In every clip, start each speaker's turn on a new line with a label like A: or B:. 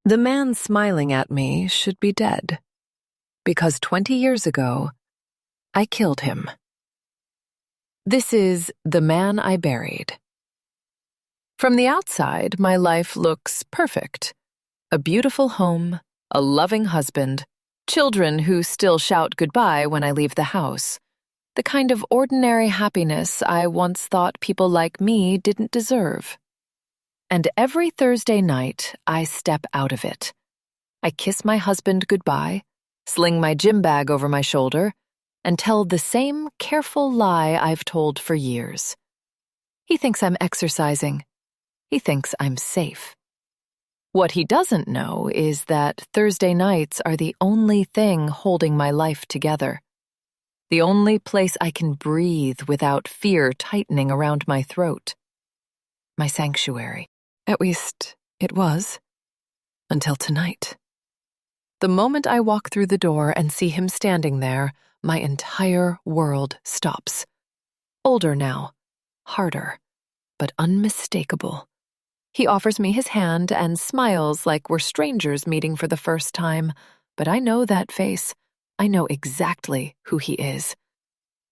A: The man smiling at me should be dead, because 20 years ago, I killed him. This is The Man I Buried. From the outside, my life looks perfect. A beautiful home, a loving husband, children who still shout goodbye when I leave the house. The kind of ordinary happiness I once thought people like me didn't deserve. And every Thursday night, I step out of it. I kiss my husband goodbye, sling my gym bag over my shoulder, and tell the same careful lie I've told for years. He thinks I'm exercising. He thinks I'm safe. What he doesn't know is that Thursday nights are the only thing holding my life together. The only place I can breathe without fear tightening around my throat. My sanctuary. At least, it was. Until tonight. The moment I walk through the door and see him standing there, my entire world stops. Older now. Harder. But unmistakable. He offers me his hand and smiles like we're strangers meeting for the first time, but I know that face. I know exactly who he is.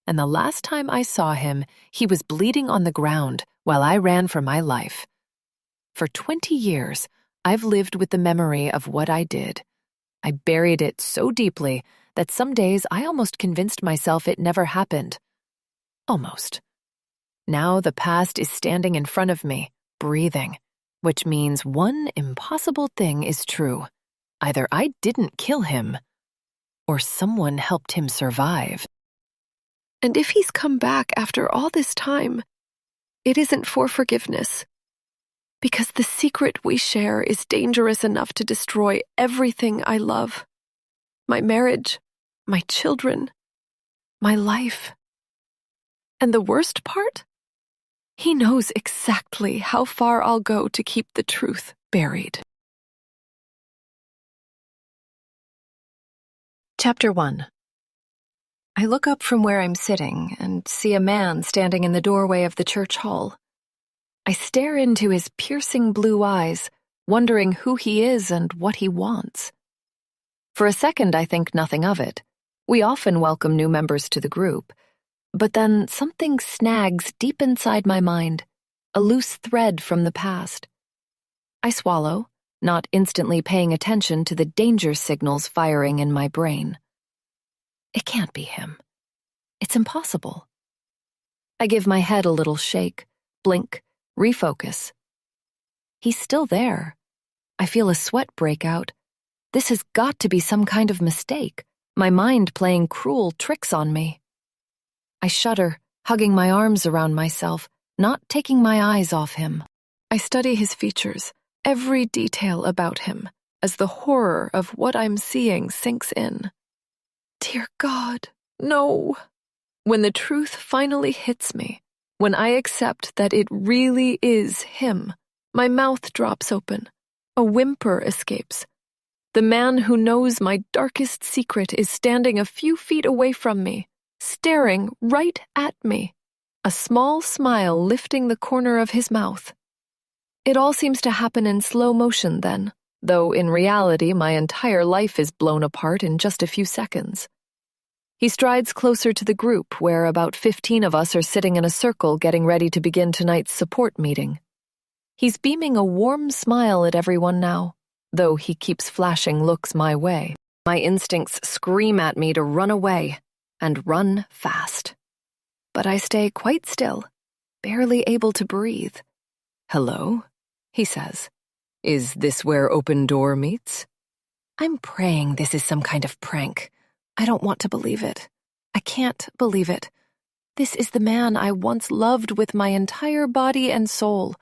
A: And the last time I saw him, he was bleeding on the ground while I ran for my life. For 20 years, I've lived with the memory of what I did. I buried it so deeply that some days I almost convinced myself it never happened. Almost. Now the past is standing in front of me, breathing, which means one impossible thing is true. Either I didn't kill him, or someone helped him survive.
B: And if he's come back after all this time, it isn't for forgiveness. Because the secret we share is dangerous enough to destroy everything I love. My marriage, my children, my life. And the worst part? He knows exactly how far I'll go to keep the truth buried.
A: Chapter 1. I look up from where I'm sitting and see a man standing in the doorway of the church hall. I stare into his piercing blue eyes, wondering who he is and what he wants. For a second, I think nothing of it. We often welcome new members to the group. But then something snags deep inside my mind, a loose thread from the past. I swallow, not instantly paying attention to the danger signals firing in my brain. It can't be him. It's impossible. I give my head a little shake, blink, refocus. He's still there. I feel a sweat break out. This has got to be some kind of mistake, my mind playing cruel tricks on me. I shudder, hugging my arms around myself, not taking my eyes off him. I study his features, every detail about him, as the horror of what I'm seeing sinks in. Dear God, no! When the truth finally hits me, when I accept that it really is him, my mouth drops open. A whimper escapes. The man who knows my darkest secret is standing a few feet away from me, staring right at me, a small smile lifting the corner of his mouth. It all seems to happen in slow motion then, though in reality my entire life is blown apart in just a few seconds. He strides closer to the group where about 15 of us are sitting in a circle getting ready to begin tonight's support meeting. He's beaming a warm smile at everyone now, though he keeps flashing looks my way. My instincts scream at me to run away, and run fast. But I stay quite still, barely able to breathe. "Hello," he says. "Is this where Open Door meets?" I'm praying this is some kind of prank. I don't want to believe it. I can't believe it. This is the man I once loved with my entire body and soul,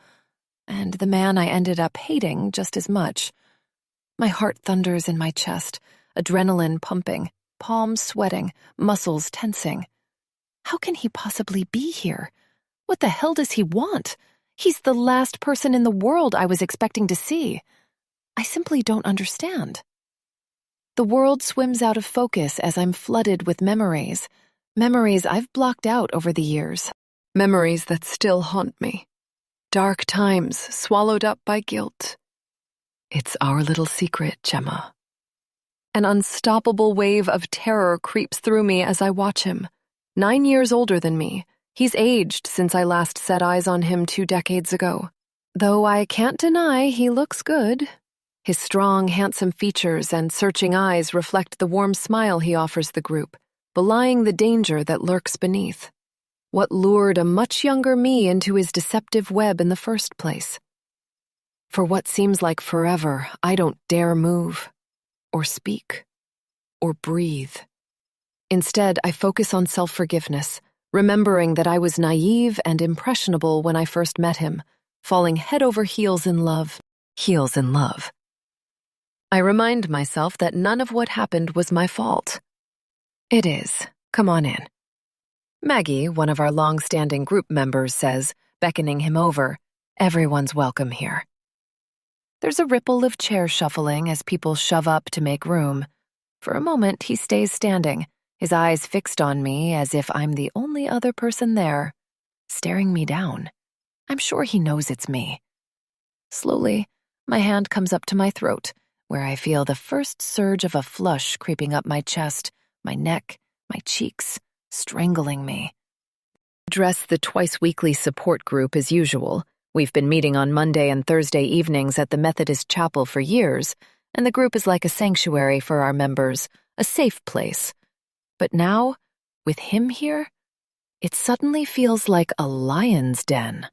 A: and the man I ended up hating just as much. My heart thunders in my chest, adrenaline pumping, palms sweating, muscles tensing. How can he possibly be here? What the hell does he want? He's the last person in the world I was expecting to see. I simply don't understand. The world swims out of focus as I'm flooded with memories. Memories I've blocked out over the years. Memories that still haunt me. Dark times swallowed up by guilt. It's our little secret, Gemma. An unstoppable wave of terror creeps through me as I watch him. 9 years older than me, he's aged since I last set eyes on him 2 decades ago. Though I can't deny he looks good. His strong, handsome features and searching eyes reflect the warm smile he offers the group, belying the danger that lurks beneath. What lured a much younger me into his deceptive web in the first place? For what seems like forever, I don't dare move, or speak, or breathe. Instead, I focus on self-forgiveness, remembering that I was naive and impressionable when I first met him, falling head over heels in love. Heels in love. I remind myself that none of what happened was my fault. It is. Come on in. Maggie, one of our long-standing group members, says, beckoning him over, everyone's welcome here. There's a ripple of chair shuffling as people shove up to make room. For a moment, he stays standing, his eyes fixed on me as if I'm the only other person there, staring me down. I'm sure he knows it's me. Slowly, my hand comes up to my throat, where I feel the first surge of a flush creeping up my chest, my neck, my cheeks, strangling me. Dress the twice-weekly support group as usual. We've been meeting on Monday and Thursday evenings at the Methodist Chapel for years, and the group is like a sanctuary for our members, a safe place. But now, with him here, it suddenly feels like a lion's den.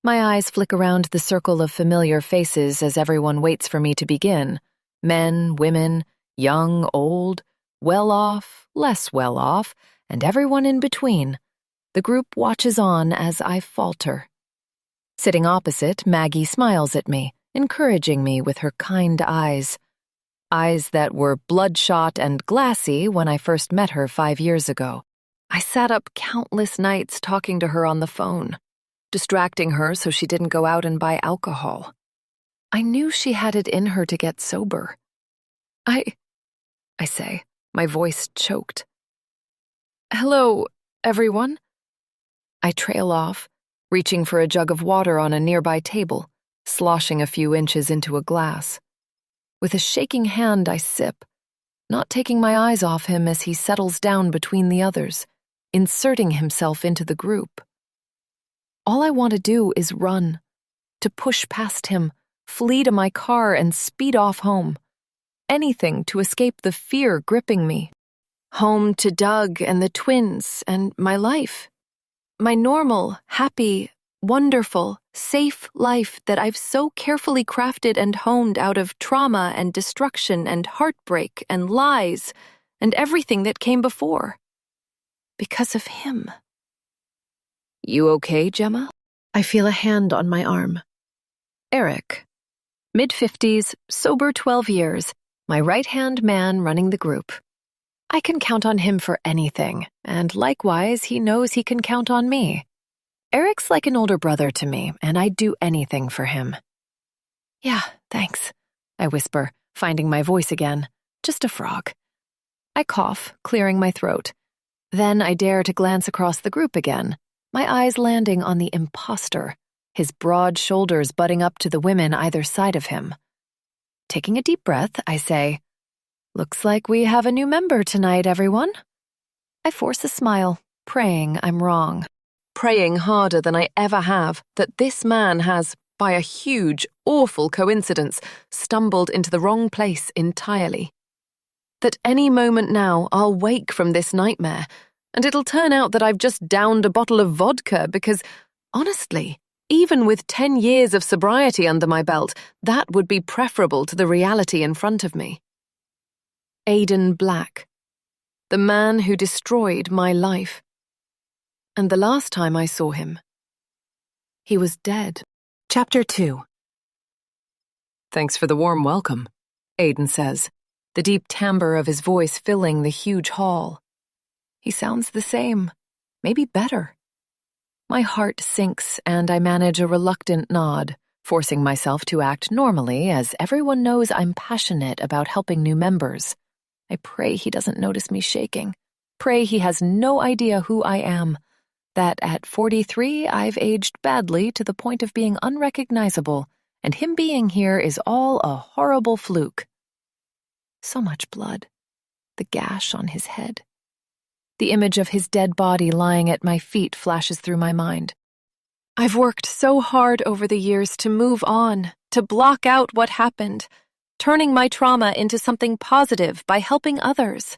A: My eyes flick around the circle of familiar faces as everyone waits for me to begin. Men, women, young, old, well-off, less well-off, and everyone in between. The group watches on as I falter. Sitting opposite, Maggie smiles at me, encouraging me with her kind eyes. Eyes that were bloodshot and glassy when I first met her 5 years ago. I sat up countless nights talking to her on the phone, distracting her so she didn't go out and buy alcohol. I knew she had it in her to get sober. I say, my voice choked. Hello, everyone. I trail off, reaching for a jug of water on a nearby table, sloshing a few inches into a glass. With a shaking hand, I sip, not taking my eyes off him as he settles down between the others, inserting himself into the group. All I want to do is run, to push past him, flee to my car and speed off home. Anything to escape the fear gripping me. Home to Doug and the twins and my life. My normal, happy, wonderful, safe life that I've so carefully crafted and honed out of trauma and destruction and heartbreak and lies and everything that came before. Because of him. You okay, Gemma? I feel a hand on my arm. Eric. Mid-50s, sober 12 years, my right-hand man running the group. I can count on him for anything, and likewise, he knows he can count on me. Eric's like an older brother to me, and I'd do anything for him. Yeah, thanks, I whisper, finding my voice again. Just a frog. I cough, clearing my throat. Then I dare to glance across the group again, my eyes landing on the imposter, his broad shoulders butting up to the women either side of him. Taking a deep breath, I say, "Looks like we have a new member tonight, everyone." I force a smile, praying I'm wrong. Praying harder than I ever have that this man has, by a huge, awful coincidence, stumbled into the wrong place entirely. That any moment now I'll wake from this nightmare, and it'll turn out that I've just downed a bottle of vodka because, honestly, even with 10 years of sobriety under my belt, that would be preferable to the reality in front of me. Aidan Black, the man who destroyed my life. And the last time I saw him, he was dead. Chapter 2. Thanks for the warm welcome, Aidan says, the deep timbre of his voice filling the huge hall. He sounds the same, maybe better. My heart sinks and I manage a reluctant nod, forcing myself to act normally as everyone knows I'm passionate about helping new members. I pray he doesn't notice me shaking. Pray he has no idea who I am. That at 43 I've aged badly to the point of being unrecognizable and him being here is all a horrible fluke. So much blood. The gash on his head. The image of his dead body lying at my feet flashes through my mind.
B: I've worked so hard over the years to move on, to block out what happened, turning my trauma into something positive by helping others.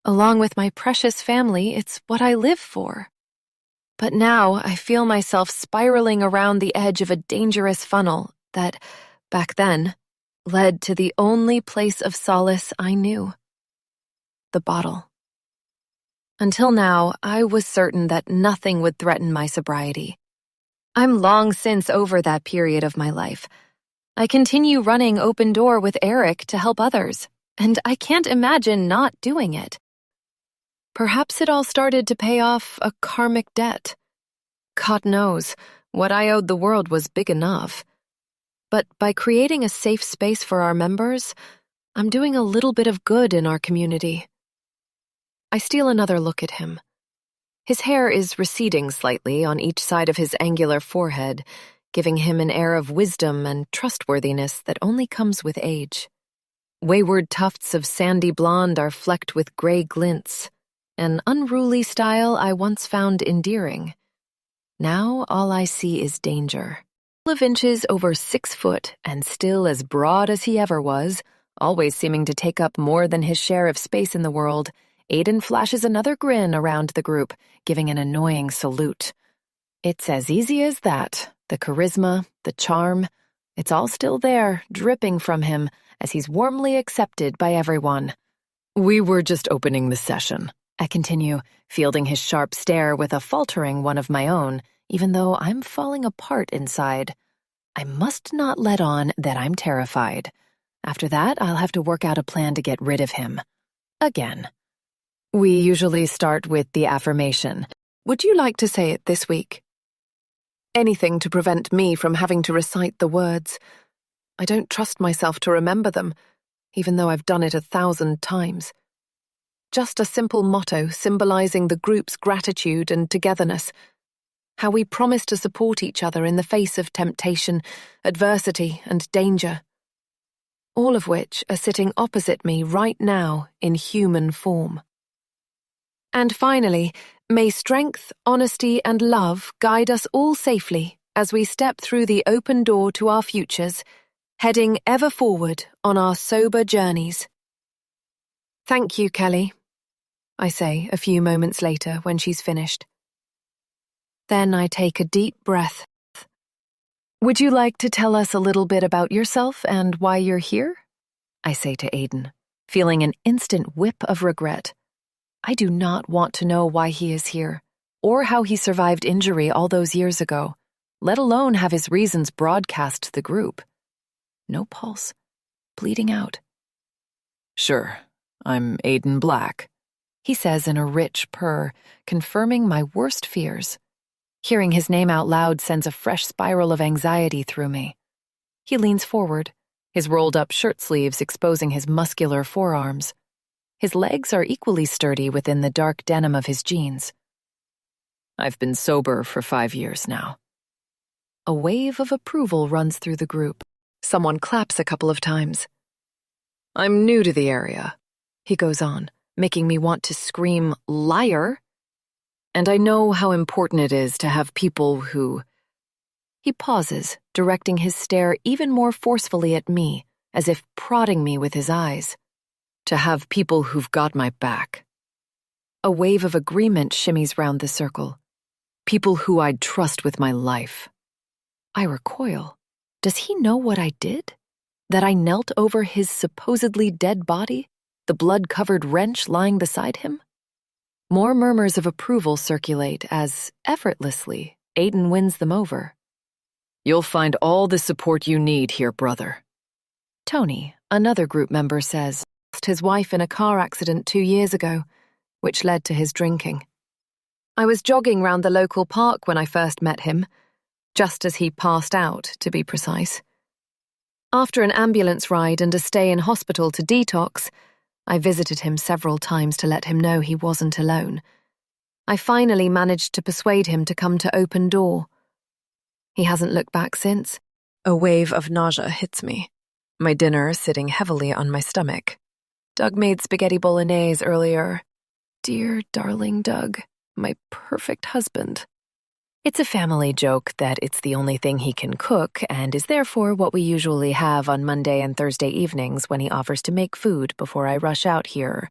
B: Along with my precious family, it's what I live for. But now I feel myself spiraling around the edge of a dangerous funnel that, back then, led to the only place of solace I knew. The bottle. Until now, I was certain that nothing would threaten my sobriety. I'm long since over that period of my life. I continue running Open Door with Eric to help others, and I can't imagine not doing it. Perhaps it all started to pay off a karmic debt. God knows, what I owed the world was big enough. But by creating a safe space for our members, I'm doing a little bit of good in our community. I steal another look at him. His hair is receding slightly on each side of his angular forehead, giving him an air of wisdom and trustworthiness that only comes with age. Wayward tufts of sandy blonde are flecked with gray glints, an unruly style I once found endearing. Now all I see is danger. 12 inches over 6 foot and still as broad as he ever was, always seeming to take up more than his share of space in the world, Aiden flashes another grin around the group, giving an annoying salute. It's as easy as that. The charisma, the charm, it's all still there, dripping from him, as he's warmly accepted by everyone. We were just opening the session, I continue, fielding his sharp stare with a faltering one of my own, even though I'm falling apart inside. I must not let on that I'm terrified. After that, I'll have to work out a plan to get rid of him. Again. We usually start with the affirmation. Would you like to say it this week? Anything to prevent me from having to recite the words. I don't trust myself to remember them, even though I've done it 1,000 times. Just a simple motto symbolizing the group's gratitude and togetherness. How we promise to support each other in the face of temptation, adversity, and danger. All of which are sitting opposite me right now in human form. And finally, may strength, honesty, and love guide us all safely as we step through the open door to our futures, heading ever forward on our sober journeys. Thank you, Kelly, I say a few moments later when she's finished. Then I take a deep breath. Would you like to tell us a little bit about yourself and why you're here? I say to Aiden, feeling an instant whip of regret. I do not want to know why he is here, or how he survived injury all those years ago, let alone have his reasons broadcast to the group. No pulse. Bleeding out.
A: Sure, I'm Aiden Black, he says in a rich purr, confirming my worst fears. Hearing his name out loud sends a fresh spiral of anxiety through me. He leans forward, his rolled-up shirt sleeves exposing his muscular forearms. His legs are equally sturdy within the dark denim of his jeans. I've been sober for 5 years now. A wave of approval runs through the group. Someone claps a couple of times. I'm new to the area, he goes on, making me want to scream, liar. And I know how important it is to have people who... He pauses, directing his stare even more forcefully at me, as if prodding me with his eyes. To have people who've got my back. A wave of agreement shimmies round the circle. People who I'd trust with my life. I recoil. Does he know what I did? That I knelt over his supposedly dead body, the blood-covered wrench lying beside him? More murmurs of approval circulate as, effortlessly, Aiden wins them over. You'll find all the support you need here, brother. Tony, another group member, says, his wife in a car accident 2 years ago, which led to his drinking. I was jogging round the local park when I first met him, just as he passed out, to be precise. After an ambulance ride and a stay in hospital to detox, I visited him several times to let him know he wasn't alone. I finally managed to persuade him to come to Open Door. He hasn't looked back since. A wave of nausea hits me, my dinner sitting heavily on my stomach. Doug made spaghetti bolognese earlier. Dear, darling Doug, my perfect husband. It's a family joke that it's the only thing he can cook and is therefore what we usually have on Monday and Thursday evenings when he offers to make food before I rush out here.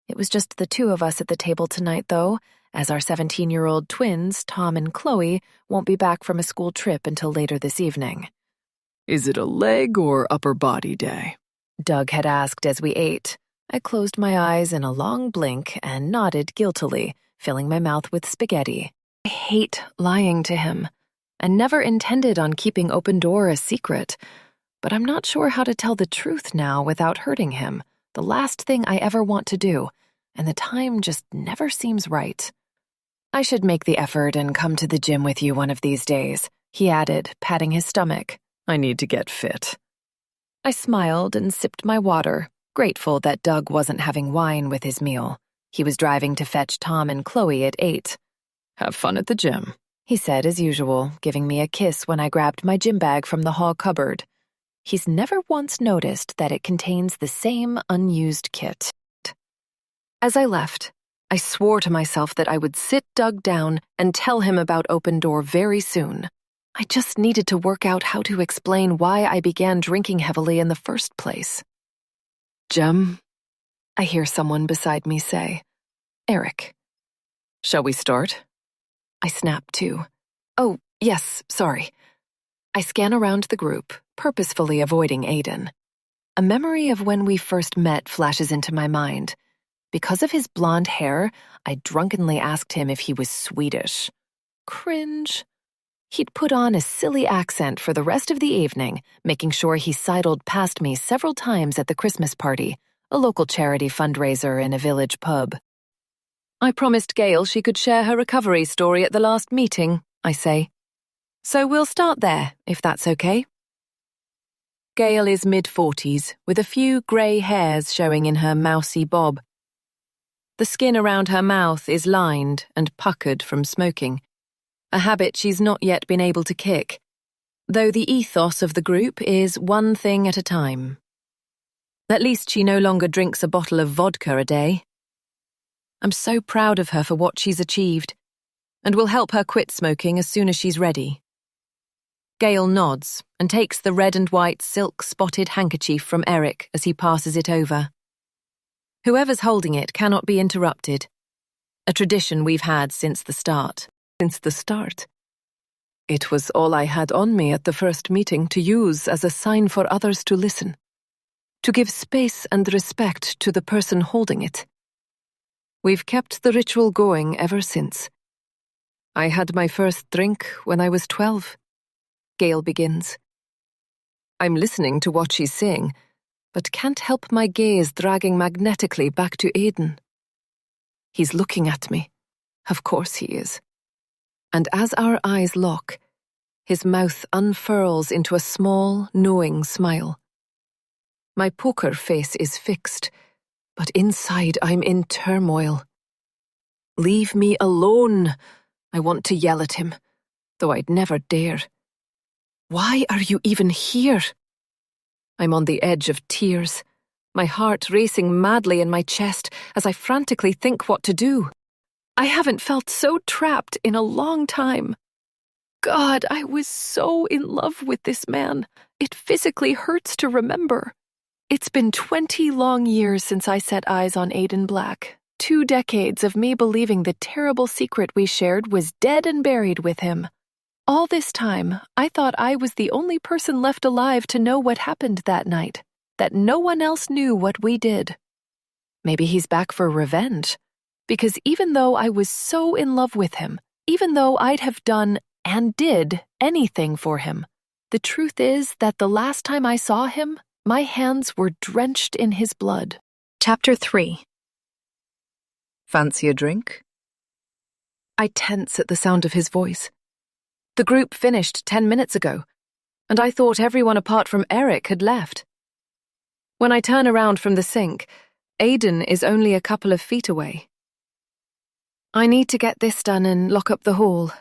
A: It was just the two of us at the table tonight, though, as our 17-year-old twins, Tom and Chloe, won't be back from a school trip until later this evening.
C: Is it a leg or upper body day?
A: Doug had asked as we ate. I closed my eyes in a long blink and nodded guiltily, filling my mouth with spaghetti. I hate lying to him, and never intended on keeping Open Door a secret, but I'm not sure how to tell the truth now without hurting him, the last thing I ever want to do, and the time just never seems right. I should make the effort and come to the gym with you one of these days, he added, patting his stomach.
C: I need to get fit.
A: I smiled and sipped my water, grateful that Doug wasn't having wine with his meal. He was driving to fetch Tom and Chloe at 8.
C: Have fun at the gym,
A: he said as usual, giving me a kiss when I grabbed my gym bag from the hall cupboard. He's never once noticed that it contains the same unused kit. As I left, I swore to myself that I would sit Doug down and tell him about Open Door very soon. I just needed to work out how to explain why I began drinking heavily in the first place.
C: Gym?
A: I hear someone beside me say. Eric.
C: Shall we start?
A: I snap to. Oh, yes, sorry. I scan around the group, purposefully avoiding Aiden. A memory of when we first met flashes into my mind. Because of his blonde hair, I drunkenly asked him if he was Swedish. Cringe. He'd put on a silly accent for the rest of the evening, making sure he sidled past me several times at the Christmas party, a local charity fundraiser in a village pub. I promised Gail she could share her recovery story at the last meeting, I say. So we'll start there, if that's okay. Gail is mid-40s, with a few grey hairs showing in her mousy bob. The skin around her mouth is lined and puckered from smoking, a habit she's not yet been able to kick, though the ethos of the group is one thing at a time. At least she no longer drinks a bottle of vodka a day. I'm so proud of her for what she's achieved, and will help her quit smoking as soon as she's ready. Gail nods and takes the red and white silk-spotted handkerchief from Eric as he passes it over. Whoever's holding it cannot be interrupted, a tradition we've had since the start.
C: Since the start. It was all I had on me at the first meeting to use as a sign for others to listen, to give space and respect to the person holding it. We've kept the ritual going ever since. I had my first drink when I was 12. Gail begins. I'm listening to what she's saying, but can't help my gaze dragging magnetically back to Aiden. He's looking at me. Of course he is. And as our eyes lock, his mouth unfurls into a small, knowing smile. My poker face is fixed, but inside I'm in turmoil. Leave me alone, I want to yell at him, though I'd never dare. Why are you even here? I'm on the edge of tears, my heart racing madly in my chest as I frantically think what to do. I haven't felt so trapped in a long time. God, I was so in love with this man. It physically hurts to remember. It's been 20 long years since I set eyes on Aiden Black. 2 decades of me believing the terrible secret we shared was dead and buried with him. All this time, I thought I was the only person left alive to know what happened that night, that no one else knew what we did. Maybe he's back for revenge. Because even though I was so in love with him, even though I'd have done and did anything for him, the truth is that the last time I saw him, my hands were drenched in his blood. Chapter 3. Fancy a drink?
A: I tense at the sound of his voice. The group finished 10 minutes ago, and I thought everyone apart from Eric had left. When I turn around from the sink, Aiden is only a couple of feet away. I need to get this done and lock up the hall,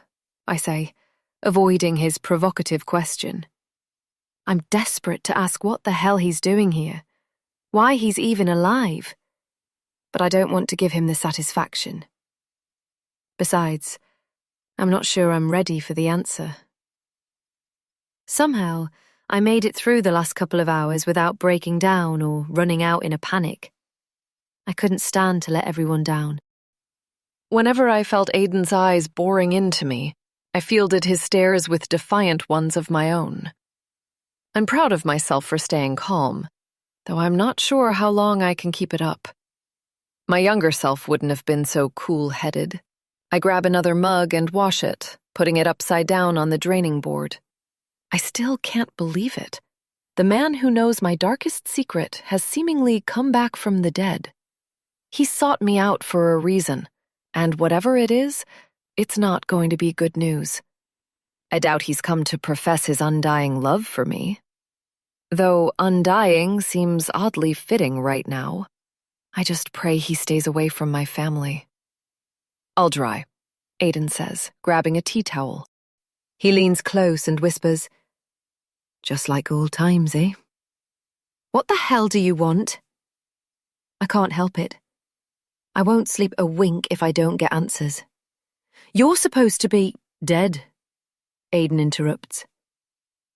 A: I say, avoiding his provocative question. I'm desperate to ask what the hell he's doing here, why he's even alive. But I don't want to give him the satisfaction. Besides, I'm not sure I'm ready for the answer. Somehow, I made it through the last couple of hours without breaking down or running out in a panic. I couldn't stand to let everyone down.
C: Whenever I felt Aidan's eyes boring into me, I fielded his stares with defiant ones of my own. I'm proud of myself for staying calm, though I'm not sure how long I can keep it up. My younger self wouldn't have been so cool-headed. I grab another mug and wash it, putting it upside down on the draining board. I still can't believe it. The man who knows my darkest secret has seemingly come back from the dead. He sought me out for a reason, and whatever it is, it's not going to be good news. I doubt he's come to profess his undying love for me. Though undying seems oddly fitting right now. I just pray he stays away from my family. I'll dry, Aidan says, grabbing a tea towel. He leans close and whispers, "Just like old times, eh?" What the hell do you want? I can't help it. I won't sleep a wink if I don't get answers. You're supposed to be dead, Aidan interrupts.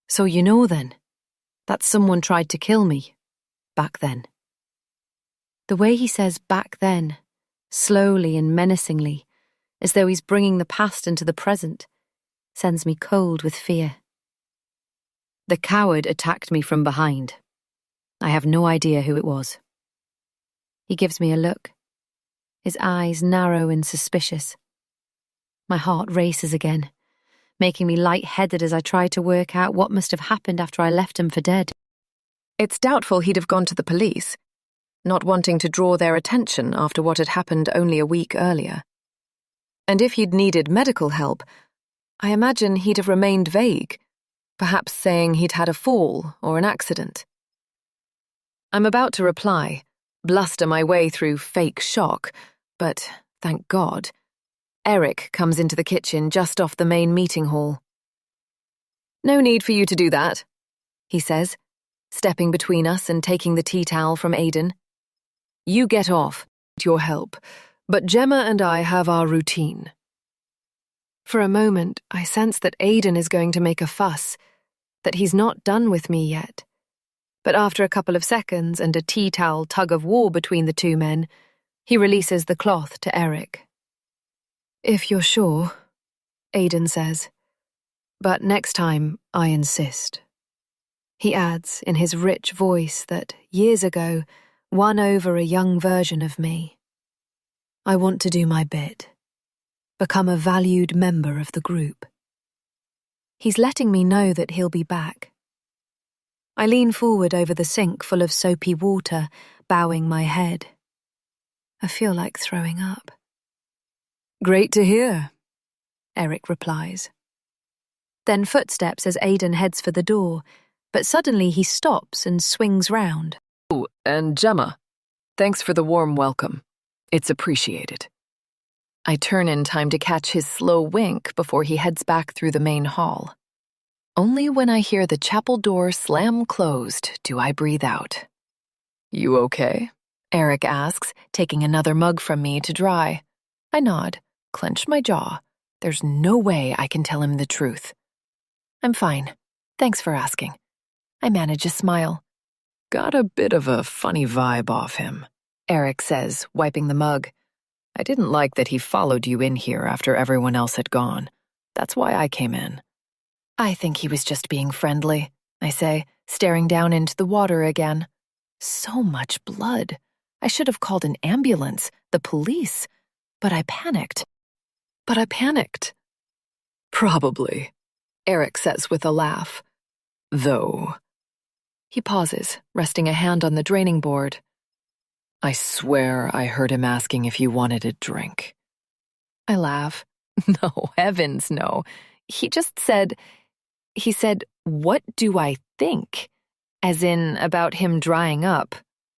C: So you know then, that someone tried to kill me, back then. The way he says back then, slowly and menacingly, as though he's bringing the past into the present, sends me cold with fear. The coward attacked me from behind. I have no idea who it was. He gives me a look, his eyes narrow and suspicious. My heart races again, making me lightheaded as I try to work out what must have happened after I left him for dead. It's doubtful he'd have gone to the police, not wanting to draw their attention after what had happened only a week earlier. And if he'd needed medical help, I imagine he'd have remained vague, perhaps saying he'd had a fall or an accident. I'm about to reply, bluster my way through fake shock, but, thank God, Eric comes into the kitchen just off the main meeting hall. "No need for you to do that," he says, stepping between us and taking the tea towel from Aidan. "You get off, with your help, but Gemma and I have our routine." For a moment, I sense that Aidan is going to make a fuss, that he's not done with me yet. But after a couple of seconds and a tea towel tug-of-war between the two men, he releases the cloth to Eric. "If you're sure," Aidan says. "But next time, I insist." He adds in his rich voice that, years ago, won over a young version of me. "I want to do my bit. Become a valued member of the group." He's letting me know that he'll be back. I lean forward over the sink full of soapy water, bowing my head. I feel like throwing up. "Great to hear," Eric replies. Then footsteps as Aidan heads for the door, but suddenly he stops and swings round. "Oh, and Gemma, thanks for the warm welcome. It's appreciated." I turn in time to catch his slow wink before he heads back through the main hall. Only when I hear the chapel door slam closed do I breathe out. "You okay?" Eric asks, taking another mug from me to dry. I nod, clench my jaw. There's no way I can tell him the truth. "I'm fine. Thanks for asking." I manage a smile. "Got a bit of a funny vibe off him," Eric says, wiping the mug. "I didn't like that he followed you in here after everyone else had gone. That's why I came in." "I think he was just being friendly," I say, staring down into the water again. So much blood. I should have called an ambulance, the police, but I panicked. "Probably," Eric says with a laugh. "Though." He pauses, resting a hand on the draining board. "I swear I heard him asking if you wanted a drink." I laugh. No, heavens no. He said, "What do I think?" As in, about him drying up.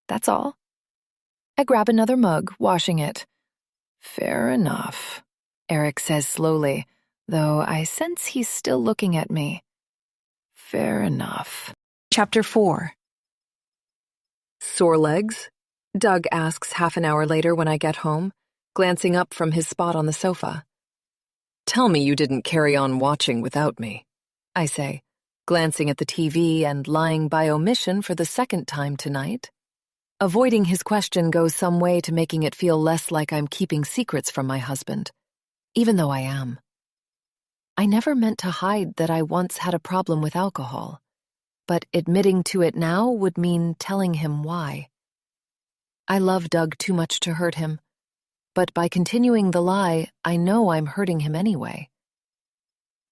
C: That's all. I grab another mug, washing it. "Fair enough," Eric says slowly, though I sense he's still looking at me. "Fair enough."
A: Chapter 4.
C: Sore legs? Doug asks half an hour later when I get home, glancing up from his spot on the sofa. Tell me you didn't carry on watching without me, I say, glancing at the TV and lying by omission for the second time tonight. Avoiding his question goes some way to making it feel less like I'm keeping secrets from my husband, even though I am. I never meant to hide that I once had a problem with alcohol, but admitting to it now would mean telling him why. I love Doug too much to hurt him, but by continuing the lie, I know I'm hurting him anyway.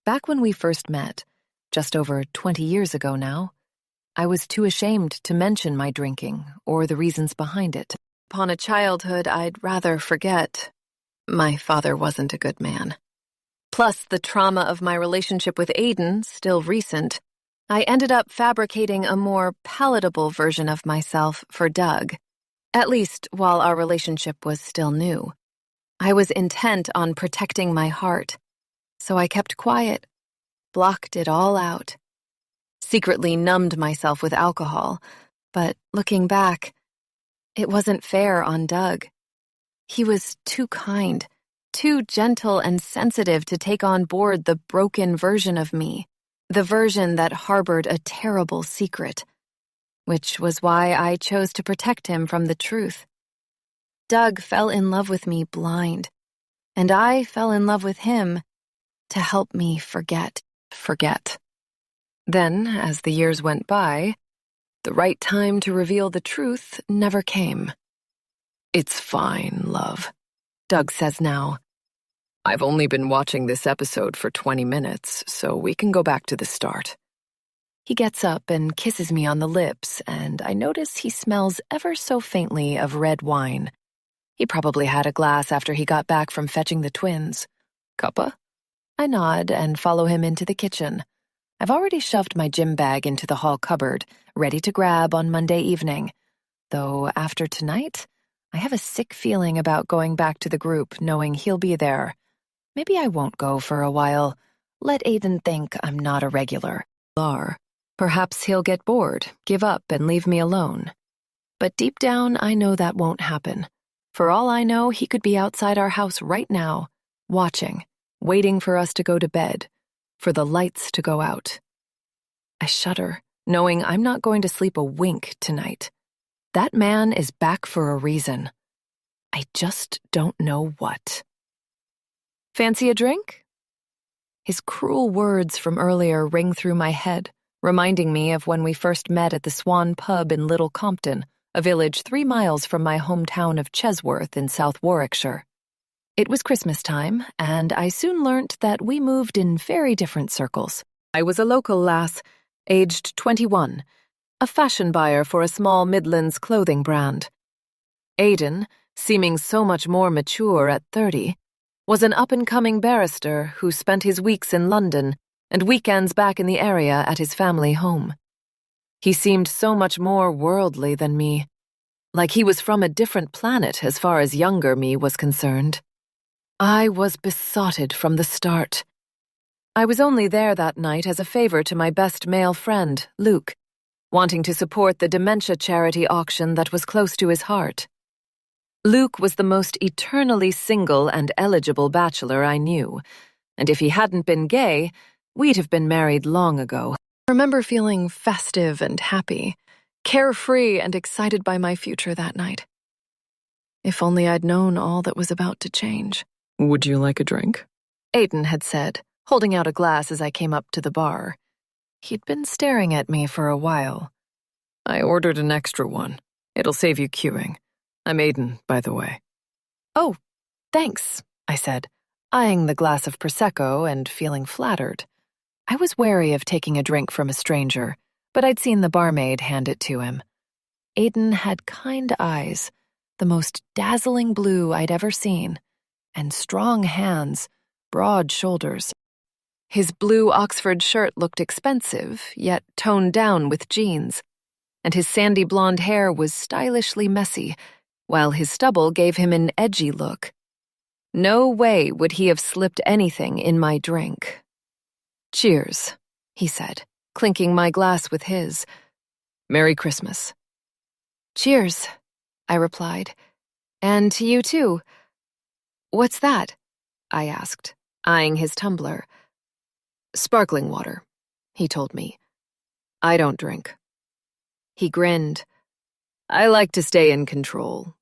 C: Back when we first met, just over 20 years ago now, I was too ashamed to mention my drinking or the reasons behind it. Upon a childhood I'd rather forget. My father wasn't a good man. Plus the trauma of my relationship with Aiden, still recent, I ended up fabricating a more palatable version of myself for Doug, at least while our relationship was still new. I was intent on protecting my heart, so I kept quiet, blocked it all out, secretly numbed myself with alcohol, but looking back, it wasn't fair on Doug. He was too kind, too gentle and sensitive to take on board the broken version of me, the version that harbored a terrible secret, which was why I chose to protect him from the truth. Doug fell in love with me blind, and I fell in love with him to help me forget. Then, as the years went by, the right time to reveal the truth never came. It's fine, love, Doug says now. I've only been watching this episode for 20 minutes, so we can go back to the start. He gets up and kisses me on the lips, and I notice he smells ever so faintly of red wine. He probably had a glass after he got back from fetching the twins. Cuppa? I nod and follow him into the kitchen. I've already shoved my gym bag into the hall cupboard, ready to grab on Monday evening. Though after tonight, I have a sick feeling about going back to the group knowing he'll be there. Maybe I won't go for a while. Let Aiden think I'm not a regular. Perhaps he'll get bored, give up, and leave me alone. But deep down, I know that won't happen. For all I know, he could be outside our house right now, watching, waiting for us to go to bed, for the lights to go out. I shudder, knowing I'm not going to sleep a wink tonight. That man is back for a reason. I just don't know what. Fancy a drink? His cruel words from earlier ring through my head, reminding me of when we first met at the Swan Pub in Little Compton, a village 3 miles from my hometown of Chesworth in South Warwickshire. It was Christmas time, and I soon learnt that we moved in very different circles. I was a local lass, aged 21, a fashion buyer for a small Midlands clothing brand. Aiden, seeming so much more mature at 30, was an up-and-coming barrister who spent his weeks in London and weekends back in the area at his family home. He seemed so much more worldly than me, like he was from a different planet as far as younger me was concerned. I was besotted from the start. I was only there that night as a favor to my best male friend, Luke, wanting to support the dementia charity auction that was close to his heart. Luke was the most eternally single and eligible bachelor I knew, and if he hadn't been gay, we'd have been married long ago. I remember feeling festive and happy, carefree and excited by my future that night. If only I'd known all that was about to change. Would you like a drink? Aiden had said, holding out a glass as I came up to the bar. He'd been staring at me for a while. I ordered an extra one. It'll save you queuing. I'm Aiden, by the way. Oh, thanks, I said, eyeing the glass of Prosecco and feeling flattered. I was wary of taking a drink from a stranger, but I'd seen the barmaid hand it to him. Aiden had kind eyes, the most dazzling blue I'd ever seen, and strong hands, broad shoulders. His blue Oxford shirt looked expensive, yet toned down with jeans, and his sandy blonde hair was stylishly messy, while his stubble gave him an edgy look. No way would he have slipped anything in my drink. Cheers, he said, clinking my glass with his, Merry Christmas.
A: Cheers, I replied. And to you too. What's that? I asked, eyeing his tumbler.
C: Sparkling water, he told me. I don't drink.
A: He grinned.
C: I like to stay in control.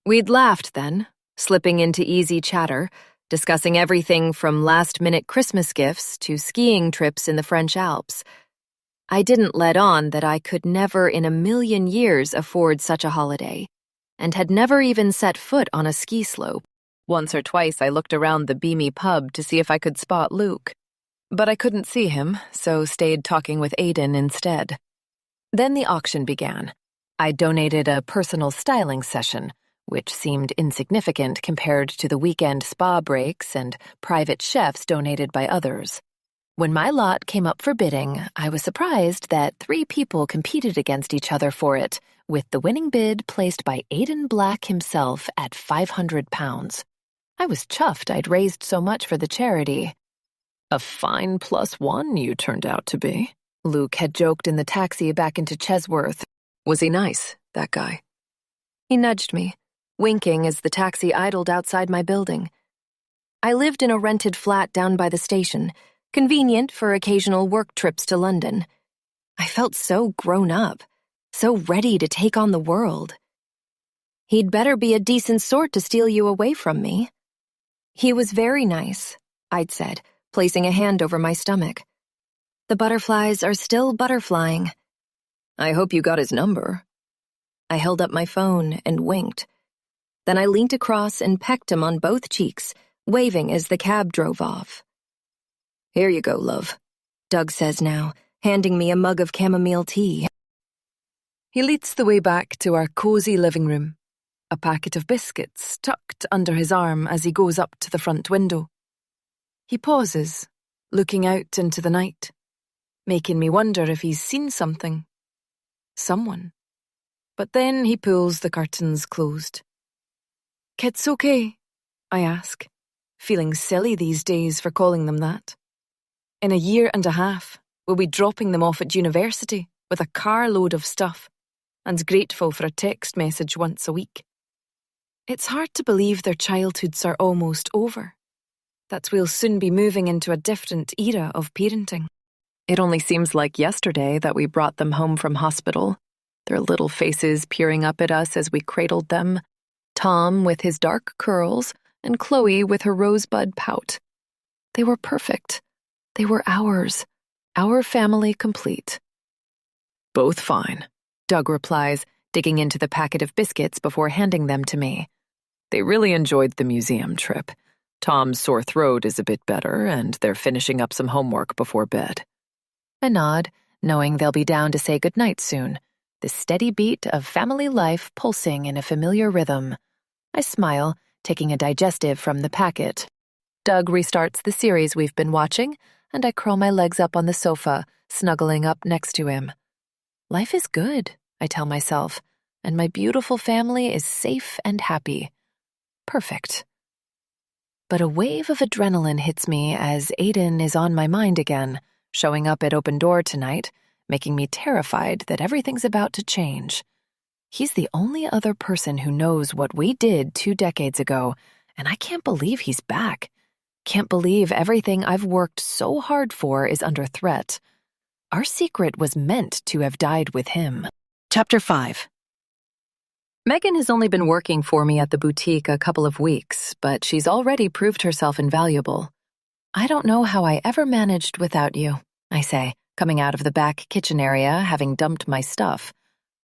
A: We'd laughed then, slipping into easy chatter, discussing everything from last-minute Christmas gifts to skiing trips in the French Alps. I didn't let on that I could never in a million years afford such a holiday, and had never even set foot on a ski slope.
C: Once or twice I looked around the beamy pub to see if I could spot Luke, but I couldn't see him, so stayed talking with Aiden instead. Then the auction began. I donated a personal styling session, which seemed insignificant compared to the weekend spa breaks and private chefs donated by others. When my lot came up for bidding, I was surprised that 3 people competed against each other for it, with the winning bid placed by Aiden Black himself at £500. I was chuffed I'd raised so much for the charity. A fine +1 you turned out to be,
A: Luke had joked in the taxi back into Chesworth.
C: Was he nice, that guy?
A: He nudged me, winking as the taxi idled outside my building. I lived in a rented flat down by the station, convenient for occasional work trips to London. I felt so grown up, so ready to take on the world. He'd better be a decent sort to steal you away from me. He was very nice, I'd said, placing a hand over my stomach. The butterflies are still butterflying.
C: I hope you got his number.
A: I held up my phone and winked. Then I leaned across and pecked him on both cheeks, waving as the cab drove off.
C: Here you go, love,
A: Doug says now, handing me a mug of chamomile tea.
C: He leads the way back to our cozy living room, a packet of biscuits tucked under his arm as he goes up to the front window. He pauses, looking out into the night, making me wonder if he's seen something. Someone. But then he pulls the curtains closed. "Kids okay?" I ask, feeling silly these days for calling them that. In a year and a half, we'll be dropping them off at university with a carload of stuff, and grateful for a text message once a week. It's hard to believe their childhoods are almost over, that we'll soon be moving into a different era of parenting. It only seems like yesterday that we brought them home from hospital, their little faces peering up at us as we cradled them, Tom with his dark curls and Chloe with her rosebud pout. They were perfect. They were ours, our family complete.
A: Both fine, Doug replies, digging into the packet of biscuits before handing them to me.
C: They really enjoyed the museum trip. Tom's sore throat is a bit better, and they're finishing up some homework before bed.
A: I nod, knowing they'll be down to say goodnight soon, the steady beat of family life pulsing in a familiar rhythm. I smile, taking a digestive from the packet. Doug restarts the series we've been watching, and I curl my legs up on the sofa, snuggling up next to him. Life is good, I tell myself, and my beautiful family is safe and happy. Perfect. But a wave of adrenaline hits me as Aiden is on my mind again, showing up at Open Door tonight, making me terrified that everything's about to change. He's the only other person who knows what we did 2 decades ago, and I can't believe he's back. Can't believe everything I've worked so hard for is under threat. Our secret was meant to have died with him.
C: Chapter 5.
A: Megan has only been working for me at the boutique a couple of weeks, but she's already proved herself invaluable. I don't know how I ever managed without you, I say, coming out of the back kitchen area, having dumped my stuff.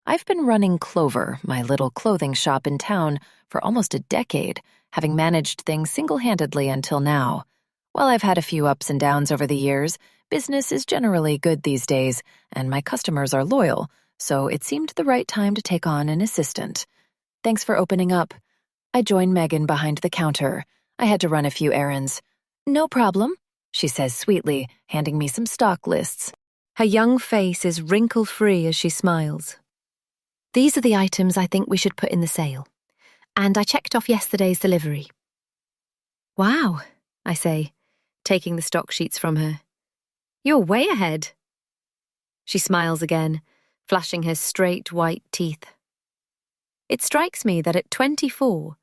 A: I've been running Clover, my little clothing shop in town, for almost a decade, having managed things single-handedly until now. While I've had a few ups and downs over the years, business is generally good these days, and my customers are loyal, so it seemed the right time to take on an assistant. Thanks for opening up. I join Megan behind the counter. I had to run a few errands. No problem, she says sweetly, handing me some stock lists. Her young face is wrinkle-free as she smiles. These are the items I think we should put in the sale. And I checked off yesterday's delivery. Wow, I say, taking the stock sheets from her. You're way ahead. She smiles again,
D: flashing her straight white teeth. It strikes me that at 24,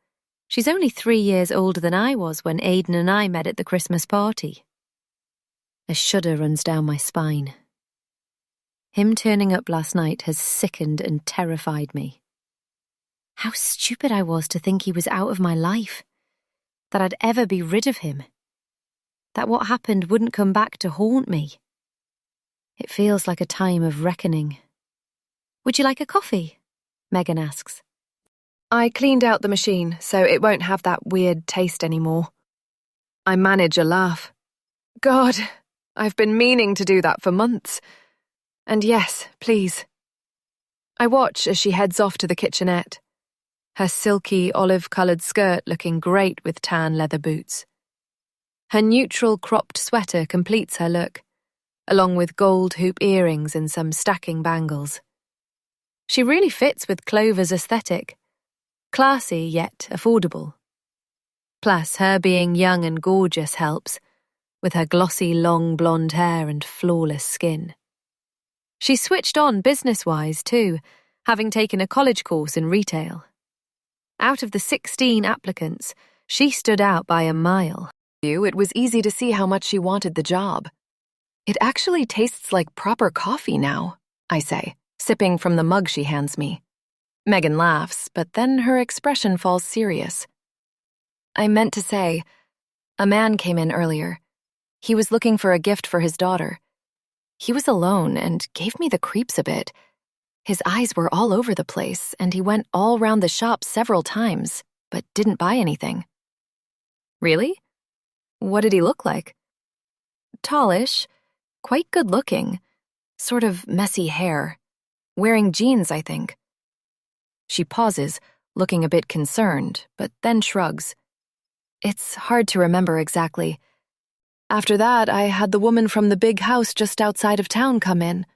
D: she's only 3 years older than I was when Aidan and I met at the Christmas party. A shudder runs down my spine. Him turning up last night has sickened and terrified me. How stupid I was to think he was out of my life, that I'd ever be rid of him, that what happened wouldn't come back to haunt me. It feels like a time of reckoning. Would you like a coffee? Megan asks.
A: I cleaned out the machine so it won't have that weird taste anymore. I manage a laugh. God, I've been meaning to do that for months. And yes, please. I watch as she heads off to the kitchenette, her silky olive-coloured skirt looking great with tan leather boots. Her neutral cropped sweater completes her look, along with gold hoop earrings and some stacking bangles. She really fits with Clover's aesthetic, classy yet affordable. Plus, her being young and gorgeous helps, with her glossy long blonde hair and flawless skin. She's switched on business-wise too, having taken a college course in retail. Out of the 16 applicants, she stood out by a mile. It was easy to see how much she wanted the job. It actually tastes like proper coffee now, I say, sipping from the mug she hands me. Megan laughs, but then her expression falls serious. I meant to say, a man came in earlier. He was looking for a gift for his daughter. He was alone and gave me the creeps a bit. His eyes were all over the place, and he went all round the shop several times, but didn't buy anything. Really? What did he look like? Tallish, quite good-looking, sort of messy hair, wearing jeans, I think. She pauses, looking a bit concerned, but then shrugs. It's hard to remember exactly. After that, I had the woman from the big house just outside of town come in.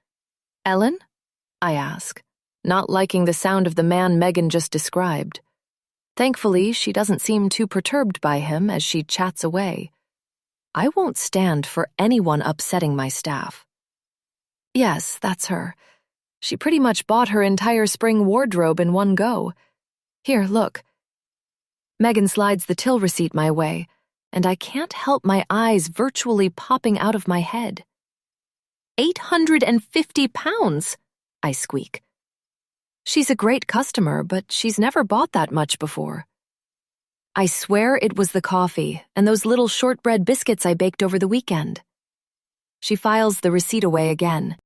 A: Ellen? I ask, not liking the sound of the man Megan just described. Thankfully, she doesn't seem too perturbed by him as she chats away. I won't stand for anyone upsetting my staff. Yes, that's her. She pretty much bought her entire spring wardrobe in one go. Here, look. Megan slides the till receipt my way, and I can't help my eyes virtually popping out of my head. 850 pounds, I squeak. She's a great customer, but she's never bought that much before. I swear it was the coffee and those little shortbread biscuits I baked over the weekend. She files the receipt away again.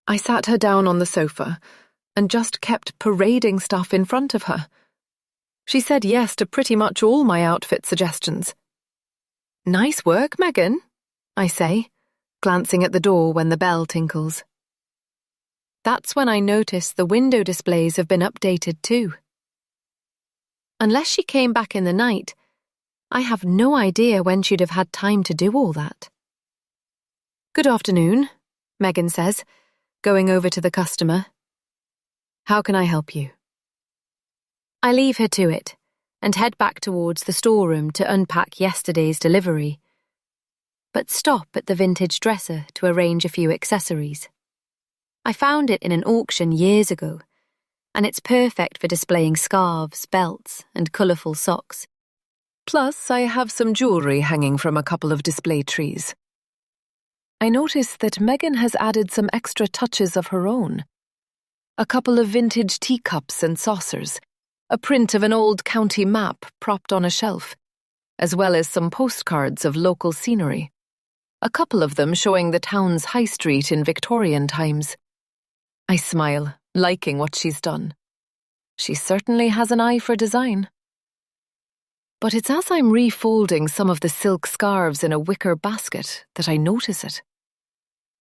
A: I sat her down on the sofa and just kept parading stuff in front of her. She said yes to pretty much all my outfit suggestions. Nice work, Megan, I say, glancing at the door when the bell tinkles. That's when I notice the window displays have been updated too. Unless she came back in the night, I have no idea when she'd have had time to do all that. Good afternoon, Megan says, going over to the customer. How can I help you? I leave her to it and head back towards the storeroom to unpack yesterday's delivery, but stop at the vintage dresser to arrange a few accessories. I found it in an auction years ago, and it's perfect for displaying scarves, belts, and colourful socks. Plus, I have some jewellery hanging from a couple of display trees. I notice that Megan has added some extra touches of her own. A couple of vintage teacups and saucers, a print of an old county map propped on a shelf, as well as some postcards of local scenery, a couple of them showing the town's high street in Victorian times. I smile, liking what she's done. She certainly has an eye for design. But it's as I'm refolding some of the silk scarves in a wicker basket that I notice it.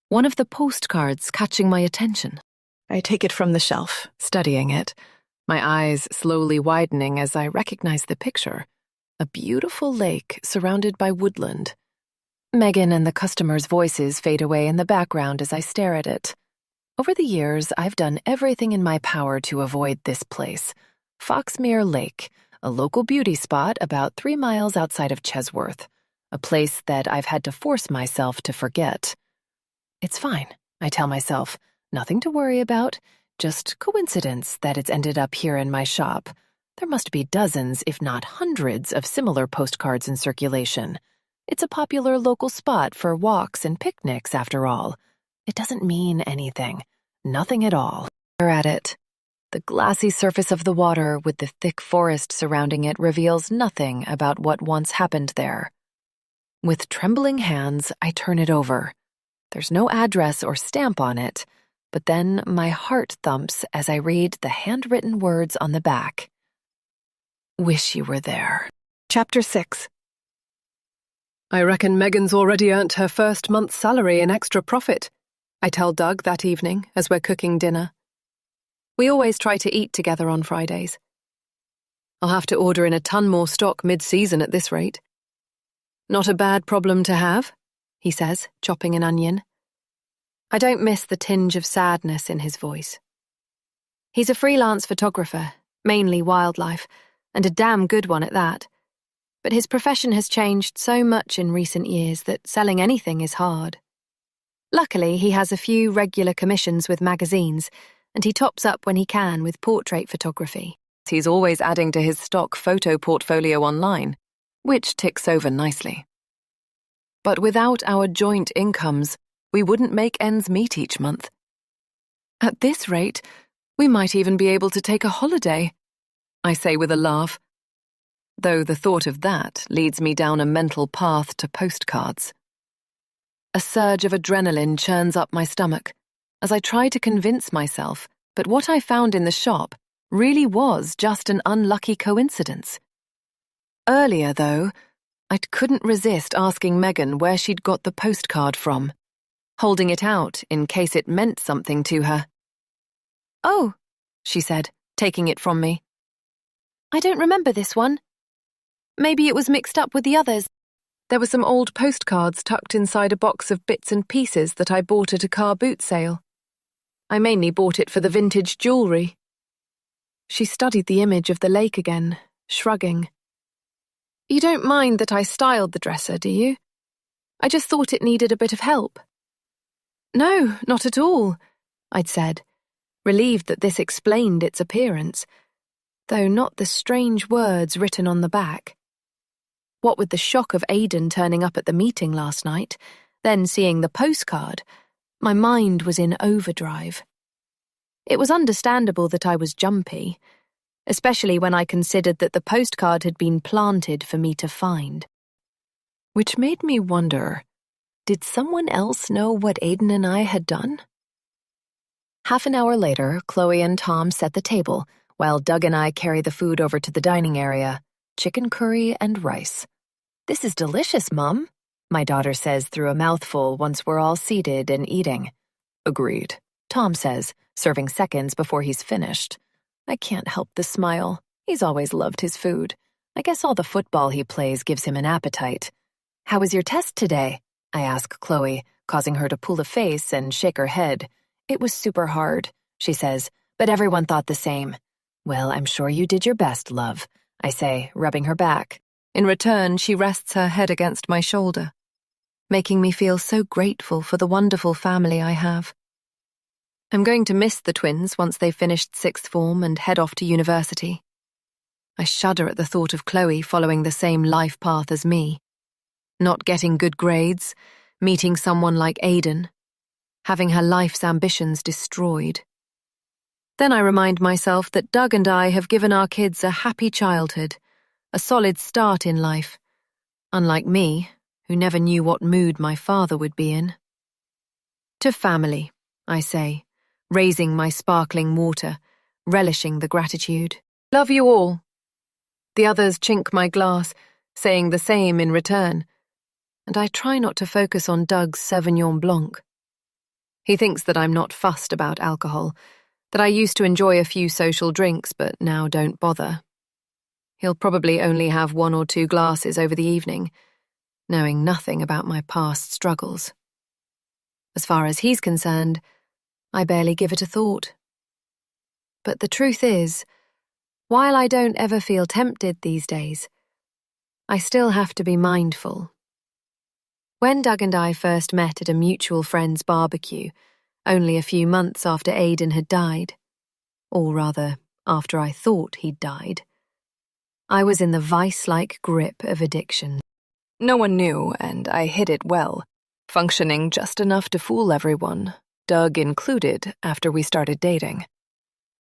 A: One of the postcards catching my attention. I take it from the shelf, studying it, my eyes slowly widening as I recognize the picture, a beautiful lake surrounded by woodland. Megan and the customers' voices fade away in the background as I stare at it. Over the years, I've done everything in my power to avoid this place. Foxmere Lake, a local beauty spot about 3 miles outside of Chesworth, a place that I've had to force myself to forget. It's fine, I tell myself.
C: Nothing to worry about, just coincidence that it's ended up here in my shop. There must be dozens, if not hundreds, of similar postcards in circulation. It's a popular local spot for walks and picnics, after all. It doesn't mean anything. Nothing at all. Stare at it. The glassy surface of the water with the thick forest surrounding it reveals nothing about what once happened there. With trembling hands, I turn it over. There's no address or stamp on it, but then my heart thumps as I read the handwritten words on the back. Wish you were there.
B: Chapter 6.
E: I reckon Megan's already earned her first month's salary in extra profit, I tell Doug that evening as we're cooking dinner. We always try to eat together on Fridays. I'll have to order in a ton more stock mid-season at this rate. Not a bad problem to have, he says, chopping an onion. I don't miss the tinge of sadness in his voice. He's a freelance photographer, mainly wildlife, and a damn good one at that. But his profession has changed so much in recent years that selling anything is hard. Luckily, he has a few regular commissions with magazines, and he tops up when he can with portrait photography.
C: He's always adding to his stock photo portfolio online, which ticks over nicely. But without our joint incomes, we wouldn't make ends meet each month. At this rate, we might even be able to take a holiday, I say with a laugh, though the thought of that leads me down a mental path to postcards. A surge of adrenaline churns up my stomach as I try to convince myself that what I found in the shop really was just an unlucky coincidence. Earlier, though, I couldn't resist asking Megan where she'd got the postcard from, holding it out in case it meant something to her.
A: Oh,
C: she said, taking it from me.
A: I don't remember this one. Maybe it was mixed up with the others.
C: There were some old postcards tucked inside a box of bits and pieces that I bought at a car boot sale. I mainly bought it for the vintage jewelry. She studied the image of the lake again, shrugging. You don't mind that I styled the dresser, do you? I just thought it needed a bit of help. No, not at all, I'd said, relieved that this explained its appearance, though not the strange words written on the back. What with the shock of Aidan turning up at the meeting last night, then seeing the postcard, my mind was in overdrive. It was understandable that I was jumpy, especially when I considered that the postcard had been planted for me to find. Which made me wonder, did someone else know what Aidan and I had done? Half an hour later, Chloe and Tom set the table, while Doug and I carry the food over to the dining area, chicken curry and rice. This is delicious, Mum, my daughter says through a mouthful once we're all seated and eating. Agreed, Tom says, serving seconds before he's finished. I can't help the smile. He's always loved his food. I guess all the football he plays gives him an appetite. How was your test today? I ask Chloe, causing her to pull a face and shake her head. It was super hard, she says, but everyone thought the same. Well, I'm sure you did your best, love, I say, rubbing her back. In return, she rests her head against my shoulder, making me feel so grateful for the wonderful family I have. I'm going to miss the twins once they've finished sixth form and head off to university. I shudder at the thought of Chloe following the same life path as me. Not getting good grades, meeting someone like Aidan, having her life's ambitions destroyed. Then I remind myself that Doug and I have given our kids a happy childhood, a solid start in life, unlike me, who never knew what mood my father would be in. To family, I say, raising my sparkling water, relishing the gratitude. Love you all. The others chink my glass, saying the same in return, and I try not to focus on Doug's Sauvignon Blanc. He thinks that I'm not fussed about alcohol, that I used to enjoy a few social drinks but now don't bother. He'll probably only have 1 or 2 glasses over the evening, knowing nothing about my past struggles. As far as he's concerned, I barely give it a thought. But the truth is, while I don't ever feel tempted these days, I still have to be mindful. When Doug and I first met at a mutual friend's barbecue,
D: only a few months after Aidan had died. Or rather, after I thought he'd died. I was in the vice-like grip of addiction.
A: No one knew, and I hid it well, functioning just enough to fool everyone, Doug included, after we started dating.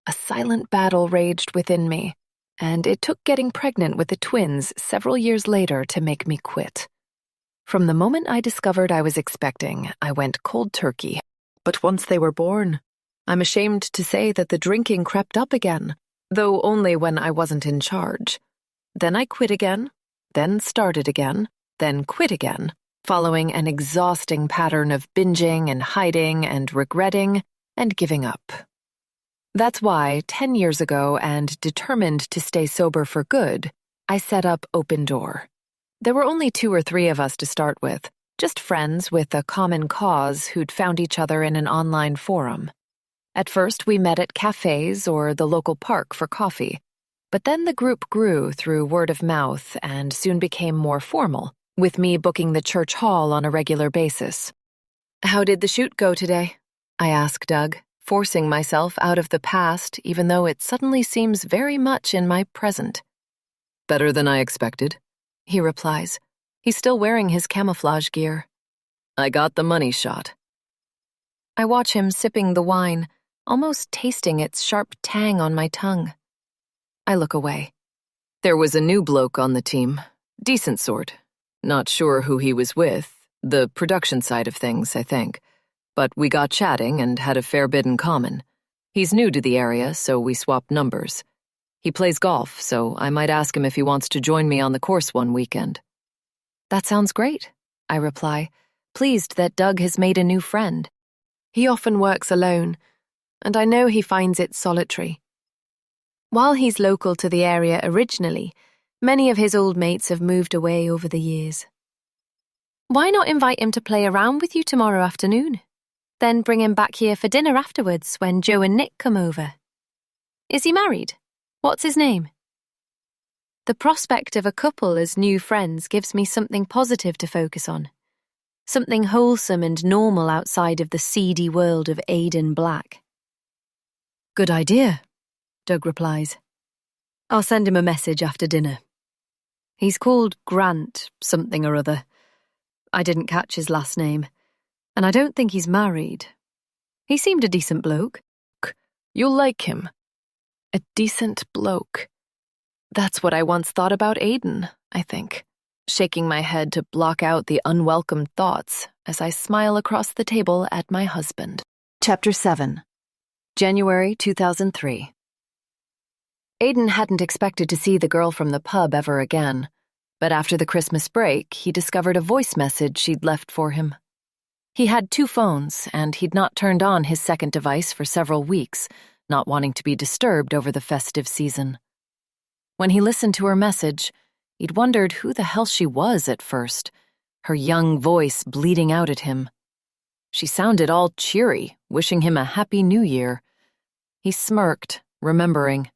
A: A silent battle raged within me, and it took getting pregnant with the twins several years later to make me quit. From the moment I discovered I was expecting, I went cold turkey. But once they were born, I'm ashamed to say that the drinking crept up again, though only when I wasn't in charge. Then I quit again, then started again, then quit again, following an exhausting pattern of binging and hiding and regretting and giving up. That's why, 10 years ago, and determined to stay sober for good, I set up Open Door. There were only 2 or 3 of us to start with, just friends with a common cause who'd found each other in an online forum. At first, we met at cafes or the local park for coffee, but then the group grew through word of mouth and soon became more formal, with me booking the church hall on a regular basis. "How did the shoot go today?" I asked Doug, forcing myself out of the past even though it suddenly seems very much in my present.
E: "Better than I expected," he replies. He's still wearing his camouflage gear. "I got the money shot."
A: I watch him sipping the wine, almost tasting its sharp tang on my tongue. I look away.
E: "There was a new bloke on the team. Decent sort. Not sure who he was with. The production side of things, I think. But we got chatting and had a fair bit in common. He's new to the area, so we swapped numbers. He plays golf, so I might ask him if he wants to join me on the course one weekend."
A: "That sounds great," I reply, pleased that Doug has made a new friend. He often works alone, and I know he finds it solitary. While he's local to the area originally, many of his old mates have moved away over the years. "Why not invite him to play around with you tomorrow afternoon? Then bring him back here for dinner afterwards when Joe and Nick come over. Is he married? What's his name?" The prospect of a couple as new friends gives me something positive to focus on. Something wholesome and normal outside of the seedy world of Aidan Black.
D: "Good idea," Doug replies. "I'll send him a message after dinner. He's called Grant something or other. I didn't catch his last name, and I don't think he's married. He seemed a decent bloke."
A: "You'll like him. A decent bloke. That's what I once thought about Aidan, I think, shaking my head to block out the unwelcome thoughts as I smile across the table at my husband.
C: Chapter 7. January 2003.
A: Aidan hadn't expected to see the girl from the pub ever again, but after the Christmas break, he discovered a voice message she'd left for him. He had 2 phones, and he'd not turned on his second device for several weeks, not wanting to be disturbed over the festive season. When he listened to her message, he'd wondered who the hell she was at first, her young voice bleating out at him. She sounded all cheery, wishing him a happy new year. He smirked, remembering.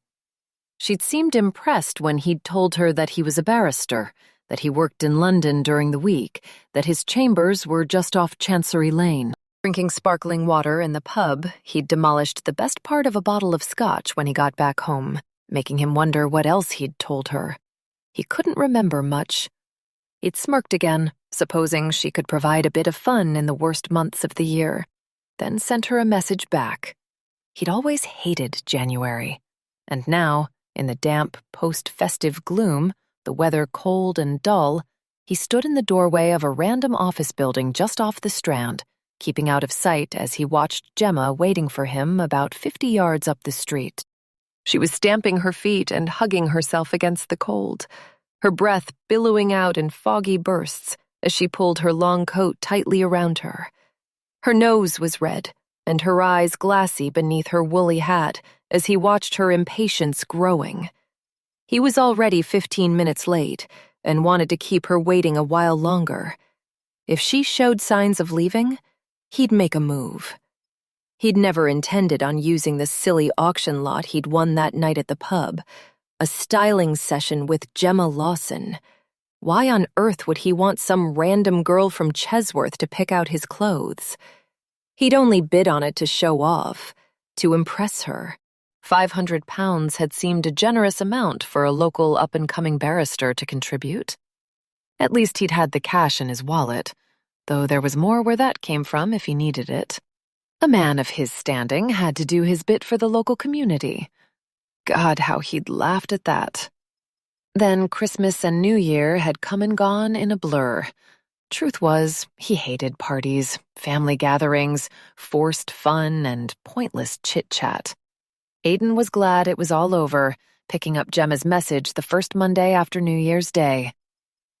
A: She'd seemed impressed when he'd told her that he was a barrister, that he worked in London during the week, that his chambers were just off Chancery Lane. Drinking sparkling water in the pub, he'd demolished the best part of a bottle of scotch when he got back home, making him wonder what else he'd told her. He couldn't remember much. He'd smirked again, supposing she could provide a bit of fun in the worst months of the year, then sent her a message back. He'd always hated January, and now, in the damp, post-festive gloom, the weather cold and dull, he stood in the doorway of a random office building just off the Strand, keeping out of sight as he watched Gemma waiting for him about 50 yards up the street. She was stamping her feet and hugging herself against the cold, her breath billowing out in foggy bursts as she pulled her long coat tightly around her. Her nose was red, and her eyes glassy beneath her woolly hat as he watched her impatience growing. He was already 15 minutes late and wanted to keep her waiting a while longer. If she showed signs of leaving, he'd make a move. He'd never intended on using the silly auction lot he'd won that night at the pub. A styling session with Gemma Lawson. Why on earth would he want some random girl from Chesworth to pick out his clothes? He'd only bid on it to show off, to impress her. £500 had seemed a generous amount for a local up-and-coming barrister to contribute. At least he'd had the cash in his wallet, though there was more where that came from if he needed it. A man of his standing had to do his bit for the local community. God, how he'd laughed at that. Then Christmas and New Year had come and gone in a blur. Truth was, he hated parties, family gatherings, forced fun, and pointless chit-chat. Aidan was glad it was all over, picking up Gemma's message the first Monday after New Year's Day.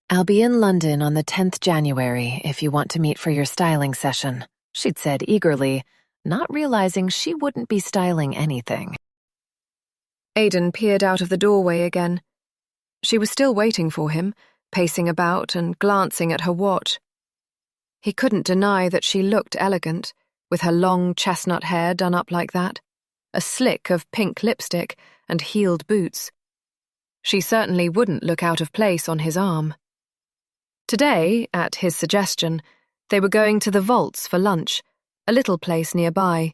A: "I'll be in London on the 10th January if you want to meet for your styling session," she'd said eagerly, not realizing she wouldn't be styling anything.
B: Aidan peered out of the doorway again. She was still waiting for him, pacing about and glancing at her watch. He couldn't deny that she looked elegant, with her long chestnut hair done up like that, a slick of pink lipstick, and heeled boots. She certainly wouldn't look out of place on his arm. Today, at his suggestion, they were going to the Vaults for lunch, a little place nearby,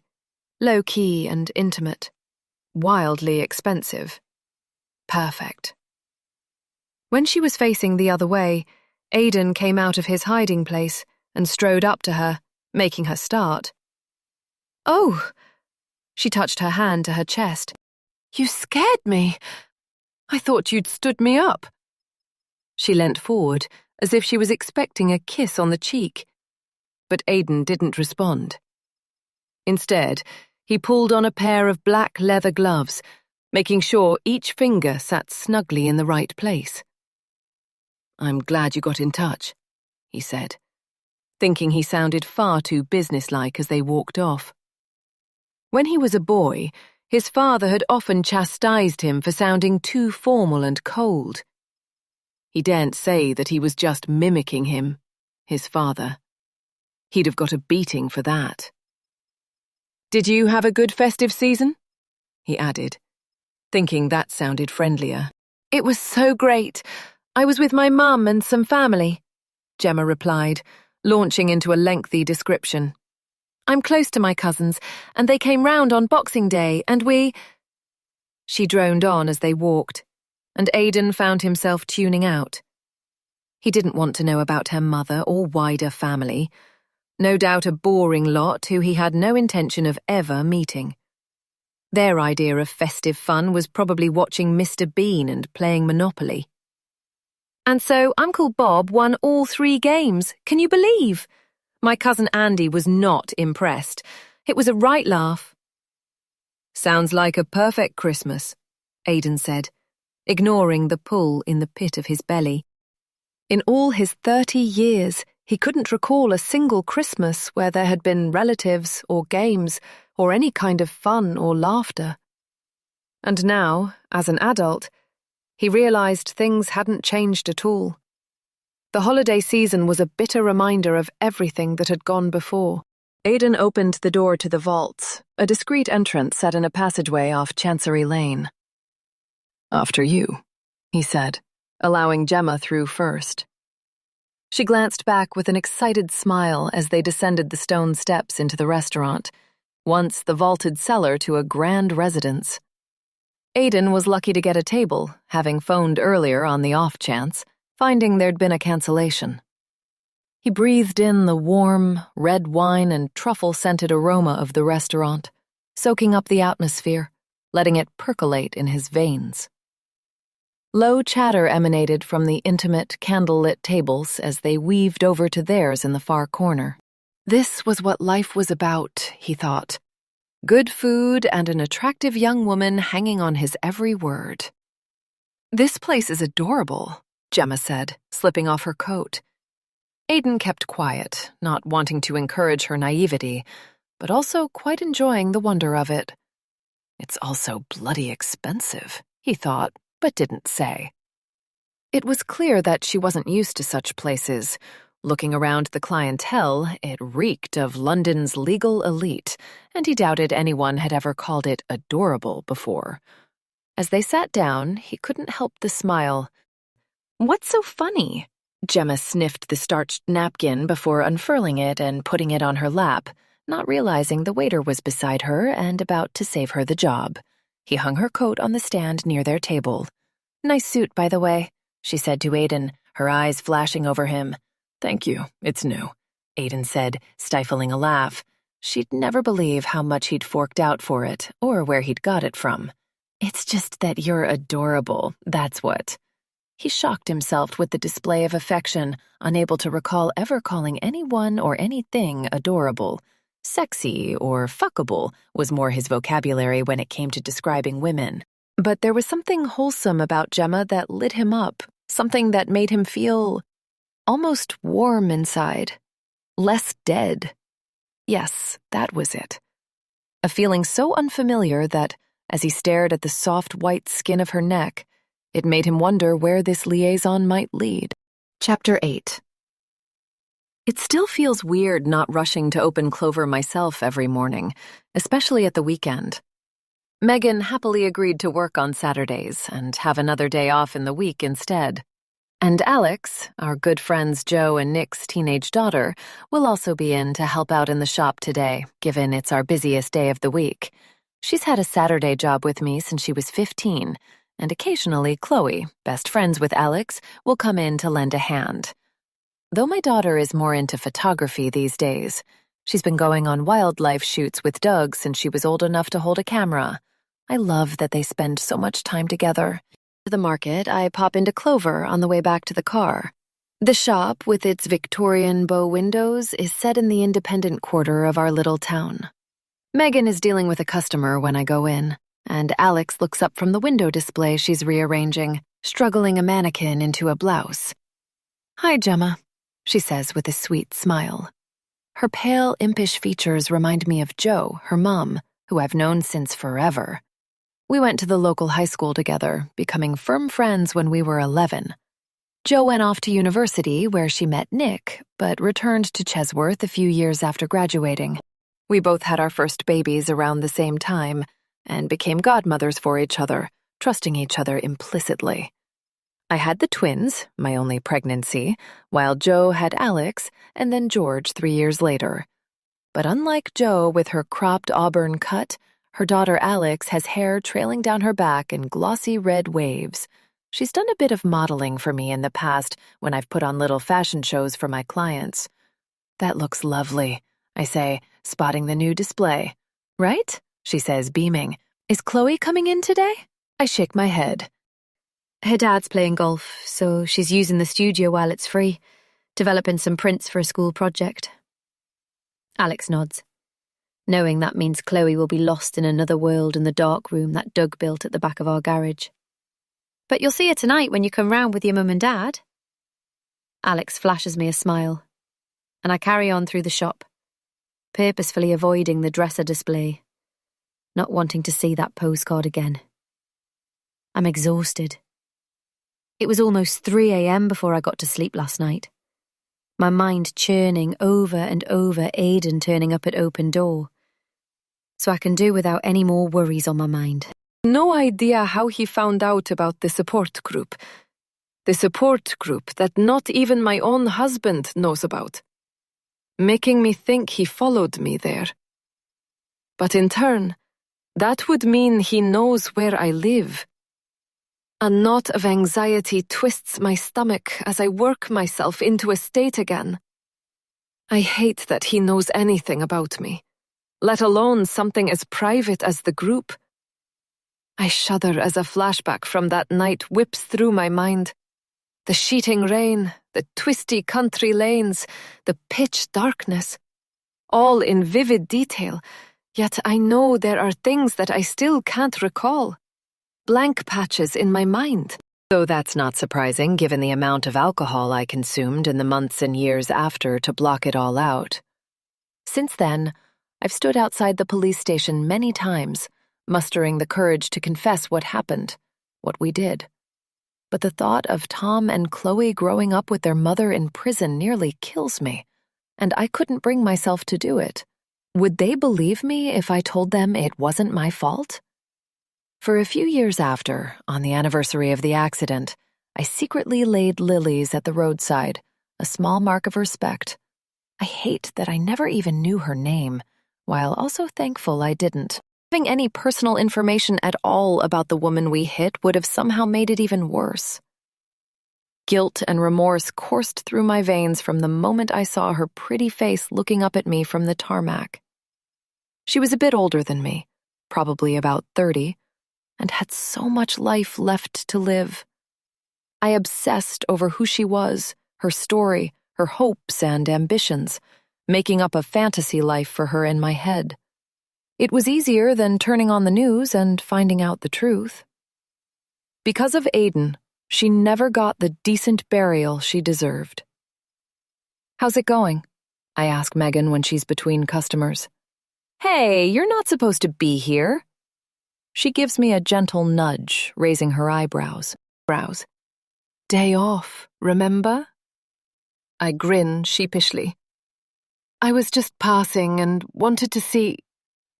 B: low-key and intimate, wildly expensive. Perfect. When she was facing the other way, Aidan came out of his hiding place and strode up to her, making her start. "Oh!" She touched her hand to her chest. "You scared me. I thought you'd stood me up." She leant forward, as if she was expecting a kiss on the cheek. But Aidan didn't respond. Instead, he pulled on a pair of black leather gloves, making sure each finger sat snugly in the right place. "I'm glad you got in touch," he said, thinking he sounded far too businesslike as they walked off. When he was a boy, his father had often chastised him for sounding too formal and cold. He daren't say that he was just mimicking him, his father. He'd have got a beating for that. "Did you have a good festive season?" he added, thinking that sounded friendlier. "It was so great. I was with my mum and some family," Gemma replied, launching into a lengthy description. "I'm close to my cousins, and they came round on Boxing Day, and we—" She droned on as they walked, and Aidan found himself tuning out. He didn't want to know about her mother or wider family. No doubt a boring lot who he had no intention of ever meeting. Their idea of festive fun was probably watching Mr. Bean and playing Monopoly. "And so Uncle Bob won all 3 games, can you believe? My cousin Andy was not impressed. It was a right laugh." "Sounds like a perfect Christmas," Aidan said, ignoring the pull in the pit of his belly. In all his 30 years, he couldn't recall a single Christmas where there had been relatives or games or any kind of fun or laughter. And now, as an adult, he realized things hadn't changed at all. The holiday season was a bitter reminder of everything that had gone before. Aidan opened the door to the vaults, a discreet entrance set in a passageway off Chancery Lane. "After you," he said, allowing Gemma through first. She glanced back with an excited smile as they descended the stone steps into the restaurant, once the vaulted cellar to a grand residence. Aidan was lucky to get a table, having phoned earlier on the off chance, finding there'd been a cancellation. He breathed in the warm, red wine and truffle-scented aroma of the restaurant, soaking up the atmosphere, letting it percolate in his veins. Low chatter emanated from the intimate, candle-lit tables as they weaved over to theirs in the far corner. This was what life was about, he thought. Good food and an attractive young woman hanging on his every word. "This place is adorable," Gemma said, slipping off her coat. Aidan kept quiet, not wanting to encourage her naivety, but also quite enjoying the wonder of it. It's also bloody expensive, he thought, but didn't say. It was clear that she wasn't used to such places. Looking around the clientele, it reeked of London's legal elite, and he doubted anyone had ever called it adorable before. As they sat down, he couldn't help the smile. "What's so funny?" Gemma sniffed the starched napkin before unfurling it and putting it on her lap,
A: not realizing the waiter was beside her and about to save her the job. He hung her coat on the stand near their table. "Nice suit, by the way," she said to Aiden, her eyes flashing over him. "Thank you, it's new," Aiden said, stifling a laugh. She'd never believe how much he'd forked out for it, or where he'd got it from. "It's just that you're adorable, that's what." He shocked himself with the display of affection, unable to recall ever calling anyone or anything adorable. Sexy or fuckable was more his vocabulary when it came to describing women. But there was something wholesome about Gemma that lit him up, something that made him feel almost warm inside, less dead. Yes, that was it. A feeling so unfamiliar that, as he stared at the soft white skin of her neck, it made him wonder where this liaison might lead. Chapter 8. It still feels weird not rushing to open Clover myself every morning, especially at the weekend. Megan happily agreed to work on Saturdays and have another day off in the week instead. And Alex, our good friends Joe and Nick's teenage daughter, will also be in to help out in the shop today, given it's our busiest day of the week. She's had a Saturday job with me since she was 15, and occasionally Chloe, best friends with Alex, will come in to lend a hand. Though my daughter is more into photography these days, she's been going on wildlife shoots with Doug since she was old enough to hold a camera. I love that they spend so much time together. To the market, I pop into Clover on the way back to the car. The shop, with its Victorian bow windows, is set in the independent quarter of our little town. Megan is dealing with a customer when I go in, and Alex looks up from the window display she's rearranging, struggling a mannequin into a blouse. "Hi, Gemma," she says with a sweet smile. Her pale, impish features remind me of Jo, her mom, who I've known since forever. We went to the local high school together, becoming firm friends when we were 11. Jo went off to university where she met Nick, but returned to Chesworth a few years after graduating. We both had our first babies around the same time and became godmothers for each other, trusting each other implicitly. I had the twins, my only pregnancy, while Jo had Alex and then George 3 years later. But unlike Jo with her cropped auburn cut, her daughter Alex has hair trailing down her back in glossy red waves. She's done a bit of modeling for me in the past when I've put on little fashion shows for my clients. "That looks lovely," I say, spotting the new display. "Right?" she says, beaming. "Is Chloe coming in today?" I shake my head.
D: Her dad's playing golf, so she's using the studio while it's free, developing some prints for a school project. Alex nods, knowing that means Chloe will be lost in another world in the dark room that Doug built at the back of our garage. "But you'll see her tonight when you come round with your mum and dad." Alex flashes me a smile, and I carry on through the shop, purposefully avoiding the dresser display, not wanting to see that postcard again. I'm exhausted. It was almost 3 a.m. before I got to sleep last night, my mind churning over and over Aiden turning up at open door, so I can do without any more worries on my mind.
E: No idea how he found out about the support group. The support group that not even my own husband knows about, making me think he followed me there. But in turn, that would mean he knows where I live. A knot of anxiety twists my stomach as I work myself into a state again. I hate that he knows anything about me, let alone something as private as the group. I shudder as a flashback from that night whips through my mind. The sheeting rain, the twisty country lanes, the pitch darkness, all in vivid detail, yet I know there are things that I still can't recall. Blank patches in my mind. Though that's not surprising given the amount of alcohol I consumed in the months and years after to block it all out. Since then, I've stood outside the police station many times, mustering the courage to confess what happened, what we did. But the thought of Tom and Chloe growing up with their mother in prison nearly kills me, and I couldn't bring myself to do it. Would they believe me if I told them it wasn't my fault? For a few years after, on the anniversary of the accident, I secretly laid lilies at the roadside, a small mark of respect. I hate that I never even knew her name,
A: while also thankful I didn't. Having any personal information at all about the woman we hit would have somehow made it even worse. Guilt and remorse coursed through my veins from the moment I saw her pretty face looking up at me from the tarmac. She was a bit older than me, probably about 30, and had so much life left to live. I obsessed over who she was, her story, her hopes and ambitions, making up a fantasy life for her in my head. It was easier than turning on the news and finding out the truth. Because of Aiden, she never got the decent burial she deserved. "How's it going?" I ask Megan when she's between customers. "Hey, you're not supposed to be here." She gives me a gentle nudge, raising her eyebrows. "Day off, remember?" I grin sheepishly. "I was just passing and wanted to see—"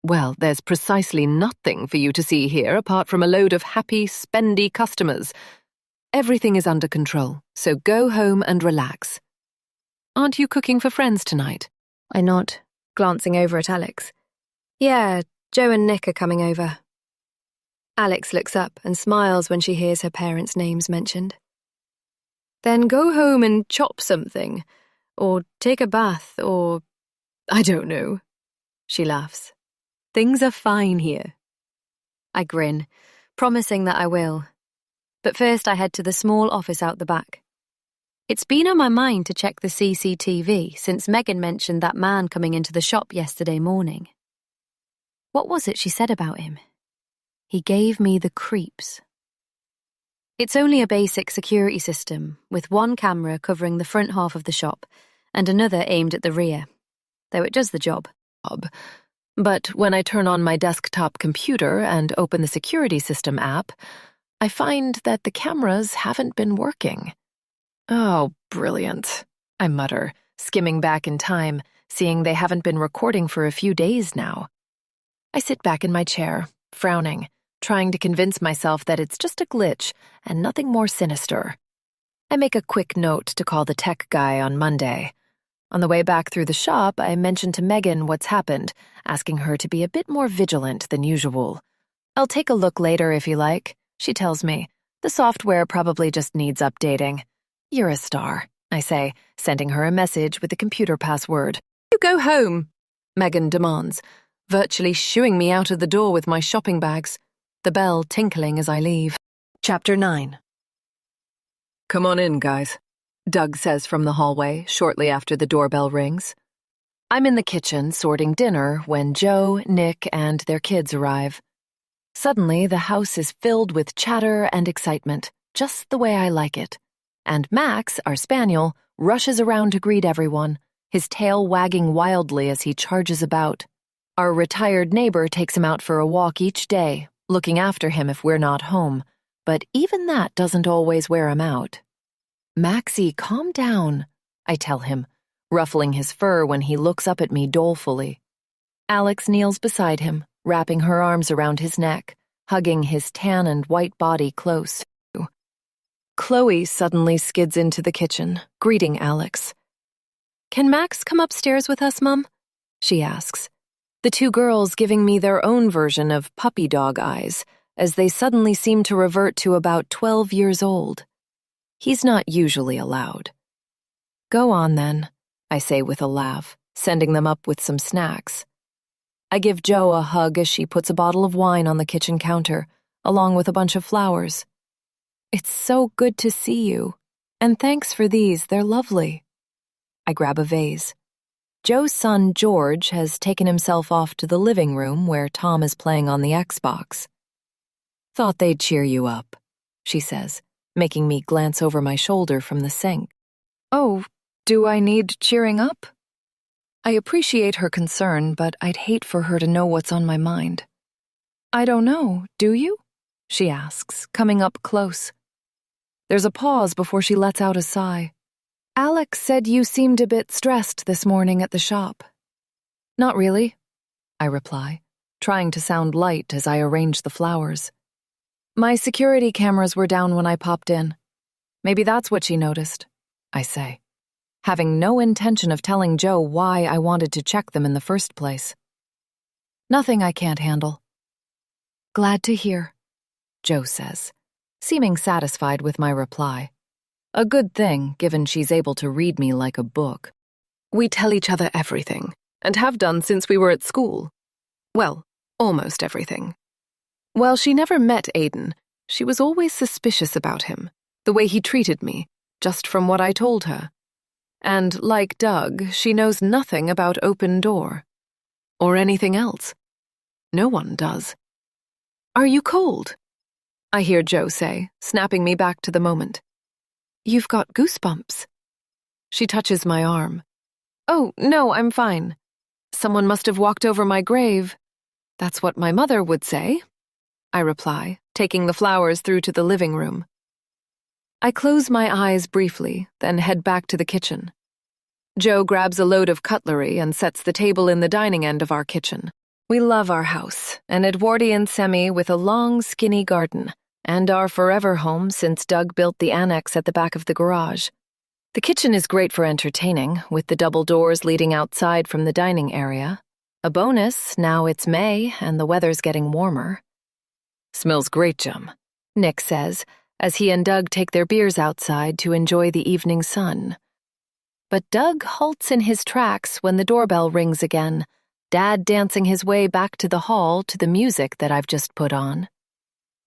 A: "Well, there's precisely nothing for you to see here apart from a load of happy, spendy customers. Everything is under control, so go home and relax. Aren't you cooking for friends tonight?"
D: I nod, glancing over at Alex. "Yeah, Joe and Nick are coming over." Alex looks up and smiles when she hears her parents' names mentioned. "Then go home and chop something, or take a bath, or I don't know." She laughs. "Things are fine here." I grin, promising that I will. But first I head to the small office out the back. It's been on my mind to check the CCTV since Megan mentioned that man coming into the shop yesterday morning. What was it she said about him? He gave me the creeps. It's only a basic security system, with one camera covering the front half of the shop and another aimed at the rear, though it does the job.
A: But when I turn on my desktop computer and open the security system app, I find that the cameras haven't been working. "Oh, brilliant," I mutter, skimming back in time, seeing they haven't been recording for a few days now. I sit back in my chair, frowning, trying to convince myself that it's just a glitch and nothing more sinister. I make a quick note to call the tech guy on Monday. On the way back through the shop, I mention to Megan what's happened, asking her to be a bit more vigilant than usual. "I'll take a look later if you like," she tells me. "The software probably just needs updating." "You're a star," I say, sending her a message with the computer password. "You go home," Megan demands, virtually shooing me out of the door with my shopping bags, the bell tinkling as I leave. Chapter 9.
E: "Come on in, guys," Doug says from the hallway shortly after the doorbell rings.
A: I'm in the kitchen sorting dinner when Joe, Nick, and their kids arrive. Suddenly, the house is filled with chatter and excitement, just the way I like it. And Max, our spaniel, rushes around to greet everyone, his tail wagging wildly as he charges about. Our retired neighbor takes him out for a walk each day, looking after him if we're not home, but even that doesn't always wear him out. "Maxie, calm down," I tell him, ruffling his fur when he looks up at me dolefully. Alex kneels beside him, wrapping her arms around his neck, hugging his tan and white body close. Chloe suddenly skids into the kitchen, greeting Alex. "Can Max come upstairs with us, Mum?" she asks, the two girls giving me their own version of puppy dog eyes, as they suddenly seem to revert to about 12 years old. He's not usually allowed. "Go on, then," I say with a laugh, sending them up with some snacks. I give Jo a hug as she puts a bottle of wine on the kitchen counter, along with a bunch of flowers. "It's so good to see you, and thanks for these, they're lovely." I grab a vase. Joe's son, George, has taken himself off to the living room where Tom is playing on the Xbox. "Thought they'd cheer you up," she says, making me glance over my shoulder from the sink. "Oh, do I need cheering up?" I appreciate her concern, but I'd hate for her to know what's on my mind. "I don't know, do you?" she asks, coming up close. There's a pause before she lets out a sigh. "Alex said you seemed a bit stressed this morning at the shop." "Not really," I reply, trying to sound light as I arrange the flowers. "My security cameras were down when I popped in. Maybe that's what she noticed," I say, having no intention of telling Jo why I wanted to check them in the first place. Nothing I can't handle. Glad to hear, Joe says, seeming satisfied with my reply. A good thing, given she's able to read me like a book.
E: We tell each other everything, and have done since we were at school. Well, almost everything. While she never met Aiden, she was always suspicious about him, the way he treated me, just from what I told her. And like Doug, she knows nothing about Open Door. Or anything else. No one does. Are you cold? I hear Joe say, snapping me back to the moment. You've got goosebumps. She touches my arm. Oh, no, I'm fine. Someone must have walked over my grave. That's what my mother would say, I reply, taking the flowers through to the living room. I close my eyes briefly, then head back to the kitchen. Joe grabs a load of cutlery and sets the table in the dining end of our kitchen. We love our house, an Edwardian semi with a long, skinny garden, and our forever home since Doug built the annex at the back of the garage. The kitchen is great for entertaining, with the double doors leading outside from the dining area. A bonus, now it's May and the weather's getting warmer. Smells great, Jem, Nick says, as he and Doug take their beers outside to enjoy the evening sun. But Doug halts in his tracks when the doorbell rings again, Dad dancing his way back to the hall to the music that I've just put on.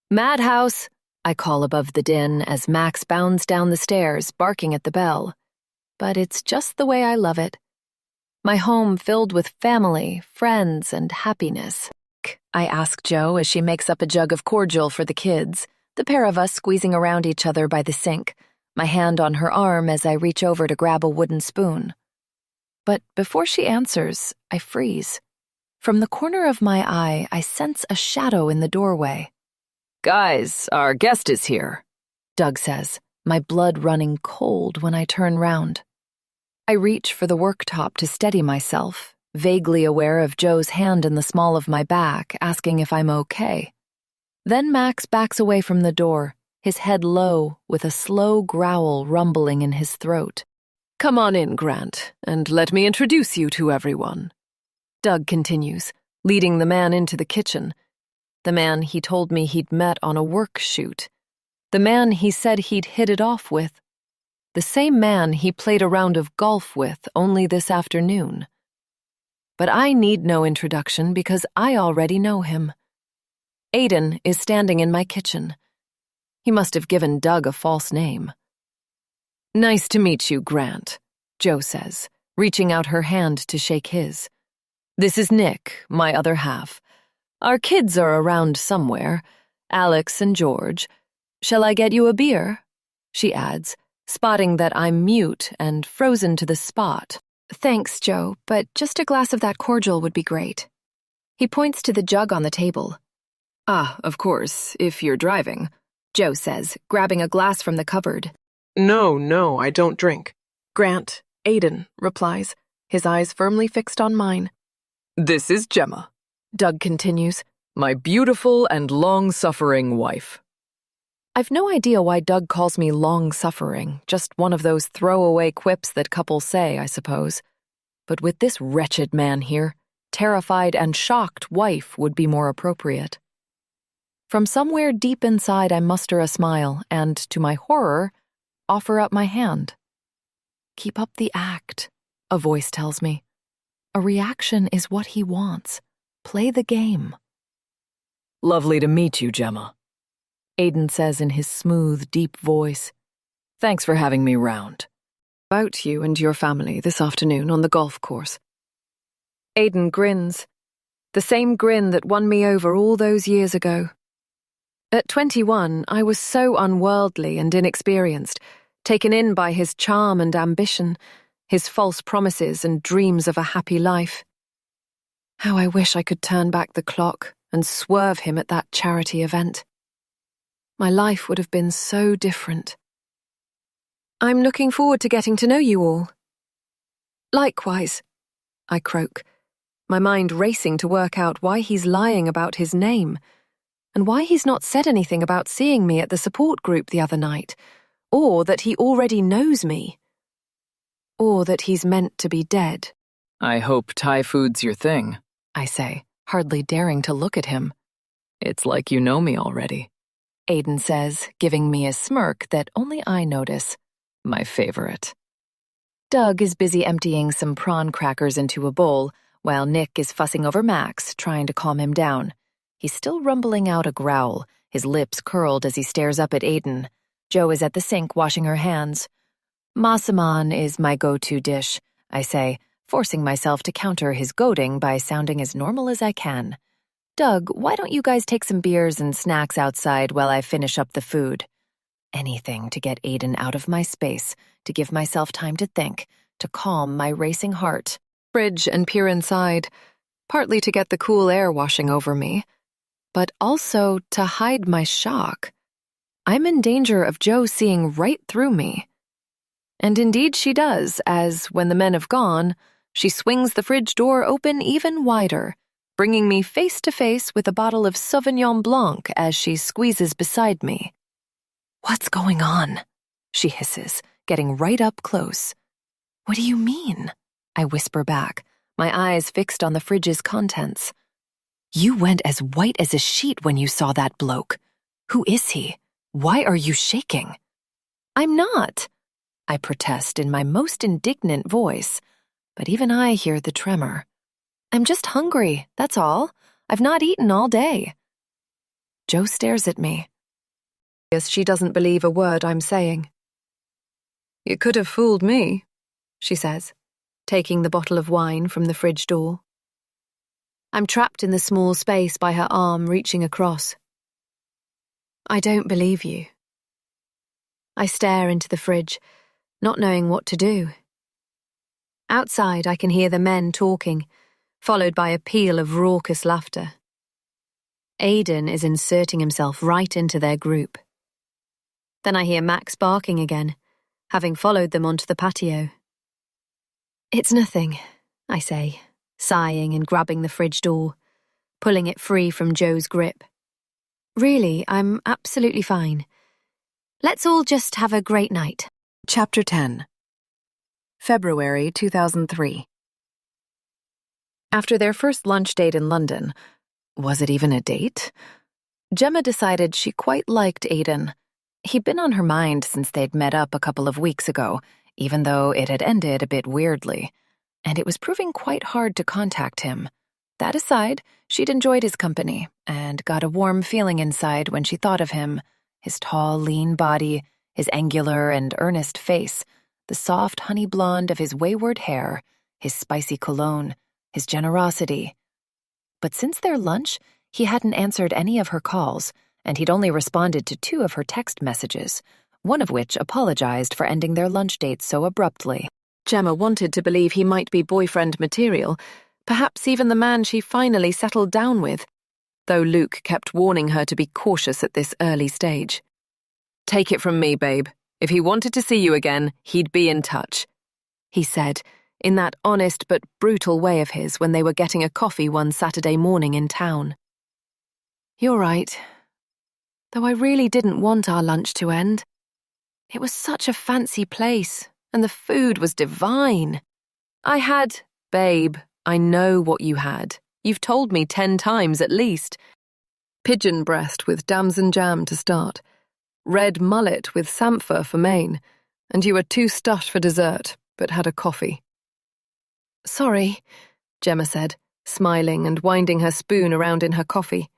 E: Madhouse, I call above the din as Max bounds down the stairs, barking at the bell. But it's just the way I love it. My home filled with family, friends, and happiness. I ask Joe as she makes up a jug of cordial for the kids, the pair of us squeezing around each other by the sink, my hand on her arm as I reach over to grab a wooden spoon. But before she answers, I freeze. From the corner of my eye, I sense a shadow in the doorway. Guys, our guest is here, Doug says, my blood running cold when I turn round. I reach for the worktop to steady myself, vaguely aware of Joe's hand in the small of my back, asking if I'm okay. Then Max backs away from the door, his head low, with a slow growl rumbling in his throat. Come on in, Grant, and let me introduce you to everyone. Doug continues, leading the man into the kitchen. The man he told me he'd met on a work shoot. The man he said he'd hit it off with. The same man he played a round of golf with only this afternoon. But I need no introduction because I already know him. Aiden is standing in my kitchen. He must have given Doug a false name. Nice to meet you, Grant, Joe says, reaching out her hand to shake his. This is Nick, my other half. Our kids are around somewhere, Alex and George. Shall I get you a beer? She adds, spotting that I'm mute and frozen to the spot.
B: Thanks, Joe, but just a glass of that cordial would be great. He points to the jug on the table.
E: Ah, of course, if you're driving,
B: Joe says, grabbing a glass from the cupboard.
F: No, I don't drink.
E: Grant, Aiden, replies, his eyes firmly fixed on mine.
F: This is Gemma,
E: Doug continues,
F: my beautiful and long-suffering wife.
E: I've no idea why Doug calls me long-suffering, just one of those throwaway quips that couples say, I suppose. But with this wretched man here, terrified and shocked wife would be more appropriate. From somewhere deep inside, I muster a smile and, to my horror, offer up my hand. Keep up the act, a voice tells me. A reaction is what he wants. Play the game.
F: Lovely to meet you, Gemma,
E: Aiden says in his smooth, deep voice.
F: Thanks for having me round.
E: About you and your family this afternoon on the golf course. Aiden grins. The same grin that won me over all those years ago. At 21, I was so unworldly and inexperienced, taken in by his charm and ambition, his false promises and dreams of a happy life. How I wish I could turn back the clock and swerve him at that charity event. My life would have been so different. I'm looking forward to getting to know you all. Likewise, I croak, my mind racing to work out why he's lying about his name, and why he's not said anything about seeing me at the support group the other night, or that he already knows me, or that he's meant to be dead.
F: I hope Thai food's your thing,
E: I say,
A: hardly daring to look at him.
F: It's like you know me already,
A: Aiden says, giving me a smirk that only I notice.
F: my favorite.
A: Doug is busy emptying some prawn crackers into a bowl, while Nick is fussing over Max, trying to calm him down. He's still rumbling out a growl, his lips curled as he stares up at Aiden. Jo is at the sink washing her hands. Massaman is my go-to dish, I say, forcing myself to counter his goading by sounding as normal as I can. Doug, why don't you guys take some beers and snacks outside while I finish up the food? Anything to get Aiden out of my space, to give myself time to think, to calm my racing heart.
E: Fridge and peer inside, partly to get the cool air washing over me, but also to hide my shock. I'm in danger of Jo seeing right through me. And indeed she does, as, when the men have gone, she swings the fridge door open even wider, bringing me face to face with a bottle of Sauvignon Blanc as she squeezes beside me. "What's going on?" she hisses, getting right up close. "What do you mean?" I whisper back, my eyes fixed on the fridge's contents. "You went as white as a sheet when you saw that bloke. Who is he? Why are you shaking?" "I'm not," I protest in my most indignant voice, but even I hear the tremor. "I'm just hungry, that's all. I've not eaten all day." Jo stares at me, as she doesn't believe a word I'm saying.
F: You could have fooled me,
E: she says, taking the bottle of wine from the fridge door. I'm trapped in the small space by her arm reaching across. "I don't believe you." I stare into the fridge, not knowing what to do. Outside, I can hear the men talking, followed by a peal of raucous laughter. Aiden is inserting himself right into their group. Then I hear Max barking again, having followed them onto the patio. "It's nothing," I say, sighing and grabbing the fridge door, pulling it free from Jo's grip. "Really, I'm absolutely fine. Let's all just have a great night."
A: Chapter 10. February 2003. After their first lunch date in London, was it even a date? Gemma decided she quite liked Aiden. He'd been on her mind since they'd met up a couple of weeks ago, even though it had ended a bit weirdly, and it was proving quite hard to contact him. That aside, she'd enjoyed his company and got a warm feeling inside when she thought of him, his tall, lean body, his angular and earnest face, the soft honey blonde of his wayward hair, his spicy cologne, his generosity. But since their lunch, he hadn't answered any of her calls, and he'd only responded to 2 of her text messages, one of which apologized for ending their lunch date so abruptly. Gemma wanted to believe he might be boyfriend material, perhaps even the man she finally settled down with, though Luke kept warning her to be cautious at this early stage.
F: Take it from me, babe. If he wanted to see you again, he'd be in touch,
E: he said, in that honest but brutal way of his when they were getting a coffee one Saturday morning in town. You're right. Though I really didn't want our lunch to end. It was such a fancy place, and the food was divine.
F: Babe, I know what you had. You've told me 10 times at least.
E: Pigeon breast with damson jam to start, red mullet with samphire for main, and you were too stuffed for dessert, but had a coffee. Sorry, Gemma said, smiling and winding her spoon around in her coffee.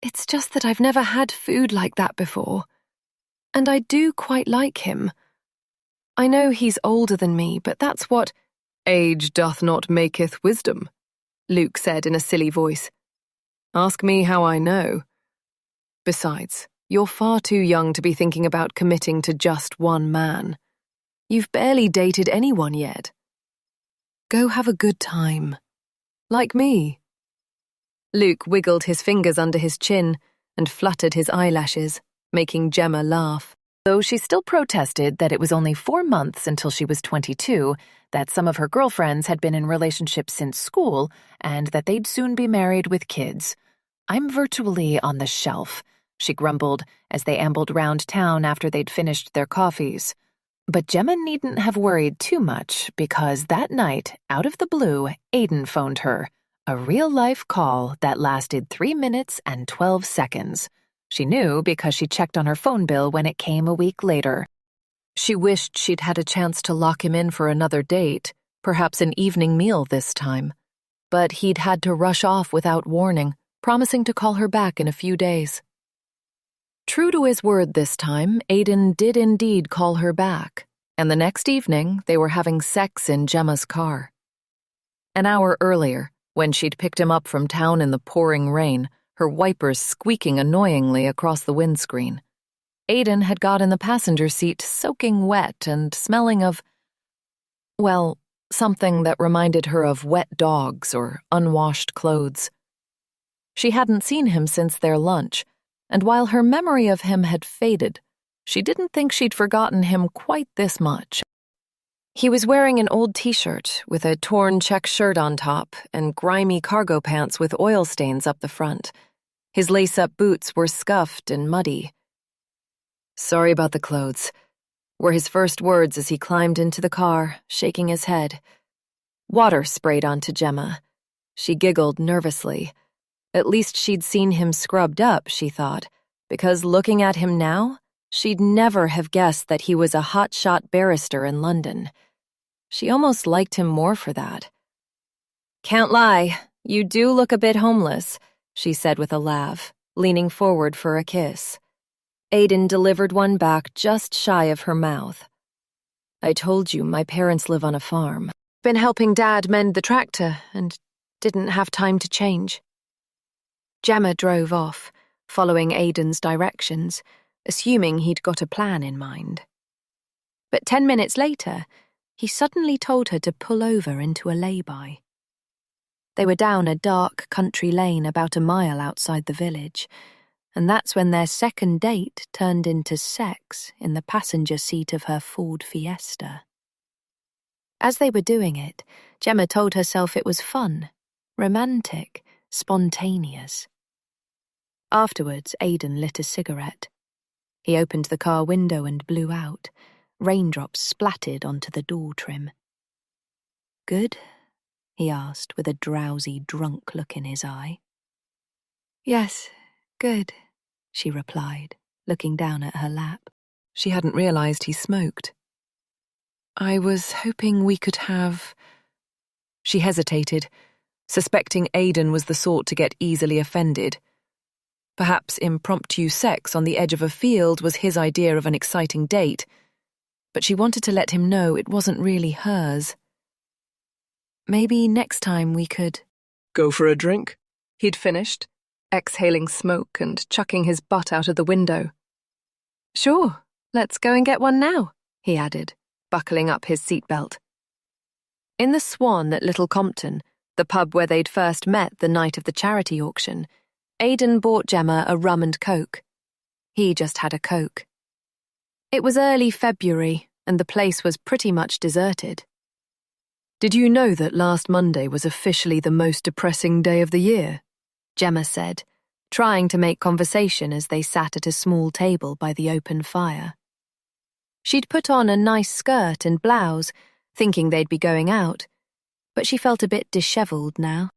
E: It's just that I've never had food like that before. And I do quite like him. I know he's older than me, but that's what
F: age doth not maketh wisdom,
E: Luke said in a silly voice.
F: Ask me how I know.
E: Besides, you're far too young to be thinking about committing to just one man. You've barely dated anyone yet. Go have a good time. Like me. Luke wiggled his fingers under his chin and fluttered his eyelashes, making Gemma laugh.
A: Though she still protested that it was only 4 months until she was 22, that some of her girlfriends had been in relationships since school, and that they'd soon be married with kids. "I'm virtually on the shelf," she grumbled as they ambled round town after they'd finished their coffees. But Gemma needn't have worried too much, because that night, out of the blue, Aiden phoned her. A real-life call that lasted 3 minutes and 12 seconds. She knew because she checked on her phone bill when it came a week later. She wished she'd had a chance to lock him in for another date, perhaps an evening meal this time. But he'd had to rush off without warning, promising to call her back in a few days. True to his word this time, Aidan did indeed call her back, and the next evening they were having sex in Gemma's car. An hour earlier, when she'd picked him up from town in the pouring rain, her wipers squeaking annoyingly across the windscreen, Aidan had got in the passenger seat soaking wet and smelling of, well, something that reminded her of wet dogs or unwashed clothes. She hadn't seen him since their lunch, and while her memory of him had faded, she didn't think she'd forgotten him quite this much. He was wearing an old t-shirt with a torn check shirt on top and grimy cargo pants with oil stains up the front. His lace-up boots were scuffed and muddy. "Sorry about the clothes," were his first words as he climbed into the car, shaking his head. Water sprayed onto Gemma. She giggled nervously. At least she'd seen him scrubbed up, she thought, because looking at him now, she'd never have guessed that he was a hotshot barrister in London. She almost liked him more for that. "Can't lie, you do look a bit homeless," she said with a laugh, leaning forward for a kiss. Aidan delivered one back just shy of her mouth. "I told you my parents live on a farm. Been helping Dad mend the tractor and didn't have time to change." Gemma drove off, following Aidan's directions, assuming he'd got a plan in mind. But 10 minutes later, he suddenly told her to pull over into a lay-by. They were down a dark country lane about a mile outside the village, and that's when their second date turned into sex in the passenger seat of her Ford Fiesta. As they were doing it, Gemma told herself it was fun, romantic, spontaneous. Afterwards, Aidan lit a cigarette. He opened the car window and blew out. Raindrops splattered onto the door trim. "Good?" he asked with a drowsy, drunk look in his eye. "Yes, good," she replied, looking down at her lap. She hadn't realized he smoked. "I was hoping we could have—" She hesitated, suspecting Aidan was the sort to get easily offended. Perhaps impromptu sex on the edge of a field was his idea of an exciting date, but she wanted to let him know it wasn't really hers. "Maybe next time we could—"
E: "Go for a drink?" He'd finished, exhaling smoke and chucking his butt out of the window. "Sure, let's go and get one now," he added, buckling up his seatbelt. In the Swan at Little Compton, the pub where they'd first met the night of the charity auction, Aidan bought Gemma a rum and coke. He just had a coke. It was early February, and the place was pretty much deserted. "Did you know that last Monday was officially the most depressing day of the year?" Gemma said, trying to make conversation as they sat at a small table by the open fire. She'd put on a nice skirt and blouse, thinking they'd be going out, but she felt a bit dishevelled now.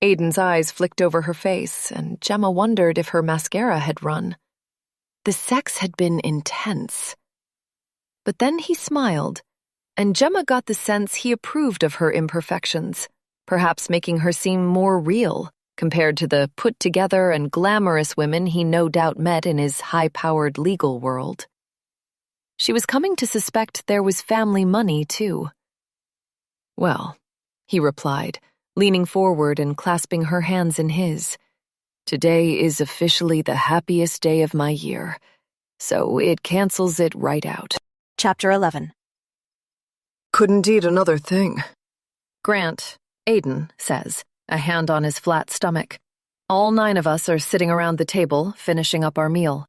E: Aidan's eyes flicked over her face, and Gemma wondered if her mascara had run. The sex had been intense. But then he smiled, and Gemma got the sense he approved of her imperfections, perhaps making her seem more real compared to the put-together and glamorous women he no doubt met in his high-powered legal world. She was coming to suspect there was family money, too. "Well," he replied, leaning forward and clasping her hands in his, "today is officially the happiest day of my year, so it cancels it right out."
A: Chapter 11.
E: "Couldn't eat another thing,"
A: Grant, Aidan, says, a hand on his flat stomach. All 9 of us are sitting around the table, finishing up our meal.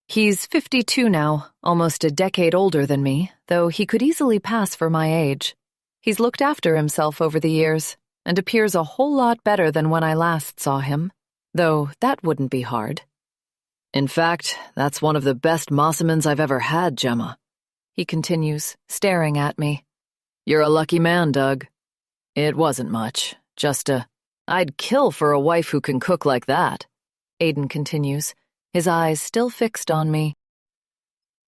A: He's 52 now, almost a decade older than me, though he could easily pass for my age. He's looked after himself over the years, and appears a whole lot better than when I last saw him, though that wouldn't be hard. "In fact, that's one of the best Mossamans I've ever had, Gemma," he continues, staring at me. "You're a lucky man, Doug. It wasn't much, just a
F: I'd kill for a wife who can cook like that, Aiden continues, his eyes still fixed on me.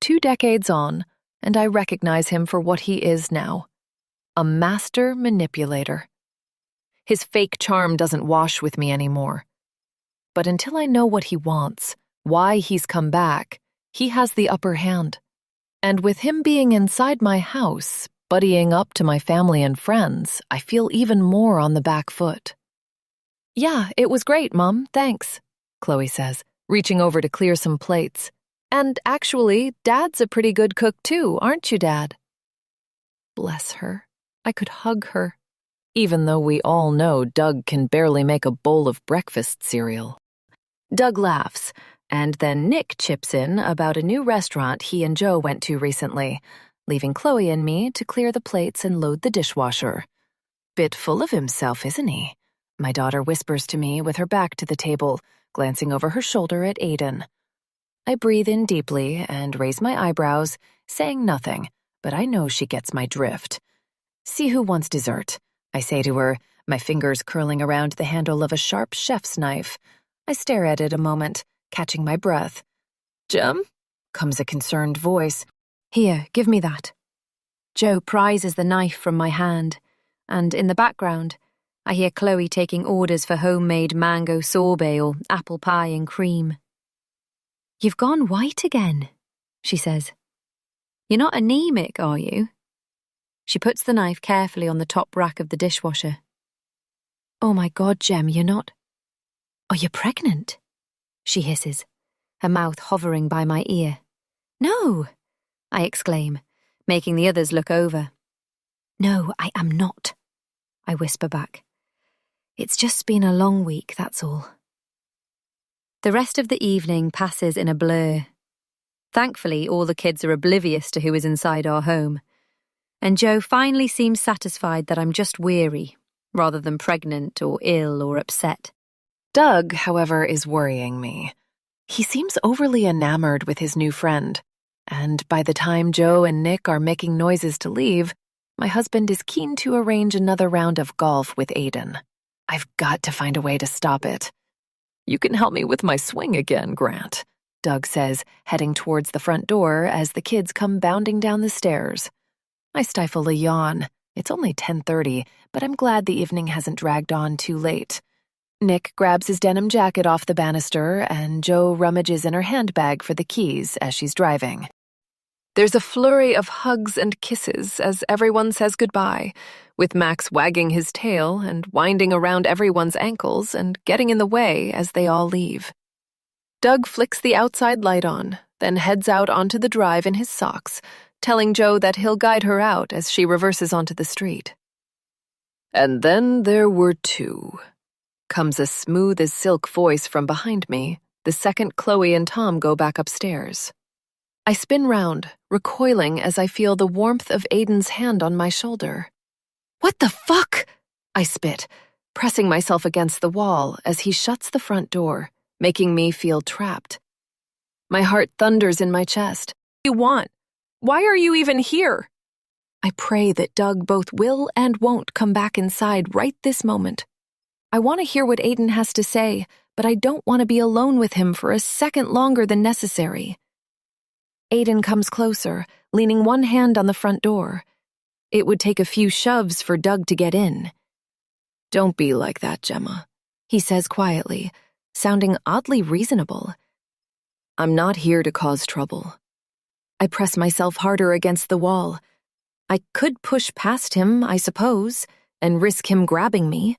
A: 2 decades on, and I recognize him for what he is now. A master manipulator. His fake charm doesn't wash with me anymore. But until I know what he wants, why he's come back, he has the upper hand. And with him being inside my house, buddying up to my family and friends, I feel even more on the back foot. Yeah, it was great, Mom, thanks, Chloe says, reaching over to clear some plates. And actually, Dad's a pretty good cook too, aren't you, Dad? Bless her. I could hug her. Even though we all know Doug can barely make a bowl of breakfast cereal. Doug laughs, and then Nick chips in about a new restaurant he and Joe went to recently, leaving Chloe and me to clear the plates and load the dishwasher. Bit full of himself, isn't he? My daughter whispers to me with her back to the table, glancing over her shoulder at Aiden. I breathe in deeply and raise my eyebrows, saying nothing, but I know she gets my drift. See who wants dessert, I say to her, my fingers curling around the handle of a sharp chef's knife. I stare at it a moment, catching my breath. Jem? Comes a concerned voice.
D: Here, give me that. Joe prizes the knife from my hand, and in the background, I hear Chloe taking orders for homemade mango sorbet or apple pie and cream. You've gone white again, she says. You're not anemic, are you? She puts the knife carefully on the top rack of the dishwasher. Oh my God, Jem, you're not... Are you pregnant? She hisses, her mouth hovering by my ear. No, I exclaim, making the others look over. No, I am not, I whisper back. It's just been a long week, that's all. The rest of the evening passes in a blur. Thankfully, all the kids are oblivious to who is inside our home, and Joe finally seems satisfied that I'm just weary, rather than pregnant or ill or upset.
A: Doug, however, is worrying me. He seems overly enamored with his new friend, and by the time Joe and Nick are making noises to leave, my husband is keen to arrange another round of golf with Aiden. I've got to find a way to stop it. You can help me with my swing again, Grant, Doug says, heading towards the front door as the kids come bounding down the stairs. I stifle a yawn. It's only 10:30, but I'm glad the evening hasn't dragged on too late. Nick grabs his denim jacket off the banister, and Joe rummages in her handbag for the keys as she's driving. There's a flurry of hugs and kisses as everyone says goodbye, with Max wagging his tail and winding around everyone's ankles and getting in the way as they all leave. Doug flicks the outside light on, then heads out onto the drive in his socks, telling Joe that he'll guide her out as she reverses onto the street. And then there were two. Comes a smooth as silk voice from behind me, the second Chloe and Tom go back upstairs. I spin round, recoiling as I feel the warmth of Aiden's hand on my shoulder. What the fuck? I spit, pressing myself against the wall as he shuts the front door, making me feel trapped. My heart thunders in my chest. What do you want? Why are you even here? I pray that Doug both will and won't come back inside right this moment. I want to hear what Aiden has to say, but I don't want to be alone with him for a second longer than necessary. Aiden comes closer, leaning one hand on the front door. It would take a few shoves for Doug to get in. Don't be like that, Gemma, he says quietly, sounding oddly reasonable. I'm not here to cause trouble. I press myself harder against the wall. I could push past him, I suppose, and risk him grabbing me.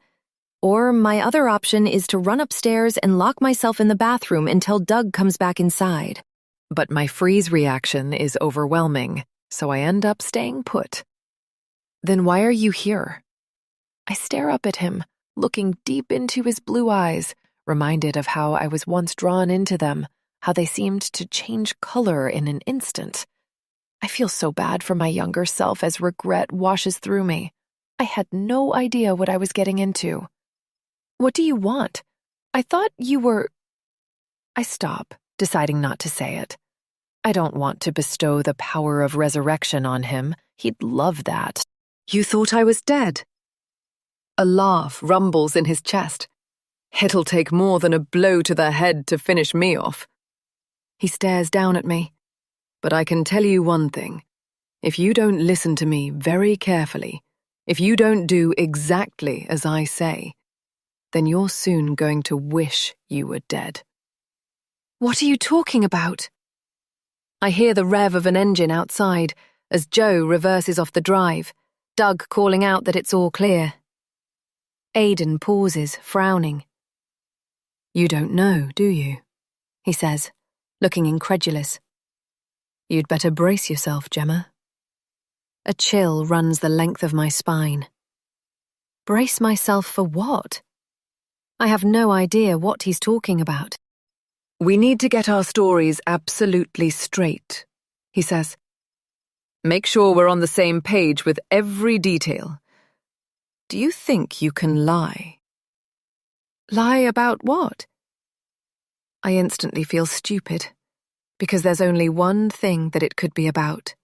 A: Or my other option is to run upstairs and lock myself in the bathroom until Doug comes back inside. But my freeze reaction is overwhelming, so I end up staying put. Then why are you here? I stare up at him, looking deep into his blue eyes, reminded of how I was once drawn into them, how they seemed to change color in an instant. I feel so bad for my younger self as regret washes through me. I had no idea what I was getting into. What do you want? I thought you were... I stop, deciding not to say it. I don't want to bestow the power of resurrection on him. He'd love that.
E: You thought I was dead? A laugh rumbles in his chest. It'll take more than a blow to the head to finish me off. He stares down at me. But I can tell you one thing. If you don't listen to me very carefully, if you don't do exactly as I say, then you're soon going to wish you were dead.
B: What are you talking about?
E: I hear the rev of an engine outside as Joe reverses off the drive, Doug calling out that it's all clear.
A: Aidan pauses, frowning.
E: You don't know, do you?
A: He says, looking incredulous.
E: You'd better brace yourself, Gemma.
A: A chill runs the length of my spine. Brace myself for what? I have no idea what he's talking about.
E: We need to get our stories absolutely straight, he says. Make sure we're on the same page with every detail. Do you think you can lie?
A: Lie about what?
E: I instantly feel stupid, because there's only one thing that it could be about.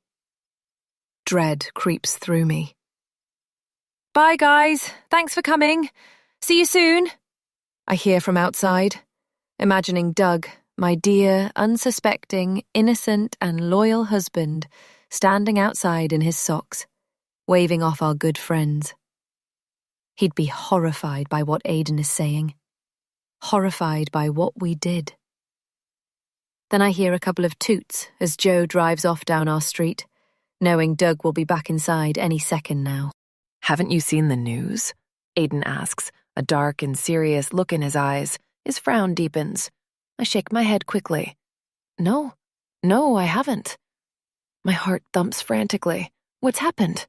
E: Dread creeps through me.
A: Bye, guys. Thanks for coming. See you soon, I hear from outside, imagining Doug, my dear, unsuspecting, innocent and loyal husband, standing outside in his socks, waving off our good friends. He'd be horrified by what Aidan is saying, horrified by what we did. Then I hear a couple of toots as Joe drives off down our street, knowing Doug will be back inside any second now.
F: Haven't you seen the news? Aidan asks, a dark and serious look in his eyes. His frown deepens. I shake my head quickly. No, I haven't. My heart thumps frantically. What's happened?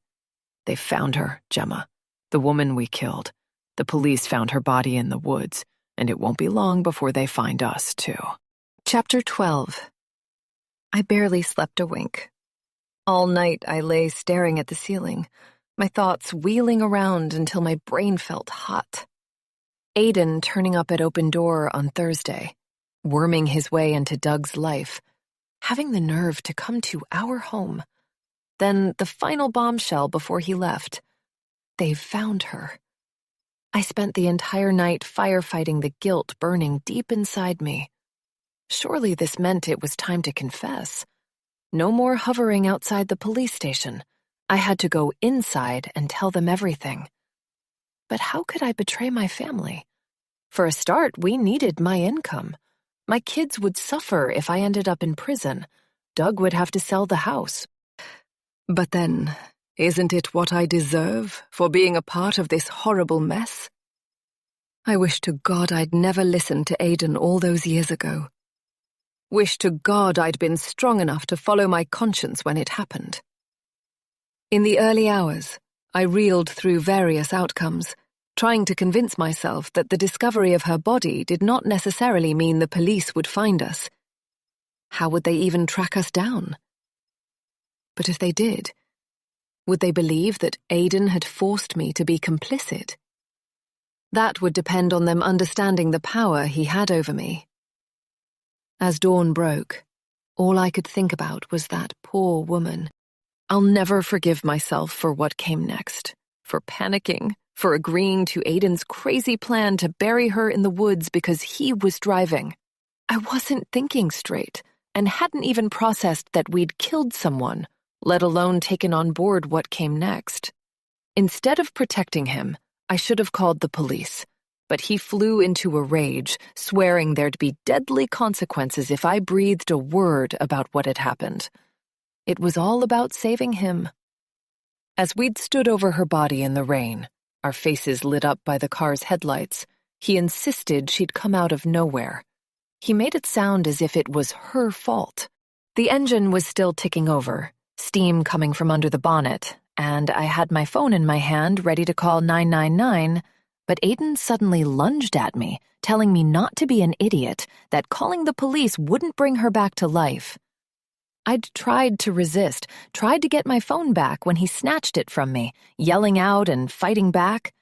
F: They found her, Gemma. The woman we killed. The police found her body in the woods, and it won't be long before they find us, too.
A: Chapter 12. I barely slept a wink. All night I lay staring at the ceiling, my thoughts wheeling around until my brain felt hot. Aidan turning up at Open Door on Thursday, worming his way into Doug's life, having the nerve to come to our home. Then the final bombshell before he left. They've found her. I spent the entire night firefighting the guilt burning deep inside me. Surely this meant it was time to confess. No more hovering outside the police station. I had to go inside and tell them everything. But how could I betray my family? For a start, we needed my income. My kids would suffer if I ended up in prison. Doug would have to sell the house.
E: But then, isn't it what I deserve for being a part of this horrible mess? I wish to God I'd never listened to Aidan all those years ago. Wish to God I'd been strong enough to follow my conscience when it happened. In the early hours, I reeled through various outcomes, trying to convince myself that the discovery of her body did not necessarily mean the police would find us. How would they even track us down? But if they did, would they believe that Aidan had forced me to be complicit? That would depend on them understanding the power he had over me. As dawn broke, all I could think about was that poor woman. I'll never forgive myself for what came next, for panicking, for agreeing to Aidan's crazy plan to bury her in the woods because he was driving. I wasn't thinking straight, and hadn't even processed that we'd killed someone, let alone taken on board what came next. Instead of protecting him, I should have called the police, but he flew into a rage, swearing there'd be deadly consequences if I breathed a word about what had happened. It was all about saving him. As we'd stood over her body in the rain, our faces lit up by the car's headlights, he insisted she'd come out of nowhere. He made it sound as if it was her fault. The engine was still ticking over, steam coming from under the bonnet, and I had my phone in my hand ready to call 999, but Aidan suddenly lunged at me, telling me not to be an idiot, that calling the police wouldn't bring her back to life. I'd tried to resist, tried to get my phone back when he snatched it from me, yelling out and fighting back,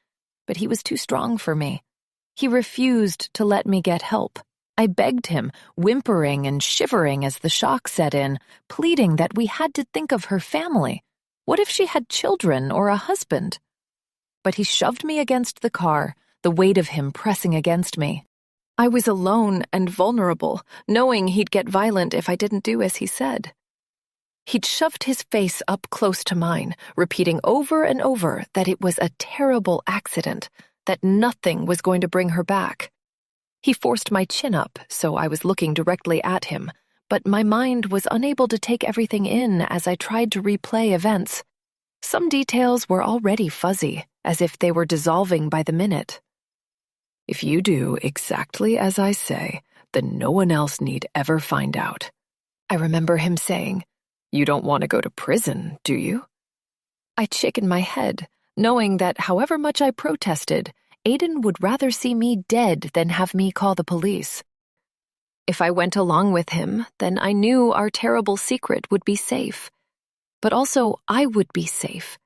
E: but he was too strong for me. He refused to let me get help. I begged him, whimpering and shivering as the shock set in, pleading that we had to think of her family. What if she had children or a husband?
A: but he shoved me against the car, the weight of him pressing against me.
B: I was alone and vulnerable, knowing he'd get violent if I didn't do as he said. He'd shoved his face up close to mine, repeating over and over that it was a terrible accident, that nothing was going to bring her back. He forced my chin up, so I was looking directly at him, but my mind was unable to take everything in as I tried to replay events. Some details were already fuzzy, as if they were dissolving by the minute.
F: If you do exactly as I say, then no one else need ever find out.
A: I remember him saying,
F: You don't want to go to prison, do you?
A: I chickened my head, knowing that however much I protested, Aiden would rather see me dead than have me call the police. If I went along with him, then I knew our terrible secret would be safe. But also, I would be safe.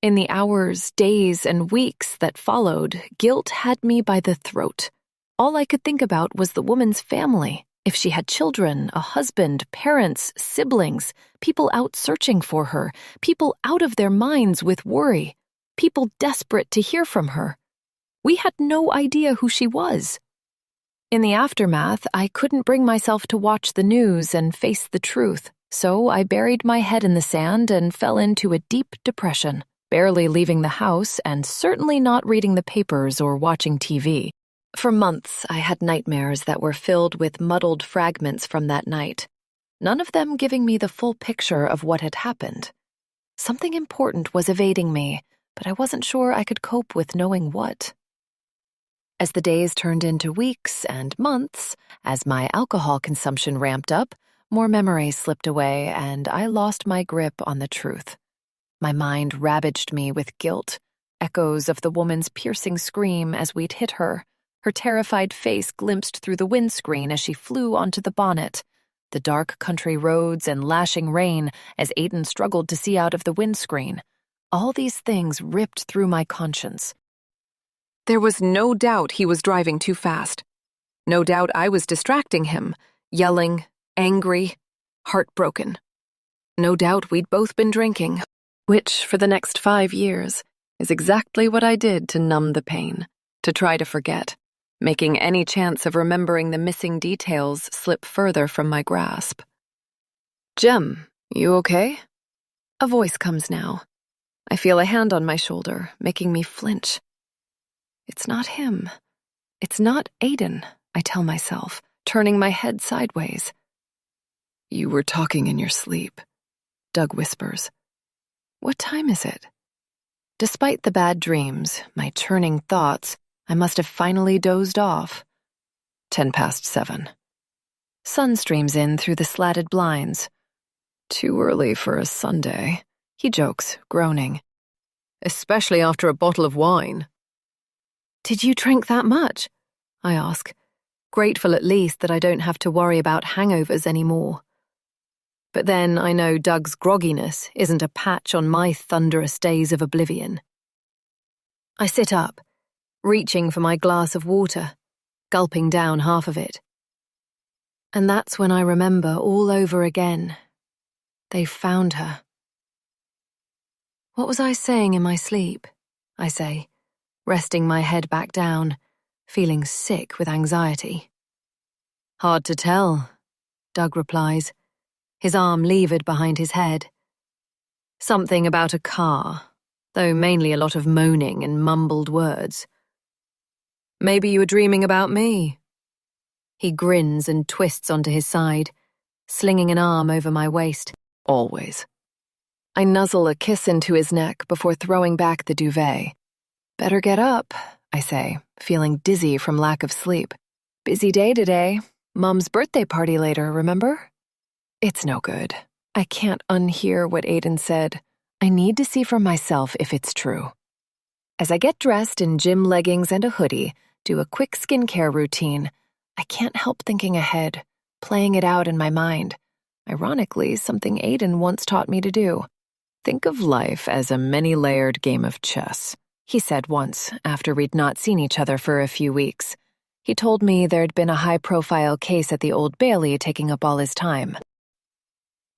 A: In the hours, days, and weeks that followed, guilt had me by the throat. All I could think about was the woman's family. If she had children, a husband, parents, siblings, people out searching for her, people out of their minds with worry, people desperate to hear from her. We had no idea who she was. In the aftermath, I couldn't bring myself to watch the news and face the truth, so I buried my head in the sand and fell into a deep depression, barely leaving the house and certainly not reading the papers or watching TV. For months, I had nightmares that were filled with muddled fragments from that night, none of them giving me the full picture of what had happened. Something important was evading me, but I wasn't sure I could cope with knowing what. As the days turned into weeks and months, as my alcohol consumption ramped up, more memories slipped away and I lost my grip on the truth. My mind ravaged me with guilt, echoes of the woman's piercing scream as we'd hit her, her terrified face glimpsed through the windscreen as she flew onto the bonnet, the dark country roads and lashing rain as Aiden struggled to see out of the windscreen. All these things ripped through my conscience.
B: There was no doubt he was driving too fast. No doubt I was distracting him, yelling, angry, heartbroken. No doubt we'd both been drinking, which, for the next 5 years, is exactly what I did to numb the pain, to try to forget, making any chance of remembering the missing details slip further from my grasp.
E: Jem, you okay?
B: A voice comes now. I feel a hand on my shoulder, making me flinch. It's not him. It's not Aiden, I tell myself, turning my head sideways.
E: You were talking in your sleep, Doug whispers.
B: What time is it?
A: Despite the bad dreams, my churning thoughts, I must have finally dozed off.
E: 7:10.
A: Sun streams in through the slatted blinds.
E: Too early for a Sunday,
A: he jokes, groaning.
E: Especially after a bottle of wine.
B: Did you drink that much? I ask, grateful at least that I don't have to worry about hangovers anymore. But then I know Doug's grogginess isn't a patch on my thunderous days of oblivion. I sit up, reaching for my glass of water, gulping down half of it. And that's when I remember all over again. They found her. What was I saying in my sleep? I say, resting my head back down, feeling sick with anxiety.
A: Hard to tell, Doug replies, his arm levered behind his head. Something about a car, though mainly a lot of moaning and mumbled words.
E: Maybe you were dreaming about me.
A: He grins and twists onto his side, slinging an arm over my waist.
E: Always.
A: I nuzzle a kiss into his neck before throwing back the duvet. Better get up, I say, feeling dizzy from lack of sleep. Busy day today. Mum's birthday party later, remember? It's no good. I can't unhear what Aiden said. I need to see for myself if it's true. As I get dressed in gym leggings and a hoodie, do a quick skincare routine, I can't help thinking ahead, playing it out in my mind. Ironically, something Aiden once taught me to do.
F: Think of life as a many-layered game of chess,
A: he said once, after we'd not seen each other for a few weeks. He told me there'd been a high-profile case at the Old Bailey taking up all his time.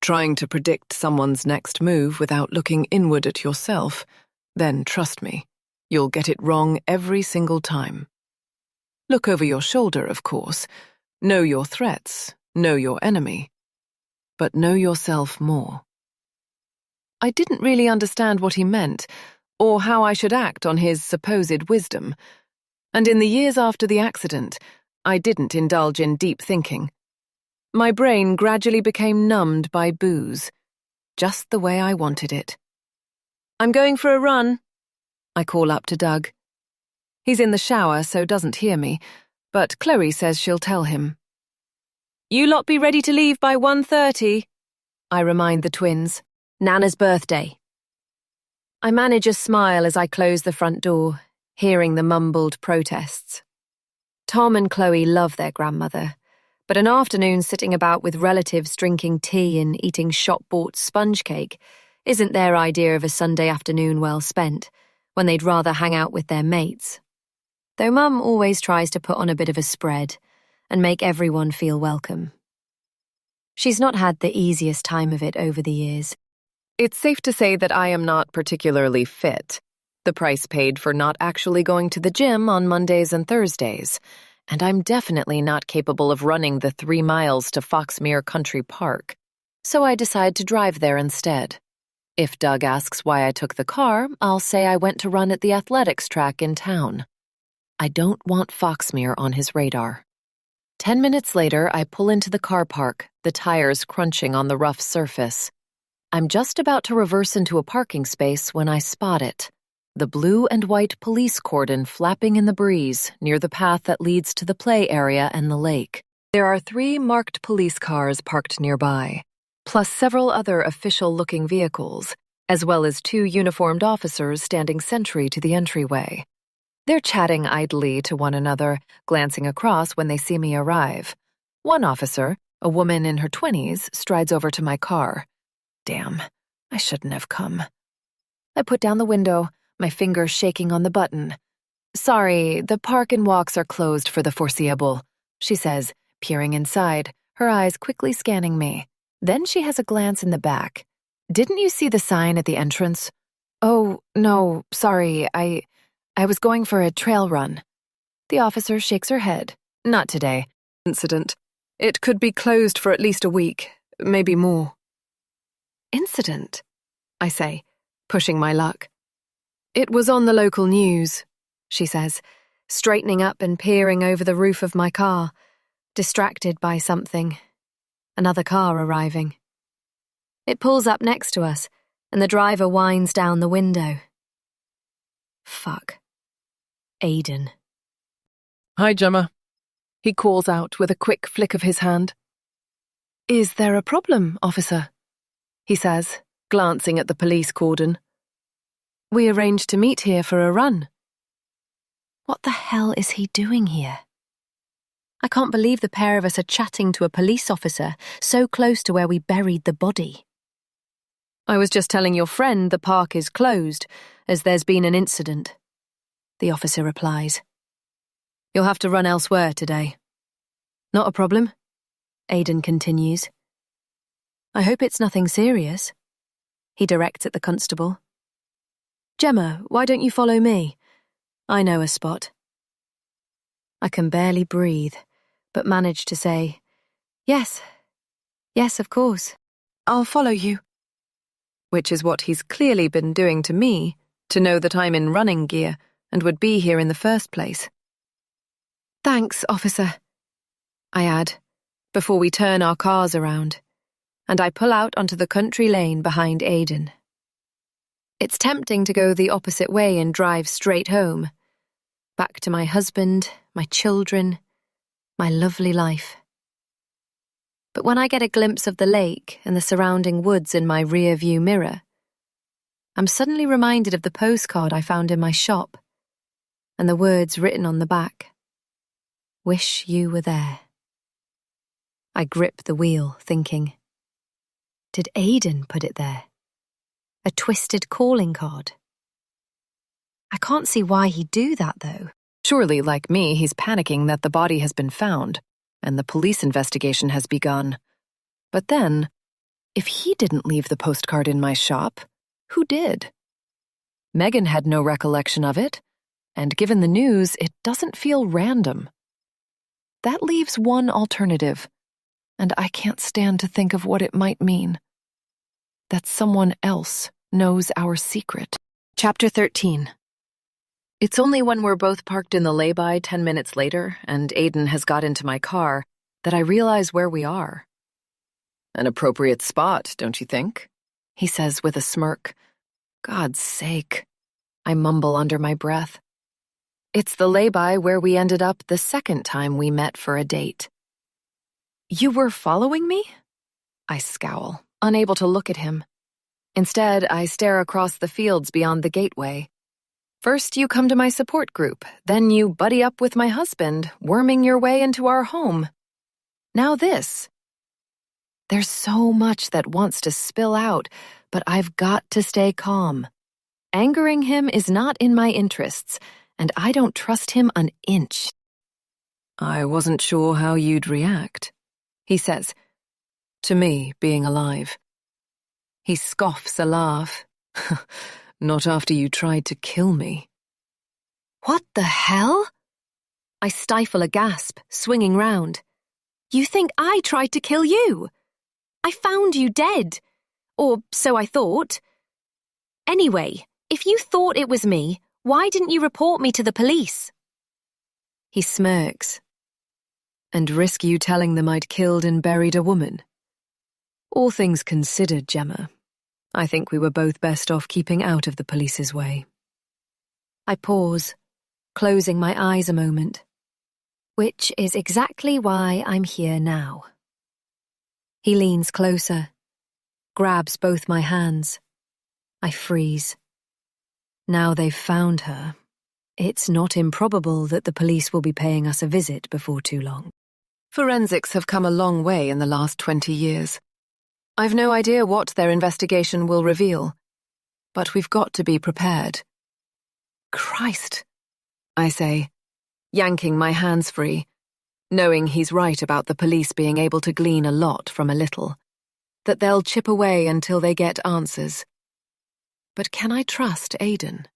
E: Trying to predict someone's next move without looking inward at yourself, then trust me,
F: You'll get it wrong every single time. Look over your shoulder, of course. Know your threats, know your enemy. But know yourself more. I didn't really understand what he meant, or how I should act on his supposed wisdom. And in the years after the accident, I didn't indulge in deep thinking. My brain gradually became numbed by booze, just the way I wanted it. I'm going for a run, I call up to Doug. He's in the shower, so doesn't hear me, but Chloe says she'll tell him. You lot be ready to leave by 1:30, I remind the twins.
D: Nana's birthday. I manage a smile as I close the front door, hearing the mumbled protests. Tom and Chloe love their grandmother, but an afternoon sitting about with relatives drinking tea and eating shop-bought sponge cake isn't their idea of a Sunday afternoon well spent, when they'd rather hang out with their mates. Though Mum always tries to put on a bit of a spread and make everyone feel welcome. She's not had the easiest time of it over the years.
F: It's safe to say that I am not particularly fit. The price paid for not actually going to the gym on Mondays and Thursdays, and I'm definitely not capable of running the 3 miles to Foxmere Country Park, so I decide to drive there instead. If Doug asks why I took the car, I'll say I went to run at the athletics track in town. I don't want Foxmere on his radar. 10 minutes later, I pull into the car park, the tires crunching on the rough surface. I'm just about to reverse into a parking space when I spot it. The blue and white police cordon flapping in the breeze near the path that leads to the play area and the lake. There are 3 marked police cars parked nearby, plus several other official-looking vehicles, as well as 2 uniformed officers standing sentry to the entryway. They're chatting idly to one another, glancing across when they see me arrive. One officer, a woman in her 20s, strides over to my car. Damn, I shouldn't have come. I put down the window, my finger shaking on the button. Sorry, the park and walks are closed for the foreseeable, she says, peering inside, her eyes quickly scanning me. Then she has a glance in the back. Didn't you see the sign at the entrance? Oh, no, sorry, I was going for a trail run. The officer shakes her head. Not today. Incident. It could be closed for at least a week, maybe more. Incident? I say, pushing my luck. It was on the local news, she says, straightening up and peering over the roof of my car, distracted by something. Another car arriving. It pulls up next to us, and the driver winds down the window. Fuck. Aiden. Hi, Gemma. He calls out with a quick flick of his hand. Is there a problem, officer? He says, glancing at the police cordon. We arranged to meet here for a run.
D: What the hell is he doing here? I can't believe the pair of us are chatting to a police officer so close to where we buried the body. I was just telling your friend the park is closed, as there's been an incident, the officer replies. You'll have to run elsewhere today. Not a problem, Aiden continues. I hope it's nothing serious. He directs at the constable. Gemma, why don't you follow me? I know a spot. I can barely breathe, but manage to say, Yes, of course. I'll follow you. Which is what he's clearly been doing to me, to know that I'm in running gear and would be here in the first place. Thanks, officer, I add, before we turn our cars around, and I pull out onto the country lane behind Aiden. It's tempting to go the opposite way and drive straight home, back to my husband, my children, my lovely life. But when I get a glimpse of the lake and the surrounding woods in my rear-view mirror, I'm suddenly reminded of the postcard I found in my shop, and the words written on the back. Wish you were there. I grip the wheel, thinking, did Aiden put it there? A twisted calling card? I can't see why he'd do that, though. Surely, like me, he's panicking that the body has been found, and the police investigation has begun. But then, if he didn't leave the postcard in my shop, who did?
F: Megan had no recollection of it, and given the news, it doesn't feel random. That leaves one alternative, and I can't stand to think of what it might mean. That someone else knows our secret.
A: Chapter 13.
F: It's only when we're both parked in the lay-by 10 minutes later and Aiden has got into my car that I realize where we are. An appropriate spot, don't you think? He says with a smirk. God's sake. I mumble under my breath. It's the lay-by where we ended up the second time we met for a date. You were following me? I scowl, unable to look at him. Instead, I stare across the fields beyond the gateway. First you come to my support group, then you buddy up with my husband, worming your way into our home. Now this. There's so much that wants to spill out, but I've got to stay calm. Angering him is not in my interests, and I don't trust him an inch. I wasn't sure how you'd react, he says, to me being alive. He scoffs a laugh. Not after you tried to kill me.
A: What the hell? I stifle a gasp, swinging round. You think I tried to kill you? I found you dead. Or so I thought. Anyway, if you thought it was me, why didn't you report me to the police? He smirks. And risk you telling them I'd killed and buried a woman? All things considered, Gemma, I think we were both best off keeping out of the police's way. I pause, closing my eyes a moment. Which is exactly why I'm here now. He leans closer, grabs both my hands. I freeze. Now they've found her, it's not improbable that the police will be paying us a visit before too long.
F: Forensics have come a long way in the last 20 years. I've no idea what their investigation will reveal, but we've got to be prepared. Christ, I say, yanking my hands free, knowing he's right about the police being able to glean a lot from a little, that they'll chip away until they get answers. But can I trust Aiden?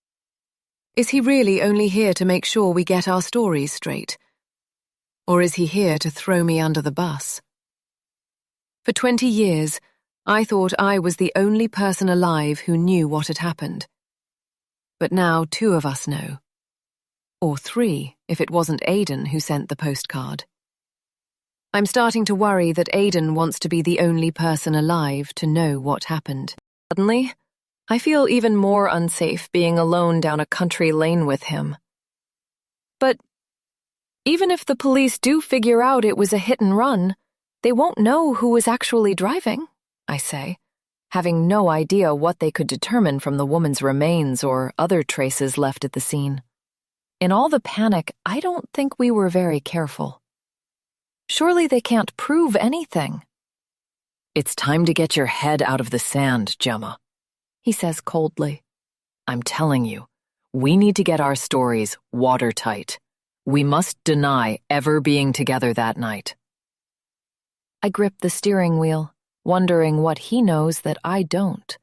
F: Is he really only here to make sure we get our stories straight? Or is he here to throw me under the bus? For 20 years, I thought I was the only person alive who knew what had happened. But now 2 of us know. Or 3, if it wasn't Aiden who sent the postcard. I'm starting to worry that Aiden wants to be the only person alive to know what happened. Suddenly, I feel even more unsafe being alone down a country lane with him. But even if the police do figure out it was a hit and run, they won't know who was actually driving, I say, having no idea what they could determine from the woman's remains or other traces left at the scene. In all the panic, I don't think we were very careful. Surely they can't prove anything. It's time to get your head out of the sand, Gemma, he says coldly. I'm telling you, we need to get our stories watertight. We must deny ever being together that night. I grip the steering wheel, wondering what he knows that I don't.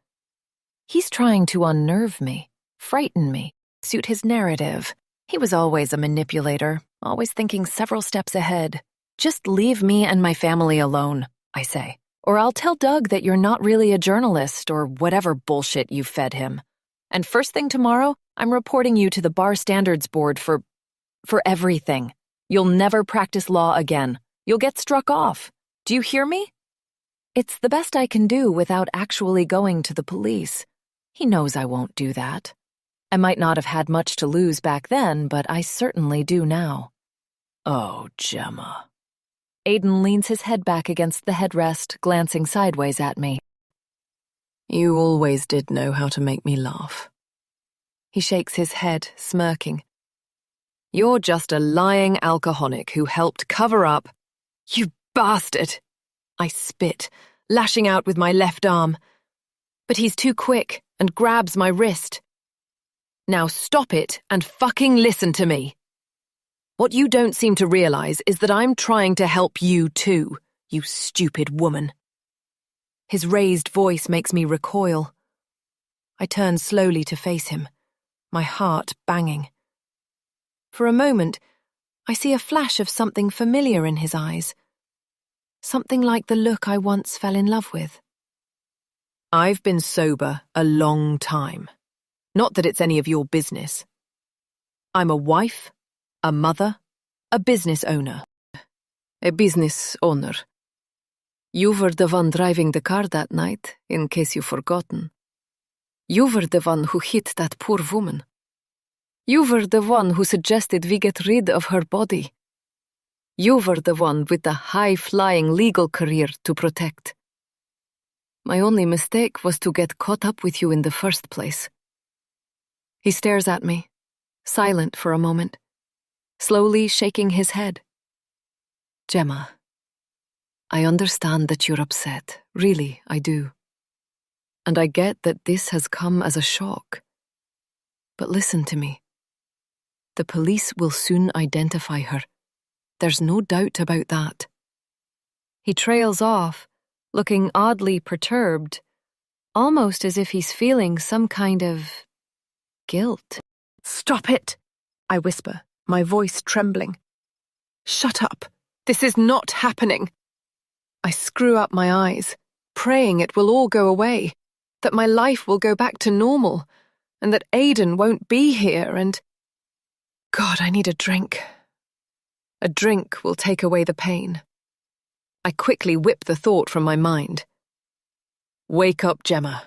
F: He's trying to unnerve me, frighten me, suit his narrative. He was always a manipulator, always thinking several steps ahead. Just leave me and my family alone, I say, or I'll tell Doug that you're not really a journalist or whatever bullshit you fed him. And first thing tomorrow, I'm reporting you to the Bar Standards Board for everything. You'll never practice law again. You'll get struck off. Do you hear me? It's the best I can do without actually going to the police. He knows I won't do that. I might not have had much to lose back then, but I certainly do now. Oh, Gemma. Aiden leans his head back against the headrest, glancing sideways at me. You always did know how to make me laugh. He shakes his head, smirking. You're just a lying alcoholic who helped cover up. You bastard! I spit, lashing out with my left arm. But he's too quick and grabs my wrist. Now stop it and fucking listen to me. What you don't seem to realize is that I'm trying to help you too, you stupid woman. His raised voice makes me recoil. I turn slowly to face him,
A: my heart banging. For a moment, I see a flash of something familiar in his eyes. Something like the look I once fell in love with.
F: I've been sober a long time. Not that it's any of your business. I'm a wife, a mother, a business owner.
E: A business owner. You were the one driving the car that night, in case you've forgotten. You were the one who hit that poor woman. You were the one who suggested we get rid of her body. You were the one with the high-flying legal career to protect. My only mistake was to get caught up with you in the first place. He stares at me, silent for a moment, slowly shaking his head. Gemma, I understand that you're upset. Really, I do. And I get that this has come as a shock. But listen to me. The police will soon identify her. There's no doubt about that.
A: He trails off, looking oddly perturbed, almost as if he's feeling some kind of guilt.
B: Stop it, I whisper, my voice trembling. Shut up. This is not happening. I screw up my eyes, praying it will all go away, that my life will go back to normal, and that Aidan won't be here, and... God, I need a drink. A drink will take away the pain. I quickly whip the thought from my mind.
E: Wake up, Gemma.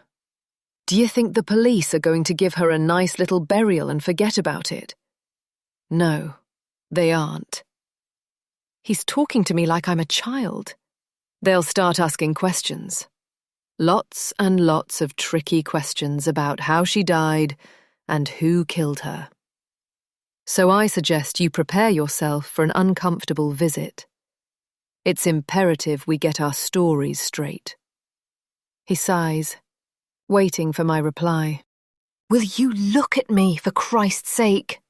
E: Do you think the police are going to give her a nice little burial and forget about it? No, they aren't. He's talking to me like I'm a child. They'll start asking questions. Lots and lots of tricky questions about how she died and who killed her. So I suggest you prepare yourself for an uncomfortable visit. It's imperative we get our stories straight. He sighs, waiting for my reply.
A: Will you look at me, for Christ's sake?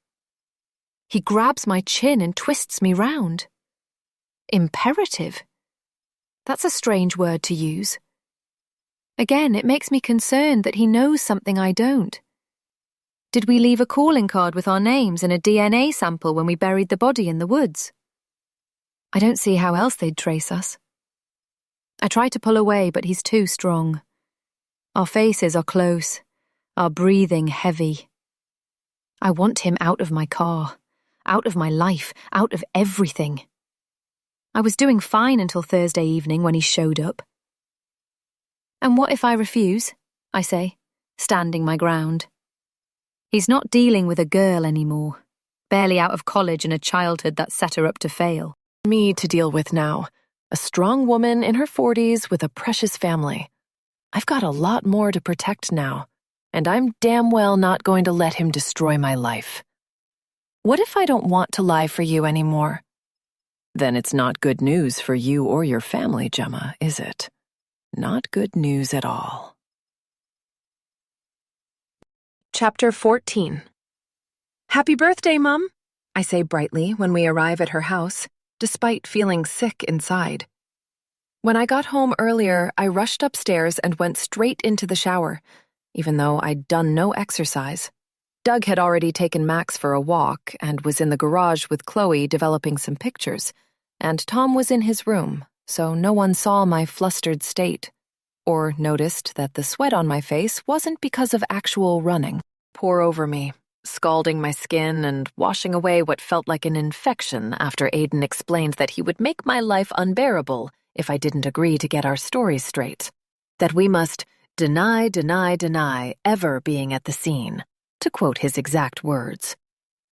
A: He grabs my chin and twists me round. Imperative? That's a strange word to use. Again, it makes me concerned that he knows something I don't. Did we leave a calling card with our names and a DNA sample when we buried the body in the woods? I don't see how else they'd trace us. I try to pull away, but he's too strong. Our faces are close, our breathing heavy. I want him out of my car, out of my life, out of everything. I was doing fine until Thursday evening when he showed up. And what if I refuse? I say, standing my ground. He's not dealing with a girl anymore, barely out of college and a childhood that set her up to fail.
F: Me to deal with now, a strong woman in her 40s with a precious family. I've got a lot more to protect now, and I'm damn well not going to let him destroy my life. What if I don't want to lie for you anymore? Then it's not good news for you or your family, Gemma, is it? Not good news at all.
E: Chapter 14. Happy birthday, Mum, I say brightly when we arrive at her house, despite feeling sick inside. When I got home earlier, I rushed upstairs and went straight into the shower, even though I'd done no exercise. Doug had already taken Max for a walk and was in the garage with Chloe developing some pictures, and Tom was in his room, so no one saw my flustered state, or noticed that the sweat on my face wasn't because of actual running. Pour over me, scalding my skin and washing away what felt like an infection after Aidan explained that he would make my life unbearable if I didn't agree to get our stories straight. That we must deny ever being at the scene, to quote his exact words.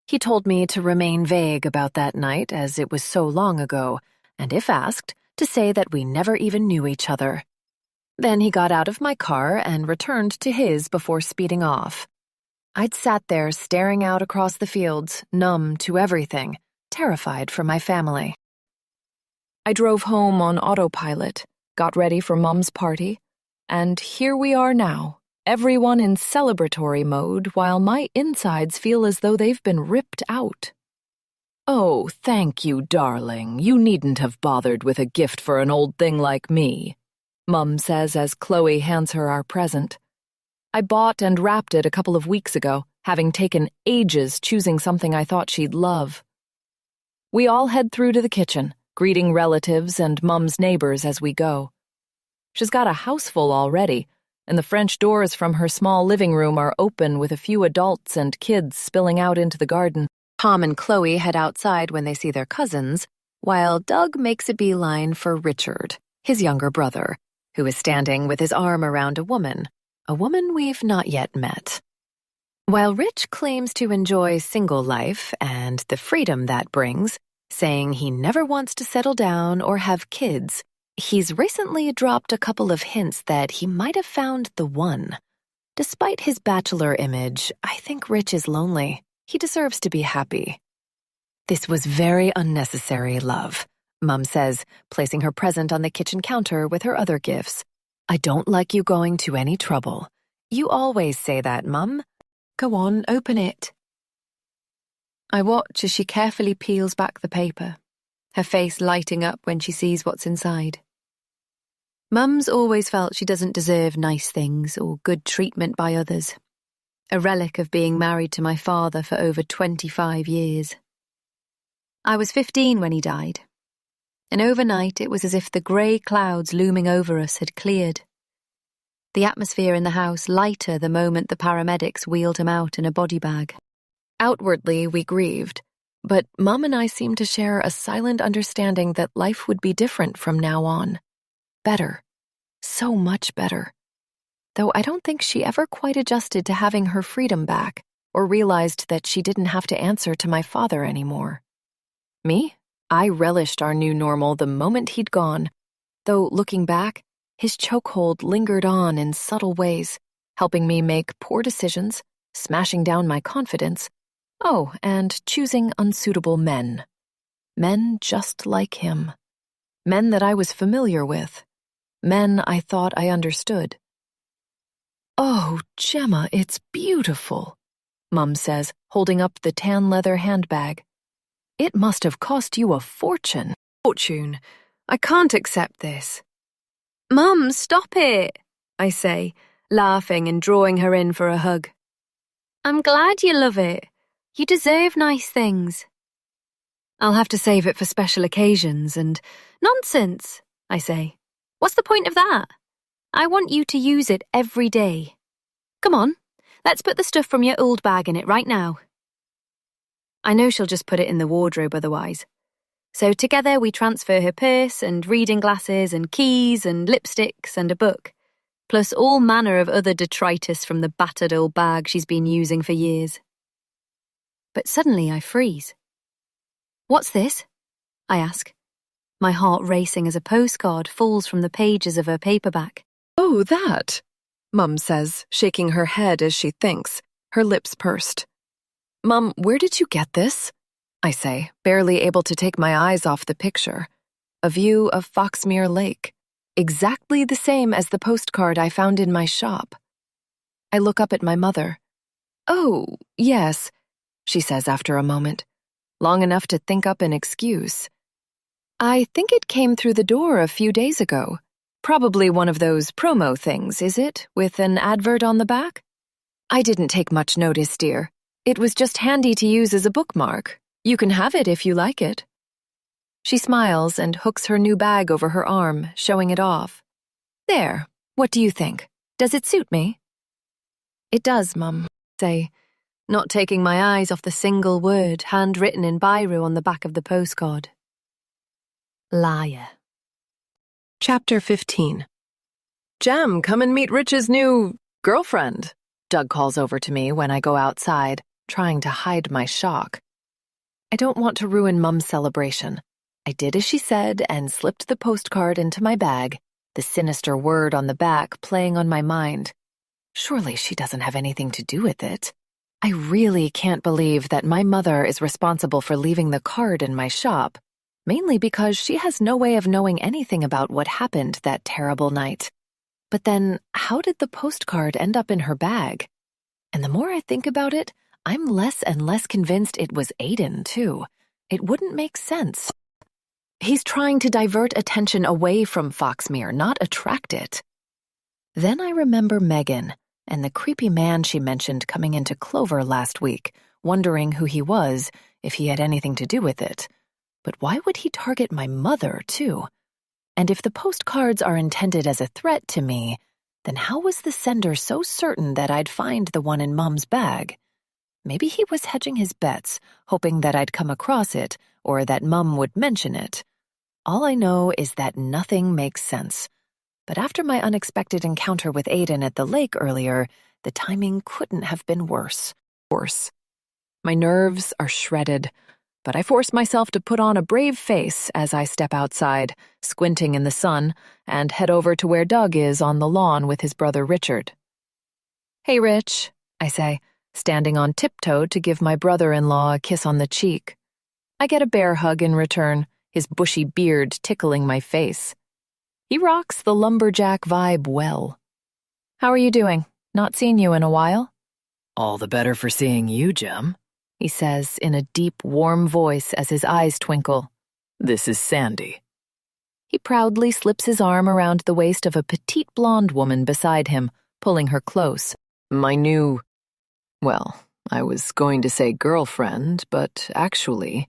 E: He told me to remain vague about that night as it was so long ago, and if asked, to say that we never even knew each other. Then he got out of my car and returned to his before speeding off. I'd sat there staring out across the fields, numb to everything, terrified for my family. I drove home on autopilot, got ready for Mum's party, and here we are now, everyone in celebratory mode while my insides feel as though they've been ripped out.
F: Oh, thank you, darling. You needn't have bothered with a gift for an old thing like me, Mum says as Chloe hands her our present.
E: I bought and wrapped it a couple of weeks ago,
F: having taken ages choosing something I thought she'd love. We all head through to the kitchen, greeting relatives and Mum's neighbors as we go. She's got a house full already, and the French doors from her small living room are open with a few adults and kids spilling out into the garden. Tom and Chloe head outside when they see their cousins, while Doug makes a beeline for Richard, his younger brother, who is standing with his arm around a woman we've not yet met. While Rich claims to enjoy single life and the freedom that brings, saying he never wants to settle down or have kids, he's recently dropped a couple of hints that he might have found the one. Despite his bachelor image, I think Rich is lonely. He deserves to be happy. This was very unnecessary, love, Mum says, placing her present on the kitchen counter with her other gifts. I don't like you going to any trouble. You always say that, Mum. Go on, open it. I watch as she carefully peels back the paper, her face lighting up when she sees what's inside. Mum's always felt she doesn't deserve nice things or good treatment by others. A relic of being married to my father for over 25 years. I was 15 when he died, and overnight it was as if the grey clouds looming over us had cleared. The atmosphere in the house lighter the moment the paramedics wheeled him out in a body bag. Outwardly, we grieved, but Mum and I seemed to share a silent understanding that life would be different from now on. Better. So much better. Though I don't think she ever quite adjusted to having her freedom back or realized that she didn't have to answer to my father anymore. Me? I relished our new normal the moment he'd gone, though looking back, his chokehold lingered on in subtle ways, helping me make poor decisions, smashing down my confidence, and choosing unsuitable men. Men just like him. Men that I was familiar with. Men I thought I understood. Oh, Gemma, it's beautiful, Mum says, holding up the tan leather handbag. It must have cost you a fortune. Fortune. I can't accept this. Mum, stop it, I say, laughing and drawing her in for a hug. I'm glad you love it. You deserve nice things. I'll have to save it for special occasions and... Nonsense, I say. What's the point of that? I want you to use it every day. Come on, let's put the stuff from your old bag in it right now. I know she'll just put it in the wardrobe otherwise. So together we transfer her purse and reading glasses and keys and lipsticks and a book, plus all manner of other detritus from the battered old bag she's been using for years. But suddenly I freeze. What's this? I ask, my heart racing as a postcard falls from the pages of her paperback.
E: Oh, that, Mum says, shaking her head as she thinks, her lips pursed. Mum, where did you get this? I say, barely able to take my eyes off the picture. A view of Foxmere Lake, exactly the same as the postcard I found in my shop. I look up at my mother. Oh, yes, she says after a moment, long enough to think up an excuse. I think it came through the door a few days ago. Probably one of those promo things, is it, with an advert on the back? I didn't take much notice, dear. It was just handy to use as a bookmark. You can have it if you like it. She smiles and hooks her new bag over her arm, showing it off. There, what do you think? Does it suit me? It does, Mum, say, not taking my eyes off the single word handwritten in biro on the back of the postcard. Liar. Chapter 15. Jam, come and meet Rich's new girlfriend, Doug calls over to me when I go outside, trying to hide my shock. I don't want to ruin Mum's celebration. I did as she said and slipped the postcard into my bag, the sinister word on the back playing on my mind. Surely she doesn't have anything to do with it. I really can't believe that my mother is responsible for leaving the card in my shop, mainly because she has no way of knowing anything about what happened that terrible night. But then, how did the postcard end up in her bag? And the more I think about it, I'm less and less convinced it was Aiden, too. It wouldn't make sense. He's trying to divert attention away from Foxmere, not attract it. Then I remember Megan,
F: and the creepy man she mentioned coming into Clover last week, wondering who he was, if he had anything to do with it. But why would he target my mother, too? And if the postcards are intended as a threat to me, then how was the sender so certain that I'd find the one in Mom's bag? Maybe he was hedging his bets, hoping that I'd come across it, or that Mum would mention it. All I know is that nothing makes sense. But after my unexpected encounter with Aiden at the lake earlier, the timing couldn't have been worse. My nerves are shredded, but I force myself to put on a brave face as I step outside, squinting in the sun, and head over to where Doug is on the lawn with his brother Richard. "Hey, Rich," I say, standing on tiptoe to give my brother-in-law a kiss on the cheek. I get a bear hug in return, his bushy beard tickling my face. He rocks the lumberjack vibe well. "How are you doing? Not seen you in a while."
G: "All the better for seeing you, Jem,"
F: he says in a deep, warm voice as his eyes twinkle.
G: "This is Sandy."
F: He proudly slips his arm around the waist of a petite blonde woman beside him, pulling her close.
G: My new... well, I was going to say girlfriend, but actually,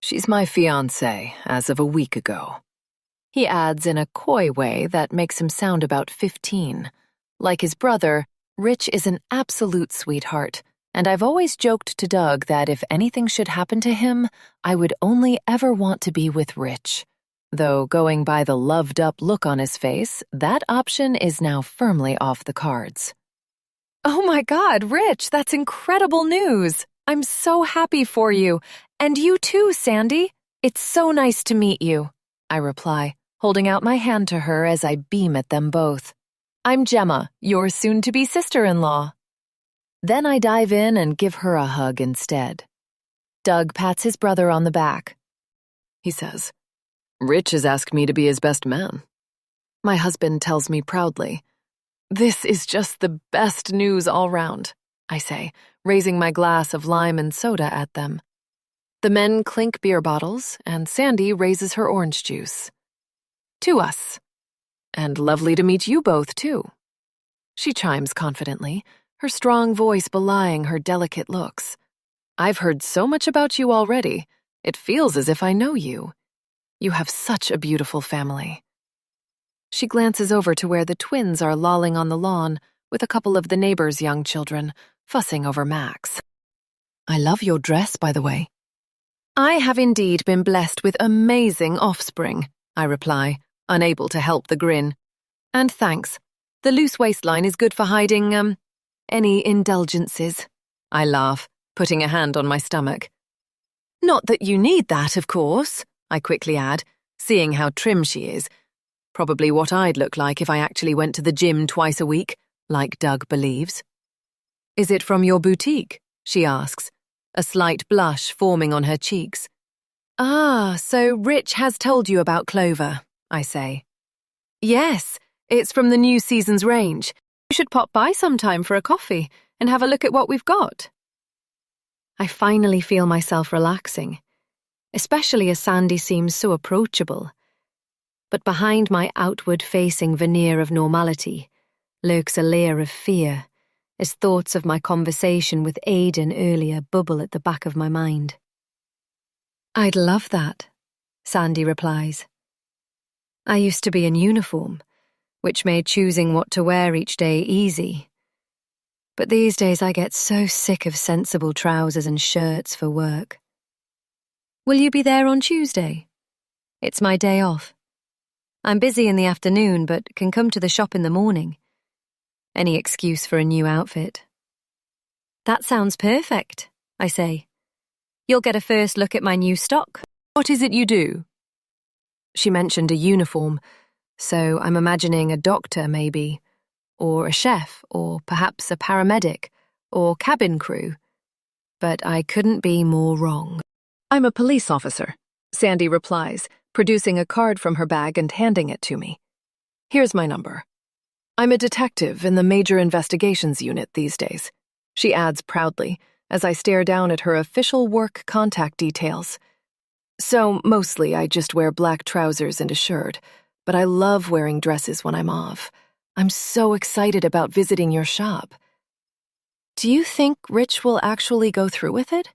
G: she's my fiancée as of a week ago.
F: He adds in a coy way that makes him sound about 15. Like his brother, Rich is an absolute sweetheart, and I've always joked to Doug that if anything should happen to him, I would only ever want to be with Rich. Though going by the loved-up look on his face, that option is now firmly off the cards. "Oh my God, Rich, that's incredible news! I'm so happy for you. And you too, Sandy. It's so nice to meet you," I reply, holding out my hand to her as I beam at them both. "I'm Gemma, your soon-to-be sister-in-law." Then I dive in and give her a hug instead. Doug pats his brother on the back.
G: He says, "Rich has asked me to be his best man."
F: My husband tells me proudly, "This is just the best news all round," I say, raising my glass of lime and soda at them. The men clink beer bottles, and Sandy raises her orange juice. "To us. And lovely to meet you both, too," she chimes confidently, her strong voice belying her delicate looks. "I've heard so much about you already. It feels as if I know you. You have such a beautiful family." She glances over to where the twins are lolling on the lawn with a couple of the neighbors' young children, fussing over Max. "I love your dress, by the way." "I have indeed been blessed with amazing offspring," I reply, unable to help the grin. "And thanks. The loose waistline is good for hiding, any indulgences," I laugh, putting a hand on my stomach. "Not that you need that, of course," I quickly add, seeing how trim she is. Probably what I'd look like if I actually went to the gym twice a week, like Doug believes. "Is it from your boutique?" she asks, a slight blush forming on her cheeks. "Ah, so Rich has told you about Clover," I say. "Yes, it's from the new season's range. You should pop by sometime for a coffee and have a look at what we've got." I finally feel myself relaxing, especially as Sandy seems so approachable. But behind my outward-facing veneer of normality lurks a layer of fear as thoughts of my conversation with Aiden earlier bubble at the back of my mind. "I'd love that," Sandy replies. "I used to be in uniform, which made choosing what to wear each day easy. But these days I get so sick of sensible trousers and shirts for work." "Will you be there on Tuesday? It's my day off. I'm busy in the afternoon, but can come to the shop in the morning. Any excuse for a new outfit." "That sounds perfect," I say. "You'll get a first look at my new stock."
E: "What is it you do?"
F: She mentioned a uniform, so I'm imagining a doctor maybe, or a chef, or perhaps a paramedic, or cabin crew. But I couldn't be more wrong.
E: "I'm a police officer," Sandy replies, producing a card from her bag and handing it to me. "Here's my number. I'm a detective in the Major Investigations Unit these days," she adds proudly as I stare down at her official work contact details. "So mostly I just wear black trousers and a shirt, but I love wearing dresses when I'm off.
A: I'm so excited about visiting your shop. Do you think Rich will actually go through with it?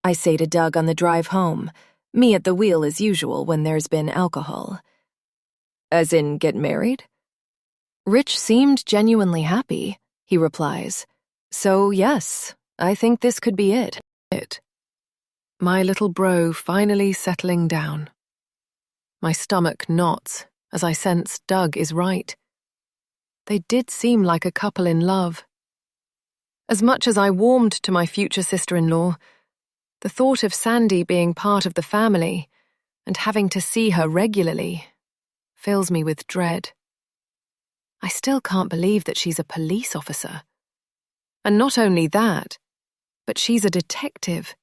A: I say to Doug on the drive home, me at the wheel as usual when there's been alcohol. As in, get married? Rich seemed genuinely happy, he replies. So yes, I think this could be it.
E: My little bro finally settling down. My stomach knots as I sense Doug is right. They did seem like a couple in love. As much as I warmed to my future sister-in-law, the thought of Sandy being part of the family and having to see her regularly fills me with dread. I still can't believe that she's a police officer. And not only that, but she's a detective.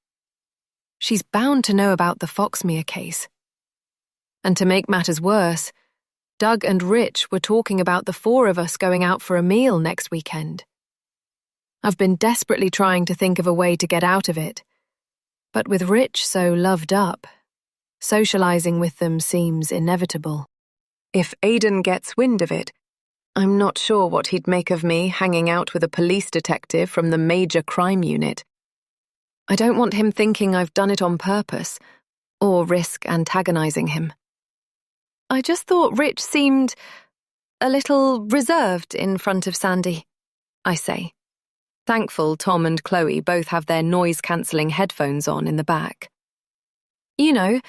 E: She's bound to know about the Foxmere case. And to make matters worse, Doug and Rich were talking about the four of us going out for a meal next weekend. I've been desperately trying to think of a way to get out of it, but with Rich so loved up, socializing with them seems inevitable. If Aidan gets wind of it, I'm not sure what he'd make of me hanging out with a police detective from the major crime unit. I don't want him thinking I've done it on purpose, or risk antagonizing him. I just thought Rich seemed a little reserved in front of Sandy, I say. Thankful Tom and Chloe both have their noise-cancelling headphones on in the back. You know,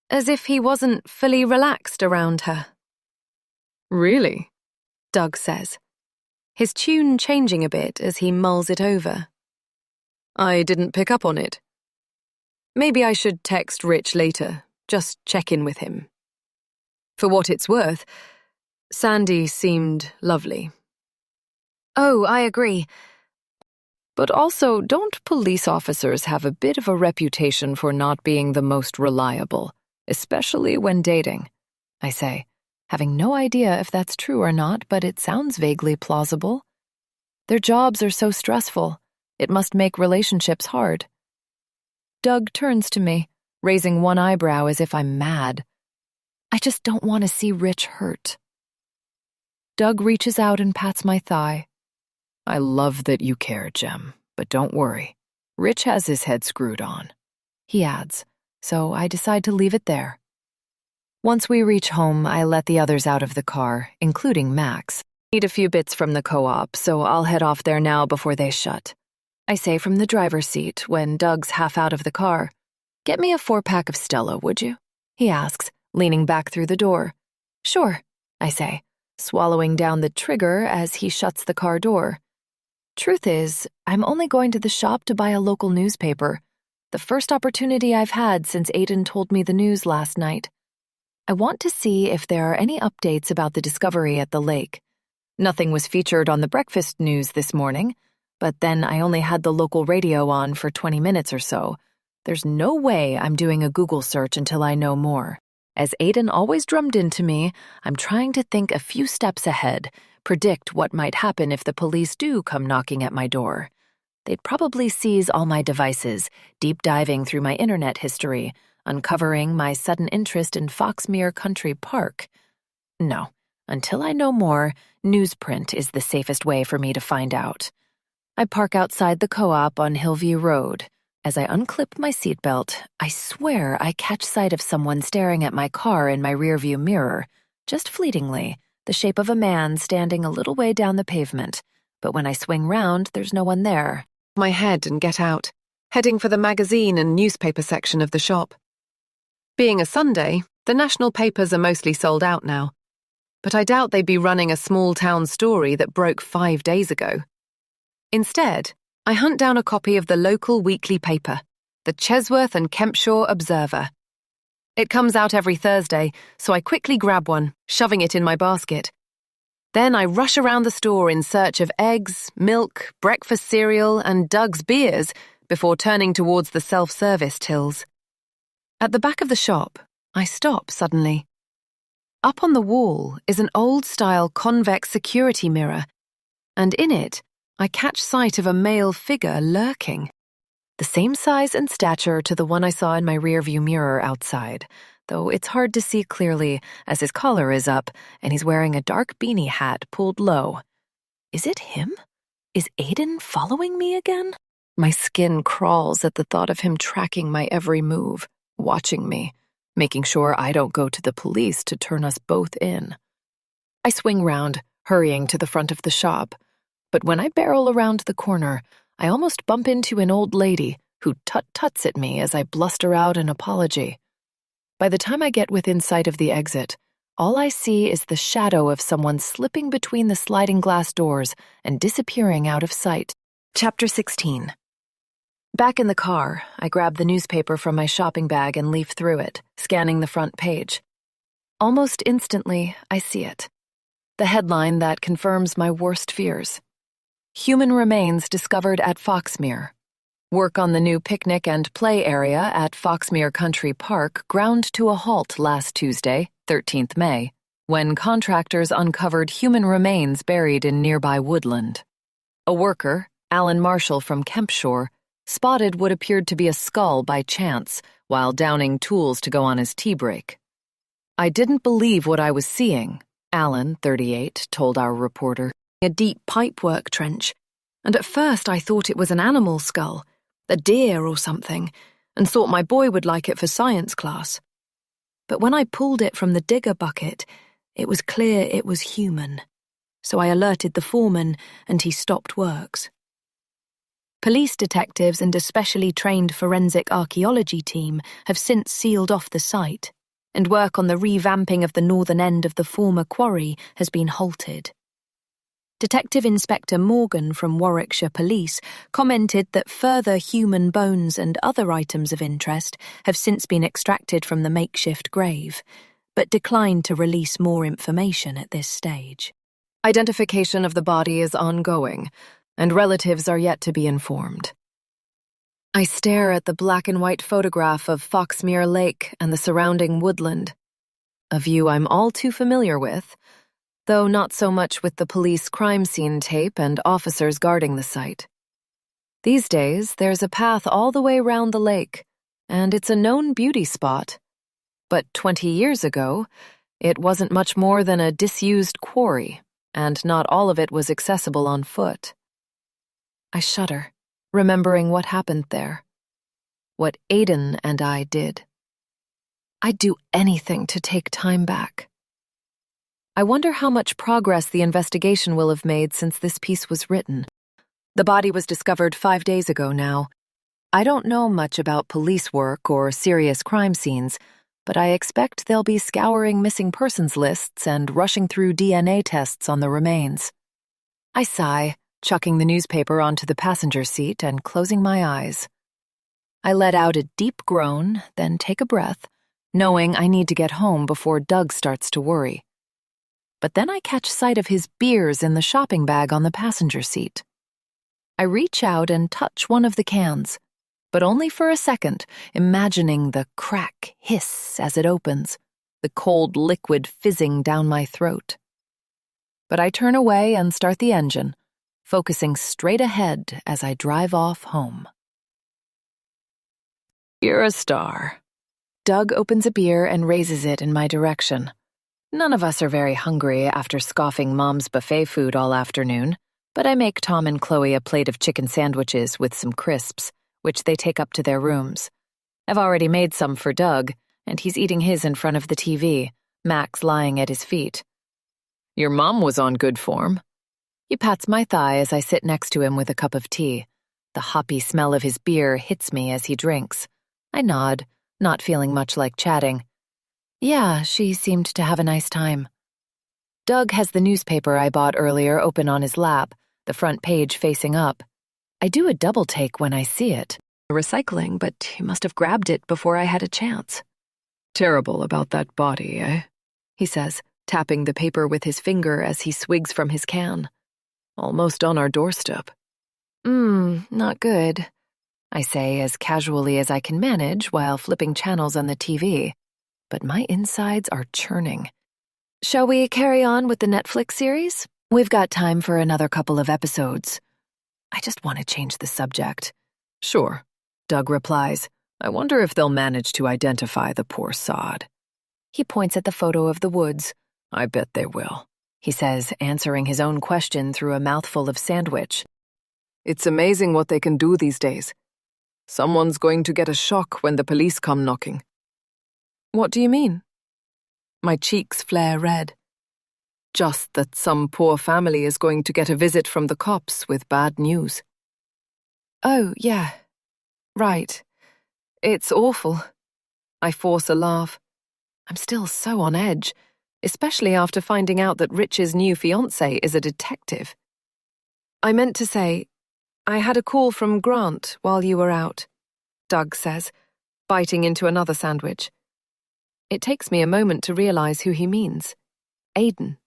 E: as if he wasn't fully relaxed around her. Really?
A: Doug says, his tune changing a bit as he mulls it over.
E: I didn't pick up on it. Maybe I should text Rich later, just check in with him. For what it's worth, Sandy seemed lovely.
A: Oh, I agree.
F: But also, don't police officers have a bit of a reputation for not being the most reliable, especially when dating? I say, having no idea if that's true or not, but it sounds vaguely plausible. Their jobs are so stressful, it must make relationships hard. Doug turns to me, raising one eyebrow as if I'm mad. I just don't want to see Rich hurt. Doug reaches out and pats my thigh.
G: I love that you care, Jem, but don't worry. Rich has his head screwed on,
F: he adds, so I decide to leave it there. Once we reach home, I let the others out of the car, including Max. Need a few bits from the co-op, so I'll head off there now before they shut. I say from the driver's seat when Doug's half out of the car, "Get me a 4-pack of Stella, would you?" he asks, leaning back through the door. "Sure," I say, swallowing down the trigger as he shuts the car door. Truth is, I'm only going to the shop to buy a local newspaper, the first opportunity I've had since Aidan told me the news last night. I want to see if there are any updates about the discovery at the lake. Nothing was featured on the breakfast news this morning, but then I only had the local radio on for 20 minutes or so. There's no way I'm doing a Google search until I know more. As Aidan always drummed into me, I'm trying to think a few steps ahead, predict what might happen if the police do come knocking at my door. They'd probably seize all my devices, deep diving through my internet history, uncovering my sudden interest in Foxmere Country Park. No, until I know more, newsprint is the safest way for me to find out. I park outside the co-op on Hillview Road. As I unclip my seatbelt, I swear I catch sight of someone staring at my car in my rearview mirror, just fleetingly, the shape of a man standing a little way down the pavement. But when I swing round, there's no one there.
E: My head and get out, heading for the magazine and newspaper section of the shop. Being a Sunday, the national papers are mostly sold out now, but I doubt they'd be running a small-town story that broke 5 days ago. Instead, I hunt down a copy of the local weekly paper, the Chesworth and Kempshire Observer. It comes out every Thursday, so I quickly grab one, shoving it in my basket. Then I rush around the store in search of eggs, milk, breakfast cereal, and Doug's beers before turning towards the self-service tills. At the back of the shop, I stop suddenly. Up on the wall is an old-style convex security mirror, and in it, I catch sight of a male figure lurking. The same size and stature to the one I saw in my rearview mirror outside,
F: though it's hard to see clearly as his collar is up and he's wearing a dark beanie hat pulled low. Is it him? Is Aiden following me again? My skin crawls at the thought of him tracking my every move, watching me, making sure I don't go to the police to turn us both in. I swing round, hurrying to the front of the shop, but when I barrel around the corner, I almost bump into an old lady who tut-tuts at me as I bluster out an apology. By the time I get within sight of the exit, all I see is the shadow of someone slipping between the sliding glass doors and disappearing out of sight. Chapter 16. Back in the car, I grab the newspaper from my shopping bag and leaf through it, scanning the front page. Almost instantly, I see it. The headline that confirms my worst fears. Human remains discovered at Foxmere. Work on the new picnic and play area at Foxmere Country Park ground to a halt last Tuesday, 13th May, when contractors uncovered human remains buried in nearby woodland. A worker, Alan Marshall from Kempshire, spotted what appeared to be a skull by chance while downing tools to go on his tea break. I didn't believe what I was seeing, Alan, 38, told our reporter. A deep pipework trench, and at first I thought it was an animal skull, a deer or something, and thought my boy would like it for science class. But when I pulled it from the digger bucket, it was clear it was human, so I alerted the foreman and he stopped works. Police detectives and a specially trained forensic archaeology team have since sealed off the site, and work on the revamping of the northern end of the former quarry has been halted. Detective Inspector Morgan from Warwickshire Police commented that further human bones and other items of interest have since been extracted from the makeshift grave, but declined to release more information at this stage. Identification of the body is ongoing, and relatives are yet to be informed. I stare at the black and white photograph of Foxmere Lake and the surrounding woodland, a view I'm all too familiar with, though not so much with the police crime scene tape and officers guarding the site. These days, there's a path all the way round the lake, and it's a known beauty spot. But 20 years ago, it wasn't much more than a disused quarry, and not all of it was accessible on foot. I shudder, remembering what happened there. What Aiden and I did. I'd do anything to take time back. I wonder how much progress the investigation will have made since this piece was written. The body was discovered 5 days ago now. I don't know much about police work or serious crime scenes, but I expect they'll be scouring missing persons lists and rushing through DNA tests on the remains. I sigh, chucking the newspaper onto the passenger seat and closing my eyes. I let out a deep groan, then take a breath, knowing I need to get home before Doug starts to worry. But then I catch sight of his beers in the shopping bag on the passenger seat. I reach out and touch one of the cans, but only for a second, imagining the crack hiss as it opens, the cold liquid fizzing down my throat. But I turn away and start the engine, focusing straight ahead as I drive off home. You're a star. Doug opens a beer and raises it in my direction. None of us are very hungry after scoffing Mom's buffet food all afternoon, but I make Tom and Chloe a plate of chicken sandwiches with some crisps, which they take up to their rooms. I've already made some for Doug, and he's eating his in front of the TV, Max lying at his feet. Your mom was on good form. He pats my thigh as I sit next to him with a cup of tea. The hoppy smell of his beer hits me as he drinks. I nod, not feeling much like chatting. Yeah, she seemed to have a nice time. Doug has the newspaper I bought earlier open on his lap, the front page facing up. I do a double take when I see it. Recycling, but he must have grabbed it before I had a chance. Terrible about that body, eh? He says, tapping the paper with his finger as he swigs from his can. Almost on our doorstep. Not good, I say as casually as I can manage while flipping channels on the TV. But my insides are churning. Shall we carry on with the Netflix series? We've got time for another couple of episodes. I just want to change the subject. Sure, Doug replies. I wonder if they'll manage to identify the poor sod.
A: He points at the photo of the woods.
G: I bet they will.
A: He says, answering his own question through a mouthful of sandwich.
E: It's amazing what they can do these days. Someone's going to get a shock when the police come knocking. What do you mean? My cheeks flare red. Just that some poor family is going to get a visit from the cops with bad news. Oh, yeah. Right. It's awful. I force a laugh. I'm still so on edge, especially after finding out that Rich's new fiancé is a detective. I meant to say, I had a call from Grant while you were out, Doug says, biting into another sandwich. It takes me a moment to realize who he means. Aiden.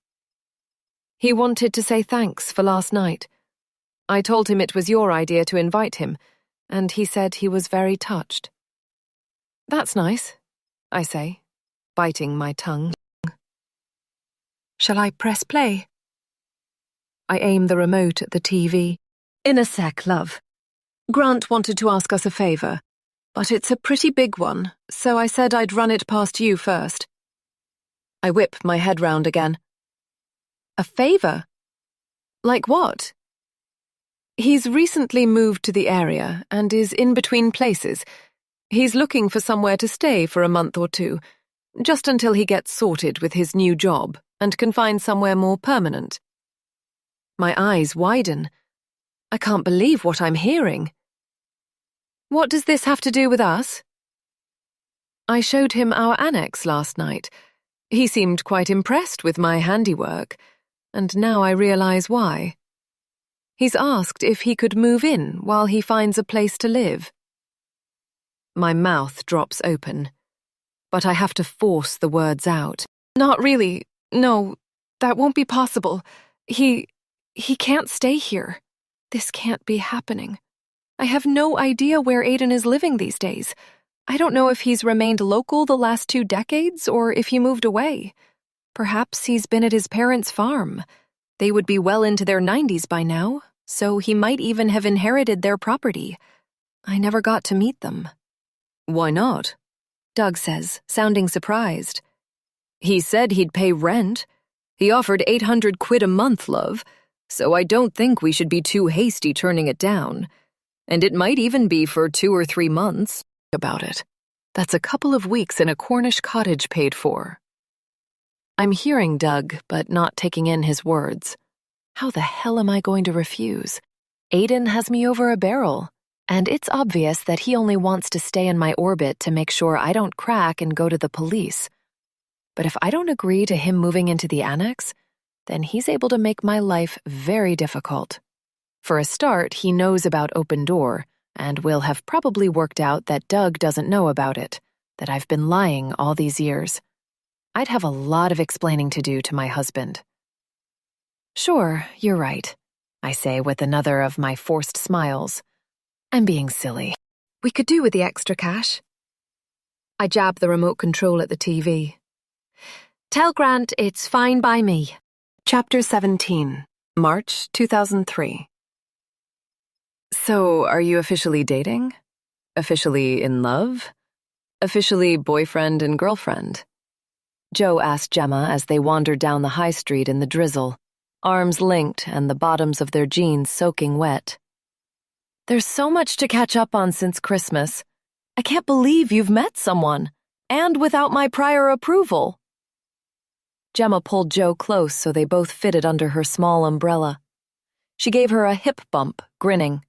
E: He wanted to say thanks for last night. I told him it was your idea to invite him, and he said he was very touched. That's nice, I say, biting my tongue. Shall I press play? I aim the remote at the TV. In a sec, love. Grant wanted to ask us a favor, but it's a pretty big one, so I said I'd run it past you first. I whip my head round again. A favor? Like what? He's recently moved to the area and is in between places. He's looking for somewhere to stay for a month or two, just until he gets sorted with his new job and can find somewhere more permanent. My eyes widen. I can't believe what I'm hearing. What does this have to do with us? I showed him our annex last night. He seemed quite impressed with my handiwork, and now I realize why. He's asked if he could move in while he finds a place to live. My mouth drops open, but I have to force the words out. Not really. No, that won't be possible. He can't stay here. This can't be happening. I have no idea where Aiden is living these days. I don't know if he's remained local the last 2 decades or if he moved away. Perhaps he's been at his parents' farm. They would be well into their 90s by now, so he might even have inherited their property. I never got to meet them. Why not? Doug says, sounding surprised. He said he'd pay rent. He offered 800 quid a month, love, so I don't think we should be too hasty turning it down. And it might even be for 2 or 3 months. About it. That's a couple of weeks in a Cornish cottage paid for. I'm hearing Doug, but not taking in his words. How the hell am I going to refuse? Aiden has me over a barrel, and it's obvious that he only wants to stay in my orbit to make sure I don't crack and go to the police. But if I don't agree to him moving into the annex, then he's able to make my life very difficult. For a start, he knows about Open Door, and will have probably worked out that Doug doesn't know about it, that I've been lying all these years. I'd have a lot of explaining to do to my husband. Sure, you're right, I say with another of my forced smiles. I'm being silly. We could do with the extra cash. I jab the remote control at the TV. Tell Grant it's fine by me. Chapter 17, March 2003. So, are you officially dating? Officially in love? Officially boyfriend and girlfriend? Joe asked Gemma as they wandered down the high street in the drizzle, arms linked and the bottoms of their jeans soaking wet. There's so much to catch up on since Christmas. I can't believe you've met someone, and without my prior approval. Gemma pulled Joe close so they both fitted under her small umbrella. She gave her a hip bump, grinning.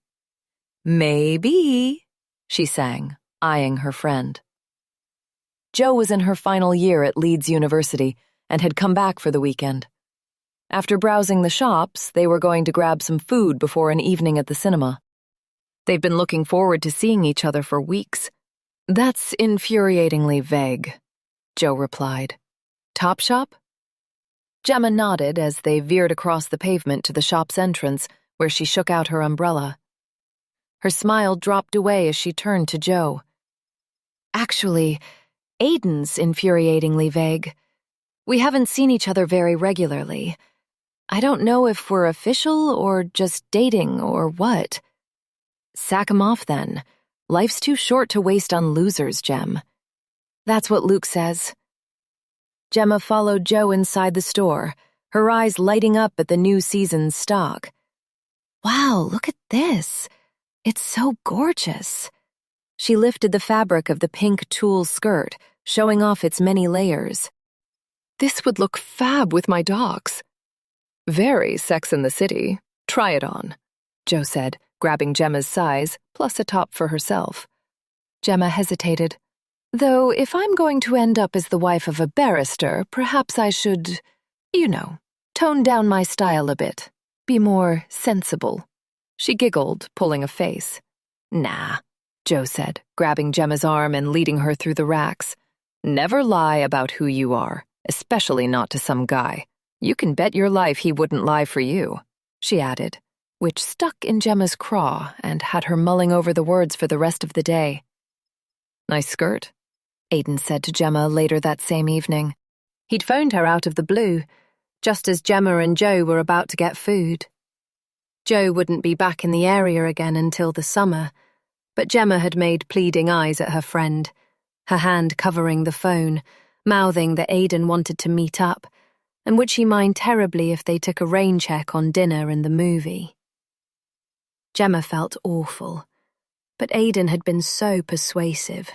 E: Maybe, she sang, eyeing her friend. Jo was in her final year at Leeds University and had come back for the weekend. After browsing the shops, they were going to grab some food before an evening at the cinema. They've been looking forward to seeing each other for weeks. That's infuriatingly vague, Jo replied. Topshop? Gemma nodded as they veered across the pavement to the shop's entrance, where she shook out her umbrella. Her smile dropped away as she turned to Jo. Actually, Aiden's infuriatingly vague. We haven't seen each other very regularly. I don't know if we're official or just dating or what. Sack 'em off then. Life's too short to waste on losers, Gem. That's what Luke says.
A: Gemma followed Joe inside the store, her eyes lighting up at the new season's stock. Wow, look at this. It's so gorgeous. She lifted the fabric of the pink tulle skirt, showing off its many layers.
E: This would look fab with my dogs.
F: Very Sex and the City. Try it on, Joe said, grabbing Gemma's size, plus a top for herself.
A: Gemma hesitated. Though if I'm going to end up as the wife of a barrister, perhaps I should, tone down my style a bit. Be more sensible. She giggled, pulling a face.
F: Nah, Joe said, grabbing Gemma's arm and leading her through the racks. Never lie about who you are, especially not to some guy. You can bet your life he wouldn't lie for you, she added, which stuck in Gemma's craw and had her mulling over the words for the rest of the day. Nice skirt, Aiden said to Gemma later that same evening.
A: He'd phoned her out of the blue, just as Gemma and Joe were about to get food. Joe wouldn't be back in the area again until the summer, but Gemma had made pleading eyes at her friend, her hand covering the phone, mouthing that Aiden wanted to meet up, and would she mind terribly if they took a rain check on dinner and the movie. Gemma felt awful, but Aiden had been so persuasive.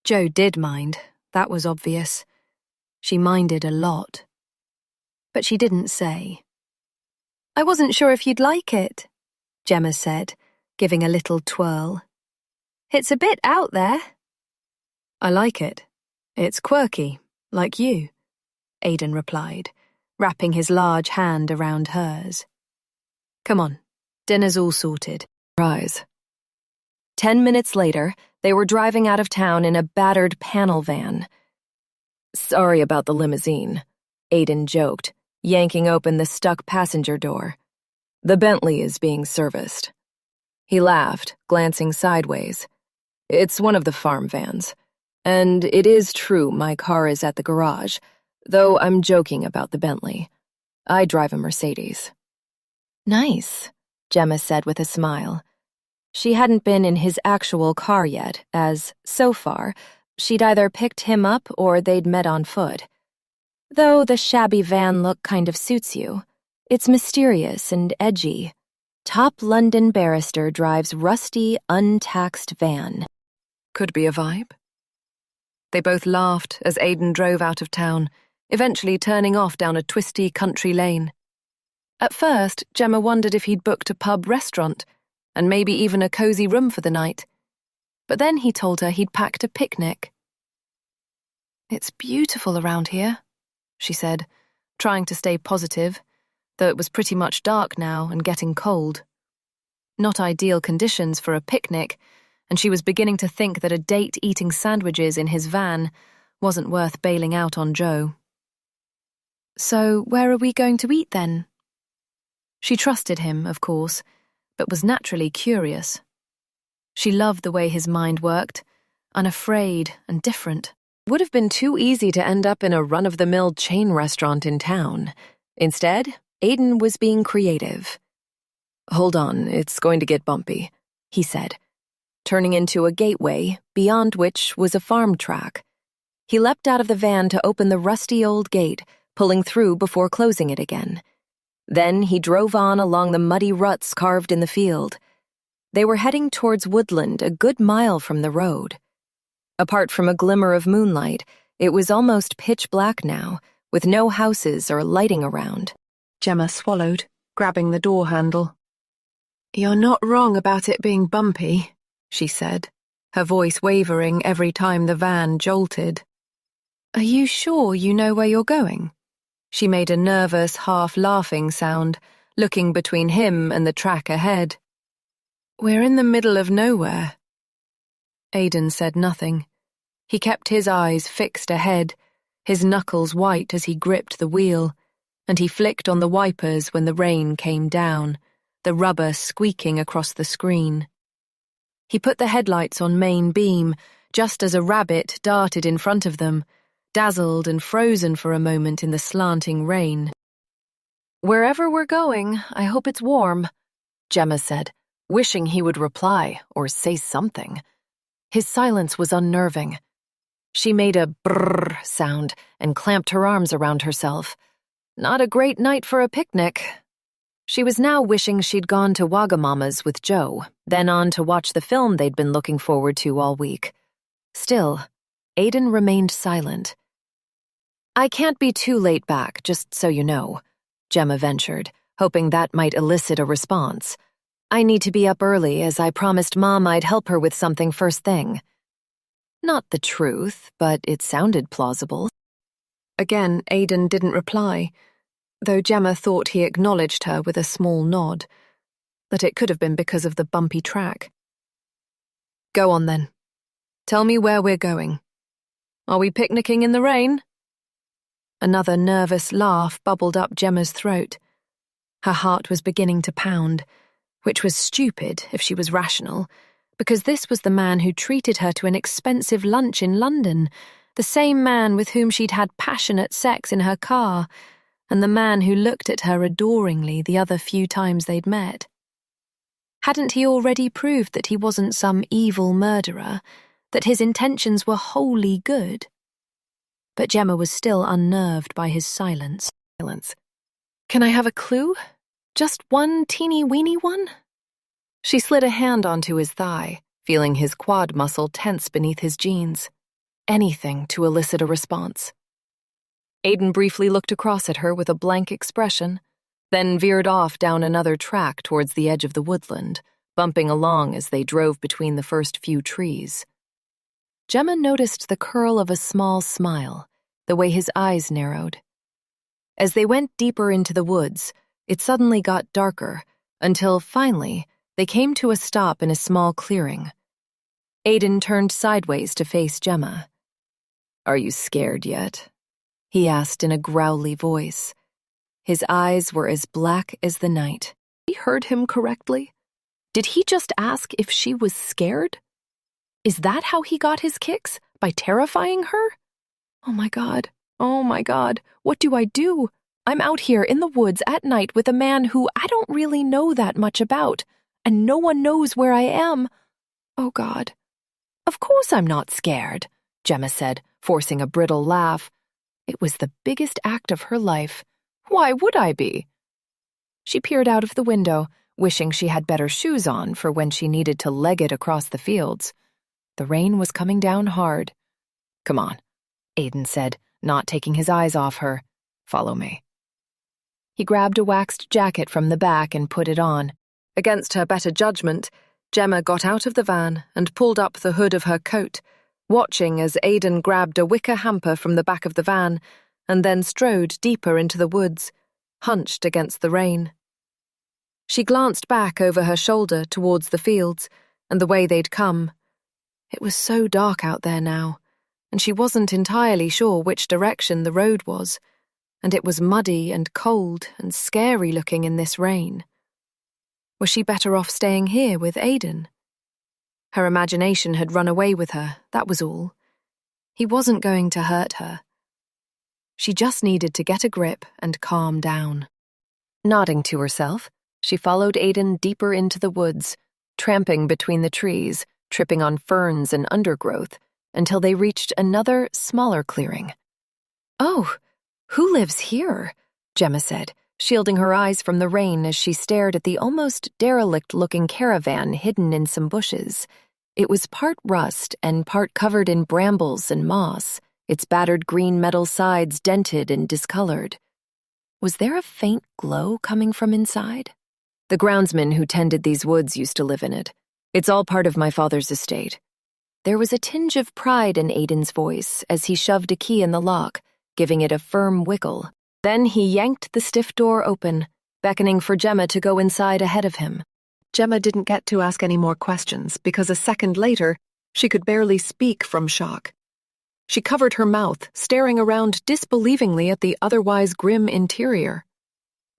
A: Joe did mind, that was obvious. She minded a lot. But she didn't say. I wasn't sure if you'd like it, Gemma said, giving a little twirl. It's a bit out there. I like it. It's quirky, like you, Aiden replied, wrapping his large hand around hers. Come on, dinner's all sorted.
F: Rise.
A: 10 minutes later, they were driving out of town in a battered panel van.
F: Sorry about the limousine, Aiden joked, yanking open the stuck passenger door. The Bentley is being serviced. He laughed, glancing sideways. It's one of the farm vans. And it is true my car is at the garage, though I'm joking about the Bentley. I drive a Mercedes.
A: Nice, Gemma said with a smile. She hadn't been in his actual car yet, as, so far, she'd either picked him up or they'd met on foot. Though the shabby van look kind of suits you. It's mysterious and edgy. Top London barrister drives rusty, untaxed van.
F: Could be a vibe. They both laughed as Aiden drove out of town, eventually turning off down a twisty country lane. At first, Gemma wondered if he'd booked a pub restaurant, and maybe even a cozy room for the night. But then he told her he'd packed a picnic. It's beautiful around here, she said, trying to stay positive, though it was pretty much dark now and getting cold. Not ideal conditions for a picnic, and she was beginning to think that a date eating sandwiches in his van wasn't worth bailing out on Joe. So where are we going to eat then? She trusted him, of course, but was naturally curious. She loved the way his mind worked, unafraid and different. Would have been too easy to end up in a run-of-the-mill chain restaurant in town. Instead, Aiden was being creative. Hold on, it's going to get bumpy, he said, turning into a gateway, beyond which was a farm track. He leapt out of the van to open the rusty old gate, pulling through before closing it again. Then he drove on along the muddy ruts carved in the field. They were heading towards woodland a good mile from the road. Apart from a glimmer of moonlight, it was almost pitch black now, with no houses or lighting around.
B: Gemma swallowed, grabbing the door handle. You're not wrong about it being bumpy, she said, her voice wavering every time the van jolted.
A: Are you sure you know where you're going? She made a nervous, half-laughing sound, looking between him and the track ahead. We're in the middle of nowhere. Aiden said nothing. He kept his eyes fixed ahead, his knuckles white as he gripped the wheel, and he flicked on the wipers when the rain came down, the rubber squeaking across the screen. He put the headlights on main beam, just as a rabbit darted in front of them, dazzled and frozen for a moment in the slanting rain.
F: Wherever we're going, I hope it's warm, Gemma said, wishing he would reply or say something. His silence was unnerving. She made a brrr sound and clamped her arms around herself. Not a great night for a picnic. She was now wishing she'd gone to Wagamama's with Joe, then on to watch the film they'd been looking forward to all week. Still, Aiden remained silent. "I can't be too late back, just so you know," Gemma ventured, hoping that might elicit a response. "I need to be up early, as I promised Mom I'd help her with something first thing." Not the truth, but it sounded plausible.
A: Again, Aiden didn't reply, though Gemma thought he acknowledged her with a small nod, that it could have been because of the bumpy track. "Go on then. Tell me where we're going. Are we picnicking in the rain?" Another nervous laugh bubbled up Gemma's throat. Her heart was beginning to pound, which was stupid if she was rational, because this was the man who treated her to an expensive lunch in London, the same man with whom she'd had passionate sex in her car, and the man who looked at her adoringly the other few times they'd met. Hadn't he already proved that he wasn't some evil murderer, that his intentions were wholly good? But Gemma was still unnerved by his silence. "Can I have a clue? Just one teeny-weeny one?" She slid a hand onto his thigh, feeling his quad muscle tense beneath his jeans. Anything to elicit a response. Aiden briefly looked across at her with a blank expression, then veered off down another track towards the edge of the woodland, bumping along as they drove between the first few trees. Gemma noticed the curl of a small smile, the way his eyes narrowed. As they went deeper into the woods, it suddenly got darker, until finally they came to a stop in a small clearing. Aiden turned sideways to face Gemma. "Are you scared yet?" he asked in a growly voice. His eyes were as black as the night. He heard him correctly. Did he just ask if she was scared? Is that how he got his kicks? By terrifying her? Oh my God, what do I do? I'm out here in the woods at night with a man who I don't really know that much about, and no one knows where I am. Oh God. "Of course I'm not scared," Gemma said, forcing a brittle laugh. It was the biggest act of her life. "Why would I be?" She peered out of the window, wishing she had better shoes on for when she needed to leg it across the fields. The rain was coming down hard. "Come on," Aiden said, not taking his eyes off her. "Follow me." He grabbed a waxed jacket from the back and put it on. Against her better judgment, Gemma got out of the van and pulled up the hood of her coat, watching as Aiden grabbed a wicker hamper from the back of the van and then strode deeper into the woods, hunched against the rain. She glanced back over her shoulder towards the fields and the way they'd come. It was so dark out there now, and she wasn't entirely sure which direction the road was, and it was muddy and cold and scary looking in this rain. Was she better off staying here with Aiden? Her imagination had run away with her, that was all. He wasn't going to hurt her. She just needed to get a grip and calm down. Nodding to herself, she followed Aiden deeper into the woods, tramping between the trees, tripping on ferns and undergrowth, until they reached another, smaller clearing. "Oh, who lives here?" Gemma said, shielding her eyes from the rain as she stared at the almost derelict-looking caravan hidden in some bushes. It was part rust and part covered in brambles and moss, its battered green metal sides dented and discolored. Was there a faint glow coming from inside? "The groundsman who tended these woods used to live in it. It's all part of my father's estate." There was a tinge of pride in Aiden's voice as he shoved a key in the lock, giving it a firm wiggle. Then he yanked the stiff door open, beckoning for Gemma to go inside ahead of him. Gemma didn't get to ask any more questions because a second later, she could barely speak from shock. She covered her mouth, staring around disbelievingly at the otherwise grim interior.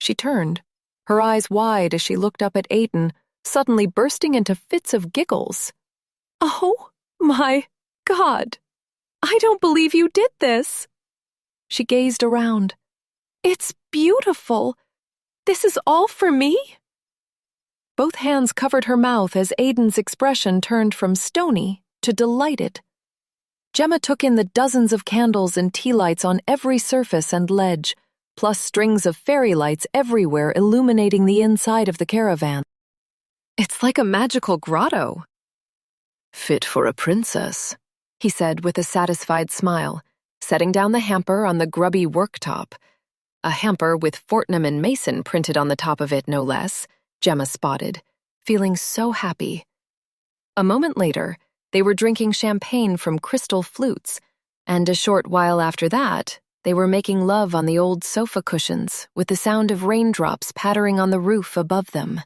A: She turned, her eyes wide as she looked up at Aiden, suddenly bursting into fits of giggles. "Oh my God! I don't believe you did this!" She gazed around. "It's beautiful! This is all for me?" Both hands covered her mouth as Aiden's expression turned from stony to delighted. Gemma took in the dozens of candles and tea lights on every surface and ledge, plus strings of fairy lights everywhere illuminating the inside of the caravan.
E: It's like a magical grotto.
F: Fit for a princess,
E: he said with a satisfied smile, setting down the hamper on the grubby worktop. A hamper with Fortnum and Mason printed on the top of it, no less, Gemma spotted, feeling so happy. A moment later, they were drinking champagne from crystal flutes, and a short while after that, they were making love on the old sofa cushions with the sound of raindrops pattering on the roof above them.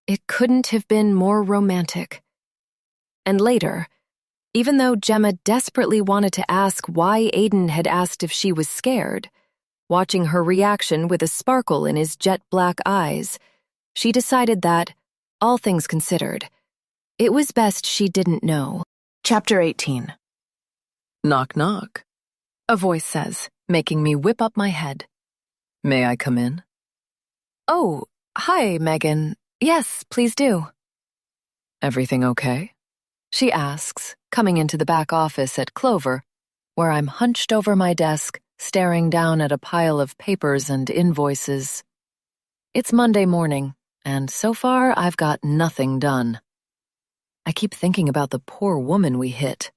E: It couldn't have been more romantic. And later, even though Gemma desperately wanted to ask why Aiden had asked if she was scared, watching her reaction with a sparkle in his jet-black eyes, she decided that, all things considered, it was best she didn't know.
F: Chapter 18. Knock, knock,
E: A voice says, making me whip up my head.
F: May I come in?
E: Oh, hi, Megan. Yes, please do.
F: Everything okay?
E: She asks, coming into the back office at Clover, where I'm hunched over my desk, staring down at a pile of papers and invoices. It's Monday morning, and so far I've got nothing done. I keep thinking about the poor woman we hit,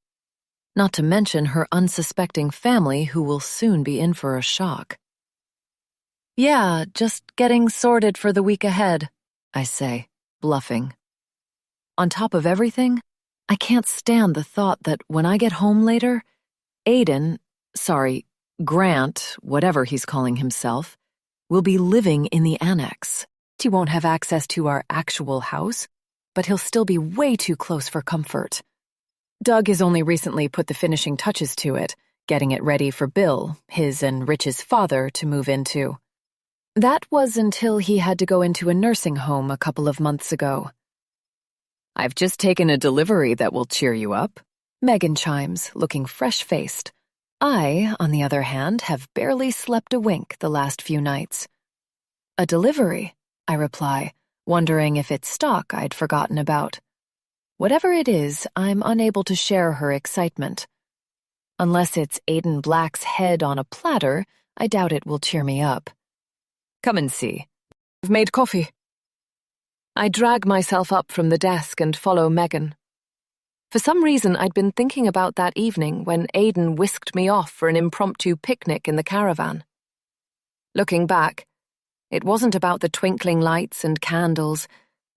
E: not to mention her unsuspecting family who will soon be in for a shock. Yeah, just getting sorted for the week ahead, I say, bluffing. On top of everything, I can't stand the thought that when I get home later, Grant, whatever he's calling himself, will be living in the annex. He won't have access to our actual house, but he'll still be way too close for comfort. Doug has only recently put the finishing touches to it, getting it ready for Bill, his and Rich's father, to move into. That was until he had to go into a nursing home a couple of months ago.
F: I've just taken a delivery that will cheer you up,
E: Megan chimes, looking fresh-faced. I, on the other hand, have barely slept a wink the last few nights. A delivery, I reply, wondering if it's stock I'd forgotten about. Whatever it is, I'm unable to share her excitement. Unless it's Aiden Black's head on a platter, I doubt it will cheer me up.
F: Come and see.
E: I've made coffee. I drag myself up from the desk and follow Megan. For some reason, I'd been thinking about that evening when Aiden whisked me off for an impromptu picnic in the caravan. Looking back, it wasn't about the twinkling lights and candles,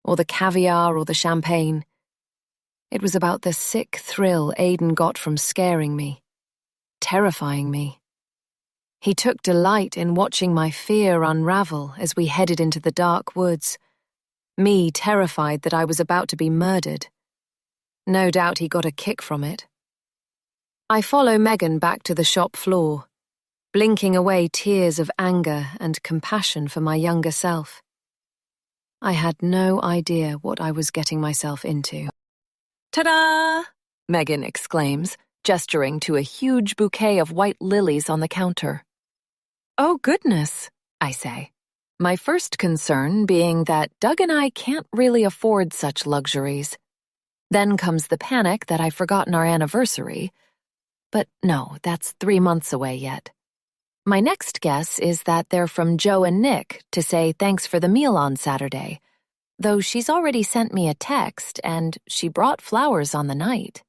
E: or the caviar or the champagne. It was about the sick thrill Aiden got from scaring me, terrifying me. He took delight in watching my fear unravel as we headed into the dark woods, me terrified that I was about to be murdered. No doubt he got a kick from it. I follow Megan back to the shop floor, blinking away tears of anger and compassion for my younger self. I had no idea what I was getting myself into.
A: Ta-da!
E: Megan exclaims, gesturing to a huge bouquet of white lilies on the counter. Oh, goodness, I say, my first concern being that Doug and I can't really afford such luxuries. Then comes the panic that I've forgotten our anniversary. But no, that's 3 months away yet. My next guess is that they're from Joe and Nick to say thanks for the meal on Saturday, though she's already sent me a text and she brought flowers on the night.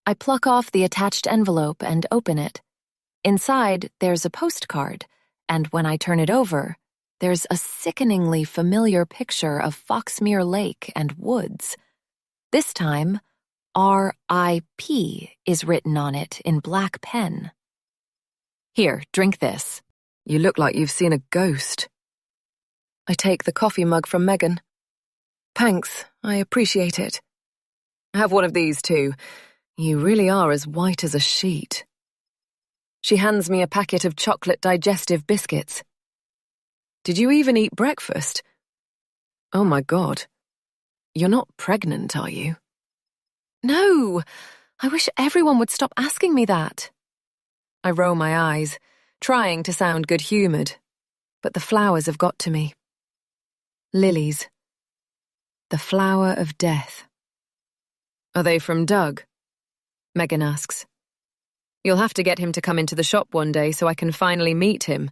E: I pluck off the attached envelope and open it. Inside, there's a postcard, and when I turn it over, there's a sickeningly familiar picture of Foxmere Lake and woods. This time, R.I.P. is written on it in black pen. Here, drink this.
F: You look like you've seen a ghost.
E: I take the coffee mug from Megan. Thanks, I appreciate it. Have one of these too. You really are as white as a sheet. She hands me a packet of chocolate digestive biscuits. Did you even eat breakfast? Oh my God. You're not pregnant, are you? No! I wish everyone would stop asking me that. I roll my eyes, trying to sound good-humored, but the flowers have got to me. Lilies. The flower of death. Are they from Doug? Megan asks,
A: You'll have to get him to come into the shop one day so I can finally meet him.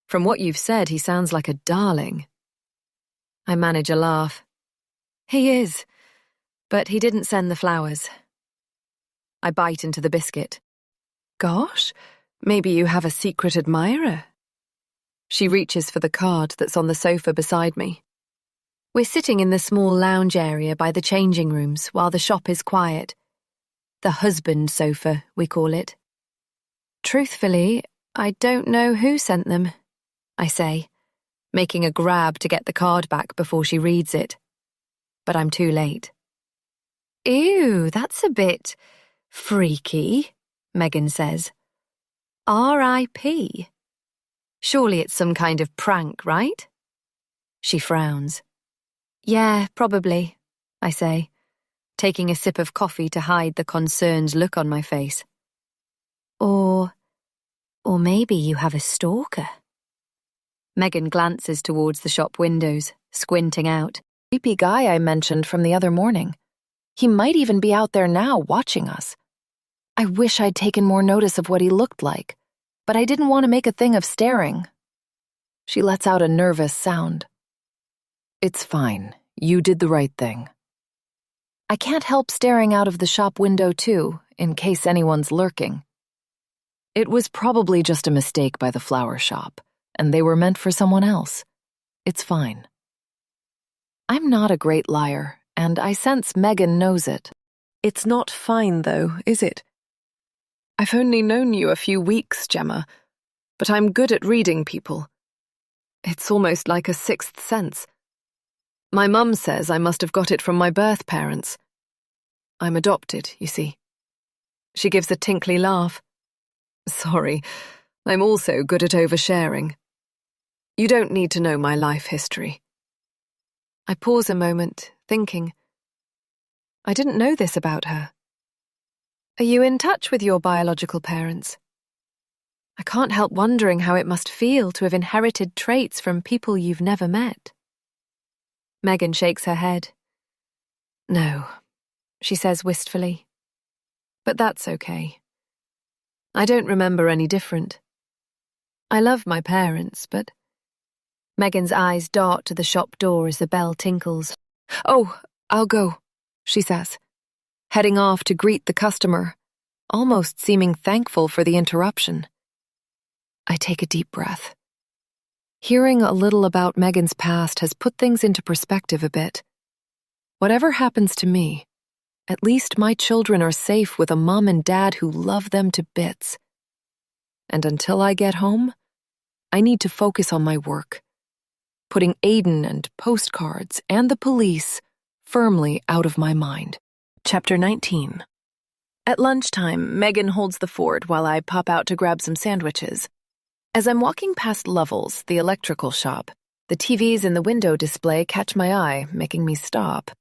A: From what you've said, he sounds like a darling. I manage a laugh. He is, but he didn't send the flowers. I bite into the biscuit. Gosh, maybe you have a secret admirer. She reaches for the card that's on the sofa beside me. We're sitting in the small lounge area by the changing rooms while the shop is quiet. The husband sofa, we call it. Truthfully, I don't know who sent them, I say, making a grab to get the card back before she reads it. But I'm too late. Ew, that's a bit freaky, Megan says. R.I.P. Surely it's some kind of prank, right? She frowns. Yeah, probably, I say, taking a sip of coffee to hide the concerned look on my face. Or maybe you have a stalker. Megan glances towards the shop windows, squinting out.
F: Creepy guy I mentioned from the other morning. He might even be out there now watching us. I wish I'd taken more notice of what he looked like, but I didn't want to make a thing of staring. She lets out a nervous sound. It's fine. You did the right thing. I can't help staring out of the shop window too, in case anyone's lurking. It was probably just a mistake by the flower shop, and they were meant for someone else. It's fine. I'm not a great liar, and I sense Megan knows it.
E: It's not fine, though, is it? I've only known you a few weeks, Gemma, but I'm good at reading people. It's almost like a sixth sense. My mum says I must have got it from my birth parents. I'm adopted, you see. She gives a tinkly laugh. Sorry, I'm also good at oversharing. You don't need to know my life history. I pause a moment, thinking. I didn't know this about her. Are you in touch with your biological parents? I can't help wondering how it must feel to have inherited traits from people you've never met. Megan shakes her head. No, she says wistfully. But that's okay. I don't remember any different. I love my parents, but... Megan's eyes dart to the shop door as the bell tinkles. Oh, I'll go, she says, heading off to greet the customer, almost seeming thankful for the interruption. I take a deep breath. Hearing a little about Megan's past has put things into perspective a bit. Whatever happens to me, at least my children are safe with a mom and dad who love them to bits. And until I get home, I need to focus on my work, putting Aiden and postcards and the police firmly out of my mind. Chapter 19. At lunchtime, Megan holds the fort while I pop out to grab some sandwiches. As I'm walking past Lovell's, the electrical shop, the TVs in the window display catch my eye, making me stop.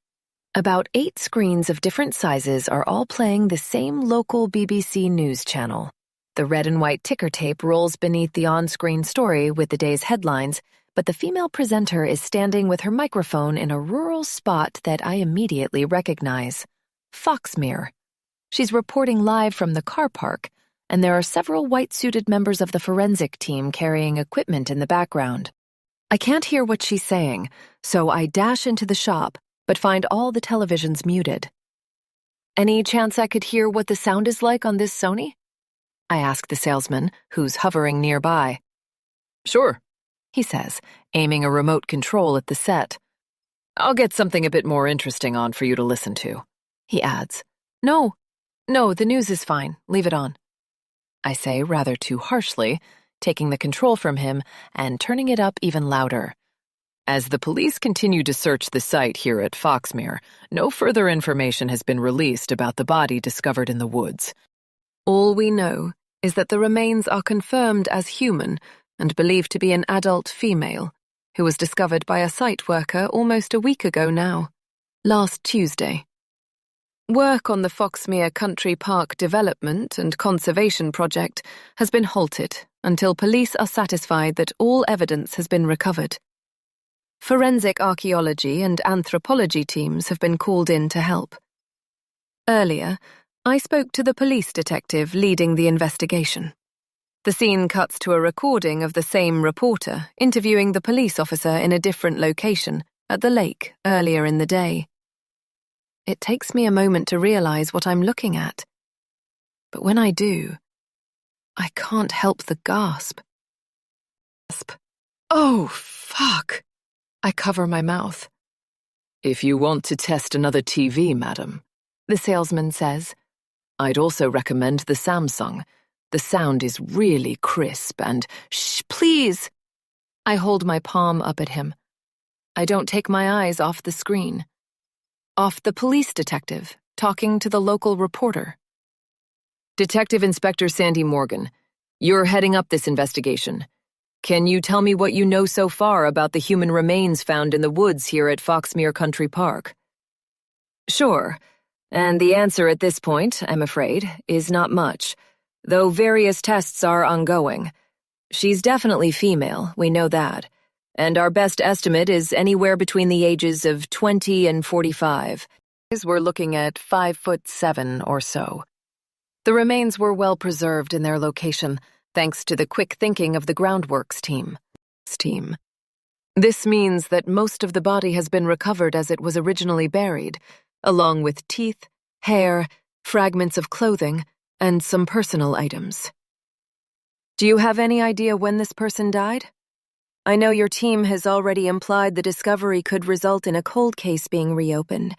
E: About 8 screens of different sizes are all playing the same local BBC news channel. The red and white ticker tape rolls beneath the on-screen story with the day's headlines, but the female presenter is standing with her microphone in a rural spot that I immediately recognize. Foxmere. She's reporting live from the car park, and there are several white-suited members of the forensic team carrying equipment in the background. I can't hear what she's saying, so I dash into the shop, but find all the televisions muted. Any chance I could hear what the sound is like on this Sony? I ask the salesman, who's hovering nearby. Sure, he says, aiming a remote control at the set. I'll get something a bit more interesting on for you to listen to, he adds. No, the news is fine. Leave it on, I say rather too harshly, taking the control from him and turning it up even louder. As the police continue to search the site here at Foxmere, no further information has been released about the body discovered in the woods. All we know is that the remains are confirmed as human and believed to be an adult female, who was discovered by a site worker almost a week ago now, last Tuesday. Work on the Foxmere Country Park Development and Conservation Project has been halted until police are satisfied that all evidence has been recovered. Forensic archaeology and anthropology teams have been called in to help. Earlier,
C: I spoke to the police detective leading the investigation. The scene cuts to a recording of the same reporter interviewing the police officer in a different location, at the lake, earlier in the day. It takes me a moment to realize what I'm looking at. But when I do, I can't help the gasp. Oh, fuck! I cover my mouth.
G: If you want to test another TV, madam,
C: the salesman says,
G: I'd also recommend the Samsung. The sound is really crisp and—
C: Shh, please! I hold my palm up at him. I don't take my eyes off the screen. Off the police detective, talking to the local reporter.
G: Detective Inspector Sandy Morgan, you're heading up this investigation. Can you tell me what you know so far about the human remains found in the woods here at Foxmere Country Park?
F: Sure, and the answer at this point, I'm afraid, is not much, though various tests are ongoing. She's definitely female, we know that, and our best estimate is anywhere between the ages of 20 and 45.
C: We're looking at 5'7" or so. The remains were well preserved in their location, thanks to the quick thinking of the groundworks team. This means that most of the body has been recovered as it was originally buried, along with teeth, hair, fragments of clothing, and some personal items. Do you have any idea when this person died? I know your team has already implied the discovery could result in a cold case being reopened,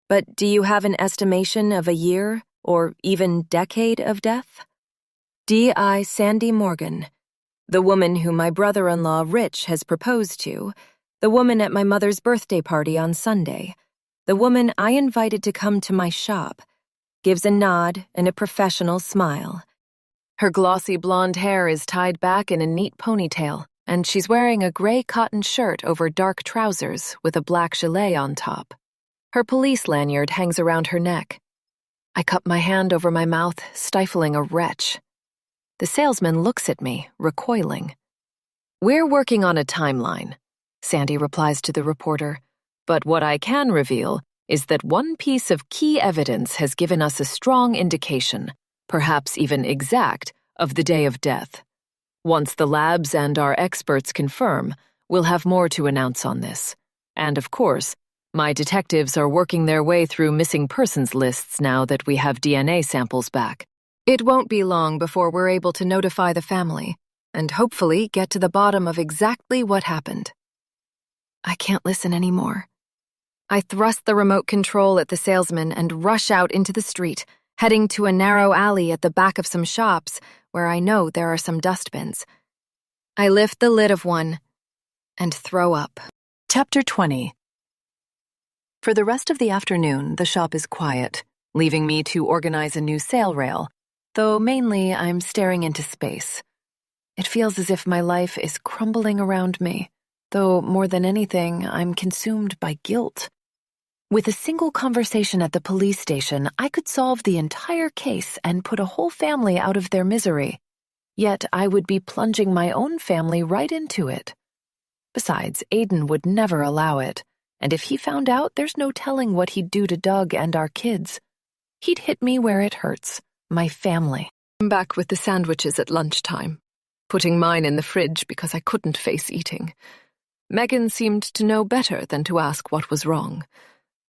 C: but do you have an estimation of a year or even decade of death? D.I. Sandy Morgan, the woman who my brother-in-law Rich has proposed to, the woman at my mother's birthday party on Sunday, the woman I invited to come to my shop, gives a nod and a professional smile. Her glossy blonde hair is tied back in a neat ponytail, and she's wearing a gray cotton shirt over dark trousers with a black gilet on top. Her police lanyard hangs around her neck. I cup my hand over my mouth, stifling a retch. The salesman looks at me, recoiling.
F: We're working on a timeline, Sandy replies to the reporter, but what I can reveal is that one piece of key evidence has given us a strong indication, perhaps even exact, of the day of death. Once the labs and our experts confirm, we'll have more to announce on this. And of course, my detectives are working their way through missing persons lists now that we have DNA samples back.
C: It won't be long before we're able to notify the family, and hopefully get to the bottom of exactly what happened. I can't listen anymore. I thrust the remote control at the salesman and rush out into the street, heading to a narrow alley at the back of some shops where I know there are some dustbins. I lift the lid of one and throw up.
A: Chapter 20.
C: For the rest of the afternoon, the shop is quiet, leaving me to organize a new sale rail, though mainly I'm staring into space. It feels as if my life is crumbling around me, though more than anything, I'm consumed by guilt. With a single conversation at the police station, I could solve the entire case and put a whole family out of their misery. Yet I would be plunging my own family right into it. Besides, Aiden would never allow it, and if he found out, there's no telling what he'd do to Doug and our kids. He'd hit me where it hurts, my family. I'm back with the sandwiches at lunchtime, putting mine in the fridge because I couldn't face eating. Megan seemed to know better than to ask what was wrong,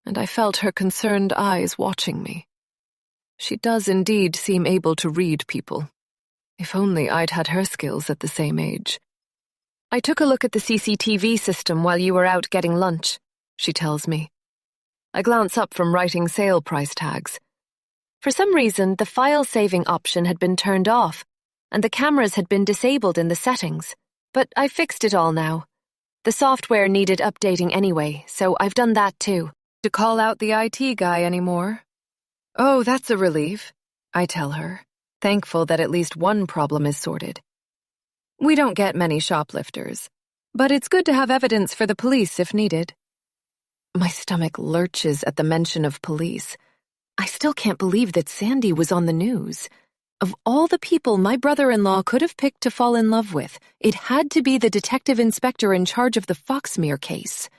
C: and I felt her concerned eyes watching me. She does indeed seem able to read people. If only I'd had her skills at the same age. I took a look at the CCTV system while you were out getting lunch, she tells me. I glance up from writing sale price tags. For some reason, the file-saving option had been turned off, and the cameras had been disabled in the settings. But I fixed it all now. The software needed updating anyway, so I've done that too. To call out the IT guy anymore? Oh, that's a relief, I tell her, thankful that at least one problem is sorted. We don't get many shoplifters, but it's good to have evidence for the police if needed. My stomach lurches at the mention of police. I still can't believe that Sandy was on the news. Of all the people my brother-in-law could have picked to fall in love with, it had to be the detective inspector in charge of the Foxmere case.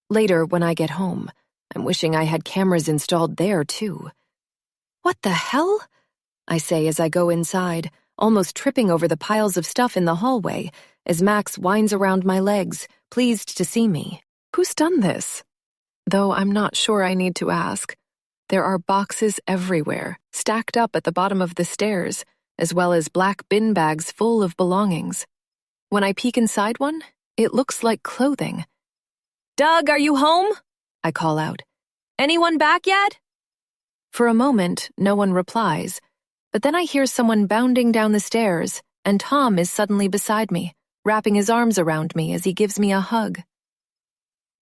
C: Later, when I get home, I'm wishing I had cameras installed there, too.
A: What the hell? I say as I go inside, almost tripping over the piles of stuff in the hallway, as Max winds around my legs, pleased to see me.
E: Who's done this? Though I'm not sure I need to ask. There are boxes everywhere, stacked up at the bottom of the stairs, as well as black bin bags full of belongings. When I peek inside one, it looks like clothing.
A: Doug, are you home? I call out. Anyone back yet? For a moment, no one replies, but then I hear someone bounding down the stairs, and Tom is suddenly beside me, wrapping his arms around me as he gives me a hug.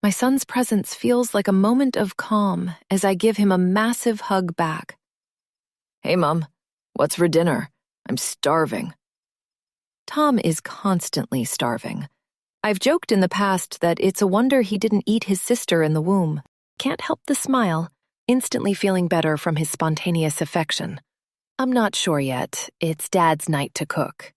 A: My son's presence feels like a moment of calm as I give him a massive hug back.
G: Hey, Mom. What's for dinner? I'm starving.
A: Tom is constantly starving. I've joked in the past that it's a wonder he didn't eat his sister in the womb. Can't help the smile, instantly feeling better from his spontaneous affection. I'm not sure yet. It's Dad's night to cook.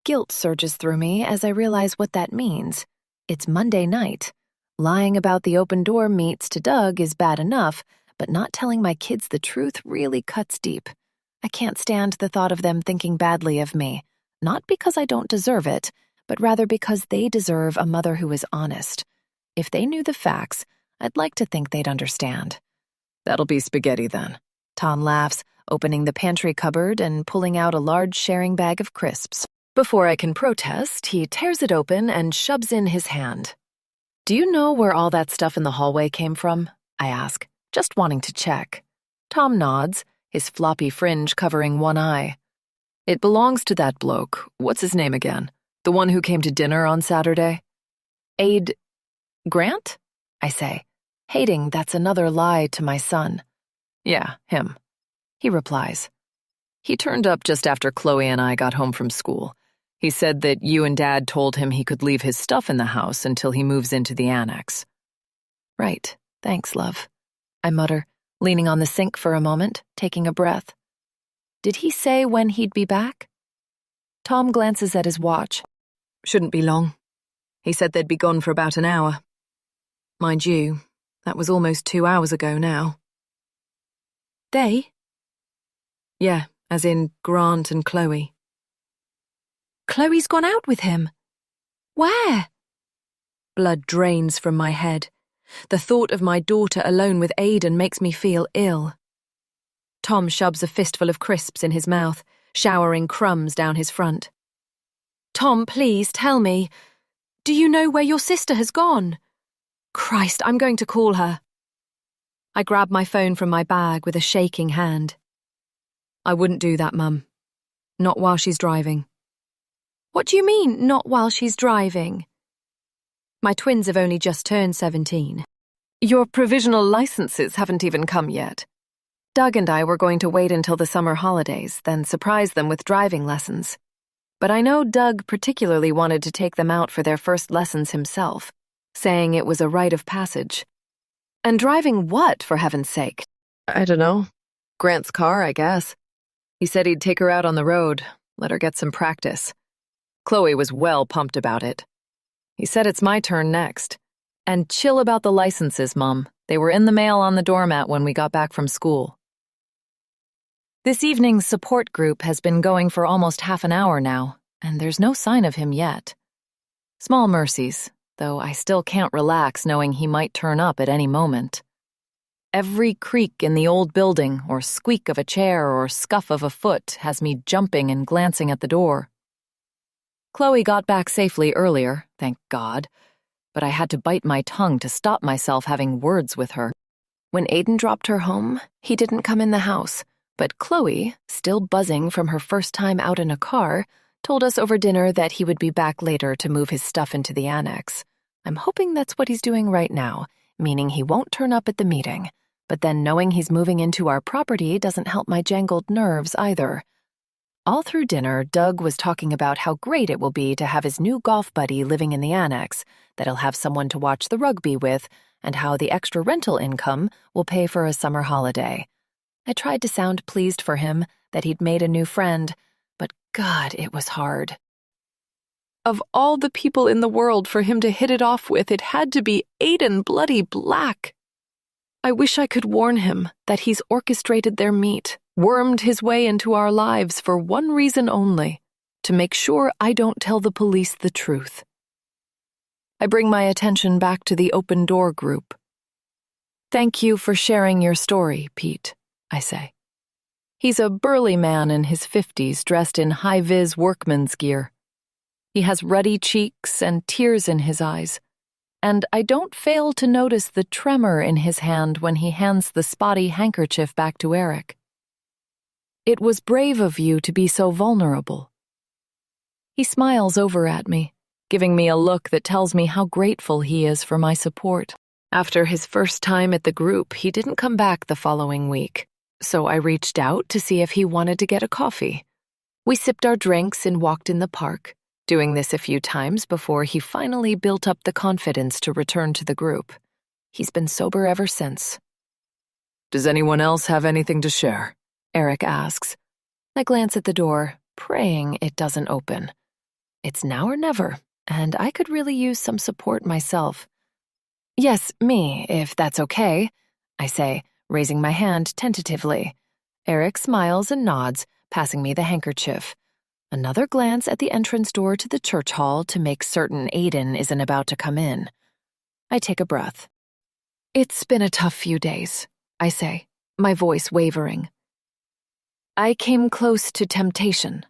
A: Guilt surges through me as I realize what that means. It's Monday night. Lying about the open door meets to Doug is bad enough, but not telling my kids the truth really cuts deep. I can't stand the thought of them thinking badly of me, not because I don't deserve it, but rather because they deserve a mother who is honest. If they knew the facts, I'd like to think they'd understand.
G: That'll be spaghetti then.
A: Tom laughs, opening the pantry cupboard and pulling out a large sharing bag of crisps. Before I can protest, he tears it open and shoves in his hand. Do you know where all that stuff in the hallway came from? I ask, just wanting to check. Tom nods, his floppy fringe covering one eye.
G: It belongs to that bloke. What's his name again? The one who came to dinner on Saturday?
A: Aid Grant? I say, hating that's another lie to my son.
G: Yeah, him.
A: He replies.
G: He turned up just after Chloe and I got home from school. He said that you and Dad told him he could leave his stuff in the house until he moves into the annex.
A: Right. Thanks, love. I mutter, leaning on the sink for a moment, taking a breath. Did he say when he'd be back? Tom glances at his watch.
E: Shouldn't be long. He said they'd be gone for about an hour. Mind you, that was almost 2 hours ago now.
A: They?
E: Yeah, as in Grant and Chloe.
A: Chloe's gone out with him. Where?
E: Blood drains from my head. The thought of my daughter alone with Aidan makes me feel ill.
A: Tom shoves a fistful of crisps in his mouth, showering crumbs down his front. Tom, please, tell me. Do you know where your sister has gone? Christ, I'm going to call her. I grab my phone from my bag with a shaking hand.
E: I wouldn't do that, Mum. Not while she's driving.
A: What do you mean, not while she's driving? My twins have only just turned 17.
E: Your provisional licenses haven't even come yet.
A: Doug and I were going to wait until the summer holidays, then surprise them with driving lessons. But I know Doug particularly wanted to take them out for their first lessons himself, saying it was a rite of passage. And driving what, for heaven's sake?
G: I don't know. Grant's car, I guess. He said he'd take her out on the road, let her get some practice. Chloe was well pumped about it. He said it's my turn next. And chill about the licenses, Mom. They were in the mail on the doormat when we got back from school.
A: This evening's support group has been going for almost half an hour now, and there's no sign of him yet. Small mercies, though I still can't relax knowing he might turn up at any moment. Every creak in the old building, or squeak of a chair or scuff of a foot has me jumping and glancing at the door. Chloe got back safely earlier, thank God, but I had to bite my tongue to stop myself having words with her. When Aidan dropped her home, he didn't come in the house, but Chloe, still buzzing from her first time out in a car, told us over dinner that he would be back later to move his stuff into the annex. I'm hoping that's what he's doing right now, meaning he won't turn up at the meeting. But then knowing he's moving into our property doesn't help my jangled nerves either. All through dinner, Doug was talking about how great it will be to have his new golf buddy living in the annex, that he'll have someone to watch the rugby with, and how the extra rental income will pay for a summer holiday. I tried to sound pleased for him that he'd made a new friend, but God, it was hard.
E: Of all the people in the world for him to hit it off with, it had to be Aidan bloody Black. I wish I could warn him that he's orchestrated their meet,
C: wormed his way into our lives for one reason only, to make sure I don't tell the police the truth. I bring my attention back to the open door group. Thank you for sharing your story, Pete, I say. He's a burly man in his 50s dressed in high-vis workman's gear. He has ruddy cheeks and tears in his eyes, and I don't fail to notice the tremor in his hand when he hands the spotty handkerchief back to Eric. It was brave of you to be so vulnerable. He smiles over at me, giving me a look that tells me how grateful he is for my support. After his first time at the group, he didn't come back the following week, so I reached out to see if he wanted to get a coffee. We sipped our drinks and walked in the park, doing this a few times before he finally built up the confidence to return to the group. He's been sober ever since.
G: Does anyone else have anything to share?
C: Eric asks. I glance at the door, praying it doesn't open. It's now or never, and I could really use some support myself. Yes, me, if that's okay, I say, raising my hand tentatively. Eric smiles and nods, passing me the handkerchief. Another glance at the entrance door to the church hall to make certain Aiden isn't about to come in. I take a breath. It's been a tough few days, I say, my voice wavering. I came close to temptation.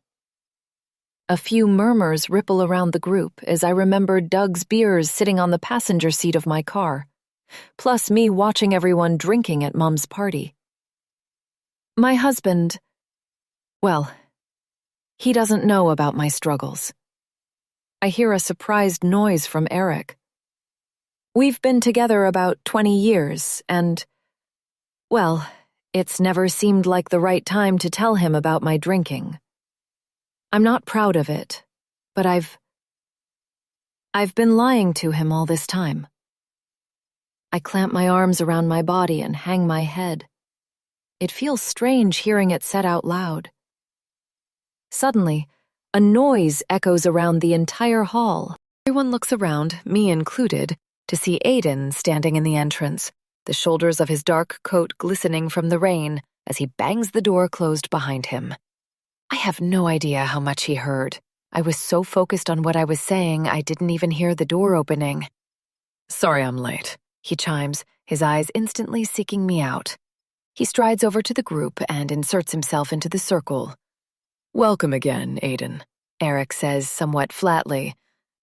C: A few murmurs ripple around the group as I remember Doug's beers sitting on the passenger seat of my car, plus me watching everyone drinking at Mom's party. My husband, well, he doesn't know about my struggles. I hear a surprised noise from Eric. We've been together about 20 years, and, well, it's never seemed like the right time to tell him about my drinking. I'm not proud of it, but I've been lying to him all this time. I clamp my arms around my body and hang my head. It feels strange hearing it said out loud. Suddenly, a noise echoes around the entire hall. Everyone looks around, me included, to see Aiden standing in the entrance, the shoulders of his dark coat glistening from the rain as he bangs the door closed behind him. I have no idea how much he heard. I was so focused on what I was saying, I didn't even hear the door opening.
G: Sorry I'm late,
C: he chimes, his eyes instantly seeking me out. He strides over to the group and inserts himself into the circle.
G: Welcome again, Aiden,
C: Eric says somewhat flatly.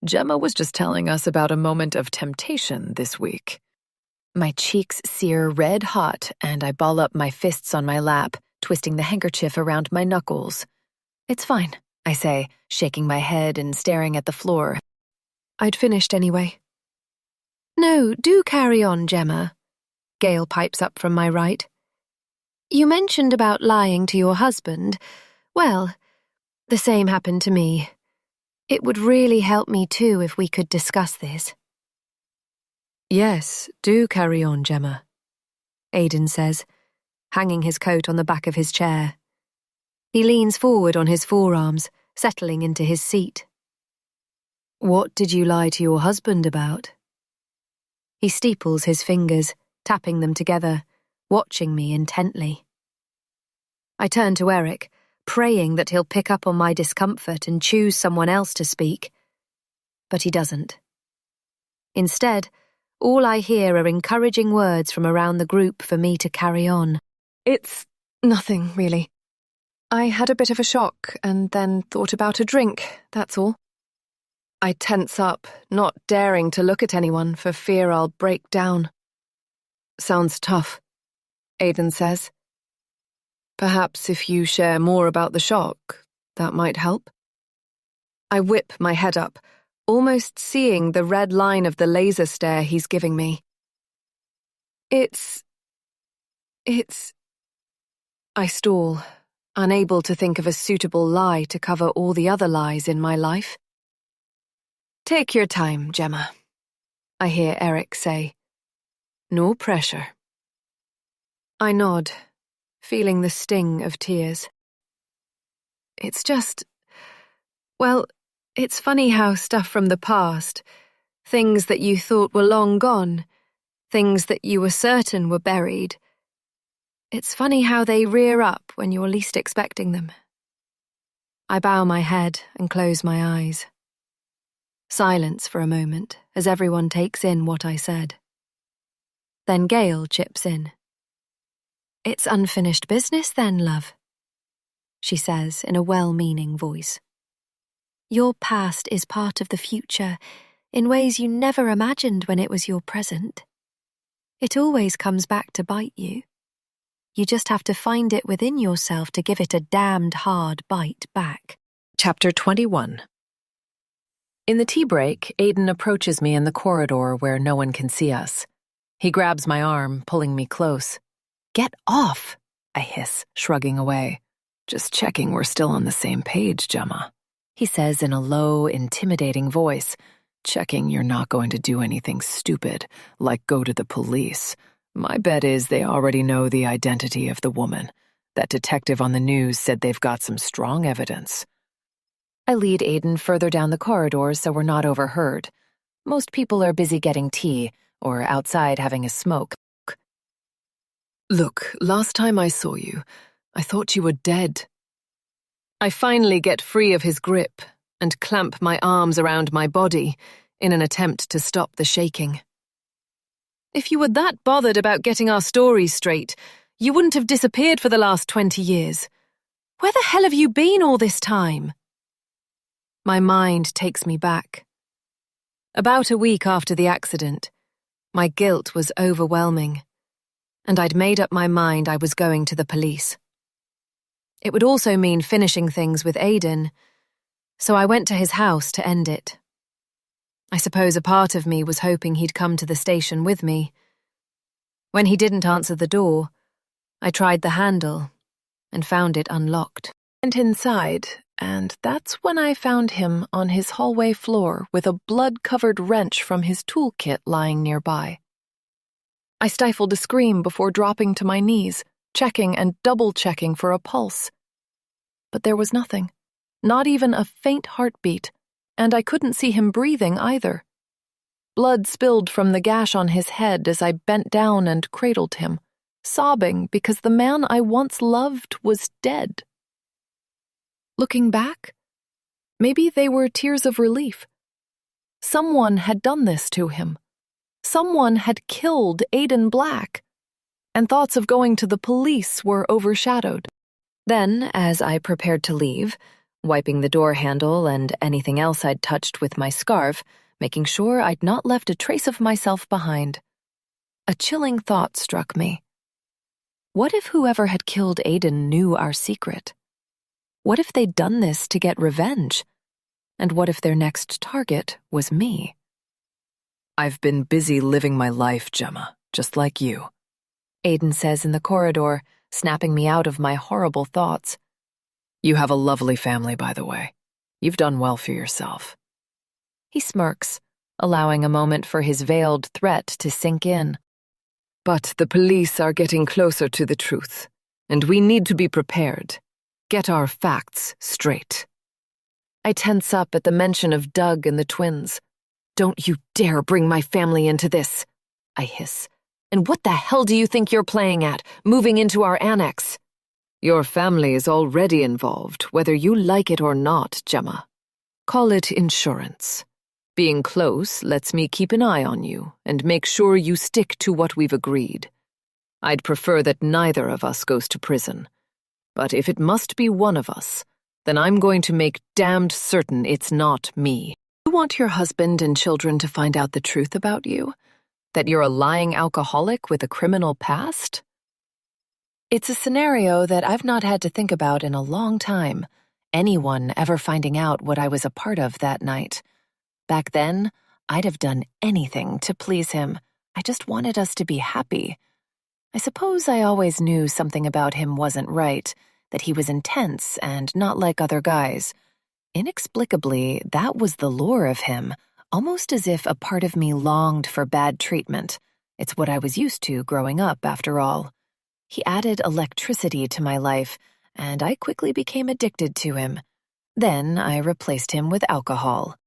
G: Gemma was just telling us about a moment of temptation this week.
C: My cheeks sear red hot, and I ball up my fists on my lap, twisting the handkerchief around my knuckles. It's fine, I say, shaking my head and staring at the floor.
B: I'd finished anyway. No, do carry on, Gemma. Gail pipes up from my right. You mentioned about lying to your husband. Well, the same happened to me. It would really help me too if we could discuss this.
E: Yes, do carry on, Gemma, Aiden says, hanging his coat on the back of his chair. He leans forward on his forearms, settling into his seat. What did you lie to your husband about? He steeples his fingers, tapping them together, watching me intently. I turn to Eric, praying that he'll pick up on my discomfort and choose someone else to speak. But he doesn't. Instead, all I hear are encouraging words from around the group for me to carry on. It's nothing, really. I had a bit of a shock and then thought about a drink, that's all. I tense up, not daring to look at anyone for fear I'll break down. Sounds tough, Aiden says. Perhaps if you share more about the shock, that might help. I whip my head up, almost seeing the red line of the laser stare he's giving me. It's... I stall, unable to think of a suitable lie to cover all the other lies in my life. Take your time, Gemma, I hear Eric say. No pressure. I nod, feeling the sting of tears. It's just... well, it's funny how stuff from the past, things that you thought were long gone, things that you were certain were buried,
A: It's funny how they rear up when you're least expecting them. I bow my head and close my eyes. Silence for a moment as everyone takes in what I said. Then Gail chips in. "It's unfinished business then, love," she says in a well-meaning voice. "Your past is part of the future in ways you never imagined when it was your present. It always comes back to bite you. You just have to find it within yourself to give it a damned hard bite back."
F: Chapter 21. In the tea break, Aiden approaches me in the corridor where no one can see us. He grabs my arm, pulling me close. "Get off!" I hiss, shrugging away. "Just checking we're still on the same page, Gemma," he says in a low, intimidating voice. "Checking you're not going to do anything stupid, like go to the police. My bet is they already know the identity of the woman. That detective on the news said they've got some strong evidence." I lead Aiden further down the corridor so we're not overheard. Most people are busy getting tea or outside having a smoke.
E: Look, last time I saw you, I thought you were dead. I finally get free of his grip and clamp my arms around my body in an attempt to stop the shaking. "If you were that bothered about getting our stories straight, you wouldn't have disappeared for the last 20 years. Where the hell have you been all this time?" My mind takes me back. About a week after the accident, my guilt was overwhelming, and I'd made up my mind I was going to the police. It would also mean finishing things with Aiden, so I went to his house to end it. I suppose a part of me was hoping he'd come to the station with me. When he didn't answer the door, I tried the handle and found it unlocked.
F: Went inside, and that's when I found him on his hallway floor with a blood-covered wrench from his toolkit lying nearby. I stifled a scream before dropping to my knees, checking and double-checking for a pulse. But there was nothing, not even a faint heartbeat, and I couldn't see him breathing either. Blood spilled from the gash on his head as I bent down and cradled him, sobbing because the man I once loved was dead. Looking back, maybe they were tears of relief. Someone had done this to him. Someone had killed Aiden Black, and thoughts of going to the police were overshadowed. Then, as I prepared to leave, wiping the door handle and anything else I'd touched with my scarf, making sure I'd not left a trace of myself behind, a chilling thought struck me. What if whoever had killed Aiden knew our secret? What if they'd done this to get revenge? And what if their next target was me?
G: "I've been busy living my life, Gemma, just like you,"
F: Aiden says in the corridor, snapping me out of my horrible thoughts.
G: "You have a lovely family, by the way. You've done well for yourself."
F: He smirks, allowing a moment for his veiled threat to sink in.
E: But the police are getting closer to the truth, and we need to be prepared. Get our facts straight.
F: I tense up at the mention of Doug and the twins.
E: "Don't you dare bring my family into this," I hiss. "And what the hell do you think you're playing at, moving into our annex?"
G: "Your family is already involved, whether you like it or not, Gemma. Call it insurance. Being close lets me keep an eye on you and make sure you stick to what we've agreed. I'd prefer that neither of us goes to prison. But if it must be one of us, then I'm going to make damned certain it's not me."
F: You want your husband and children to find out the truth about you? That you're a lying alcoholic with a criminal past? It's a scenario that I've not had to think about in a long time, anyone ever finding out what I was a part of that night. Back then, I'd have done anything to please him. I just wanted us to be happy. I suppose I always knew something about him wasn't right, that he was intense and not like other guys. Inexplicably, that was the lure of him, almost as if a part of me longed for bad treatment. It's what I was used to growing up, after all. He added electricity to my life, and I quickly became addicted to him. Then I replaced him with alcohol.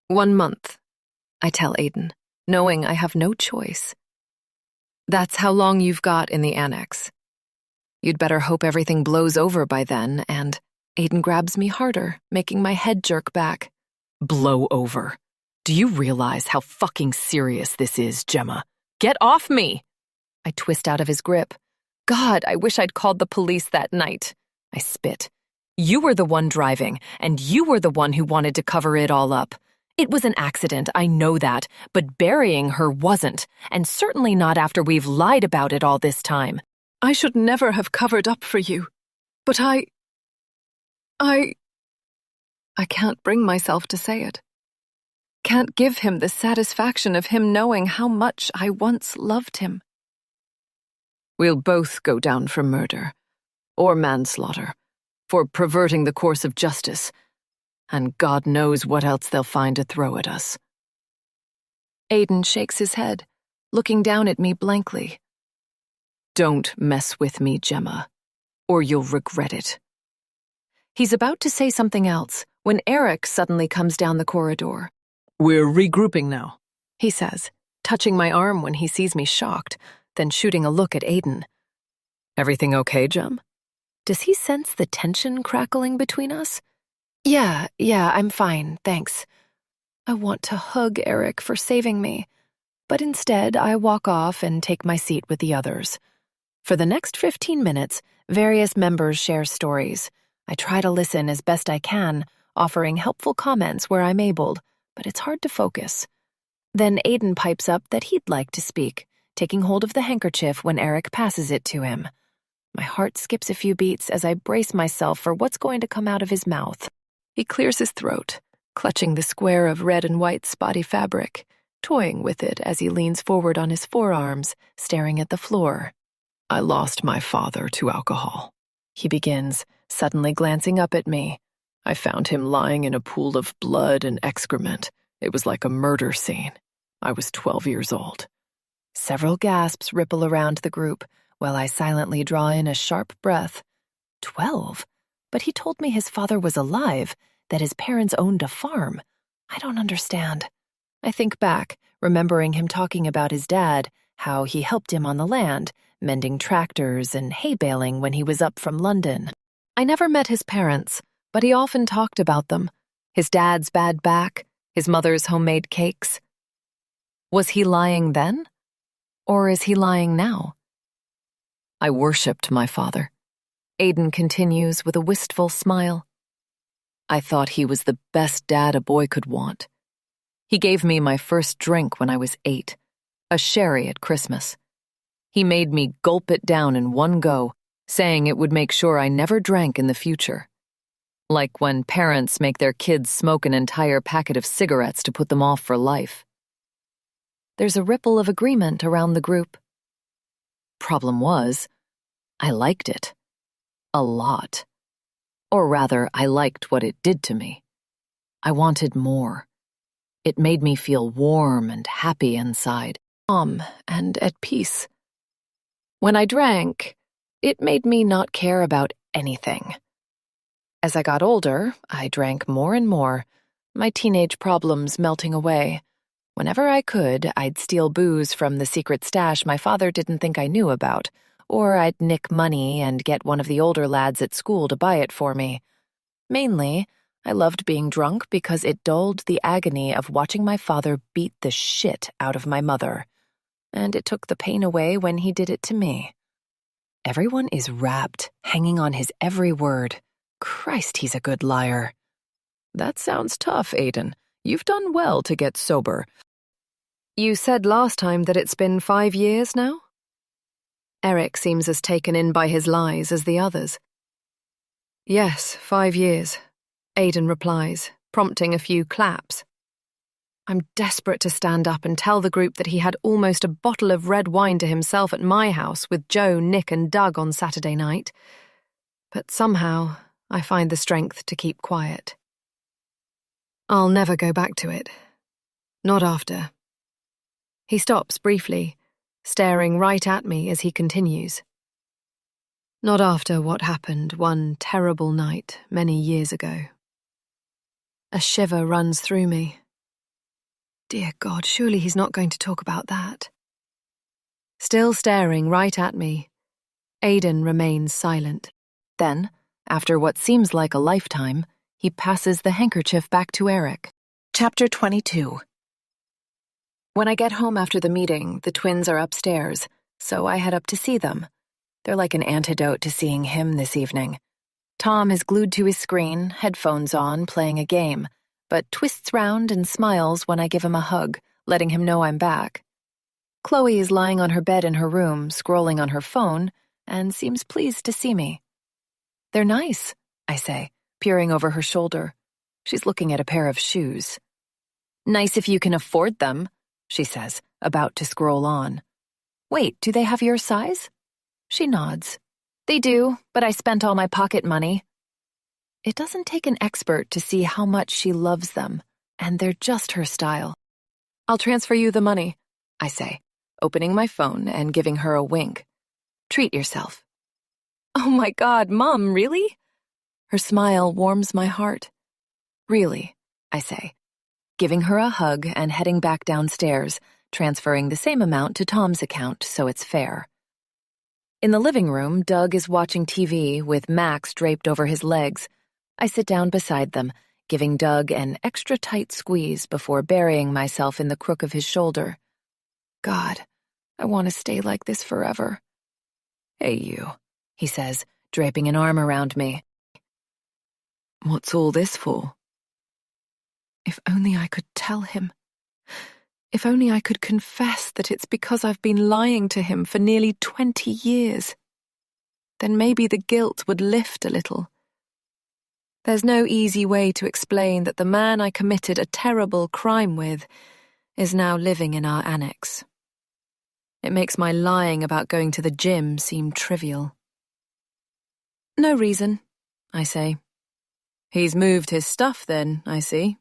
E: 1 month,
F: I tell Aiden, knowing I have no choice.
E: That's how long you've got in the annex.
A: You'd better hope everything blows over by then, and Aiden grabs me harder, making my head jerk back.
G: Blow over. Do you realize how fucking serious this is, Gemma? Get off me!
A: I twist out of his grip. God, I wish I'd called the police that night. I spit. You were the one driving, and you were the one who wanted to cover it all up. It was an accident, I know that, but burying her wasn't, and certainly not after we've lied about it all this time.
B: I should never have covered up for you, but I can't bring myself to say it. Can't give him the satisfaction of him knowing how much I once loved him.
G: We'll both go down for murder, or manslaughter, for perverting the course of justice, and God knows what else they'll find to throw at us.
A: Aiden shakes his head, looking down at me blankly.
G: Don't mess with me, Gemma, or you'll regret it.
A: He's about to say something else when Eric suddenly comes down the corridor.
H: We're regrouping now,
A: he says, touching my arm when he sees me shocked, then shooting a look at Aiden.
G: Everything okay, Gem?
A: Does he sense the tension crackling between us? Yeah, I'm fine, thanks. I want to hug Eric for saving me, but instead I walk off and take my seat with the others. For the next 15 minutes, various members share stories. I try to listen as best I can, offering helpful comments where I'm able, but it's hard to focus. Then Aiden pipes up that he'd like to speak, taking hold of the handkerchief when Eric passes it to him. My heart skips a few beats as I brace myself for what's going to come out of his mouth. He clears his throat, clutching the square of red and white spotty fabric, toying with it as he leans forward on his forearms, staring at the floor.
G: I lost my father to alcohol,
A: he begins, suddenly glancing up at me.
G: I found him lying in a pool of blood and excrement. It was like a murder scene. I was 12 years old.
A: Several gasps ripple around the group, while I silently draw in a sharp breath. 12? But he told me his father was alive, that his parents owned a farm. I don't understand. I think back, remembering him talking about his dad, how he helped him on the land, mending tractors and hay baling when he was up from London. I never met his parents, but he often talked about them. His dad's bad back, his mother's homemade cakes. Was he lying then? Or is he lying now?
G: I worshipped my father.
A: Aiden continues with a wistful smile.
G: I thought he was the best dad a boy could want. He gave me my first drink when I was 8, a sherry at Christmas. He made me gulp it down in one go, saying it would make sure I never drank in the future. Like when parents make their kids smoke an entire packet of cigarettes to put them off for life.
A: There's a ripple of agreement around the group.
G: Problem was, I liked it. A lot. Or rather, I liked what it did to me. I wanted more. It made me feel warm and happy inside,
A: calm and at peace. When I drank, it made me not care about anything. As I got older, I drank more and more, my teenage problems melting away. Whenever I could, I'd steal booze from the secret stash my father didn't think I knew about, or I'd nick money and get one of the older lads at school to buy it for me. Mainly, I loved being drunk because it dulled the agony of watching my father beat the shit out of my mother, and it took the pain away when he did it to me. Everyone is rapt, hanging on his every word. Christ, he's a good liar.
G: That sounds tough, Aiden. You've done well to get sober.
A: You said last time that it's been 5 years now? Eric seems as taken in by his lies as the others. Yes, 5 years, Aiden replies, prompting a few claps. I'm desperate to stand up and tell the group that he had almost a bottle of red wine to himself at my house with Joe, Nick, and Doug on Saturday night. But somehow, I find the strength to keep quiet. I'll never go back to it. Not after. He stops briefly, staring right at me as he continues. Not after what happened one terrible night many years ago. A shiver runs through me. Dear God, surely he's not going to talk about that. Still staring right at me, Aidan remains silent.
F: Then, after what seems like a lifetime, he passes the handkerchief back to Eric. Chapter 22. When I get home after the meeting, the twins are upstairs, so I head up to see them. They're like an antidote to seeing him this evening. Tom is glued to his screen, headphones on, playing a game, but twists round and smiles when I give him a hug, letting him know I'm back. Chloe is lying on her bed in her room, scrolling on her phone, and seems pleased to see me. "They're nice," I say, peering over her shoulder. She's looking at a pair of shoes. "Nice if you can afford them," she says, about to scroll on. "Wait, do they have your size?" She nods. "They do, but I spent all my pocket money." It doesn't take an expert to see how much she loves them, and they're just her style. "I'll transfer you the money," I say, opening my phone and giving her a wink. "Treat yourself." "Oh my God, Mom, really?" Her smile warms my heart. "Really," I say, giving her a hug and heading back downstairs, transferring the same amount to Tom's account so it's fair. In the living room, Doug is watching TV with Max draped over his legs. I sit down beside them, giving Doug an extra tight squeeze before burying myself in the crook of his shoulder. God, I want to stay like this forever. "Hey, you," he says, draping an arm around me. "What's all this for?" If only I could tell him. If only I could confess that it's because I've been lying to him for nearly 20 years. Then maybe the guilt would lift a little. There's no easy way to explain that the man I committed a terrible crime with is now living in our annex. It makes my lying about going to the gym seem trivial. "No reason," I say. "He's moved his stuff then, I see."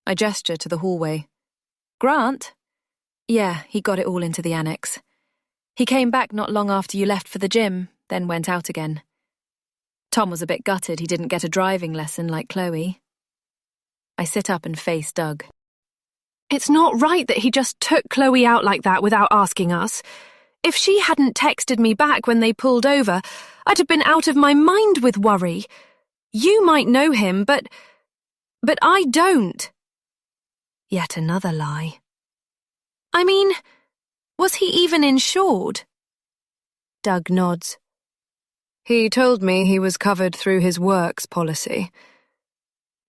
F: I gesture to the hallway. "Grant?" "Yeah, he got it all into the annex. He came back not long after you left for the gym, then went out again. Tom was a bit gutted he didn't get a driving lesson like Chloe." I sit up and face Doug. "It's not right that he just took Chloe out like that without asking us. If she hadn't texted me back when they pulled over, I'd have been out of my mind with worry. You might know him, but I don't." Yet another lie. "I mean, was he even insured?" Doug nods. "He told me he was covered through his works policy.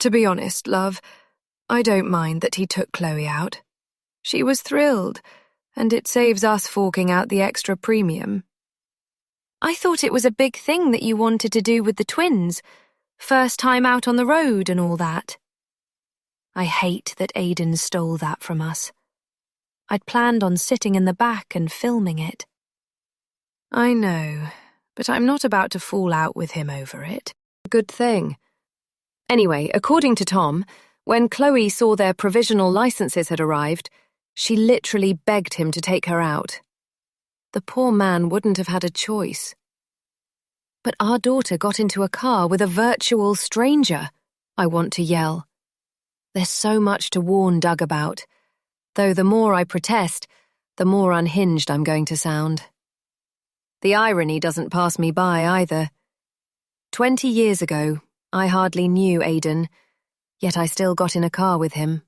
F: To be honest, love, I don't mind that he took Chloe out. She was thrilled, and it saves us forking out the extra premium." "I thought it was a big thing that you wanted to do with the twins. First time out on the road and all that." I hate that Aidan stole that from us. I'd planned on sitting in the back and filming it. "I know, but I'm not about to fall out with him over it. Good thing. Anyway, according to Tom, when Chloe saw their provisional licenses had arrived, she literally begged him to take her out. The poor man wouldn't have had a choice. But our daughter got into a car with a virtual stranger, I want to yell. There's so much to warn Doug about, though the more I protest, the more unhinged I'm going to sound. The irony doesn't pass me by either. 20 years ago, I hardly knew Aidan, yet I still got in a car with him.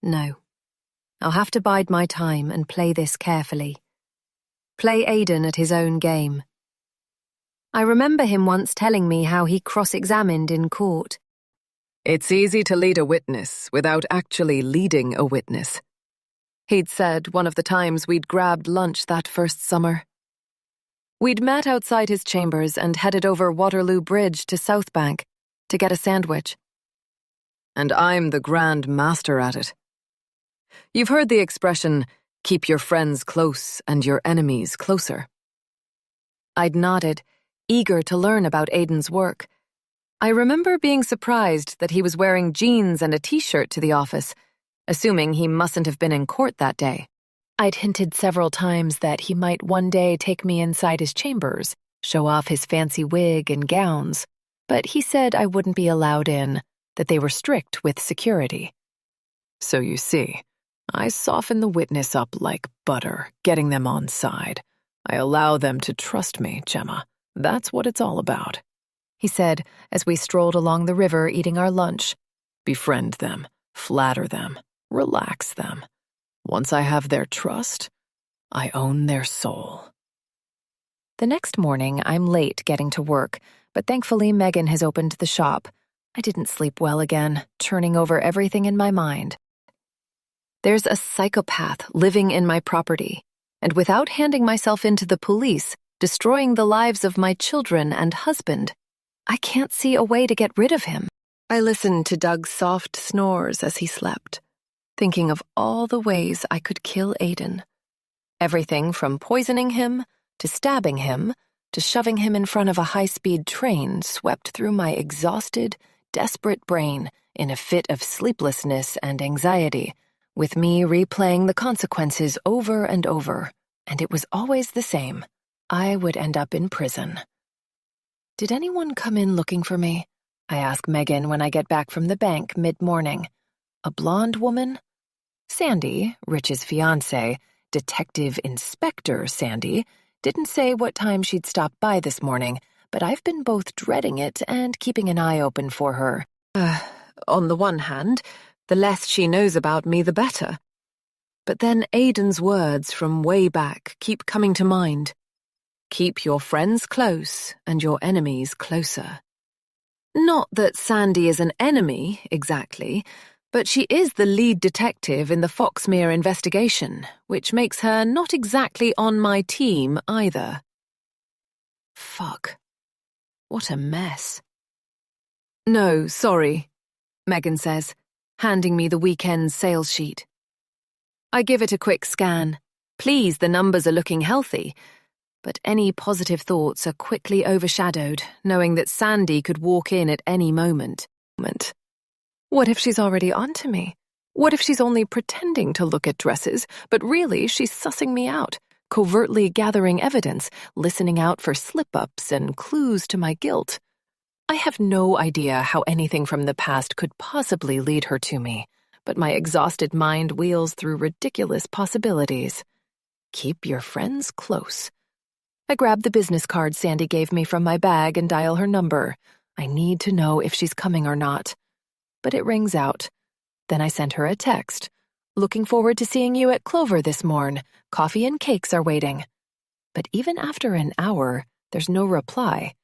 F: No, I'll have to bide my time and play this carefully. Play Aidan at his own game. I remember him once telling me how he cross-examined in court.
E: "It's easy to lead a witness without actually leading a witness," he'd said one of the times we'd grabbed lunch that first summer. We'd met outside his chambers and headed over Waterloo Bridge to South Bank to get a sandwich. "And I'm the grand master at it. You've heard the expression, keep your friends close and your enemies closer." I'd nodded, eager to learn about Aidan's work. I remember being surprised that he was wearing jeans and a t-shirt to the office, assuming he mustn't have been in court that day. I'd hinted several times that he might one day take me inside his chambers, show off his fancy wig and gowns, but he said I wouldn't be allowed in, that they were strict with security. So you see, I soften the witness up like butter, getting them on side.
F: I allow them to trust me, Gemma. That's what it's all about," he said as we strolled along the river eating our lunch. "Befriend them, flatter them, relax them. Once I have their trust, I own their soul."
A: The next morning, I'm late getting to work, but thankfully Megan has opened the shop. I didn't sleep well again, churning over everything in my mind. There's a psychopath living in my property, and without handing myself into the police, destroying the lives of my children and husband, I can't see a way to get rid of him. I listened to Doug's soft snores as he slept, thinking of all the ways I could kill Aiden. Everything from poisoning him, to stabbing him, to shoving him in front of a high-speed train swept through my exhausted, desperate brain in a fit of sleeplessness and anxiety, with me replaying the consequences over and over, and it was always the same. I would end up in prison. "Did anyone come in looking for me?" I ask Megan when I get back from the bank mid-morning. "A blonde woman?" Sandy, Rich's fiancé, Detective Inspector Sandy, didn't say what time she'd stop by this morning, but I've been both dreading it and keeping an eye open for her. On the one hand, the less she knows about me, the better. But then Aiden's words from way back keep coming to mind. Keep your friends close and your enemies closer. Not that Sandy is an enemy, exactly, but she is the lead detective in the Foxmere investigation, which makes her not exactly on my team either. Fuck. What a mess. "No, sorry," Megan says, handing me the weekend's sales sheet. I give it a quick scan. Pleased the numbers are looking healthy, but any positive thoughts are quickly overshadowed, knowing that Sandy could walk in at any moment. What if she's already onto me? What if she's only pretending to look at dresses, but really she's sussing me out, covertly gathering evidence, listening out for slip-ups and clues to my guilt? I have no idea how anything from the past could possibly lead her to me, but my exhausted mind wheels through ridiculous possibilities. Keep your friends close. I grab the business card Sandy gave me from my bag and dial her number. I need to know if she's coming or not. But it rings out. Then I sent her a text. "Looking forward to seeing you at Clover this morn. Coffee and cakes are waiting." But even after an hour, there's no reply.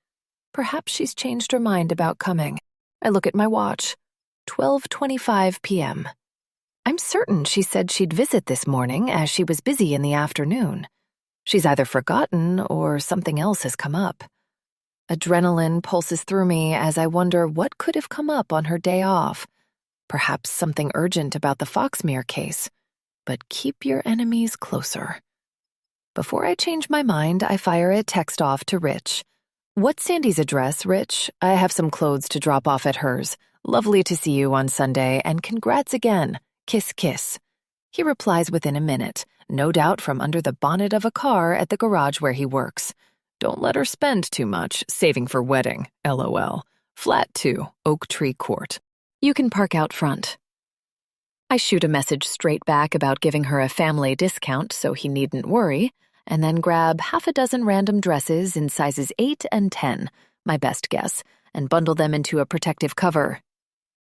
A: Perhaps she's changed her mind about coming. I look at my watch. 12:25 p.m. I'm certain she said she'd visit this morning as she was busy in the afternoon. She's either forgotten or something else has come up. Adrenaline pulses through me as I wonder what could have come up on her day off. Perhaps something urgent about the Foxmere case. But keep your enemies closer. Before I change my mind, I fire a text off to Rich. "What's Sandy's address, Rich? I have some clothes to drop off at hers. Lovely to see you on Sunday, and congrats again. Kiss, kiss." He replies within a minute, no doubt from under the bonnet of a car at the garage where he works. "Don't let her spend too much, saving for wedding, LOL. Flat 2, Oak Tree Court. You can park out front." I shoot a message straight back about giving her a family discount so he needn't worry, and then grab half a dozen random dresses in sizes 8 and 10, my best guess, and bundle them into a protective cover.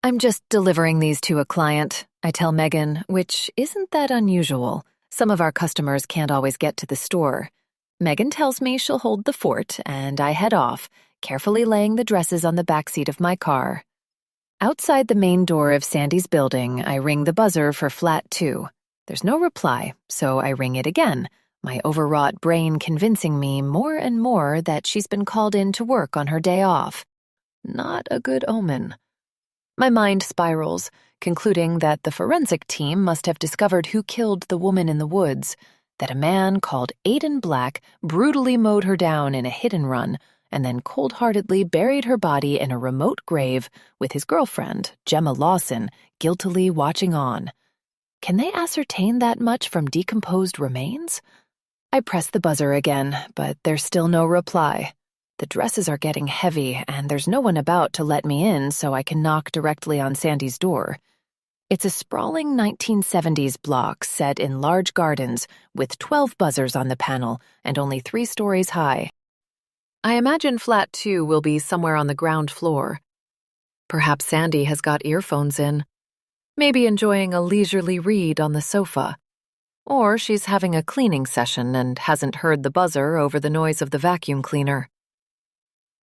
A: "I'm just delivering these to a client," I tell Megan, which isn't that unusual. Some of our customers can't always get to the store. Megan tells me she'll hold the fort, and I head off, carefully laying the dresses on the backseat of my car. Outside the main door of Sandy's building, I ring the buzzer for flat 2. There's no reply, so I ring it again, my overwrought brain convincing me more and more that she's been called in to work on her day off. Not a good omen. My mind spirals, concluding that the forensic team must have discovered who killed the woman in the woods, that a man called Aiden Black brutally mowed her down in a hit-and-run and then cold-heartedly buried her body in a remote grave with his girlfriend, Gemma Lawson, guiltily watching on. Can they ascertain that much from decomposed remains? I press the buzzer again, but there's still no reply. The dresses are getting heavy, and there's no one about to let me in so I can knock directly on Sandy's door.
F: It's a sprawling 1970s block set in large gardens with 12 buzzers on the panel and only 3 stories high. I imagine flat 2 will be somewhere on the ground floor. Perhaps Sandy has got earphones in, maybe enjoying a leisurely read on the sofa. Or she's having a cleaning session and hasn't heard the buzzer over the noise of the vacuum cleaner.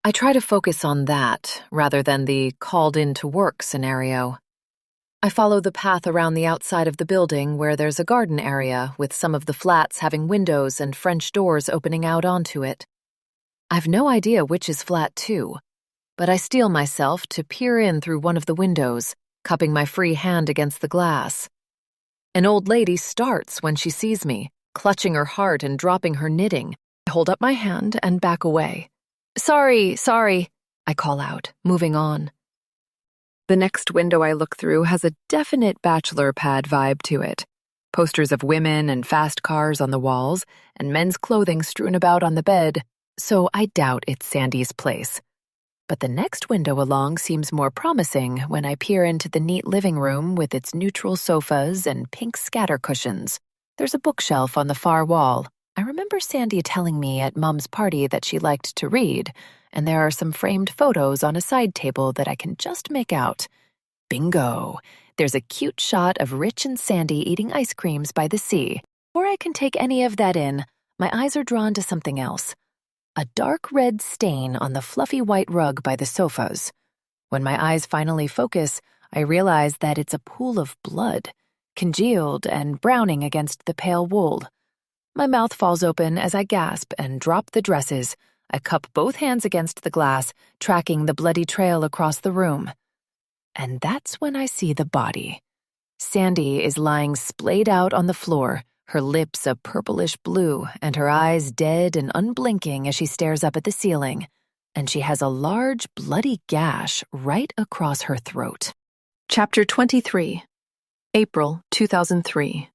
F: I try to focus on that rather than the called in to work scenario. I follow the path around the outside of the building where there's a garden area with some of the flats having windows and French doors opening out onto it. I've no idea which is flat 2, but I steel myself to peer in through one of the windows, cupping my free hand against the glass. An old lady starts when she sees me, clutching her heart and dropping her knitting. I hold up my hand and back away. Sorry, I call out, moving on. The next window I look through has a definite bachelor pad vibe to it. Posters of women and fast cars on the walls, and men's clothing strewn about on the bed, so I doubt it's Sandy's place. But the next window along seems more promising when I peer into the neat living room with its neutral sofas and pink scatter cushions. There's a bookshelf on the far wall. I remember Sandy telling me at Mom's party that she liked to read, and there are some framed photos on a side table that I can just make out. Bingo! There's a cute shot of Rich and Sandy eating ice creams by the sea. Before I can take any of that in, my eyes are drawn to something else. A dark red stain on the fluffy white rug by the sofas. When my eyes finally focus, I realize that it's a pool of blood, congealed and browning against the pale wool. My mouth falls open as I gasp and drop the dresses. I cup both hands against the glass, tracking the bloody trail across the room. And that's when I see the body. Sandy is lying splayed out on the floor, her lips a purplish blue and her eyes dead and unblinking as she stares up at the ceiling. And she has a large, bloody gash right across her throat.
E: Chapter 23, April 2003.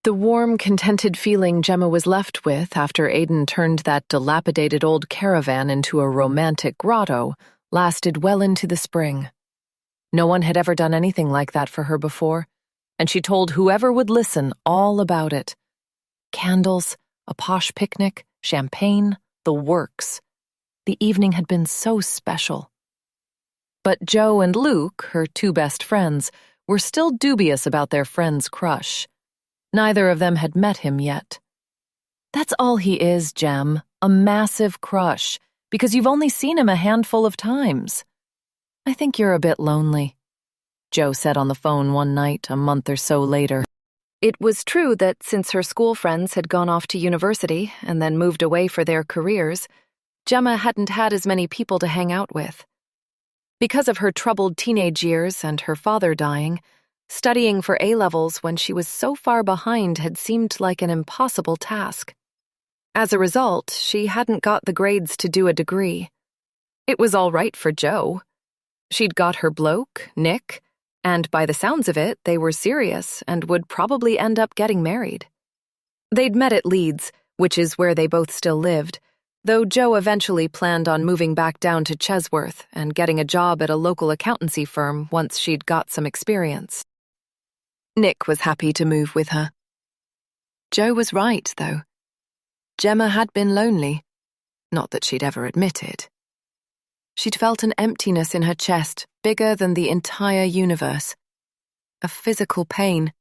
E: The warm, contented feeling Gemma was left with after Aiden turned that dilapidated old caravan into a romantic grotto lasted well into the spring. No one had ever done anything like that for her before, and she told whoever would listen all about it. Candles, a posh picnic, champagne, the works. The evening had been so special. But Joe and Luke, her 2 best friends, were still dubious about their friend's crush. Neither of them had met him yet. That's all he is, Gem, a massive crush, because you've only seen him a handful of times. I think you're a bit lonely, Joe said on the phone one night a month or so later. It was true that since her school friends had gone off to university and then moved away for their careers, Gemma hadn't had as many people to hang out with. Because of her troubled teenage years and her father dying, studying for A-levels when she was so far behind had seemed like an impossible task. As a result, she hadn't got the grades to do a degree. It was all right for Joe. She'd got her bloke, Nick, and by the sounds of it, they were serious and would probably end up getting married. They'd met at Leeds, which is where they both still lived, though Joe eventually planned on moving back down to Chesworth and getting a job at a local accountancy firm once she'd got some experience. Nick was happy to move with her. Joe was right, though. Gemma had been lonely. Not that she'd ever admit it. She'd felt an emptiness in her chest bigger than the entire universe. A physical pain.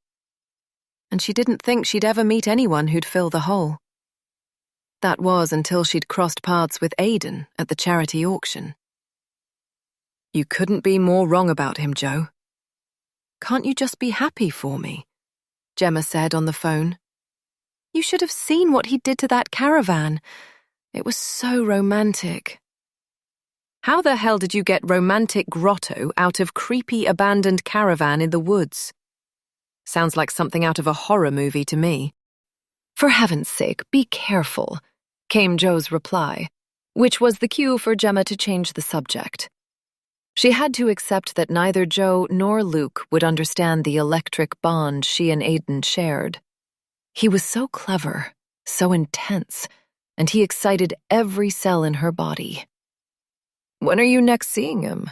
E: And she didn't think she'd ever meet anyone who'd fill the hole. That was until she'd crossed paths with Aiden at the charity auction. You couldn't be more wrong about him, Joe. Can't you just be happy for me? Gemma said on the phone. You should have seen what he did to that caravan. It was so romantic. How the hell did you get romantic grotto out of creepy abandoned caravan in the woods? Sounds like something out of a horror movie to me. For heaven's sake, be careful, came Joe's reply, which was the cue for Gemma to change the subject. She had to accept that neither Joe nor Luke would understand the electric bond she and Aiden shared. He was so clever, so intense, and he excited every cell in her body. When are you next seeing him?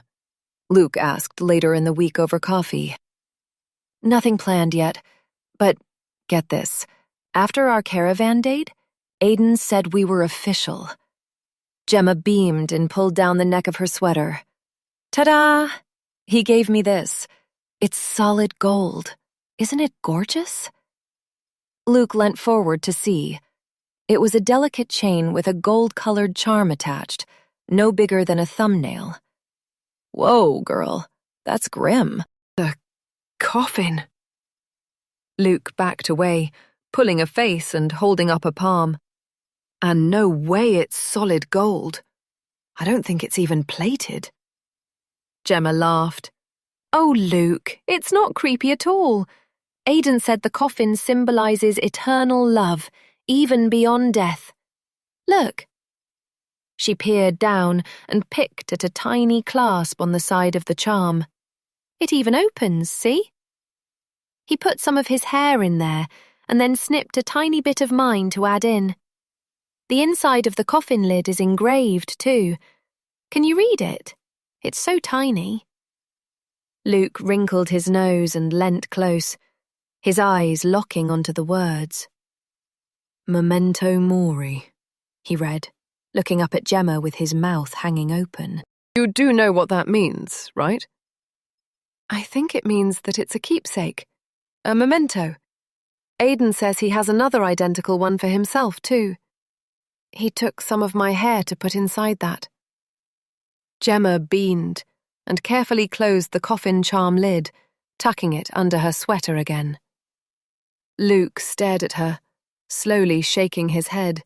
A: Luke asked later in the week over coffee. Nothing planned yet, but get this. After our caravan date, Aiden said we were official. Gemma beamed and pulled down the neck of her sweater. Ta-da! He gave me this. It's solid gold. Isn't it gorgeous? Luke leant forward to see. It was a delicate chain with a gold-colored charm attached, no bigger than a thumbnail. Whoa, girl, that's grim.
E: The coffin.
A: Luke backed away, pulling a face and holding up a palm. And no way it's solid gold. I don't think it's even plated. Gemma laughed. Oh, Luke, it's not creepy at all. Aiden said the coffin symbolizes eternal love, even beyond death. Look. She peered down and picked at a tiny clasp on the side of the charm. It even opens, see? He put some of his hair in there and then snipped a tiny bit of mine to add in. The inside of the coffin lid is engraved, too. Can you read it? It's so tiny. Luke wrinkled his nose and leant close, his eyes locking onto the words. Memento mori, he read, looking up at Gemma with his mouth hanging open.
E: You do know what that means, right?
A: I think it means that it's a keepsake, a memento. Aiden says he has another identical one for himself, too. He took some of my hair to put inside that. Gemma beamed and carefully closed the coffin charm lid, tucking it under her sweater again. Luke stared at her, slowly shaking his head,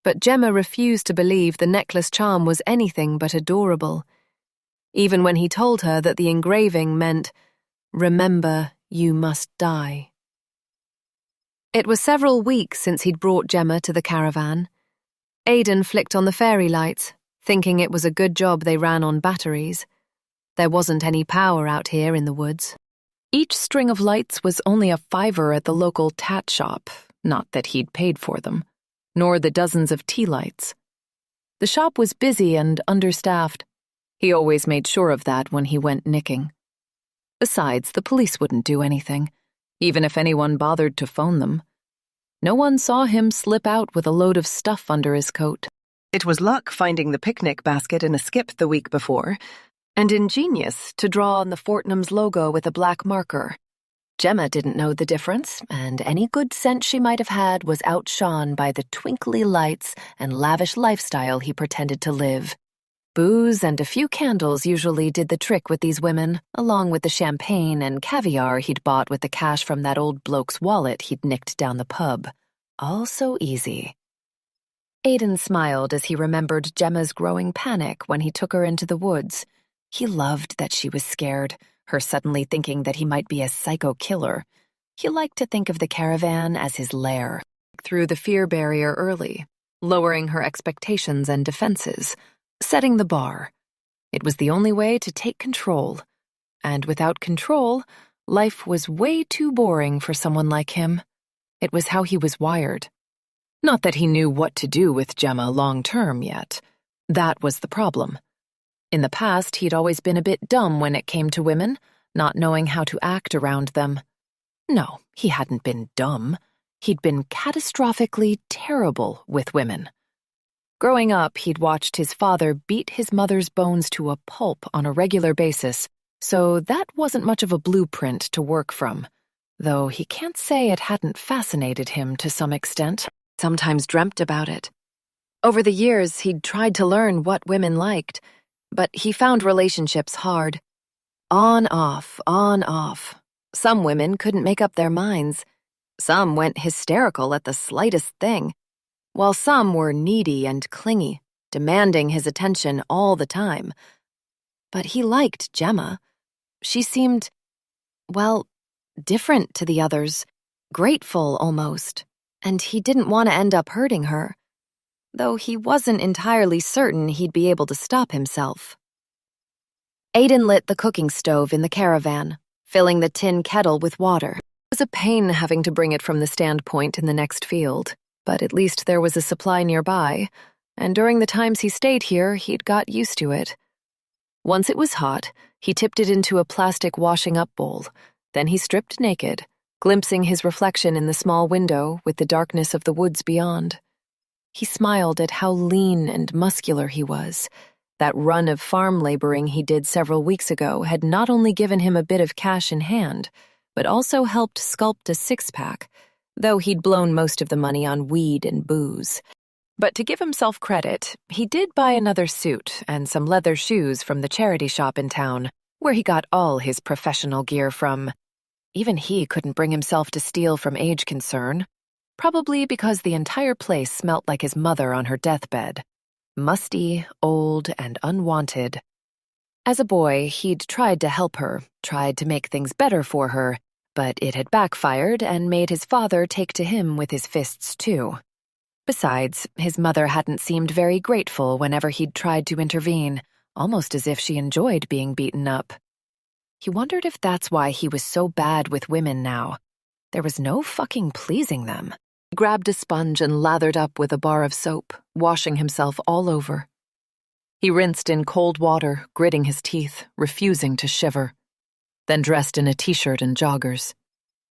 A: but Gemma refused to believe the necklace charm was anything but adorable, even when he told her that the engraving meant, "Remember, you must die." It was several weeks since he'd brought Gemma to the caravan. Aiden flicked on the fairy lights, thinking it was a good job they ran on batteries. There wasn't any power out here in the woods. Each string of lights was only a $5 at the local tat shop, not that he'd paid for them, nor the dozens of tea lights. The shop was busy and understaffed. He always made sure of that when he went nicking. Besides, the police wouldn't do anything, even if anyone bothered to phone them. No one saw him slip out with a load of stuff under his coat. It was luck finding the picnic basket in a skip the week before, and ingenious to draw on the Fortnum's logo with a black marker. Gemma didn't know the difference, and any good sense she might have had was outshone by the twinkly lights and lavish lifestyle he pretended to live. Booze and a few candles usually did the trick with these women, along with the champagne and caviar he'd bought with the cash from that old bloke's wallet he'd nicked down the pub. All so easy. Aiden smiled as he remembered Gemma's growing panic when he took her into the woods. He loved that she was scared, her suddenly thinking that he might be a psycho killer. He liked to think of the caravan as his lair. Through the fear barrier early, lowering her expectations and defenses, setting the bar. It was the only way to take control. And without control, life was way too boring for someone like him. It was how he was wired. Not that he knew what to do with Gemma long-term yet. That was the problem. In the past, he'd always been a bit dumb when it came to women, not knowing how to act around them. No, he hadn't been dumb. He'd been catastrophically terrible with women. Growing up, he'd watched his father beat his mother's bones to a pulp on a regular basis, so that wasn't much of a blueprint to work from, though he can't say it hadn't fascinated him to some extent, sometimes dreamt about it. Over the years, he'd tried to learn what women liked, but he found relationships hard. On, off, on, off. Some women couldn't make up their minds. Some went hysterical at the slightest thing, while some were needy and clingy, demanding his attention all the time. But he liked Gemma. She seemed, well, different to the others, grateful almost, and he didn't want to end up hurting her, though he wasn't entirely certain he'd be able to stop himself. Aiden lit the cooking stove in the caravan, filling the tin kettle with water. It was a pain having to bring it from the standpoint in the next field, but at least there was a supply nearby, and during the times he stayed here, he'd got used to it.
C: Once it was hot, he tipped it into a plastic washing-up bowl. Then he stripped naked, glimpsing his reflection in the small window with the darkness of the woods beyond. He smiled at how lean and muscular he was. That run of farm laboring he did several weeks ago had not only given him a bit of cash in hand, but also helped sculpt a six-pack, though he'd blown most of the money on weed and booze. But to give himself credit, he did buy another suit and some leather shoes from the charity shop in town, where he got all his professional gear from. Even he couldn't bring himself to steal from Age Concern, probably because the entire place smelt like his mother on her deathbed. Musty, old, and unwanted. As a boy, he'd tried to help her, tried to make things better for her, but it had backfired and made his father take to him with his fists too. Besides, his mother hadn't seemed very grateful whenever he'd tried to intervene, almost as if she enjoyed being beaten up. He wondered if that's why he was so bad with women now. There was no fucking pleasing them. He grabbed a sponge and lathered up with a bar of soap, washing himself all over. He rinsed in cold water, gritting his teeth, refusing to shiver. Then dressed in a t-shirt and joggers.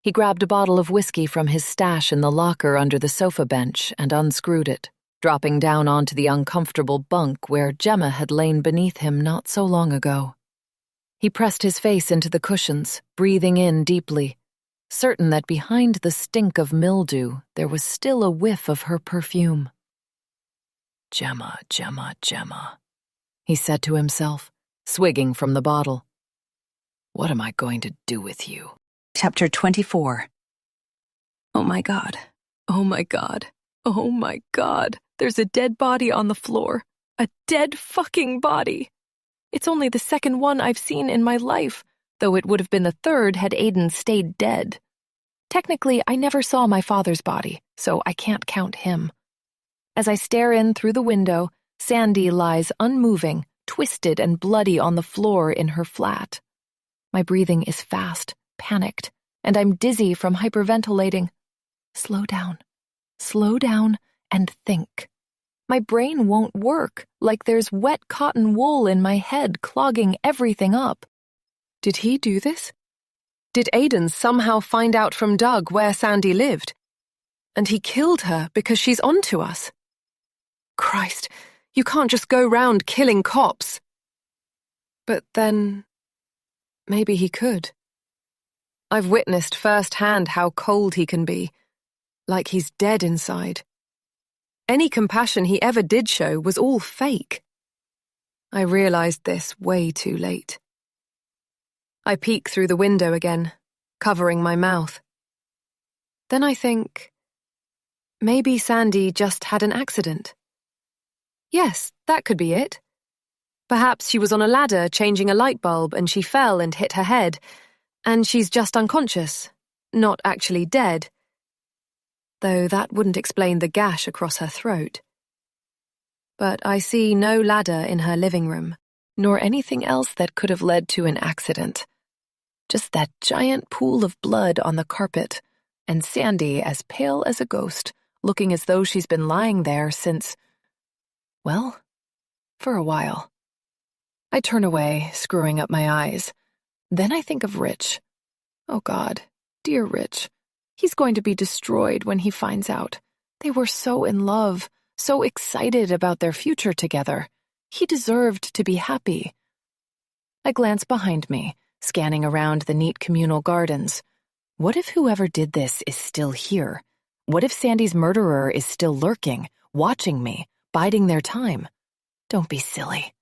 C: He grabbed a bottle of whiskey from his stash in the locker under the sofa bench and unscrewed it, dropping down onto the uncomfortable bunk where Gemma had lain beneath him not so long ago. He pressed his face into the cushions, breathing in deeply, certain that behind the stink of mildew there was still a whiff of her perfume. Gemma, Gemma, Gemma, he said to himself, swigging from the bottle. What am I going to do with you?
A: Chapter 24.
B: Oh my God. Oh my God. Oh my God. There's a dead body on the floor. A dead fucking body. It's only the second one I've seen in my life, though it would have been the third had Aiden stayed dead. Technically, I never saw my father's body, so I can't count him. As I stare in through the window, Sandy lies unmoving, twisted and bloody on the floor in her flat. My breathing is fast, panicked, and I'm dizzy from hyperventilating. Slow down, and think. My brain won't work, like there's wet cotton wool in my head clogging everything up.
E: Did he do this? Did Aiden somehow find out from Doug where Sandy lived? And he killed her because she's onto us? Christ, you can't just go round killing cops. But then, maybe he could. I've witnessed firsthand how cold he can be, like he's dead inside. Any compassion he ever did show was all fake. I realized this way too late. I peek through the window again, covering my mouth. Then I think, maybe Sandy just had an accident. Yes, that could be it. Perhaps she was on a ladder changing a light bulb and she fell and hit her head, and she's just unconscious, not actually dead. Though that wouldn't explain the gash across her throat. But I see no ladder in her living room, nor anything else that could have led to an accident. Just that giant pool of blood on the carpet, and Sandy as pale as a ghost, looking as though she's been lying there since, well, for a while. I turn away, screwing up my eyes. Then I think of Rich. Oh God, dear Rich. He's going to be destroyed when he finds out. They were so in love, so excited about their future together. He deserved to be happy. I glance behind me, scanning around the neat communal gardens. What if whoever did this is still here? What if Sandy's murderer is still lurking, watching me, biding their time? Don't be silly,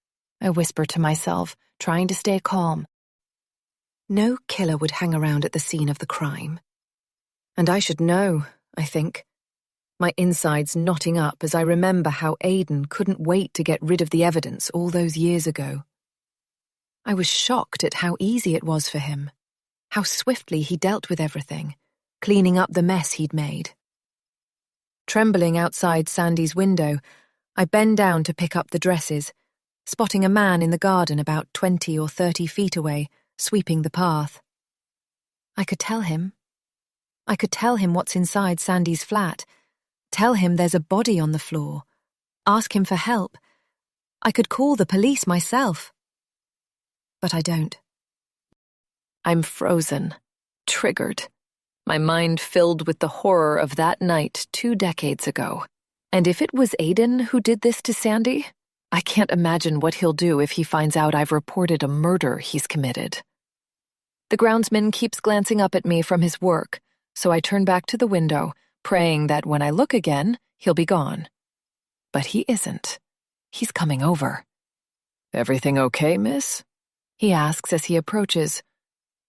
E: I whisper to myself, trying to stay calm. No killer would hang around at the scene of the crime. And I should know, I think. My insides knotting up as I remember how Aiden couldn't wait to get rid of the evidence all those years ago. I was shocked at how easy it was for him, how swiftly he dealt with everything, cleaning up the mess he'd made. Trembling outside Sandy's window, I bend down to pick up the dresses, spotting a man in the garden about 20 or 30 feet away, sweeping the path. I could tell him. I could tell him what's inside Sandy's flat, tell him there's a body on the floor, ask him for help. I could call the police myself.
A: but I don't.
C: I'm frozen, triggered, my mind filled with the horror of that night 2 decades ago. And if it was Aiden who did this to Sandy, I can't imagine what he'll do if he finds out I've reported a murder he's committed. The groundsman keeps glancing up at me from his work, so I turn back to the window, praying that when I look again, he'll be gone. But he isn't. He's coming over.
G: Everything okay, miss?
C: He asks as he approaches.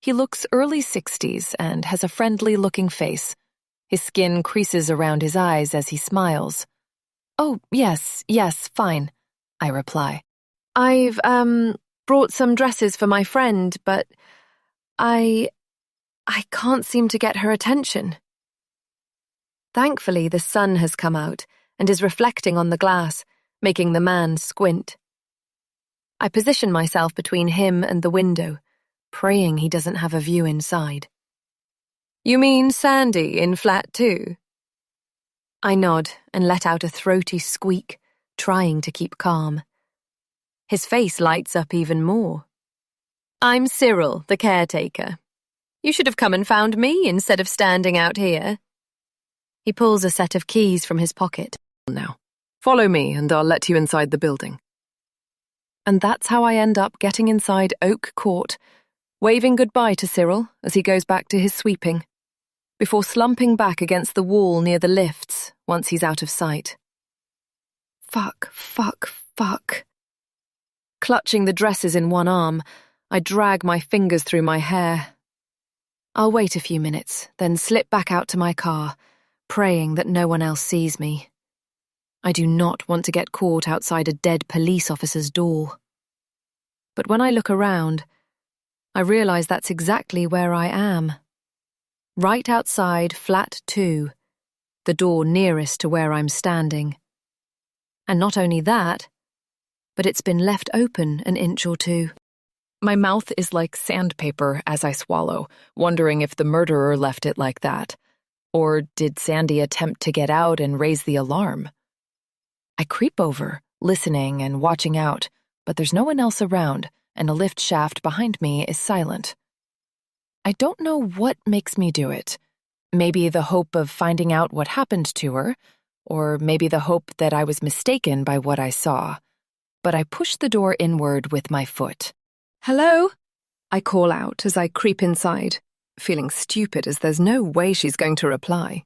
C: He looks early 60s and has a friendly-looking face. His skin creases around his eyes as he smiles. "Oh, yes, fine," I reply. "I've, brought some dresses for my friend, but I can't seem to get her attention." Thankfully, the sun has come out and is reflecting on the glass, making the man squint. I position myself between him and the window, praying he doesn't have a view inside. "You mean Sandy in flat 2? I nod and let out a throaty squeak, trying to keep calm. His face lights up even more. "I'm Cyril, the caretaker. You should have come and found me instead of standing out here." He pulls a set of keys from his pocket.
G: "Now, follow me and I'll let you inside the building."
C: And that's how I end up getting inside Oak Court, waving goodbye to Cyril as he goes back to his sweeping, before slumping back against the wall near the lifts once he's out of sight. Fuck. Clutching the dresses in one arm, I drag my fingers through my hair. I'll wait a few minutes, then slip back out to my car, praying that no one else sees me. I do not want to get caught outside a dead police officer's door. But when I look around, I realize that's exactly where I am. Right outside flat 2, the door nearest to where I'm standing. And not only that, but it's been left open an inch or two.
G: My mouth is like sandpaper as I swallow, wondering if the murderer left it like that. Or did Sandy attempt to get out and raise the alarm? I creep over, listening and watching out, but there's no one else around, and a lift shaft behind me is silent. I don't know what makes me do it. Maybe the hope of finding out what happened to her, or maybe the hope that I was mistaken by what I saw. But I push the door inward with my foot.
E: "Hello?" I call out as I creep inside, feeling stupid as there's no way she's going to reply.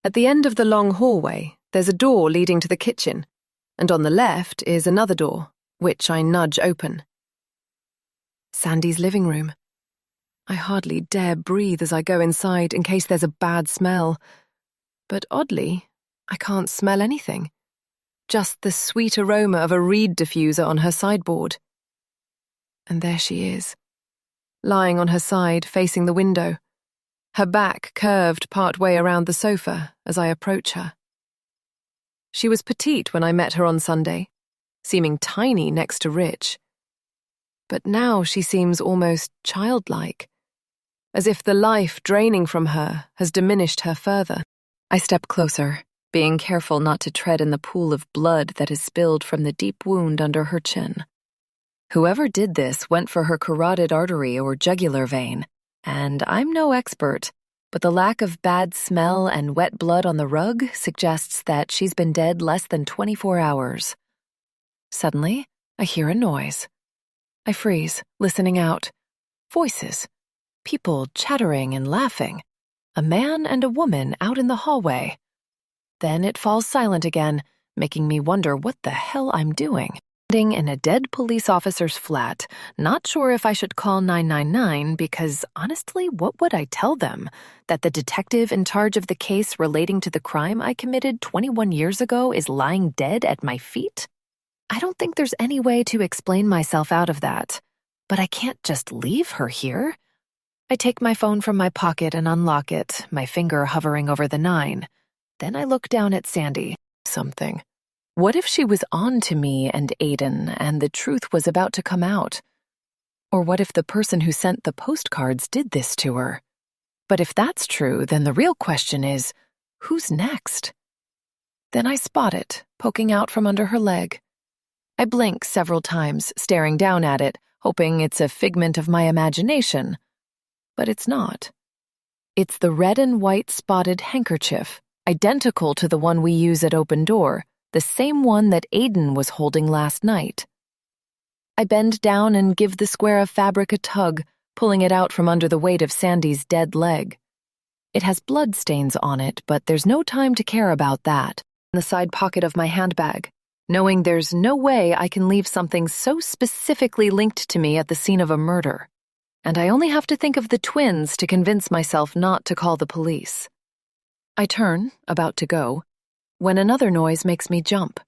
E: At the end of the long hallway, there's a door leading to the kitchen, and on the left is another door, which I nudge open. Sandy's living room. I hardly dare breathe as I go inside in case there's a bad smell. But oddly, I can't smell anything. Just the sweet aroma of a reed diffuser on her sideboard. And there she is, lying on her side facing the window, her back curved part way around the sofa as I approach her. She was petite when I met her on Sunday, seeming tiny next to Rich. But now she seems almost childlike, as if the life draining from her has diminished her further. I step closer, being careful not to tread in the pool of blood that is spilled from the deep wound under her chin. Whoever did this went for her carotid artery or jugular vein, and I'm no expert, but the lack of bad smell and wet blood on the rug suggests that she's been dead less than 24 hours. Suddenly, I hear a noise. I freeze, listening out. Voices. People chattering and laughing. A man and a woman out in the hallway. Then it falls silent again, making me wonder what the hell I'm doing. Sitting in a dead police officer's flat, not sure if I should call 999 because, honestly, what would I tell them? That the detective in charge of the case relating to the crime I committed 21 years ago is lying dead at my feet? I don't think there's any way to explain myself out of that. But I can't just leave her here. I take my phone from my pocket and unlock it, my finger hovering over the 9. Then I look down at Sandy. Something. What if she was on to me and Aiden and the truth was about to come out? Or what if the person who sent the postcards did this to her? But if that's true, then the real question is, who's next? Then I spot it, poking out from under her leg. I blink several times, staring down at it,
F: hoping it's a figment of my imagination. But it's not. It's the red and white spotted handkerchief, identical to the one we use at Open Door, the same one that Aiden was holding last night. I bend down and give the square of fabric a tug, pulling it out from under the weight of Sandy's dead leg. It has blood stains on it, but there's no time to care about that. In the side pocket of my handbag, knowing there's no way I can leave something so specifically linked to me at the scene of a murder. And I only have to think of the twins to convince myself not to call the police. I turn, about to go, when another noise makes me jump.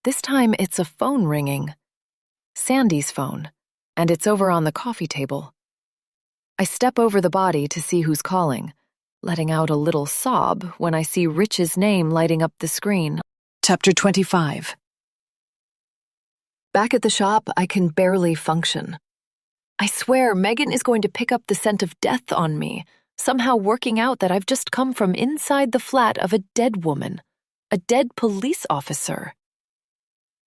F: This time it's a phone ringing. Sandy's phone, and it's over on the coffee table. I step over the body to see who's calling, letting out a little sob when I see Rich's name lighting up the screen.
E: Chapter 25.
A: Back at the shop, I can barely function. I swear Megan is going to pick up the scent of death on me, somehow working out that I've just come from inside the flat of a dead woman, a dead police officer.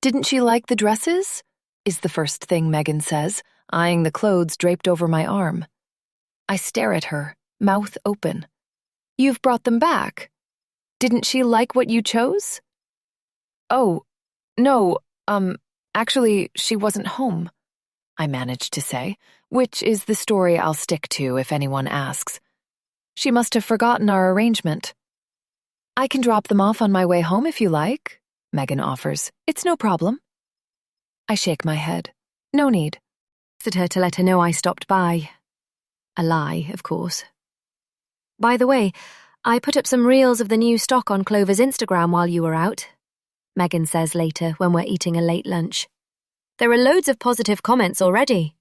A: Didn't she like the dresses? Is the first thing Megan says, eyeing the clothes draped over my arm. I stare at her, mouth open. You've brought them back. Didn't she like what you chose? Oh, no, actually, she wasn't home, I managed to say, which is the story I'll stick to if anyone asks. She must have forgotten our arrangement. I can drop them off on my way home if you like, Megan offers. It's no problem. I shake my head. No need.
D: Texted her to let her know I stopped by. A lie, of course. By the way, I put up some reels of the new stock on Clover's Instagram while you were out, Megan says later when we're eating a late lunch. There are loads of positive comments already.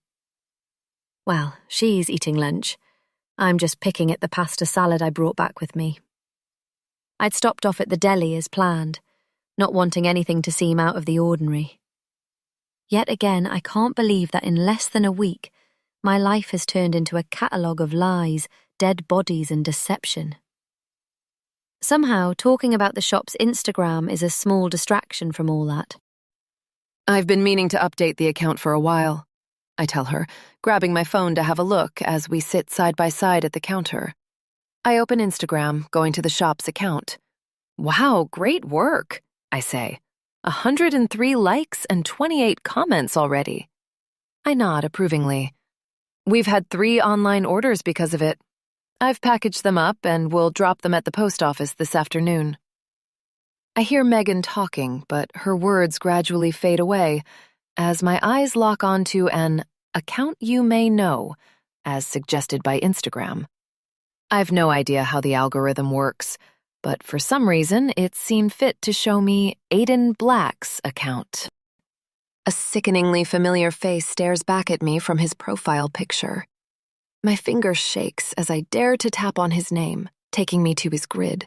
D: Well, she's eating lunch. I'm just picking at the pasta salad I brought back with me. I'd stopped off at the deli as planned, not wanting anything to seem out of the ordinary. Yet again, I can't believe that in less than a week, my life has turned into a catalogue of lies, dead bodies and deception. Somehow, talking about the shop's Instagram is a small distraction from all that.
F: I've been meaning to update the account for a while, I tell her, grabbing my phone to have a look as we sit side by side at the counter. I open Instagram, going to the shop's account. Wow, great work, I say. 103 likes and 28 comments already. I nod approvingly. We've had 3 online orders because of it. I've packaged them up and will drop them at the post office this afternoon. I hear Megan talking, but her words gradually fade away as my eyes lock onto an account you may know, as suggested by Instagram. I've no idea how the algorithm works, but for some reason it seemed fit to show me Aiden Black's account. A sickeningly familiar face stares back at me from his profile picture. My finger shakes as I dare to tap on his name, taking me to his grid.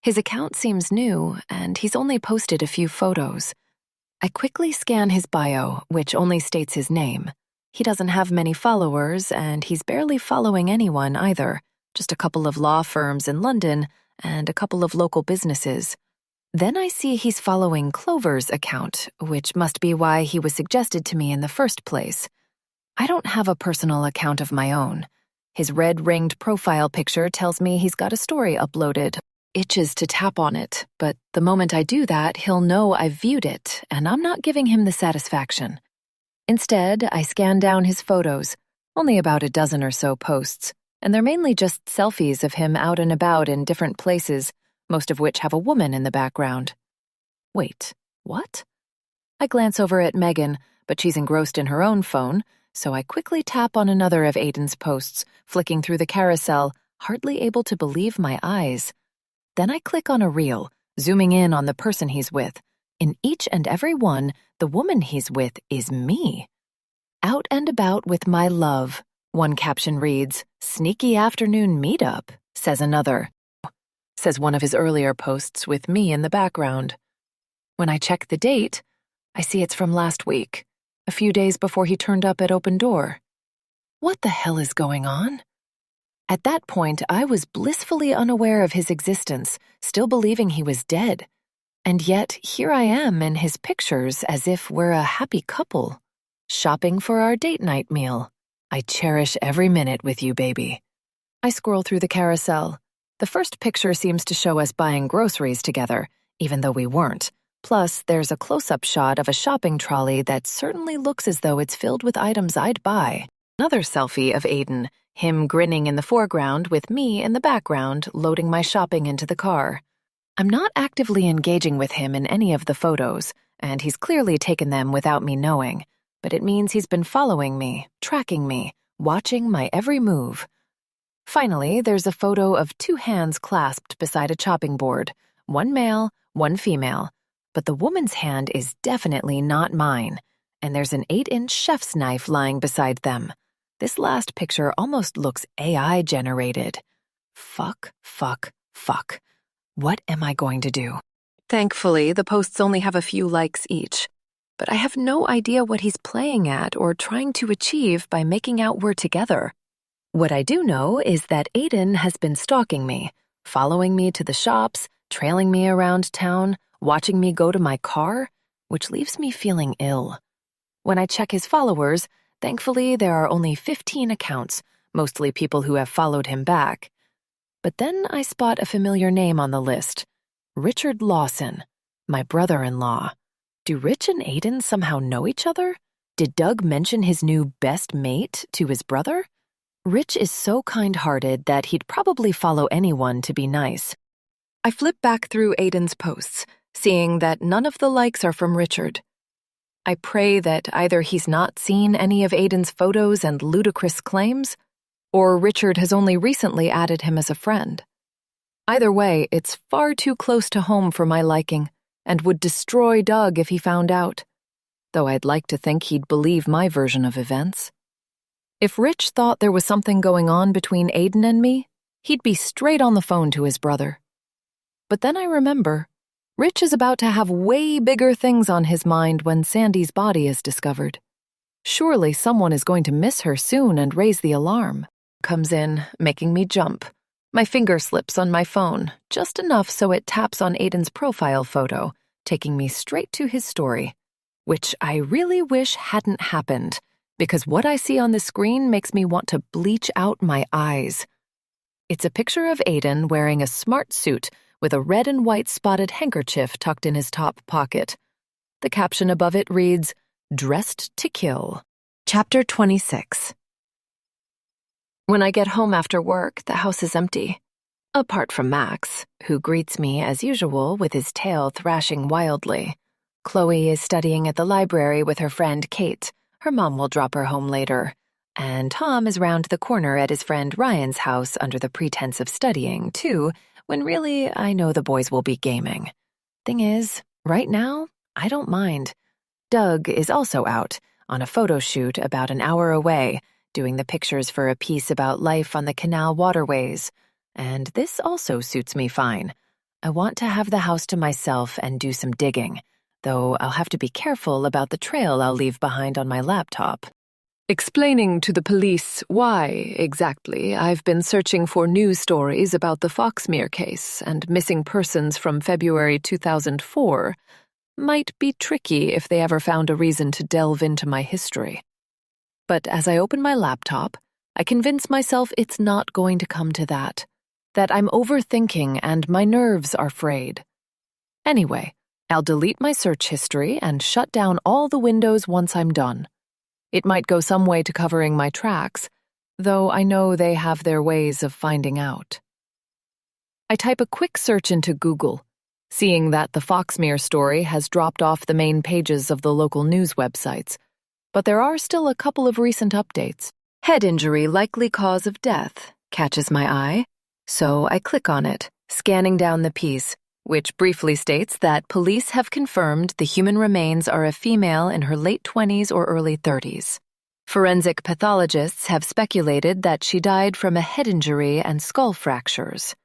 F: His account seems new, and he's only posted a few photos. I quickly scan his bio, which only states his name. He doesn't have many followers, and he's barely following anyone either, just a couple of law firms in London and a couple of local businesses. Then I see he's following Clover's account, which must be why he was suggested to me in the first place. I don't have a personal account of my own. His red-ringed profile picture tells me he's got a story uploaded. Itches to tap on it, but the moment I do that, he'll know I've viewed it, and I'm not giving him the satisfaction. Instead, I scan down his photos, only about a dozen or so posts, and they're mainly just selfies of him out and about in different places, most of which have a woman in the background. Wait, what? I glance over at Megan, but she's engrossed in her own phone, so I quickly tap on another of Aiden's posts, flicking through the carousel, hardly able to believe my eyes. Then I click on a reel, zooming in on the person he's with. In each and every one, the woman he's with is me. Out and about with my love, one caption reads. Sneaky afternoon meetup, says another. Says one of his earlier posts with me in the background. When I check the date, I see it's from last week, a few days before he turned up at Open Door. What the hell is going on? At that point, I was blissfully unaware of his existence, still believing he was dead. And yet, here I am in his pictures as if we're a happy couple. Shopping for our date night meal. I cherish every minute with you, baby. I scroll through the carousel. The first picture seems to show us buying groceries together, even though we weren't. Plus, there's a close-up shot of a shopping trolley that certainly looks as though it's filled with items I'd buy. Another selfie of Aiden, him grinning in the foreground with me in the background, loading my shopping into the car. I'm not actively engaging with him in any of the photos, and he's clearly taken them without me knowing, but it means he's been following me, tracking me, watching my every move. Finally, there's a photo of 2 hands clasped beside a chopping board, one male, one female, but the woman's hand is definitely not mine, and there's an 8-inch chef's knife lying beside them. This last picture almost looks AI-generated. Fuck. What am I going to do?
E: Thankfully, the posts only have a few likes each, but I have no idea what he's playing at or trying to achieve by making out we're together.
F: What I do know is that Aiden has been stalking me, following me to the shops, trailing me around town, watching me go to my car, which leaves me feeling ill. When I check his followers, thankfully there are only 15 accounts, mostly people who have followed him back. But then I spot a familiar name on the list, Richard Lawson, my brother-in-law. Do Rich and Aiden somehow know each other? Did Doug mention his new best mate to his brother? Rich is so kind-hearted that he'd probably follow anyone to be nice. I flip back through Aiden's posts, seeing that none of the likes are from Richard. I pray that either he's not seen any of Aiden's photos and ludicrous claims, or Richard has only recently added him as a friend. Either way, it's far too close to home for my liking, and would destroy Doug if he found out, though I'd like to think he'd believe my version of events. If Rich thought there was something going on between Aiden and me, he'd be straight on the phone to his brother. But then I remember, Rich is about to have way bigger things on his mind when Sandy's body is discovered. Surely someone is going to miss her soon and raise the alarm. Comes in, making me jump. My finger slips on my phone, just enough so it taps on Aiden's profile photo, taking me straight to his story, which I really wish hadn't happened, because what I see on the screen makes me want to bleach out my eyes. It's a picture of Aiden wearing a smart suit with a red and white spotted handkerchief tucked in his top pocket. The caption above it reads, "Dressed to Kill." Chapter 26. When I get home after work, the house is empty. Apart from Max, who greets me as usual with his tail thrashing wildly. Chloe is studying at the library with her friend Kate. Her mom will drop her home later. And Tom is round the corner at his friend Ryan's house under the pretense of studying, too, when really I know the boys will be gaming. Thing is, right now, I don't mind. Doug is also out, on a photo shoot about an hour away, doing the pictures for a piece about life on the canal waterways. And this also suits me fine. I want to have the house to myself and do some digging, though I'll have to be careful about the trail I'll leave behind on my laptop.
E: Explaining to the police why, exactly, I've been searching for news stories about the Foxmere case and missing persons from February 2004 might be tricky if they ever found a reason to delve into my history. But as I open my laptop, I convince myself it's not going to come to that I'm overthinking and my nerves are frayed. Anyway, I'll delete my search history and shut down all the windows once I'm done. It might go some way to covering my tracks, though I know they have their ways of finding out. I type a quick search into Google, seeing that the Foxmere story has dropped off the main pages of the local news websites, but there are still a couple of recent updates. Head injury likely cause of death catches my eye, so I click on it, scanning down the piece, which briefly states that police have confirmed the human remains are a female in her late 20s or early 30s. Forensic pathologists have speculated that she died from a head injury and skull fractures.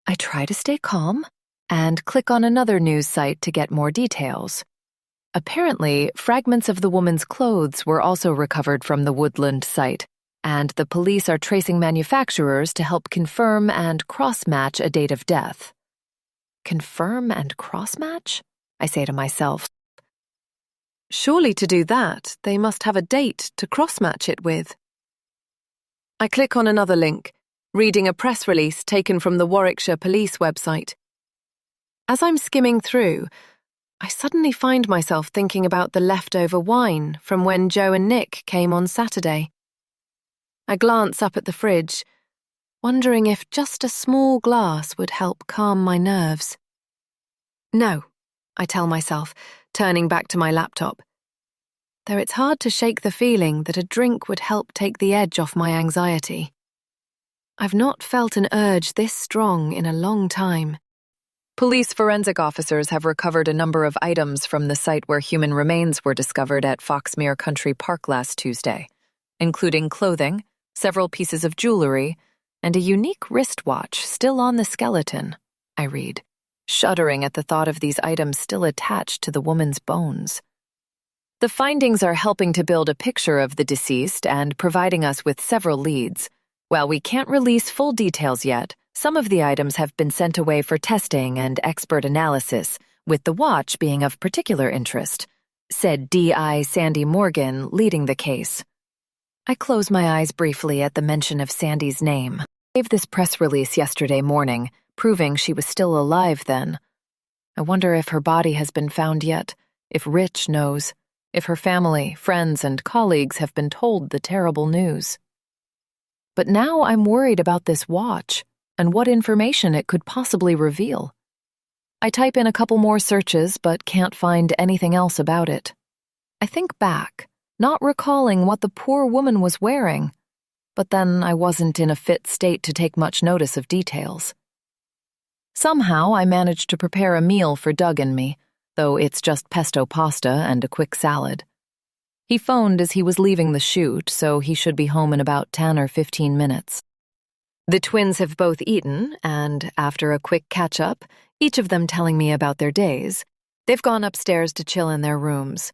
E: I try to stay calm and click on another news site to get more details. Apparently, fragments of the woman's clothes were also recovered from the Woodland site, and the police are tracing manufacturers to help confirm and cross-match a date of death. Confirm and cross-match? I say to myself. Surely to do that, they must have a date to cross-match it with. I click on another link, reading a press release taken from the Warwickshire Police website. As I'm skimming through, I suddenly find myself thinking about the leftover wine from when Joe and Nick came on Saturday. I glance up at the fridge, wondering if just a small glass would help calm my nerves. No, I tell myself, turning back to my laptop. Though it's hard to shake the feeling that a drink would help take the edge off my anxiety. I've not felt an urge this strong in a long time.
F: Police forensic officers have recovered a number of items from the site where human remains were discovered at Foxmere Country Park last Tuesday, including clothing, several pieces of jewelry, and a unique wristwatch still on the skeleton, I read, shuddering at the thought of these items still attached to the woman's bones. The findings are helping to build a picture of the deceased and providing us with several leads. While we can't release full details yet, some of the items have been sent away for testing and expert analysis, with the watch being of particular interest, said D.I. Sandy Morgan, leading the case. I close my eyes briefly at the mention of Sandy's name. I gave this press release yesterday morning, proving she was still alive then. I wonder if her body has been found yet, if Rich knows, if her family, friends, and colleagues have been told the terrible news. But now I'm worried about this watch and what information it could possibly reveal. I type in a couple more searches but can't find anything else about it. I think back, not recalling what the poor woman was wearing, but then I wasn't in a fit state to take much notice of details. Somehow I managed to prepare a meal for Doug and me, though it's just pesto pasta and a quick salad. He phoned as he was leaving the shoot, so he should be home in about 10 or 15 minutes. The twins have both eaten, and after a quick catch-up, each of them telling me about their days, they've gone upstairs to chill in their rooms.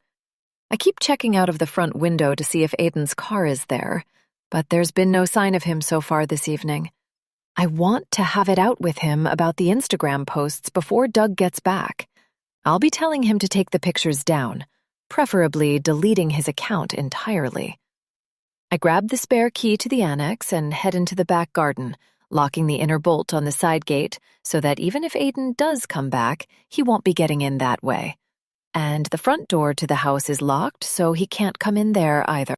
F: I keep checking out of the front window to see if Aidan's car is there, but there's been no sign of him so far this evening. I want to have it out with him about the Instagram posts before Doug gets back. I'll be telling him to take the pictures down, preferably deleting his account entirely. I grab the spare key to the annex and head into the back garden, locking the inner bolt on the side gate so that even if Aidan does come back, he won't be getting in that way. And the front door to the house is locked, so he can't come in there either.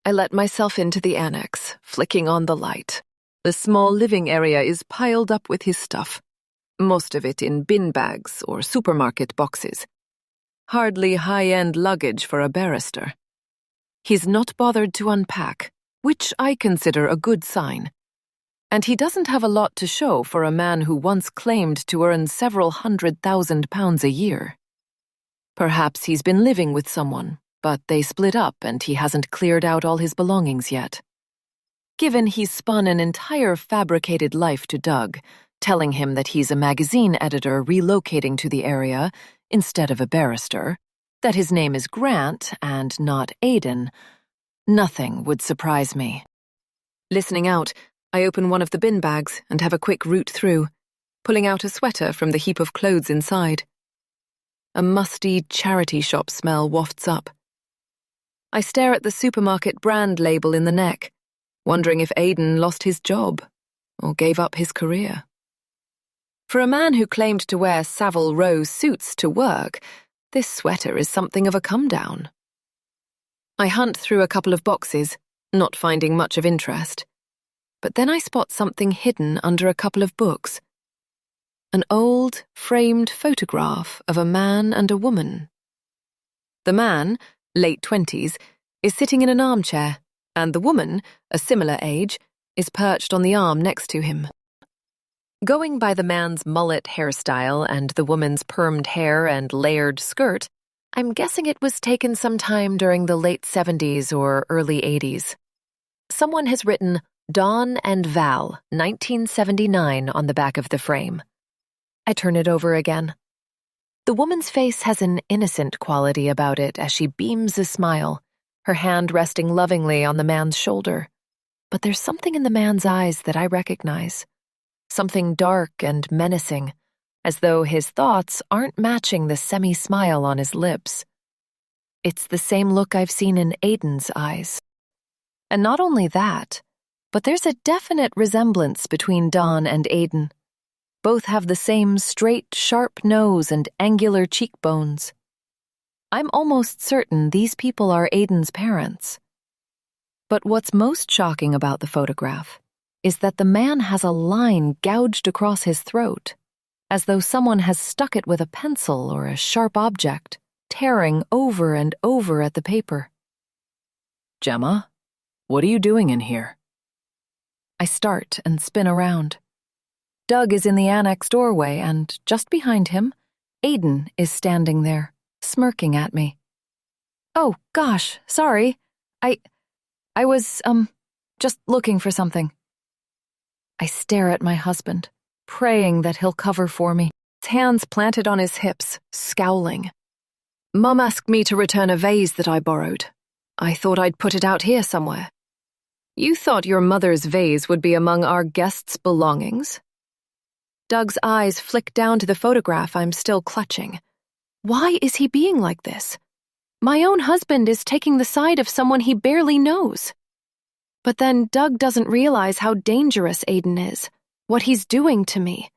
F: I let myself into the annex, flicking on the light. The small living area is piled up with his stuff, most of it in bin bags or supermarket boxes. Hardly high-end luggage for a barrister. He's not bothered to unpack, which I consider a good sign. And he doesn't have a lot to show for a man who once claimed to earn several £100,000 a year. Perhaps he's been living with someone, but they split up and he hasn't cleared out all his belongings yet. Given he's spun an entire fabricated life to Doug, telling him that he's a magazine editor relocating to the area instead of a barrister, that his name is Grant and not Aidan, nothing would surprise me. Listening out, I open one of the bin bags and have a quick root through, pulling out a sweater from the heap of clothes inside. A musty charity shop smell wafts up. I stare at the supermarket brand label in the neck, wondering if Aidan lost his job or gave up his career. For a man who claimed to wear Savile Row suits to work, this sweater is something of a come-down. I hunt through a couple of boxes, not finding much of interest. But then I spot something hidden under a couple of books. An old, framed photograph of a man and a woman. The man, late 20s, is sitting in an armchair, and the woman, a similar age, is perched on the arm next to him. Going by the man's mullet hairstyle and the woman's permed hair and layered skirt, I'm guessing it was taken sometime during the late 70s or early 80s. Someone has written Dawn and Val, 1979 on the back of the frame. I turn it over again. The woman's face has an innocent quality about it as she beams a smile, her hand resting lovingly on the man's shoulder. But there's something in the man's eyes that I recognize. Something dark and menacing, as though his thoughts aren't matching the semi-smile on his lips.
A: It's the same look I've seen in Aiden's eyes. And not only that, but there's a definite resemblance between Dawn and Aiden. Both have the same straight, sharp nose and angular cheekbones. I'm almost certain these people are Aiden's parents. But what's most shocking about the photograph is that the man has a line gouged across his throat, as though someone has stuck it with a pencil or a sharp object, tearing over and over at the paper.
G: Gemma, what are you doing in here?
A: I start and spin around. Doug is in the annex doorway, and just behind him, Aiden is standing there, smirking at me. Oh, gosh, sorry. I was, just looking for something. I stare at my husband, praying that he'll cover for me, his hands planted on his hips, scowling. Mum asked me to return a vase that I borrowed. I thought I'd put it out here somewhere. You thought your mother's vase would be among our guests' belongings? Doug's eyes flick down to the photograph I'm still clutching. Why is he being like this? My own husband is taking the side of someone he barely knows. But then Doug doesn't realize how dangerous Aiden is, what he's doing to me.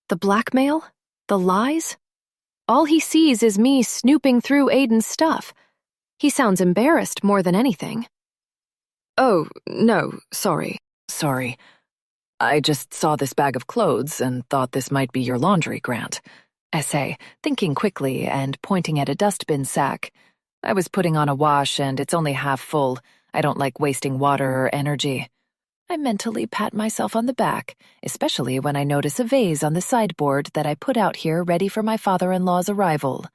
A: The blackmail? The lies? All he sees is me snooping through Aiden's stuff. He sounds embarrassed more than anything.
G: Oh, no, sorry. I just saw this bag of clothes and thought this might be your laundry, Grant. I say, thinking quickly and pointing at a dustbin sack. I was putting on a wash and it's only half full. I don't like wasting water or energy. I mentally pat myself on the back, especially when I notice a vase on the sideboard that I put out here ready for my father-in-law's arrival.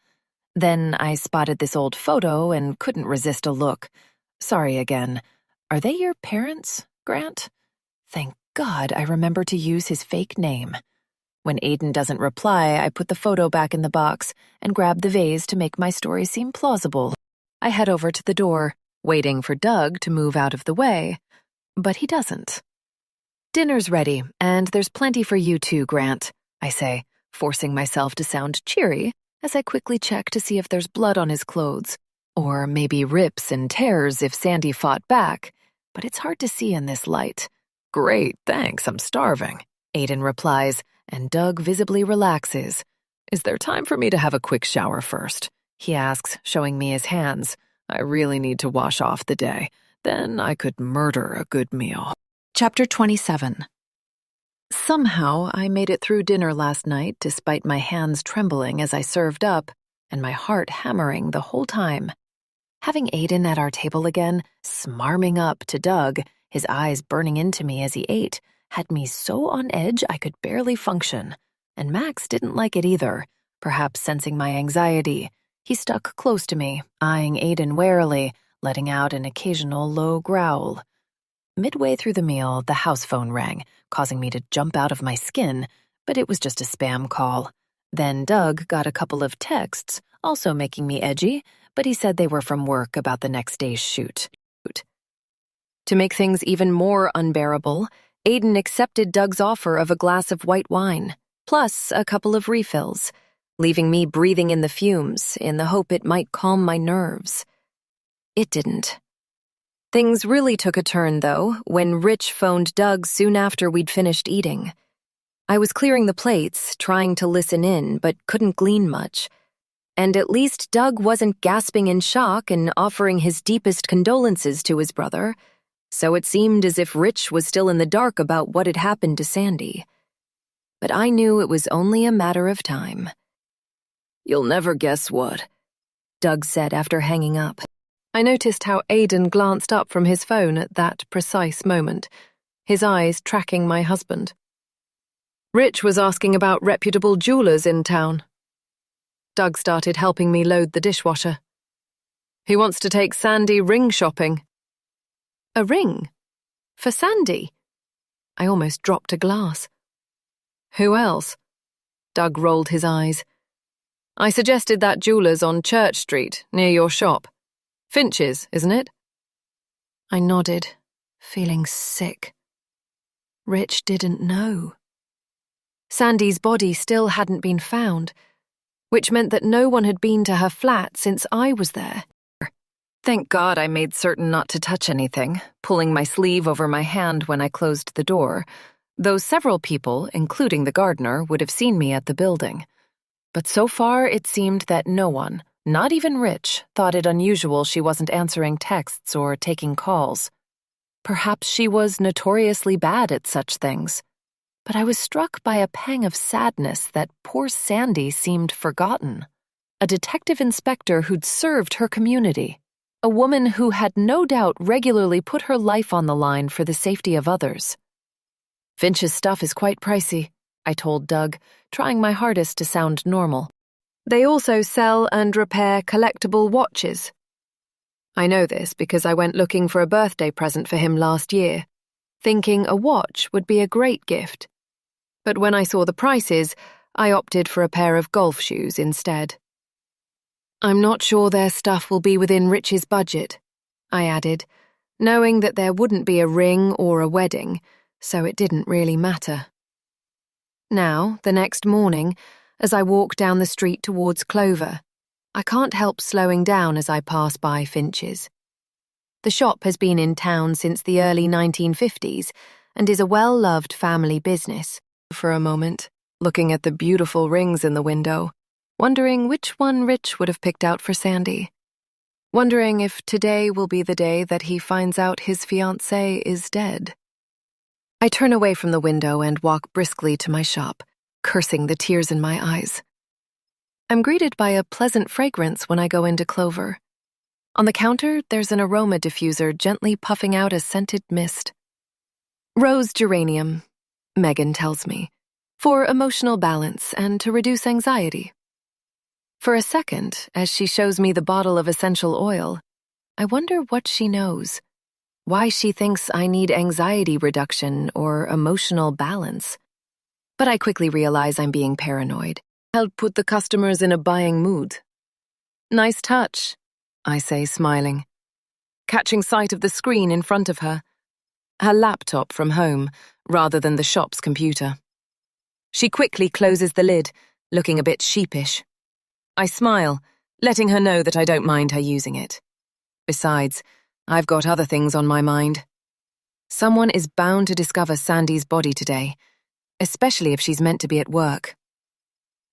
G: Then I spotted this old photo and couldn't resist a look. Sorry again. Are they your parents, Grant? Thank God I remember to use his fake name. When Aiden doesn't reply, I put the photo back in the box and grab the vase to make my story seem plausible. I head over to the door, waiting for Doug to move out of the way, but he doesn't. Dinner's ready, and there's plenty for you too, Grant, I say, forcing myself to sound cheery as I quickly check to see if there's blood on his clothes, or maybe rips and tears if Sandy fought back, but it's hard to see in this light. Great, thanks, I'm starving, Aiden replies, and Doug visibly relaxes. Is there time for me to have a quick shower first? He asks, showing me his hands. I really need to wash off the day. Then I could murder a good meal. Chapter 27. Somehow I made it through dinner last night despite my hands trembling as I served up, and my heart hammering the whole time. Having Aiden at our table again, smarming up to Doug, his eyes burning into me as he ate, had me so on edge I could barely function. And Max didn't like it either, perhaps sensing my anxiety. He stuck close to me, eyeing Aiden warily, letting out an occasional low growl. Midway through the meal, the house phone rang, causing me to jump out of my skin, but it was just a spam call. Then Doug got a couple of texts, also making me edgy, but he said they were from work about the next day's shoot. To make things even more unbearable, Aiden accepted Doug's offer of a glass of white wine, plus a couple of refills, leaving me breathing in the fumes in the hope it might calm my nerves. It didn't. Things really took a turn, though, when Rich phoned Doug soon after we'd finished eating. I was clearing the plates, trying to listen in, but couldn't glean much. And at least Doug wasn't gasping in shock and offering his deepest condolences to his brother, so it seemed as if Rich was still in the dark about what had happened to Sandy. But I knew it was only a matter of time. "You'll never guess what," Doug said after hanging up. I noticed how Aiden glanced up from his phone at that precise moment, his eyes tracking my husband. Rich was asking about reputable jewelers in town. Doug started helping me load the dishwasher. He wants to take Sandy ring shopping. A ring? For Sandy? I almost dropped a glass. Who else? Doug rolled his eyes. I suggested that jeweler's on Church Street, near your shop. Finch's, isn't it? I nodded, feeling sick. Rich didn't know. Sandy's body still hadn't been found, which meant that no one had been to her flat since I was there.
A: Thank God I made certain not to touch anything, pulling my sleeve over my hand when I closed the door, though several people, including the gardener, would have seen me at the building. But so far it seemed that no one, not even Rich, thought it unusual she wasn't answering texts or taking calls. Perhaps she was notoriously bad at such things. But I was struck by a pang of sadness that poor Sandy seemed forgotten. A detective inspector who'd served her community. A woman who had no doubt regularly put her life on the line for the safety of others. Finch's stuff is quite pricey, I told Doug, trying my hardest to sound normal. They also sell and repair collectible watches. I know this because I went looking for a birthday present for him last year, thinking a watch would be a great gift. But when I saw the prices, I opted for a pair of golf shoes instead. I'm not sure their stuff will be within Rich's budget, I added, knowing that there wouldn't be a ring or a wedding, so it didn't really matter. Now, the next morning, as I walk down the street towards Clover, I can't help slowing down as I pass by Finch's. The shop has been in town since the early 1950s and is a well-loved family business. For a moment, looking at the beautiful rings in the window, wondering which one Rich would have picked out for Sandy. Wondering if today will be the day that he finds out his fiancée is dead. I turn away from the window and walk briskly to my shop, cursing the tears in my eyes. I'm greeted by a pleasant fragrance when I go into Clover. On the counter, there's an aroma diffuser gently puffing out a scented mist. Rose geranium, Megan tells me, for emotional balance and to reduce anxiety. For a second, as she shows me the bottle of essential oil, I wonder what she knows. Why she thinks I need anxiety reduction or emotional balance. But I quickly realize I'm being paranoid. I'll put the customers in a buying mood. Nice touch, I say, smiling, catching sight of the screen in front of her. Her laptop from home, rather than the shop's computer. She quickly closes the lid, looking a bit sheepish. I smile, letting her know that I don't mind her using it. Besides, I've got other things on my mind. Someone is bound to discover Sandy's body today, especially if she's meant to be at work.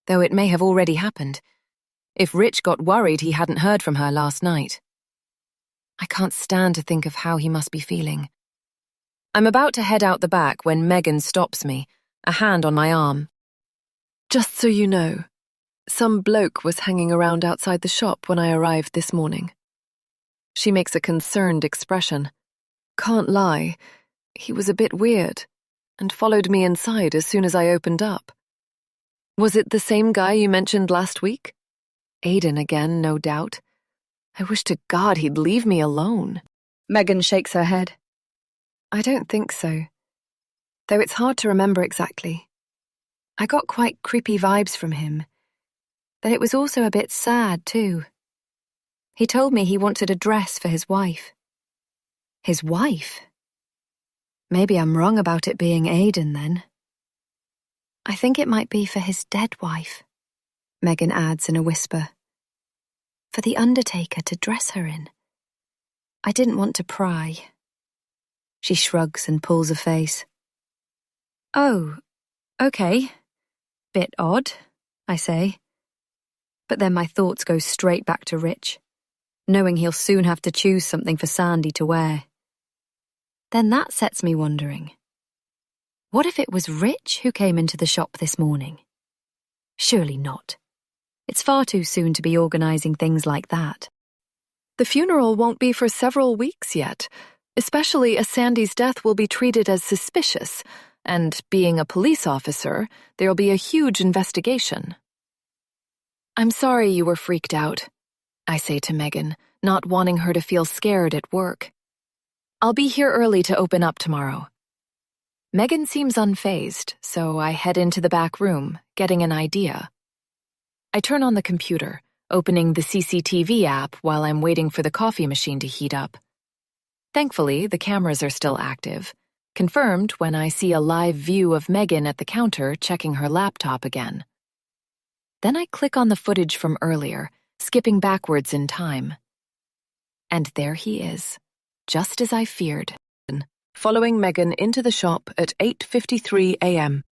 A: Though it may have already happened, if Rich got worried he hadn't heard from her last night. I can't stand to think of how he must be feeling. I'm about to head out the back when Megan stops me, a hand on my arm. Just so you know, some bloke was hanging around outside the shop when I arrived this morning. She makes a concerned expression. Can't lie, he was a bit weird, and followed me inside as soon as I opened up. Was it the same guy you mentioned last week? Aiden again, no doubt. I wish to God he'd leave me alone.
I: Megan shakes her head.
A: I don't think so. Though it's hard to remember exactly. I got quite creepy vibes from him. But it was also a bit sad, too. He told me he wanted a dress for his wife. His wife? Maybe I'm wrong about it being Aiden, then. I think it might be for his dead wife, Megan adds in a whisper. For the undertaker to dress her in. I didn't want to pry. She shrugs and pulls a face. Oh, okay. Bit odd, I say. But then my thoughts go straight back to Rich, knowing he'll soon have to choose something for Sandy to wear. Then that sets me wondering. What if it was Rich who came into the shop this morning? Surely not. It's far too soon to be organising things like that. The funeral won't be for several weeks yet, especially as Sandy's death will be treated as suspicious, and being a police officer, there'll be a huge investigation. I'm sorry you were freaked out, I say to Megan, not wanting her to feel scared at work. I'll be here early to open up tomorrow. Megan seems unfazed, so I head into the back room, getting an idea. I turn on the computer, opening the CCTV app while I'm waiting for the coffee machine to heat up. Thankfully, the cameras are still active, confirmed when I see a live view of Megan at the counter checking her laptop again. Then I click on the footage from earlier, skipping backwards in time.
F: And there he is, just as I feared, following Megan into the shop at 8:53 a.m.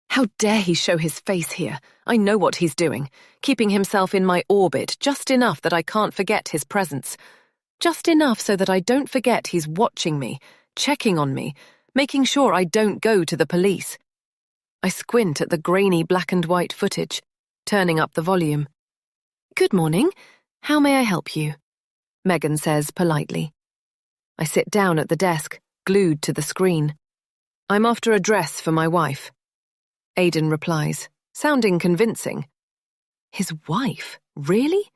F: How dare he show his face here? I know what he's doing, keeping himself in my orbit just enough that I can't forget his presence. Just enough so that I don't forget he's watching me, checking on me, making sure I don't go to the police. I squint at the grainy black and white footage, turning up the volume. "Good morning. How may I help you?" Megan says politely. I sit down at the desk, glued to the screen. "I'm after a dress for my wife." Aidan replies, sounding convincing. His wife? Really?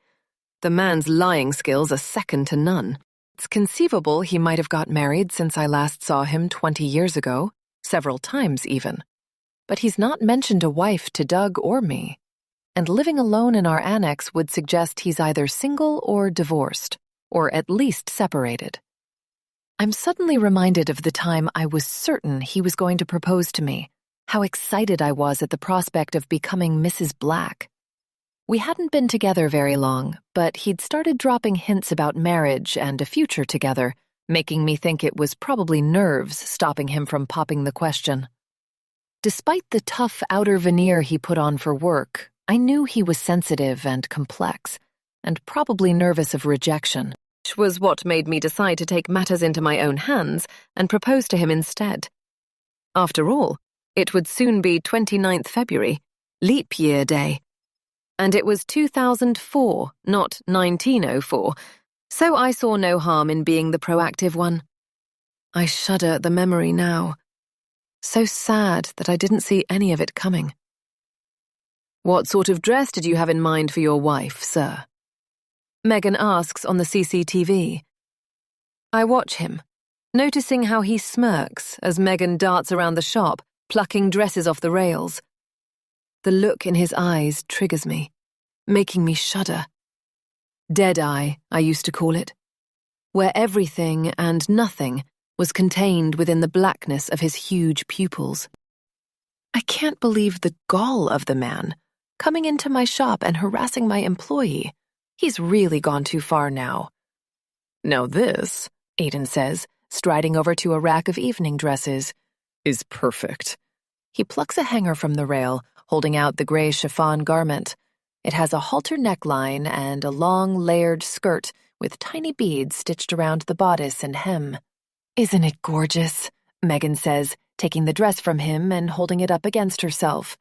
F: The man's lying skills are second to none. It's conceivable he might have got married since I last saw him 20 years ago, several times even. But he's not mentioned a wife to Doug or me. And living alone in our annex would suggest he's either single or divorced, or at least separated. I'm suddenly reminded of the time I was certain he was going to propose to me, how excited I was at the prospect of becoming Mrs. Black. We hadn't been together very long, but he'd started dropping hints about marriage and a future together, making me think it was probably nerves stopping him from popping the question. Despite the tough outer veneer he put on for work, I knew he was sensitive and complex, and probably nervous of rejection, which was what made me decide to take matters into my own hands and propose to him instead. After all, it would soon be 29th February, leap year day. And it was 2004, not 1904, so I saw no harm in being the proactive one. I shudder at the memory now. So sad that I didn't see any of it coming. "What sort of dress did you have in mind for your wife, sir?" Megan asks on the CCTV. I watch him, noticing how he smirks as Megan darts around the shop, plucking dresses off the rails. The look in his eyes triggers me, making me shudder. Dead-eye, I used to call it, where everything and nothing was contained within the blackness of his huge pupils. I can't believe the gall of the man, coming into my shop and harassing my employee. He's really gone too far now. "Now this," Aidan says, striding over to a rack of evening dresses, "is perfect." He plucks a hanger from the rail, holding out the gray chiffon garment. It has a halter neckline and a long, layered skirt with tiny beads stitched around the bodice and hem. "Isn't it gorgeous?" Megan says, taking the dress from him and holding it up against herself.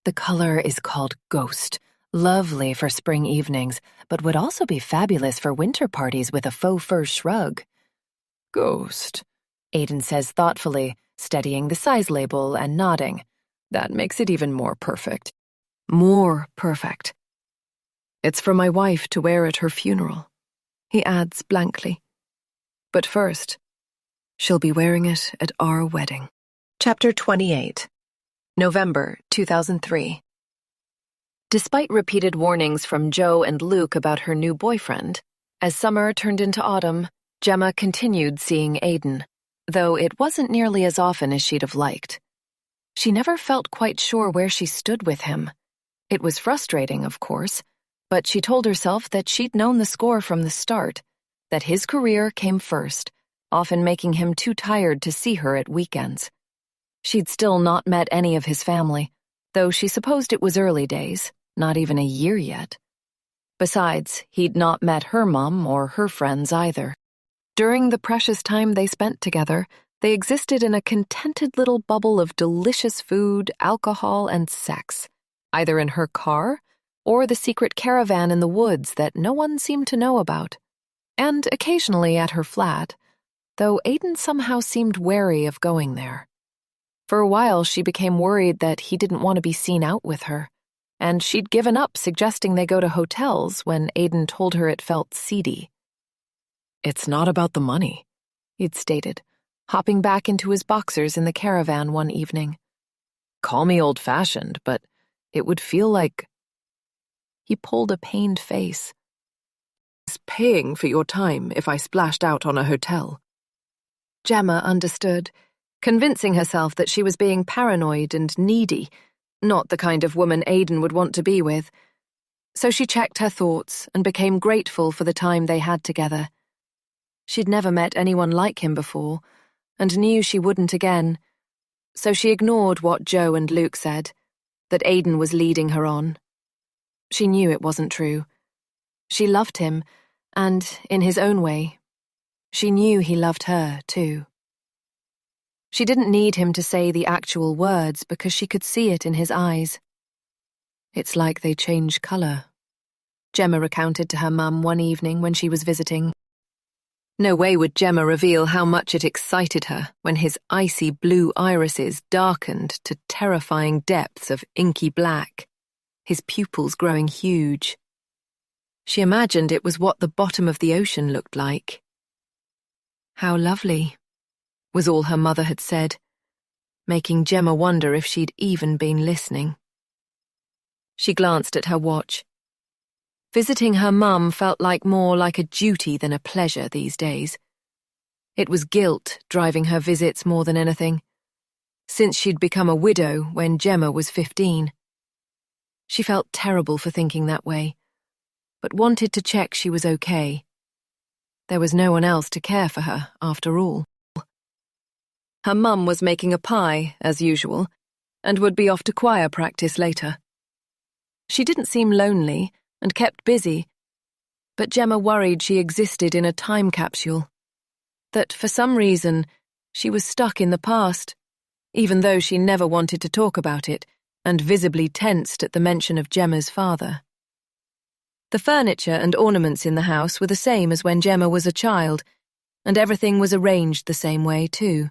F: The color is called Ghost, lovely for spring evenings, but would also be fabulous for winter parties with a faux fur shrug. "Ghost," Aidan says thoughtfully, studying the size label and nodding. "That makes it even more perfect." More perfect. "It's for my wife to wear at her funeral," he adds blankly. "But first, she'll be wearing it at our wedding." Chapter 28. November 2003. Despite repeated warnings from Jo and Luke about her new boyfriend, as summer turned into autumn, Gemma continued seeing Aidan, though it wasn't nearly as often as she'd have liked. She never felt quite sure where she stood with him. It was frustrating, of course, but she told herself that she'd known the score from the start, that his career came first, often making him too tired to see her at weekends. She'd still not met any of his family, though she supposed it was early days, not even a year yet. Besides, he'd not met her mom or her friends either. During the precious time they spent together, they existed in a contented little bubble of delicious food, alcohol, and sex, either in her car or the secret caravan in the woods that no one seemed to know about, and occasionally at her flat, though Aidan somehow seemed wary of going there. For a while, she became worried that he didn't want to be seen out with her, and she'd given up suggesting they go to hotels when Aidan told her it felt seedy. "It's not about the money," he'd stated, hopping back into his boxers in the caravan one evening. "Call me old-fashioned, but it would feel like..." He pulled a pained face. "It's paying for your time if I splashed out on a hotel." Gemma understood, convincing herself that she was being paranoid and needy, not the kind of woman Aidan would want to be with. So she checked her thoughts and became grateful for the time they had together,
A: She'd never met anyone like him before, and knew she wouldn't again, so she ignored what Joe and Luke said, that Aidan was leading her on. She knew it wasn't true. She loved him, and, in his own way, she knew he loved her, too. She didn't need him to say the actual words because she could see it in his eyes. It's like they change colour, Gemma recounted to her mum one evening when she was visiting. No way would Gemma reveal how much it excited her when his icy blue irises darkened to terrifying depths of inky black, his pupils growing huge. She imagined it was what the bottom of the ocean looked like. How lovely, was all her mother had said, making Gemma wonder if she'd even been listening. She glanced at her watch. Visiting her mum felt more like a duty than a pleasure these days. It was guilt driving her visits more than anything, since she'd become a widow when Gemma was 15. She felt terrible for thinking that way, but wanted to check she was okay. There was no one else to care for her, after all. Her mum was making a pie, as usual, and would be off to choir practice later. She didn't seem lonely, and kept busy, but Gemma worried she existed in a time capsule, that for some reason she was stuck in the past, even though she never wanted to talk about it and visibly tensed at the mention of Gemma's father. The furniture and ornaments in the house were the same as when Gemma was a child, and everything was arranged the same way too.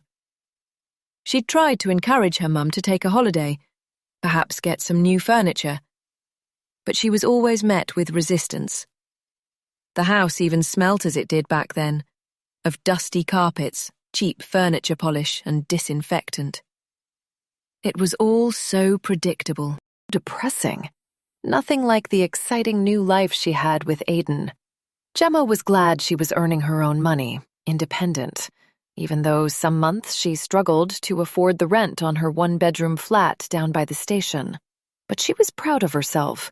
A: She'd tried to encourage her mum to take a holiday, perhaps get some new furniture, but she was always met with resistance. The house even smelt as it did back then, of dusty carpets, cheap furniture polish, and disinfectant. It was all so predictable, depressing, nothing like the exciting new life she had with Aidan. Gemma was glad she was earning her own money, independent, even though some months she struggled to afford the rent on her one-bedroom flat down by the station. But she was proud of herself.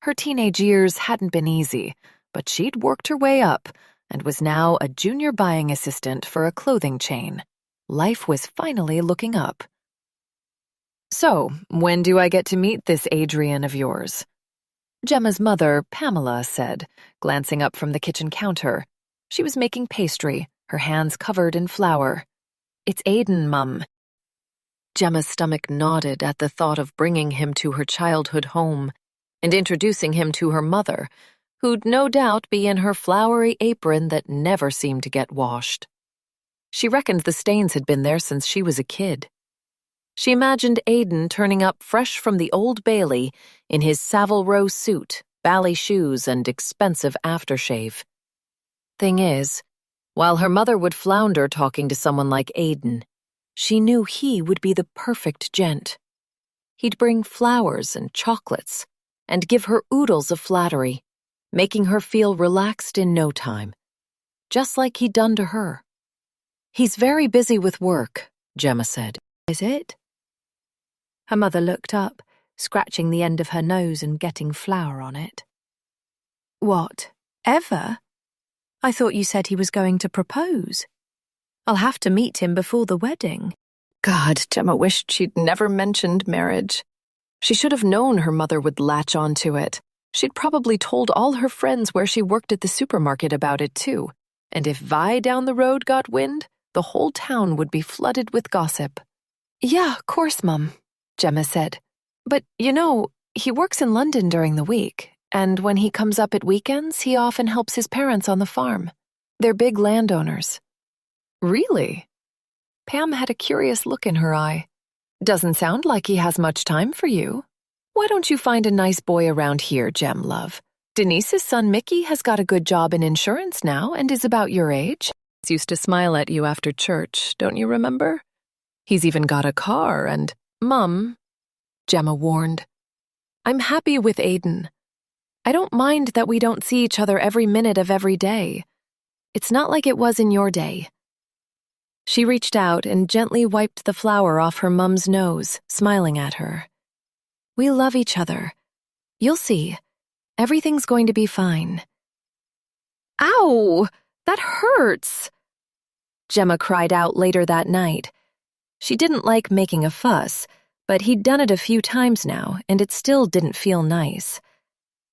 A: Her teenage years hadn't been easy, but she'd worked her way up and was now a junior buying assistant for a clothing chain. Life was finally looking up. "So, when do I get to meet this Adrian of yours?" Gemma's mother, Pamela, said, glancing up from the kitchen counter. She was making pastry, her hands covered in flour. "It's Aidan, Mum." Gemma's stomach nodded at the thought of bringing him to her childhood home and introducing him to her mother, who'd no doubt be in her flowery apron that never seemed to get washed. She reckoned the stains had been there since she was a kid. She imagined Aidan turning up fresh from the Old Bailey in his Savile Row suit, bally shoes, and expensive aftershave. Thing is, while her mother would flounder talking to someone like Aidan, she knew he would be the perfect gent. He'd bring flowers and chocolates, and give her oodles of flattery, making her feel relaxed in no time, just like he'd done to her. "He's very busy with work," Gemma said. "Is it?" Her mother looked up, scratching the end of her nose and getting flour on it. "What, ever? I thought you said he was going to propose. I'll have to meet him before the wedding." God, Gemma wished she'd never mentioned marriage. She should have known her mother would latch on to it. She'd probably told all her friends where she worked at the supermarket about it too, and if Vi down the road got wind, the whole town would be flooded with gossip. "Yeah, of course, Mum," Gemma said. "But, he works in London during the week, and when he comes up at weekends, he often helps his parents on the farm. They're big landowners." "Really?" Pam had a curious look in her eye. "Doesn't sound like he has much time for you. Why don't you find a nice boy around here, Gem, love? Denise's son Mickey has got a good job in insurance now and is about your age. He used to smile at you after church, don't you remember? He's even got a car and—" "Mum," Gemma warned, "I'm happy with Aidan. I don't mind that we don't see each other every minute of every day. It's not like it was in your day." She reached out and gently wiped the flour off her mum's nose, smiling at her. "We love each other. You'll see. Everything's going to be fine." "Ow! That hurts! Gemma cried out later that night. She didn't like making a fuss, but he'd done it a few times now, and it still didn't feel nice.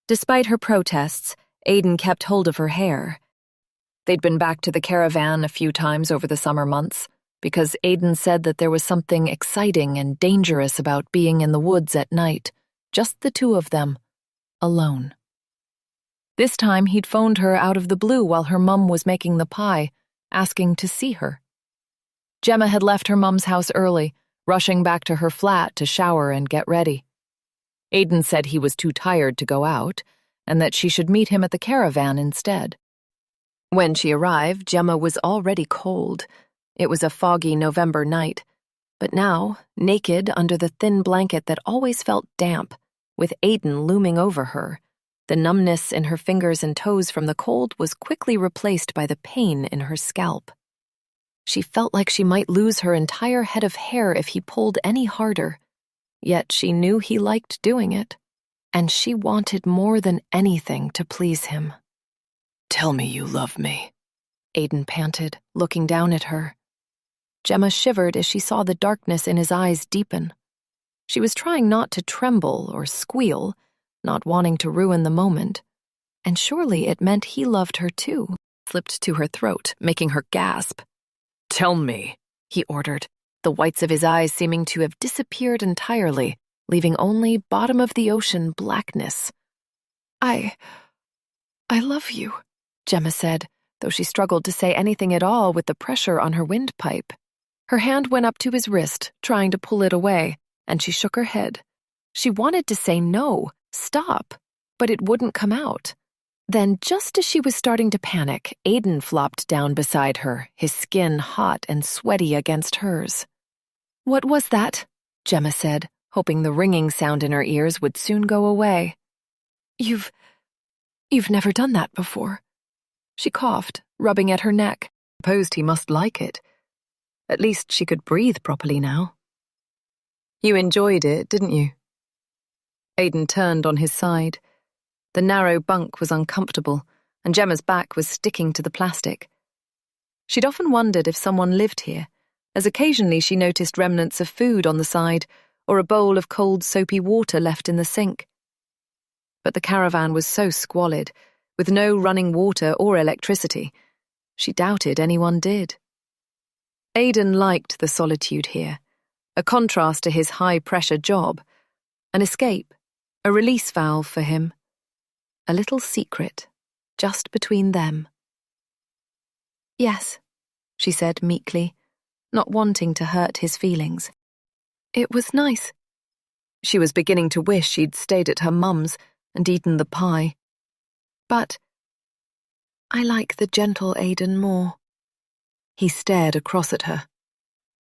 A: Despite her protests, Aiden kept hold of her hair. They'd been back to the caravan a few times over the summer months, because Aiden said that there was something exciting and dangerous about being in the woods at night, just the two of them, alone. This time he'd phoned her out of the blue while her mum was making the pie, asking to see her. Gemma had left her mum's house early, rushing back to her flat to shower and get ready. Aiden said he was too tired to go out, and that she should meet him at the caravan instead. When she arrived, Gemma was already cold. It was a foggy November night, but now, naked under the thin blanket that always felt damp, with Aiden looming over her, the numbness in her fingers and toes from the cold was quickly replaced by the pain in her scalp. She felt like she might lose her entire head of hair if he pulled any harder, yet she knew he liked doing it, and she wanted more than anything to please him.
F: Tell me you love me,
A: Aiden panted, looking down at her. Gemma shivered as she saw the darkness in his eyes deepen. She was trying not to tremble or squeal, not wanting to ruin the moment, and surely it meant he loved her too, slipped to her throat, making her gasp.
F: Tell me,
A: he ordered, the whites of his eyes seeming to have disappeared entirely, leaving only bottom-of-the-ocean blackness. I love you, Gemma said, though she struggled to say anything at all with the pressure on her windpipe. Her hand went up to his wrist, trying to pull it away, and she shook her head. She wanted to say no, stop, but it wouldn't come out. Then, just as she was starting to panic, Aiden flopped down beside her, his skin hot and sweaty against hers. What was that? Gemma said, hoping the ringing sound in her ears would soon go away. You've never done that before. She coughed, rubbing at her neck. Supposed he must like it. At least she could breathe properly now. You enjoyed it, didn't you? Aiden turned on his side. The narrow bunk was uncomfortable, and Gemma's back was sticking to the plastic. She'd often wondered if someone lived here, as occasionally she noticed remnants of food on the side or a bowl of cold soapy water left in the sink. But the caravan was so squalid, with no running water or electricity, she doubted anyone did. Aiden liked the solitude here, a contrast to his high-pressure job, an escape, a release valve for him, a little secret, just between them. Yes, she said meekly, not wanting to hurt his feelings. It was nice. She was beginning to wish she'd stayed at her mum's and eaten the pie. But I like the gentle Aiden more. He stared across at her,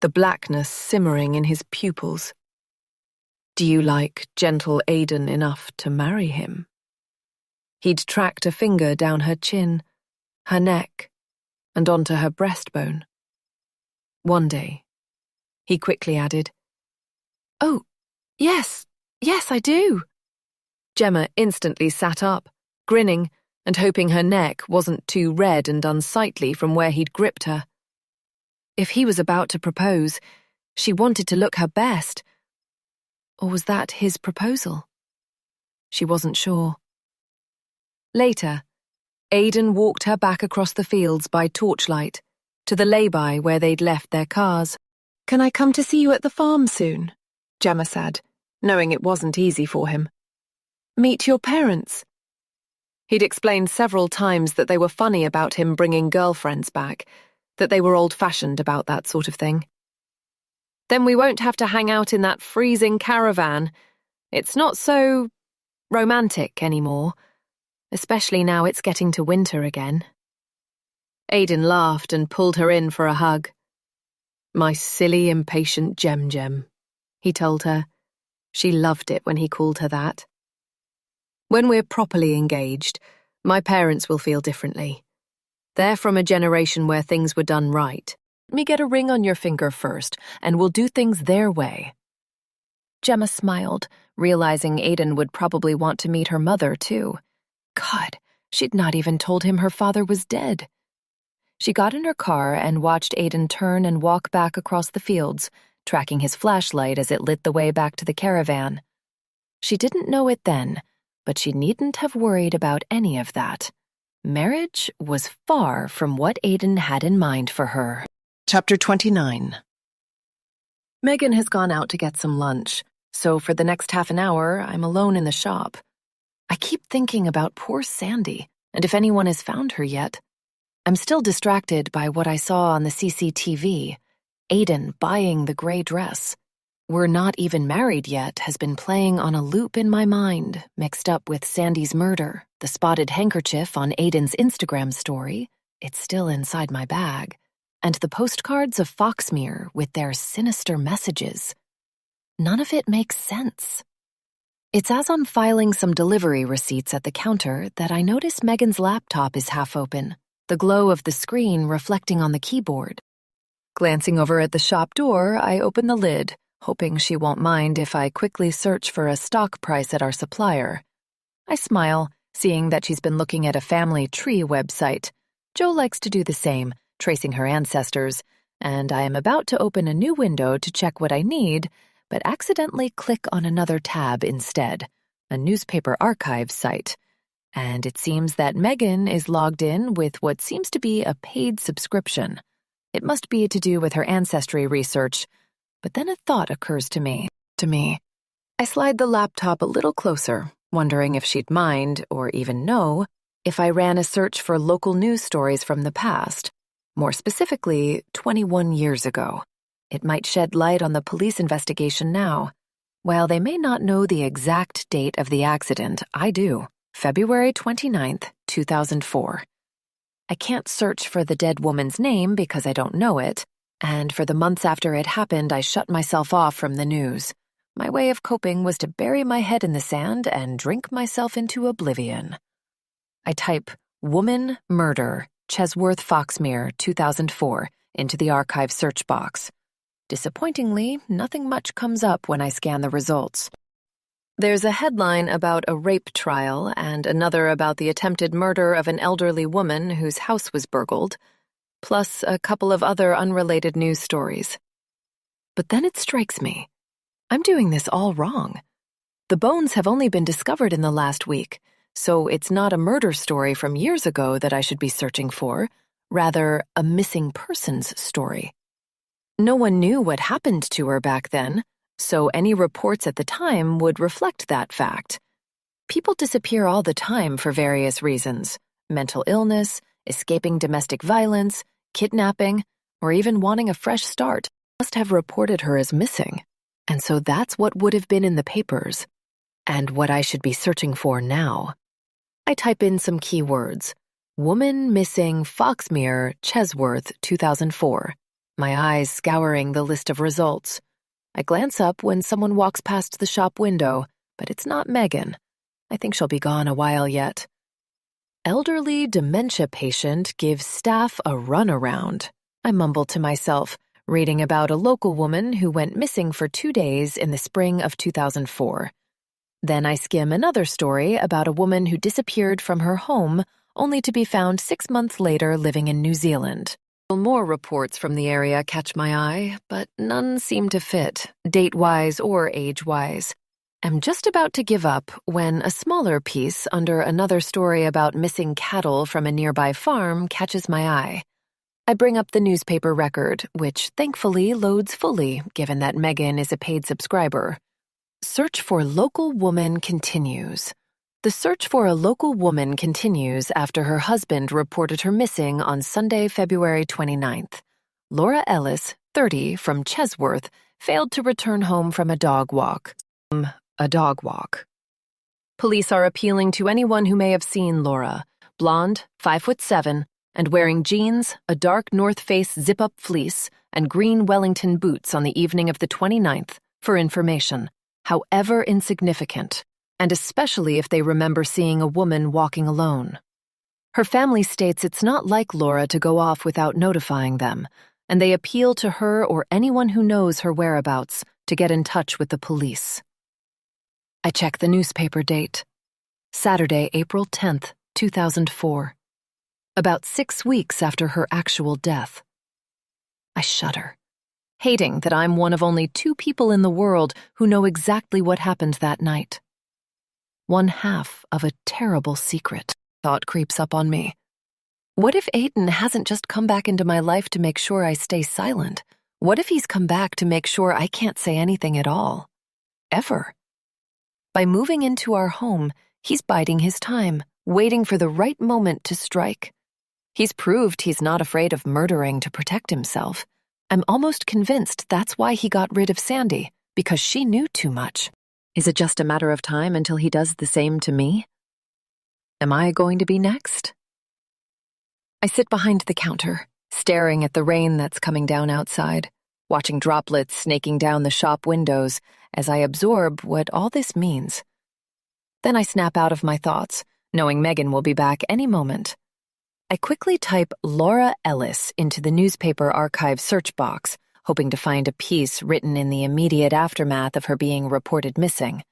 A: the blackness simmering in his pupils. Do you like gentle Aiden enough to marry him? He'd tracked a finger down her chin, her neck, and onto her breastbone. One day, he quickly added, Oh, yes, I do. Gemma instantly sat up, grinning and hoping her neck wasn't too red and unsightly from where he'd gripped her. If he was about to propose, she wanted to look her best. Or was that his proposal? She wasn't sure. Later, Aiden walked her back across the fields by torchlight, to the lay-by where they'd left their cars. Can I come to see you at the farm soon? Gemma said, knowing it wasn't easy for him. Meet your parents. He'd explained several times that they were funny about him bringing girlfriends back, that they were old-fashioned about that sort of thing. Then we won't have to hang out in that freezing caravan. It's not so romantic anymore, especially now it's getting to winter again. Aiden laughed and pulled her in for a hug. My silly, impatient Gem, he told her. She loved it when he called her that. When we're properly engaged, my parents will feel differently. They're from a generation where things were done right. Let me get a ring on your finger first, and we'll do things their way. Gemma smiled, realizing Aiden would probably want to meet her mother, too. God, she'd not even told him her father was dead. She got in her car and watched Aiden turn and walk back across the fields, tracking his flashlight as it lit the way back to the caravan. She didn't know it then, but she needn't have worried about any of that. Marriage was far from what Aiden had in mind for her.
E: Chapter 29. Megan has gone out to get some lunch, so for the next half an hour, I'm alone in the shop. I keep thinking about poor Sandy, and if anyone has found her yet. I'm still distracted by what I saw on the CCTV. Aiden buying the gray dress. "We're not even married yet" has been playing on a loop in my mind, mixed up with Sandy's murder, the spotted handkerchief on Aiden's Instagram story, it's still inside my bag, and the postcards of Foxmere with their sinister messages. None of it makes sense. It's as I'm filing some delivery receipts at the counter that I notice Megan's laptop is half open, the glow of the screen reflecting on the keyboard. Glancing over at the shop door, I open the lid, hoping she won't mind if I quickly search for a stock price at our supplier. I smile, seeing that she's been looking at a family tree website. Jo likes to do the same, tracing her ancestors, and I am about to open a new window to check what I need, but accidentally click on another tab instead, a newspaper archive site. And it seems that Megan is logged in with what seems to be a paid subscription. It must be to do with her ancestry research, but then a thought occurs to me. I slide the laptop a little closer, wondering if she'd mind, or even know, if I ran a search for local news stories from the past, more specifically, 21 years ago. It might shed light on the police investigation now. While they may not know the exact date of the accident, I do. February 29th, 2004. I can't search for the dead woman's name because I don't know it, and for the months after it happened, I shut myself off from the news. My way of coping was to bury my head in the sand and drink myself into oblivion. I type, "Woman, Murder, Chesworth Foxmere, 2004, into the archive search box. Disappointingly, nothing much comes up when I scan the results. There's a headline about a rape trial and another about the attempted murder of an elderly woman whose house was burgled, plus a couple of other unrelated news stories. But then it strikes me. I'm doing this all wrong. The bones have only been discovered in the last week, so it's not a murder story from years ago that I should be searching for, rather a missing persons story. No one knew what happened to her back then, so any reports at the time would reflect that fact. People disappear all the time for various reasons: mental illness, escaping domestic violence, kidnapping, or even wanting a fresh start. Must have reported her as missing, and so that's what would have been in the papers, and what I should be searching for now. I type in some keywords: woman missing Foxmere, Chesworth, 2004. My eyes scouring the list of results. I glance up when someone walks past the shop window, but it's not Megan. I think she'll be gone a while yet. Elderly dementia patient gives staff a runaround. I mumble to myself, reading about a local woman who went missing for 2 days in the spring of 2004. Then I skim another story about a woman who disappeared from her home, only to be found 6 months later living in New Zealand. More reports from the area catch my eye, but none seem to fit, date-wise or age-wise. I'm just about to give up when a smaller piece under another story about missing cattle from a nearby farm catches my eye. I bring up the newspaper record, which thankfully loads fully, given that Megan is a paid subscriber. Search for local woman continues. The search for a local woman continues after her husband reported her missing on Sunday, February 29th. Laura Ellis, 30, from Chesworth, failed to return home from a dog walk. Police are appealing to anyone who may have seen Laura, blonde, 5'7", and wearing jeans, a dark North Face zip-up fleece, and green Wellington boots on the evening of the 29th, for information, however insignificant, and especially if they remember seeing a woman walking alone. Her family states it's not like Laura to go off without notifying them, and they appeal to her or anyone who knows her whereabouts to get in touch with the police. I check the newspaper date. Saturday, April 10th, 2004.
A: about 6 weeks after her actual death. I shudder, hating that I'm one of only 2 people in the world who know exactly what happened that night. One half of a terrible secret, thought creeps up on me. What if Aiden hasn't just come back into my life to make sure I stay silent? What if he's come back to make sure I can't say anything at all? Ever? By moving into our home, he's biding his time, waiting for the right moment to strike. He's proved he's not afraid of murdering to protect himself. I'm almost convinced that's why he got rid of Sandy, because she knew too much. Is it just a matter of time until he does the same to me? Am I going to be next? I sit behind the counter, staring at the rain that's coming down outside, watching droplets snaking down the shop windows as I absorb what all this means. Then I snap out of my thoughts, knowing Megan will be back any moment. I quickly type Laura Ellis into the newspaper archive search box, hoping to find a piece written in the immediate aftermath of her being reported missing.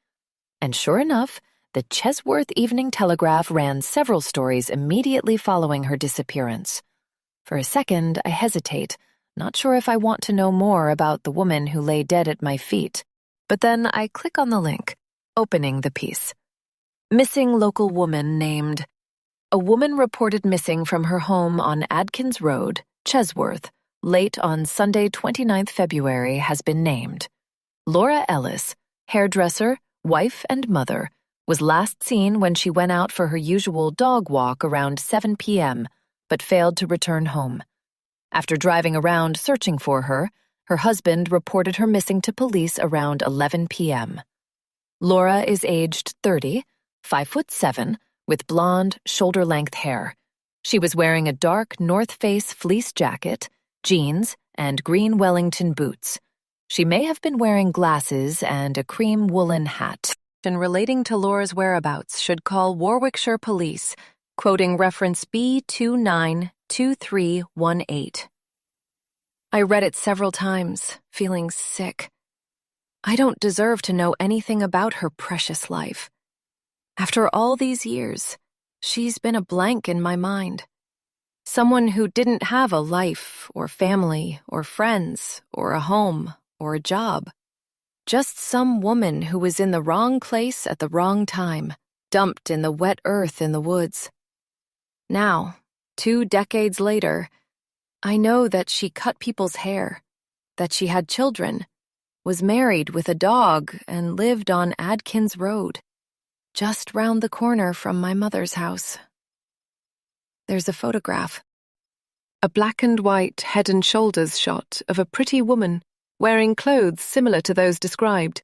A: And sure enough, the Chesworth Evening Telegraph ran several stories immediately following her disappearance. For a second, I hesitate, not sure if I want to know more about the woman who lay dead at my feet. But then I click on the link, opening the piece. Missing local woman named. A woman reported missing from her home on Adkins Road, Chesworth, late on Sunday 29th February has been named. Laura Ellis, hairdresser, wife and mother, was last seen when she went out for her usual dog walk around 7 p.m., but failed to return home. After driving around searching for her, her husband reported her missing to police around 11 p.m. Laura is aged 30, 5'7", with blonde, shoulder-length hair. She was wearing a dark North Face fleece jacket, jeans, and green Wellington boots. She may have been wearing glasses and a cream woolen hat. Relating to Laura's whereabouts should call Warwickshire Police, quoting reference B292318. I read it several times, feeling sick. I don't deserve to know anything about her precious life. After all these years, she's been a blank in my mind. Someone who didn't have a life or family or friends or a home or a job. Just some woman who was in the wrong place at the wrong time, dumped in the wet earth in the woods. Now, 2 decades later, I know that she cut people's hair, that she had children, was married with a dog, and lived on Adkins Road, just round the corner from my mother's house. There's a photograph.
E: A black and white head and shoulders shot of a pretty woman wearing clothes similar to those described.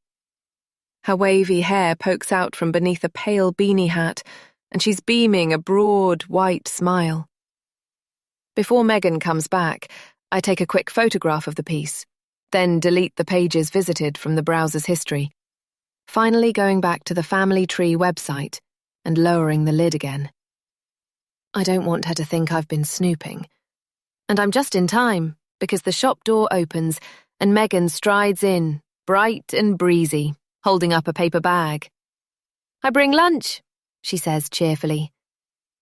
E: Her wavy hair pokes out from beneath a pale beanie hat, and she's beaming a broad, white smile. Before Megan comes back, I take a quick photograph of the piece, then delete the pages visited from the browser's history, finally going back to the Family Tree website and lowering the lid again. I don't want her to think I've been snooping. And I'm just in time, because the shop door opens and Megan strides in, bright and breezy, holding up a paper bag. "I bring lunch," she says cheerfully.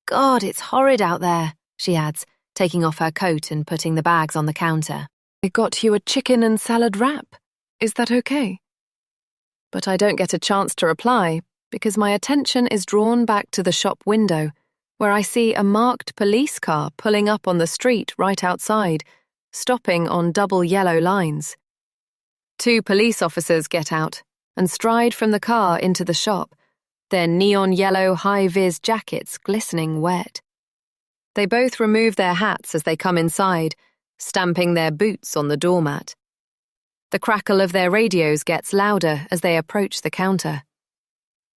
E: "God, it's horrid out there," she adds, taking off her coat and putting the bags on the counter. "I got you a chicken and salad wrap. Is that okay?" But I don't get a chance to reply because my attention is drawn back to the shop window, where I see a marked police car pulling up on the street right outside, stopping on double yellow lines. 2 police officers get out and stride from the car into the shop, their neon yellow high-vis jackets glistening wet. They both remove their hats as they come inside, stamping their boots on the doormat. The crackle of their radios gets louder as they approach the counter.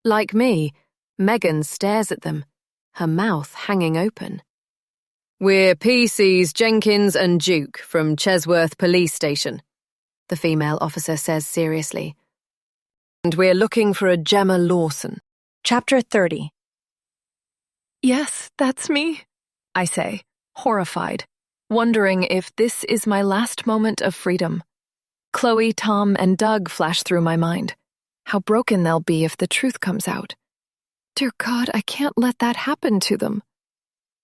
E: Like me, Megan stares at them, her mouth hanging open. "We're PCs Jenkins and Duke from Chesworth Police Station," the female officer says seriously. "And we're looking for a Gemma Lawson."
A: Chapter 30.
E: "Yes, that's me," I say, horrified, wondering if this is my last moment of freedom. Chloe, Tom, and Doug flash through my mind. How broken they'll be if the truth comes out. Dear God, I can't let that happen to them.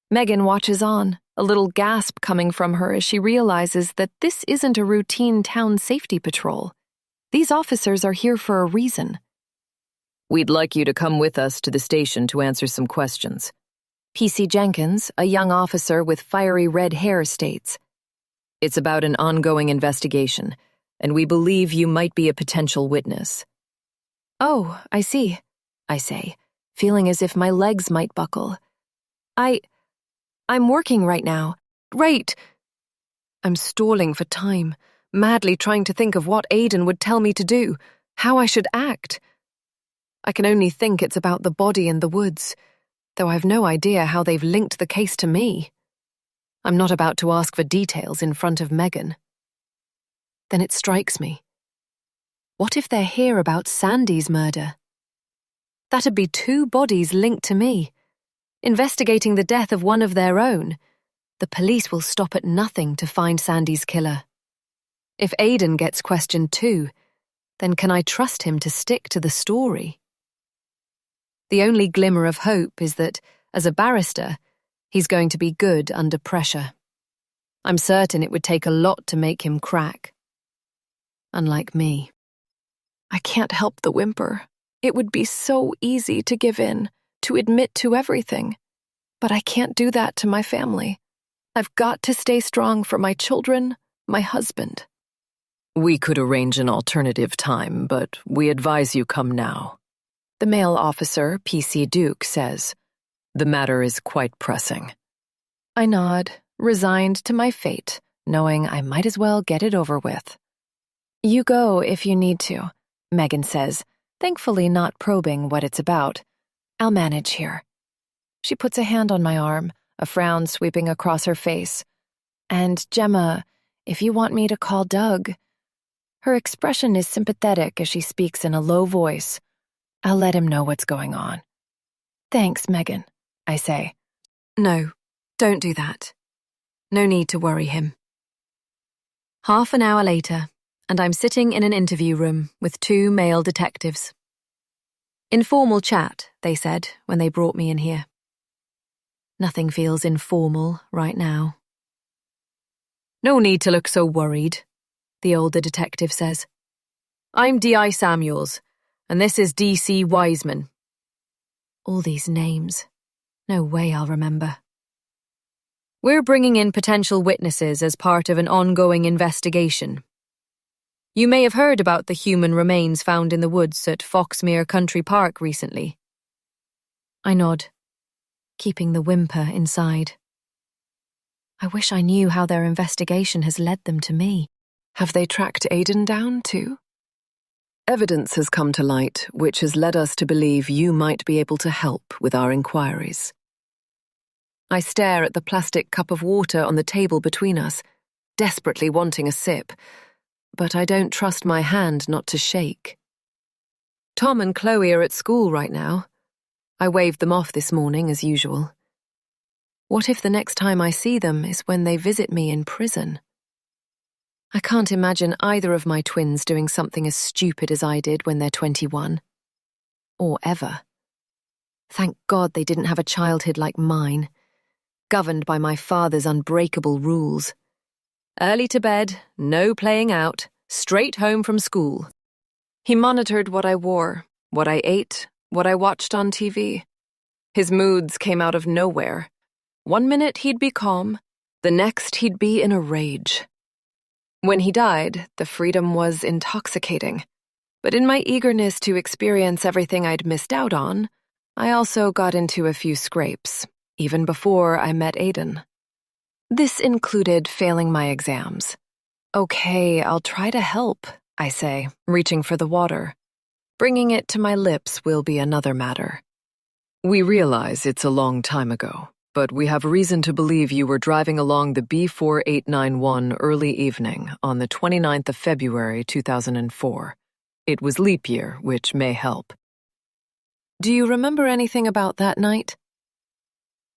A: Megan watches on, a little gasp coming from her as she realizes that this isn't a routine town safety patrol. These officers are here for a reason.
G: We'd like you to come with us to the station to answer some questions.
A: PC Jenkins, a young officer with fiery red hair, states.
G: It's about an ongoing investigation, and we believe you might be a potential witness.
A: Oh, I see, I say, feeling as if my legs might buckle. I'm working right now. Right. I'm stalling for time, madly trying to think of what Aiden would tell me to do, how I should act. I can only think it's about the body in the woods, though I've no idea how they've linked the case to me. I'm not about to ask for details in front of Megan. Then it strikes me. What if they're here about Sandy's murder? That'd be 2 bodies linked to me. Investigating the death of one of their own, the police will stop at nothing to find Sandy's killer. If Aiden gets questioned too, then can I trust him to stick to the story? The only glimmer of hope is that, as a barrister, he's going to be good under pressure. I'm certain it would take a lot to make him crack. Unlike me. I can't help the whimper. It would be so easy to give in, to admit to everything. But I can't do that to my family. I've got to stay strong for my children, my husband.
G: We could arrange an alternative time, but we advise you come now.
A: The male officer, PC Duke, says.
G: The matter is quite pressing.
A: I nod, resigned to my fate, knowing I might as well get it over with. You go if you need to, Megan says, thankfully not probing what it's about. I'll manage here. She puts a hand on my arm, a frown sweeping across her face. And Gemma, if you want me to call Doug. Her expression is sympathetic as she speaks in a low voice. I'll let him know what's going on. Thanks, Megan, I say. No, don't do that. No need to worry him. Half an hour later, and I'm sitting in an interview room with 2 male detectives. Informal chat, they said when they brought me in here. Nothing feels informal right now. No need to look so worried, the older detective says. I'm D.I. Samuels, and this is D.C. Wiseman. All these names. No way I'll remember. We're bringing in potential witnesses as part of an ongoing investigation. You may have heard about the human remains found in the woods at Foxmere Country Park recently. I nod, keeping the whimper inside. I wish I knew how their investigation has led them to me.
E: Have they tracked Aiden down too? Evidence has come to light, which has led us to believe you might be able to help with our inquiries. I stare at the plastic cup of water on the table between us, desperately wanting a sip, but I don't trust my hand not to shake. Tom and Chloe are at school right now. I waved them off this morning as usual. What if the next time I see them is when they visit me in prison? I can't imagine either of my twins doing something as stupid as I did when they're 21. Or ever. Thank God they didn't have a childhood like mine, governed by my father's unbreakable rules. Early to bed, no playing out, straight home from school. He monitored what I wore, what I ate, what I watched on TV. His moods came out of nowhere. One minute he'd be calm, the next he'd be in a rage. When he died, the freedom was intoxicating. But in my eagerness to experience everything I'd missed out on, I also got into a few scrapes, even before I met Aiden. This included failing my exams. Okay, I'll try to help, I say, reaching for the water. Bringing it to my lips will be another matter.
G: We realize it's a long time ago, but we have reason to believe you were driving along the B4891 early evening on the 29th of February 2004. It was leap year, which may help.
E: Do you remember anything about that night?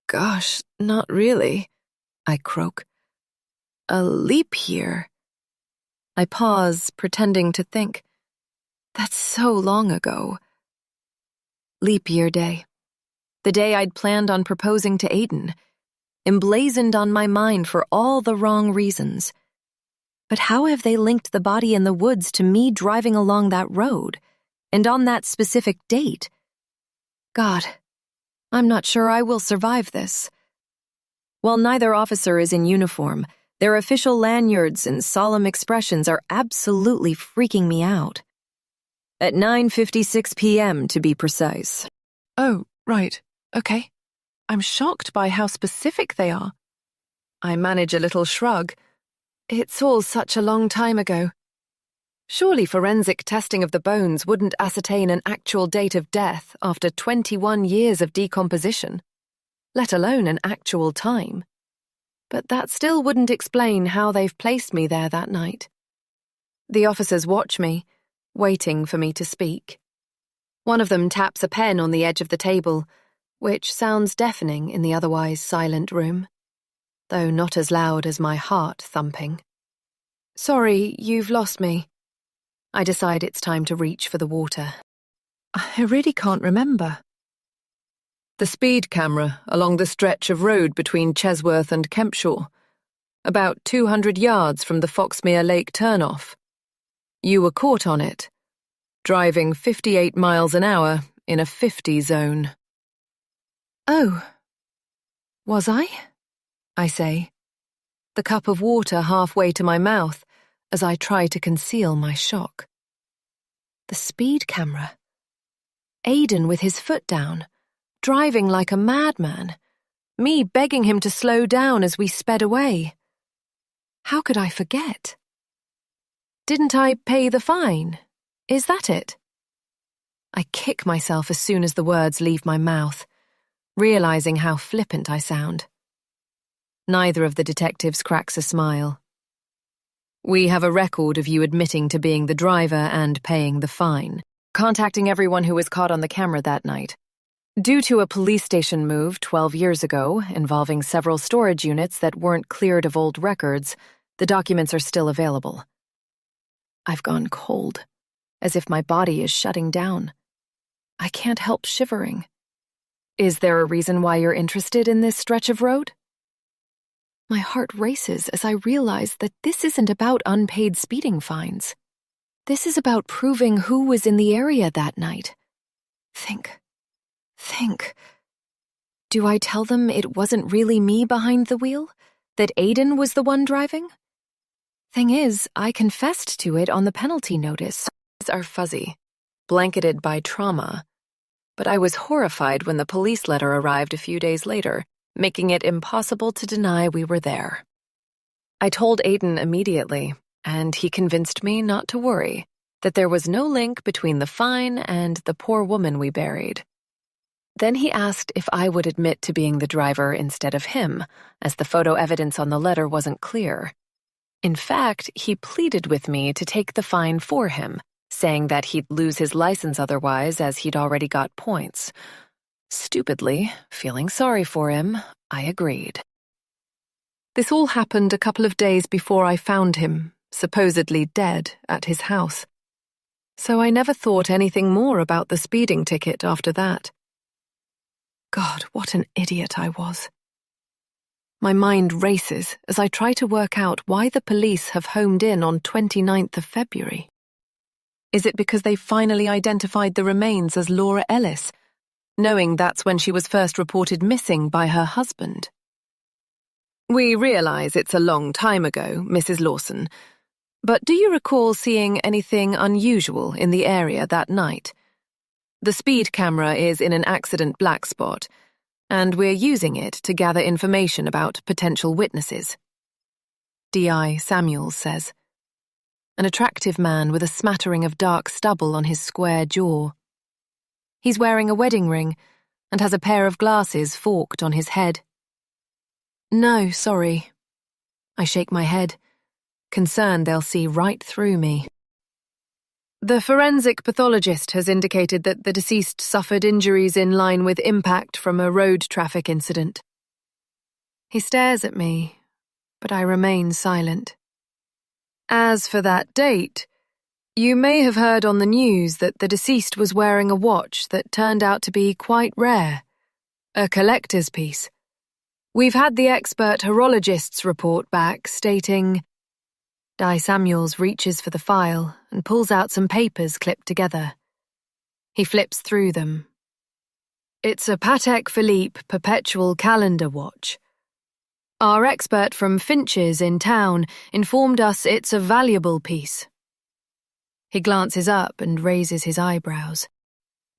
E: Gosh, not really, I croak. A leap year? I pause, pretending to think. That's so long ago. Leap year day. The day I'd planned on proposing to Aiden.
A: emblazoned on my mind for all the wrong reasons. But how have they linked the body in the woods to me driving along that road, and on that specific date? God, I'm not sure I will survive this. While neither officer is in uniform, their official lanyards and solemn expressions are absolutely freaking me out. At 9:56 p.m., to be precise.
E: Oh, right. Okay. I'm shocked by how specific they are. I manage a little shrug. It's all such a long time ago. Surely forensic testing of the bones wouldn't ascertain an actual date of death after 21 years of decomposition, let alone an actual time. But that still wouldn't explain how they've placed me there that night. The officers watch me, waiting for me to speak. One of them taps a pen on the edge of the table, which sounds deafening in the otherwise silent room, though not as loud as my heart thumping. Sorry, you've lost me. I decide it's time to reach for the water. I really can't remember.
G: The speed camera along the stretch of road between Chesworth and Kempshire, about 200 yards from the Foxmere Lake turnoff. You were caught on it, driving 58 miles an hour in a 50 zone.
A: Oh, was I? I say, the cup of water halfway to my mouth as I try to conceal my shock. The speed camera. Aidan with his foot down, driving like a madman, me begging him to slow down as we sped away. How could I forget? Didn't I pay the fine? Is that it? I kick myself as soon as the words leave my mouth, realizing how flippant I sound. Neither of the detectives cracks a smile. We have a record of you admitting to being the driver and paying the fine, contacting everyone who was caught on the camera that night. Due to a police station move 12 years ago involving several storage units that weren't cleared of old records, the documents are still available. I've gone cold, as if my body is shutting down. I can't help shivering. Is there a reason why you're interested in this stretch of road? My heart races as I realize that this isn't about unpaid speeding fines. This is about proving who was in the area that night. Think. Do I tell them it wasn't really me behind the wheel? That Aidan was the one driving? Thing is, I confessed to it on the penalty notice. Are fuzzy, blanketed by trauma. But I was horrified when the police letter arrived a few days later, making it impossible to deny we were there. I told Aidan immediately, and he convinced me not to worry, that there was no link between the fine and the poor woman we buried. Then he asked if I would admit to being the driver instead of him, as the photo evidence on the letter wasn't clear. In fact, he pleaded with me to take the fine for him, saying that he'd lose his license otherwise as he'd already got points. Stupidly, feeling sorry for him, I agreed.
E: This all happened a couple of days before I found him, supposedly dead, at his house. So I never thought anything more about the speeding ticket after that. God, what an idiot I was. My mind races as I try to work out why the police have homed in on 29th of February. Is it because they finally identified the remains as Laura Ellis, knowing that's when she was first reported missing by her husband? We realize it's a long time ago, Mrs. Lawson, but do you recall seeing anything unusual in the area that night? The speed camera is in an accident black spot, and we're using it to gather information about potential witnesses. D.I. Samuels says. An attractive man with a smattering of dark stubble on his square jaw. He's wearing a wedding ring and has a pair of glasses forked on his head. No, sorry. I shake my head, concerned they'll see right through me. The forensic pathologist has indicated that the deceased suffered injuries in line with impact from a road traffic incident. He stares at me, but I remain silent. As for that date, you may have heard on the news that the deceased was wearing a watch that turned out to be quite rare, a collector's piece.
A: We've had the expert horologist's report back stating... Di Samuels reaches for the file and pulls out some papers clipped together. He flips through them. It's a Patek Philippe perpetual calendar watch. Our expert from Finch's in town informed us it's a valuable piece. He glances up and raises his eyebrows.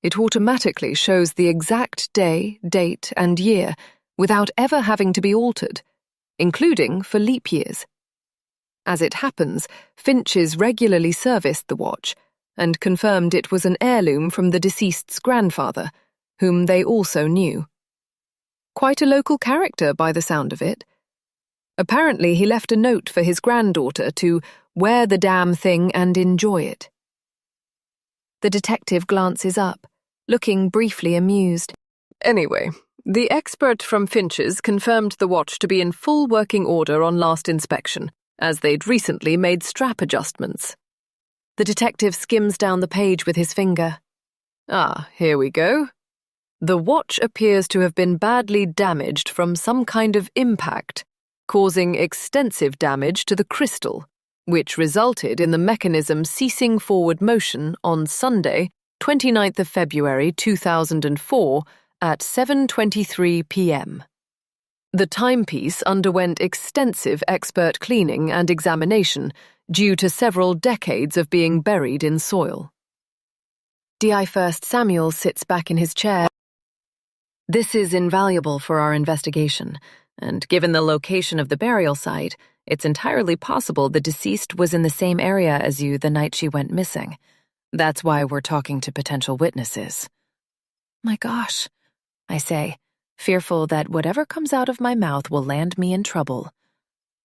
E: It automatically shows the exact day, date, and year without ever having to be altered, including for leap years. As it happens, Finch's regularly serviced the watch and confirmed it was an heirloom from the deceased's grandfather, whom they also knew. Quite a local character by the sound of it. Apparently he left a note for his granddaughter to wear the damn thing and enjoy it. The detective glances up, looking briefly amused. Anyway, the expert from Finch's confirmed the watch to be in full working order on last inspection, as they'd recently made strap adjustments.
A: The detective skims down the page with his finger.
E: Ah, here we go. The watch appears to have been badly damaged from some kind of impact, causing extensive damage to the crystal, which resulted in the mechanism ceasing forward motion on Sunday, 29th of February 2004 at 7:23 p.m. The timepiece underwent extensive expert cleaning and examination due to several decades of being buried in soil.
A: D.I. First Samuel sits back in his chair.
F: This is invaluable for our investigation, and given the location of the burial site, it's entirely possible the deceased was in the same area as you the night she went missing. That's why we're talking to potential witnesses. My gosh, I say, fearful that whatever comes out of my mouth will land me in trouble.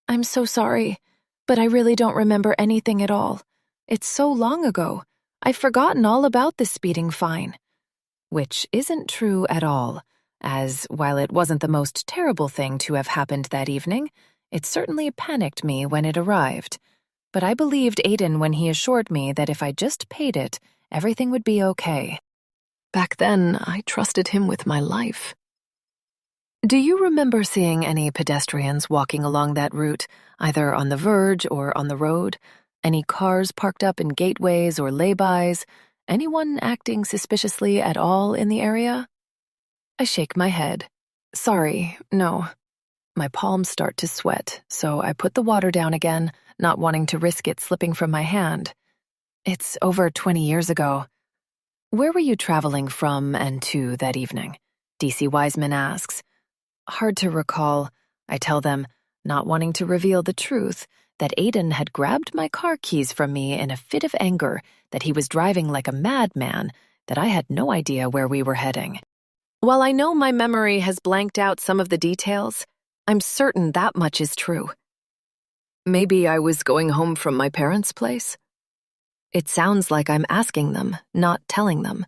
F: I'm so sorry, but I really don't remember anything at all. It's so long ago. I've forgotten all about the speeding fine. Which isn't true at all, as while it wasn't the most terrible thing to have happened that evening, it certainly panicked me when it arrived. But I believed Aiden when he assured me that if I just paid it, everything would be okay.
E: Back then, I trusted him with my life.
F: Do you remember seeing any pedestrians walking along that route, either on the verge or on the road? Any cars parked up in gateways or lay-bys? Anyone acting suspiciously at all in the area? I shake my head. Sorry, no. My palms start to sweat, so I put the water down again, not wanting to risk it slipping from my hand. It's over 20 years ago. Where were you traveling from and to that evening? DC Wiseman asks. Hard to recall, I tell them, not wanting to reveal the truth, that Aiden had grabbed my car keys from me in a fit of anger, that he was driving like a madman, that I had no idea where we were heading. While I know my memory has blanked out some of the details, I'm certain that much is true. Maybe I was going home from my parents' place? It sounds like I'm asking them, not telling them.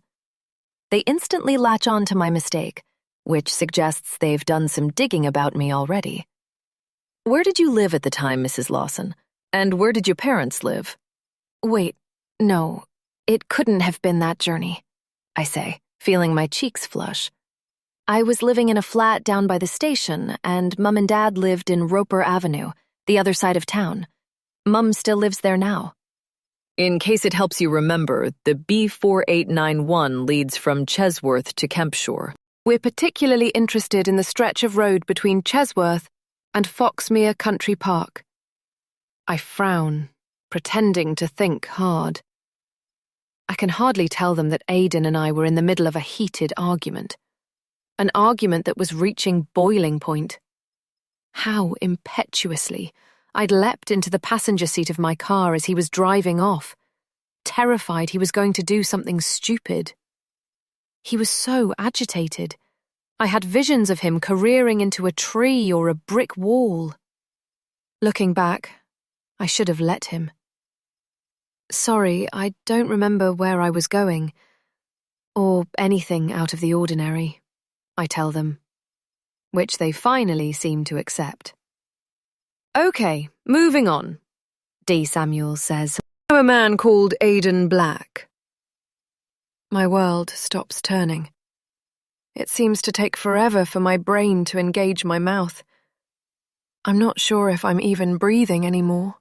F: They instantly latch on to my mistake, which suggests they've done some digging about me already. Where did you live at the time, Mrs. Lawson? And where did your parents live? Wait, no, it couldn't have been that journey, I say, feeling my cheeks flush. I was living in a flat down by the station, and Mum and Dad lived in Roper Avenue, the other side of town. Mum still lives there now. In case it helps you remember, the B4891 leads from Chesworth to Kempshire. We're particularly interested in the stretch of road between Chesworth and Foxmere Country Park. I frown, pretending to think hard. I can hardly tell them that Aiden and I were in the middle of a heated argument. An argument that was reaching boiling point. How impetuously I'd leapt into the passenger seat of my car as he was driving off, terrified he was going to do something stupid. He was so agitated. I had visions of him careering into a tree or a brick wall. Looking back, I should have let him. Sorry, I don't remember where I was going, or anything out of the ordinary, I tell them, which they finally seem to accept. Okay, moving on, D. Samuels says. I know a man called Aiden Black. My world stops turning.
B: It seems to take forever for my brain to engage my mouth. I'm not sure if I'm even breathing anymore.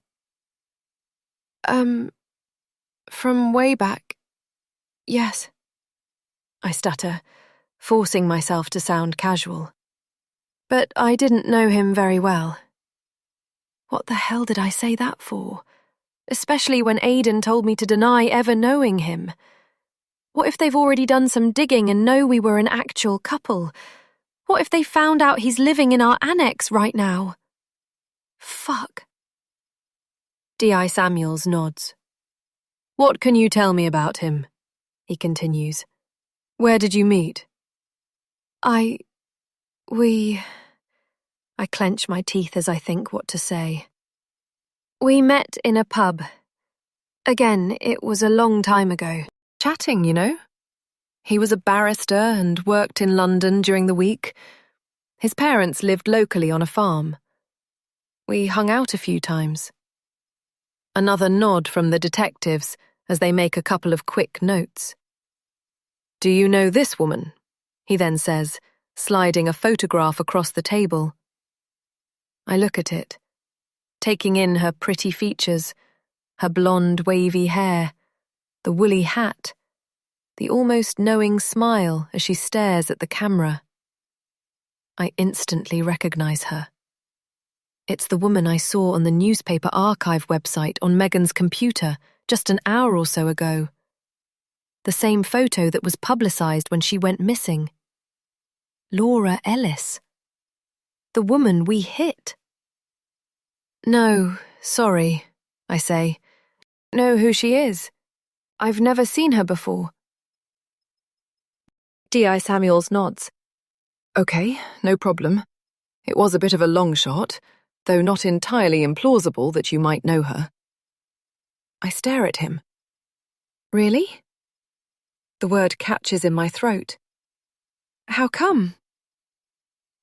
B: From way back, yes, I stutter, forcing myself to sound casual. But I didn't know him very well. What the hell did I say that for? Especially when Aidan told me to deny ever knowing him. What if they've already done some digging and know we were an actual couple? What if they found out he's living in our annex right now? Fuck. D.I. Samuels nods.
E: What can you tell me about him? He continues. Where did you meet?
B: I clench my teeth as I think what to say. We met in a pub. Again, it was a long time ago.
E: Chatting, you know. He was a barrister and worked in London during the week. His parents lived locally on a farm. We hung out a few times. Another nod from the detectives as they make a couple of quick notes. Do you know this woman? He then says, sliding a photograph across the table. I look at it, taking in her pretty features, her blonde wavy hair, the woolly hat, the almost knowing smile as she stares at the camera. I instantly recognize her. It's the woman I saw on the newspaper archive website on Megan's computer just an hour or so ago. The same photo that was publicized when she went missing. Laura Ellis. The woman we hit.
B: No, sorry, I say. Know who she is. I've never seen her before.
A: D.I. Samuels nods.
E: Okay, no problem. It was a bit of a long shot, though not entirely implausible that you might know her. I stare at him.
B: Really?
E: The word catches in my throat.
B: How come?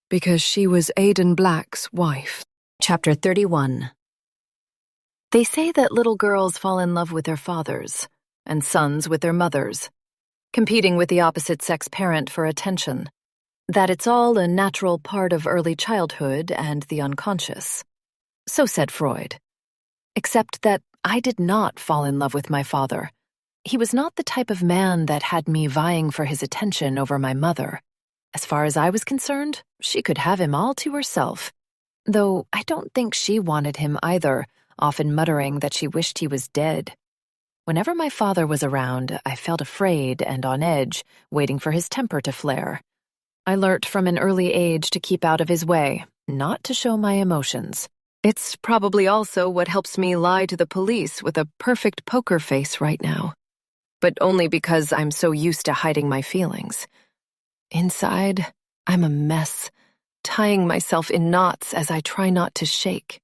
E: Because she was Aidan Black's wife.
A: Chapter 31. They say that little girls fall in love with their fathers, and sons with their mothers, competing with the opposite sex parent for attention. That it's all a natural part of early childhood and the unconscious. So said Freud. Except that I did not fall in love with my father. He was not the type of man that had me vying for his attention over my mother. As far as I was concerned, she could have him all to herself. Though I don't think she wanted him either, often muttering that she wished he was dead. Whenever my father was around, I felt afraid and on edge, waiting for his temper to flare. I learnt from an early age to keep out of his way, not to show my emotions. It's probably also what helps me lie to the police with a perfect poker face right now. But only because I'm so used to hiding my feelings. Inside, I'm a mess, tying myself in knots as I try not to shake.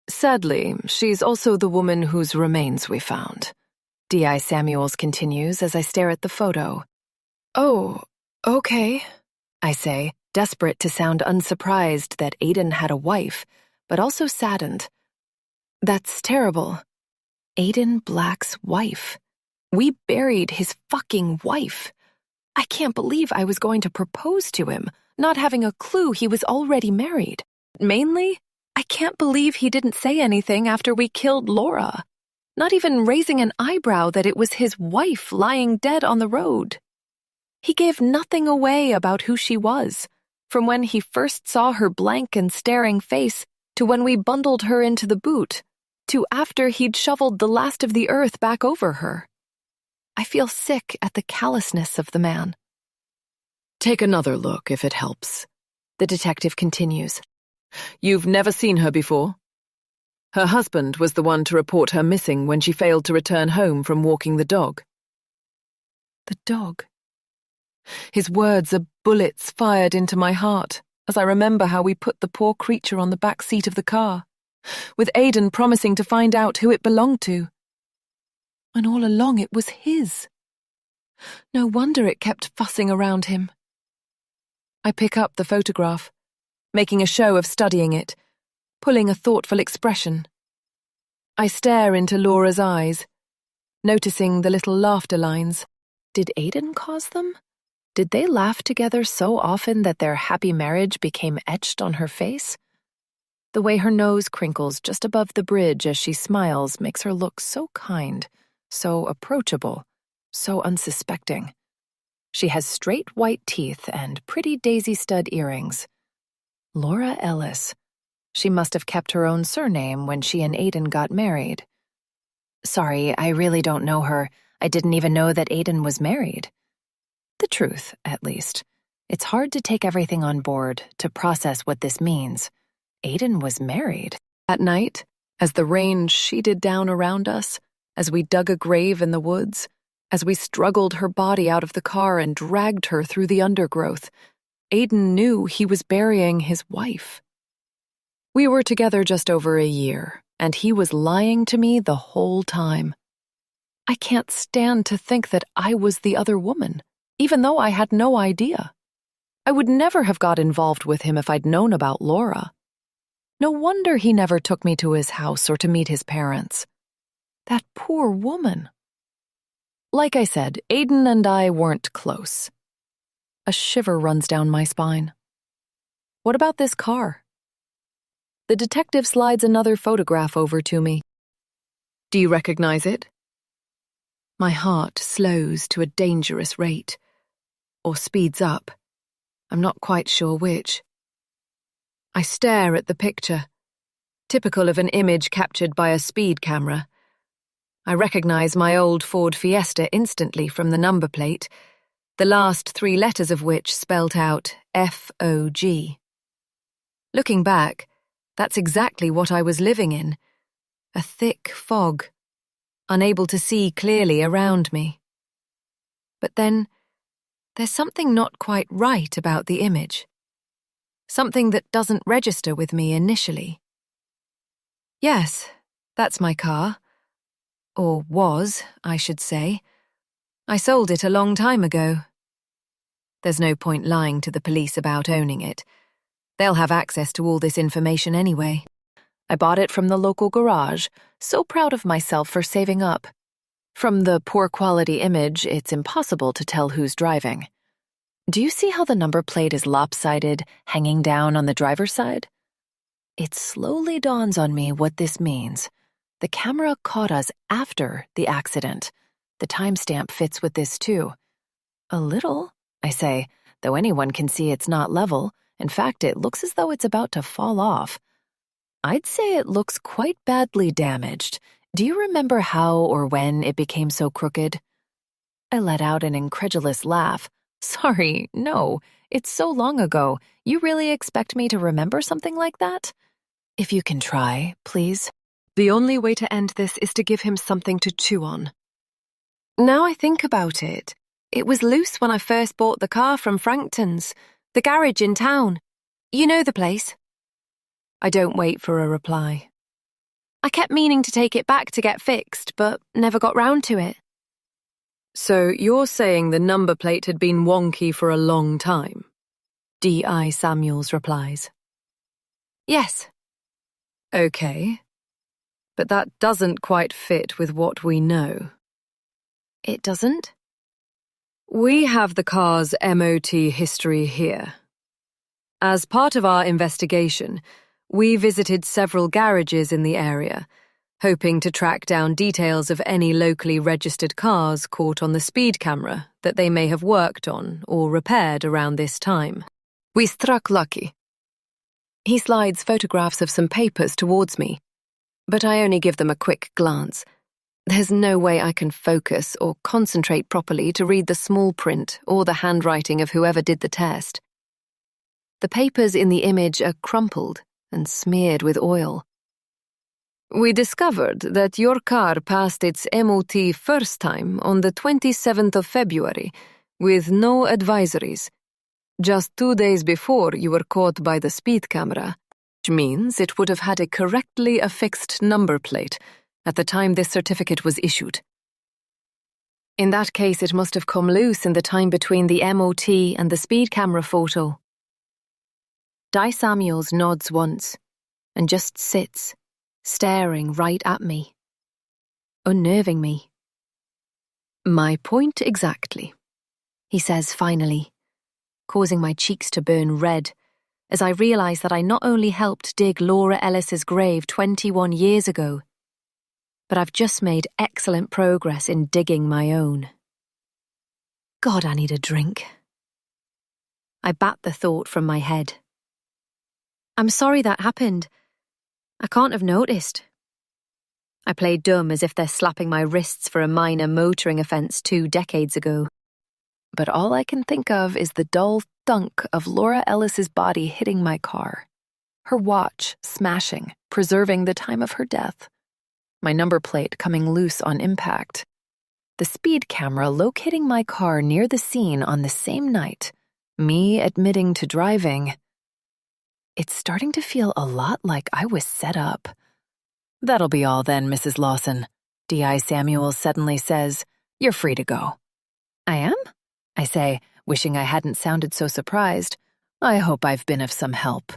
A: Sadly, she's also the woman whose remains we found. D.I. Samuels continues as I stare at the photo.
B: Oh, okay,
A: I say, desperate to sound unsurprised that Aidan had a wife, but also saddened. That's terrible. Aidan Black's wife. We buried his fucking wife. I can't believe I was going to propose to him, not having a clue he was already married. Mainly, I can't believe he didn't say anything after we killed Laura. Not even raising an eyebrow that it was his wife lying dead on the road. He gave nothing away about who she was, from when he first saw her blank and staring face, to when we bundled her into the boot, to after he'd shoveled the last of the earth back over her. I feel sick at the callousness of the man.
G: Take another look, if it helps. The detective continues. You've never seen her before? Her husband was the one to report her missing when she failed to return home from walking the dog.
E: The dog. His words are bullets fired into my heart as I remember how we put the poor creature on the back seat of the car, with Aidan promising to find out who it belonged to. And all along it was his. No wonder it kept fussing around him. I pick up the photograph, making a show of studying it, pulling a thoughtful expression. I stare into Laura's eyes, noticing the little laughter lines. Did Aidan cause them?
F: Did they laugh together so often that their happy marriage became etched on her face? The way her nose crinkles just above the bridge as she smiles makes her look so kind, so approachable, so unsuspecting. She has straight white teeth and pretty daisy stud earrings. Laura Ellis. She must have kept her own surname when she and Aiden got married. Sorry, I really don't know her. I didn't even know that Aiden was married. The truth, at least. It's hard to take everything on board, to process what this means. Aiden was married.
E: At night, as the rain sheeted down around us, as we dug a grave in the woods, as we struggled her body out of the car and dragged her through the undergrowth, Aiden knew he was burying his wife. We were together just over a year, and he was lying to me the whole time. I can't stand to think that I was the other woman, even though I had no idea. I would never have got involved with him if I'd known about Laura. No wonder he never took me to his house or to meet his parents. That poor woman. Like I said, Aiden and I weren't close. A shiver runs down my spine. What about this car? The detective slides another photograph over to me. Do you recognize it? My heart slows to a dangerous rate, or speeds up. I'm not quite sure which. I stare at the picture, typical of an image captured by a speed camera. I recognize my old Ford Fiesta instantly from the number plate, the last 3 letters of which spelt out FOG. Looking back, that's exactly what I was living in, a thick fog, unable to see clearly around me. But then, there's something not quite right about the image. Something that doesn't register with me initially. Yes, that's my car. Or was, I should say. I sold it a long time ago. There's no point lying to the police about owning it. They'll have access to all this information anyway. I bought it from the local garage, so proud of myself for saving up. From the poor quality image, it's impossible to tell who's driving. Do you see how the number plate is lopsided, hanging down on the driver's side? It slowly dawns on me what this means. The camera caught us after the accident. The timestamp fits with this too. A little, I say, though anyone can see it's not level. In fact, it looks as though it's about to fall off. I'd say it looks quite badly damaged. Do you remember how or when it became so crooked? I let out an incredulous laugh. Sorry, no, it's so long ago. You really expect me to remember something like that? If you can try, please.
B: The only way to end this is to give him something to chew on. Now I think about it, it was loose when I first bought the car from Frankton's, the garage in town. You know the place? I don't wait for a reply. I kept meaning to take it back to get fixed, but never got round to it.
E: So you're saying the number plate had been wonky for a long time? D.I. Samuels replies.
B: Yes.
E: Okay. But that doesn't quite fit with what we know.
B: It doesn't?
E: We have the car's MOT history here. As part of our investigation, we visited several garages in the area, hoping to track down details of any locally registered cars caught on the speed camera that they may have worked on or repaired around this time.
B: We struck lucky.
E: He slides photographs of some papers towards me, but I only give them a quick glance. There's no way I can focus or concentrate properly to read the small print or the handwriting of whoever did the test. The papers in the image are crumpled and smeared with oil. We discovered that your car passed its MOT first time on the 27th of February with no advisories. Just 2 days before you were caught by the speed camera, which means it would have had a correctly affixed number plate at the time this certificate was issued. In that case, it must have come loose in the time between the MOT and the speed camera photo. Di Samuels nods once and just sits, staring right at me, unnerving me. My point exactly.
D: he says finally, causing my cheeks to burn red as I realise that I not only helped dig Laura Ellis's grave 21 years ago, but I've just made excellent progress in digging my own. God, I need a drink. I bat the thought from my head. I'm sorry that happened. I can't have noticed. I play dumb as if they're slapping my wrists for a minor motoring offence 2 decades ago.
F: But all I can think of is the dull thunk of Laura Ellis's body hitting my car. Her watch smashing, preserving the time of her death. My number plate coming loose on impact. The speed camera locating my car near the scene on the same night. Me admitting to driving. It's starting to feel a lot like I was set up. "That'll be all then, Mrs. Lawson," D.I. Samuels suddenly says. "You're free to go." "I am?" I say, wishing I hadn't sounded so surprised. "I hope I've been of some help."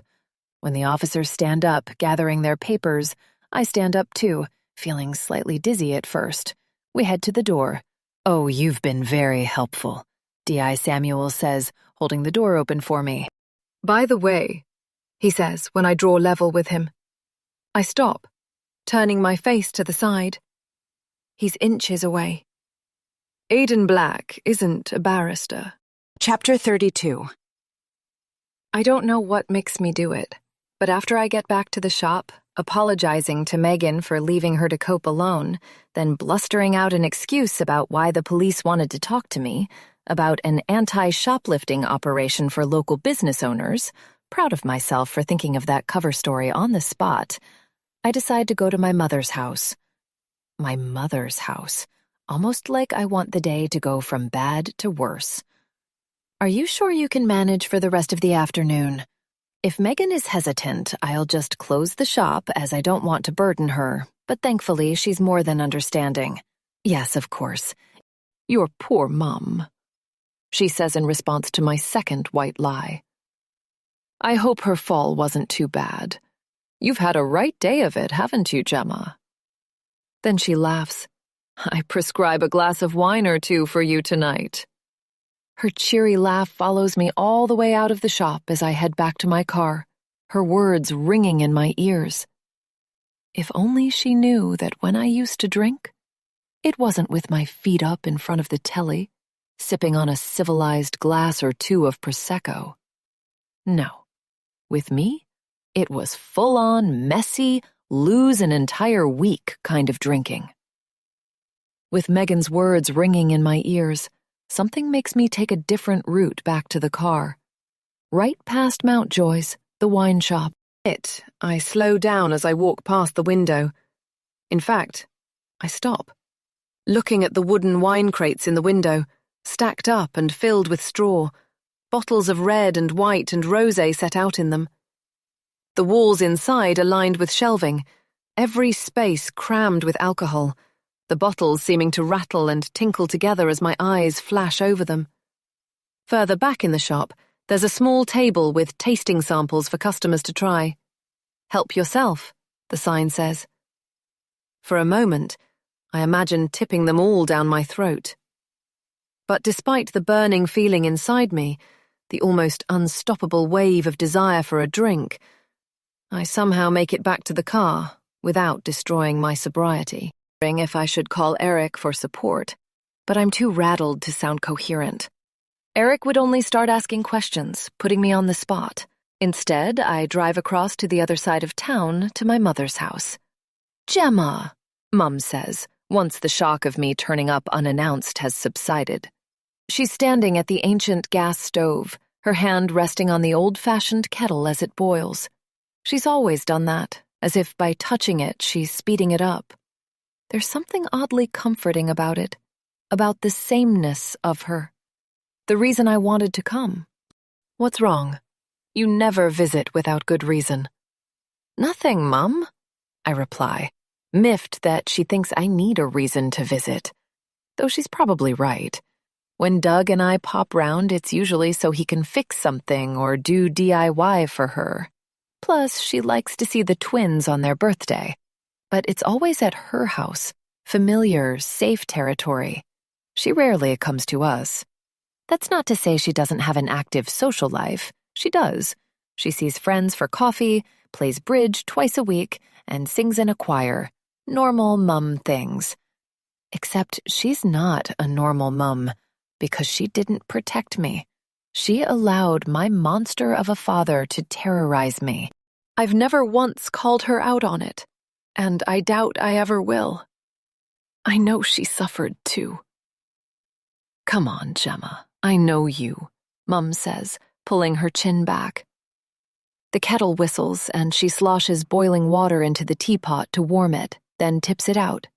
F: When the officers stand up, gathering their papers, I stand up too, feeling slightly dizzy at first. We head to the door. "Oh, you've been very helpful," D.I. Samuels says, holding the door open for me.
E: By the way, he says when I draw level with him. I stop, turning my face to the side. He's inches away. Aidan Black isn't a barrister.
F: Chapter 32.
E: I don't know what makes me do it, but after I get back to the shop, apologizing to Megan for leaving her to cope alone, then blustering out an excuse about why the police wanted to talk to me, about an anti-shoplifting operation for local business owners, proud of myself for thinking of that cover story on the spot, I decide to go to my mother's house. My mother's house. Almost like I want the day to go from bad to worse. "Are you sure you can manage for the rest of the afternoon?" If Megan is hesitant, I'll just close the shop as I don't want to burden her, but thankfully she's more than understanding. "Yes, of course. Your poor mum," she says in response to my second white lie. "I hope her fall wasn't too bad. You've had a right day of it, haven't you, Gemma?" Then she laughs. "I prescribe a glass of wine or two for you tonight." Her cheery laugh follows me all the way out of the shop as I head back to my car, her words ringing in my ears. If only she knew that when I used to drink, it wasn't with my feet up in front of the telly, sipping on a civilized glass or two of Prosecco. No. With me, it was full-on, messy, lose an entire week kind of drinking. With Megan's words ringing in my ears, something makes me take a different route back to the car. Right past Mountjoy's, the wine shop. I slow down as I walk past the window. In fact, I stop, looking at the wooden wine crates in the window, stacked up and filled with straw, bottles of red and white and rosé set out in them. The walls inside are lined with shelving, every space crammed with alcohol, the bottles seeming to rattle and tinkle together as my eyes flash over them. Further back in the shop, there's a small table with tasting samples for customers to try. "Help yourself," the sign says. For a moment, I imagine tipping them all down my throat. But despite the burning feeling inside me, the almost unstoppable wave of desire for a drink, I somehow make it back to the car without destroying my sobriety. If I should call Eric for support, but I'm too rattled to sound coherent. Eric would only start asking questions, putting me on the spot. Instead, I drive across to the other side of town to my mother's house. "Gemma," Mum says, once the shock of me turning up unannounced has subsided. She's standing at the ancient gas stove, her hand resting on the old-fashioned kettle as it boils. She's always done that, as if by touching it she's speeding it up. There's something oddly comforting about it, about the sameness of her. The reason I wanted to come. "What's wrong? You never visit without good reason." "Nothing, Mum," I reply, miffed that she thinks I need a reason to visit. Though she's probably right. When Doug and I pop round, it's usually so he can fix something or do DIY for her. Plus, she likes to see the twins on their birthday. But it's always at her house, familiar, safe territory. She rarely comes to us.
F: That's not to say she doesn't have an active social life. She does. She sees friends for coffee, plays bridge twice a week, and sings in a choir. Normal mum things. Except she's not a normal mum, because she didn't protect me. She allowed my monster of a father to terrorize me.
B: I've never once called her out on it, and I doubt I ever will. I know she suffered too.
F: Come on, Gemma, I know you, Mum says, pulling her chin back. The kettle whistles and she sloshes boiling water into the teapot to warm it, then tips it out.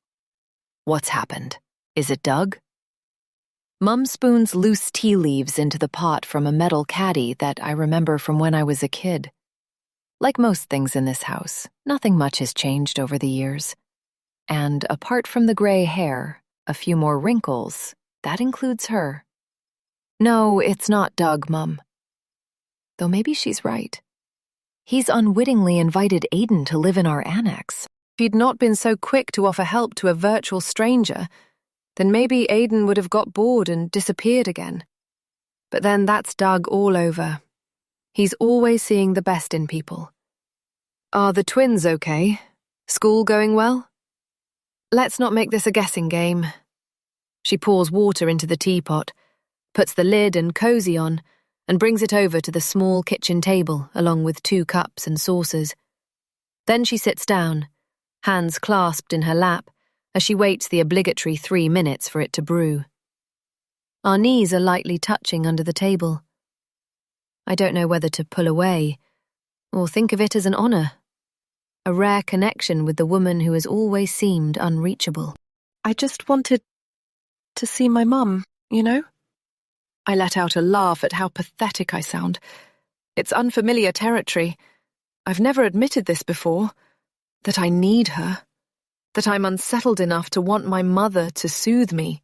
F: What's happened? Is it Doug? Mum spoons loose tea leaves into the pot from a metal caddy that I remember from when I was a kid. Like most things in this house, nothing much has changed over the years. And apart from the gray hair, a few more wrinkles, that includes her. No, it's not Doug, Mum. Though maybe she's right. He's unwittingly invited Aiden to live in our annex.
E: If he'd not been so quick to offer help to a virtual stranger, then maybe Aiden would have got bored and disappeared again. But then that's Doug all over. He's always seeing the best in people. Are the twins okay? School going well? Let's not make this a guessing game. She pours water into the teapot, puts the lid and cozy on, and brings it over to the small kitchen table along with 2 cups and saucers. Then she sits down, hands clasped in her lap, as she waits the obligatory 3 minutes for it to brew. Our knees are lightly touching under the table. I don't know whether to pull away or think of it as an honor, a rare connection with the woman who has always seemed unreachable.
B: I just wanted to see my mum, you know? I let out a laugh at how pathetic I sound. It's unfamiliar territory. I've never admitted this before, that I need her, that I'm unsettled enough to want my mother to soothe me.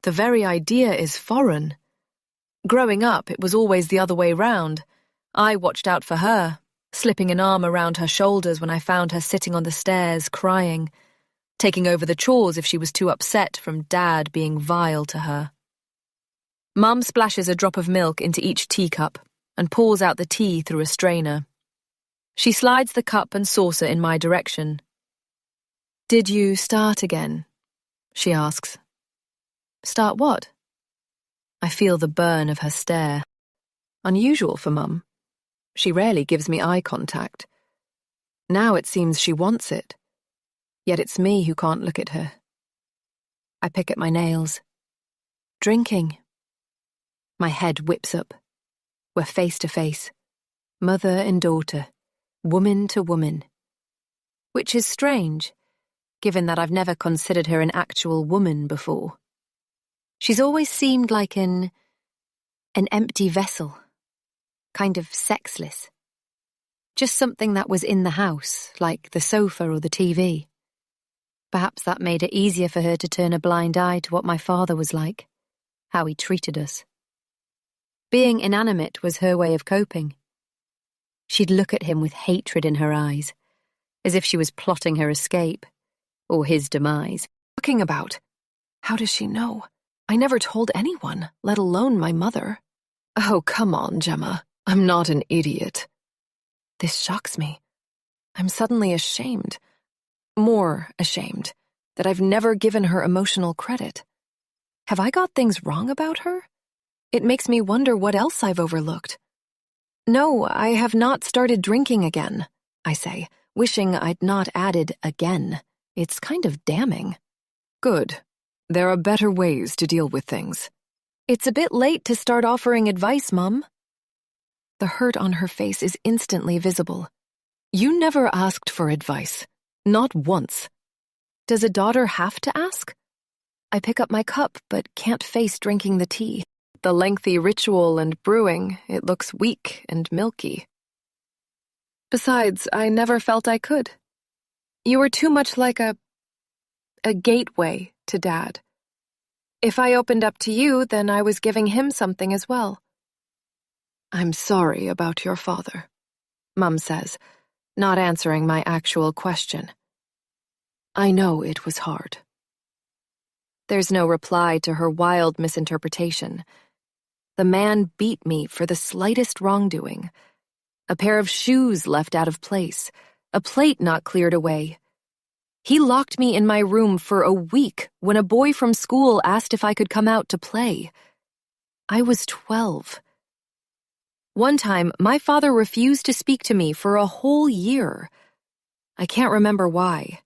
B: The very idea is foreign. Growing up, it was always the other way round. I watched out for her, slipping an arm around her shoulders when I found her sitting on the stairs crying, taking over the chores if she was too upset from Dad being vile to her. Mum splashes a drop of milk into each teacup and pours out the tea through a strainer. She slides the cup and saucer in my direction. "Did you start again?" she asks. "Start what?" I feel the burn of her stare. Unusual for Mum. She rarely gives me eye contact. Now it seems she wants it. Yet it's me who can't look at her. I pick at my nails. Drinking. My head whips up. We're face to face. Mother and daughter. Woman to woman. Which is strange, given that I've never considered her an actual woman before. She's always seemed like an empty vessel. Kind of sexless. Just something that was in the house, like the sofa or the TV. Perhaps that made it easier for her to turn a blind eye to what my father was like, how he treated us. Being inanimate was her way of coping. She'd look at him with hatred in her eyes, as if she was plotting her escape, or his demise. Talking about? How does she know? I never told anyone, let alone my mother. Oh, come on, Gemma. I'm not an idiot. This shocks me. I'm suddenly ashamed. More ashamed that I've never given her emotional credit. Have I got things wrong about her? It makes me wonder what else I've overlooked. No, I have not started drinking again, I say, wishing I'd not added again. It's kind of damning. Good. There are better ways to deal with things. It's a bit late to start offering advice, Mum. The hurt on her face is instantly visible. You never asked for advice. Not once. Does a daughter have to ask? I pick up my cup, but can't face drinking the tea. The lengthy ritual and brewing, it looks weak and milky. Besides, I never felt I could. You were too much like a gateway to Dad. If I opened up to you, then I was giving him something as well. I'm sorry about your father, Mum says, not answering my actual question. I know it was hard. There's no reply to her wild misinterpretation.
A: The man beat me for the slightest wrongdoing. A pair of shoes left out of place, a plate not cleared away. He locked me in my room for a week when a boy from school asked if I could come out to play. I was 12. One time, my father refused to speak to me for a whole year. I can't remember why.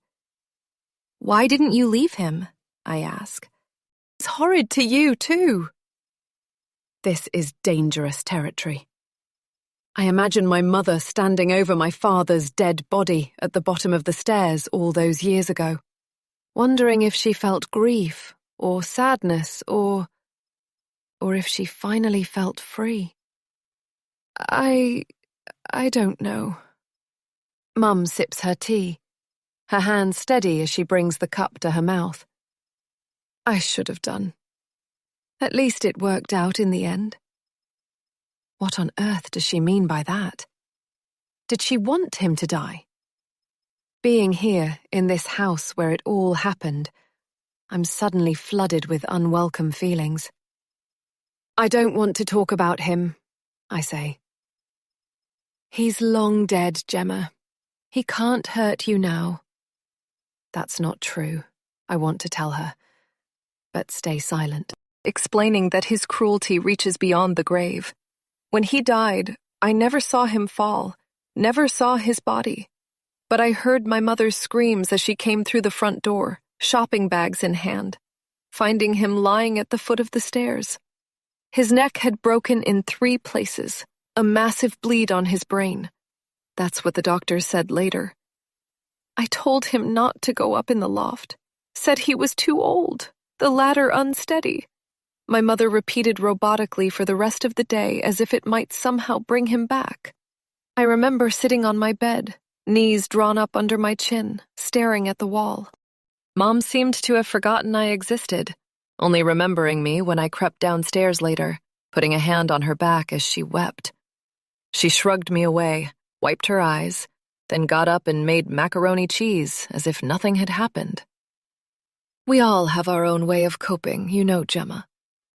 A: "Why didn't you leave him?" I ask. "It's horrid to you, too."
E: This is dangerous territory. I imagine my mother standing over my father's dead body at the bottom of the stairs all those years ago, wondering if she felt grief or sadness or if she finally felt free. I don't know. Mum sips her tea, her hand steady as she brings the cup to her mouth. I should have done. At least it worked out in the end. What on earth does she mean by that? Did she want him to die? Being here, in this house where it all happened, I'm suddenly flooded with unwelcome feelings. "I don't want to talk about him," I say. "He's long dead, Gemma. He can't hurt you now." That's not true, I want to tell her, but stay silent, explaining that his cruelty reaches beyond the grave. When he died, I never saw him fall, never saw his body. But I heard my mother's screams as she came through the front door, shopping bags in hand, finding him lying at the foot of the stairs. His neck had broken in 3 places, a massive bleed on his brain. That's what the doctor said later. I told him not to go up in the loft, said he was too old, the ladder unsteady. My mother repeated robotically for the rest of the day as if it might somehow bring him back. I remember sitting on my bed, knees drawn up under my chin, staring at the wall. Mom seemed to have forgotten I existed, only remembering me when I crept downstairs later, putting a hand on her back as she wept. She shrugged me away, wiped her eyes, then got up and made macaroni cheese as if nothing had happened. "We all have our own way of coping, you know, Gemma,"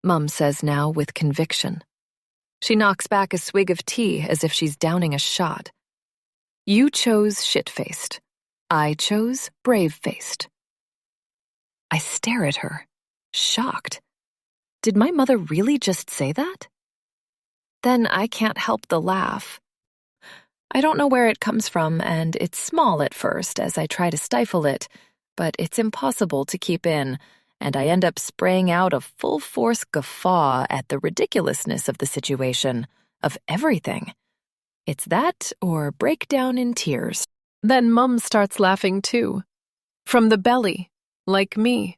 E: Mum says now with conviction. She knocks back a swig of tea as if she's downing a shot. "You chose shit-faced. I chose brave-faced." I stare at her, shocked. Did my mother really just say that? Then I can't help the laugh. I don't know where it comes from, and it's small at first as I try to stifle it, but it's impossible to keep in, and I end up spraying out a full-force guffaw at the ridiculousness of the situation, of everything. It's that or break down in tears. Then Mum starts laughing too. From the belly, like me.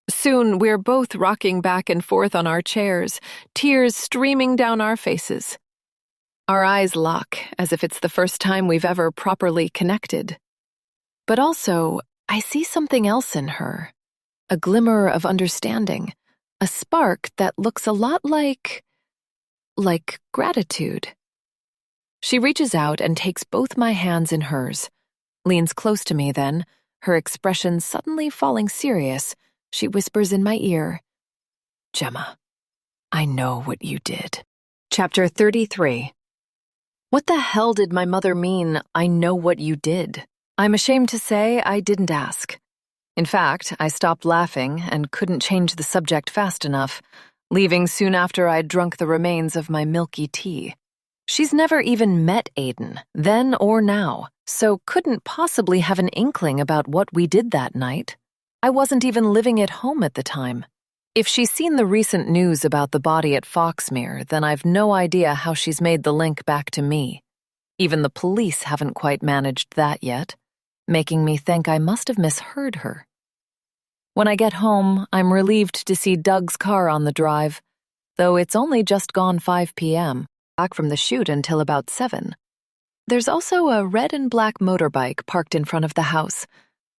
E: Soon we're both rocking back and forth on our chairs, tears streaming down our faces. Our eyes lock as if it's the first time we've ever properly connected. But also, I see something else in her. A glimmer of understanding, a spark that looks a lot like gratitude. She reaches out and takes both my hands in hers, leans close to me then, her expression suddenly falling serious. She whispers in my ear, "Gemma, I know what you did." Chapter 33. What the hell did my mother mean, "I know what you did"? I'm ashamed to say I didn't ask. In fact, I stopped laughing and couldn't change the subject fast enough, leaving soon after I'd drunk the remains of my milky tea. She's never even met Aiden, then or now, so couldn't possibly have an inkling about what we did that night. I wasn't even living at home at the time. If she's seen the recent news about the body at Foxmere, then I've no idea how she's made the link back to me. Even the police haven't quite managed that yet, making me think I must have misheard her. When I get home, I'm relieved to see Doug's car on the drive, though it's only just gone 5 p.m., back from the shoot until about 7. There's also a red and black motorbike parked in front of the house.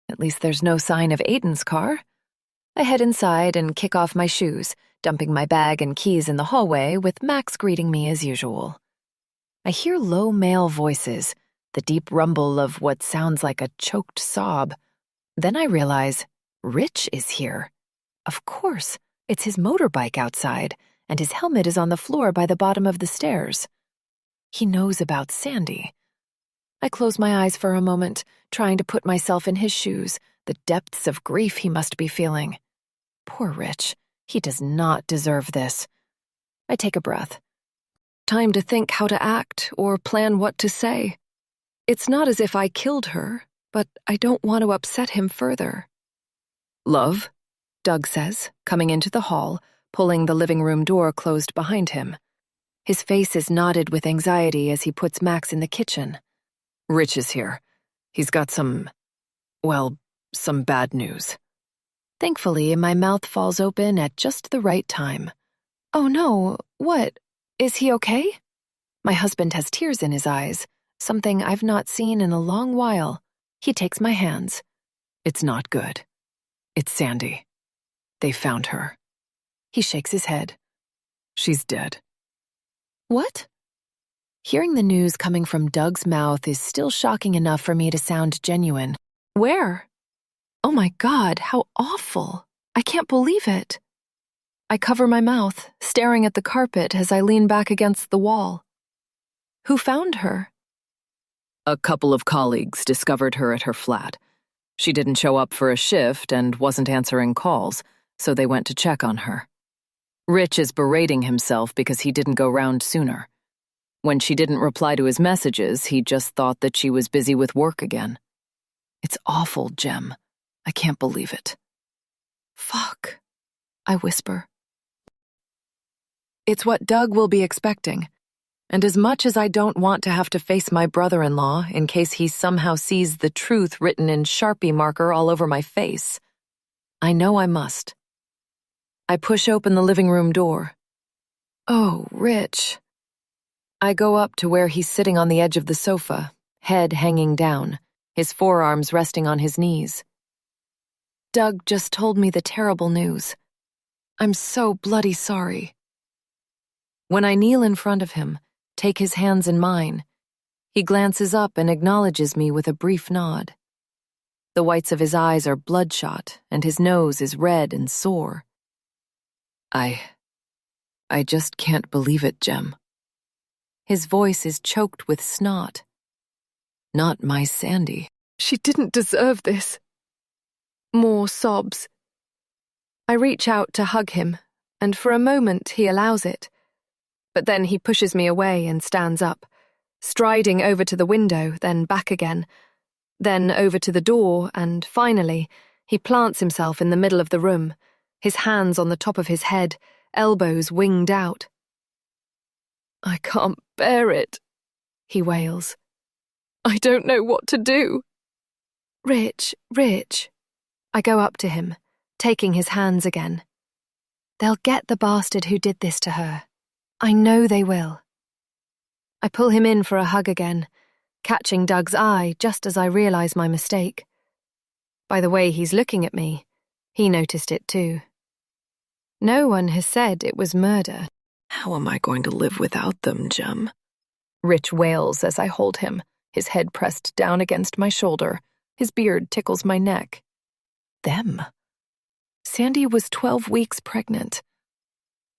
E: At least there's no sign of Aiden's car. I head inside and kick off my shoes, dumping my bag and keys in the hallway with Max greeting me as usual. I hear low male voices, the deep rumble of what sounds like a choked sob. Then I realize Rich is here. Of course, it's his motorbike outside,
F: and his helmet is on the floor by the bottom of the stairs. He knows about Sandy. I close my eyes for a moment, trying to put myself in his shoes, the depths of grief he must be feeling. Poor Rich. He does not deserve this. I take a breath.
A: Time to think how to act or plan what to say. It's not as if I killed her, but I don't want to upset him further.
E: Love, Doug says, coming into the hall, pulling the living room door closed behind him.
F: His face is knotted with anxiety as he puts Max in the kitchen.
G: Rich is here. He's got some bad news.
F: Thankfully, my mouth falls open at just the right time. Oh no, what? Is he okay? My husband has tears in his eyes, something I've not seen in a long while. He takes my hands.
G: It's not good. It's Sandy. They found her.
F: He shakes his head.
G: She's dead.
F: What? Hearing the news coming from Doug's mouth is still shocking enough for me to sound genuine.
A: Where? Oh my God, how awful. I can't believe it. I cover my mouth, staring at the carpet as I lean back against the wall. Who found her?
G: A couple of colleagues discovered her at her flat. She didn't show up for a shift and wasn't answering calls, so they went to check on her. Rich is berating himself because he didn't go round sooner. When she didn't reply to his messages, he just thought that she was busy with work again. It's awful, Jem. I can't believe it.
A: Fuck, I whisper. It's what Doug will be expecting. And as much as I don't want to have to face my brother-in-law in case he somehow sees the truth written in Sharpie marker all over my face, I know I must. I push open the living room door. Oh, Rich. I go up to where he's sitting on the edge of the sofa, head hanging down, his forearms resting on his knees. Doug just told me the terrible news. I'm so bloody sorry. When I kneel in front of him, take his hands in mine, he glances up and acknowledges me with a brief nod. The whites of his eyes are bloodshot, and his nose is red and sore. I just can't believe it, Jem. His voice is choked with snot. Not my Sandy.
B: She didn't deserve this. More sobs. I reach out to hug him, and for a moment he allows it. But then he pushes me away and stands up, striding over to the window, then back again, then over to the door, and finally, he plants himself in the middle of the room, his hands on the top of his head, elbows winged out. I can't bear it, he wails. I don't know what to do. Rich. I go up to him, taking his hands again. They'll get the bastard who did this to her. I know they will. I pull him in for a hug again, catching Doug's eye just as I realize my mistake. By the way he's looking at me, he noticed it too. No one has said it was murder.
E: How am I going to live without them, Jem?
A: Rich wails as I hold him, his head pressed down against my shoulder. His beard tickles my neck. Them. Sandy was 12 weeks pregnant.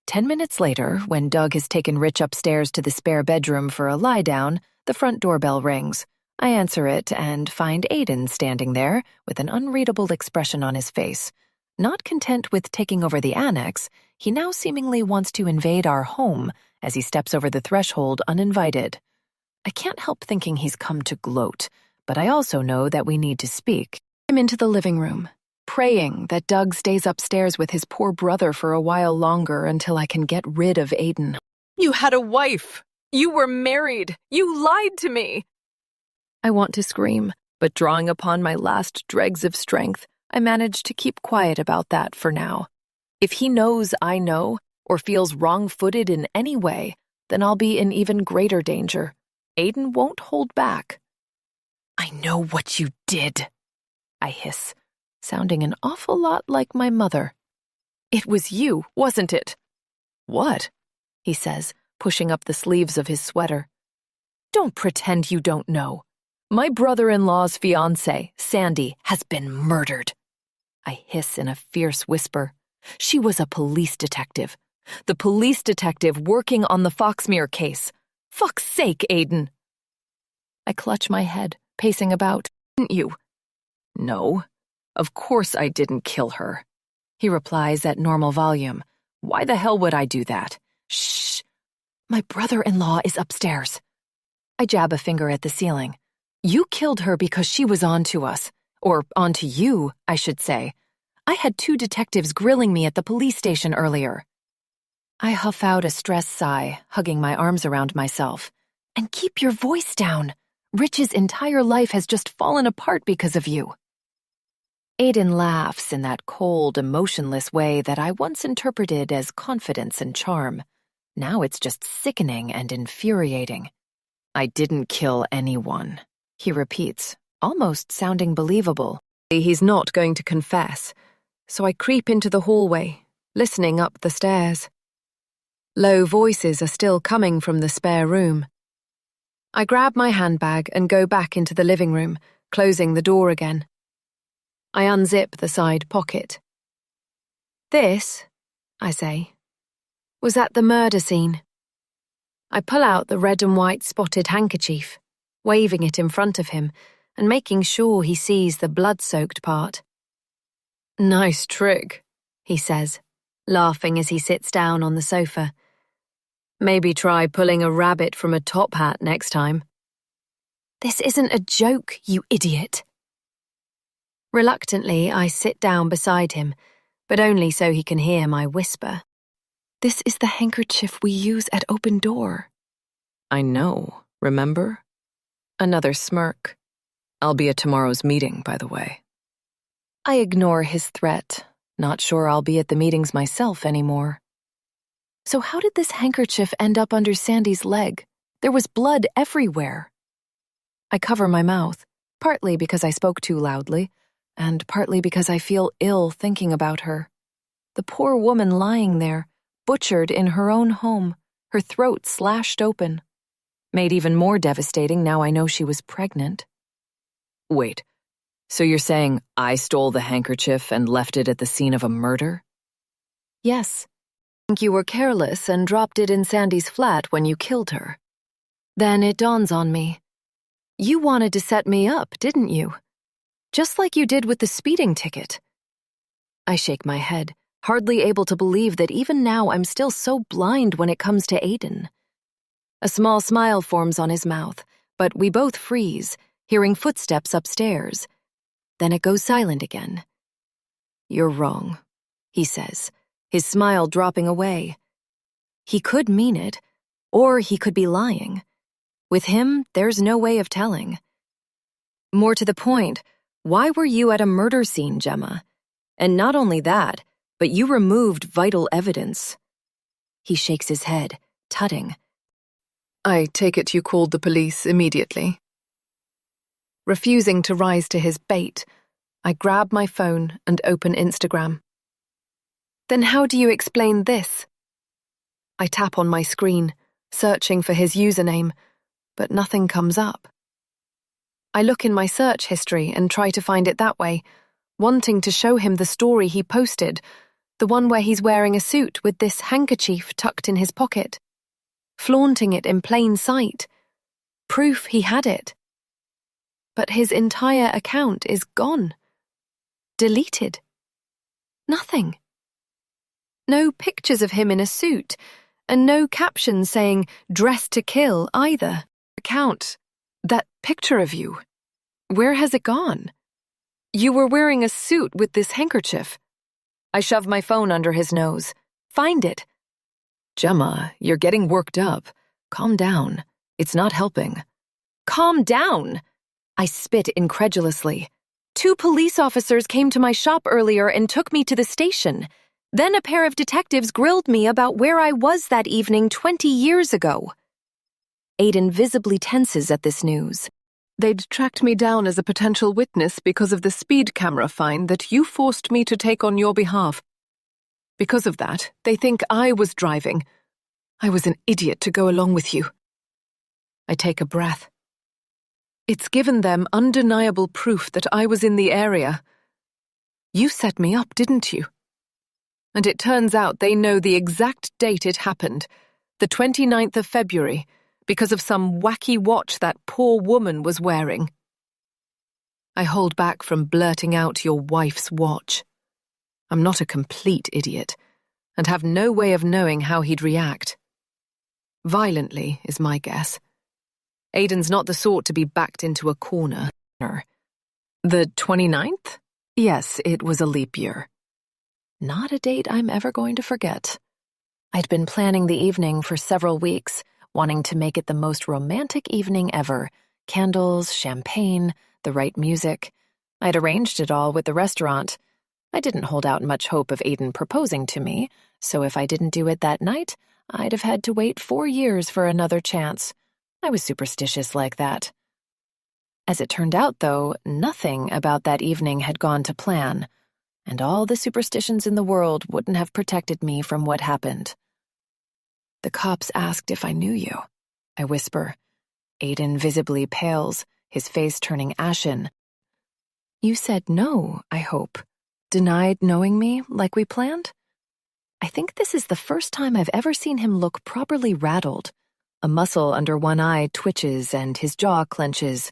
F: 10 minutes later, when Doug has taken Rich upstairs to the spare bedroom for a lie-down, the front doorbell rings. I answer it and find Aiden standing there with an unreadable expression on his face. Not content with taking over the annex, he now seemingly wants to invade our home as he steps over the threshold uninvited. I can't help thinking he's come to gloat, but I also know that we need to speak.
A: I'm into the living room, praying that Doug stays upstairs with his poor brother for a while longer until I can get rid of Aiden.
E: You had a wife. You were married. You lied to me.
A: I want to scream, but drawing upon my last dregs of strength, I manage to keep quiet about that for now. If he knows I know, or feels wrong-footed in any way, then I'll be in even greater danger. Aiden won't hold back.
F: I know what you did, I hiss, sounding an awful lot like my mother.
A: It was you, wasn't it?
F: What?
A: He says, pushing up the sleeves of his sweater. Don't pretend you don't know. My brother-in-law's fiancée, Sandy, has been murdered. I hiss in a fierce whisper. She was a police detective.
G: The police detective working on the Foxmere case. Fuck's sake, Aiden. I clutch my head, pacing about. Didn't you? No, of course I didn't kill her. He replies at normal volume. Why the hell would I do that? Shh. My brother-in-law is upstairs. I jab a finger at the ceiling. You killed her because she was on to us. Or onto you, I should say. I had 2 detectives grilling me at the police station earlier. I huff out a stressed sigh, hugging my arms around myself. And keep your voice down. Rich's entire life has just fallen apart because of you. Aiden laughs in that cold, emotionless way that I once interpreted as confidence and charm. Now it's just sickening and infuriating. I didn't kill anyone, he repeats, almost sounding believable.
A: He's not going to confess, so I creep into the hallway, listening up the stairs. Low voices are still coming from the spare room. I grab my handbag and go back into the living room, closing the door again. I unzip the side pocket. This, I say, was at the murder scene. I pull out the red and white spotted handkerchief, waving it in front of him and making sure he sees the blood-soaked part. Nice trick, he says, laughing as he sits down on the sofa. Maybe try pulling a rabbit from a top hat next time. This isn't a joke, you idiot. Reluctantly, I sit down beside him, but only so he can hear my whisper. This is the handkerchief we use at Open Door.
G: I know, remember? Another smirk. I'll be at tomorrow's meeting, by the way. I ignore his threat, not sure I'll be at the meetings myself anymore. So how did this handkerchief end up under Sandy's leg? There was blood everywhere. I cover my mouth, partly because I spoke too loudly, and partly because I feel ill thinking about her. The poor woman lying there, butchered in her own home, her throat slashed open. Made even more devastating now I know she was pregnant. Wait, so you're saying I stole the handkerchief and left it at the scene of a murder? Yes. I think you were careless and dropped it in Sandy's flat when you killed her. Then it dawns on me. You wanted to set me up, didn't you? Just like you did with the speeding ticket. I shake my head, hardly able to believe that even now I'm still so blind when it comes to Aiden. A small smile forms on his mouth, but we both freeze, hearing footsteps upstairs. Then it goes silent again. You're wrong, he says, his smile dropping away. He could mean it, or he could be lying. With him, there's no way of telling. More to the point, why were you at a murder scene, Gemma? And not only that, but you removed vital evidence. He shakes his head, tutting.
E: I take it you called the police immediately. Refusing to rise to his bait, I grab my phone and open Instagram. Then how do you explain this? I tap on my screen, searching for his username, but nothing comes up. I look in my search history and try to find it that way, wanting to show him the story he posted, the one where he's wearing a suit with this handkerchief tucked in his pocket, flaunting it in plain sight, proof he had it. But his entire account is gone. Deleted. Nothing. No pictures of him in a suit, and no caption saying, "Dressed to kill," either. Account. That picture of you. Where has it gone? You were wearing a suit with this handkerchief. I shove my phone under his nose. Find it.
G: Gemma, you're getting worked up. Calm down. It's not helping.
A: Calm down! I spit incredulously. 2 police officers came to my shop earlier and took me to the station. Then a pair of detectives grilled me about where I was that evening 20 years ago. Aiden visibly tenses at this news.
E: They'd tracked me down as a potential witness because of the speed camera fine that you forced me to take on your behalf. Because of that, they think I was driving. I was an idiot to go along with you. I take a breath. It's given them undeniable proof that I was in the area. You set me up, didn't you? And it turns out they know the exact date it happened, the 29th of February, because of some wacky watch that poor woman was wearing. I hold back from blurting out your wife's watch. I'm not a complete idiot, and have no way of knowing how he'd react. Violently is my guess. Aiden's not the sort to be backed into a corner. The 29th? Yes, it was a leap year. Not a date I'm ever going to forget. I'd been planning the evening for several weeks, wanting to make it the most romantic evening ever. Candles, champagne, the right music. I'd arranged it all with the restaurant. I didn't hold out much hope of Aiden proposing to me, so if I didn't do it that night, I'd have had to wait 4 years for another chance. I was superstitious like that. As it turned out, though, nothing about that evening had gone to plan, and all the superstitions in the world wouldn't have protected me from what happened. The cops asked if I knew you, I whisper. Aiden visibly pales, his face turning ashen. You said no, I hope. Denied knowing me like we planned? I think this is the first time I've ever seen him look properly rattled. A muscle under one eye twitches and his jaw clenches.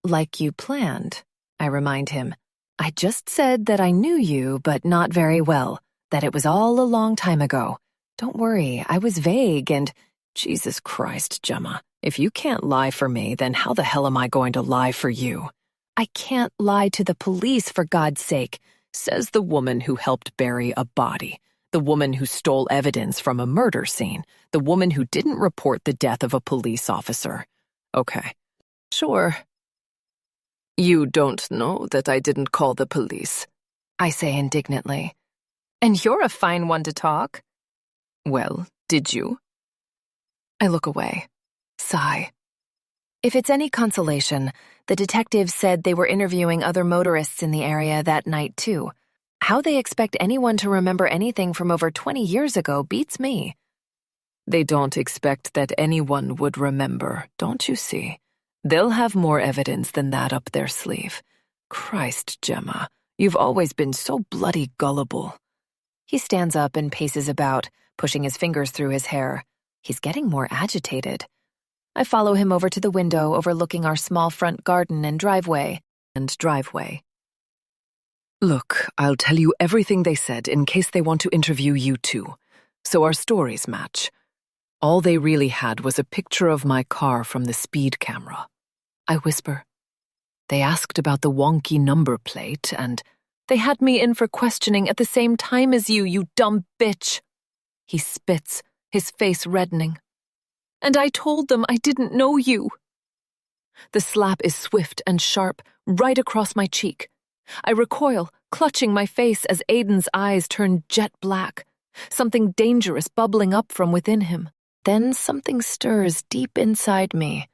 E: Like you planned, I remind him. I just said that I knew you, but not very well, that it was all a long time ago. Don't worry, I was vague and... Jesus Christ, Gemma, if you can't lie for me, then how the hell am I going to lie for you? I can't lie to the police, for God's sake, says the woman who helped bury a body, the woman who stole evidence from a murder scene, the woman who didn't report the death of a police officer. Okay, sure. You don't know that I didn't call the police, I say indignantly. And you're a fine one to talk. Well, did you? I look away. Sigh. If it's any consolation, the detectives said they were interviewing other motorists in the area that night too. How they expect anyone to remember anything from over 20 years ago beats me. They don't expect that anyone would remember, don't you see? They'll have more evidence than that up their sleeve. Christ, Gemma, you've always been so bloody gullible. He stands up and paces about, pushing his fingers through his hair. He's getting more agitated. I follow him over to the window overlooking our small front garden and driveway. Look, I'll tell you everything they said in case they want to interview you too, so our stories match. All they really had was a picture of my car from the speed camera. I whisper. They asked about the wonky number plate, and they had me in for questioning at the same time as you dumb bitch. He spits, his face reddening. And I told them I didn't know you. The slap is swift and sharp, right across my cheek. I recoil, clutching my face as Aiden's eyes turn jet black, something dangerous bubbling up from within him. Then something stirs deep inside me.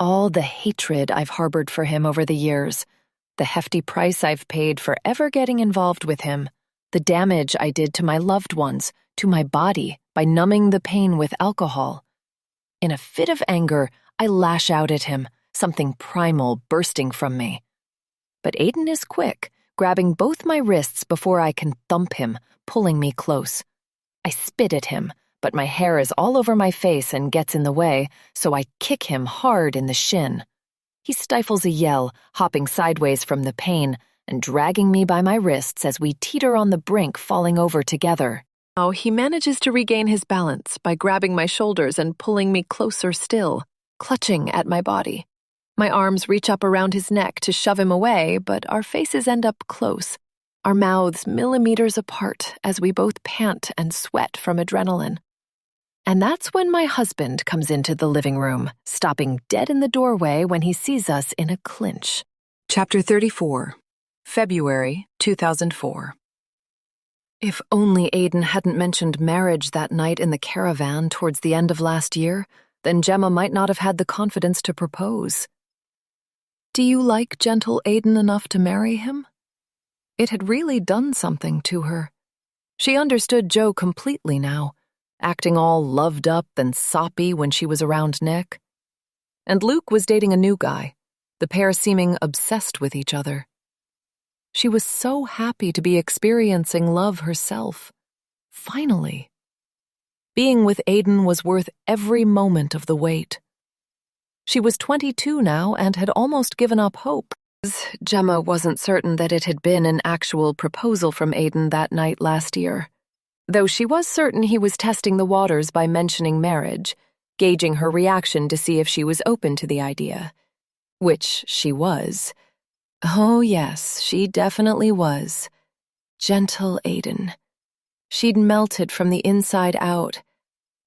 E: All the hatred I've harbored for him over the years, the hefty price I've paid for ever getting involved with him, the damage I did to my loved ones, to my body, by numbing the pain with alcohol. In a fit of anger, I lash out at him, something primal bursting from me. But Aiden is quick, grabbing both my wrists before I can thump him, pulling me close. I spit at him, but my hair is all over my face and gets in the way, so I kick him hard in the shin. He stifles a yell, hopping sideways from the pain, and dragging me by my wrists as we teeter on the brink, falling over together. Now he manages to regain his balance by grabbing my shoulders and pulling me closer still, clutching at my body. My arms reach up around his neck to shove him away, but our faces end up close, our mouths millimeters apart as we both pant and sweat from adrenaline. And that's when my husband comes into the living room, stopping dead in the doorway when he sees us in a clinch.
C: Chapter 34, February 2004.
E: If only Aiden hadn't mentioned marriage that night in the caravan towards the end of last year, then Gemma might not have had the confidence to propose. Do you like gentle Aiden enough to marry him? It had really done something to her. She understood Joe completely now, acting all loved up and soppy when she was around Nick. And Luke was dating a new guy, the pair seeming obsessed with each other. She was so happy to be experiencing love herself.
F: Finally. Being with Aiden was worth every moment of the wait. She was 22 now and had almost given up hope. Gemma wasn't certain that it had been an actual proposal from Aiden that night last year, though she was certain he was testing the waters by mentioning marriage, gauging her reaction to see if she was open to the idea. Which she was. Oh yes, she definitely was. Gentle Aiden. She'd melted from the inside out.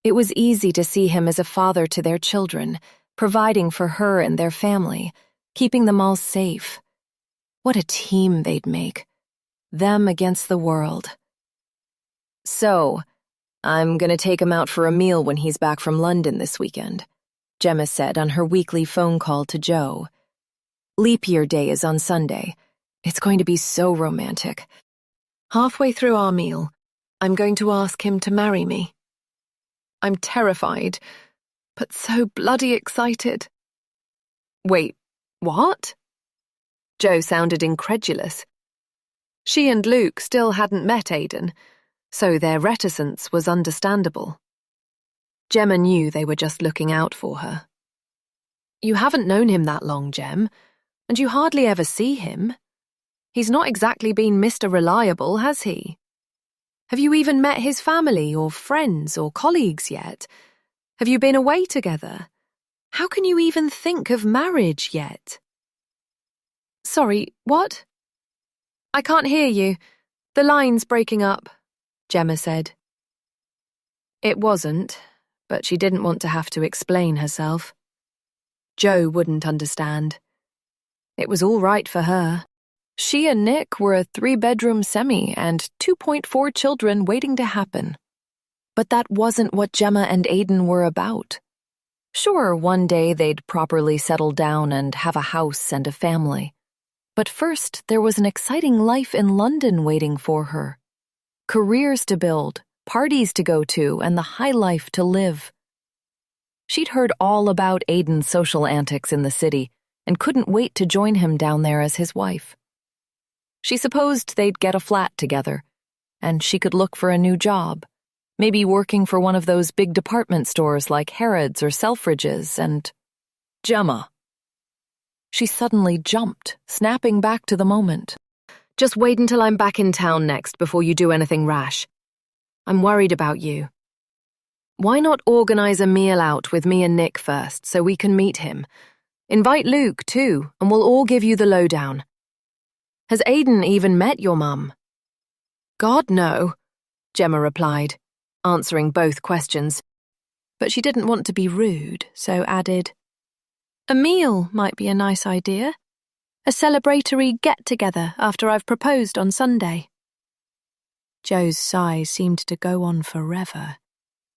F: It was easy to see him as a father to their children, providing for her and their family, keeping them all safe. What a team they'd make. Them against the world. So, I'm gonna take him out for a meal when he's back from London this weekend, Gemma said on her weekly phone call to Joe. Leap year day is on Sunday. It's going to be so romantic. Halfway through our meal, I'm going to ask him to marry me. I'm terrified, but so bloody excited. Wait, what? Joe sounded incredulous. She and Luke still hadn't met Aiden, so their reticence was understandable. Gemma knew they were just looking out for her. You haven't known him that long, Gem, and you hardly ever see him. He's not exactly been Mr. Reliable, has he? Have you even met his family or friends or colleagues yet? Have you been away together? How can you even think of marriage yet? Sorry, what? I can't hear you. The line's breaking up, Gemma said. It wasn't, but she didn't want to have to explain herself. Joe wouldn't understand. It was all right for her. She and Nick were a 3-bedroom semi and 2.4 children waiting to happen. But that wasn't what Gemma and Aiden were about. Sure, one day they'd properly settle down and have a house and a family. But first, there was an exciting life in London waiting for her. Careers to build, parties to go to, and the high life to live. She'd heard all about Aiden's social antics in the city and couldn't wait to join him down there as his wife. She supposed they'd get a flat together, and she could look for a new job, maybe working for one of those big department stores like Harrods or Selfridges, and... Gemma. She suddenly jumped, snapping back to the moment. Just wait until I'm back in town next before you do anything rash. I'm worried about you. Why not organize a meal out with me and Nick first so we can meet him? Invite Luke, too, and we'll all give you the lowdown. Has Aiden even met your mum? God, no, Gemma replied, answering both questions. But she didn't want to be rude, so added, a meal might be a nice idea. A celebratory get-together after I've proposed on Sunday. Joe's sigh seemed to go on forever,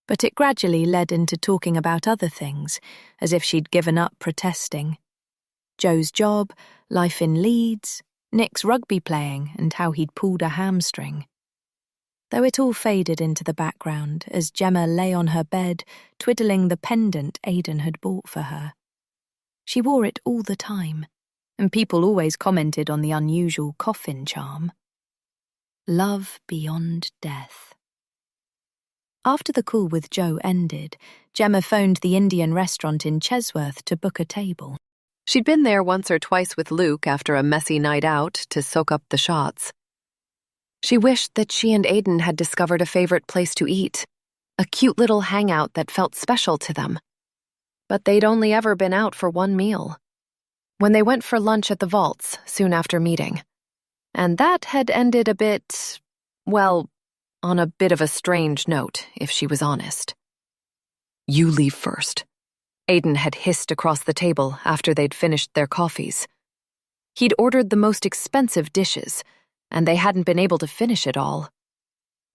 F: but it gradually led into talking about other things, as if she'd given up protesting. Joe's job, life in Leeds, Nick's rugby playing, and how he'd pulled a hamstring. Though it all faded into the background as Gemma lay on her bed, twiddling the pendant Aiden had bought for her. She wore it all the time, and people always commented on the unusual coffin charm. Love beyond death. After the call with Joe ended, Gemma phoned the Indian restaurant in Chesworth to book a table. She'd been there once or twice with Luke after a messy night out to soak up the shots. She wished that she and Aiden had discovered a favorite place to eat, a cute little hangout that felt special to them. But they'd only ever been out for one meal, when they went for lunch at the Vaults soon after meeting. And that had ended a bit, well, on a bit of a strange note, if she was honest. You leave first, Aiden had hissed across the table after they'd finished their coffees. He'd ordered the most expensive dishes, and they hadn't been able to finish it all.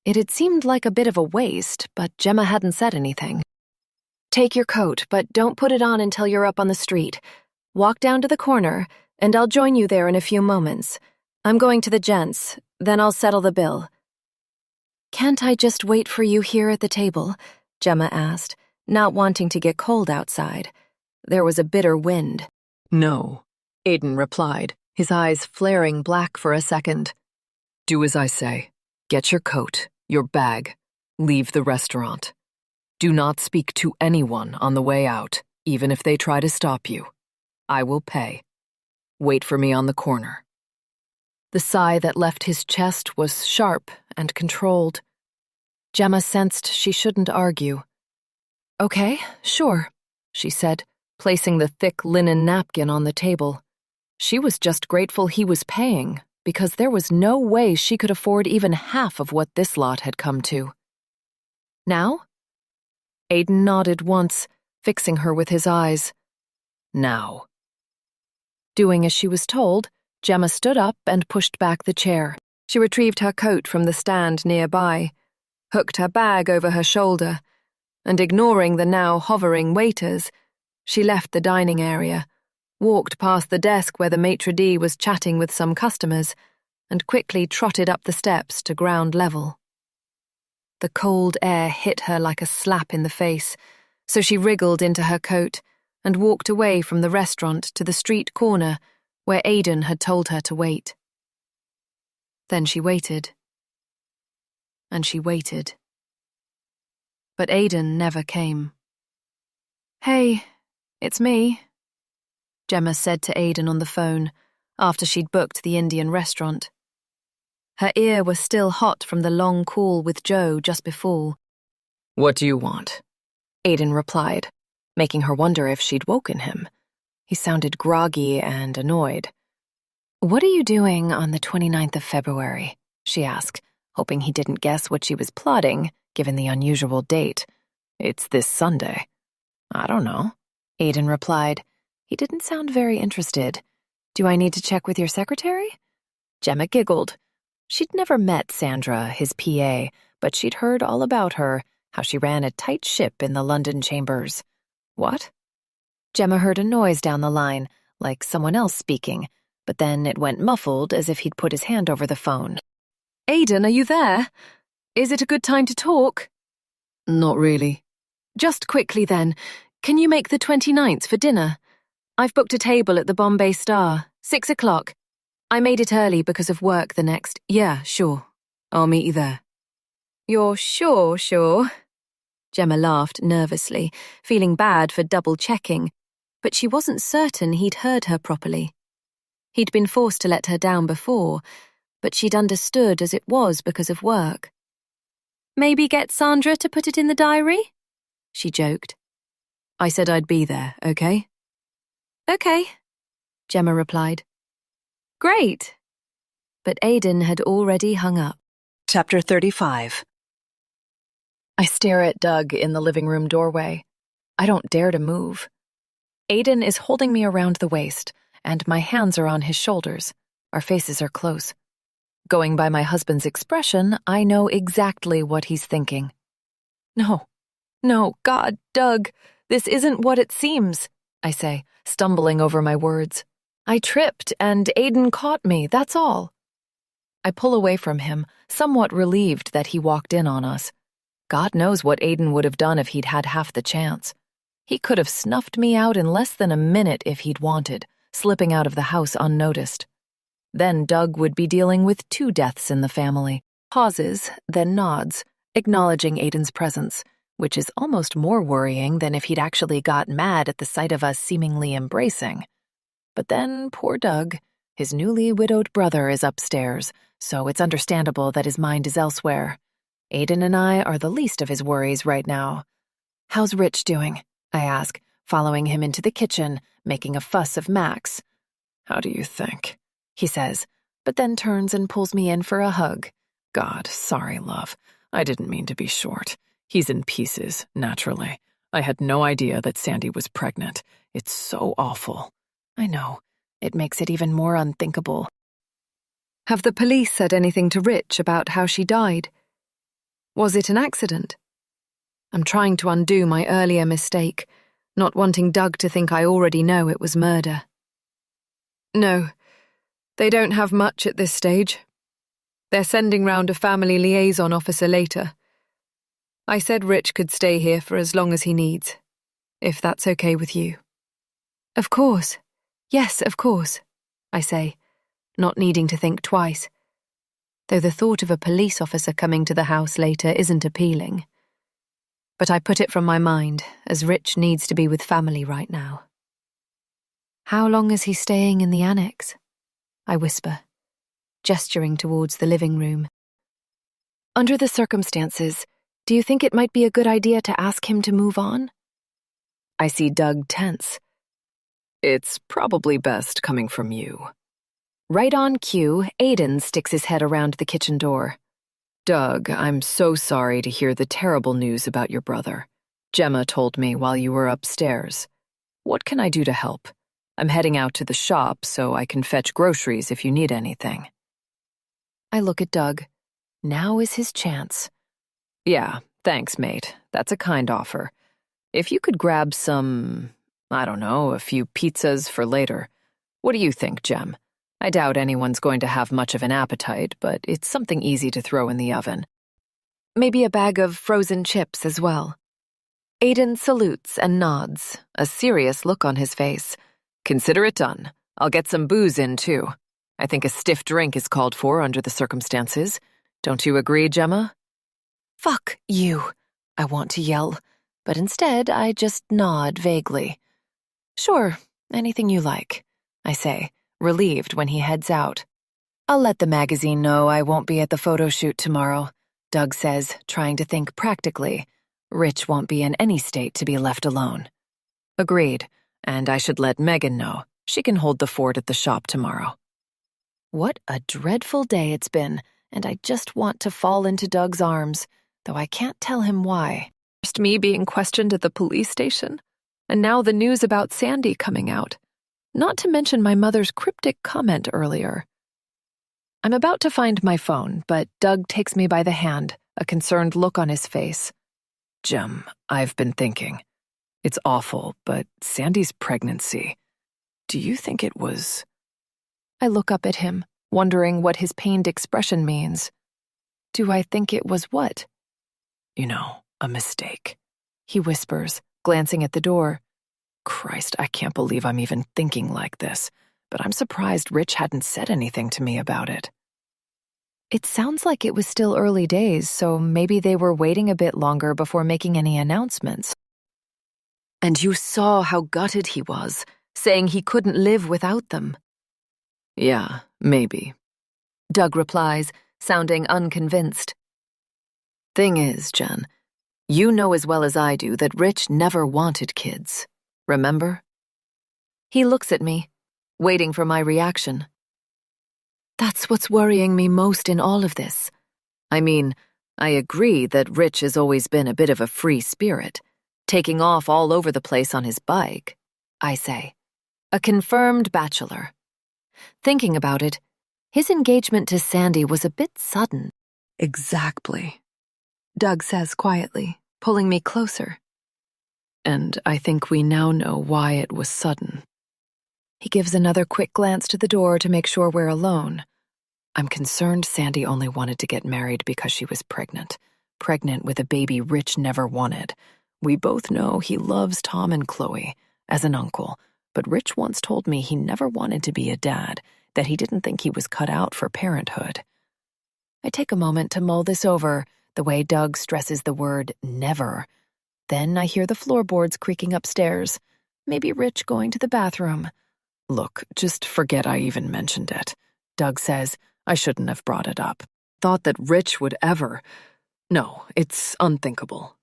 F: It had seemed like a bit of a waste, but Gemma hadn't said anything. Take your coat, but don't put it on until you're up on the street. Walk down to the corner, and I'll join you there in a few moments. I'm going to the gents, then I'll settle the bill. Can't I just wait for you here at the table? Gemma asked, not wanting to get cold outside. There was a bitter wind.
E: No, Aiden replied, his eyes flaring black for a second. Do as I say. Get your coat, your bag,
G: Leave the restaurant. Do not speak to anyone on the way out, even if they try to stop you. I will pay. Wait for me on the corner."
C: The sigh that left his chest was sharp and controlled. Gemma sensed she shouldn't argue. "Okay, sure," she said, placing the thick linen napkin on the table. She was just grateful he was paying, because there was no way she could afford even half of what this lot had come to. "Now?" Aiden nodded once, fixing her with his eyes.
G: "Now."
C: Doing as she was told, Gemma stood up and pushed back the chair. She retrieved her coat from the stand nearby, hooked her bag over her shoulder, and ignoring the now hovering waiters, she left the dining area, walked past the desk where the maitre d' was chatting with some customers, and quickly trotted up the steps to ground level. The cold air hit her like a slap in the face, so she wriggled into her coat and walked away from the restaurant to the street corner where Aiden had told her to wait. Then she waited. And she waited. But Aiden never came. "Hey, it's me," Gemma said to Aiden on the phone after she'd booked the Indian restaurant. Her ear was still hot from the long call with Joe just before.
G: "What do you want?"
C: Aiden replied, making her wonder if she'd woken him. He sounded groggy and annoyed. "What are you doing on the 29th of February?" she asked, hoping he didn't guess what she was plotting, given the unusual date.
G: "It's this Sunday."
C: "I don't know," Aiden replied. He didn't sound very interested. "Do I need to check with your secretary?" Gemma giggled. She'd never met Sandra, his PA, but she'd heard all about her, how she ran a tight ship in the London chambers. What? Gemma heard a noise down the line, like someone else speaking, but then it went muffled as if he'd put his hand over the phone. "Aiden, are you there? Is it a good time to talk?"
H: Not really.
C: "Just quickly then, can you make the 29th for dinner? I've booked a table at the Bombay Star, 6 o'clock. I made it early because of work the next—"
H: Yeah, sure. I'll meet you there.
C: "You're sure?" Gemma laughed nervously, feeling bad for double-checking, but she wasn't certain he'd heard her properly. He'd been forced to let her down before, but she'd understood as it was because of work. "Maybe get Sandra to put it in the diary?" she joked.
H: I said I'd be there, okay?
C: "Okay," Gemma replied. "Great." But Aiden had already hung up.
J: Chapter 35.
C: I stare at Doug in the living room doorway. I don't dare to move. Aiden is holding me around the waist, and my hands are on his shoulders. Our faces are close. Going by my husband's expression, I know exactly what he's thinking. No, God, Doug, this isn't what it seems, I say, stumbling over my words. I tripped, and Aiden caught me, that's all. I pull away from him, somewhat relieved that he walked in on us. God knows what Aiden would have done if he'd had half the chance. He could have snuffed me out in less than a minute if he'd wanted, slipping out of the house unnoticed. Then Doug would be dealing with 2 deaths in the family. Pauses, then nods, acknowledging Aiden's presence, which is almost more worrying than if he'd actually got mad at the sight of us seemingly embracing. But then, poor Doug, his newly widowed brother is upstairs, so it's understandable that his mind is elsewhere. Aiden and I are the least of his worries right now. "How's Rich doing?" I ask, following him into the kitchen, making a fuss of Max.
G: "How do you think?"
C: he says, but then turns and pulls me in for a hug.
G: "God, sorry, love. I didn't mean to be short. He's in pieces, naturally. I had no idea that Sandy was pregnant. It's so awful."
C: I know. It makes it even more unthinkable.
B: Have the police said anything to Rich about how she died? Was it an accident? I'm trying to undo my earlier mistake, not wanting Doug to think I already know it was murder. No, they don't have much at this stage. They're sending round a family liaison officer later. I said Rich could stay here for as long as he needs, if that's okay with you. Of course. Yes, of course, I say, not needing to think twice.
D: though the thought of a police officer coming to the house later isn't appealing. But I put it from my mind, as Rich needs to be with family right now. "How long is he staying in the annex?" I whisper, gesturing towards the living room.
A: Under the circumstances, do you think it might be a good idea to ask him to move on?
F: I see Doug tense. It's probably best coming from you.
A: Right on cue, Aiden sticks his head around the kitchen door.
F: Doug, I'm so sorry to hear the terrible news about your brother. Gemma told me while you were upstairs. What can I do to help? I'm heading out to the shop so I can fetch groceries if you need anything.
A: I look at Doug. Now is his chance.
F: Yeah, thanks, mate. That's a kind offer. If you could grab some, I don't know, a few pizzas for later. What do you think, Gem? I doubt anyone's going to have much of an appetite, but it's something easy to throw in the oven.
A: Maybe a bag of frozen chips as well. Aiden salutes and nods, a serious look on his face.
F: Consider it done. I'll get some booze in, too. I think a stiff drink is called for under the circumstances. Don't you agree, Gemma?
A: Fuck you, I want to yell, but instead I just nod vaguely. Sure, anything you like, I say, relieved when he heads out. I'll let the magazine know I won't be at the photo shoot tomorrow, Doug says, trying to think practically. Rich won't be in any state to be left alone.
F: Agreed, and I should let Megan know. She can hold the fort at the shop tomorrow.
A: What a dreadful day it's been, and I just want to fall into Doug's arms, though I can't tell him why.
E: First me being questioned at the police station, and now the news about Sandy coming out. Not to mention my mother's cryptic comment earlier. I'm about to find my phone, but Doug takes me by the hand, a concerned look on his face.
F: Gem, I've been thinking. It's awful, but Sandy's pregnancy. Do you think it was...
E: I look up at him, wondering what his pained expression means. Do I think it was what?
F: You know, a mistake,
E: he whispers, glancing at the door.
F: Christ, I can't believe I'm even thinking like this, but I'm surprised Rich hadn't said anything to me about it.
A: It sounds like it was still early days, so maybe they were waiting a bit longer before making any announcements.
E: And you saw how gutted he was, saying he couldn't live without them.
F: Yeah, maybe.
A: Doug replies, sounding unconvinced.
E: Thing is, Jen, you know as well as I do that Rich never wanted kids. Remember?
A: He looks at me, waiting for my reaction.
E: That's what's worrying me most in all of this. I mean, I agree that Rich has always been a bit of a free spirit, taking off all over the place on his bike, I say. A confirmed bachelor. Thinking about it, his engagement to Sandy was a bit sudden.
A: Exactly, Doug says quietly, pulling me closer.
F: And I think we now know why it was sudden.
A: He gives another quick glance to the door to make sure we're alone.
F: I'm concerned Sandy only wanted to get married because she was pregnant. Pregnant with a baby Rich never wanted. We both know he loves Tom and Chloe as an uncle, but Rich once told me he never wanted to be a dad, that he didn't think he was cut out for parenthood.
A: I take a moment to mull this over, the way Doug stresses the word never. Then I hear the floorboards creaking upstairs. Maybe Rich going to the bathroom.
F: Look, just forget I even mentioned it. Doug says, I shouldn't have brought it up. Thought that Rich would ever... No, it's unthinkable.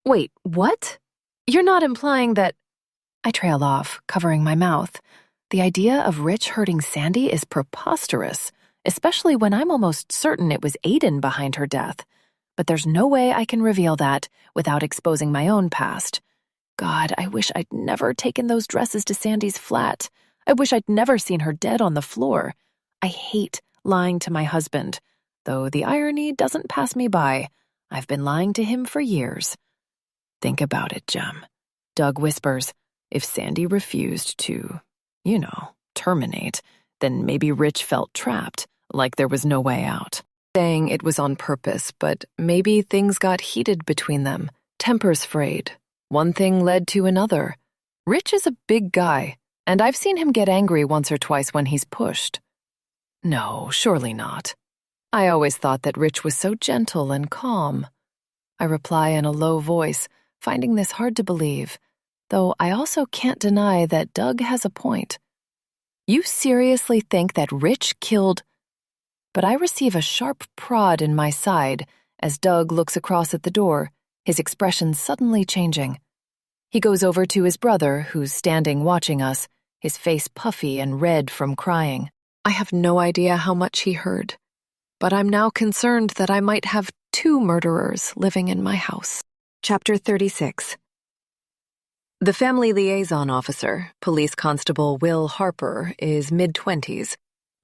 A: Wait, what? You're not implying that... I trail off, covering my mouth. The idea of Rich hurting Sandy is preposterous, especially when I'm almost certain it was Aiden behind her death. But there's no way I can reveal that without exposing my own past. God, I wish I'd never taken those dresses to Sandy's flat. I wish I'd never seen her dead on the floor. I hate lying to my husband, though the irony doesn't pass me by. I've been lying to him for years.
F: Think about it, Jem. Doug whispers, if Sandy refused to, terminate, then maybe Rich felt trapped, like there was no way out.
E: Saying it was on purpose, but maybe things got heated between them, tempers frayed. One thing led to another. Rich is a big guy, and I've seen him get angry once or twice when he's pushed.
F: No, surely not. I always thought that Rich was so gentle and calm. I reply in a low voice, finding this hard to believe, though I also can't deny that Doug has a point. You seriously think that Rich killed... But I receive a sharp prod in my side as Doug looks across at the door, his expression suddenly changing. He goes over to his brother, who's standing watching us, his face puffy and red from crying. I have no idea how much he heard, but I'm now concerned that I might have 2 murderers living in my house.
A: Chapter 36.
F: The family liaison officer, Police Constable Will Harper, is mid-20s,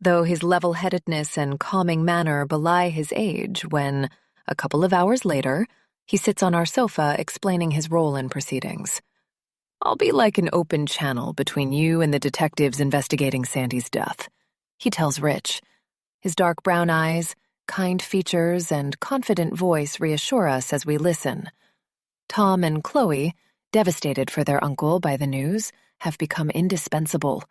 F: though his level-headedness and calming manner belie his age when, a couple of hours later, he sits on our sofa explaining his role in proceedings. I'll be like an open channel between you and the detectives investigating Sandy's death, he tells Rich. His dark brown eyes, kind features, and confident voice reassure us as we listen. Tom and Chloe, devastated for their uncle by the news, have become indispensable,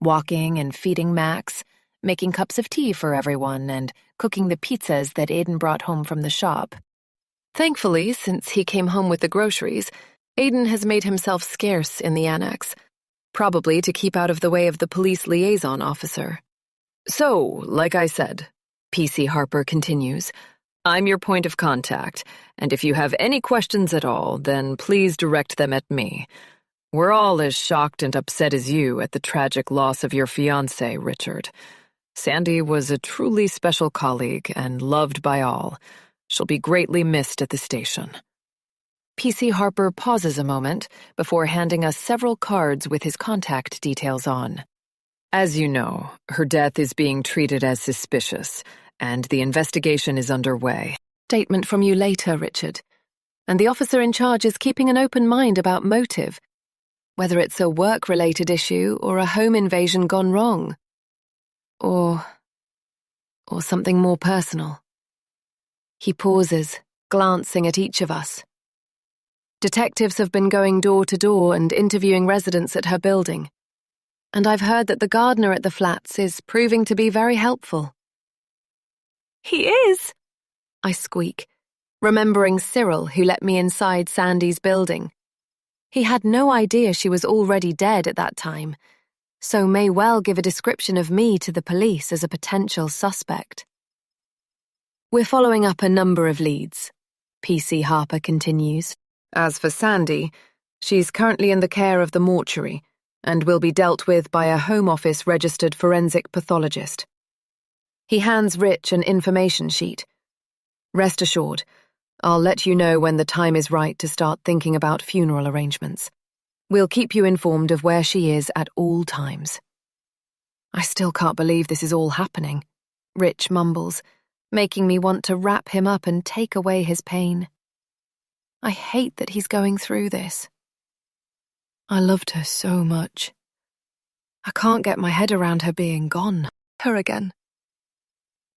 F: walking and feeding Max, making cups of tea for everyone, and cooking the pizzas that Aiden brought home from the shop. Thankfully, since he came home with the groceries, Aiden has made himself scarce in the annex, probably to keep out of the way of the police liaison officer. So, like I said, PC Harper continues, I'm your point of contact, and if you have any questions at all, then please direct them at me. We're all as shocked and upset as you at the tragic loss of your fiancé, Richard. Sandy was a truly special colleague and loved by all. She'll be greatly missed at the station. PC Harper pauses a moment before handing us several cards with his contact details on. As you know, her death is being treated as suspicious, and the investigation is underway. Statement from you later, Richard. And the officer in charge is keeping an open mind about motive, whether it's a work-related issue or a home invasion gone wrong. Or something more personal. He pauses, glancing at each of us. Detectives have been going door to door and interviewing residents at her building, and I've heard that the gardener at the flats is proving to be very helpful. He is, I squeak, remembering Cyril who let me inside Sandy's building. He had no idea she was already dead at that time, so may well give a description of me to the police as a potential suspect. We're following up a number of leads, PC Harper continues. As for Sandy, she's currently in the care of the mortuary and will be dealt with by a Home Office registered forensic pathologist. He hands Rich an information sheet. Rest assured, I'll let you know when the time is right to start thinking about funeral arrangements. We'll keep you informed of where she is at all times. I still can't believe this is all happening, Rich mumbles, making me want to wrap him up and take away his pain. I hate that he's going through this. I loved her so much. I can't get my head around her being gone. Her again.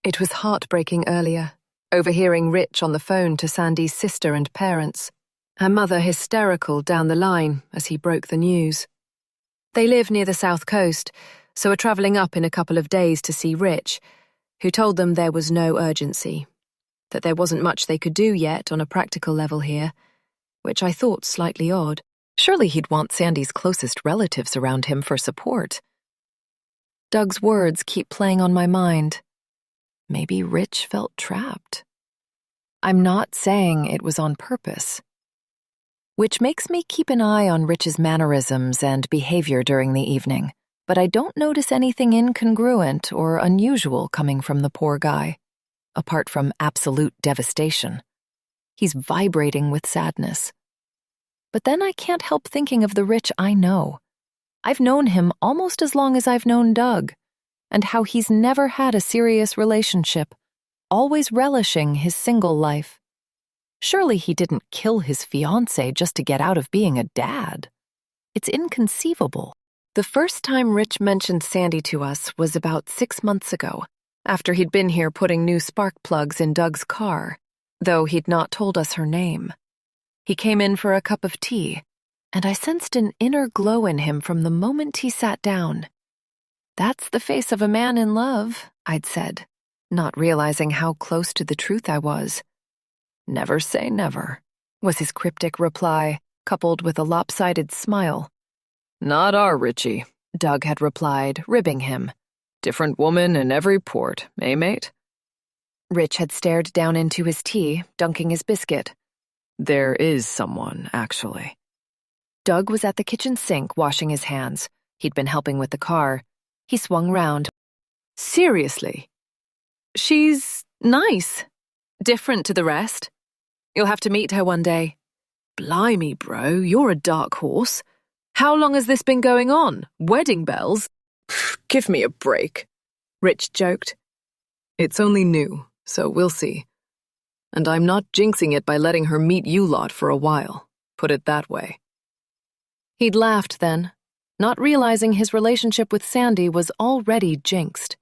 F: It was heartbreaking earlier, overhearing Rich on the phone to Sandy's sister and parents, her mother hysterical down the line as he broke the news. They live near the south coast, so are travelling up in a couple of days to see Rich, who told them there was no urgency, that there wasn't much they could do yet on a practical level here, which I thought slightly odd. Surely he'd want Sandy's closest relatives around him for support. Doug's words keep playing on my mind. Maybe Rich felt trapped. I'm not saying it was on purpose. Which makes me keep an eye on Rich's mannerisms and behavior during the evening, but I don't notice anything incongruent or unusual coming from the poor guy, apart from absolute devastation. He's vibrating with sadness. But then I can't help thinking of the Rich I know. I've known him almost as long as I've known Doug, and how he's never had a serious relationship, always relishing his single life. Surely he didn't kill his fiancée just to get out of being a dad. It's inconceivable. The first time Rich mentioned Sandy to us was about 6 months ago, after he'd been here putting new spark plugs in Doug's car, though he'd not told us her name. He came in for a cup of tea, and I sensed an inner glow in him from the moment he sat down. That's the face of a man in love, I'd said.
A: not realizing how close to the truth I was.
F: "Never say never," was his cryptic reply, coupled with a lopsided smile. "Not our Richie," Doug had replied, ribbing him. "Different woman in every port, eh, mate?"
A: Rich had stared down into his tea, dunking his biscuit.
F: "There is someone, actually."
A: Doug was at the kitchen sink washing his hands. He'd been helping with the car. He swung round.
E: Seriously? She's nice. Different to the rest. You'll have to meet her one day. Blimey, bro, you're a dark horse. How long has this been going on? Wedding bells?
F: "Give me a break,"
E: Rich joked.
F: "It's only new, so we'll see. And I'm not jinxing it by letting her meet you lot for a while. Put it that way."
A: He'd laughed then, not realizing his relationship with Sandy was already jinxed.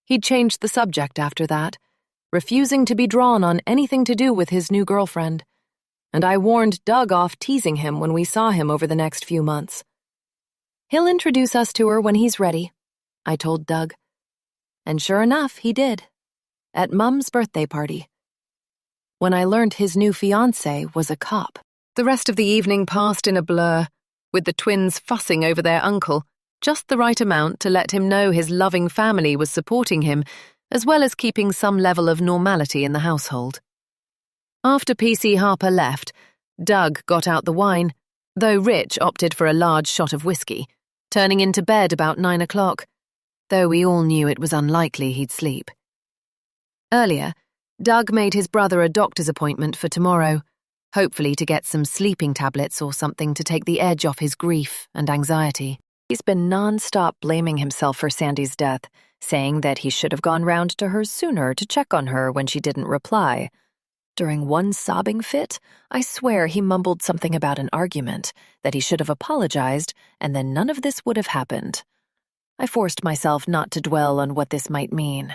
A: He'd changed the subject after that, refusing to be drawn on anything to do with his new girlfriend, and I warned Doug off teasing him when we saw him over the next few months. "He'll introduce us to her when he's ready," I told Doug. And sure enough, he did. At Mum's birthday party. When I learned his new fiancé was a cop. The rest of the evening passed in a blur, with the twins fussing over their uncle, just the right amount to let him know his loving family was supporting him, as well as keeping some level of normality in the household. After PC Harper left, Doug got out the wine, though Rich opted for a large shot of whiskey, turning into bed about 9 o'clock, though we all knew it was unlikely he'd sleep. Earlier, Doug made his brother a doctor's appointment for tomorrow, hopefully to get some sleeping tablets or something to take the edge off his grief and anxiety. He's been non-stop blaming himself for Sandy's death, saying that he should have gone round to her sooner to check on her when she didn't reply. During one sobbing fit, I swear he mumbled something about an argument, that he should have apologized, and then none of this would have happened. I forced myself not to dwell on what this might mean.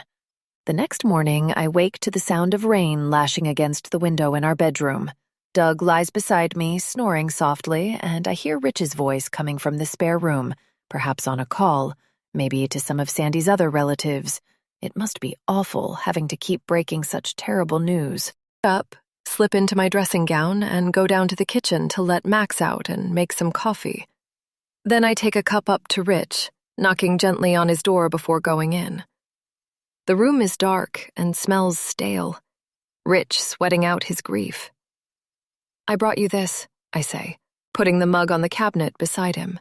A: The next morning, I wake to the sound of rain lashing against the window in our bedroom. Doug lies beside me, snoring softly, and I hear Rich's voice coming from the spare room, perhaps on a call, maybe to some of Sandy's other relatives. It must be awful having to keep breaking such terrible news. Up, slip into my dressing gown, and go down to the kitchen to let Max out and make some coffee. Then I take a cup up to Rich, knocking gently on his door before going in. The room is dark and smells stale, Rich sweating out his grief. "I brought you this," I say, putting the mug on the cabinet beside him.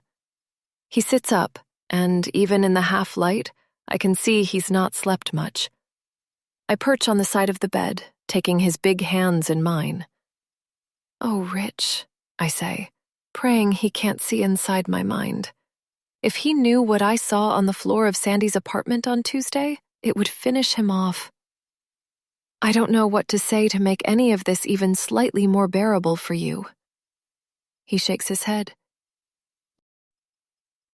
A: He sits up, and even in the half-light, I can see he's not slept much. I perch on the side of the bed, taking his big hands in mine. "Oh, Rich," I say, praying he can't see inside my mind. If he knew what I saw on the floor of Sandy's apartment on Tuesday, it would finish him off. I don't know what to say to make any of this even slightly more bearable for you. He shakes his head.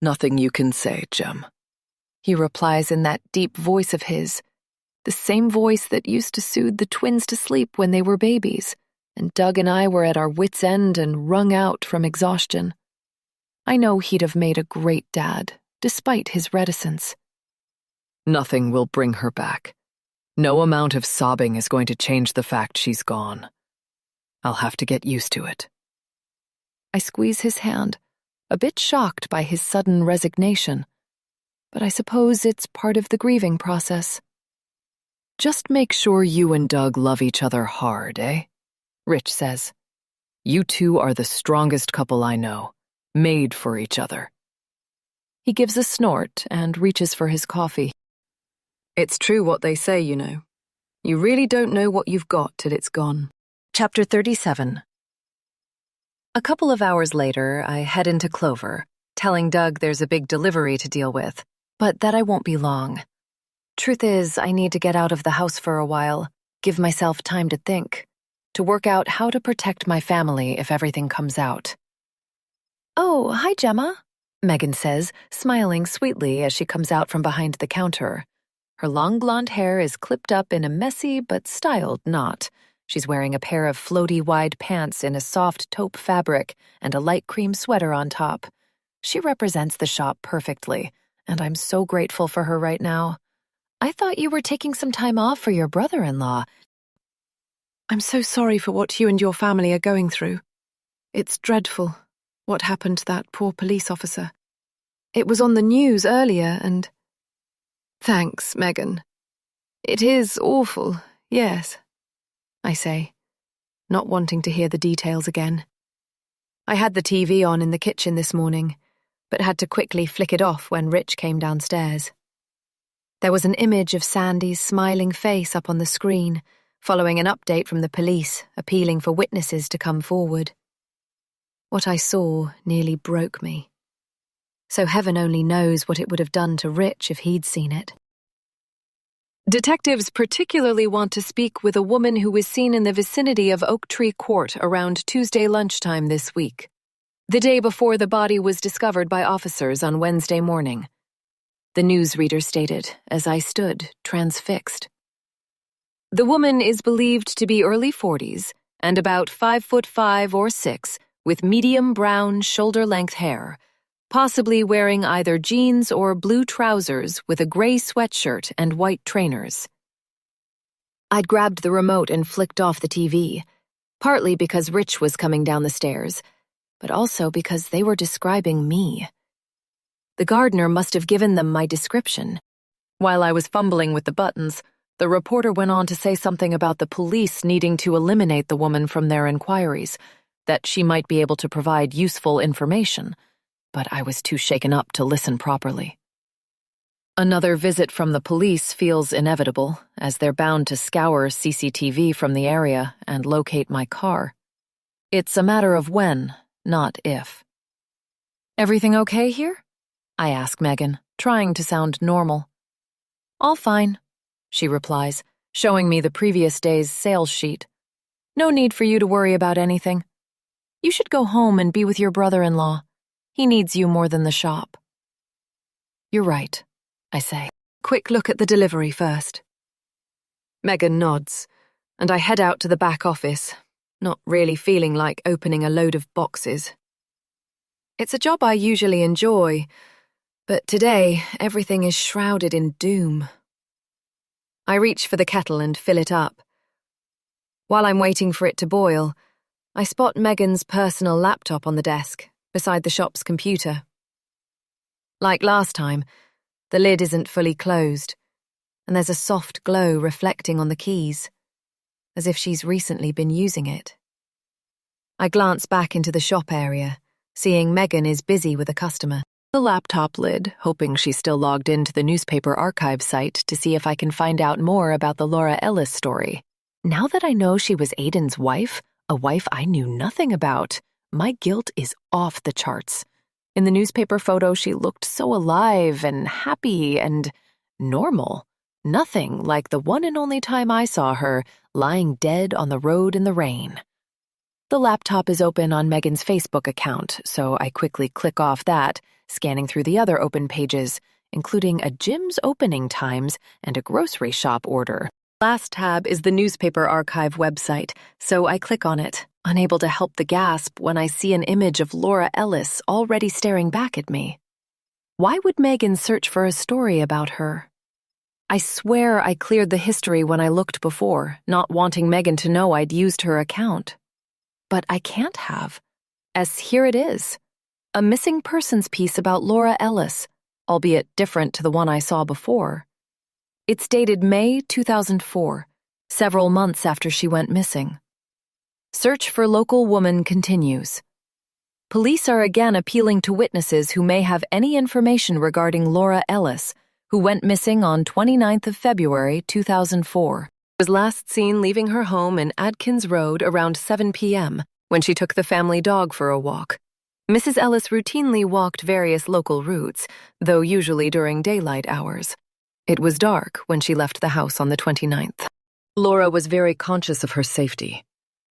F: "Nothing you can say, Jem,"
A: he replies in that deep voice of his, the same voice that used to soothe the twins to sleep when they were babies, and Doug and I were at our wits' end and wrung out from exhaustion. I know he'd have made a great dad, despite his reticence.
F: "Nothing will bring her back. No amount of sobbing is going to change the fact she's gone. I'll have to get used to it."
A: I squeeze his hand, a bit shocked by his sudden resignation, but I suppose it's part of the grieving process.
F: "Just make sure you and Doug love each other hard, eh?" Rich says. "You two are the strongest couple I know, made for each other."
A: He gives a snort and reaches for his coffee.
E: It's true what they say, you know. You really don't know what you've got till it's gone.
A: Chapter 37. A couple of hours later, I head into Clover, telling Doug there's a big delivery to deal with, but that I won't be long. Truth is, I need to get out of the house for a while, give myself time to think, to work out how to protect my family if everything comes out. "Oh, hi, Gemma," Megan says, smiling sweetly as she comes out from behind the counter. Her long blonde hair is clipped up in a messy but styled knot. She's wearing a pair of floaty wide pants in a soft taupe fabric and a light cream sweater on top. She represents the shop perfectly, and I'm so grateful for her right now. I thought you were taking some time off for your brother-in-law.
B: I'm so sorry for what you and your family are going through. It's dreadful, what happened to that poor police officer. It was on the news earlier and... Thanks, Megan. It is awful, yes, I say, not wanting to hear the details again. I had the TV on in the kitchen this morning, but had to quickly flick it off when Rich came downstairs. There was an image of Sandy's smiling face up on the screen, following an update from the police, appealing for witnesses to come forward. What I saw nearly broke me. So heaven only knows what it would have done to Rich if he'd seen it.
A: Detectives particularly want to speak with a woman who was seen in the vicinity of Oak Tree Court around Tuesday lunchtime this week, the day before the body was discovered by officers on Wednesday morning. The newsreader stated, as I stood, transfixed. The woman is believed to be early 40s and about 5'5" or 6", with medium brown shoulder-length hair, possibly wearing either jeans or blue trousers with a gray sweatshirt and white trainers. I'd grabbed the remote and flicked off the TV, partly because Rich was coming down the stairs, but also because they were describing me. The gardener must have given them my description. While I was fumbling with the buttons, the reporter went on to say something about the police needing to eliminate the woman from their inquiries, that she might be able to provide useful information, but I was too shaken up to listen properly. Another visit from the police feels inevitable, as they're bound to scour CCTV from the area and locate my car. It's a matter of when, not if. Everything okay here? I ask Megan, trying to sound normal. All fine, she replies, showing me the previous day's sales sheet. No need for you to worry about anything. You should go home and be with your brother-in-law. He needs you more than the shop. You're right, I say.
B: Quick look at the delivery first. Megan nods, and I head out to the back office, not really feeling like opening a load of boxes. It's a job I usually enjoy, but today everything is shrouded in doom. I reach for the kettle and fill it up. While I'm waiting for it to boil, I spot Megan's personal laptop on the desk, beside the shop's computer. Like last time, the lid isn't fully closed, and there's a soft glow reflecting on the keys, as if she's recently been using it. I glance back into the shop area, seeing Megan is busy with a customer. The laptop lid, hoping she's still logged into the newspaper archive site to see if I can find out more about the Laura Ellis story. Now that I know she was Aiden's wife, a wife I knew nothing about, my guilt is off the charts. In the newspaper photo, she looked so alive and happy and normal. Nothing like the one and only time I saw her lying dead on the road in the rain. The laptop is open on Megan's Facebook account, so I quickly click off that, scanning through the other open pages, including a gym's opening times and a grocery shop order. Last tab is the newspaper archive website, so I click on it, unable to help the gasp when I see an image of Laura Ellis already staring back at me. Why would Megan search for a story about her? I swear I cleared the history when I looked before, not wanting Megan to know I'd used her account. But I can't have, as here it is, a missing persons piece about Laura Ellis, albeit different to the one I saw before. It's dated May 2004, several months after she went missing. Search for local woman continues. Police are again appealing to witnesses who may have any information regarding Laura Ellis, who went missing on 29th of February 2004. Was last seen leaving her home in Adkins Road around 7 p.m. when she took the family dog for a walk. Mrs. Ellis routinely walked various local routes, though usually during daylight hours. It was dark when she left the house on the 29th. Laura was very conscious of her safety.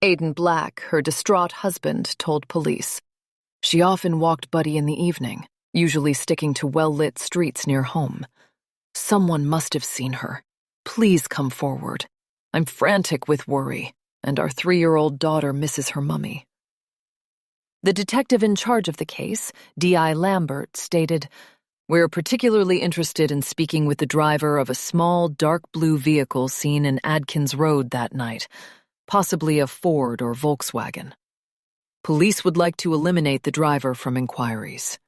B: Aiden Black, her distraught husband, told police. She often walked Buddy in the evening, usually sticking to well-lit streets near home. Someone must have seen her. Please come forward. I'm frantic with worry, and our 3-year-old daughter misses her mummy. The detective in charge of the case, D.I. Lambert, stated,
G: We're particularly interested in speaking with the driver of a small, dark blue vehicle seen in Adkins Road that night, possibly a Ford or Volkswagen. Police would like to eliminate the driver from inquiries.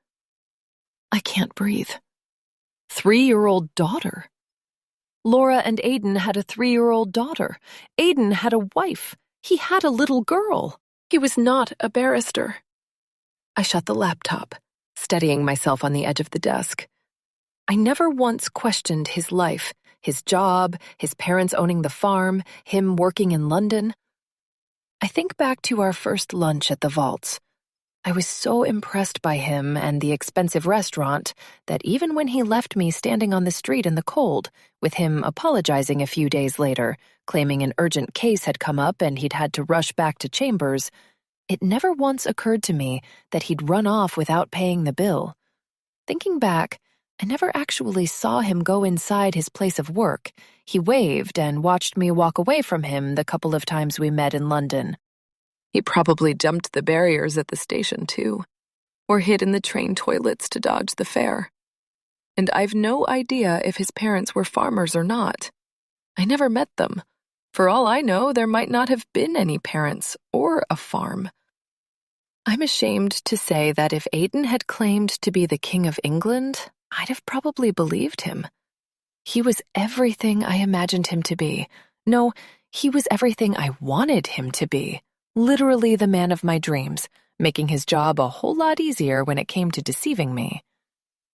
G: I can't breathe. 3-year-old daughter. Laura and Aiden had a 3-year-old daughter. Aiden had a wife. He had a little girl.
B: He was not a barrister.
E: I shut the laptop, steadying myself on the edge of the desk. I never once questioned his life, his job, his parents owning the farm, him working in London. I think back to our first lunch at the Vaults. I was so impressed by him and the expensive restaurant that even when he left me standing on the street in the cold, with him apologizing a few days later, claiming an urgent case had come up and he'd had to rush back to Chambers, it never once occurred to me that he'd run off without paying the bill. Thinking back, I never actually saw him go inside his place of work. He waved and watched me walk away from him the couple of times we met in London. He probably jumped the barriers at the station, too, or hid in the train toilets to dodge the fare. And I've no idea if his parents were farmers or not. I never met them. For all I know, there might not have been any parents or a farm. I'm ashamed to say that if Aiden had claimed to be the King of England, I'd have probably believed him. He was everything I imagined him to be. No, he was everything I wanted him to be. Literally the man of my dreams, making his job a whole lot easier when it came to deceiving me.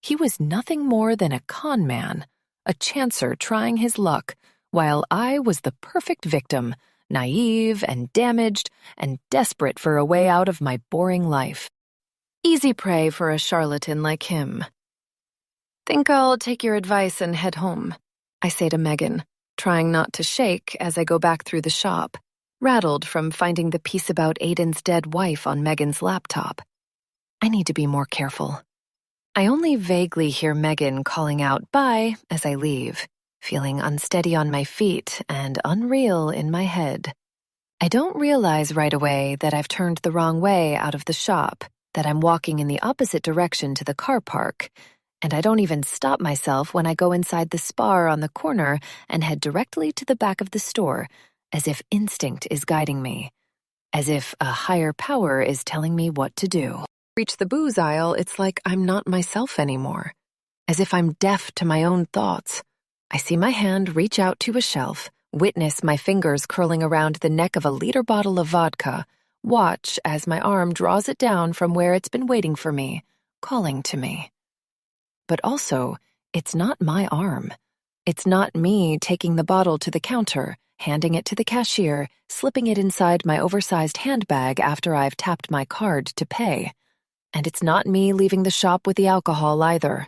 E: He was nothing more than a con man, a chancer trying his luck, while I was the perfect victim, naive and damaged and desperate for a way out of my boring life. Easy prey for a charlatan like him. Think I'll take your advice and head home, I say to Megan, trying not to shake as I go back through the shop, rattled from finding the piece about Aiden's dead wife on Megan's laptop. I need to be more careful. I only vaguely hear Megan calling out bye as I leave, feeling unsteady on my feet and unreal in my head. I don't realize right away that I've turned the wrong way out of the shop, that I'm walking in the opposite direction to the car park, and I don't even stop myself when I go inside the Spar on the corner and head directly to the back of the store, as if instinct is guiding me, as if a higher power is telling me what to do. Reach the booze aisle, it's like I'm not myself anymore, as if I'm deaf to my own thoughts. I see my hand reach out to a shelf, witness my fingers curling around the neck of a liter bottle of vodka, watch as my arm draws it down from where it's been waiting for me, calling to me. But also, it's not my arm. It's not me taking the bottle to the counter, handing it to the cashier, slipping it inside my oversized handbag after I've tapped my card to pay. And it's not me leaving the shop with the alcohol either.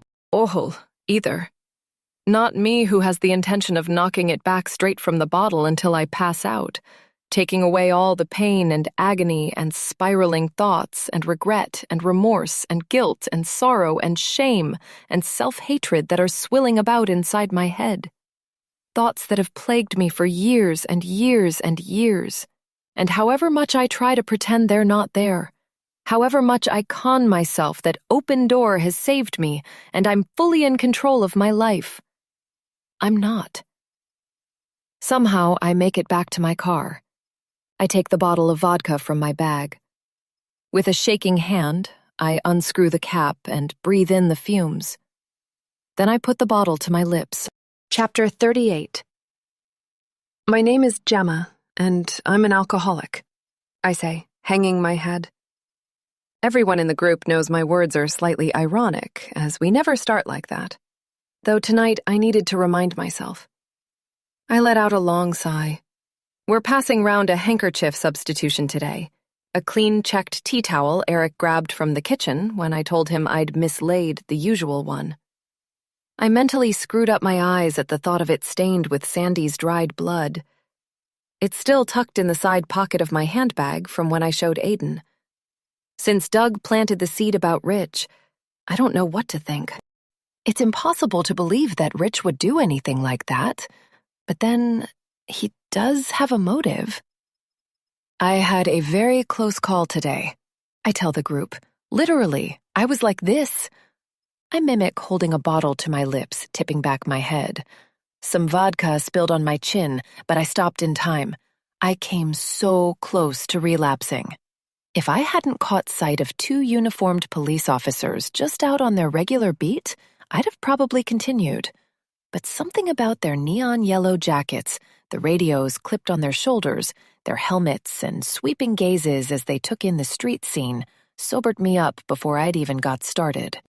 E: Either. Not me who has the intention of knocking it back straight from the bottle until I pass out, taking away all the pain and agony and spiraling thoughts and regret and remorse and guilt and sorrow and shame and self-hatred that are swilling about inside my head. Thoughts that have plagued me for years and years and years. And however much I try to pretend they're not there, however much I con myself that open door has saved me and I'm fully in control of my life, I'm not. Somehow I make it back to my car. I take the bottle of vodka from my bag. With a shaking hand, I unscrew the cap and breathe in the fumes. Then I put the bottle to my lips. Chapter 38. My name is Gemma, and I'm an alcoholic, I say, hanging my head. Everyone in the group knows my words are slightly ironic, as we never start like that. Though tonight I needed to remind myself. I let out a long sigh. We're passing round a handkerchief substitution today, a clean checked tea towel Eric grabbed from the kitchen when I told him I'd mislaid the usual one. I mentally screwed up my eyes at the thought of it stained with Sandy's dried blood. It's still tucked in the side pocket of my handbag from when I showed Aiden. Since Doug planted the seed about Rich, I don't know what to think. It's impossible to believe that Rich would do anything like that, but then he does have a motive. I had a very close call today, I tell the group. Literally, I was like this.
F: I mimic holding a bottle to my lips, tipping back my head. Some vodka spilled on my chin, but I stopped in time. I came so close to relapsing. If I hadn't caught sight of 2 uniformed police officers just out on their regular beat, I'd have probably continued. But something about their neon yellow jackets, the radios clipped on their shoulders, their helmets, and sweeping gazes as they took in the street scene sobered me up before I'd even got started.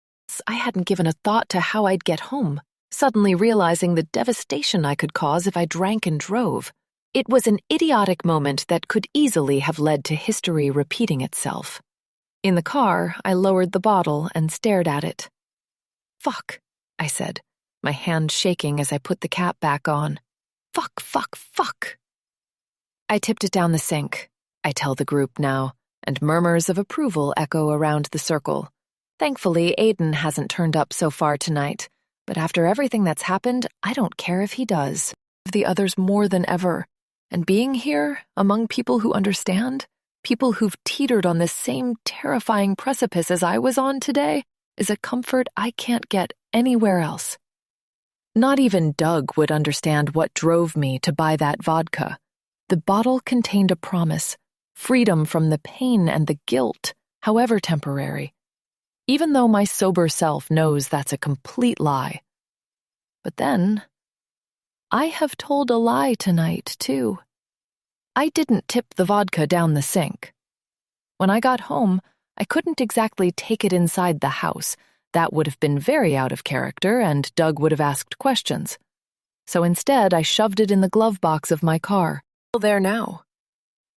F: I hadn't given a thought to how I'd get home, suddenly realizing the devastation I could cause if I drank and drove. It was an idiotic moment that could easily have led to history repeating itself. In the car, I lowered the bottle and stared at it. "Fuck," I said, my hand shaking as I put the cap back on. "Fuck, fuck, fuck." I tipped it down the sink, I tell the group now, and murmurs of approval echo around the circle. Thankfully, Aiden hasn't turned up so far tonight, but after everything that's happened, I don't care if he does. The others more than ever. And being here, among people who understand, people who've teetered on this same terrifying precipice as I was on today, is a comfort I can't get anywhere else. Not even Doug would understand what drove me to buy that vodka. The bottle contained a promise, freedom from the pain and the guilt, however temporary. Even though my sober self knows that's a complete lie. But then, I have told a lie tonight, too. I didn't tip the vodka down the sink. When I got home, I couldn't exactly take it inside the house. That would have been very out of character, and Doug would have asked questions. So instead, I shoved it in the glove box of my car. Still there now.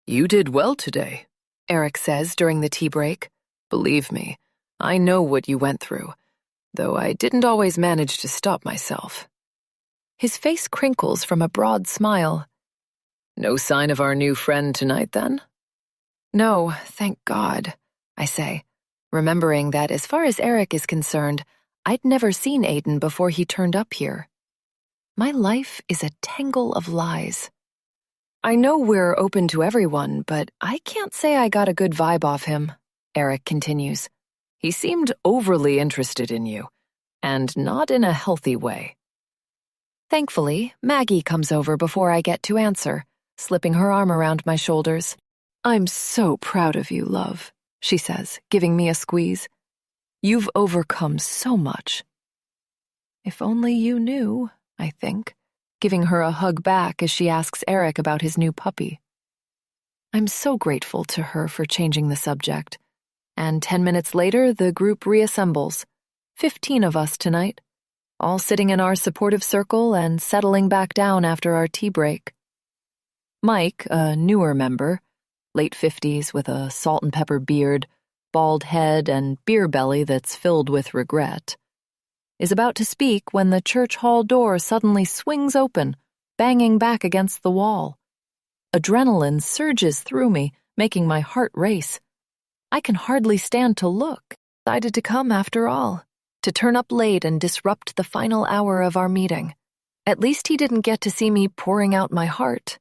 G: "You did well today,"
F: Eric says during the tea break.
G: "Believe me, I know what you went through, though I didn't always manage to stop myself."
F: His face crinkles from a broad smile.
G: "No sign of our new friend tonight, then?"
F: "No, thank God," I say, remembering that as far as Eric is concerned, I'd never seen Aiden before he turned up here. My life is a tangle of lies. "I know we're open to everyone, but I can't say I got a good vibe off him," Eric continues.
G: "He seemed overly interested in you, and not in a healthy way."
F: Thankfully, Maggie comes over before I get to answer, slipping her arm around my shoulders. "I'm so proud of you, love," she says, giving me a squeeze. "You've overcome so much." If only you knew, I think, giving her a hug back as she asks Eric about his new puppy. I'm so grateful to her for changing the subject. And 10 minutes later, the group reassembles. 15 of us tonight, all sitting in our supportive circle and settling back down after our tea break. Mike, a newer member, late 50s with a salt and pepper beard, bald head, and beer belly that's filled with regret, is about to speak when the church hall door suddenly swings open, banging back against the wall. Adrenaline surges through me, making my heart race. I can hardly stand to look. Decided to come after all, to turn up late and disrupt the final hour of our meeting. At least he didn't get to see me pouring out my heart.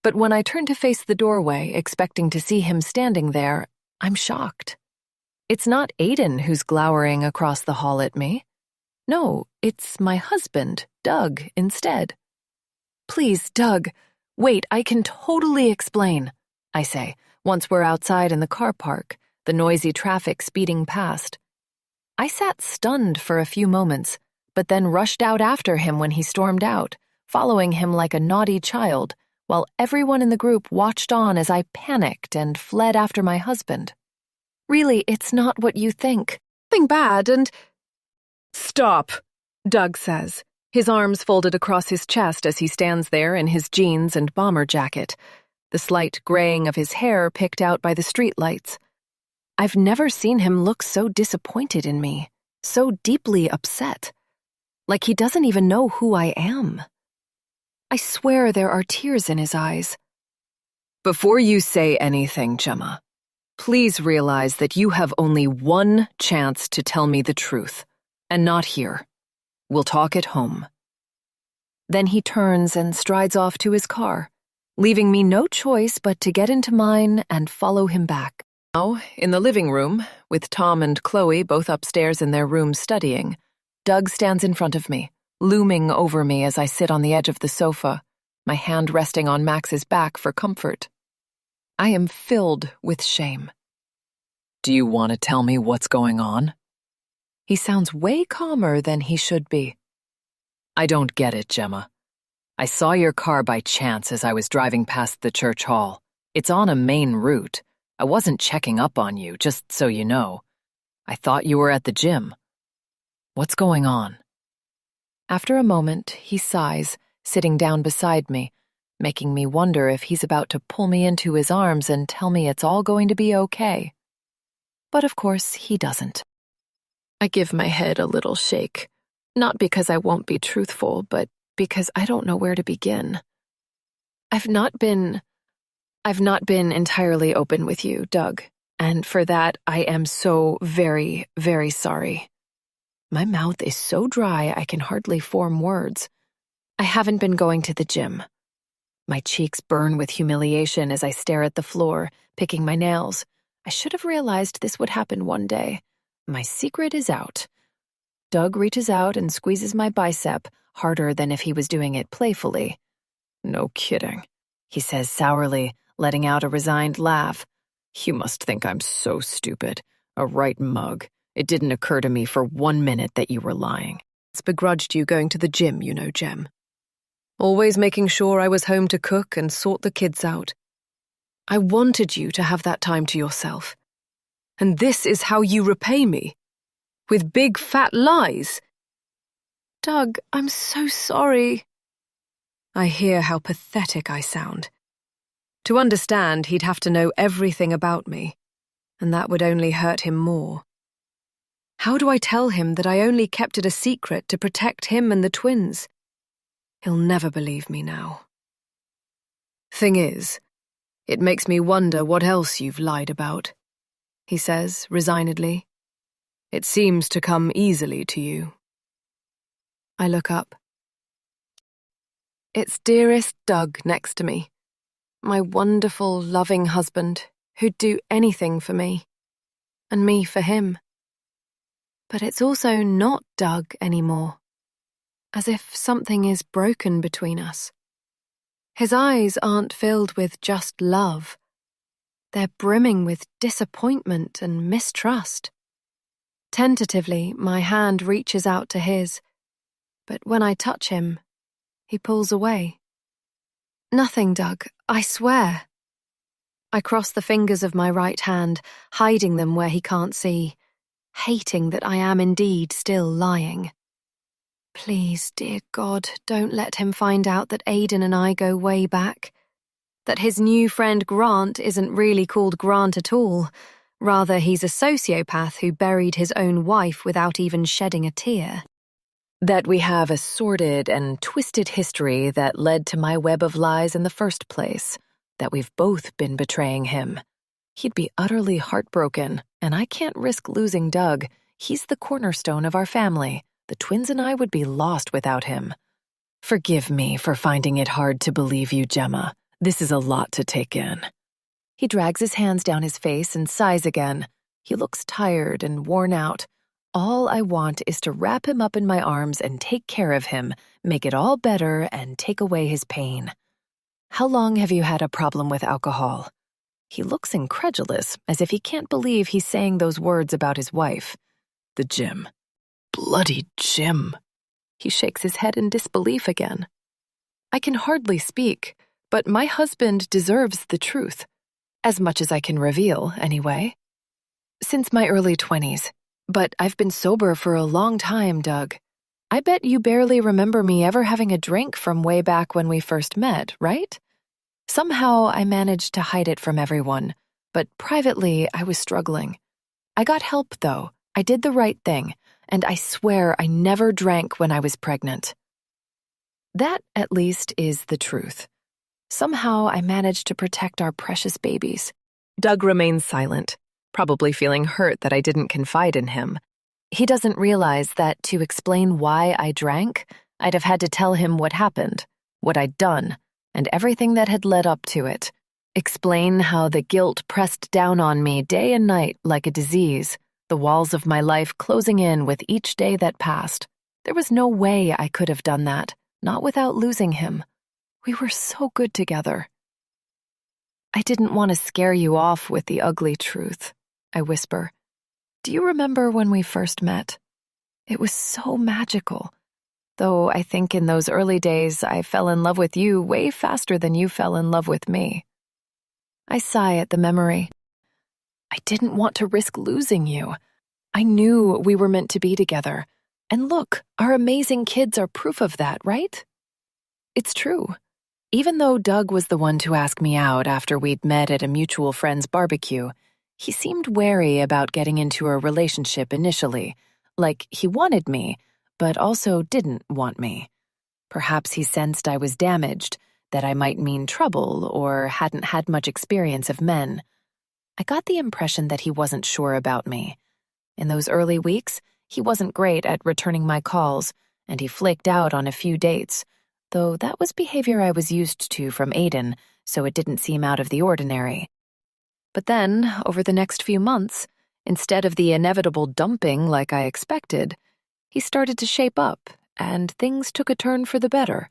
F: But when I turn to face the doorway, expecting to see him standing there, I'm shocked. It's not Aiden who's glowering across the hall at me. No, it's my husband, Doug, instead. "Please, Doug, wait, I can totally explain," I say, once we're outside in the car park, the noisy traffic speeding past. I sat stunned for a few moments, but then rushed out after him when he stormed out, following him like a naughty child, while everyone in the group watched on as I panicked and fled after my husband. "Really, it's not what you think. Nothing bad and—" "Stop," Doug says, his arms folded across his chest as he stands there in his jeans and bomber jacket, the slight graying of his hair picked out by the streetlights. I've never seen him look so disappointed in me, so deeply upset, like he doesn't even know who I am. I swear there are tears in his eyes.
G: "Before you say anything, Gemma, please realize that you have only one chance to tell me the truth, and not here. We'll talk at home."
F: Then he turns and strides off to his car, leaving me no choice but to get into mine and follow him back. Now, in the living room, with Tom and Chloe both upstairs in their room studying, Doug stands in front of me, looming over me as I sit on the edge of the sofa, my hand resting on Max's back for comfort. I am filled with shame.
G: Do you want to tell me what's going on?
F: He sounds way calmer than he should be.
G: I don't get it, Gemma. I saw your car by chance as I was driving past the church hall. It's on a main route. I wasn't checking up on you, just so you know. I thought you were at the gym. What's going on?
F: After a moment, he sighs, sitting down beside me, making me wonder if he's about to pull me into his arms and tell me it's all going to be okay. But of course, he doesn't. I give my head a little shake, not because I won't be truthful, but because I don't know where to begin. I've not been entirely open with you, Doug, and for that I am so very, very sorry. My mouth is so dry I can hardly form words. I haven't been going to the gym. My cheeks burn with humiliation as I stare at the floor, picking my nails. I should have realized this would happen one day. My secret is out. Doug reaches out and squeezes my bicep, harder than if he was doing it playfully.
G: No kidding,
F: he says sourly, letting out a resigned laugh.
G: You must think I'm so stupid. A right mug. It didn't occur to me for 1 minute that you were lying.
E: It's begrudged you going to the gym, you know, Gem. Always making sure I was home to cook and sort the kids out. I wanted you to have that time to yourself. And this is how you repay me? With big fat lies?
B: Doug, I'm so sorry.
E: I hear how pathetic I sound. To understand, he'd have to know everything about me, and that would only hurt him more. How do I tell him that I only kept it a secret to protect him and the twins? He'll never believe me now. Thing is, it makes me wonder what else you've lied about, he says resignedly. It seems to come easily to you. I look up. It's dearest Doug next to me, my wonderful, loving husband who'd do anything for me, and me for him. But it's also not Doug anymore, as if something is broken between us. His eyes aren't filled with just love. They're brimming with disappointment and mistrust. Tentatively, my hand reaches out to his, but when I touch him, he pulls away. Nothing, Doug, I swear. I cross the fingers of my right hand, hiding them where he can't see, hating that I am indeed still lying. Please, dear God, don't let him find out that Aidan and I go way back. That his new friend Grant isn't really called Grant at all. Rather, he's a sociopath who buried his own wife without even shedding a tear.
F: That we have a sordid and twisted history that led to my web of lies in the first place. That we've both been betraying him. He'd be utterly heartbroken, and I can't risk losing Doug. He's the cornerstone of our family. The twins and I would be lost without him. Forgive me for finding it hard to believe you, Gemma. This is a lot to take in. He drags his hands down his face and sighs again. He looks tired and worn out. All I want is to wrap him up in my arms and take care of him, make it all better, and take away his pain. How long have you had a problem with alcohol? He looks incredulous, as if he can't believe he's saying those words about his wife.
G: The gym. Bloody gym.
F: He shakes his head in disbelief again. I can hardly speak, but my husband deserves the truth. As much as I can reveal, anyway. Since my early 20s. But I've been sober for a long time, Doug. I bet you barely remember me ever having a drink from way back when we first met, right? Somehow I managed to hide it from everyone, but privately I was struggling. I got help, though. I did the right thing, and I swear I never drank when I was pregnant. That, at least, is the truth. Somehow I managed to protect our precious babies. Doug remains silent, probably feeling hurt that I didn't confide in him. He doesn't realize that to explain why I drank, I'd have had to tell him what happened, what I'd done, and everything that had led up to it. explain how the guilt pressed down on me day and night like a disease, the walls of my life closing in with each day that passed. There was no way I could have done that, not without losing him. We were so good together. I didn't want to scare you off with the ugly truth, I whisper. Do you remember when we first met? It was so magical. Though I think in those early days I fell in love with you way faster than you fell in love with me. I sigh at the memory. I didn't want to risk losing you. I knew we were meant to be together. And look, our amazing kids are proof of that, right? It's true. Even though Doug was the one to ask me out after we'd met at a mutual friend's barbecue, he seemed wary about getting into a relationship initially, like he wanted me, but also didn't want me. Perhaps he sensed I was damaged, that I might mean trouble, or hadn't had much experience of men. I got the impression that he wasn't sure about me. In those early weeks, he wasn't great at returning my calls, and he flaked out on a few dates, though that was behavior I was used to from Aiden, so it didn't seem out of the ordinary. But then, over the next few months, instead of the inevitable dumping like I expected, he started to shape up, and things took a turn for the better.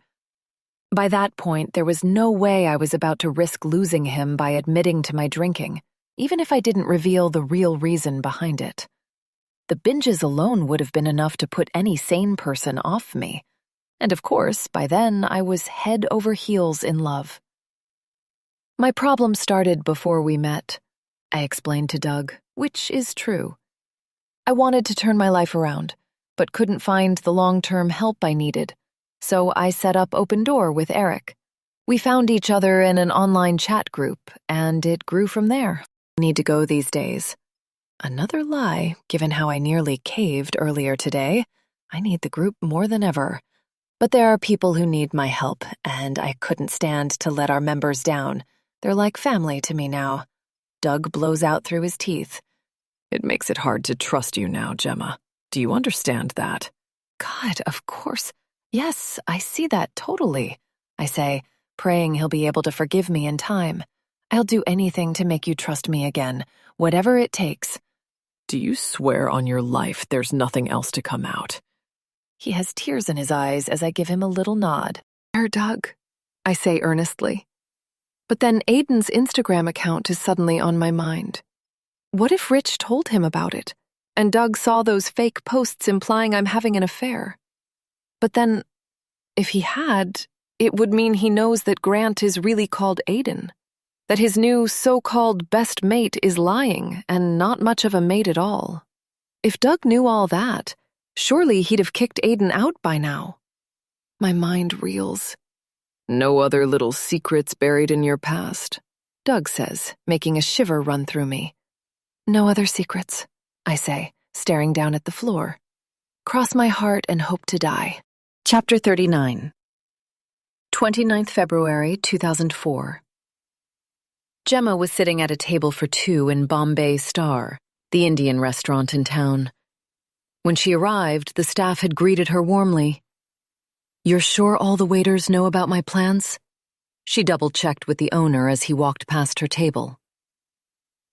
F: By that point, there was no way I was about to risk losing him by admitting to my drinking, even if I didn't reveal the real reason behind it. The binges alone would have been enough to put any sane person off me. And of course, by then, I was head over heels in love. My problem started before we met, I explained to Doug, which is true. I wanted to turn my life around, but couldn't find the long-term help I needed, so I set up Open Door with Eric. We found each other in an online chat group, and it grew from there. I need to go these days. Another lie, given how I nearly caved earlier today. I need the group more than ever. But there are people who need my help, and I couldn't stand to let our members down. They're like family to me now. Doug blows out through his teeth.
G: It makes it hard to trust you now, Gemma. Do you understand that?
F: God, of course. Yes, I see that totally, I say, praying he'll be able to forgive me in time. I'll do anything to make you trust me again, whatever it takes.
G: Do you swear on your life there's nothing else to come out?
F: He has tears in his eyes as I give him a little nod.
B: Doug, I say earnestly. But then Aiden's Instagram account is suddenly on my mind. What if Rich told him about it, and Doug saw those fake posts implying I'm having an affair? But then, if he had, it would mean he knows that Grant is really called Aiden, that his new so-called best mate is lying and not much of a mate at all. If Doug knew all that, surely he'd have kicked Aiden out by now. My mind reels.
G: No other little secrets buried in your past,
F: Doug says, making a shiver run through me. No other secrets, I say, staring down at the floor. Cross my heart and hope to die.
J: Chapter 39.
A: 29th February, 2004.
F: Gemma was sitting at a table for two in Bombay Star, the Indian restaurant in town. When she arrived, the staff had greeted her warmly. "You're sure all the waiters know about my plans?" She double-checked with the owner as he walked past her table.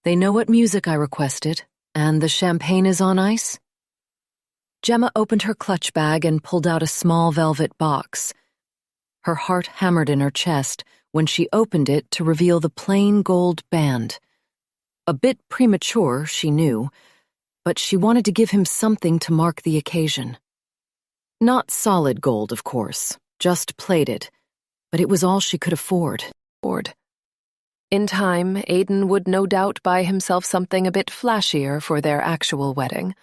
F: "They know what music I requested, and the champagne is on ice?" Gemma opened her clutch bag and pulled out a small velvet box. Her heart hammered in her chest when she opened it to reveal the plain gold band. A bit premature, she knew, but she wanted to give him something to mark the occasion. Not solid gold, of course, just plated, but it was all she could afford. In time, Aiden would no doubt buy himself something a bit flashier for their actual wedding,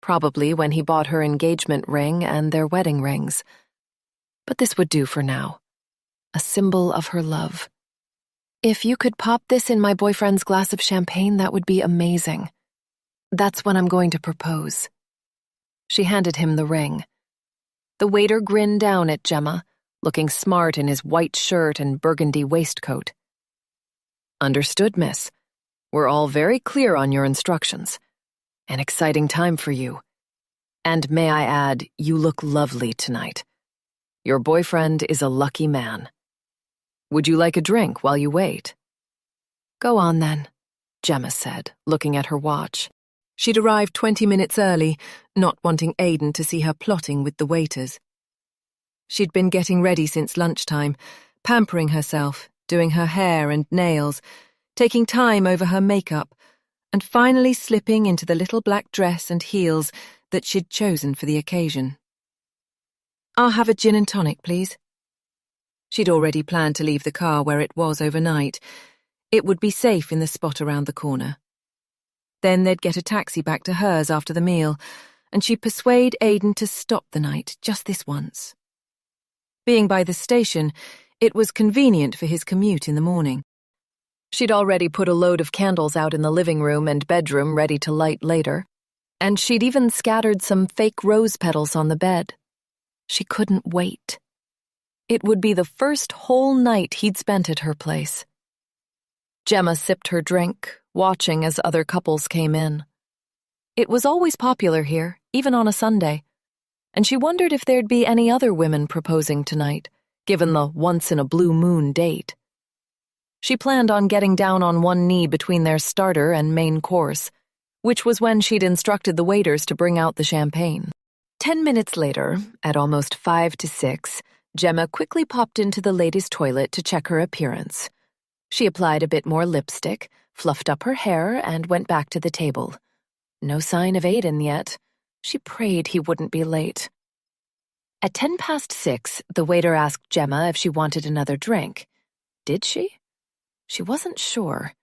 F: probably when he bought her engagement ring and their wedding rings. But this would do for now. A symbol of her love. "If you could pop this in my boyfriend's glass of champagne, that would be amazing. That's when I'm going to propose." She handed him the ring. The waiter grinned down at Gemma, looking smart in his white shirt and burgundy waistcoat. "Understood, miss. We're all very clear on your instructions. An exciting time for you. And may I add, you look lovely tonight. Your boyfriend is a lucky man. Would you like a drink while you wait?" Go on then, Gemma said, looking at her watch.
E: She'd arrived 20 minutes early, not wanting Aidan to see her plotting with the waiters. She'd been getting ready since lunchtime, pampering herself, doing her hair and nails, taking time over her makeup, and finally slipping into the little black dress and heels that she'd chosen for the occasion. "I'll have a gin and tonic, please." She'd already planned to leave the car where it was overnight. It would be safe in the spot around the corner. Then they'd get a taxi back to hers after the meal, and she'd persuade Aidan to stop the night just this once. Being by the station, it was convenient for his commute in the morning. She'd already put a load of candles out in the living room and bedroom ready to light later, and she'd even scattered some fake rose petals on the bed. She couldn't wait. It would be the first whole night he'd spent at her place. Gemma sipped her drink, watching as other couples came in. It was always popular here, even on a Sunday, and she wondered if there'd be any other women proposing tonight, given the once-in-a-blue-moon date. She planned on getting down on one knee between their starter and main course, which was when she'd instructed the waiters to bring out the champagne. 10 minutes later, at almost 5 to 6, Gemma quickly popped into the ladies' toilet to check her appearance. She applied a bit more lipstick, fluffed up her hair, and went back to the table. No sign of Aidan yet. She prayed he wouldn't be late. At 6:10, the waiter asked Gemma if she wanted another drink. Did she? She wasn't sure.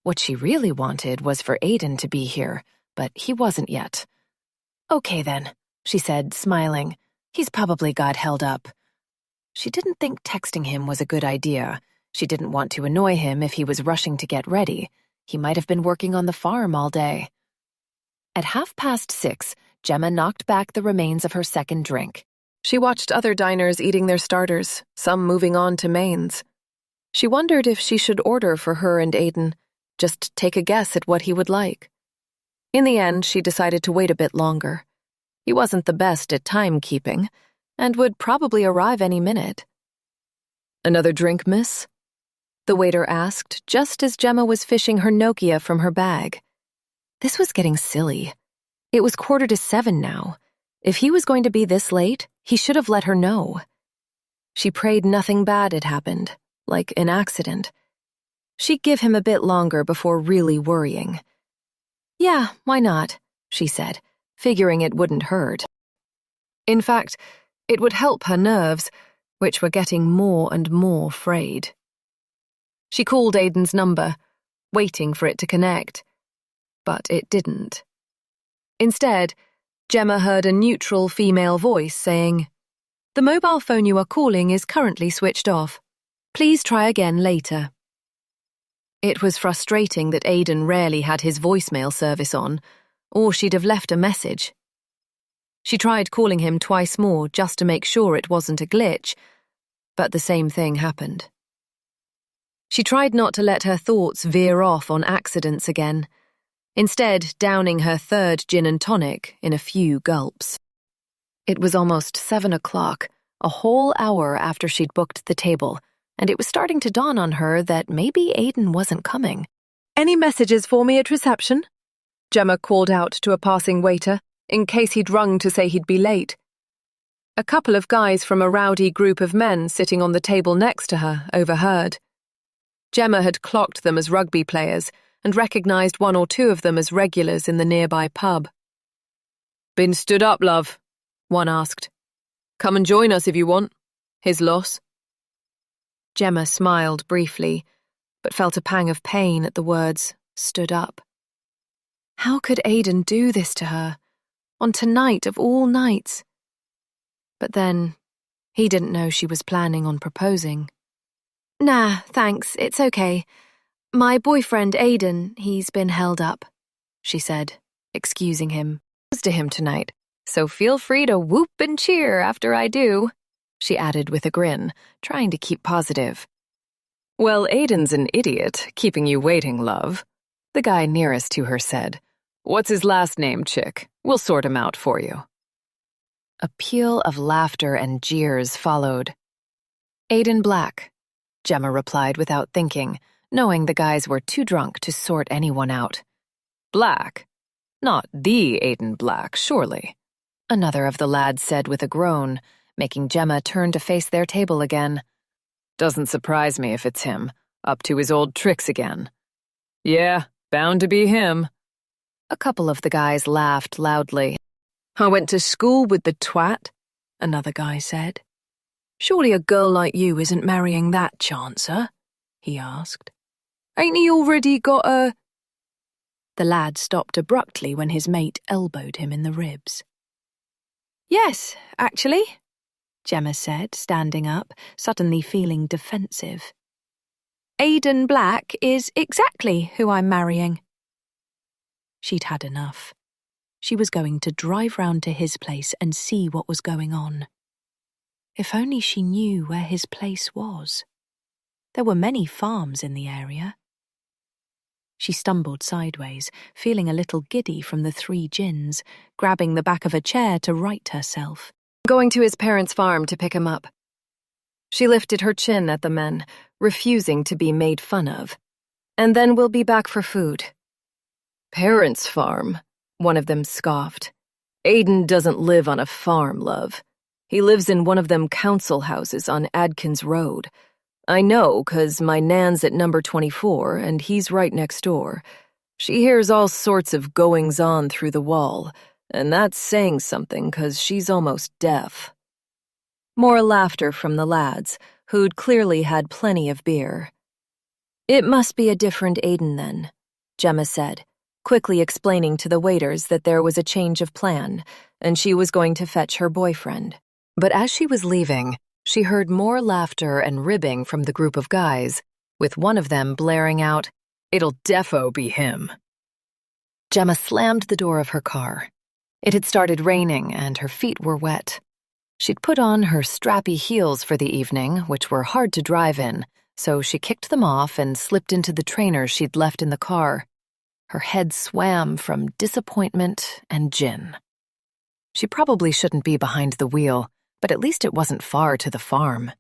E: What she really wanted was for Aidan to be here, but he wasn't yet. "Okay then," she said, smiling. "He's probably got held up." She didn't think texting him was a good idea. She didn't want to annoy him if he was rushing to get ready. He might have been working on the farm all day. At 6:30, Gemma knocked back the remains of her second drink. She watched other diners eating their starters, some moving on to mains. She wondered if she should order for her and Aidan, just take a guess at what he would like. In the end, she decided to wait a bit longer. He wasn't the best at timekeeping, and would probably arrive any minute. "Another drink, miss?" the waiter asked, just as Gemma was fishing her Nokia from her bag. This was getting silly. It was 6:45 now. If he was going to be this late, he should have let her know. She prayed nothing bad had happened, like an accident. She'd give him a bit longer before really worrying. "Yeah, why not?" she said, figuring it wouldn't hurt. In fact, it would help her nerves, which were getting more and more frayed. She called Aidan's number, waiting for it to connect. But it didn't. Instead, Gemma heard a neutral female voice saying, "The mobile phone you are calling is currently switched off. Please try again later." It was frustrating that Aidan rarely had his voicemail service on, or she'd have left a message. She tried calling him twice more just to make sure it wasn't a glitch, but the same thing happened. She tried not to let her thoughts veer off on accidents again, instead downing her third gin and tonic in a few gulps. It was almost 7 o'clock, a whole hour after she'd booked the table, and it was starting to dawn on her that maybe Aidan wasn't coming. "Any messages for me at reception?" Gemma called out to a passing waiter, in case he'd rung to say he'd be late. A couple of guys from a rowdy group of men sitting on the table next to her overheard. Gemma had clocked them as rugby players and recognized one or two of them as regulars in the nearby pub. "Been stood up, love?" one asked. "Come and join us if you want. His loss." Gemma smiled briefly, but felt a pang of pain at the words, "stood up." How could Aidan do this to her, on tonight of all nights? But then, he didn't know she was planning on proposing. "Nah, thanks, it's okay. My boyfriend Aidan, he's been held up," she said, excusing him. "Close to him tonight, so feel free to whoop and cheer after I do," she added with a grin, trying to keep positive. "Well, Aidan's an idiot, keeping you waiting, love," the guy nearest to her said. "What's his last name, chick? We'll sort him out for you." A peal of laughter and jeers followed. "Aidan Black," Gemma replied without thinking,
F: knowing the guys were too drunk to sort anyone out.
G: Black? Not the Aiden Black, surely?
F: Another of the lads said with a groan, making Gemma turn to face their table again.
G: Doesn't surprise me if it's him, up to his old tricks again. Yeah, bound to be him.
F: A couple of the guys laughed loudly.
H: I went to school with the twat, another guy said. Surely a girl like you isn't marrying that chancer? He asked. Ain't he already got a... The lad stopped abruptly when his mate elbowed him in the ribs. Yes, actually, Gemma said, standing up, suddenly feeling defensive. Aiden Black is exactly who I'm marrying. She'd had enough. She was going to drive round to his place and see what was going on. If only she knew where his place was. There were many farms in the area. She stumbled sideways, feeling a little giddy from the 3 gins, grabbing the back of a chair to right herself.
A: Going to his parents' farm to pick him up. She lifted her chin at the men, refusing to be made fun of. And then we'll be back for food.
G: Parents' farm? One of them scoffed. Aiden doesn't live on a farm, love. He lives in one of them council houses on Adkins Road. I know, 'cause my nan's at number 24, and he's right next door. She hears all sorts of goings-on through the wall, and that's saying something, 'cause she's almost deaf.
A: More laughter from the lads, who'd clearly had plenty of beer. It must be a different Aiden then, Gemma said, quickly explaining to the waiters that there was a change of plan, and she was going to fetch her boyfriend.
F: But as she was leaving, she heard more laughter and ribbing from the group of guys, with one of them blaring out,
G: "It'll defo be him."
F: Gemma slammed the door of her car. It had started raining and her feet were wet. She'd put on her strappy heels for the evening, which were hard to drive in, so she kicked them off and slipped into the trainers she'd left in the car. Her head swam from disappointment and gin. She probably shouldn't be behind the wheel, but at least it wasn't far to the farm.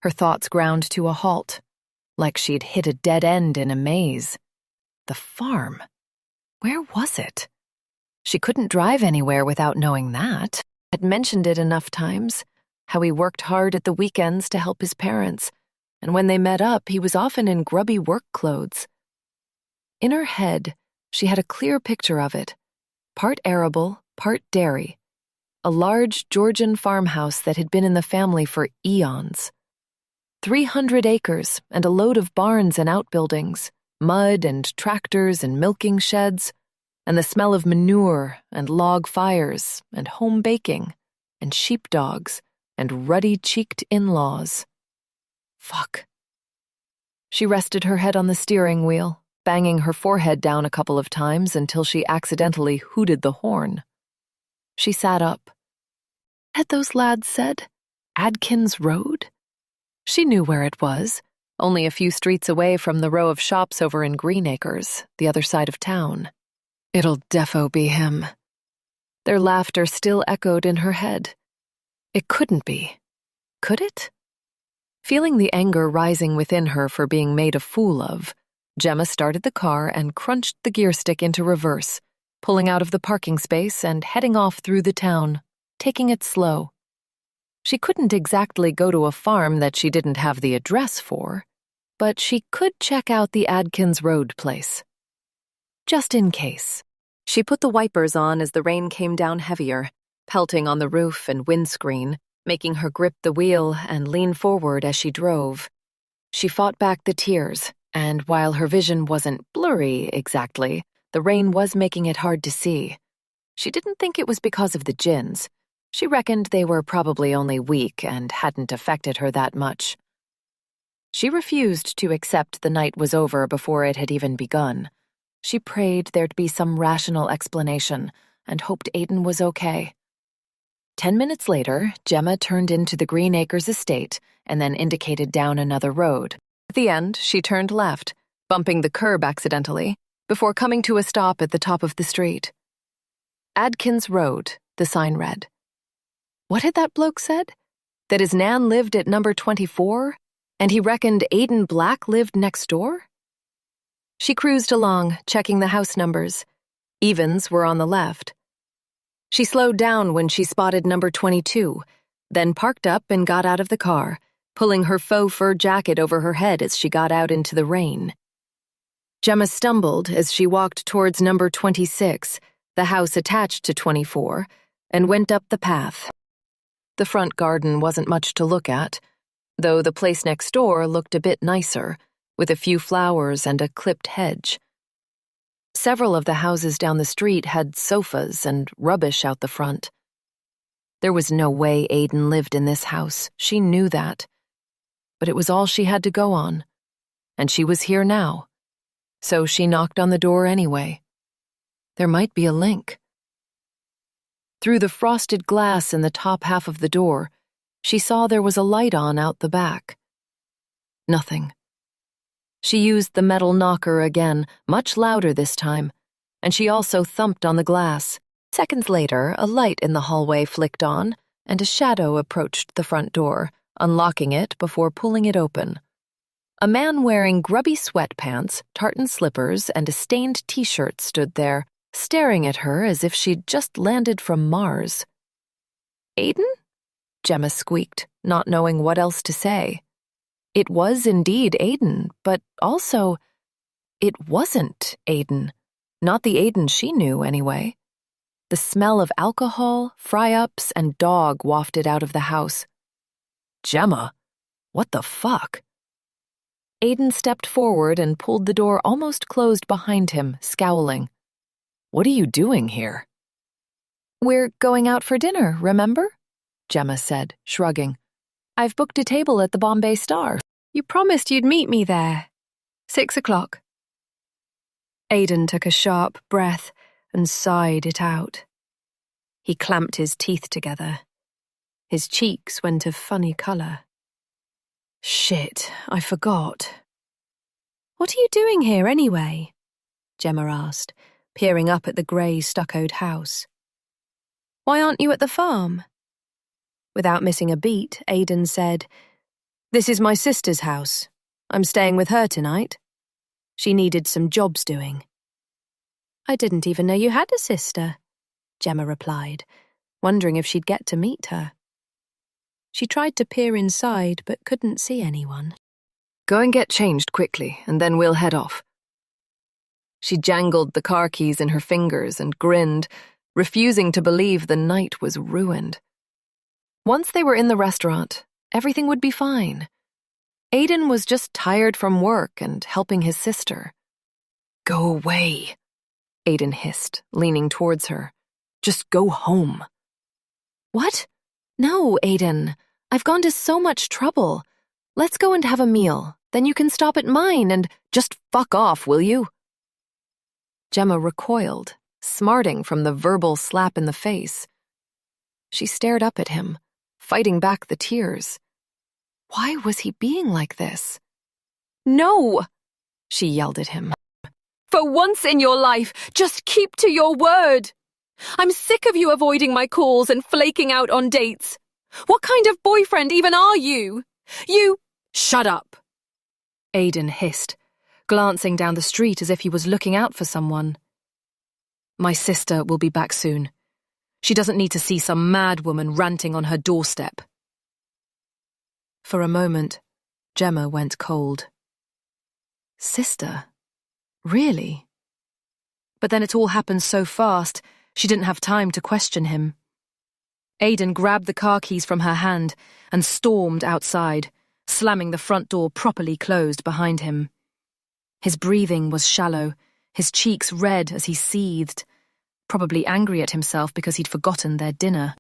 F: Her thoughts ground to a halt, like she'd hit a dead end in a maze. The farm. Where was it? She couldn't drive anywhere without knowing that. Had mentioned it enough times, how he worked hard at the weekends to help his parents, and when they met up, he was often in grubby work clothes. In her head, she had a clear picture of it, part arable, part dairy, a large Georgian farmhouse that had been in the family for eons. 300 acres and a load of barns and outbuildings, mud and tractors and milking sheds, and the smell of manure and log fires and home baking and sheepdogs and ruddy-cheeked in-laws. Fuck. She rested her head on the steering wheel, banging her forehead down a couple of times until she accidentally hooted the horn. She sat up. Had those lads said Adkins Road? She knew where it was, only a few streets away from the row of shops over in Greenacres, the other side of town. It'll defo be him. Their laughter still echoed in her head. It couldn't be. Could it? Feeling the anger rising within her for being made a fool of, Gemma started the car and crunched the gear stick into reverse, pulling out of the parking space and heading off through the town, taking it slow. She couldn't exactly go to a farm that she didn't have the address for, but she could check out the Adkins Road place. Just in case. She put the wipers on as the rain came down heavier, pelting on the roof and windscreen, making her grip the wheel and lean forward as she drove. She fought back the tears, and while her vision wasn't blurry exactly, the rain was making it hard to see. She didn't think it was because of the gins. She reckoned they were probably only weak and hadn't affected her that much. She refused to accept the night was over before it had even begun. She prayed there'd be some rational explanation and hoped Aiden was okay. 10 minutes later, Gemma turned into the Greenacres estate and then indicated down another road. At the end, she turned left, bumping the curb accidentally, before coming to a stop at the top of the street. Adkins Road, the sign read. What had that bloke said? That his nan lived at number 24?
A: And he reckoned Aiden Black lived next door? She cruised along, checking the house numbers. Evens were on the left. She slowed down when she spotted number 22, then parked up and got out of the car, pulling her faux fur jacket over her head as she got out into the rain. Gemma stumbled as she walked towards number 26, the house attached to 24, and went up the path. The front garden wasn't much to look at, though the place next door looked a bit nicer, with a few flowers and a clipped hedge. Several of the houses down the street had sofas and rubbish out the front. There was no way Aiden lived in this house, she knew that. But it was all she had to go on, and she was here now. So she knocked on the door anyway. There might be a link. Through the frosted glass in the top half of the door, she saw there was a light on out the back. Nothing. She used the metal knocker again, much louder this time, and she also thumped on the glass. Seconds later, a light in the hallway flicked on, and a shadow approached the front door, unlocking it before pulling it open. A man wearing grubby sweatpants, tartan slippers, and a stained t-shirt stood there, staring at her as if she'd just landed from Mars. "Aiden?" Gemma squeaked, not knowing what else to say. It was indeed Aiden, but also, it wasn't Aiden. Not the Aiden she knew, anyway. The smell of alcohol, fry-ups, and dog wafted out of the house. "Gemma, what the fuck?" Aiden stepped forward and pulled the door almost closed behind him, scowling. "What are you doing here?" "We're going out for dinner, remember?" Gemma said, shrugging. "I've booked a table at the Bombay Star. You promised you'd meet me there. 6 o'clock. Aiden took a sharp breath and sighed it out. He clamped his teeth together. His cheeks went a funny color. "Shit, I forgot." "What are you doing here anyway?" Gemma asked, peering up at the grey stuccoed house. "Why aren't you at the farm?" Without missing a beat, Aiden said, "This is my sister's house. I'm staying with her tonight. She needed some jobs doing." "I didn't even know you had a sister," Gemma replied, wondering if she'd get to meet her. She tried to peer inside but couldn't see anyone.
G: "Go and get changed quickly, and then we'll head off." She jangled the car keys in her fingers and grinned, refusing to believe the night was ruined. Once they were in the restaurant, everything would be fine. Aiden was just tired from work and helping his sister. "Go away," Aiden hissed, leaning towards her. "Just go home." "What? No, Aiden. I've gone to so much trouble. Let's go and have a meal. Then you can stop at mine and just fuck off, will you?" Gemma recoiled, smarting from the verbal slap in the face. She stared up at him, fighting back the tears. Why was he being like this? "No!" she yelled at him. "For once in your life, just keep to your word. I'm sick of you avoiding my calls and flaking out on dates. What kind of boyfriend even are you? You—" "Shut up!" Aiden hissed, glancing down the street as if he was looking out for someone. "My sister will be back soon. She doesn't need to see some mad woman ranting on her doorstep." For a moment, Gemma went cold. Sister? Really? But then it all happened so fast, she didn't have time to question him. Aiden grabbed the car keys from her hand and stormed outside, slamming the front door properly closed behind him. His breathing was shallow, his cheeks red as he seethed, probably angry at himself because he'd forgotten their dinner.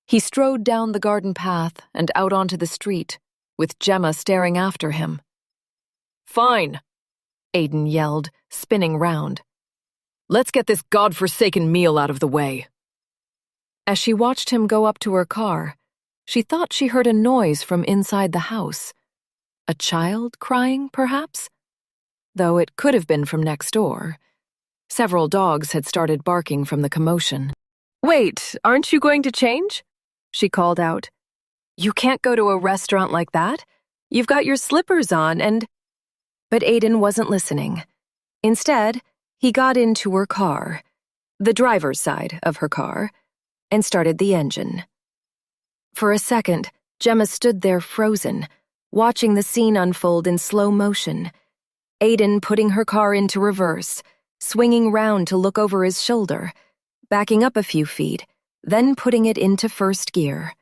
G: He strode down the garden path and out onto the street, with Gemma staring after him. "Fine," Aiden yelled, spinning round. "Let's get this godforsaken meal out of the way." As she watched him go up to her car, she thought she heard a noise from inside the house. A child crying, perhaps? Though it could have been from next door. Several dogs had started barking from the commotion. "Wait, aren't you going to change?" she called out. "You can't go to a restaurant like that.
C: You've got your slippers on and—" But Aiden wasn't listening. Instead, he got into her car, the driver's side of her car, and started the engine. For a second, Gemma stood there frozen, watching the scene unfold in slow motion. Aiden putting her car into reverse, swinging round to look over his shoulder, backing up a few feet, then putting it into first gear.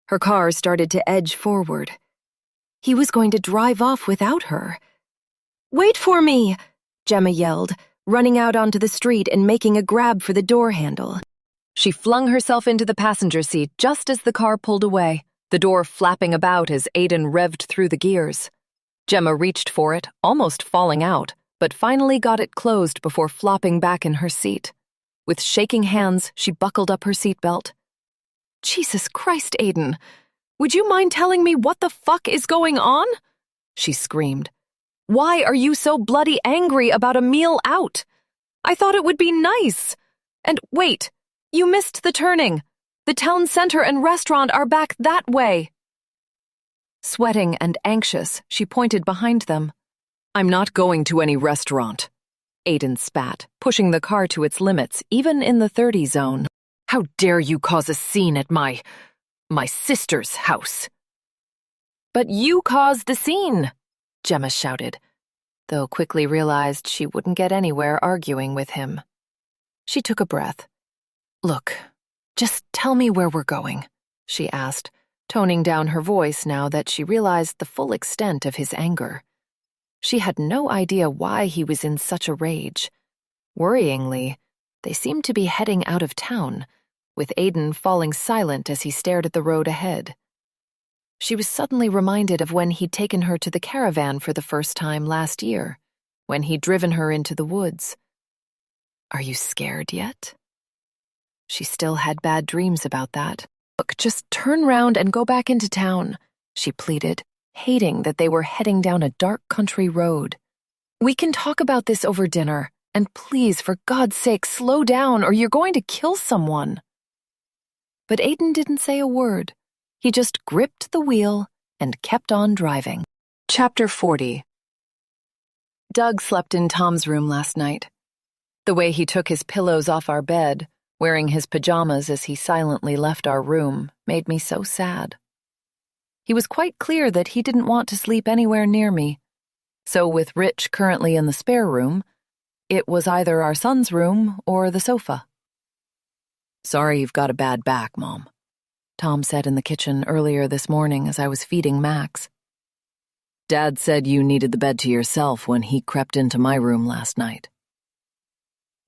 C: Her car started to edge forward. He was going to drive off without her. "Wait for me!" Gemma yelled, running out onto the street and making a grab for the door handle. She flung herself into the passenger seat just as the car pulled away, the door flapping about as Aiden revved through the gears. Gemma reached for it, almost falling out, but finally got it closed before flopping back in her seat. With shaking hands, she buckled up her seatbelt. "Jesus Christ, Aiden! Would you mind telling me what the fuck is going on?" she screamed. "Why are you so bloody angry about a meal out? I thought it would be nice. And wait, you missed the turning. The town center and restaurant are back that way." Sweating and anxious, she pointed behind them. "I'm not going to any restaurant," Aiden spat, pushing the car to its limits, even in the 30 zone. "How dare you cause a scene at my sister's house?" "But you caused the scene," Gemma shouted, though quickly realized she wouldn't get anywhere arguing with him. She took a breath. "Look, just tell me where we're going," she asked, toning down her voice now that she realized the full extent of his anger. She had no idea why he was in such a rage. Worryingly, they seemed to be heading out of town, with Aiden falling silent as he stared at the road ahead. She was suddenly reminded of when he'd taken her to the caravan for the first time last year, when he'd driven her into the woods. "Are you scared yet?" She still had bad dreams about that. "Look, just turn round and go back into town," she pleaded, hating that they were heading down a dark country road. "We can talk about this over dinner, and please, for God's sake, slow down or you're going to kill someone." But Aiden didn't say a word. He just gripped the wheel and kept on driving. Chapter 40. Doug slept in Tom's room last night. The way he took his pillows off our bed, wearing his pajamas as he silently left our room, made me so sad. He was quite clear that he didn't want to sleep anywhere near me. So with Rich currently in the spare room, it was either our son's room or the sofa. "Sorry you've got a bad back, Mom," Tom said in the kitchen earlier this morning as I was feeding Max. "Dad said you needed the bed to yourself when he crept into my room last night."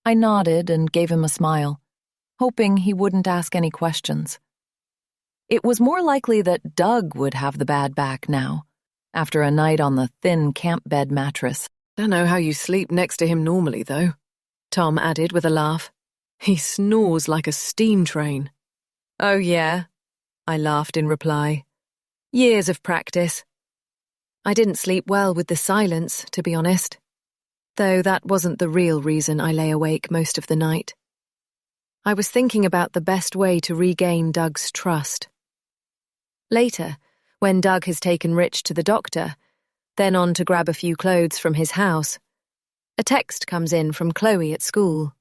C: I nodded and gave him a smile, hoping he wouldn't ask any questions. It was more likely that Doug would have the bad back now, after a night on the thin camp bed mattress.
E: "Don't know how you sleep next to him normally, though," Tom added with a laugh. "He snores like a steam train." "Oh, yeah," I laughed in reply. "Years of practice. I didn't sleep well with the silence, to be honest. Though that wasn't the real reason I lay awake most of the night. I was thinking about the best way to regain Doug's trust. Later, when Doug has taken Rich to the doctor, then on to grab a few clothes from his house, a text comes in from Chloe at school.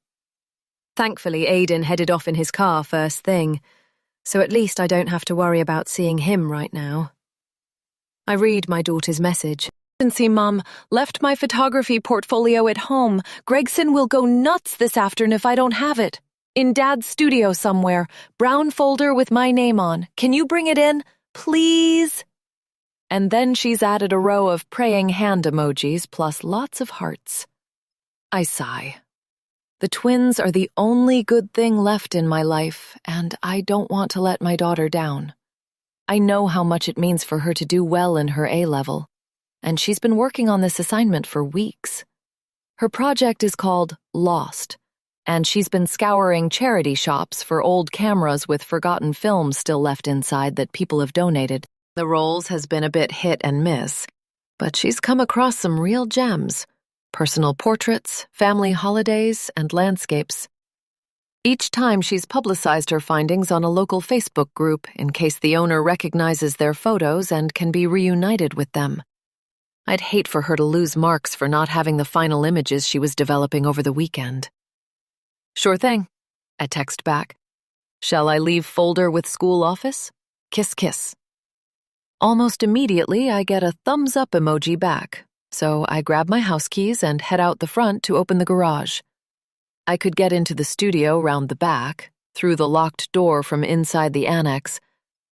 E: Thankfully, Aiden headed off in his car first thing, so at least I don't have to worry about seeing him right now. I read my daughter's message. "See, Mum, left my photography portfolio at home. Gregson will go nuts this afternoon if I don't have it. In Dad's studio somewhere, brown folder with my name on. Can you bring it in? Please?" And then she's added a row of praying hand emojis plus lots of hearts. I sigh. The twins are the only good thing left in my life, and I don't want to let my daughter down. I know how much it means for her to do well in her A-level, and she's been working on this assignment for weeks. Her project is called Lost, and she's been scouring charity shops for old cameras with forgotten films still left inside that people have donated. The rolls has been a bit hit and miss, but she's come across some real gems. Personal portraits, family holidays, and landscapes.
F: Each time she's publicized her findings on a local Facebook group in case the owner recognizes their photos and can be reunited with them. I'd hate for her to lose marks for not having the final images she was developing over the weekend. Sure thing, I text back. Shall I leave folder with school office? Kiss, kiss. Almost immediately, I get a thumbs up emoji back, so I grab my house keys and head out the front to open the garage. I could get into the studio round the back, through the locked door from inside the annex,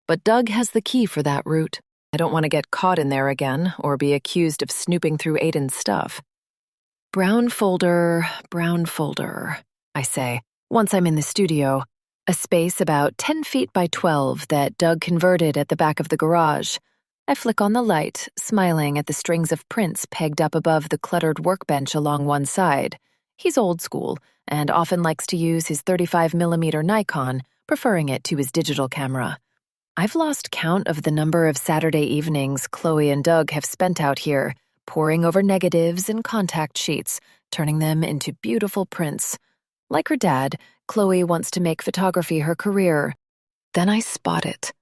F: but Doug has the key for that route. I don't want to get caught in there again or be accused of snooping through Aiden's stuff. Brown folder, I say, once I'm in the studio, a space about 10 feet by 12 that Doug converted at the back of the garage. I flick on the light, smiling at the strings of prints pegged up above the cluttered workbench along one side. He's old school and often likes to use his 35mm Nikon, preferring it to his digital camera. I've lost count of the number of Saturday evenings Chloe and Doug have spent out here, poring over negatives and contact sheets, turning them into beautiful prints. Like her dad, Chloe wants to make photography her career. Then I spot it.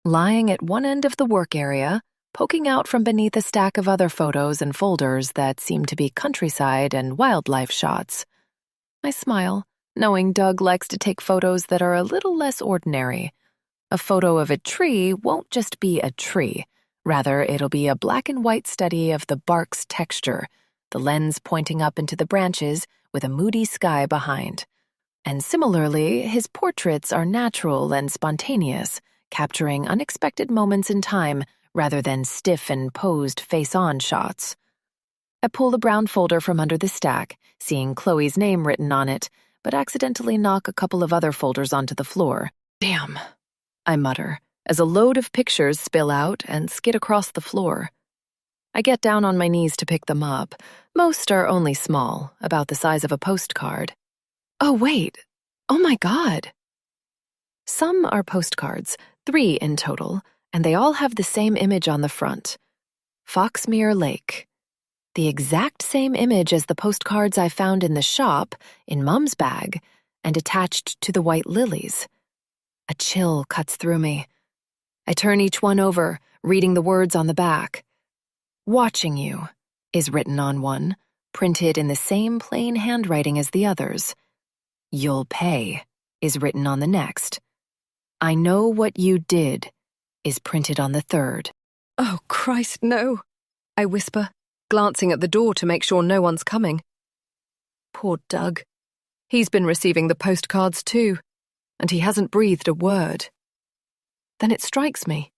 F: Lying at one end of the work area, poking out from beneath a stack of other photos and folders that seem to be countryside and wildlife shots. I smile, knowing Doug likes to take photos that are a little less ordinary. A photo of a tree won't just be a tree. Rather, it'll be a black and white study of the bark's texture, the lens pointing up into the branches with a moody sky behind. And similarly, his portraits are natural and spontaneous, capturing unexpected moments in time rather than stiff and posed face-on shots. I pull the brown folder from under the stack, seeing Chloe's name written on it, but accidentally knock a couple of other folders onto the floor. Damn, I mutter, as a load of pictures spill out and skid across the floor. I get down on my knees to pick them up. Most are only small, about the size of a postcard. Oh, wait. Oh, my God. Some are postcards, 3 in total, and they all have the same image on the front. Foxmere Lake. The exact same image as the postcards I found in the shop, in Mum's bag, and attached to the white lilies. A chill cuts through me. I turn each one over, reading the words on the back. Watching you is written on one, printed in the same plain handwriting as the others. You'll pay is written on the next. I know what you did is printed on the third.
E: Oh, Christ, no, I whisper, glancing at the door to make sure no one's coming. Poor Doug. He's been receiving the postcards too, and he hasn't breathed a word. Then it strikes me.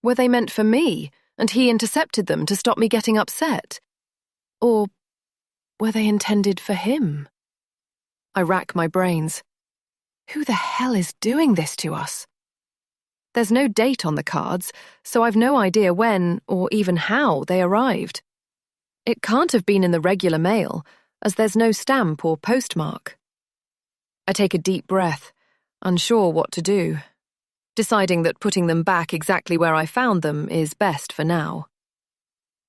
E: Were they meant for me, and he intercepted them to stop me getting upset? Or were they intended for him? I rack my brains. Who the hell is doing this to us? There's no date on the cards, so I've no idea when or even how they arrived. It can't have been in the regular mail, as there's no stamp or postmark. I take a deep breath, unsure what to do, deciding that putting them back exactly where I found them is best for now.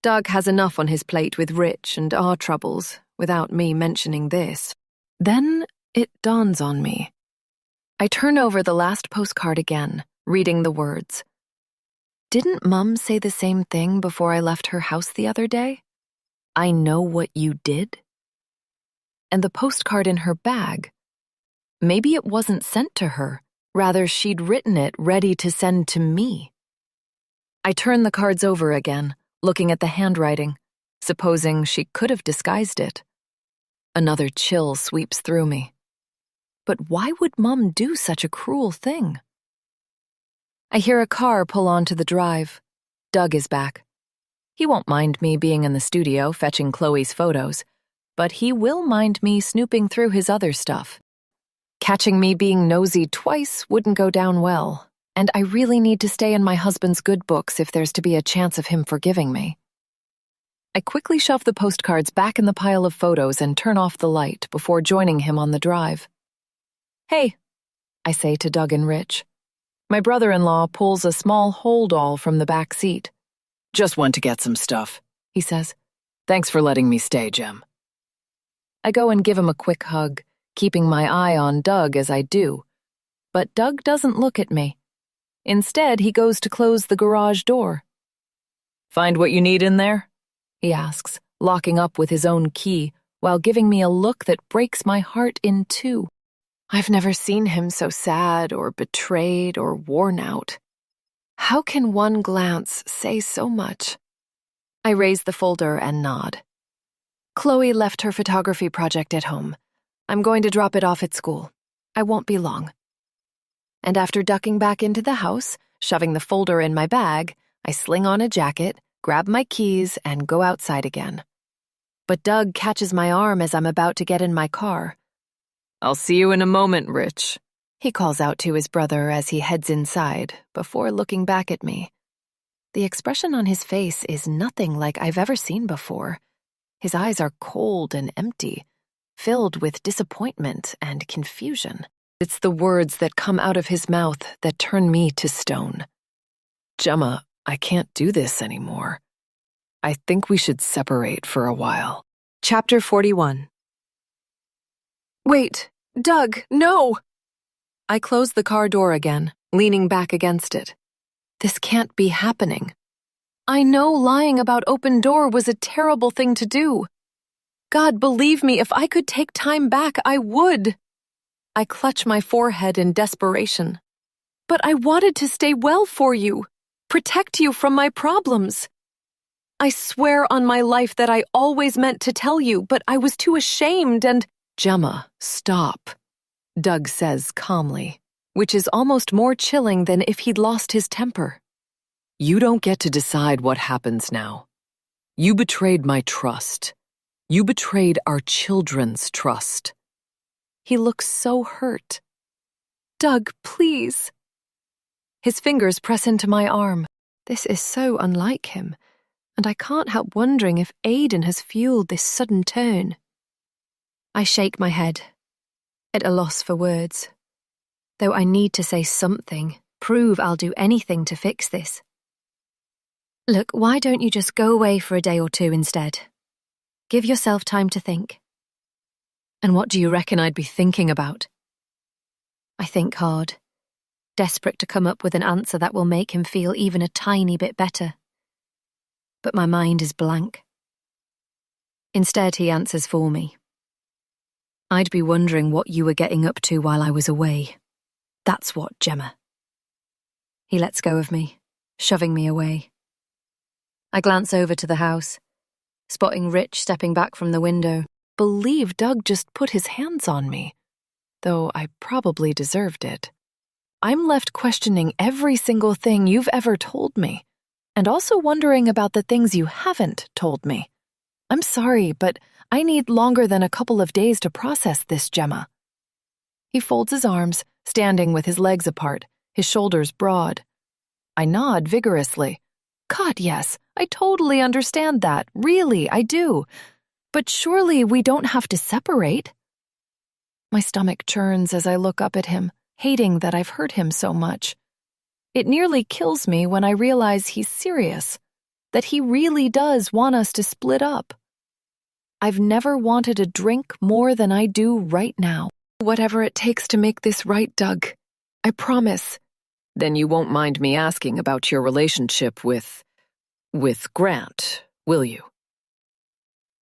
E: Doug has enough on his plate with Rich and our troubles, without me mentioning this. Then it dawns on me. I turn over the last postcard again, reading the words. Didn't Mum say the same thing before I left her house the other day? I know what you did? And the postcard in her bag. Maybe it wasn't sent to her. Rather, she'd written it ready to send to me. I turn the cards over again, looking at the handwriting, supposing she could have disguised it. Another chill sweeps through me. But why would Mum do such a cruel thing? I hear a car pull onto the drive. Doug is back. He won't mind me being in the studio fetching Chloe's photos, but he will mind me snooping through his other stuff. Catching me being nosy twice wouldn't go down well, and I really need to stay in my husband's good books if there's to be a chance of him forgiving me. I quickly shove the postcards back in the pile of photos and turn off the light before joining him on the drive. Hey, I say to Doug and Rich. My brother-in-law pulls a small hold-all from the back seat.
G: Just went to get some stuff, he says. Thanks for letting me stay, Jem.
F: I go and give him a quick hug,
G: keeping my eye on Doug as I do. But Doug doesn't look at me. Instead, he goes to close the garage door. "Find what you need in there?" he asks, locking up with his own key, while giving me a look that breaks my heart in two.
E: I've never seen him so sad or betrayed or worn out. How can one glance say so much? I raise the folder and nod. Chloe left her photography project at home. I'm going to drop it off at school. I won't be long. And after ducking back into the house, shoving the folder in my bag, I sling on a jacket, grab my keys, and go outside again. But Doug catches my arm as I'm about to get in my car.
G: "I'll see you in a moment, Rich,"
E: he calls out to his brother as he heads inside, before looking back at me. The expression on his face is nothing like I've ever seen before. His eyes are cold and empty, filled with disappointment and confusion. It's the words that come out of his mouth that turn me to stone.
G: "Gemma, I can't do this anymore. I think we should separate for a while."
J: Chapter 41.
E: Wait, Doug, no! I close the car door again, leaning back against it. This can't be happening. I know lying about open door was a terrible thing to do. God, believe me, if I could take time back, I would. I clutch my forehead in desperation. But I wanted to stay well for you, protect you from my problems. I swear on my life that I always meant to tell you, but I was too ashamed and—
G: "Gemma, stop,"
E: Doug says calmly, which is almost more chilling than if he'd lost his temper.
G: "You don't get to decide what happens now. You betrayed my trust. You betrayed our children's trust."
E: He looks so hurt. Doug, please. His fingers press into my arm. This is so unlike him, and I can't help wondering if Aiden has fueled this sudden turn. I shake my head, at a loss for words. Though I need to say something, prove I'll do anything to fix this. Look, why don't you just go away for a day or two instead? Give yourself time to think. And what do you reckon I'd be thinking about? I think hard, desperate to come up with an answer that will make him feel even a tiny bit better. But my mind is blank. Instead, he answers for me. I'd be wondering what you were getting up to while I was away. That's what, Gemma. He lets go of me, shoving me away. I glance over to the house, spotting Rich stepping back from the window. Believe Doug just put his hands on me, though I probably deserved it. I'm left questioning every single thing you've ever told me, and also wondering about the things you haven't told me. I'm sorry, but I need longer than a couple of days to process this, Gemma. He folds his arms, standing with his legs apart, his shoulders broad. I nod vigorously. God, yes, I totally understand that. Really, I do. But surely we don't have to separate. My stomach churns as I look up at him, hating that I've hurt him so much. It nearly kills me when I realize he's serious, that he really does want us to split up. I've never wanted a drink more than I do right now. Whatever it takes to make this right, Doug. I promise.
G: "Then you won't mind me asking about your relationship with Grant, will you?"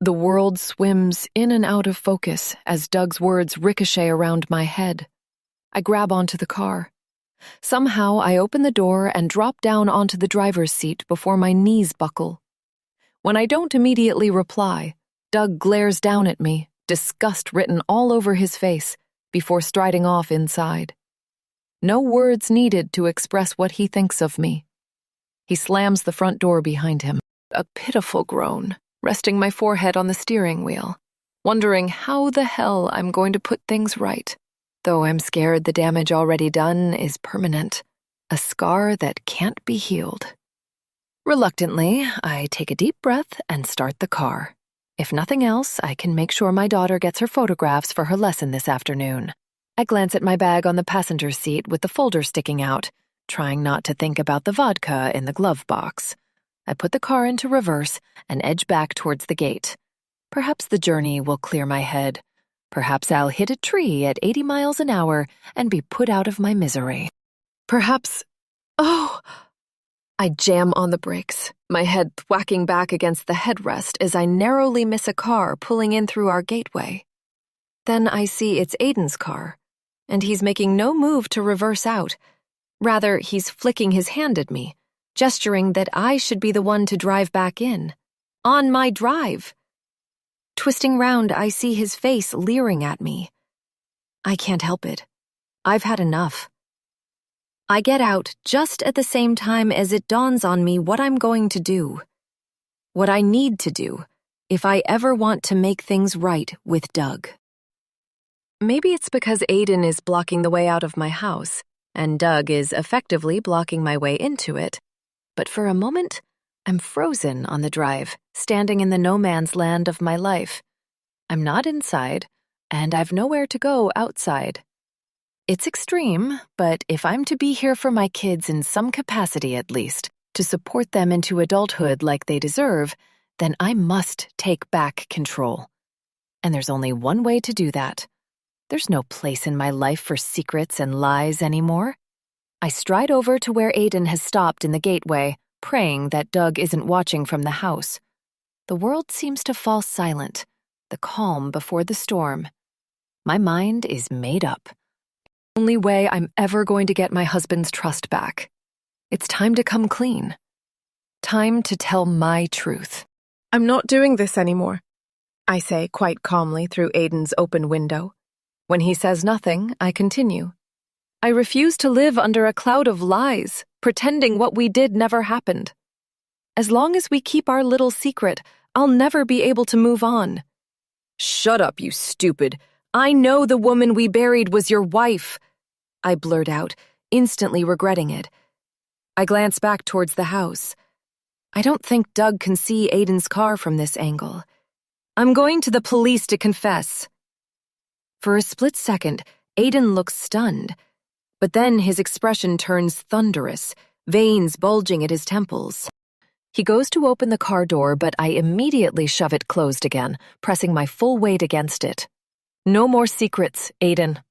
E: The world swims in and out of focus as Doug's words ricochet around my head. I grab onto the car. Somehow I open the door and drop down onto the driver's seat before my knees buckle. When I don't immediately reply, Doug glares down at me, disgust written all over his face, before striding off inside. No words needed to express what he thinks of me. He slams the front door behind him, a pitiful groan, resting my forehead on the steering wheel, wondering how the hell I'm going to put things right, though I'm scared the damage already done is permanent, a scar that can't be healed. Reluctantly, I take a deep breath and start the car. If nothing else, I can make sure my daughter gets her photographs for her lesson this afternoon. I glance at my bag on the passenger seat with the folder sticking out, trying not to think about the vodka in the glove box. I put the car into reverse and edge back towards the gate. Perhaps the journey will clear my head.
F: Perhaps I'll hit a tree at 80 miles an hour and be put out of my misery.
B: Perhaps... Oh! I jam on the brakes, my head thwacking back against the headrest as I narrowly miss a car pulling in through our gateway. Then I see it's Aiden's car, and he's making no move to reverse out. Rather, he's flicking his hand at me, gesturing that I should be the one to drive back in. On my drive! Twisting round, I see his face leering at me. I can't help it. I've had enough. I get out just at the same time as it dawns on me what I'm going to do. What I need to do if I ever want to make things right with Doug. Maybe it's because Aiden is blocking the way out of my house, and Doug is effectively blocking my way into it. But for a moment, I'm frozen on the drive, standing in the no-man's land of my life. I'm not inside, and I've nowhere to go outside. It's extreme, but if I'm to be here for my kids in some capacity at least, to support them into adulthood like they deserve, then I must take back control. And there's only one way to do that. There's no place in my life for secrets and lies anymore. I stride over to where Aiden has stopped in the gateway, praying that Doug isn't watching from the house. The world seems to fall silent, the calm before the storm. My mind is made up. The only way I'm ever going to get my husband's trust back. It's time to come clean. Time to tell my truth.
E: I'm not doing this anymore, I say quite calmly through Aiden's open window. When he says nothing, I continue. I refuse to live under a cloud of lies, pretending what we did never happened. As long as we keep our little secret, I'll never be able to move on.
A: Shut up, you stupid. I know the woman we buried was your wife, I blurt out, instantly regretting it. I glance back towards the house. I don't think Doug can see Aiden's car from this angle. I'm going to the police to confess. For a split second, Aiden looks stunned, but then his expression turns thunderous, veins bulging at his temples. He goes to open the car door, but I immediately shove it closed again, pressing my full weight against it. No more secrets, Aiden.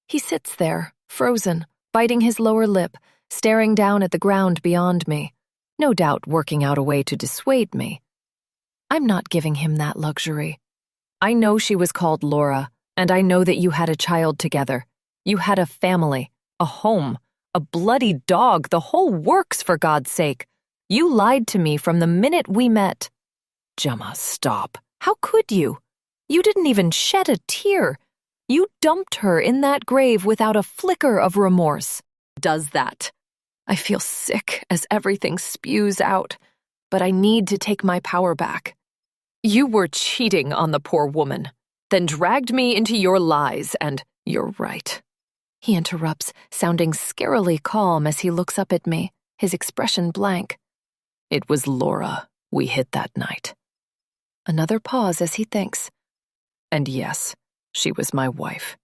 A: He sits there, frozen, biting his lower lip, staring down at the ground beyond me, no doubt working out a way to dissuade me. I'm not giving him that luxury. I know she was called Laura, and I know that you had a child together. You had a family, a home, a bloody dog, the whole works, for God's sake. You lied to me from the minute we met. Gemma, stop. How could you? You didn't even shed a tear. You dumped her in that grave without a flicker of remorse. Does that? I feel sick as everything spews out, but I need to take my power back. You were cheating on the poor woman, then dragged me into your lies, and you're right. He interrupts, sounding scarily calm as he looks up at me, his expression blank. It was Laura we hit that night. Another pause as he thinks. And yes, she was my wife.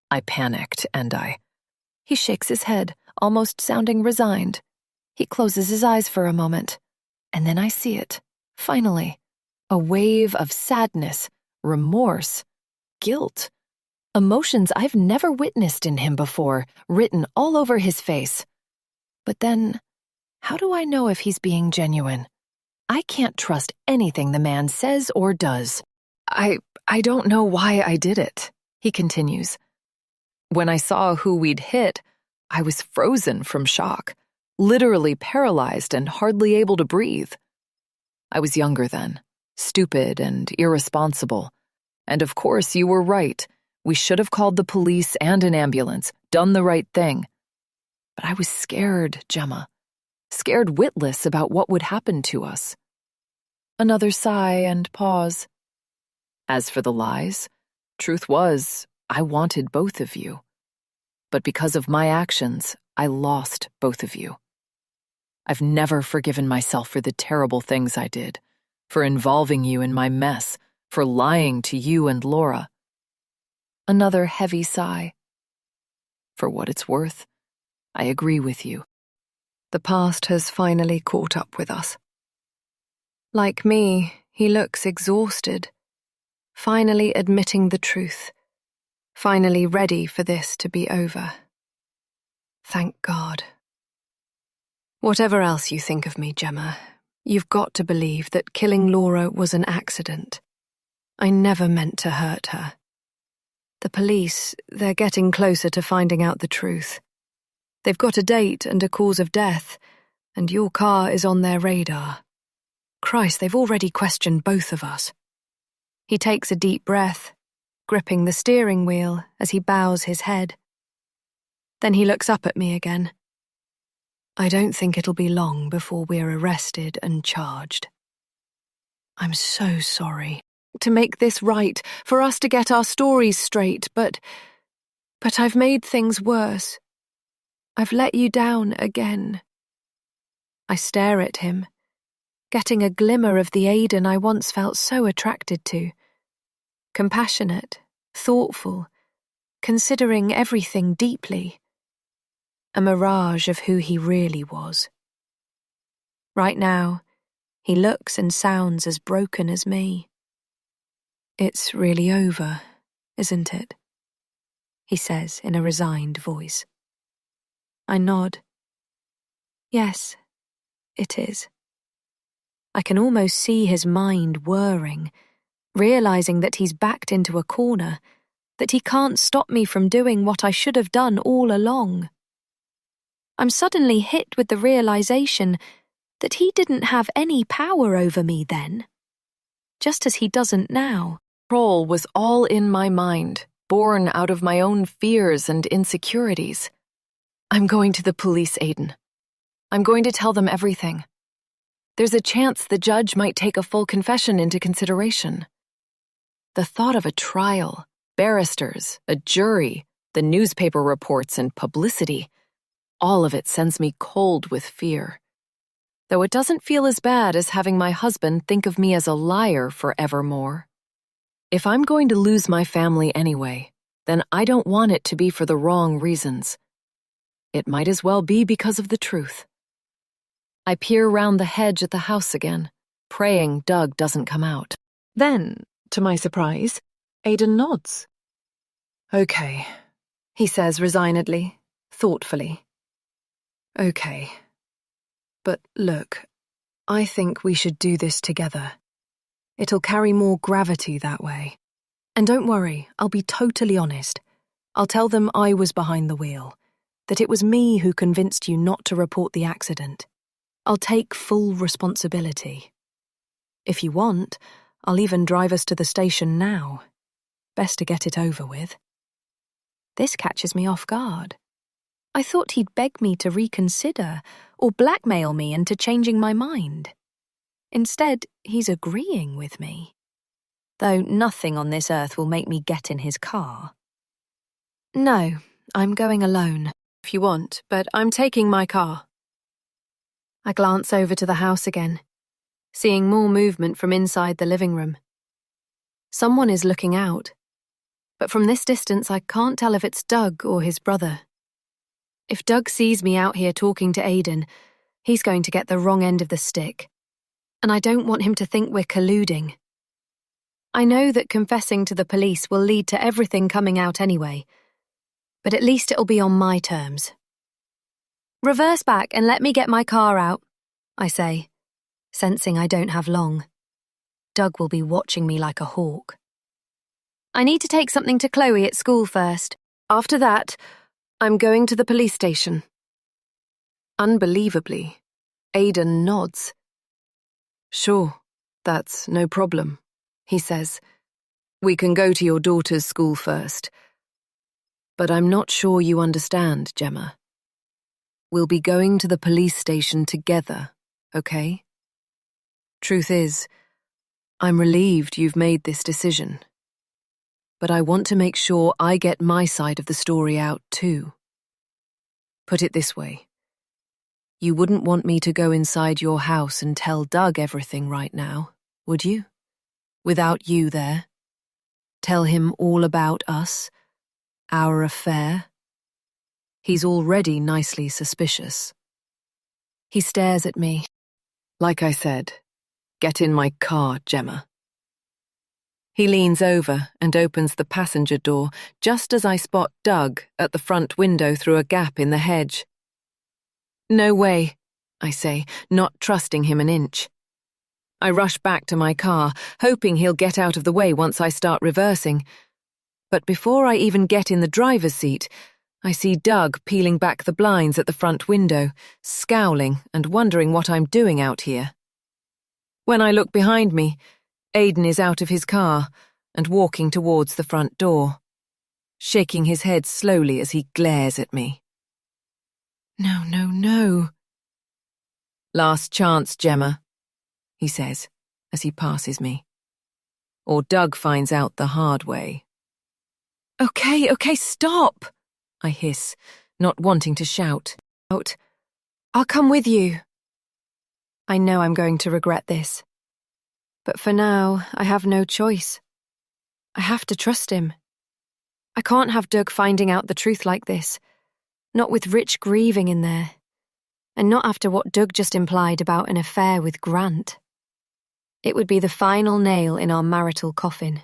A: I panicked and He shakes his head, almost sounding resigned. He closes his eyes for a moment, and then I see it, finally. A wave of sadness, remorse, guilt. Emotions I've never witnessed in him before, written all over his face. But then, how do I know if he's being genuine? I can't trust anything the man says or does. I don't know why I did it, he continues. When I saw who we'd hit, I was frozen from shock, literally paralyzed and hardly able to breathe. I was younger then, stupid and irresponsible. And of course, you were right. We should have called the police and an ambulance, done the right thing. But I was scared, Gemma. Scared witless about what would happen to us. Another sigh and pause. As for the lies, truth was, I wanted both of you. But because of my actions, I lost both of you. I've never forgiven myself for the terrible things I did, for involving you in my mess, for lying to you and Laura. Another heavy sigh. For what it's worth, I agree with you. The past has finally caught up with us. Like me, he looks exhausted.
B: Finally admitting the truth. Finally ready for this to be over. Thank God. Whatever else you think of me, Gemma, you've got to believe that killing Laura was an accident. I never meant to hurt her. The police, they're getting closer to finding out the truth. They've got a date and a cause of death, and your car is on their radar. Christ, they've already questioned both of us. He takes a deep breath, gripping the steering wheel as he bows his head. Then he looks up at me again. I don't think it'll be long before we're arrested and charged. I'm so sorry. To make this right, for us to get our stories straight, but I've made things worse. I've let you down again. I stare at him, getting a glimmer of the Aidan I once felt so attracted to. Compassionate, thoughtful, considering everything deeply. A mirage of who he really was. Right now, he looks and sounds as broken as me. It's really over, isn't it? He says in a resigned voice. I nod. Yes, it is. I can almost see his mind whirring, realizing that he's backed into a corner, that he can't stop me from doing what I should have done all along. I'm suddenly hit with the realization that he didn't have any power over me then, just as he doesn't now.
F: Control was all in my mind, born out of my own fears and insecurities. I'm going to the police, Aidan. I'm going to tell them everything. There's a chance the judge might take a full confession into consideration. The thought of a trial, barristers, a jury, the newspaper reports and publicity, all of it sends me cold with fear. Though it doesn't feel as bad as having my husband think of me as a liar forevermore. If I'm going to lose my family anyway, then I don't want it to be for the wrong reasons. It might as well be because of the truth. I peer round the hedge at the house again, praying Doug doesn't come out.
C: Then, to my surprise, Aidan nods.
B: Okay, he says resignedly, thoughtfully. Okay. But look, I think we should do this together. It'll carry more gravity that way. And don't worry, I'll be totally honest. I'll tell them I was behind the wheel, that it was me who convinced you not to report the accident. I'll take full responsibility. If you want, I'll even drive us to the station now. Best to get it over with. This catches me off guard. I thought he'd beg me to reconsider or blackmail me into changing my mind. Instead, he's agreeing with me. Though nothing on this earth will make me get in his car. No, I'm going alone, if you want, but I'm taking my car. I glance over to the house again, seeing more movement from inside the living room. Someone is looking out, but from this distance I can't tell if it's Doug or his brother. If Doug sees me out here talking to Aidan, he's going to get the wrong end of the stick. And I don't want him to think we're colluding. I know that confessing to the police will lead to everything coming out anyway, but at least it'll be on my terms. Reverse back and let me get my car out, I say, sensing I don't have long. Doug will be watching me like a hawk. I need to take something to Chloe at school first. After that, I'm going to the police station. Unbelievably, Aidan nods. Sure, that's no problem, he says. We can go to your daughter's school first. But I'm not sure you understand, Gemma. We'll be going to the police station together, okay? Truth is, I'm relieved you've made this decision. But I want to make sure I get my side of the story out too. Put it this way. You wouldn't want me to go inside your house and tell Doug everything right now, would you? Without you there? Tell him all about us, our affair? He's already nicely suspicious. He stares at me. Like I said, get in my car, Gemma.
C: He leans over and opens the passenger door just as I spot Doug at the front window through a gap in the hedge. "No way," I say, not trusting him an inch. I rush back to my car, hoping he'll get out of the way once I start reversing. But before I even get in the driver's seat, I see Doug peeling back the blinds at the front window, scowling and wondering what I'm doing out here. When I look behind me, Aidan is out of his car and walking towards the front door, shaking his head slowly as he glares at me. "No, no, no." "Last chance, Gemma," he says as he passes me. "Or Doug finds out the hard way." Okay, stop," I hiss, not wanting to shout.
B: "I'll come with you." I know I'm going to regret this. But for now, I have no choice. I have to trust him. I can't have Doug finding out the truth like this, not with Rich grieving in there, and not after what Doug just implied about an affair with Grant. It would be the final nail in our marital coffin.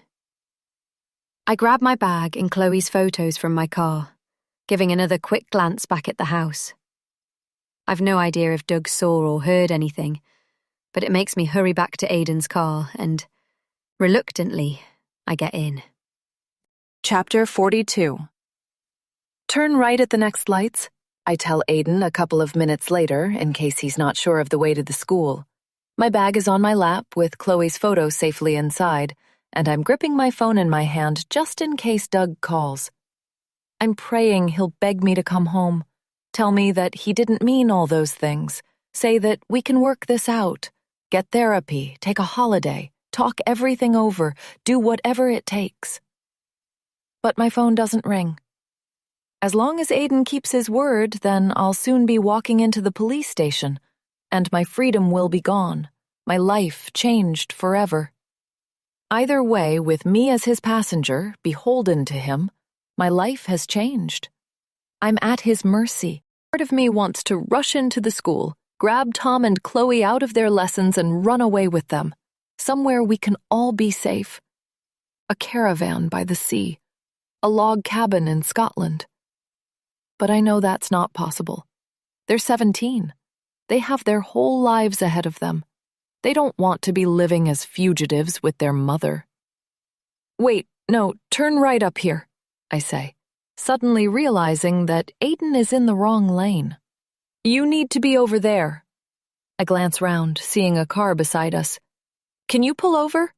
B: I grab my bag and Chloe's photos from my car, giving another quick glance back at the house. I've no idea if Doug saw or heard anything, but it makes me hurry back to Aidan's car and, reluctantly, I get in.
J: Chapter 42.
F: "Turn right at the next lights," I tell Aidan a couple of minutes later in case he's not sure of the way to the school. My bag is on my lap with Chloe's photo safely inside, and I'm gripping my phone in my hand just in case Doug calls. I'm praying he'll beg me to come home, tell me that he didn't mean all those things, say that we can work this out, get therapy, take a holiday, talk everything over, do whatever it takes. But my phone doesn't ring. As long as Aidan keeps his word, then I'll soon be walking into the police station, and my freedom will be gone, my life changed forever. Either way, with me as his passenger, beholden to him, my life has changed. I'm at his mercy. Part of me wants to rush into the school, grab Tom and Chloe out of their lessons and run away with them, somewhere we can all be safe. A caravan by the sea, a log cabin in Scotland. But I know that's not possible. They're 17. They have their whole lives ahead of them. They don't want to be living as fugitives with their mother. "Wait, no, turn right up here," I say, suddenly realizing that Aidan is in the wrong lane. "You need to be over there." I glance round, seeing a car beside us. "Can you pull over?"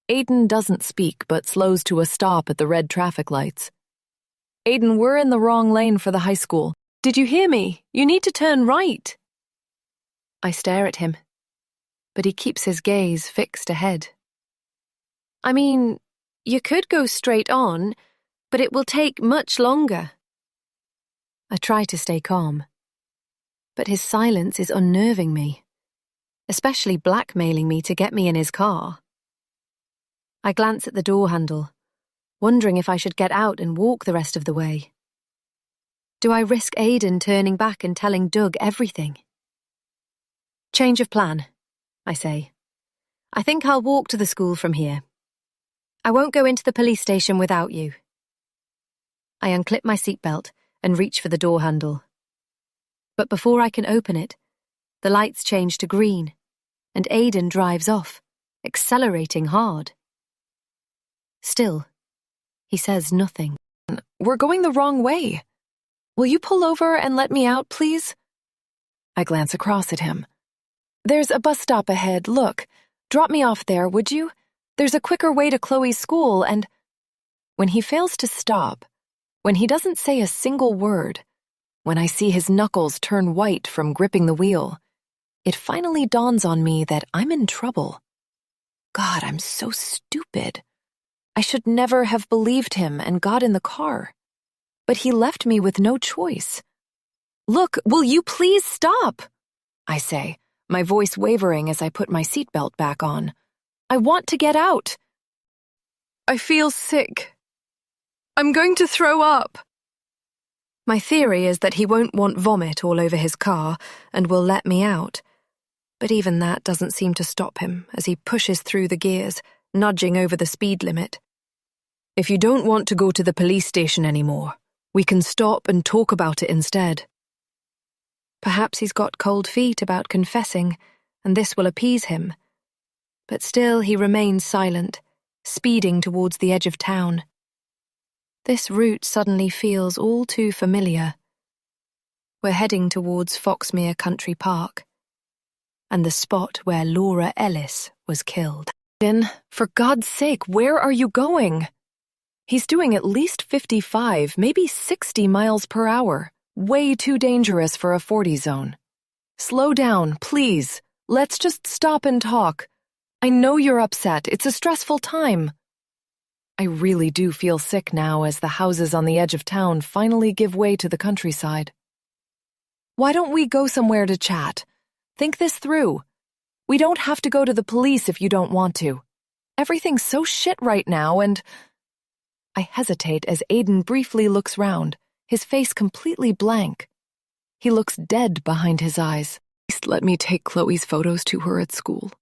F: Aidan doesn't speak but slows to a stop at the red traffic lights. "Aidan, we're in the wrong lane for the high school. Did you hear me? You need to turn right." I stare at him, but he keeps his gaze fixed ahead.
B: I mean, you could go straight on, but it will take much longer. I try to stay calm, but his silence is unnerving me, especially blackmailing me to get me in his car. I glance at the door handle, wondering if I should get out and walk the rest of the way. Do I risk Aidan turning back and telling Doug everything? "Change of plan," I say. "I think I'll walk to the school from here. I won't go into the police station without you." I unclip my seatbelt and reach for the door handle. But before I can open it, the lights change to green, and Aidan drives off, accelerating hard. Still, he says nothing.
F: "We're going the wrong way. Will you pull over and let me out, please?" I glance across at him. "There's a bus stop ahead, look. Drop me off there, would you? There's a quicker way to Chloe's school and—" When he fails to stop, when he doesn't say a single word, when I see his knuckles turn white from gripping the wheel, it finally dawns on me that I'm in trouble. God, I'm so stupid. I should never have believed him and got in the car. But he left me with no choice. "Look, will you please stop?" I say, my voice wavering as I put my seatbelt back on. "I want to get out."
B: "I feel sick. I'm going to throw up." My theory is that he won't want vomit all over his car and will let me out. But even that doesn't seem to stop him as he pushes through the gears, nudging over the speed limit.
H: If you don't want to go to the police station anymore, we can stop and talk about it instead.
B: Perhaps he's got cold feet about confessing, and this will appease him. But still he remains silent, speeding towards the edge of town. This route suddenly feels all too familiar. We're heading towards Foxmere Country Park, and the spot where Laura Ellis was killed.
A: Aiden, for God's sake, where are you going? He's doing at least 55, maybe 60 miles per hour. Way too dangerous for a 40 zone. Slow down, please. Let's just stop and talk. I know you're upset. It's a stressful time. I really do feel sick now as the houses on the edge of town finally give way to the countryside. Why don't we go somewhere to chat? Think this through. We don't have to go to the police if you don't want to. Everything's so shit right now, and... I hesitate as Aiden briefly looks round, his face completely blank. He looks dead behind his eyes.
E: Please let me take Chloe's photos to her at school.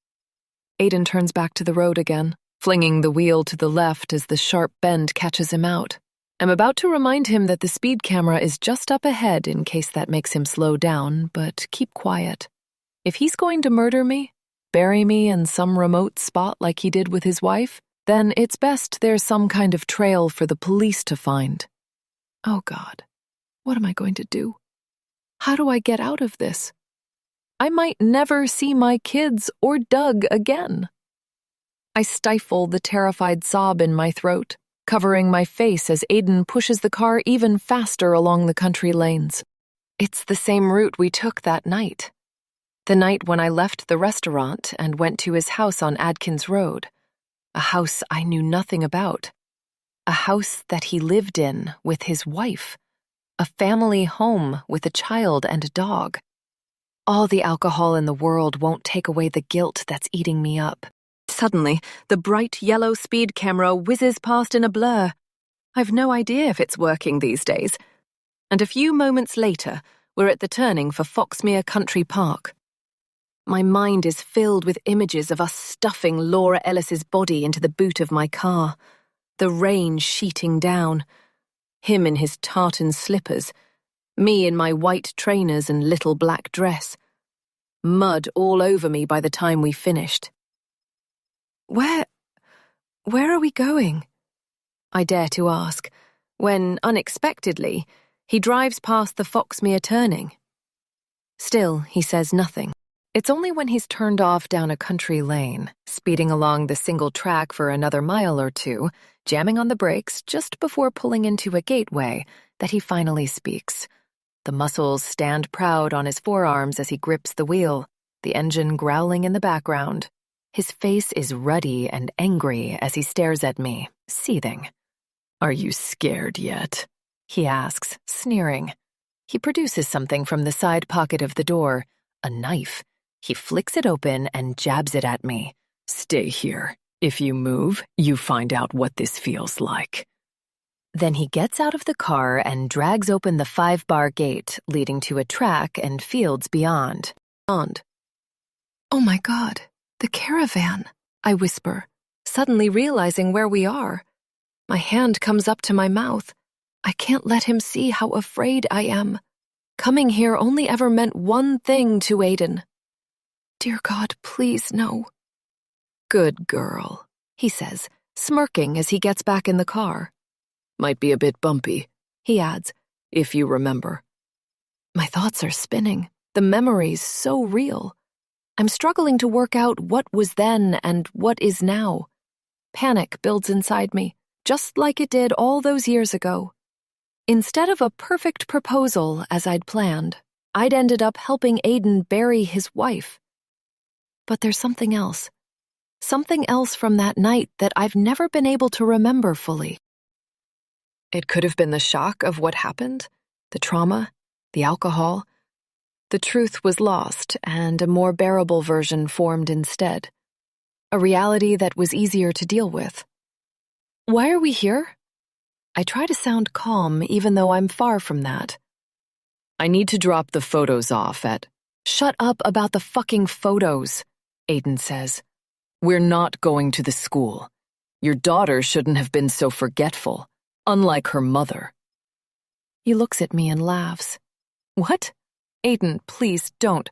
E: Aiden turns back to the road again, flinging the wheel to the left as the sharp bend catches him out. I'm about to remind him that the speed camera is just up ahead in case that makes him slow down, but keep quiet. If he's going to murder me, bury me in some remote spot like he did with his wife, then it's best there's some kind of trail for the police to find. Oh God, what am I going to do? How do I get out of this? I might never see my kids or Doug again. I stifle the terrified sob in my throat, covering my face as Aiden pushes the car even faster along the country lanes. It's the same route we took that night. The night when I left the restaurant and went to his house on Adkins Road. A house I knew nothing about. A house that he lived in with his wife. A family home with a child and a dog. All the alcohol in the world won't take away the guilt that's eating me up. Suddenly, the bright yellow speed camera whizzes past in a blur. I've no idea if it's working these days. And a few moments later, we're at the turning for Foxmere Country Park. My mind is filled with images of us stuffing Laura Ellis's body into the boot of my car. The rain sheeting down. Him in his tartan slippers. Me in my white trainers and little black dress. Mud all over me by the time we finished. Where are we going? I dare to ask, when, unexpectedly, he drives past the Foxmere turning. Still, he says nothing. It's only when he's turned off down a country lane, speeding along the single track for another mile or two, jamming on the brakes just before pulling into a gateway, that he finally speaks. The muscles stand proud on his forearms as he grips the wheel, the engine growling in the background. His face is ruddy and angry as he stares at me, seething. "Are you scared yet?" he asks, sneering. He produces something from the side pocket of the door, a knife. He flicks it open and jabs it at me. "Stay here. If you move, you find out what this feels like." Then he gets out of the car and drags open the 5-bar gate leading to a track and fields beyond. Oh my God, the caravan, I whisper, suddenly realizing where we are. My hand comes up to my mouth. I can't let him see how afraid I am. Coming here only ever meant one thing to Aiden. Dear God, please no. Good girl, he says, smirking as he gets back in the car. Might be a bit bumpy, he adds, if you remember. My thoughts are spinning, the memories so real. I'm struggling to work out what was then and what is now. Panic builds inside me, just like it did all those years ago. Instead of a perfect proposal as I'd planned, I'd ended up helping Aiden bury his wife. But there's something else from that night that I've never been able to remember fully. It could have been the shock of what happened, the trauma, the alcohol. The truth was lost, and a more bearable version formed instead. A reality that was easier to deal with. Why are we here? I try to sound calm, even though I'm far from that. I need to drop the photos off at... Shut up about the fucking photos, Aiden says.
G: We're not going to the school. Your daughter shouldn't have been so forgetful, unlike her mother.
F: He looks at me and laughs. What? Aiden, please don't.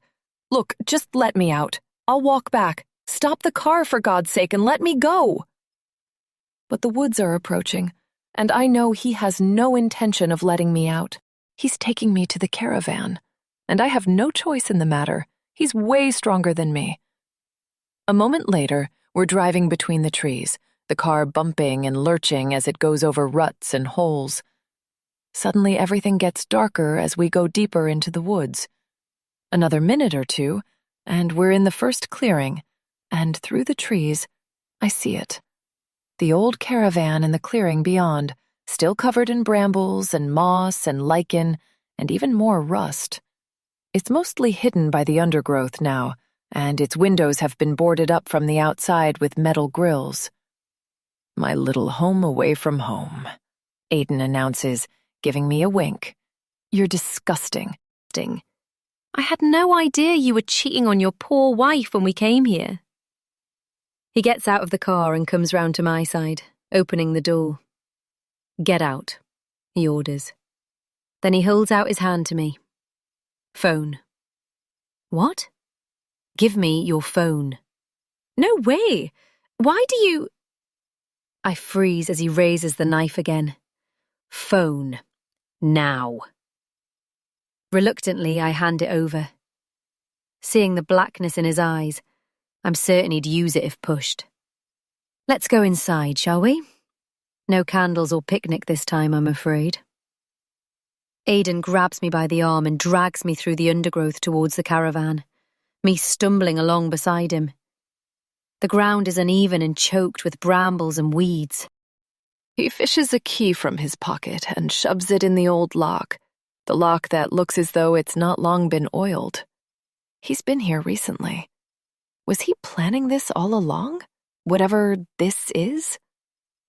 F: Look, just let me out. I'll walk back. Stop the car, for God's sake, and let me go. But the woods are approaching, and I know he has no intention of letting me out. He's taking me to the caravan, and I have no choice in the matter. He's way stronger than me. A moment later, we're driving between the trees, the car bumping and lurching as it goes over ruts and holes. Suddenly, everything gets darker as we go deeper into the woods. Another minute or two, and we're in the first clearing, and through the trees, I see it. The old caravan in the clearing beyond, still covered in brambles and moss and lichen and even more rust. It's mostly hidden by the undergrowth now, and its windows have been boarded up from the outside with metal grills. My little home away from home, Aiden announces, giving me a wink. You're disgusting.
D: I had no idea you were cheating on your poor wife when we came here. He gets out of the car and comes round to my side, opening the door. Get out, he orders. Then he holds out his hand to me. Phone. What? Give me your phone. No way! Why do you... I freeze as he raises the knife again. Phone. Now. Reluctantly, I hand it over. Seeing the blackness in his eyes, I'm certain he'd use it if pushed. Let's go inside, shall we? No candles or picnic this time, I'm afraid. Aiden grabs me by the arm and drags me through the undergrowth towards the caravan, me stumbling along beside him. The ground is uneven and choked with brambles and weeds.
F: He fishes a key from his pocket and shoves it in the old lock, the lock that looks as though it's not long been oiled. He's been here recently. Was he planning this all along? Whatever this is?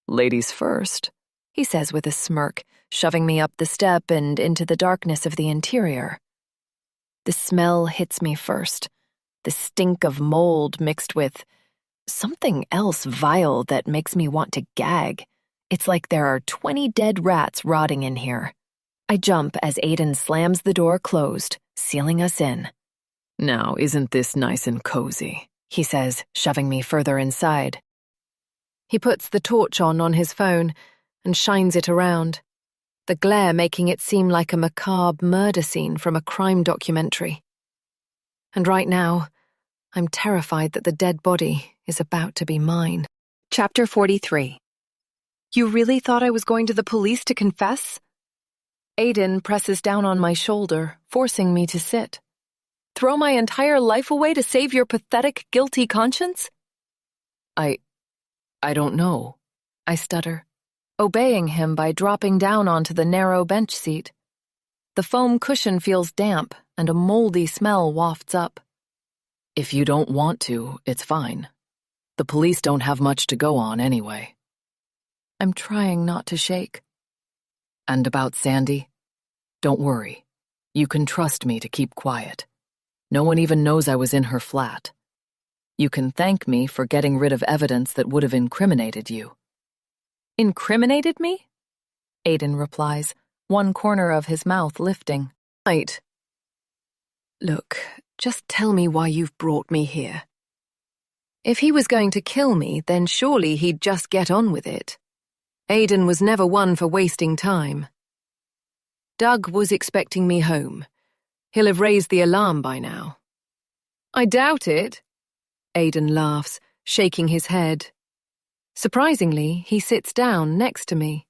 F: Ladies first, he says with a smirk, shoving me up the step and into the darkness of the interior. The smell hits me first, the stink of mold mixed with something else vile that makes me want to gag. It's like there are 20 dead rats rotting in here. I jump as Aiden slams the door closed, sealing us in. Now, isn't this nice and cozy? He says, shoving me further inside. He puts the torch on his phone and shines it around, the glare making it seem like a macabre murder scene from a crime documentary. And right now, I'm terrified that the dead body is about to be mine.
J: Chapter 43.
F: You really thought I was going to the police to confess? Aiden presses down on my shoulder, forcing me to sit. Throw my entire life away to save your pathetic, guilty conscience? I don't know, I stutter, obeying him by dropping down onto the narrow bench seat. The foam cushion feels damp, and a moldy smell wafts up. If you don't want to, it's fine. The police don't have much to go on anyway. I'm trying not to shake. And about Sandy? Don't worry. You can trust me to keep quiet. No one even knows I was in her flat. You can thank me for getting rid of evidence that would have incriminated you. Incriminated me? Aiden replies, one corner of his mouth lifting. Right. Look, just tell me why you've brought me here. If he was going to kill me, then surely he'd just get on with it. Aiden was never one for wasting time. Doug was expecting me home. He'll have raised the alarm by now. I doubt it. Aiden laughs, shaking his head. Surprisingly, he sits down next to me.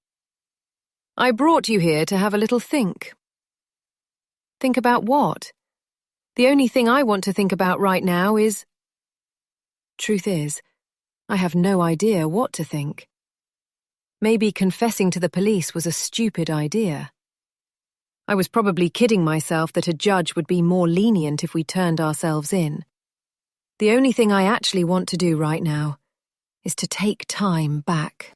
F: I brought you here to have a little think. Think about what? The only thing I want to think about right now is... Truth is, I have no idea what to think. Maybe confessing to the police was a stupid idea. I was probably kidding myself that a judge would be more lenient if we turned ourselves in. The only thing I actually want to do right now is to take time back.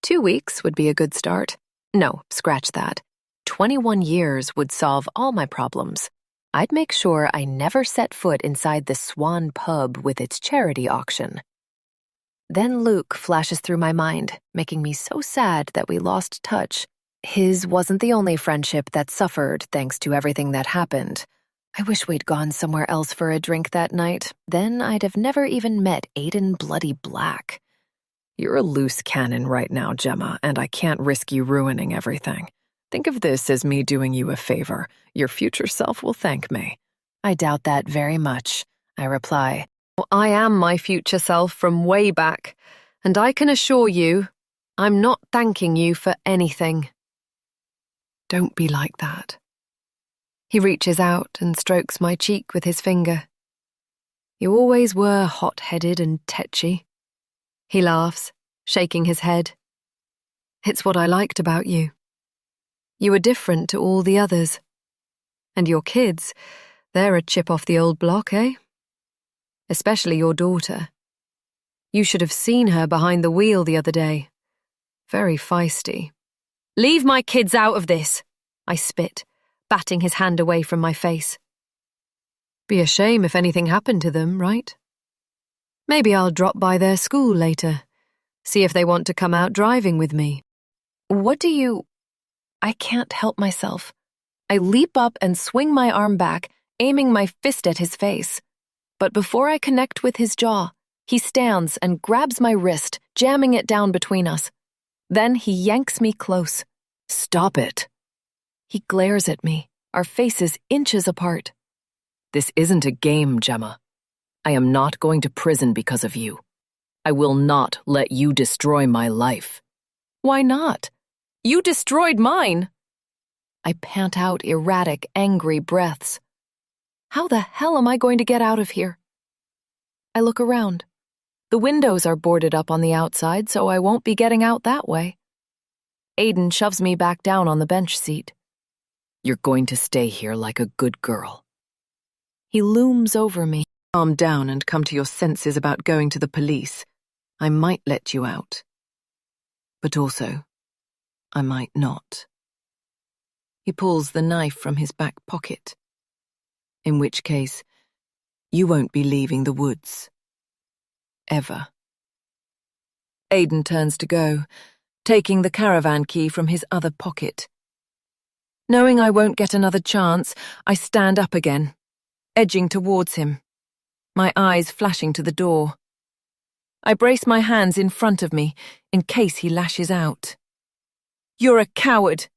F: 2 weeks would be a good start. No, scratch that. 21 years would solve all my problems. I'd make sure I never set foot inside the Swan pub with its charity auction.
A: Then Luke flashes through my mind, making me so sad that we lost touch. His wasn't the only friendship that suffered thanks to everything that happened. I wish we'd gone somewhere else for a drink that night. Then I'd have never even met Aiden Bloody Black.
F: You're a loose cannon right now, Gemma, and I can't risk you ruining everything. Think of this as me doing you a favor. Your future self will thank me.
A: I doubt that very much, I reply.
E: Well, I am my future self from way back, and I can assure you, I'm not thanking you for anything. Don't be like that. He reaches out and strokes my cheek with his finger. You always were hot-headed and tetchy. He laughs, shaking his head. It's what I liked about you. You were different to all the others. And your kids, they're a chip off the old block, eh? Especially your daughter. You should have seen her behind the wheel the other day. Very feisty. Leave my kids out of this, I spit, batting his hand away from my face. Be a shame if anything happened to them, right? Maybe I'll drop by their school later, see if they want to come out driving with me.
A: What do you... I can't help myself. I leap up and swing my arm back, aiming my fist at his face. But before I connect with his jaw, he stands and grabs my wrist, jamming it down between us. Then he yanks me close.
F: Stop it.
A: He glares at me, our faces inches apart.
F: This isn't a game, Gemma. I am not going to prison because of you. I will not let you destroy my life.
A: Why not? You destroyed mine. I pant out erratic, angry breaths. How the hell am I going to get out of here? I look around. The windows are boarded up on the outside, so I won't be getting out that way. Aiden shoves me back down on the bench seat.
F: You're going to stay here like a good girl.
A: He looms over me.
E: Calm down and come to your senses about going to the police. I might let you out. But also, I might not. He pulls the knife from his back pocket. In which case, you won't be leaving the woods. Ever. Aiden turns to go, taking the caravan key from his other pocket. Knowing I won't get another chance, I stand up again, edging towards him, my eyes flashing to the door. I brace my hands in front of me in case he lashes out. You're a coward.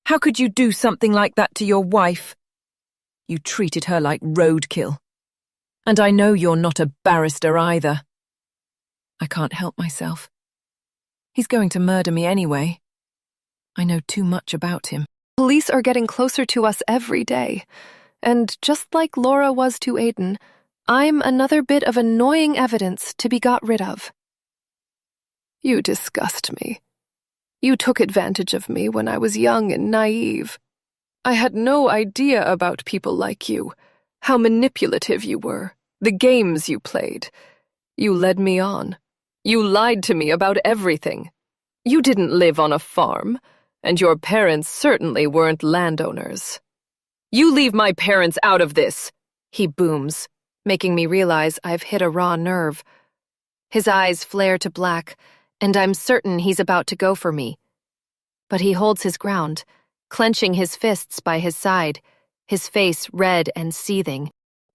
E: How could you do something like that to your wife? You treated her like roadkill. And I know you're not a barrister either. I can't help myself. He's going to murder me anyway. I know too much about him. Police are getting closer to us every day. And just like Laura was to Aiden, I'm another bit of annoying evidence to be got rid of. You disgust me. You took advantage of me when I was young and naive. I had no idea about people like you, how manipulative you were, the games you played. You led me on. You lied to me about everything. You didn't live on a farm, and your parents certainly weren't landowners. You leave my parents out of this, he booms, making me realize I've hit a raw nerve. His eyes flare to black, and I'm certain he's about to go for me. But he holds his ground, clenching his fists by his side, his face red and seething.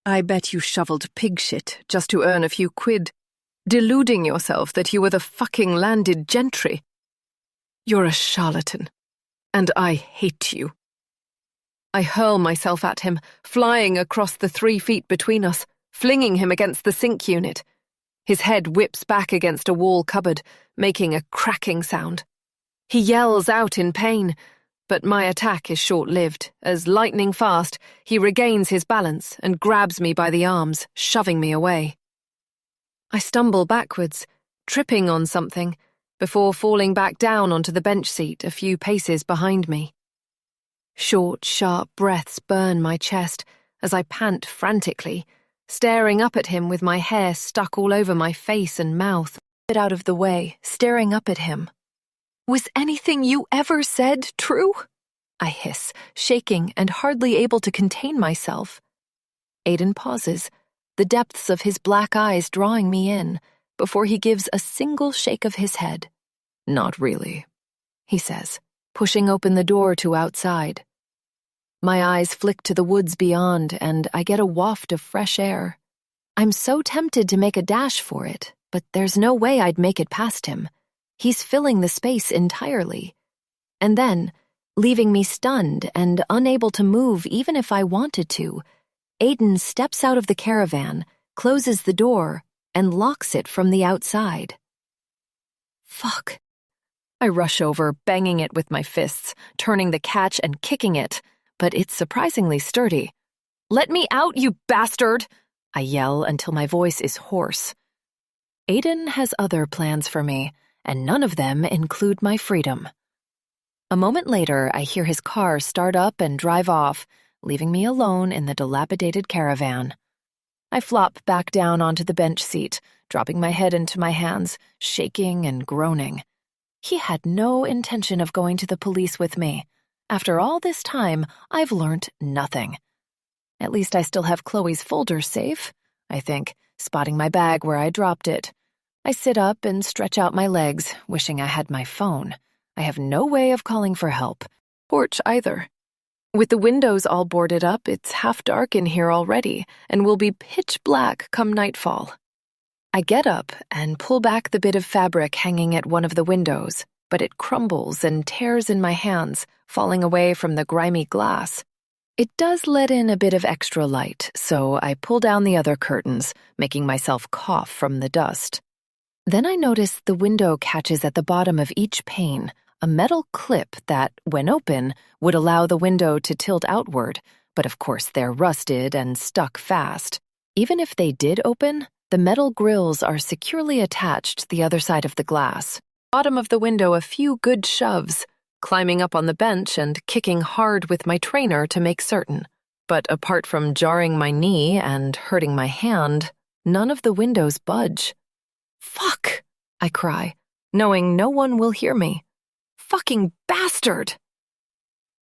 E: I bet you shoveled pig shit just to earn a few quid, deluding yourself that you were the fucking landed gentry. You're a charlatan, and I hate you. I hurl myself at him, flying across the 3 feet between us, flinging him against the sink unit. His head whips back against a wall cupboard, making a cracking sound. He yells out in pain, but my attack is short-lived, as lightning fast, he regains his balance and grabs me by the arms, shoving me away. I stumble backwards, tripping on something, before falling back down onto the bench seat a few paces behind me. Short, sharp breaths burn my chest as I pant frantically, staring up at him with my hair stuck all over my face and mouth. Get out of the way, staring up at him. Was anything you ever said true? I hiss, shaking and hardly able to contain myself. Aiden pauses, the depths of his black eyes drawing me in,
A: before he gives a single shake of his head.
F: "Not really," he says,
A: pushing open the door to outside. My eyes flick to the woods beyond, and I get a waft of fresh air. I'm so tempted to make a dash for it, but there's no way I'd make it past him. He's filling the space entirely. And then, leaving me stunned and unable to move even if I wanted to, Aiden steps out of the caravan, closes the door, and locks it from the outside. Fuck. I rush over, banging it with my fists, turning the catch and kicking it, but it's surprisingly sturdy. "Let me out, you bastard!" I yell until my voice is hoarse. Aiden has other plans for me, and none of them include my freedom. A moment later, I hear his car start up and drive off, leaving me alone in the dilapidated caravan. I flop back down onto the bench seat, dropping my head into my hands, shaking and groaning. He had no intention of going to the police with me. After all this time, I've learned nothing. At least I still have Chloe's folder safe, I think, spotting my bag where I dropped it. I sit up and stretch out my legs, wishing I had my phone. I have no way of calling for help. Porch either. With the windows all boarded up, it's half dark in here already, and will be pitch black come nightfall. I get up and pull back the bit of fabric hanging at one of the windows, but it crumbles and tears in my hands, falling away from the grimy glass. It does let in a bit of extra light, so I pull down the other curtains, making myself cough from the dust. Then I notice the window catches at the bottom of each pane, a metal clip that, when open, would allow the window to tilt outward, but of course they're rusted and stuck fast. Even if they did open, the metal grills are securely attached to the other side of the glass. Bottom of the window a few good shoves, climbing up on the bench and kicking hard with my trainer to make certain. But apart from jarring my knee and hurting my hand, none of the windows budge. Fuck, I cry, knowing no one will hear me. Fucking bastard!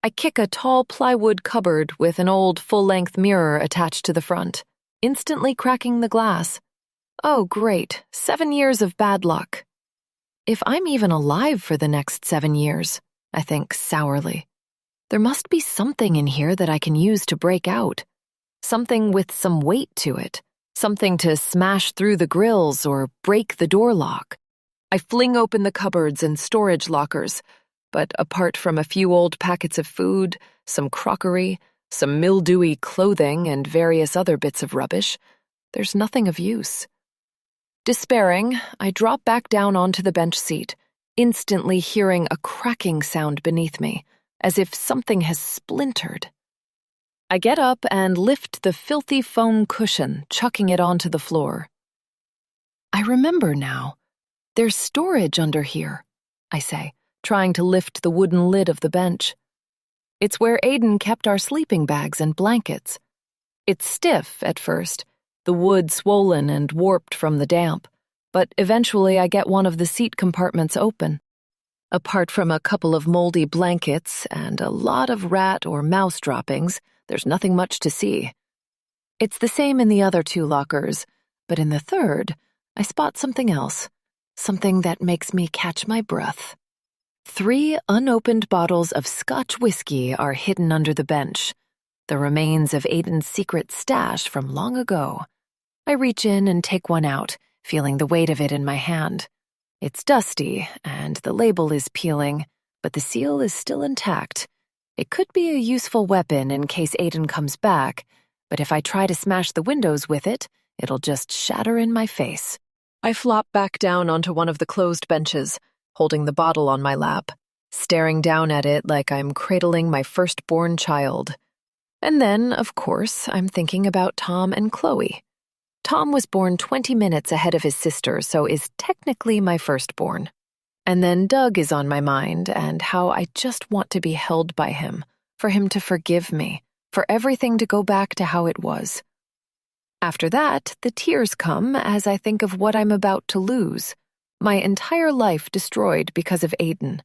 A: I kick a tall plywood cupboard with an old full-length mirror attached to the front, instantly cracking the glass. Oh, great, 7 years of bad luck. If I'm even alive for the next 7 years, I think sourly, there must be something in here that I can use to break out. Something with some weight to it. Something to smash through the grills or break the door lock. I fling open the cupboards and storage lockers, but apart from a few old packets of food, some crockery, some mildewy clothing, and various other bits of rubbish, there's nothing of use. Despairing, I drop back down onto the bench seat, instantly hearing a cracking sound beneath me, as if something has splintered. I get up and lift the filthy foam cushion, chucking it onto the floor. I remember now. There's storage under here, I say, trying to lift the wooden lid of the bench. It's where Aiden kept our sleeping bags and blankets. It's stiff at first, the wood swollen and warped from the damp, but eventually I get one of the seat compartments open. Apart from a couple of moldy blankets and a lot of rat or mouse droppings, there's nothing much to see. It's the same in the other 2 lockers, but in the third, I spot something else, something that makes me catch my breath. 3 unopened bottles of Scotch whiskey are hidden under the bench, the remains of Aiden's secret stash from long ago. I reach in and take one out, feeling the weight of it in my hand. It's dusty, and the label is peeling, but the seal is still intact. It could be a useful weapon in case Aiden comes back, but if I try to smash the windows with it, it'll just shatter in my face. I flop back down onto one of the closed benches, holding the bottle on my lap, staring down at it like I'm cradling my firstborn child. And then, of course, I'm thinking about Tom and Chloe. Tom was born 20 minutes ahead of his sister, so is technically my firstborn. And then Doug is on my mind, and how I just want to be held by him, for him to forgive me, for everything to go back to how it was. After that, the tears come as I think of what I'm about to lose, my entire life destroyed because of Aiden.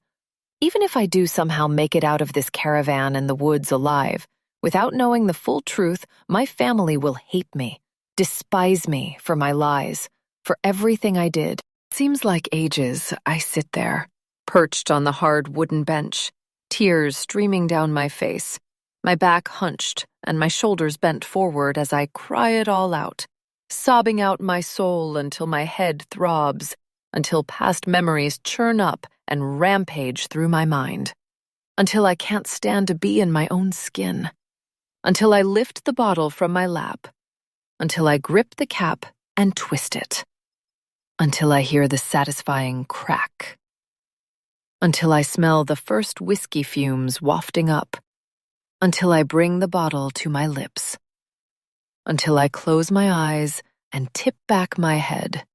A: Even if I do somehow make it out of this caravan in the woods alive, without knowing the full truth, my family will hate me, despise me for my lies, for everything I did.
F: Seems like ages I sit there, perched on the hard wooden bench, tears streaming down my face, my back hunched and my shoulders bent forward as I cry it all out, sobbing out my soul until my head throbs, until past memories churn up and rampage through my mind, until I can't stand to be in my own skin, until I lift the bottle from my lap, until I grip the cap and twist it, until I hear the satisfying crack, until I smell the first whiskey fumes wafting up, until I bring the bottle to my lips, until I close my eyes and tip back my head,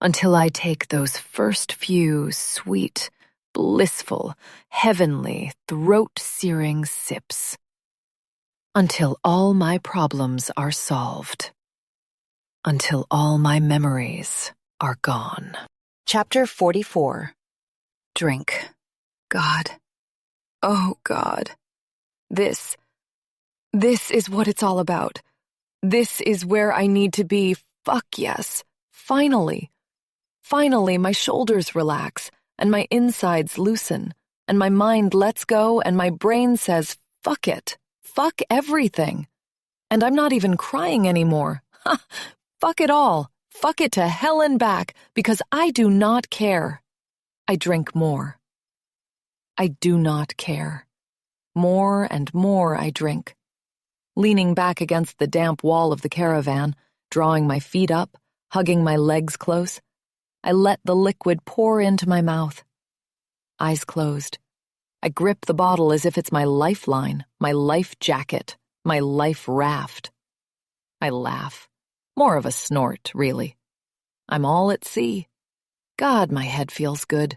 F: until I take those first few sweet, blissful, heavenly, throat-searing sips, until all my problems are solved, until all my memories are gone.
J: Chapter 44. Drink.
B: God. Oh, God. This is what it's all about. This is where I need to be. Fuck yes. Finally. Finally, my shoulders relax, and my insides loosen, and my mind lets go, and my brain says, fuck it. Fuck everything. And I'm not even crying anymore. Ha! Fuck it all. Fuck it to hell and back, because I do not care. I drink more. I do not care. More and more I drink. Leaning back against the damp wall of the caravan, drawing my feet up, hugging my legs close, I let the liquid pour into my mouth. Eyes closed. I grip the bottle as if it's my lifeline, my life jacket, my life raft. I laugh. More of a snort, really. I'm all at sea. God, my head feels good.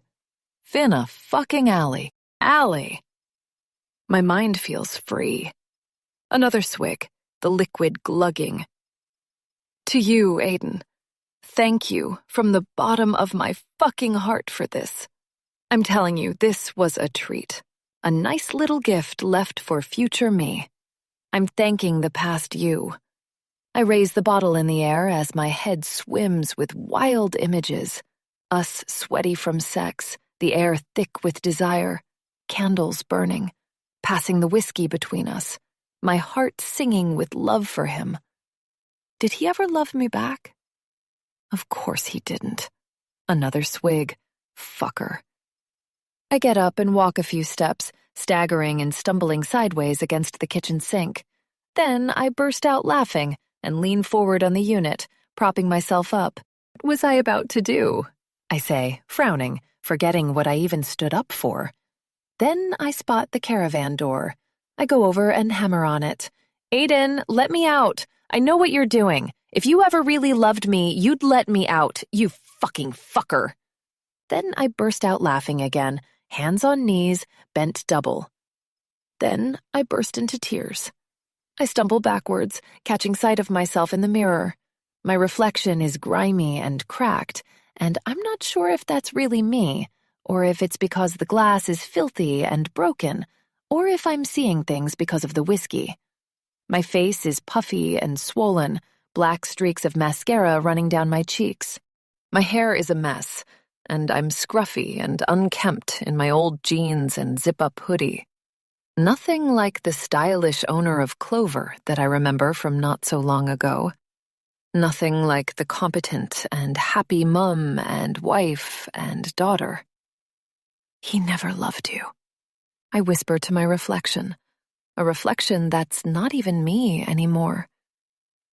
B: Finna fucking alley. Alley. My mind feels free. Another swig, the liquid glugging. To you, Aiden. Thank you from the bottom of my fucking heart for this. I'm telling you, this was a treat. A nice little gift left for future me. I'm thanking the past you. I raise the bottle in the air as my head swims with wild images. Us sweaty from sex, the air thick with desire, candles burning, passing the whiskey between us, my heart singing with love for him. Did he ever love me back? Of course he didn't. Another swig. Fucker. I get up and walk a few steps, staggering and stumbling sideways against the kitchen sink. Then I burst out laughing and lean forward on the unit, propping myself up. What was I about to do? I say, frowning, forgetting what I even stood up for. Then I spot the caravan door. I go over and hammer on it. Aiden, let me out. I know what you're doing. If you ever really loved me, you'd let me out, you fucking fucker. Then I burst out laughing again, hands on knees, bent double. Then I burst into tears. I stumble backwards, catching sight of myself in the mirror. My reflection is grimy and cracked, and I'm not sure if that's really me, or if it's because the glass is filthy and broken, or if I'm seeing things because of the whiskey. My face is puffy and swollen, black streaks of mascara running down my cheeks. My hair is a mess, and I'm scruffy and unkempt in my old jeans and zip-up hoodie. Nothing like the stylish owner of Clover that I remember from not so long ago. Nothing like the competent and happy mum and wife and daughter. He never loved you. I whisper to my reflection, a reflection that's not even me anymore.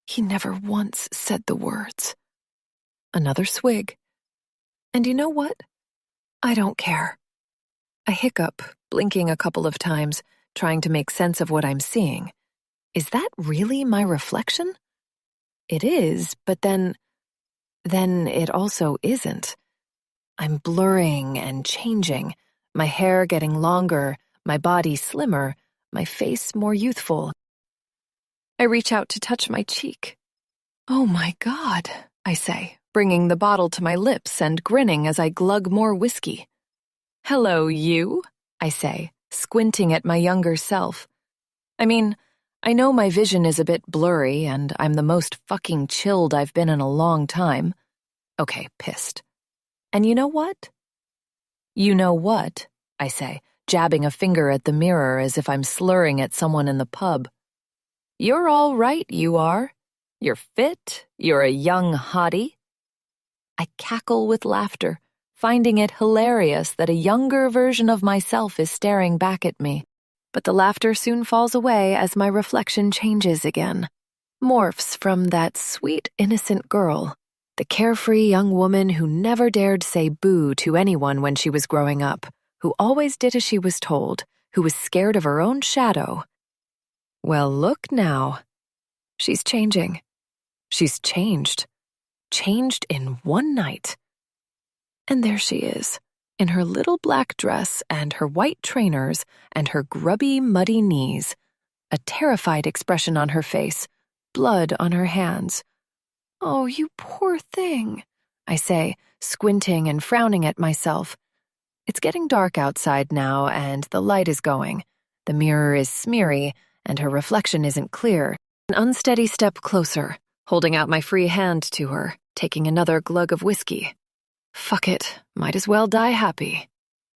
B: He never once said the words. Another swig. And you know what? I don't care. I hiccup, blinking a couple of times, trying to make sense of what I'm seeing. Is that really my reflection? It is, but then it also isn't. I'm blurring and changing, my hair getting longer, my body slimmer, my face more youthful. I reach out to touch my cheek. Oh my God, I say, bringing the bottle to my lips and grinning as I glug more whiskey. Hello, you, I say, squinting at my younger self. I mean, I know my vision is a bit blurry and I'm the most fucking chilled I've been in a long time,
F: Okay, pissed. And you know what? You know what? I say, jabbing a finger at the mirror as if I'm slurring at someone in the pub. You're all right, you are. You're fit, you're a young hottie. I cackle with laughter, finding it hilarious that a younger version of myself is staring back at me. But the laughter soon falls away as my reflection changes again, morphs from that sweet, innocent girl, the carefree young woman who never dared say boo to anyone when she was growing up, who always did as she was told, who was scared of her own shadow. Well, look now. She's changing. She's changed. Changed in one night. And there she is, in her little black dress and her white trainers and her grubby, muddy knees, a terrified expression on her face, blood on her hands. Oh, you poor thing, I say, squinting and frowning at myself. It's getting dark outside now, and the light is going. The mirror is smeary, and her reflection isn't clear. An unsteady step closer, holding out my free hand to her, taking another glug of whiskey. Fuck it, might as well die happy.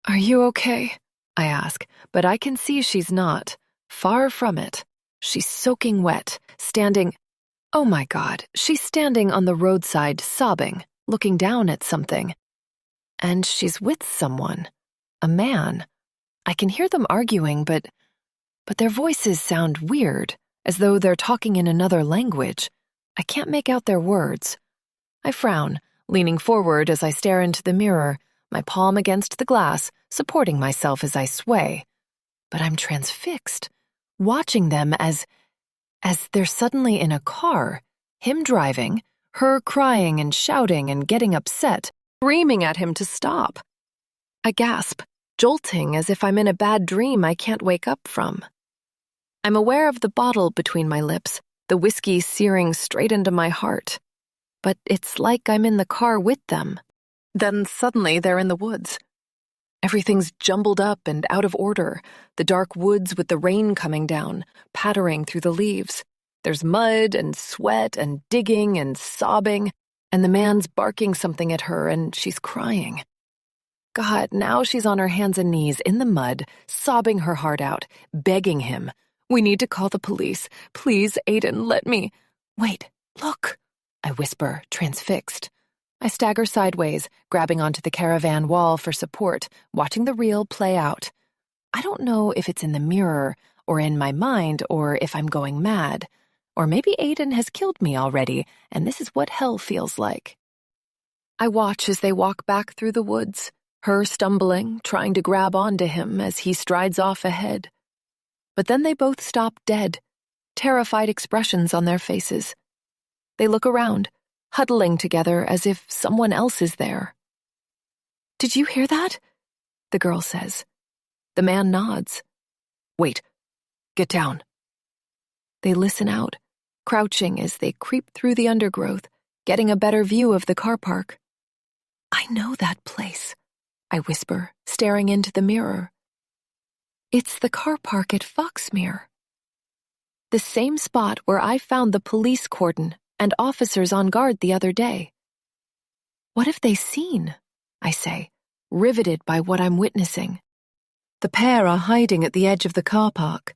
F: Are you okay? I ask, but I can see she's not. Far from it. She's soaking wet, standing... Oh my God, she's standing on the roadside, sobbing, looking down at something. And she's with someone. A man. I can hear them arguing, but their voices sound weird, as though they're talking in another language. I can't make out their words. I frown, leaning forward as I stare into the mirror, my palm against the glass, supporting myself as I sway. But I'm transfixed, watching them as they're suddenly in a car, him driving, her crying and shouting and getting upset, screaming at him to stop. I gasp, jolting as if I'm in a bad dream I can't wake up from. I'm aware of the bottle between my lips, the whiskey searing straight into my heart. But it's like I'm in the car with them. Then suddenly they're in the woods. Everything's jumbled up and out of order, the dark woods with the rain coming down, pattering through the leaves. There's mud and sweat and digging and sobbing, and the man's barking something at her and she's crying. God, now she's on her hands and knees in the mud, sobbing her heart out, begging him. We need to call the police. Please, Aiden, let me. Wait, look, I whisper, transfixed. I stagger sideways, grabbing onto the caravan wall for support, watching the reel play out. I don't know if it's in the mirror, or in my mind, or if I'm going mad. Or maybe Aiden has killed me already, and this is what hell feels like. I watch as they walk back through the woods, her stumbling, trying to grab onto him as he strides off ahead. But then they both stop dead, terrified expressions on their faces. They look around, huddling together as if someone else is there. Did you hear that? The girl says. The man nods. Wait, get down. They listen out, crouching as they creep through the undergrowth, getting a better view of the car park. I know that place, I whisper, staring into the mirror. It's the car park at Foxmere. The same spot where I found the police cordon and officers on guard the other day. What have they seen? I say, riveted by what I'm witnessing. The pair are hiding at the edge of the car park,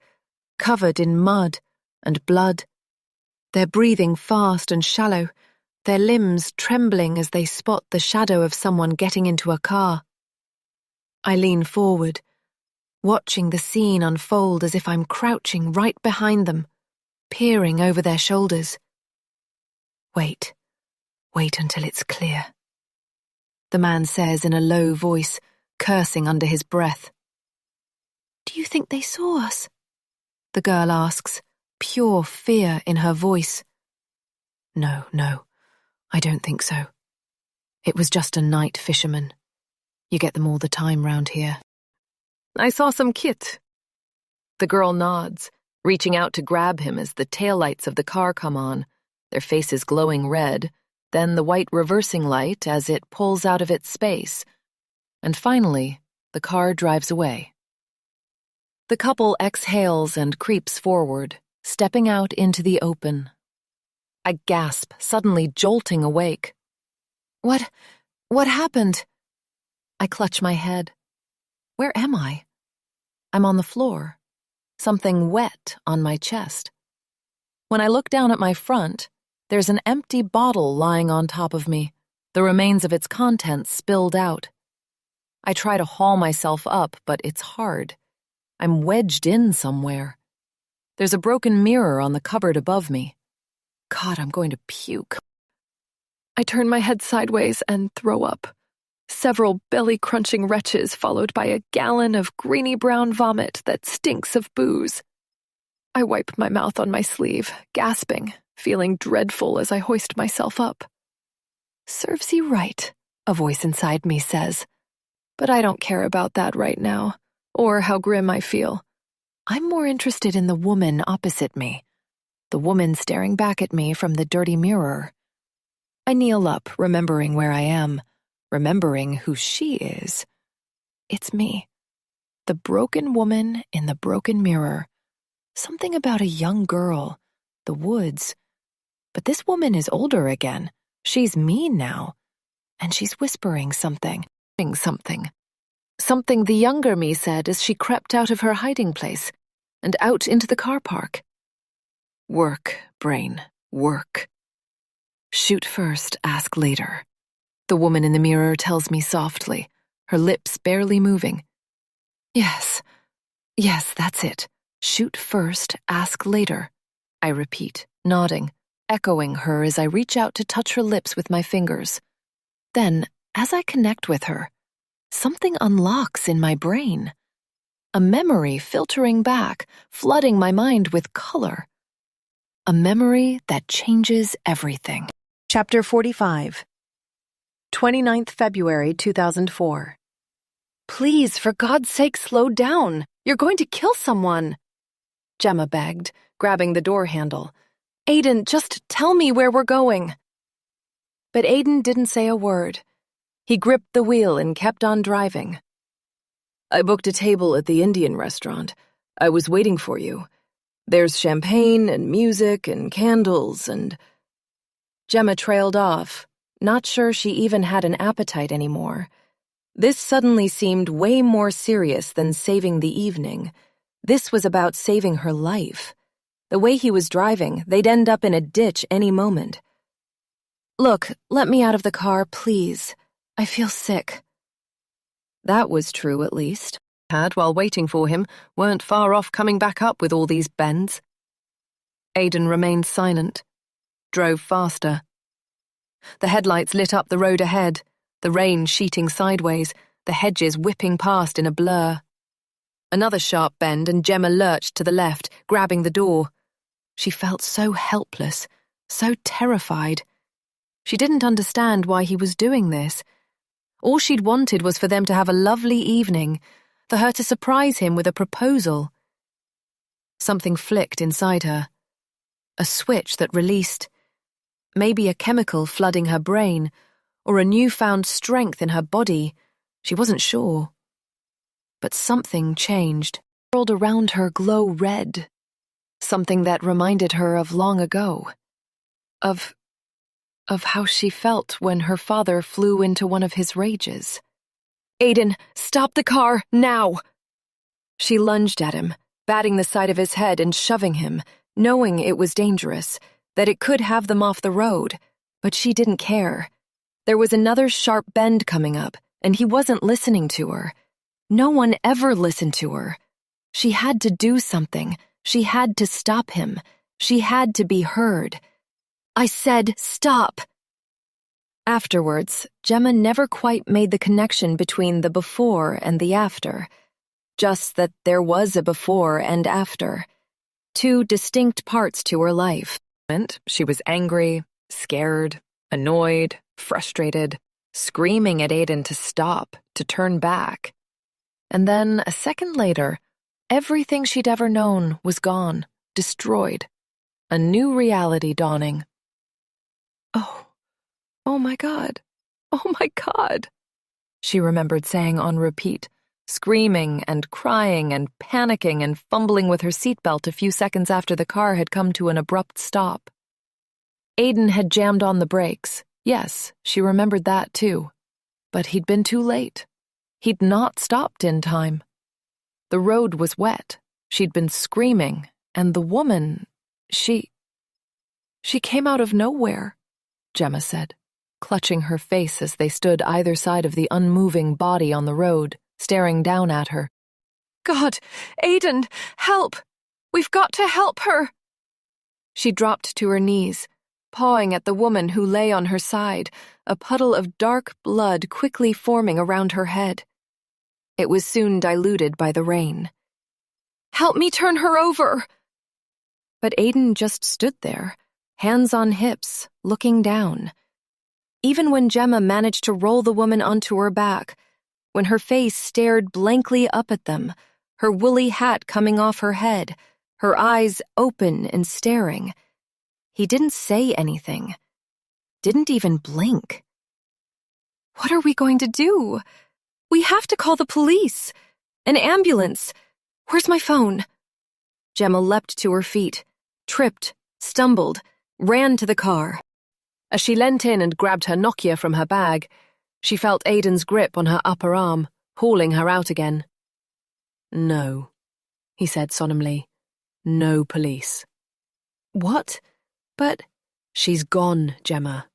F: covered in mud and blood. They're breathing fast and shallow, their limbs trembling as they spot the shadow of someone getting into a car. I lean forward, watching the scene unfold as if I'm crouching right behind them, peering over their shoulders. Wait until it's clear. The man says in a low voice, cursing under his breath. Do you think they saw us? The girl asks, pure fear in her voice. No, I don't think so. It was just a night fisherman. You get them all the time round here. I saw some kit. The girl nods, reaching out to grab him as the taillights of the car come on, their faces glowing red, then the white reversing light as it pulls out of its space, and finally, the car drives away. The couple exhales and creeps forward, stepping out into the open. I gasp, suddenly jolting awake. What happened? I clutch my head. Where am I? I'm on the floor. Something wet on my chest. When I look down at my front, there's an empty bottle lying on top of me, the remains of its contents spilled out. I try to haul myself up, but it's hard. I'm wedged in somewhere. There's a broken mirror on the cupboard above me. God, I'm going to puke.
B: I turn my head sideways and throw up. Several belly-crunching retches followed by a gallon of greeny-brown vomit that stinks of booze. I wipe my mouth on my sleeve, gasping, feeling dreadful as I hoist myself up. "Serves you right," a voice inside me says. But I don't care about that right now, or how grim I feel. I'm more interested in the woman opposite me, the woman staring back at me from the dirty mirror. I kneel up, remembering where I am, remembering who she is. It's me, the broken woman in the broken mirror. Something about a young girl, the woods. But this woman is older again. She's mean now. And she's whispering something. Something the younger me said as she crept out of her hiding place and out into the car park. Work, brain, work. Shoot first, ask later. The woman in the mirror tells me softly, her lips barely moving. Yes, that's it. Shoot first, ask later. I repeat, nodding, echoing her as I reach out to touch her lips with my fingers. Then, as I connect with her, something unlocks in my brain. A memory filtering back, flooding my mind with color. A memory that changes everything.
J: Chapter 45.
E: 29th February 2004.
B: "Please, for God's sake, slow down. You're going to kill someone,"
E: Gemma begged, grabbing the door handle.
B: "Aiden, just tell me where we're going."
E: But Aiden didn't say a word. He gripped the wheel and kept on driving.
G: I booked a table at the Indian restaurant. I was waiting for you. There's champagne and music and candles and...
F: Gemma trailed off, not sure she even had an appetite anymore. This suddenly seemed way more serious than saving the evening. This was about saving her life. The way he was driving, they'd end up in a ditch any moment. "Look, let me out of the car, please. I feel sick." That was true, at least.
E: While waiting for him, weren't far off coming back up with all these bends. Aiden remained silent, drove faster. The headlights lit up the road ahead, the rain sheeting sideways, the hedges whipping past in a blur. Another sharp bend and Gemma lurched to the left, grabbing the door. She felt so helpless, so terrified. She didn't understand why he was doing this. All she'd wanted was for them to have a lovely evening, for her to surprise him with a proposal. Something flicked inside her. A switch that released. Maybe a chemical flooding her brain, or a newfound strength in her body. She wasn't sure. But something changed. The world around her glow red. Something that reminded her of long ago. Of how she felt when her father flew into one of his rages. "Aiden, stop the car, now!" She lunged at him, batting the side of his head and shoving him, knowing it was dangerous, that it could have them off the road, but she didn't care. There was another sharp bend coming up, and he wasn't listening to her. No one ever listened to her. She had to do something. She had to stop him. She had to be heard. "I said stop!" Afterwards, Gemma never quite made the connection between the before and the after. Just that there was a before and after. Two distinct parts to her life. She was angry, scared, annoyed, frustrated, screaming at Aiden to stop, to turn back. And then, a second later, everything she'd ever known was gone, destroyed. A new reality dawning. Oh my God. Oh my God, she remembered saying on repeat, screaming and crying and panicking and fumbling with her seatbelt a few seconds after the car had come to an abrupt stop. Aiden had jammed on the brakes,
F: Yes, she remembered that too. But he'd been too late. He'd not stopped in time. The road was wet. She'd been screaming, and the woman, she came out of nowhere, Gemma said, clutching her face as they stood either side of the unmoving body on the road, staring down at her.
B: God, Aiden, help! We've got to help her! She dropped to her knees, pawing at the woman who lay on her side, a puddle of dark blood quickly forming around her head. It was soon diluted by the rain. Help me turn her over! But Aiden just stood there, hands on hips, looking down. Even when Gemma managed to roll the woman onto her back, when her face stared blankly up at them, her woolly hat coming off her head, her eyes open and staring, he didn't say anything. Didn't even blink. What are we going to do? We have to call the police. An ambulance. Where's my phone? Gemma leapt to her feet, tripped, stumbled, ran to the car. As she leant in and grabbed her Nokia from her bag, she felt Aiden's grip on her upper arm, hauling her out again. No, he said solemnly. No police. What? But... She's gone, Gemma.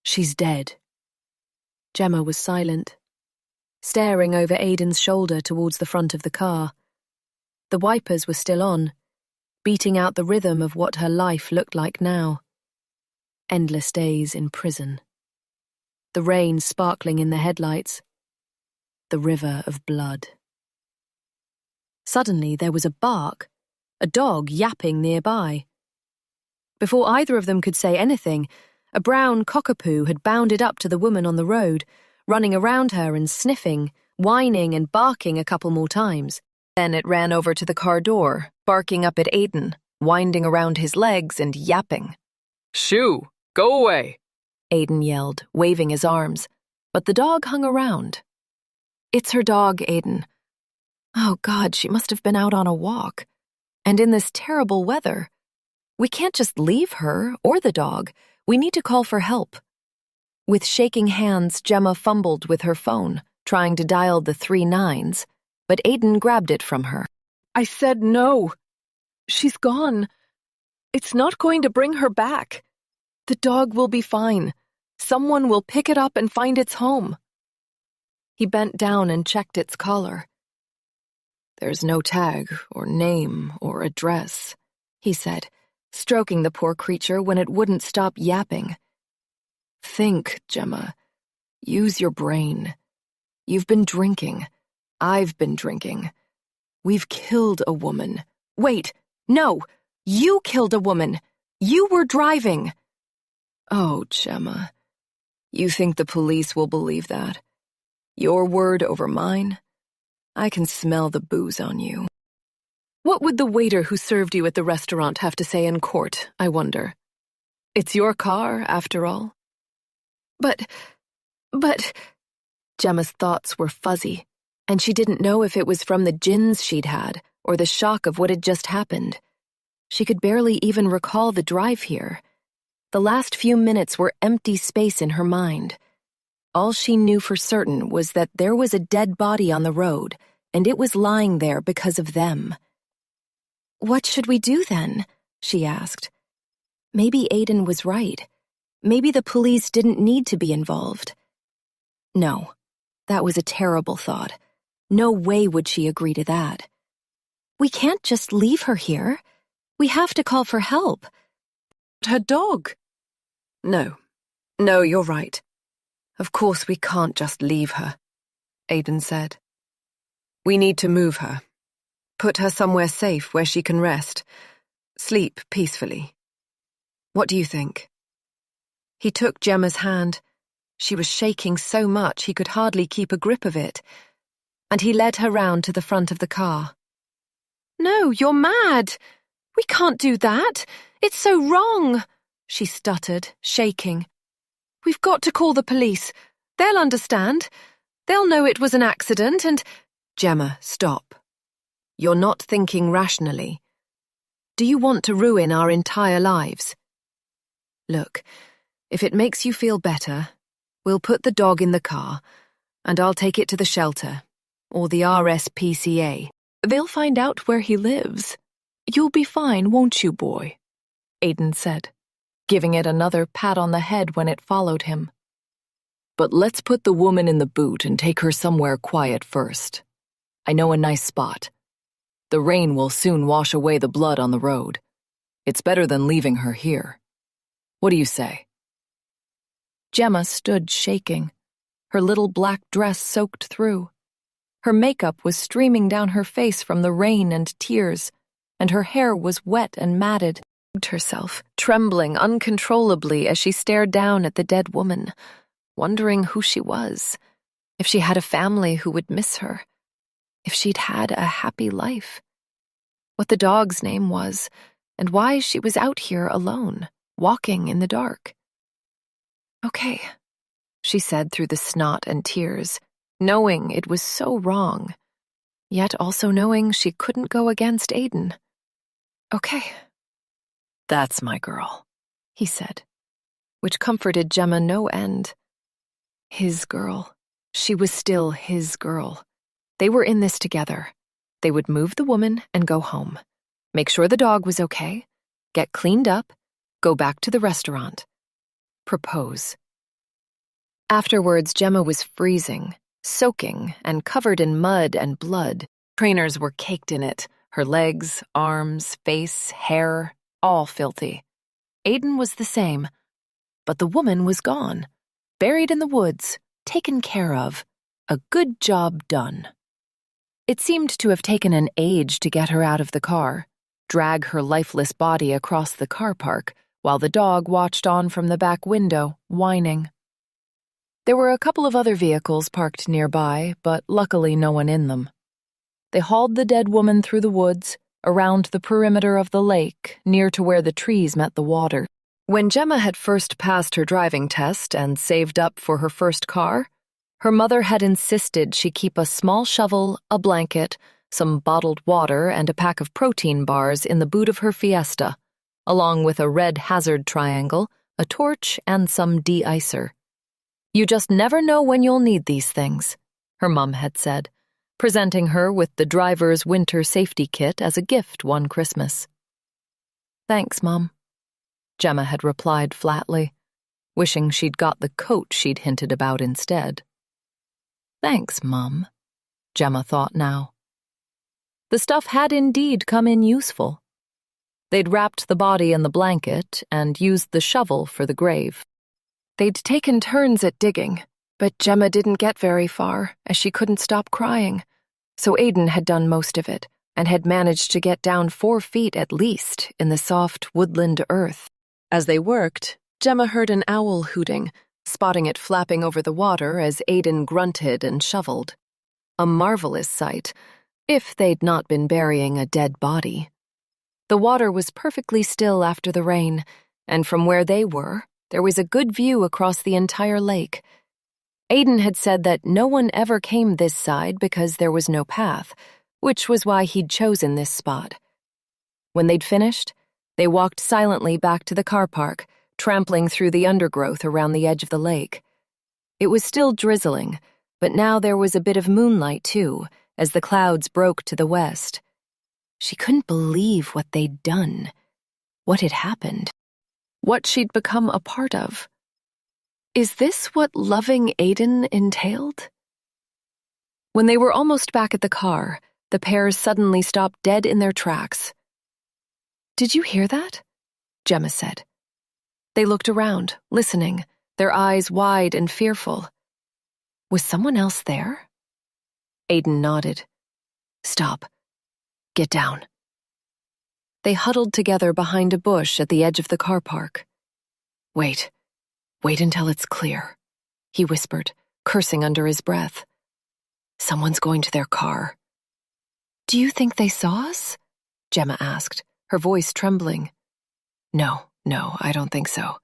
B: She's dead. Gemma was silent, staring over Aiden's shoulder towards the front of the car. The wipers were still on, beating out the rhythm of what her life looked like now. Endless days in prison. The rain sparkling in the headlights. The river of blood. Suddenly there was a bark, a dog yapping nearby. Before either of them could say anything, a brown cockapoo had bounded up to the woman on the road, running around her and sniffing, whining and barking a couple more times. Then it ran over to the car door, barking up at Aiden, winding around his legs and yapping.
G: Shoo! Go away!
F: Aiden yelled, waving his arms, but the dog hung around. It's her dog, Aiden. Oh God, she must have been out on a walk. And in this terrible weather. We can't just leave her or the dog. We need to call for help. With shaking hands, Gemma fumbled with her phone, trying to dial the 3 9s, but Aiden grabbed it from her.
B: I said no. She's gone. It's not going to bring her back. The dog will be fine. Someone will pick it up and find its home. He bent down and checked its collar.
F: There's no tag or name or address, he said, stroking the poor creature when it wouldn't stop yapping. Think, Gemma. Use your brain. You've been drinking. I've been drinking. We've killed a woman.
B: Wait, no, you killed a woman. You were driving.
F: Oh, Gemma, you think the police will believe that? Your word over mine? I can smell the booze on you.
B: What would the waiter who served you at the restaurant have to say in court, I wonder? It's your car, after all. But...
F: Gemma's thoughts were fuzzy, and she didn't know if it was from the gins she'd had or the shock of what had just happened. She could barely even recall the drive here. The last few minutes were empty space in her mind. All she knew for certain was that there was a dead body on the road, and it was lying there because of them.
B: What should we do then? She asked.
F: Maybe Aiden was right. Maybe the police didn't need to be involved. No, that was a terrible thought. No way would she agree to that.
B: We can't just leave her here. We have to call for help.
F: Her dog. No, you're right. Of course we can't just leave her, Aiden said. We need to move her. Put her somewhere safe where she can rest. Sleep peacefully. What do you think? He took Gemma's hand. She was shaking so much he could hardly keep a grip of it. And he led her round to the front of the car.
B: No, you're mad. We can't do that. It's so wrong, she stuttered, shaking. We've got to call the police. They'll understand. They'll know it was an accident and...
F: Gemma, stop. You're not thinking rationally. Do you want to ruin our entire lives? Look, If it makes you feel better, we'll put the dog in the car, and I'll take it to the shelter, or the RSPCA. They'll find out where he lives. You'll be fine, won't you, boy? Aiden said, giving it another pat on the head when it followed him. But let's put the woman in the boot and take her somewhere quiet first. I know a nice spot. The rain will soon wash away the blood on the road. It's better than leaving her here. What do you say?
A: Gemma stood shaking, her little black dress soaked through. Her makeup was streaming down her face from the rain and tears, and her hair was wet and matted. Herself, trembling uncontrollably as she stared down at the dead woman, wondering who she was, if she had a family who would miss her, if she'd had a happy life, what the dog's name was, and why she was out here alone, walking in the dark. Okay, she said through the snot and tears, knowing it was so wrong, yet also knowing she couldn't go against Aiden. Okay.
F: That's my girl, he said,
A: which comforted Gemma no end. His girl. She was still his girl. They were in this together. They would move the woman and go home, make sure the dog was okay, get cleaned up, go back to the restaurant, propose. Afterwards, Gemma was freezing, soaking, and covered in mud and blood. Trainers were caked in it, her legs, arms, face, hair, all filthy. Aiden was the same, but the woman was gone, buried in the woods, taken care of, a good job done. It seemed to have taken an age to get her out of the car, drag her lifeless body across the car park, while the dog watched on from the back window, whining. There were a couple of other vehicles parked nearby, but luckily no one in them. They hauled the dead woman through the woods, around the perimeter of the lake, near to where the trees met the water. When Gemma had first passed her driving test and saved up for her first car, her mother had insisted she keep a small shovel, a blanket, some bottled water, and a pack of protein bars in the boot of her Fiesta, along with a red hazard triangle, a torch, and some de-icer. You just never know when you'll need these things, her mum had said, presenting her with the driver's winter safety kit as a gift one Christmas. Thanks, Mom, Gemma had replied flatly, wishing she'd got the coat she'd hinted about instead. Thanks, Mum, Gemma thought now. The stuff had indeed come in useful. They'd wrapped the body in the blanket and used the shovel for the grave. They'd taken turns at digging, but Gemma didn't get very far, as she couldn't stop crying, so Aiden had done most of it, and had managed to get down 4 feet at least in the soft woodland earth. As they worked, Gemma heard an owl hooting, spotting it flapping over the water as Aiden grunted and shoveled. A marvelous sight, if they'd not been burying a dead body. The water was perfectly still after the rain, and from where they were, there was a good view across the entire lake. Aiden had said that no one ever came this side because there was no path, which was why he'd chosen this spot. When they'd finished, they walked silently back to the car park, trampling through the undergrowth around the edge of the lake. It was still drizzling, but now there was a bit of moonlight too, as the clouds broke to the west. She couldn't believe what they'd done, what had happened, what she'd become a part of. Is this what loving Aiden entailed? When they were almost back at the car, the pair suddenly stopped dead in their tracks. Did you hear that? Gemma said. They looked around, listening, their eyes wide and fearful. Was someone else there? Aiden nodded. Stop. Get down. They huddled together behind a bush at the edge of the car park. Wait until it's clear, he whispered, cursing under his breath. Someone's going to their car. Do you think they saw us? Gemma asked, her voice trembling. No, I don't think so.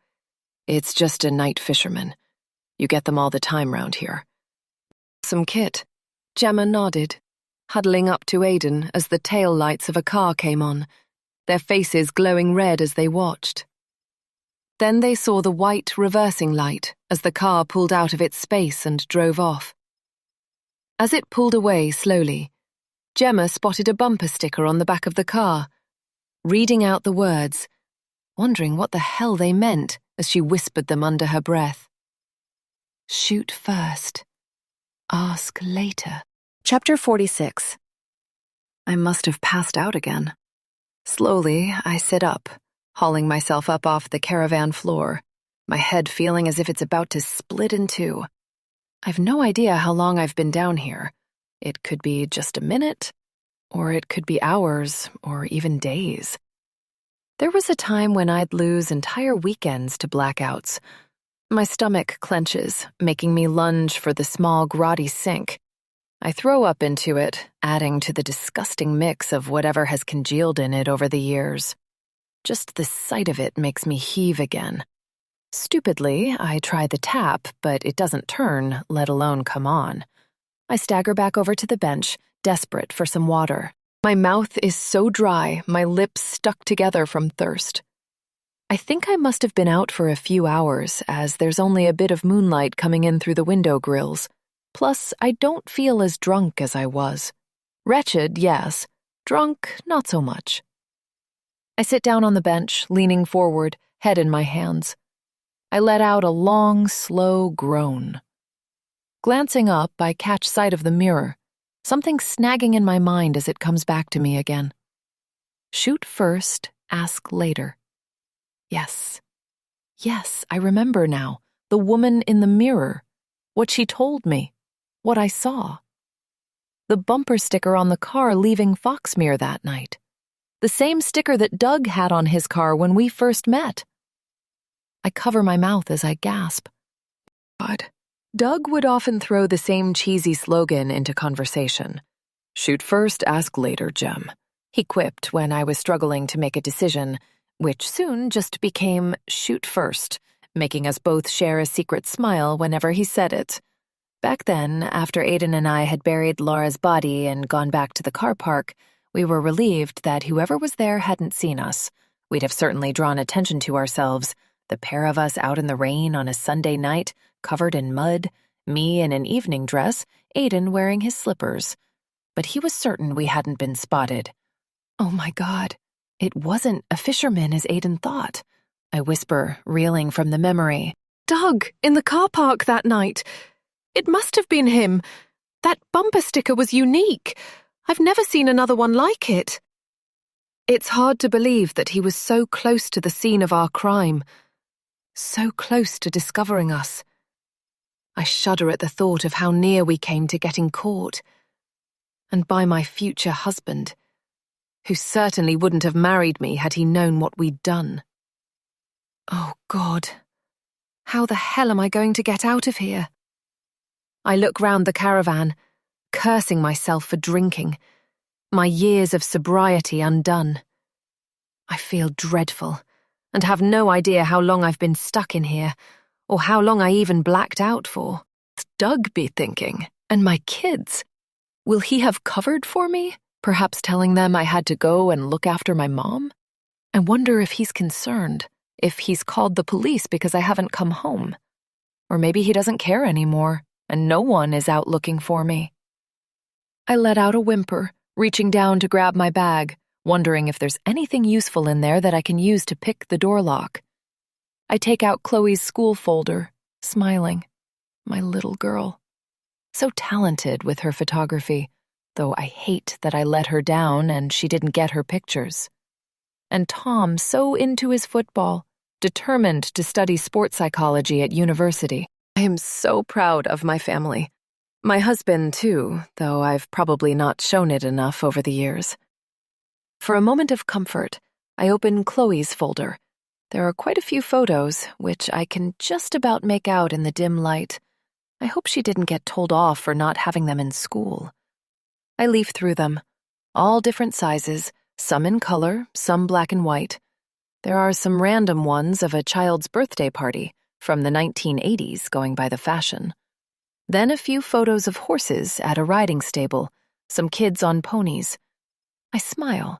A: It's just a night fisherman. You get them all the time round here. Some kit. Gemma nodded, huddling up to Aiden as the tail lights of a car came on, their faces glowing red as they watched.
C: Then they saw the white reversing light as the car pulled out of its space and drove off. As it pulled away slowly, Gemma spotted a bumper sticker on the back of the car, reading out the words, wondering what the hell they meant as she whispered them under her breath. Shoot first. Ask later.
J: Chapter 46.
A: I must have passed out again. Slowly, I sit up, hauling myself up off the caravan floor, my head feeling as if it's about to split in two. I've no idea how long I've been down here. It could be just a minute, or it could be hours, or even days. There was a time when I'd lose entire weekends to blackouts. My stomach clenches, making me lunge for the small grotty sink. I throw up into it, adding to the disgusting mix of whatever has congealed in it over the years. Just the sight of it makes me heave again. Stupidly, I try the tap, but it doesn't turn, let alone come on. I stagger back over to the bench, desperate for some water. My mouth is so dry, my lips stuck together from thirst. I think I must have been out for a few hours, as there's only a bit of moonlight coming in through the window grills. Plus, I don't feel as drunk as I was. Wretched, yes. Drunk, not so much. I sit down on the bench, leaning forward, head in my hands. I let out a long, slow groan. Glancing up, I catch sight of the mirror, something snagging in my mind as it comes back to me again. Shoot first, ask later. Yes. Yes, I remember now. The woman in the mirror. What she told me. What I saw. The bumper sticker on the car leaving Foxmere that night. The same sticker that Doug had on his car when we first met. I cover my mouth as I gasp. God. Doug would often throw the same cheesy slogan into conversation. Shoot first, ask later, Gem. He quipped when I was struggling to make a decision, which soon just became shoot first, making us both share a secret smile whenever he said it. Back then, after Aiden and I had buried Laura's body and gone back to the car park, we were relieved that whoever was there hadn't seen us. We'd have certainly drawn attention to ourselves, the pair of us out in the rain on a Sunday night, covered in mud, me in an evening dress, Aiden wearing his slippers. But he was certain we hadn't been spotted. Oh my God, it wasn't a fisherman as Aiden thought. I whisper, reeling from the memory.
B: Doug, in the car park that night. It must have been him. That bumper sticker was unique. I've never seen another one like it.
C: It's hard to believe that he was so close to the scene of our crime. So close to discovering us. I shudder at the thought of how near we came to getting caught. And by my future husband, who certainly wouldn't have married me had he known what we'd done. Oh, God. How the hell am I going to get out of here? I look round the caravan, cursing myself for drinking, my years of sobriety undone. I feel dreadful, and have no idea how long I've been stuck in here, or how long I even blacked out for. What's Doug be thinking? And my kids? Will he have covered for me? Perhaps telling them I had to go and look after my mom? I wonder if he's concerned, if he's called the police because I haven't come home. Or maybe he doesn't care anymore, and no one is out looking for me. I let out a whimper, reaching down to grab my bag, wondering if there's anything useful in there that I can use to pick the door lock. I take out Chloe's school folder, smiling. My little girl. So talented with her photography, though I hate that I let her down and she didn't get her pictures. And Tom so into his football, determined to study sports psychology at university. I am so proud of my family. My husband, too, though I've probably not shown it enough over the years. For a moment of comfort, I open Chloe's folder. There are quite a few photos, which I can just about make out in the dim light. I hope she didn't get told off for not having them in school. I leaf through them, all different sizes, some in color, some black and white. There are some random ones of a child's birthday party, from the 1980s going by the fashion. Then a few photos of horses at a riding stable, some kids on ponies. I smile,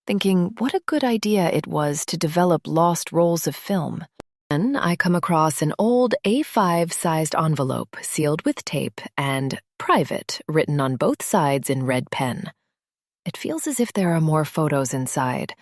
C: thinking what a good idea it was to develop lost rolls of film.
A: Then I come across an old A5-sized envelope sealed with tape and "Private" written on both sides in red pen. It feels as if there are more photos inside.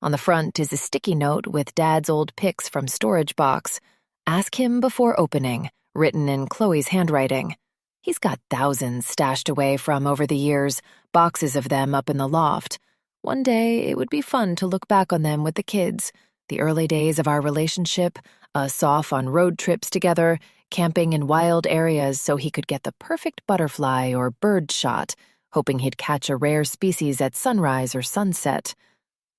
A: On the front is a sticky note with Dad's old pics from storage box. "Ask him before opening," written in Chloe's handwriting. He's got thousands stashed away from over the years, boxes of them up in the loft. One day, it would be fun to look back on them with the kids, the early days of our relationship, us off on road trips together, camping in wild areas so he could get the perfect butterfly or bird shot, hoping he'd catch a rare species at sunrise or sunset.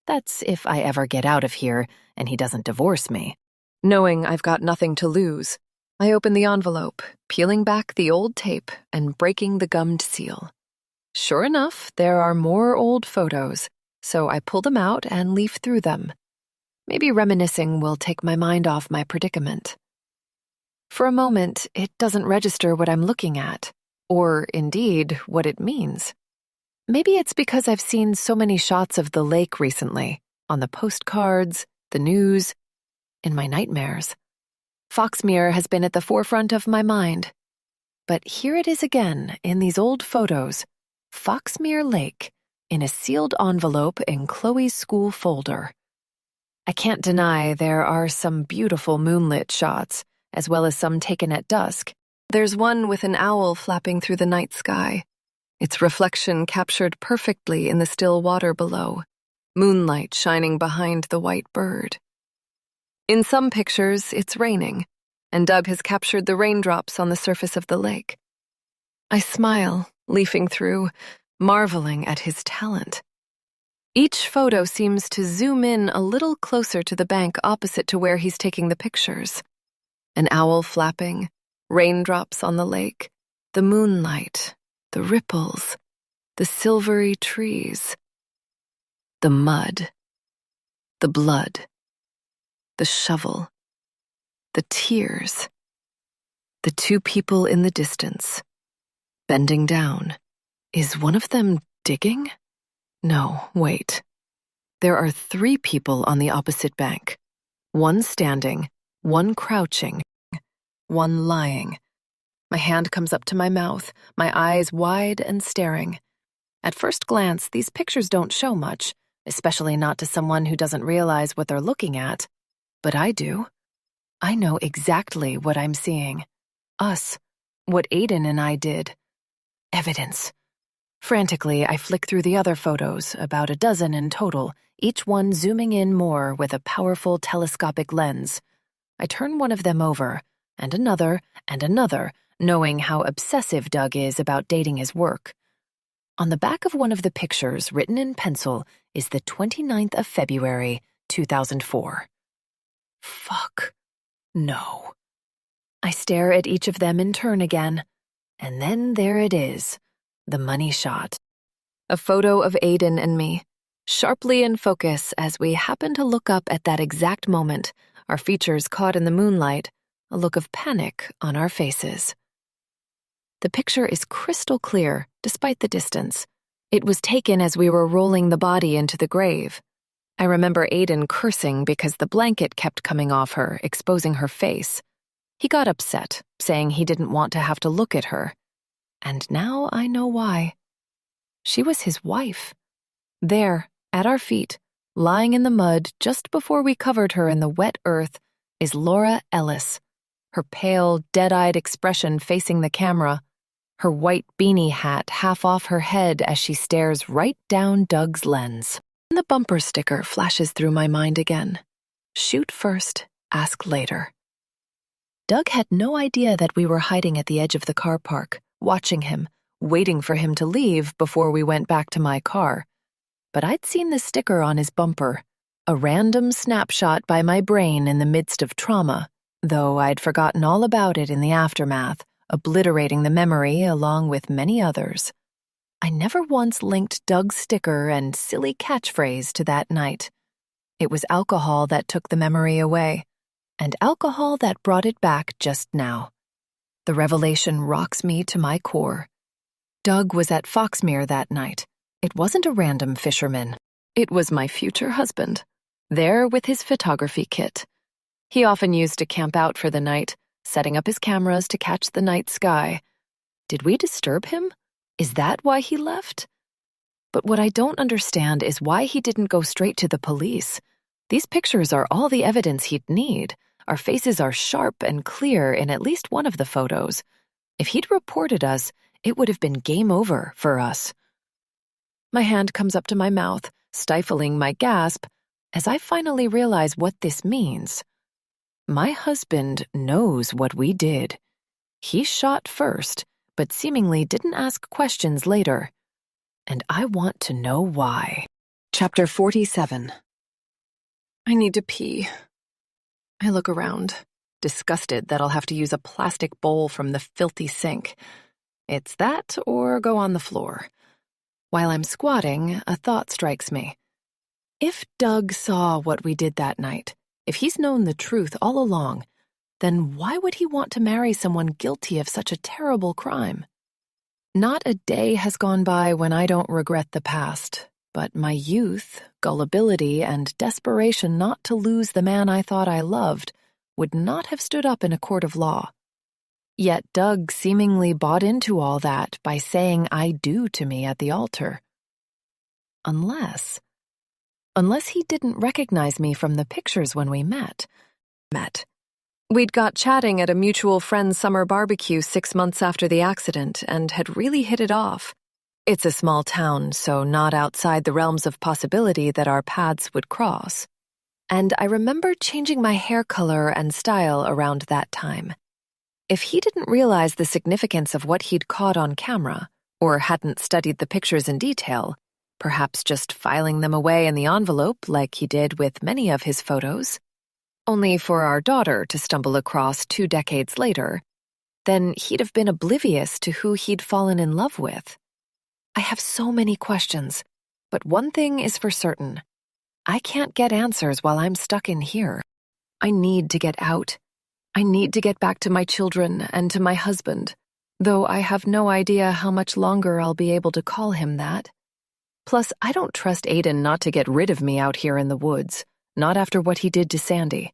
A: That's if I ever get out of here and he doesn't divorce me.
E: Knowing I've got nothing to lose, I open the envelope, peeling back the old tape and breaking the gummed seal. Sure enough, there are more old photos, so I pull them out and leaf through them. Maybe reminiscing will take my mind off my predicament. For a moment, it doesn't register what I'm looking at, or indeed what it means. Maybe it's because I've seen so many shots of the lake recently, on the postcards, the news, in my nightmares. Foxmere has been at the forefront of my mind. But here it is again in these old photos, Foxmere Lake, in a sealed envelope in Chloe's school folder. I can't deny there are some beautiful moonlit shots, as well as some taken at dusk. There's one with an owl flapping through the night sky, its reflection captured perfectly in the still water below, moonlight shining behind the white bird. In some pictures, it's raining, and Doug has captured the raindrops on the surface of the lake. I smile, leafing through, marveling at his talent. Each photo seems to zoom in a little closer to the bank opposite to where he's taking the pictures. An owl flapping, raindrops on the lake, the moonlight, the ripples, the silvery trees, the mud, the blood, the shovel, the tears, the two people in the distance, bending down. Is one of them digging? No, wait. There are 3 people on the opposite bank. One standing, one crouching, one lying. My hand comes up to my mouth, my eyes wide and staring. At first glance, these pictures don't show much, especially not to someone who doesn't realize what they're looking at. But I do. I know exactly what I'm seeing. Us. What Aiden and I did. Evidence. Frantically, I flick through the other photos, about a dozen in total, each one zooming in more with a powerful telescopic lens. I turn one of them over, and another, knowing how obsessive Doug is about dating his work. On the back of one of the pictures, written in pencil, is the 29th of February, 2004. Fuck. No. I stare at each of them in turn again, and then there it is, the money shot. A photo of Aiden and me, sharply in focus as we happen to look up at that exact moment, our features caught in the moonlight, a look of panic on our faces. The picture is crystal clear, despite the distance. It was taken as we were rolling the body into the grave. I remember Aiden cursing because the blanket kept coming off her, exposing her face. He got upset, saying he didn't want to have to look at her. And now I know why. She was his wife. There, at our feet, lying in the mud just before we covered her in the wet earth, is Laura Ellis, her pale, dead-eyed expression facing the camera, her white beanie hat half off her head as she stares right down Doug's lens. The bumper sticker flashes through my mind again. Shoot first, ask later. Doug had no idea that we were hiding at the edge of the car park, watching him, waiting for him to leave before we went back to my car. But I'd seen the sticker on his bumper, a random snapshot by my brain in the midst of trauma, though I'd forgotten all about it in the aftermath, obliterating the memory along with many others. I never once linked Doug's sticker and silly catchphrase to that night. It was alcohol that took the memory away, and alcohol that brought it back just now. The revelation rocks me to my core. Doug was at Foxmere that night. It wasn't a random fisherman. It was my future husband, there with his photography kit.
F: He often used to camp out for the night, setting up his cameras to catch the night sky. Did we disturb him? Is that why he left? But what I don't understand is why he didn't go straight to the police. These pictures are all the evidence he'd need. Our faces are sharp and clear in at least one of the photos. If he'd reported us, it would have been game over for us. My hand comes up to my mouth, stifling my gasp, as I finally realize what this means. My husband knows what we did. He shot first, but seemingly didn't ask questions later. And I want to know why.
E: Chapter 47. I need to pee. I look around, disgusted that I'll have to use a plastic bowl from the filthy sink. It's that or go on the floor. While I'm squatting, a thought strikes me. If Doug saw what we did that night, if he's known the truth all along, then why would he want to marry someone guilty of such a terrible crime? Not a day has gone by when I don't regret the past, but my youth, gullibility, and desperation not to lose the man I thought I loved would not have stood up in a court of law. Yet Doug seemingly bought into all that by saying I do to me at the altar. Unless he didn't recognize me from the pictures when we met. We'd got chatting at a mutual friend's summer barbecue 6 months after the accident and had really hit it off. It's a small town, so not outside the realms of possibility that our paths would cross. And I remember changing my hair color and style around that time. If he didn't realize the significance of what he'd caught on camera, or hadn't studied the pictures in detail, perhaps just filing them away in the envelope like he did with many of his photos, only for our daughter to stumble across 2 decades later, then he'd have been oblivious to who he'd fallen in love with. I have so many questions, but one thing is for certain. I can't get answers while I'm stuck in here. I need to get out. I need to get back to my children and to my husband, though I have no idea how much longer I'll be able to call him that. Plus, I don't trust Aiden not to get rid of me out here in the woods, not after what he did to Sandy.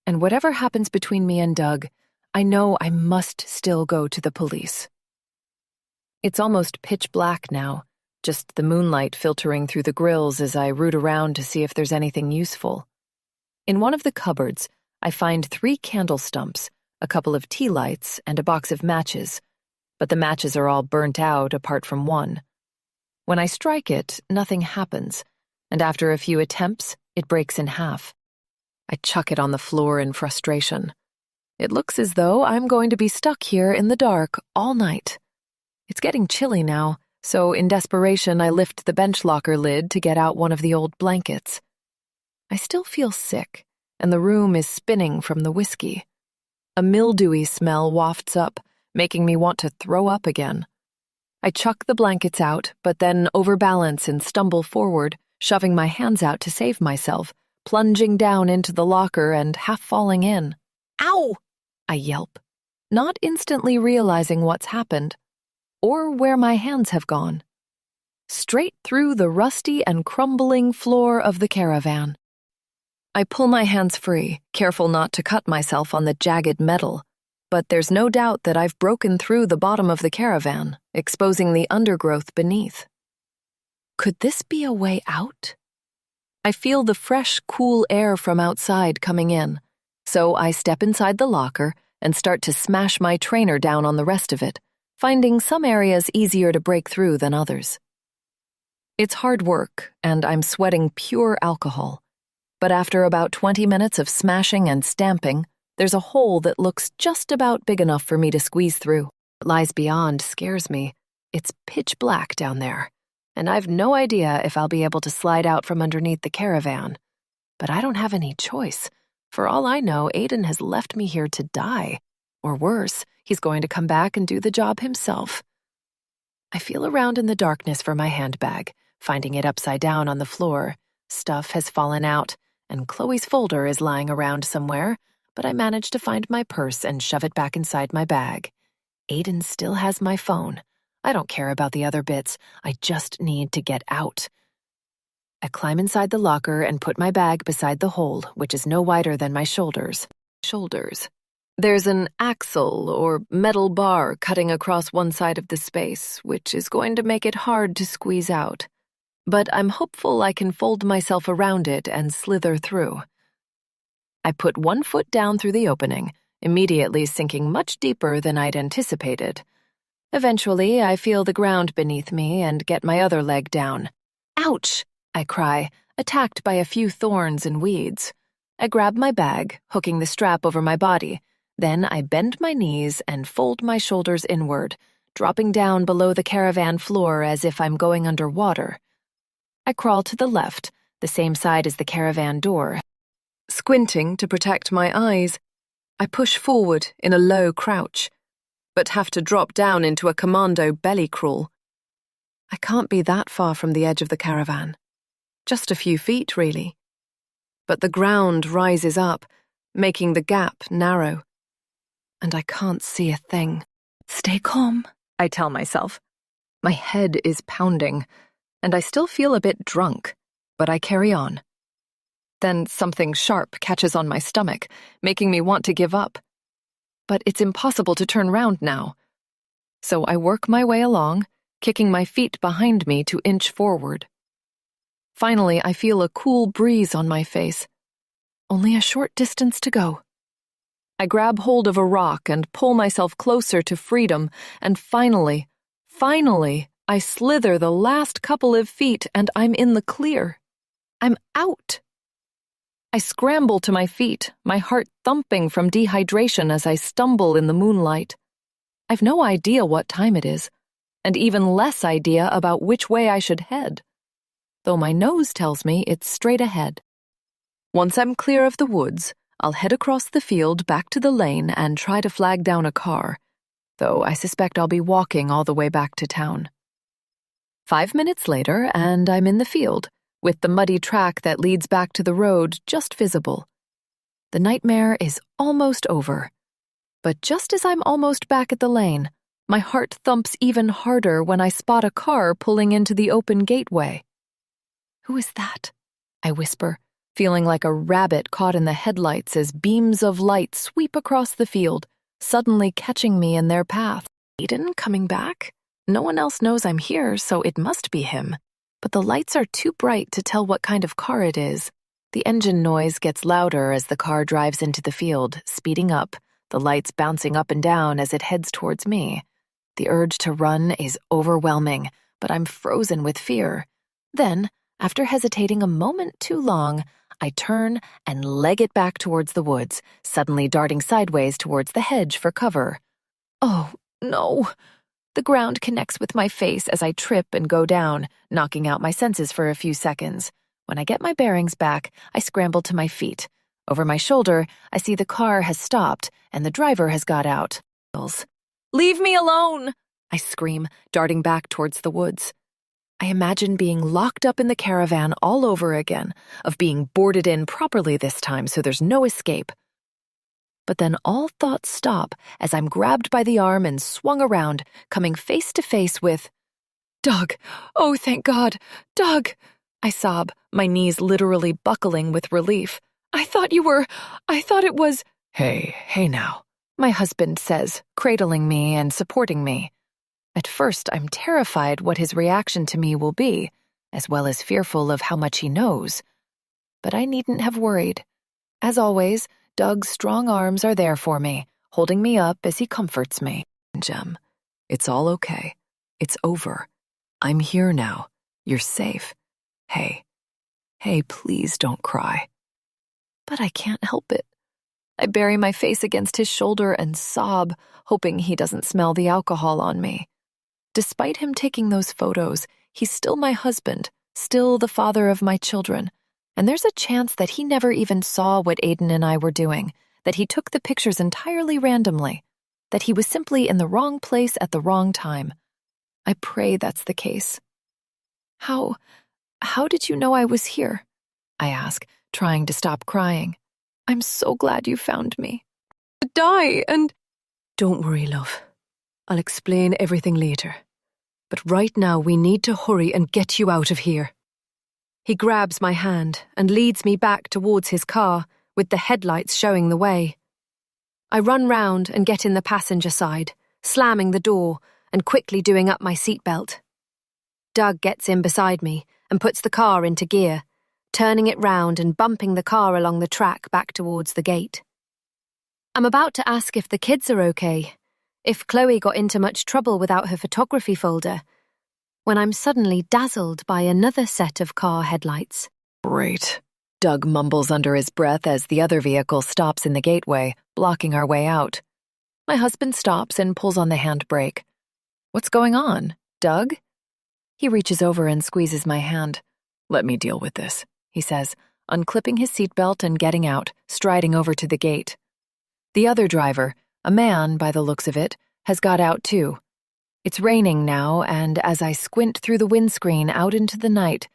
E: And whatever happens between me and Doug, I know I must still go to the police. It's almost pitch black now, just the moonlight filtering through the grills as I root around to see if there's anything useful. In one of the cupboards, I find 3 candle stumps, a couple of tea lights, and a box of matches, but the matches are all burnt out apart from one. When I strike it, nothing happens, and after a few attempts, it breaks in half. I chuck it on the floor in frustration. It looks as though I'm going to be stuck here in the dark all night. It's getting chilly now, so in desperation I lift the bench locker lid to get out one of the old blankets. I still feel sick, and the room is spinning from the whiskey. A mildewy smell wafts up, making me want to throw up again. I chuck the blankets out, but then overbalance and stumble forward, shoving my hands out to save myself, plunging down into the locker and half falling in. Ow! I yelp, not instantly realizing what's happened, or where my hands have gone. Straight through the rusty and crumbling floor of the caravan. I pull my hands free, careful not to cut myself on the jagged metal, but there's no doubt that I've broken through the bottom of the caravan, exposing the undergrowth beneath. Could this be a way out? I feel the fresh, cool air from outside coming in, so I step inside the locker and start to smash my trainer down on the rest of it, finding some areas easier to break through than others. It's hard work, and I'm sweating pure alcohol, but after about 20 minutes of smashing and stamping, there's a hole that looks just about big enough for me to squeeze through. What lies beyond scares me. It's pitch black down there, and I've no idea if I'll be able to slide out from underneath the caravan. But I don't have any choice. For all I know, Aiden has left me here to die. Or worse, he's going to come back and do the job himself. I feel around in the darkness for my handbag, finding it upside down on the floor. Stuff has fallen out, and Chloe's folder is lying around somewhere, but I manage to find my purse and shove it back inside my bag. Aiden still has my phone. I don't care about the other bits. I just need to get out.
F: I climb inside the locker and put my bag beside the hole, which is no wider than my shoulders. There's an axle or metal bar cutting across one side of the space, which is going to make it hard to squeeze out. But I'm hopeful I can fold myself around it and slither through. I put one foot down through the opening, immediately sinking much deeper than I'd anticipated. Eventually, I feel the ground beneath me and get my other leg down. Ouch! I cry, attacked by a few thorns and weeds. I grab my bag, hooking the strap over my body. Then I bend my knees and fold my shoulders inward, dropping down below the caravan floor as if I'm going underwater. I crawl to the left, the same side as the caravan door.
E: Squinting to protect my eyes, I push forward in a low crouch, but have to drop down into a commando belly crawl. I can't be that far from the edge of the caravan. Just a few feet, really. But the ground rises up, making the gap narrow. And I can't see a thing.
A: Stay calm, I tell myself. My head is pounding, and I still feel a bit drunk, but I carry on. Then something sharp catches on my stomach, making me want to give up. But it's impossible to turn round now. So I work my way along, kicking my feet behind me to inch forward. Finally, I feel a cool breeze on my face. Only a short distance to go. I grab hold of a rock and pull myself closer to freedom, and finally, I slither the last couple of feet and I'm in the clear. I'm out. I scramble to my feet, my heart thumping from dehydration as I stumble in the moonlight. I've no idea what time it is, and even less idea about which way I should head, though my nose tells me it's straight ahead. Once I'm clear of the woods, I'll head across the field back to the lane and try to flag down a car, though I suspect I'll be walking all the way back to town. 5 minutes later, and I'm in the field, with the muddy track that leads back to the road just visible. The nightmare is almost over. But just as I'm almost back at the lane, my heart thumps even harder when I spot a car pulling into the open gateway. "Who is that?" I whisper, feeling like a rabbit caught in the headlights as beams of light sweep across the field, suddenly catching me in their path. Aiden coming back? No one else knows I'm here, so it must be him. But the lights are too bright to tell what kind of car it is. The engine noise gets louder as the car drives into the field, speeding up, the lights bouncing up and down as it heads towards me. The urge to run is overwhelming, but I'm frozen with fear. Then, after hesitating a moment too long, I turn and leg it back towards the woods, suddenly darting sideways towards the hedge for cover. Oh, no! The ground connects with my face as I trip and go down, knocking out my senses for a few seconds. When I get my bearings back, I scramble to my feet. Over my shoulder, I see the car has stopped and the driver has got out. "Leave me alone!" I scream, darting back towards the woods. I imagine being locked up in the caravan all over again, of being boarded in properly this time so there's no escape. But then all thoughts stop as I'm grabbed by the arm and swung around, coming face to face with... "Doug! Oh, thank God! Doug!" I sob, my knees literally buckling with relief. I thought it was... Hey now," my husband says, cradling me and supporting me. At first, I'm terrified what his reaction to me will be, as well as fearful of how much he knows. But I needn't have worried. As always, Doug's strong arms are there for me, holding me up as he comforts me. "Jem, it's all okay. It's over. I'm here now. You're safe. Hey, please don't cry." But I can't help it. I bury my face against his shoulder and sob, hoping he doesn't smell the alcohol on me. Despite him taking those photos, he's still my husband, still the father of my children, and there's a chance that he never even saw what Aiden and I were doing, that he took the pictures entirely randomly, that he was simply in the wrong place at the wrong time. I pray that's the case. How did you know I was here?" I ask, trying to stop crying. "I'm so glad you found me."
E: Die and... "Don't worry, love. I'll explain everything later. But right now we need to hurry and get you out of here."
B: He grabs my hand and leads me back towards his car, with the headlights showing the way. I run round and get in the passenger side, slamming the door and quickly doing up my seatbelt. Doug gets in beside me and puts the car into gear, turning it round and bumping the car along the track back towards the gate. I'm about to ask if the kids are okay, if Chloe got into much trouble without her photography folder, when I'm suddenly dazzled by another set of car headlights.
F: Great. Doug mumbles under his breath as the other vehicle stops in the gateway, blocking our way out. My husband stops and pulls on the handbrake. What's going on, Doug? He reaches over and squeezes my hand. Let me deal with this, he says, unclipping his seatbelt and getting out, striding over to the gate. The other driver, a man by the looks of it, has got out too. It's raining now, and as I squint through the windscreen out into the night,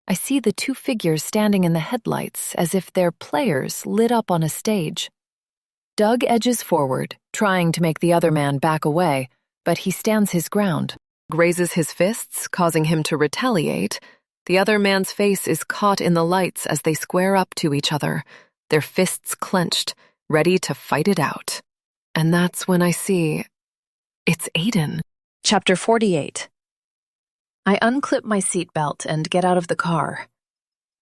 F: I see the two figures standing in the headlights as if they're players lit up on a stage. Doug edges forward, trying to make the other man back away, but he stands his ground, raises his fists, causing him to retaliate. The other man's face is caught in the lights as they square up to each other, their fists clenched, ready to fight it out. And that's when I see it's Aiden.
J: Chapter 48.
F: I unclip my seatbelt and get out of the car.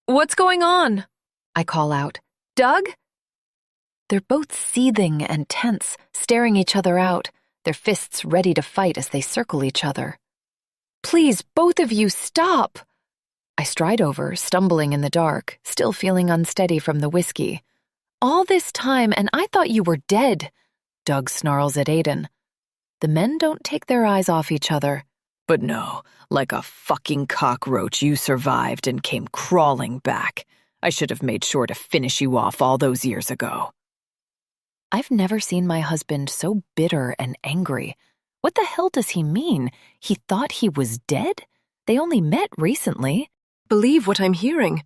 B: What's going on?
F: I call out.
B: Doug?
F: They're both seething and tense, staring each other out, their fists ready to fight as they circle each other.
B: Please, both of you, stop!
F: I stride over, stumbling in the dark, still feeling unsteady from the whiskey.
B: All this time, and I thought you were dead,
F: Doug snarls at Aiden. The men don't take their eyes off each other.
G: But no, like a fucking cockroach, you survived and came crawling back. I should have made sure to finish you off all those years ago.
F: I've never seen my husband so bitter and angry. What the hell does he mean? He thought he was dead? They only met recently.
B: Believe what I'm hearing.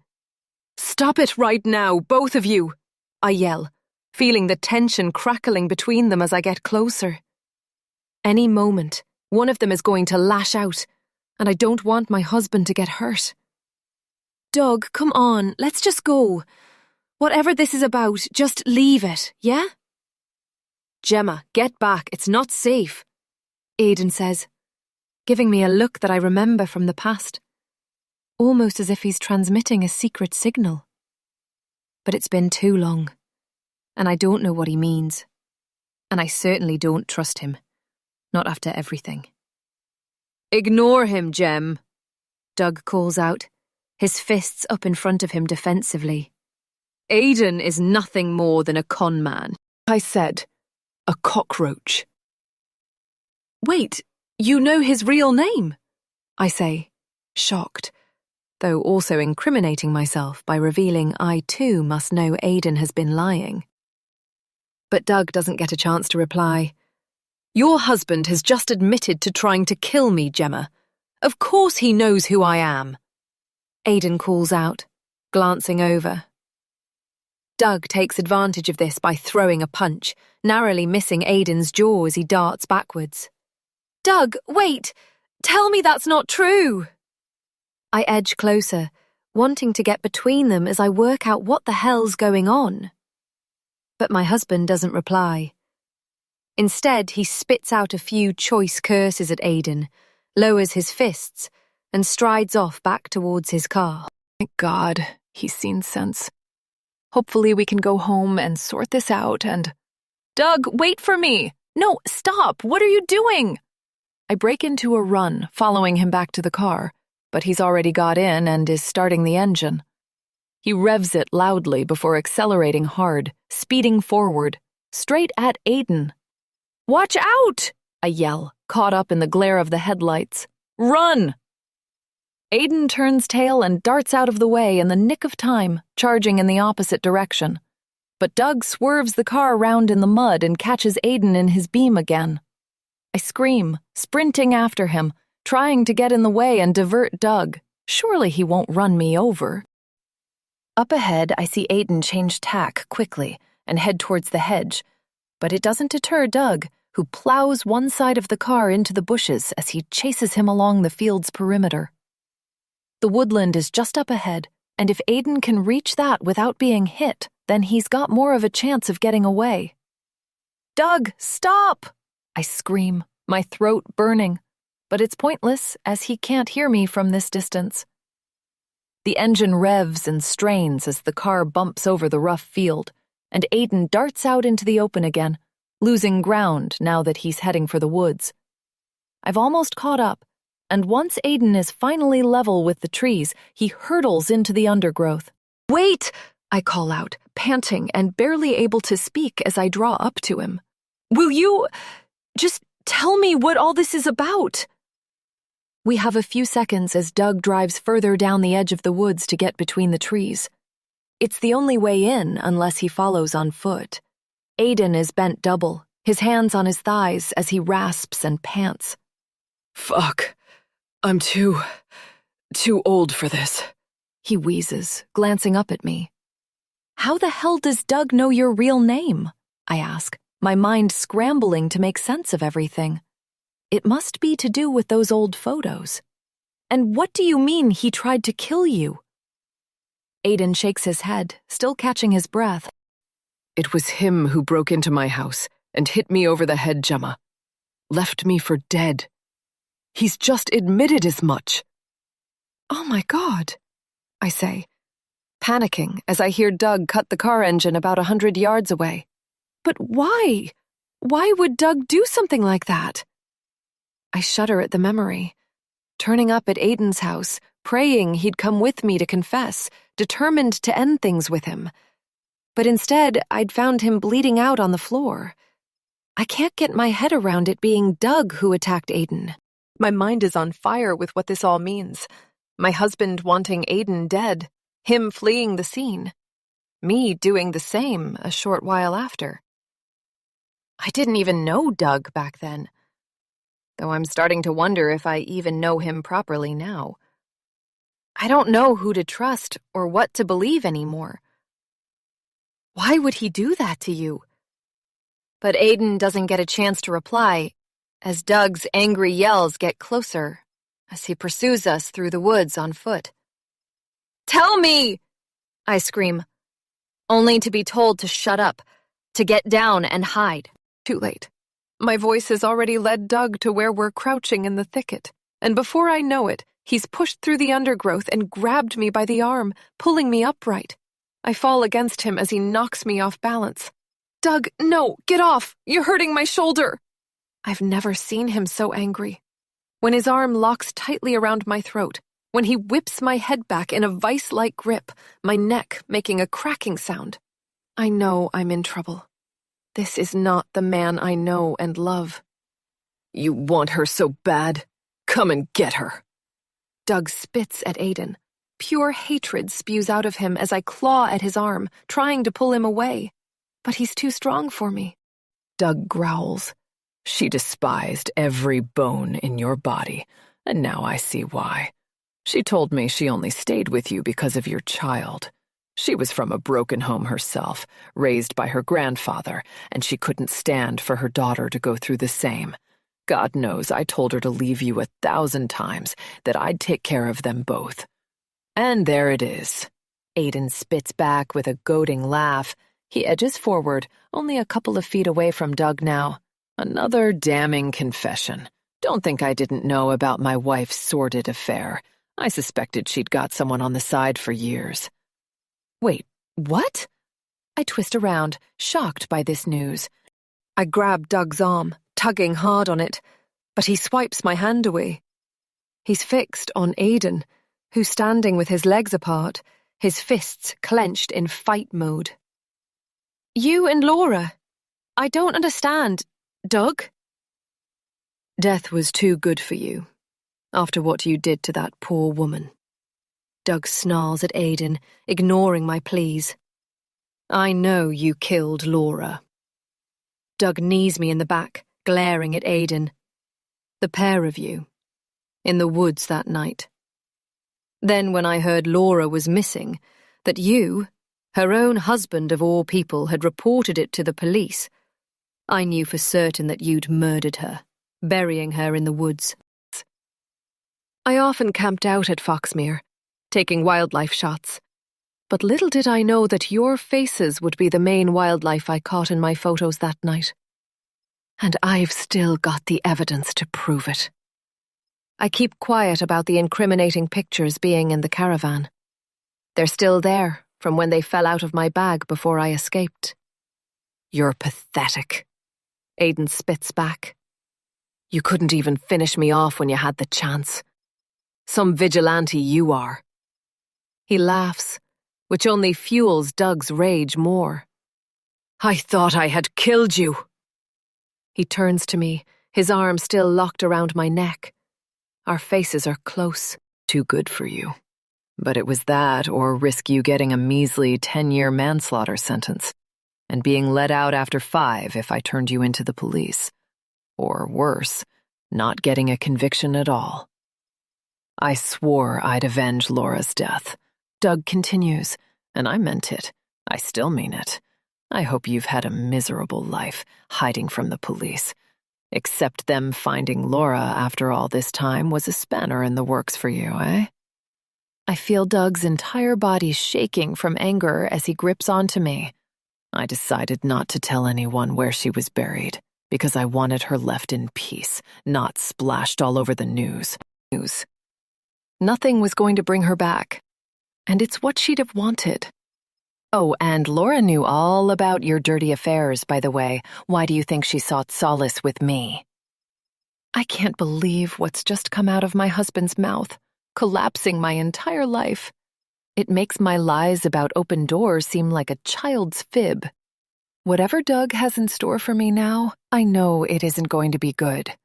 B: Stop it right now, both of you, I yell, feeling the tension crackling between them as I get closer. Any moment, one of them is going to lash out, and I don't want my husband to get hurt. Doug, come on, let's just go. Whatever this is about, just leave it, yeah? Gemma, get back, it's not safe, Aiden says, giving me a look that I remember from the past, almost as if he's transmitting a secret signal. But it's been too long, and I don't know what he means, and I certainly don't trust him. Not after everything. Ignore him, Gem, Doug calls out, his fists up in front of him defensively. Aiden is nothing more than a con man.
E: I said, a cockroach.
B: Wait, you know his real name? I say, shocked, though also incriminating myself by revealing I too must know Aiden has been lying. But Doug doesn't get a chance to reply. Your husband has just admitted to trying to kill me, Gemma. Of course he knows who I am. Aiden calls out, glancing over. Doug takes advantage of this by throwing a punch, narrowly missing Aiden's jaw as he darts backwards. Doug, wait! Tell me that's not true! I edge closer, wanting to get between them as I work out what the hell's going on. But my husband doesn't reply. Instead, he spits out a few choice curses at Aiden, lowers his fists, and strides off back towards his car.
E: Thank God, he's seen sense. Hopefully we can go home and sort this out and...
F: Doug, wait for me! No, stop! What are you doing? I break into a run, following him back to the car, but he's already got in and is starting the engine. He revs it loudly before accelerating hard, speeding forward, straight at Aiden. Watch out! I yell, caught up in the glare of the headlights. Run! Aiden turns tail and darts out of the way in the nick of time, charging in the opposite direction. But Doug swerves the car round in the mud and catches Aiden in his beam again. I scream, sprinting after him, trying to get in the way and divert Doug. Surely he won't run me over. Up ahead, I see Aiden change tack quickly and head towards the hedge, but it doesn't deter Doug, who plows one side of the car into the bushes as he chases him along the field's perimeter. The woodland is just up ahead,
A: And if Aiden can reach that without being hit, then he's got more of a chance of getting away. "Doug, stop!" I scream, my throat burning. But it's pointless, as he can't hear me from this distance. The engine revs and strains as the car bumps over the rough field, and Aiden darts out into the open again, losing ground now that he's heading for the woods. I've almost caught up, and once Aiden is finally level with the trees, he hurtles into the undergrowth. "Wait!" I call out, panting and barely able to speak as I draw up to him. "Will you just tell me what all this is about?" We have a few seconds as Doug drives further down the edge of the woods to get between the trees. It's the only way in unless he follows on foot. Aiden is bent double, his hands on his thighs as he rasps and pants.
E: Fuck. I'm too old for this,
A: he wheezes, glancing up at me. "How the hell does Doug know your real name?" I ask, my mind scrambling to make sense of everything. It must be to do with those old photos. And what do you mean he tried to kill you? Aiden shakes his head, still catching his breath.
E: "It was him who broke into my house and hit me over the head, Gemma. Left me for dead. He's just admitted as much."
A: "Oh my God," I say, panicking as I hear Doug cut the car engine about 100 yards away. "But why? Why would Doug do something like that?" I shudder at the memory, turning up at Aiden's house, praying he'd come with me to confess, determined to end things with him. But instead, I'd found him bleeding out on the floor. I can't get my head around it being Doug who attacked Aiden. My mind is on fire with what this all means. My husband wanting Aiden dead, him fleeing the scene, me doing the same a short while after. I didn't even know Doug back then, though I'm starting to wonder if I even know him properly now. I don't know who to trust or what to believe anymore. Why would he do that to you? But Aiden doesn't get a chance to reply, as Doug's angry yells get closer as he pursues us through the woods on foot. "Tell me!" I scream, only to be told to shut up, to get down and hide. Too late. My voice has already led Doug to where we're crouching in the thicket, and before I know it, he's pushed through the undergrowth and grabbed me by the arm, pulling me upright. I fall against him as he knocks me off balance. "Doug, no, get off! You're hurting my shoulder!" I've never seen him so angry. When his arm locks tightly around my throat, when he whips my head back in a vice-like grip, my neck making a cracking sound, I know I'm in trouble. This is not the man I know and love.
E: "You want her so bad? Come and get her."
A: Doug spits at Aiden. Pure hatred spews out of him as I claw at his arm, trying to pull him away. But he's too strong for me.
E: Doug growls. "She despised every bone in your body, and now I see why. She told me she only stayed with you because of your child. She was from a broken home herself, raised by her grandfather, and she couldn't stand for her daughter to go through the same. God knows I told her to leave you 1,000 times, that I'd take care of them both. And there it is." Aiden spits back with a goading laugh. He edges forward, only a couple of feet away from Doug now. "Another damning confession. Don't think I didn't know about my wife's sordid affair. I suspected she'd got someone on the side for years." Wait, what? I twist around, shocked by this news. I grab Doug's arm, tugging hard on it, but he swipes my hand away. He's fixed on Aiden, who's standing with his legs apart, his fists clenched in fight mode. "You and Laura. I don't understand. Doug?" "Death was too good for you, after what you did to that poor woman." Doug snarls at Aiden, ignoring my pleas. "I know you killed Laura." Doug knees me in the back, glaring at Aiden. "The pair of you, in the woods that night. Then when I heard Laura was missing, that you, her own husband of all people, had reported it to the police, I knew for certain that you'd murdered her, burying her in the woods. I often camped out at Foxmere, taking wildlife shots,
C: But little did I know that your faces would be the main wildlife I caught in my photos that night. And I've still got the evidence to prove it. I keep quiet about the incriminating pictures being in the caravan. They're still there from when they fell out of my bag before I escaped. You're pathetic. Aidan spits back. You couldn't even finish me off when you had the chance. Some vigilante you are. He laughs, which only fuels Doug's rage more. I thought I had killed you. He turns to me, his arm still locked around my neck. Our faces are close.
G: Too good for you. But it was that or risk you getting a measly 10-year manslaughter sentence and being let out after 5 if I turned you into the police. Or worse, not getting a conviction at all. I swore I'd avenge Laura's death. Doug continues, and I meant it. I still mean it. I hope you've had a miserable life, hiding from the police. Except them finding Laura after all this time was a spanner in the works for you, eh? I feel Doug's entire body shaking from anger as he grips onto me. I decided not to tell anyone where she was buried, because I wanted her left in peace, not splashed all over the news.
C: Nothing was going to bring her back, and it's what she'd have wanted. Oh, and Laura knew all about your dirty affairs, by the way. Why do you think she sought solace with me? I can't believe what's just come out of my husband's mouth, collapsing my entire life. It makes my lies about open doors seem like a child's fib. Whatever Doug has in store for me now, I know it isn't going to be good.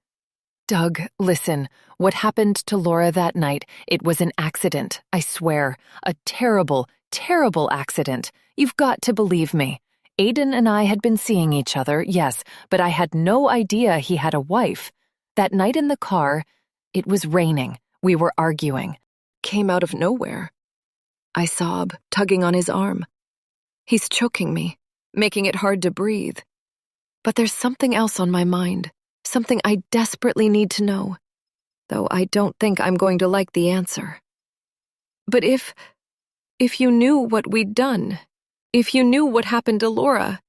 C: Doug, listen, what happened to Laura that night, it was an accident, I swear. A terrible, terrible accident. You've got to believe me. Aidan and I had been seeing each other, yes, but I had no idea he had a wife. That night in the car, it was raining. We were arguing. Came out of nowhere. I sob, tugging on his arm. He's choking me, making it hard to breathe. But there's something else on my mind, something I desperately need to know, though I don't think I'm going to like the answer. But if you knew what we'd done, if you knew what happened to Laura,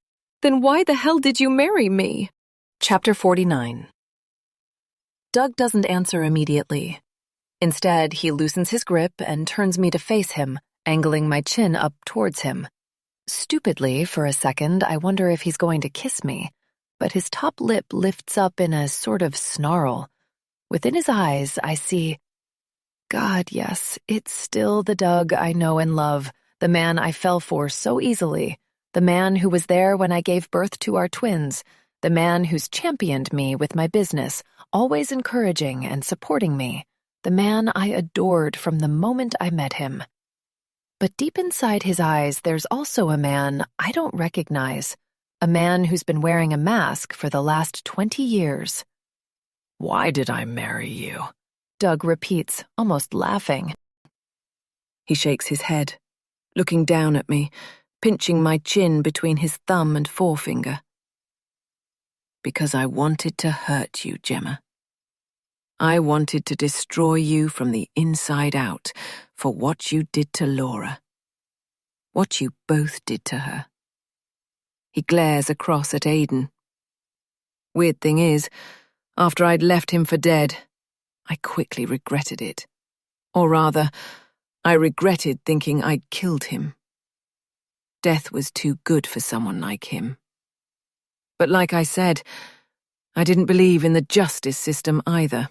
C: then why the hell did you marry me?
J: Chapter 49.
C: Doug doesn't answer immediately. Instead, he loosens his grip and turns me to face him, angling my chin up towards him. Stupidly, for a second, I wonder if he's going to kiss me, but his top lip lifts up in a sort of snarl. Within his eyes, I see... God, yes, it's still the Doug I know and love, the man I fell for so easily, the man who was there when I gave birth to our twins, the man who's championed me with my business, always encouraging and supporting me, the man I adored from the moment I met him. But deep inside his eyes, there's also a man I don't recognize, a man who's been wearing a mask for the last 20 years.
G: Why did I marry you?
C: Doug repeats, almost laughing.
H: He shakes his head, looking down at me, pinching my chin between his thumb and forefinger. Because I wanted to hurt you, Gemma. I wanted to destroy you from the inside out for what you did to Laura. What you both did to her. He glares across at Aidan. Weird thing is, after I'd left him for dead, I quickly regretted it. Or rather, I regretted thinking I'd killed him. Death was too good for someone like him. But like I said, I didn't believe in the justice system either.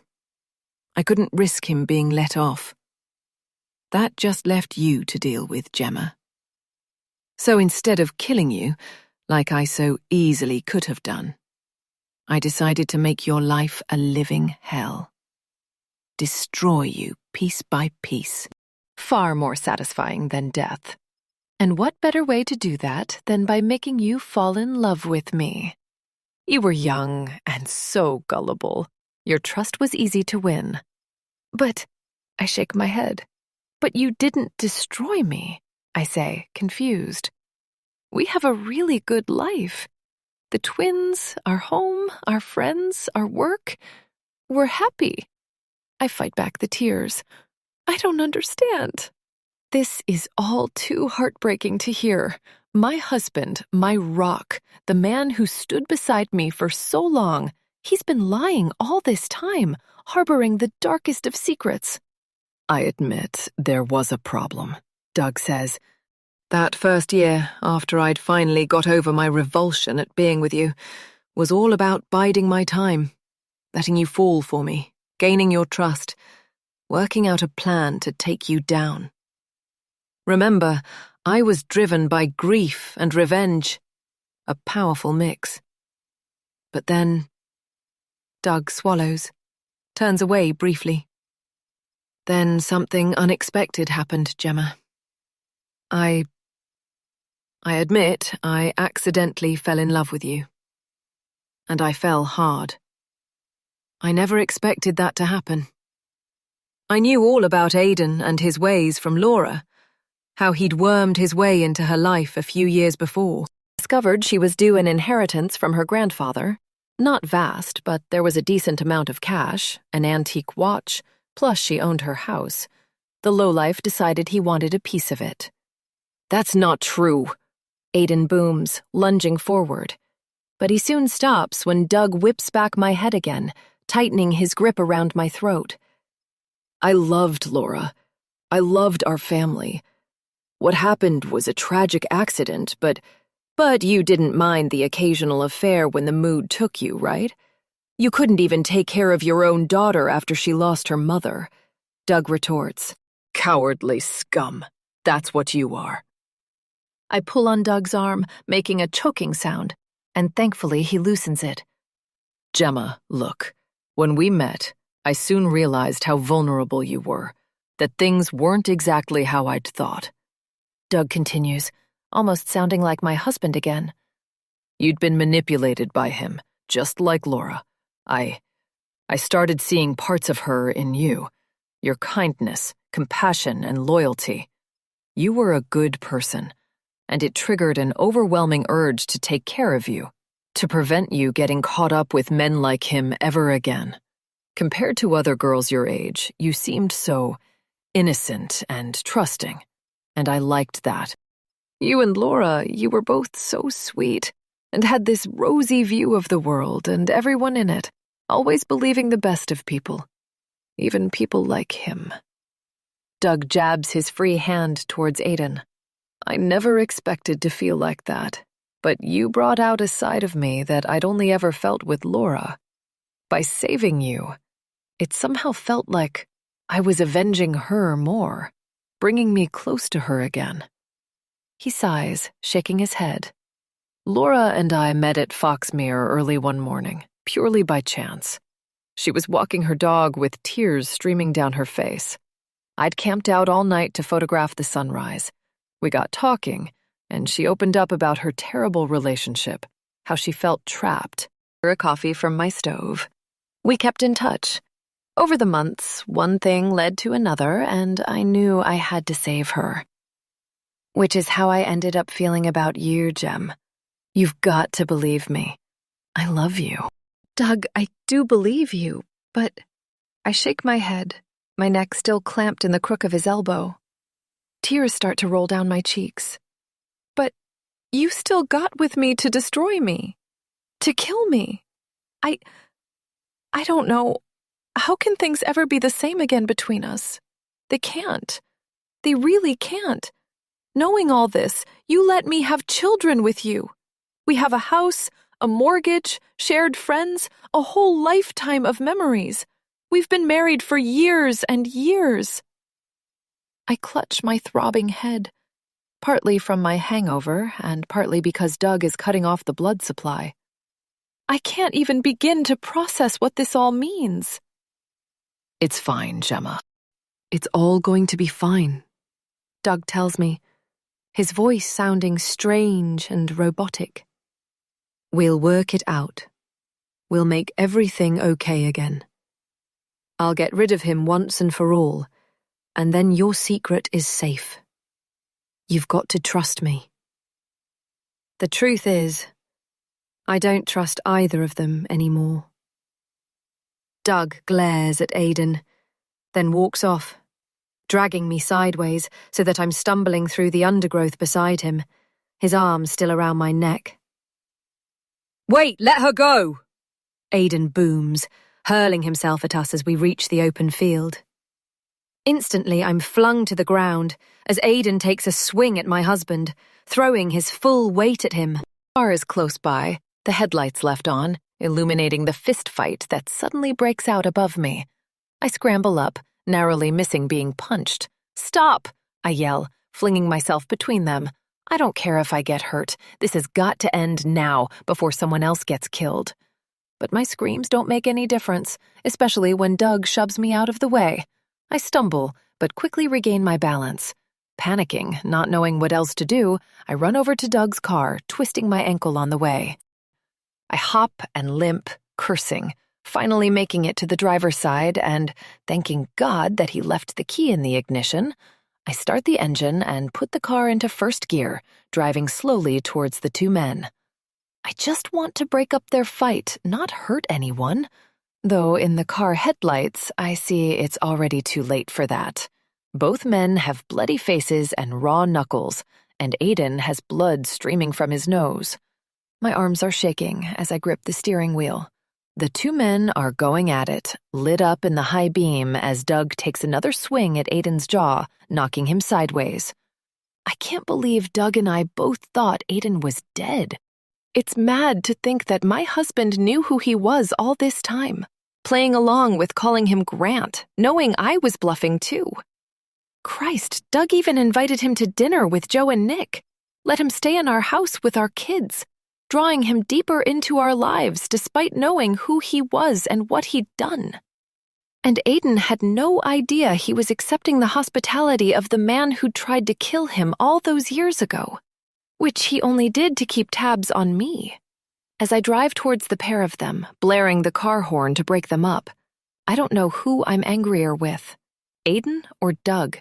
H: I couldn't risk him being let off. That just left you to deal with, Gemma. So instead of killing you, like I so easily could have done, I decided to make your life a living hell. Destroy you piece by piece.
C: Far more satisfying than death. And what better way to do that than by making you fall in love with me? You were young and so gullible. Your trust was easy to win. But, I shake my head. But you didn't destroy me, I say, confused. We have a really good life. The twins, our home, our friends, our work. We're happy. I fight back the tears. I don't understand.
B: This is all too heartbreaking to hear. My husband, my rock, the man who stood beside me for so long, he's been lying all this time, harboring the darkest of secrets.
F: I admit there was a problem, Doug says. That first year, after I'd finally got over my revulsion at being with you, was all about biding my time, letting you fall for me, gaining your trust, working out a plan to take you down. Remember, I was driven by grief and revenge, a powerful mix. But then, Doug swallows, turns away briefly. Then something unexpected happened, Gemma. I admit I accidentally fell in love with you. And I fell hard. I never expected that to happen. I knew all about Aidan and his ways from Laura, how he'd wormed his way into her life a few years before.
A: Discovered she was due an inheritance from her grandfather. Not vast, but there was a decent amount of cash, an antique watch, plus she owned her house. The lowlife decided he wanted a piece of it.
G: That's not true,
A: Aidan booms, lunging forward. But he soon stops when Doug whips back my head again, tightening his grip around my throat.
G: I loved Laura. I loved our family. What happened was a tragic accident, but you didn't mind the occasional affair when the mood took you, right? You couldn't even take care of your own daughter after she lost her mother, Doug retorts.
F: Cowardly scum. That's what you are.
A: I pull on Doug's arm, making a choking sound, and thankfully he loosens it.
G: Gemma, look. When we met, I soon realized how vulnerable you were, that things weren't exactly how I'd thought.
A: Doug continues, almost sounding like my husband again.
G: You'd been manipulated by him, just like Laura. I started seeing parts of her in you. Your kindness, compassion, and loyalty. You were a good person, and it triggered an overwhelming urge to take care of you, to prevent you getting caught up with men like him ever again. Compared to other girls your age, you seemed so innocent and trusting, and I liked that. You and Laura, you were both so sweet, and had this rosy view of the world and everyone in it, always believing the best of people, even people like him. Doug jabs his free hand towards Aidan. I never expected to feel like that, but you brought out a side of me that I'd only ever felt with Laura. By saving you, it somehow felt like I was avenging her more, bringing me close to her again. He sighs, shaking his head. Laura and I met at Foxmere early one morning, purely by chance. She was walking her dog with tears streaming down her face. I'd camped out all night to photograph the sunrise. We got talking, and she opened up about her terrible relationship, how she felt trapped. A coffee from my stove. We kept in touch. Over the months, one thing led to another, and I knew I had to save her. Which is how I ended up feeling about you, Gem. You've got to believe me. I love you.
B: Doug, I do believe you, but I shake my head, my neck still clamped in the crook of his elbow. Tears start to roll down my cheeks. But you still got with me to destroy me, to kill me. I don't know. How can things ever be the same again between us? They can't. They really can't. Knowing all this, you let me have children with you. We have a house, a mortgage, shared friends, a whole lifetime of memories. We've been married for years and years. I clutch my throbbing head, partly from my hangover and partly because Doug is cutting off the blood supply. I can't even begin to process what this all means.
G: It's fine, Gemma.
B: It's all going to be fine, Doug tells me, his voice sounding strange and robotic. We'll work it out. We'll make everything okay again. I'll get rid of him once and for all, and then your secret is safe. You've got to trust me. The truth is, I don't trust either of them anymore. Doug glares at Aidan, then walks off,
D: dragging me sideways so that I'm stumbling through the undergrowth beside him, his arm still around my neck.
G: Wait, let her go!
D: Aidan booms, hurling himself at us as we reach the open field. Instantly, I'm flung to the ground as Aidan takes a swing at my husband, throwing his full weight at him.
F: The car is close by, the headlights left on, illuminating the fist fight that suddenly breaks out above me. I scramble up, narrowly missing being punched. Stop! I yell, flinging myself between them. I don't care if I get hurt. This has got to end now, before someone else gets killed. But my screams don't make any difference, especially when Doug shoves me out of the way. I stumble, but quickly regain my balance. Panicking, not knowing what else to do, I run over to Doug's car, twisting my ankle on the way. I hop and limp, cursing, finally making it to the driver's side and, thanking God that he left the key in the ignition, I start the engine and put the car into first gear, driving slowly towards the two men. I just want to break up their fight, not hurt anyone. Though in the car headlights, I see it's already too late for that. Both men have bloody faces and raw knuckles, and Aidan has blood streaming from his nose. My arms are shaking as I grip the steering wheel. The two men are going at it, lit up in the high beam as Doug takes another swing at Aidan's jaw, knocking him sideways. I can't believe Doug and I both thought Aidan was dead. It's mad to think that my husband knew who he was all this time, playing along with calling him Grant, knowing I was bluffing too. Christ, Doug even invited him to dinner with Joe and Nick, let him stay in our house with our kids, drawing him deeper into our lives despite knowing who he was and what he'd done. And Aidan had no idea he was accepting the hospitality of the man who tried to kill him all those years ago, which he only did to keep tabs on me. As I drive towards the pair of them, blaring the car horn to break them up, I don't know who I'm angrier with, Aidan or Doug.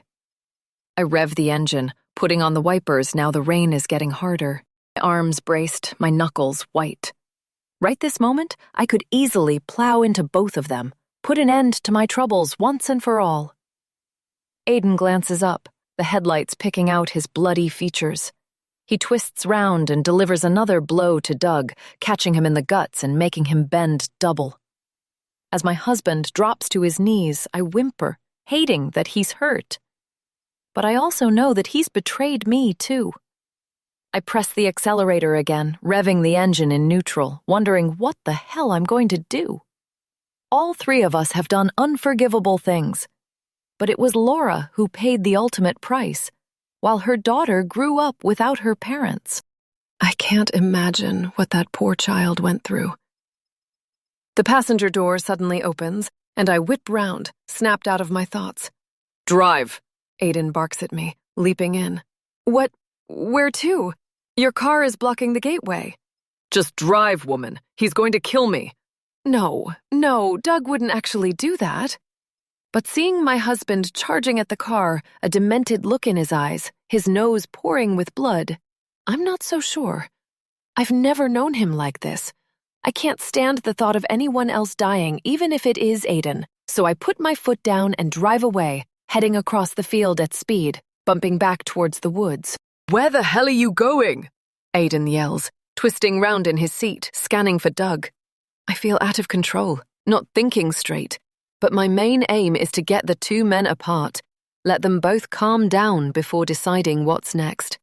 F: I rev the engine, putting on the wipers now the rain is getting harder. My arms braced, my knuckles white. Right this moment, I could easily plow into both of them, put an end to my troubles once and for all. Aidan glances up, the headlights picking out his bloody features. He twists round and delivers another blow to Doug, catching him in the guts and making him bend double. As my husband drops to his knees, I whimper, hating that he's hurt. But I also know that he's betrayed me too. I press the accelerator again, revving the engine in neutral, wondering what the hell I'm going to do. All three of us have done unforgivable things, but it was Laura who paid the ultimate price, while her daughter grew up without her parents.
E: I can't imagine what that poor child went through. The passenger door suddenly opens, and I whip round, snapped out of my thoughts. "Drive!" Aidan barks at me, leaping in. "What? Where to? Your car is blocking the gateway." "Just drive, woman. He's going to kill me." No, Doug wouldn't actually do that. But seeing my husband charging at the car, a demented look in his eyes, his nose pouring with blood, I'm not so sure. I've never known him like this. I can't stand the thought of anyone else dying, even if it is Aidan. So I put my foot down and drive away, heading across the field at speed, bumping back towards the woods. "Where the hell are you going?" Aidan yells, twisting round in his seat, scanning for Doug. I feel out of control, not thinking straight. But my main aim is to get the two men apart, let them both calm down before deciding what's next.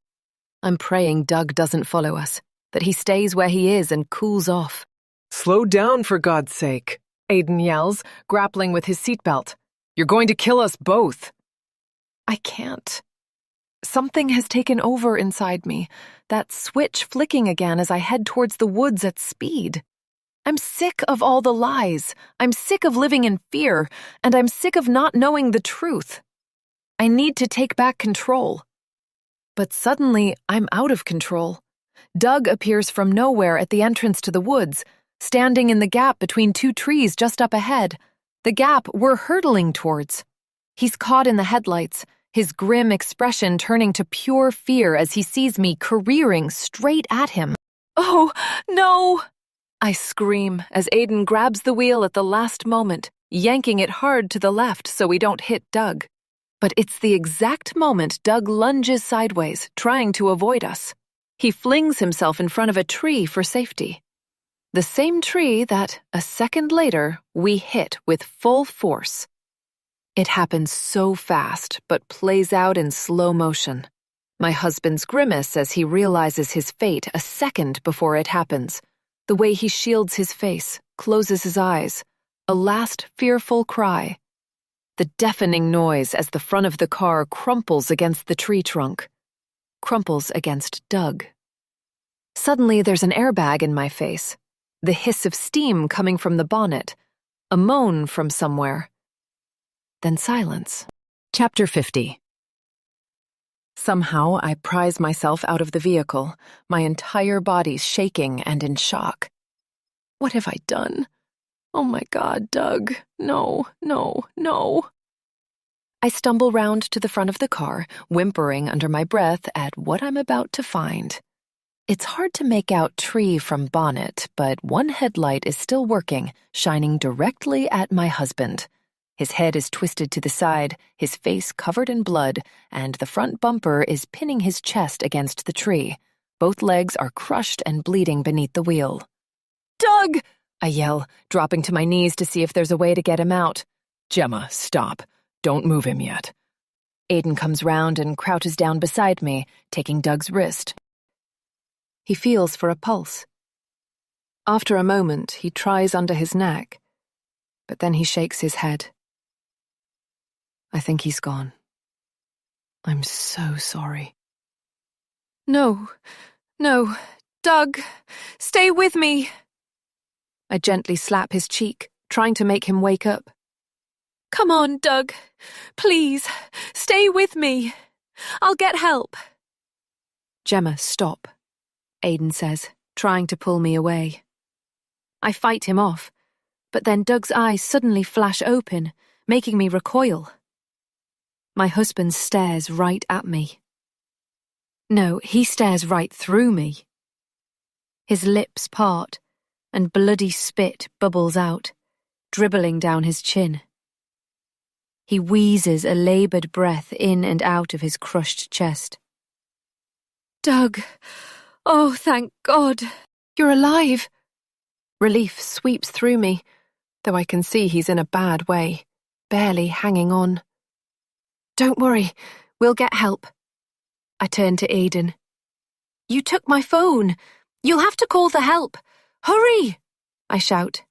E: I'm praying Doug doesn't follow us, that he stays where he is and cools off. "Slow down, for God's sake," Aidan yells, grappling with his seatbelt. "You're going to kill us both." I can't. Something has taken over inside me, that switch flicking again as I head towards the woods at speed. I'm sick of all the lies, I'm sick of living in fear, and I'm sick of not knowing the truth. I need to take back control. But suddenly, I'm out of control. Doug appears from nowhere at the entrance to the woods, standing in the gap between two trees just up ahead, the gap we're hurtling towards. He's caught in the headlights, his grim expression turning to pure fear as he sees me careering straight at him. "Oh, no!" I scream as Aidan grabs the wheel at the last moment, yanking it hard to the left so we don't hit Doug.
C: But it's the exact moment Doug lunges sideways, trying to avoid us. He flings himself in front of a tree for safety. The same tree that, a second later, we hit with full force. It happens so fast, but plays out in slow motion. My husband's grimace as he realizes his fate a second before it happens. The way he shields his face, closes his eyes. A last fearful cry. The deafening noise as the front of the car crumples against the tree trunk. Crumples against Doug. Suddenly there's an airbag in my face. The hiss of steam coming from the bonnet. A moan from somewhere. Then silence.
J: Chapter 50.
C: Somehow I prise myself out of the vehicle, my entire body shaking and in shock. What have I done? Oh my God, Doug. No, no, no. I stumble round to the front of the car, whimpering under my breath at what I'm about to find. It's hard to make out tree from bonnet, but one headlight is still working, shining directly at my husband. His head is twisted to the side, his face covered in blood, and the front bumper is pinning his chest against the tree. Both legs are crushed and bleeding beneath the wheel. "Doug!" I yell, dropping to my knees to see if there's a way to get him out.
G: Gemma, stop. Don't move him yet.
C: Aiden comes round and crouches down beside me, taking Doug's wrist. He feels for a pulse. After a moment, he tries under his neck, but then he shakes his head. I think he's gone. I'm so sorry.
B: No, no, Doug, stay with me.
C: I gently slap his cheek, trying to make him wake up.
B: Come on, Doug. Please, stay with me. I'll get help.
C: Gemma, stop, Aiden says, trying to pull me away. I fight him off, but then Doug's eyes suddenly flash open, making me recoil. My husband stares right at me. No, he stares right through me. His lips part, and bloody spit bubbles out, dribbling down his chin. He wheezes a labored breath in and out of his crushed chest.
B: Doug, oh, thank God.
C: You're alive. Relief sweeps through me, though I can see he's in a bad way, barely hanging on. Don't worry, we'll get help. I turn to Aiden. You took my phone. You'll have to call the help. Hurry! I shout.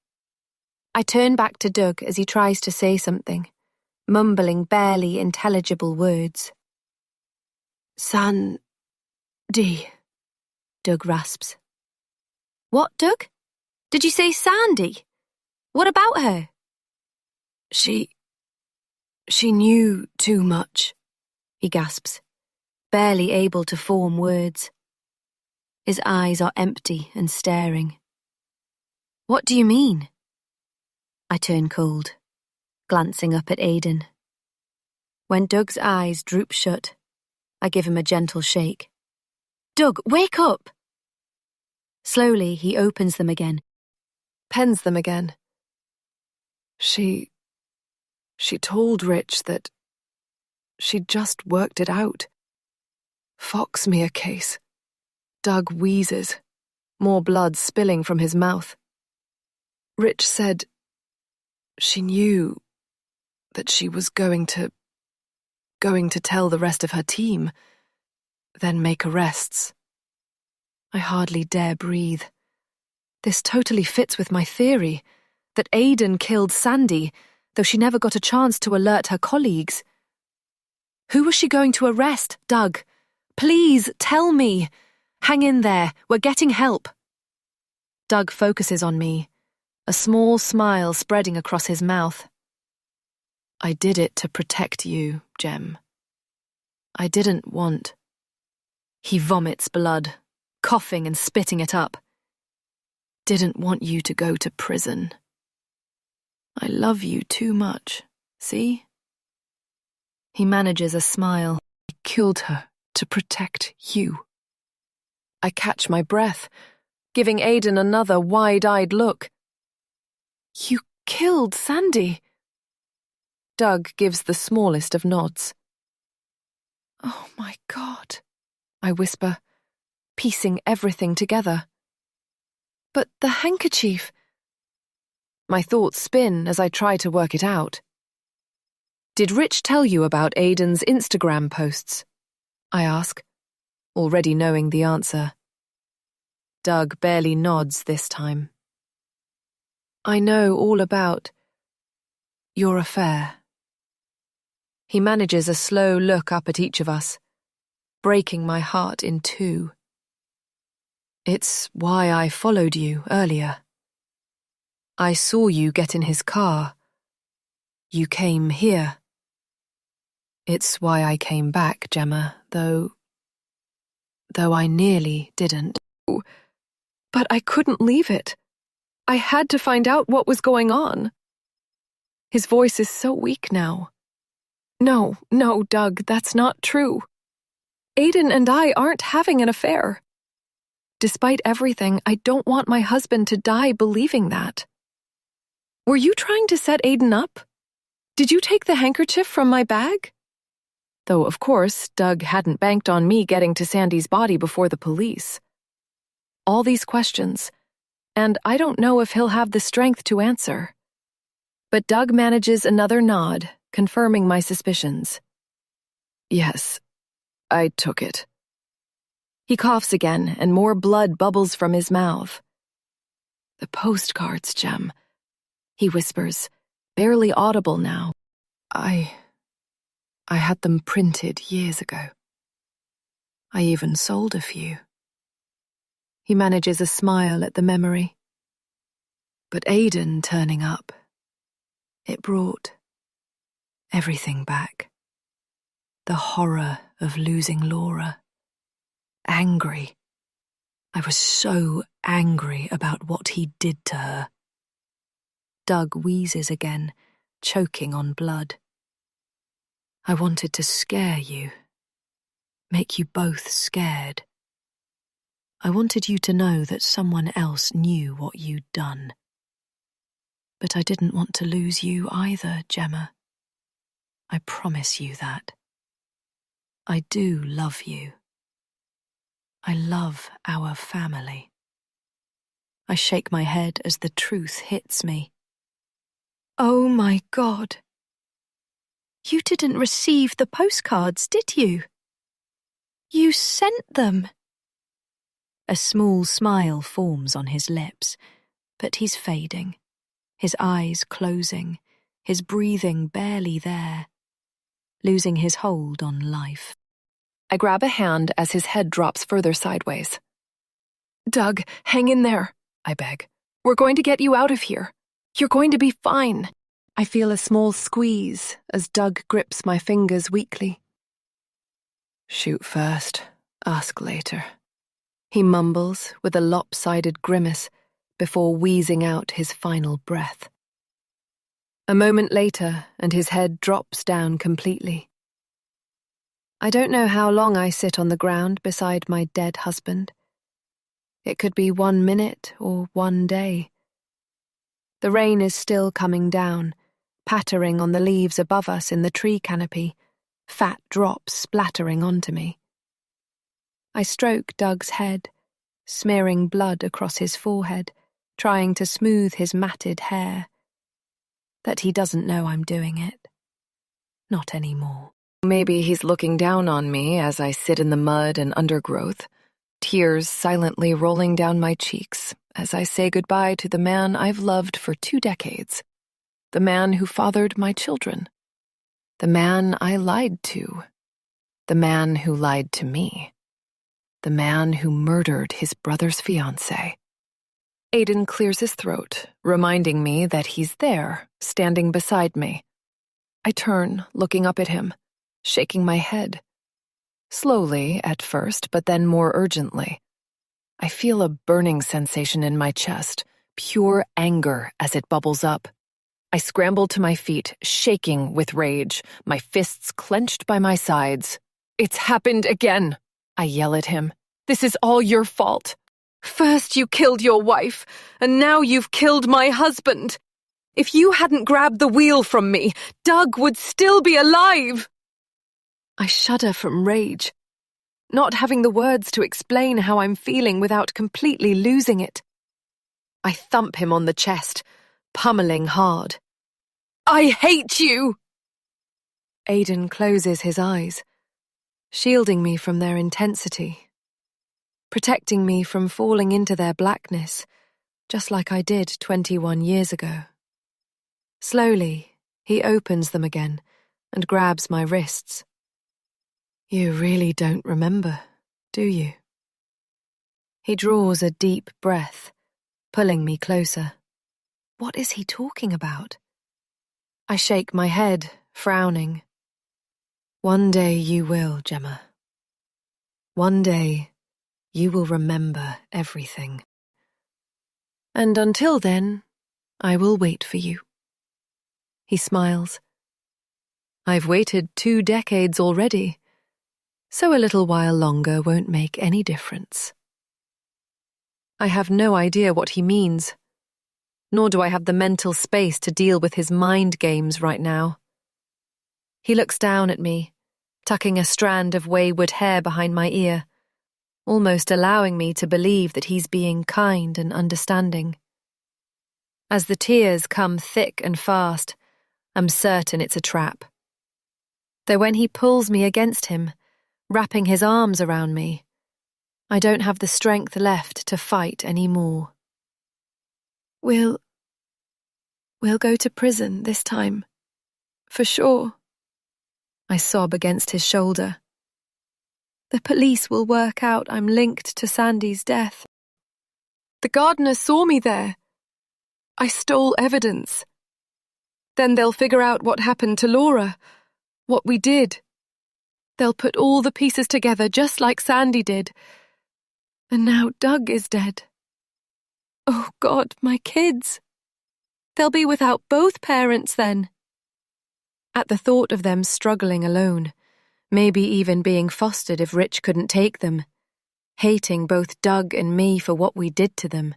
C: I turn back to Doug as he tries to say something, mumbling barely intelligible words. Sandy, Doug rasps. What, Doug? Did you say Sandy? What about her? She knew too much, he gasps, barely able to form words. His eyes are empty and staring. What do you mean? I turn cold, glancing up at Aiden. When Doug's eyes droop shut, I give him a gentle shake. Doug, wake up! Slowly, he opens them again, pens them again. She told Rich that she'd just worked it out. Foxmere case. Doug wheezes, more blood spilling from his mouth. Rich said she knew that she was going to tell the rest of her team, then make arrests. I hardly dare breathe. This totally fits with my theory, that Aiden killed Sandy, though she never got a chance to alert her colleagues. Who was she going to arrest, Doug? Please, tell me. Hang in there, we're getting help. Doug focuses on me, a small smile spreading across his mouth. I did it to protect you, Gem. I didn't want... He vomits blood, coughing and spitting it up. Didn't want you to go to prison. I love you too much, see? He manages a smile. I killed her to protect you. I catch my breath, giving Aiden another wide-eyed look. You killed Sandy? Doug gives the smallest of nods.
E: Oh my God, I whisper, piecing everything together. But the handkerchief. My thoughts spin as I try to work it out. Did Rich tell you about Aiden's Instagram posts? I ask, already knowing the answer. Doug barely nods this time. I know all about your affair. He manages a slow look up at each of us, breaking my heart in two. It's why I followed you earlier. I saw you get in his car. You came here. It's why I came back, Gemma, though I nearly didn't. But I couldn't leave it. I had to find out what was going on. His voice is so weak now. No, Doug, that's not true. Aiden and I aren't having an affair. Despite everything, I don't want my husband to die believing that. Were you trying to set Aiden up? Did you take the handkerchief from my bag? Though, of course, Doug hadn't banked on me getting to Sandy's body before the police. All these questions, and I don't know if he'll have the strength to answer. But Doug manages another nod, confirming my suspicions. Yes, I took it. He coughs again, and more blood bubbles from his mouth. The postcards, Jem, he whispers, barely audible now. I had them printed years ago. I even sold a few. He manages a smile at the memory. But Aiden turning up, it brought everything back. The horror of losing Laura. Angry. I was so angry about what he did to her. Doug wheezes again, choking on blood. I wanted to scare you. Make you both scared. I wanted you to know that someone else knew what you'd done. But I didn't want to lose you either, Gemma. I promise you that. I do love you. I love our family. I shake my head as the truth hits me. Oh my God. You didn't receive the postcards, did you? You sent them. A small smile forms on his lips, but he's fading, his eyes closing, his breathing barely there, losing his hold on life. I grab a hand as his head drops further sideways. Doug, hang in there, I beg. We're going to get you out of here. You're going to be fine. I feel a small squeeze as Doug grips my fingers weakly. Shoot first, ask later. He mumbles with a lopsided grimace before wheezing out his final breath. A moment later, and his head drops down completely. I don't know how long I sit on the ground beside my dead husband. It could be 1 minute or 1 day. The rain is still coming down, pattering on the leaves above us in the tree canopy, fat drops splattering onto me. I stroke Doug's head, smearing blood across his forehead, trying to smooth his matted hair. That he doesn't know I'm doing it. Not anymore. Maybe he's looking down on me as I sit in the mud and undergrowth, tears silently rolling down my cheeks as I say goodbye to the man I've loved for 2 decades, the man who fathered my children, the man I lied to, the man who lied to me, the man who murdered his brother's fiancée. Aiden clears his throat, reminding me that he's there, standing beside me. I turn, looking up at him, shaking my head. Slowly at first, but then more urgently. I feel a burning sensation in my chest, pure anger as it bubbles up. I scramble to my feet, shaking with rage, my fists clenched by my sides. It's happened again, I yell at him. This is all your fault. First you killed your wife, and now you've killed my husband. If you hadn't grabbed the wheel from me, Doug would still be alive.
B: I shudder from rage, not having the words to explain how I'm feeling without completely losing it. I thump him on the chest, pummeling hard. I hate you! Aidan closes his eyes, shielding me from their intensity, protecting me from falling into their blackness, just like I did 21 years ago. Slowly, he opens them again and grabs my wrists. You really don't remember, do you? He draws a deep breath, pulling me closer. What is he talking about? I shake my head, frowning. One day you will, Gemma. One day you will remember everything. And until then, I will wait for you. He smiles. I've waited 2 decades already, so a little while longer won't make any difference. I have no idea what he means, nor do I have the mental space to deal with his mind games right now. He looks down at me, tucking a strand of wayward hair behind my ear, almost allowing me to believe that he's being kind and understanding. As the tears come thick and fast, I'm certain it's a trap. Though when he pulls me against him, wrapping his arms around me, I don't have the strength left to fight anymore. We'll go to prison this time, for sure. I sob against his shoulder. The police will work out I'm linked to Sandy's death. The gardener saw me there. I stole evidence. Then they'll figure out what happened to Laura, what we did. They'll put all the pieces together just like Sandy did. And now Doug is dead. Oh God, my kids. They'll be without both parents then. At the thought of them struggling alone, maybe even being fostered if Rich couldn't take them, hating both Doug and me for what we did to them,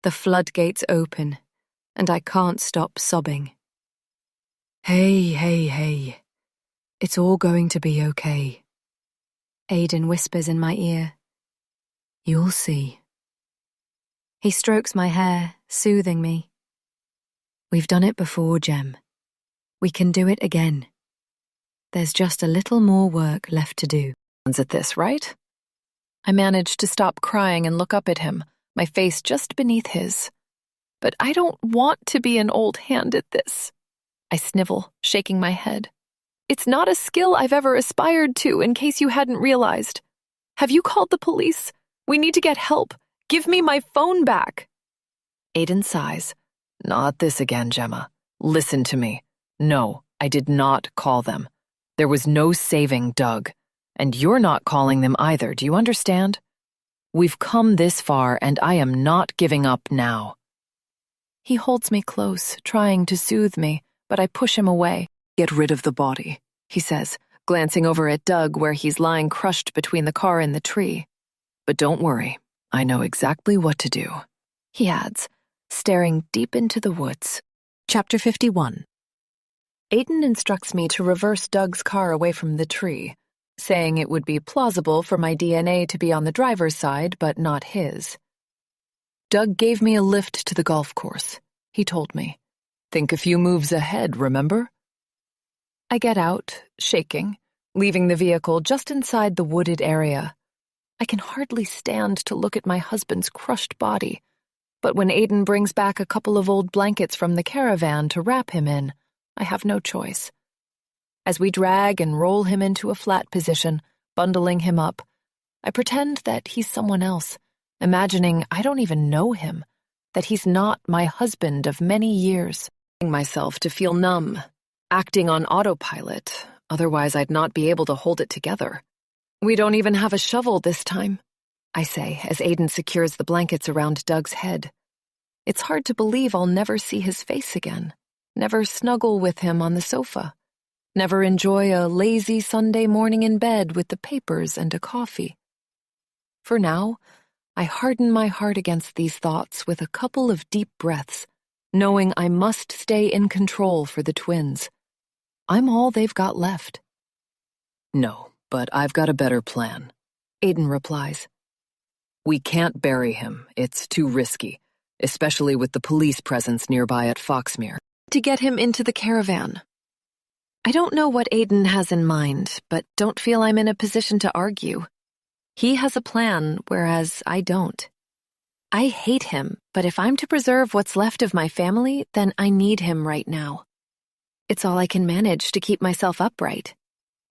B: the floodgates open, and I can't stop sobbing. Hey. It's all going to be okay. Aidan whispers in my ear. You'll see. He strokes my hair, soothing me. We've done it before, Gem. We can do it again. There's just a little more work left to do.
F: At this, right? I managed to stop crying and look up at him, my face just beneath his. But I don't want to be an old hand at this. I snivel, shaking my head. It's not a skill I've ever aspired to, in case you hadn't realized. Have you called the police? We need to get help. Give me my phone back.
G: Aidan sighs. Not this again, Gemma. Listen to me. No, I did not call them. There was no saving Doug. And you're not calling them either, do you understand? We've come this far, and I am not giving up now. He holds me close, trying to soothe me, but I push him away. Get rid of the body, he says, glancing over at Doug where he's lying crushed between the car and the tree. But don't worry, I know exactly what to do, he adds, staring deep into the woods.
J: Chapter 51.
A: Aidan instructs me to reverse Doug's car away from the tree, saying it would be plausible for my DNA to be on the driver's side, but not his. Doug gave me a lift to the golf course, he told me. Think a few moves ahead, remember? I get out, shaking, leaving the vehicle just inside the wooded area. I can hardly stand to look at my husband's crushed body, but when Aidan brings back a couple of old blankets from the caravan to wrap him in, I have no choice. As we drag and roll him into a flat position, bundling him up, I pretend that he's someone else, imagining I don't even know him, that he's not my husband of many years. Myself to feel numb, acting on autopilot, otherwise I'd not be able to hold it together. We don't even have a shovel this time, I say as Aidan secures the blankets around Doug's head. It's hard to believe I'll never see his face again, never snuggle with him on the sofa, never enjoy a lazy Sunday morning in bed with the papers and a coffee. For now, I harden my heart against these thoughts with a couple of deep breaths, knowing I must stay in control for the twins. I'm all they've got left.
G: No, but I've got a better plan,
A: Aiden replies.
G: We can't bury him. It's too risky, especially with the police presence nearby at Foxmere.
A: To get him into the caravan. I don't know what Aiden has in mind, but don't feel I'm in a position to argue. He has a plan, whereas I don't. I hate him, but if I'm to preserve what's left of my family, then I need him right now. It's all I can manage to keep myself upright.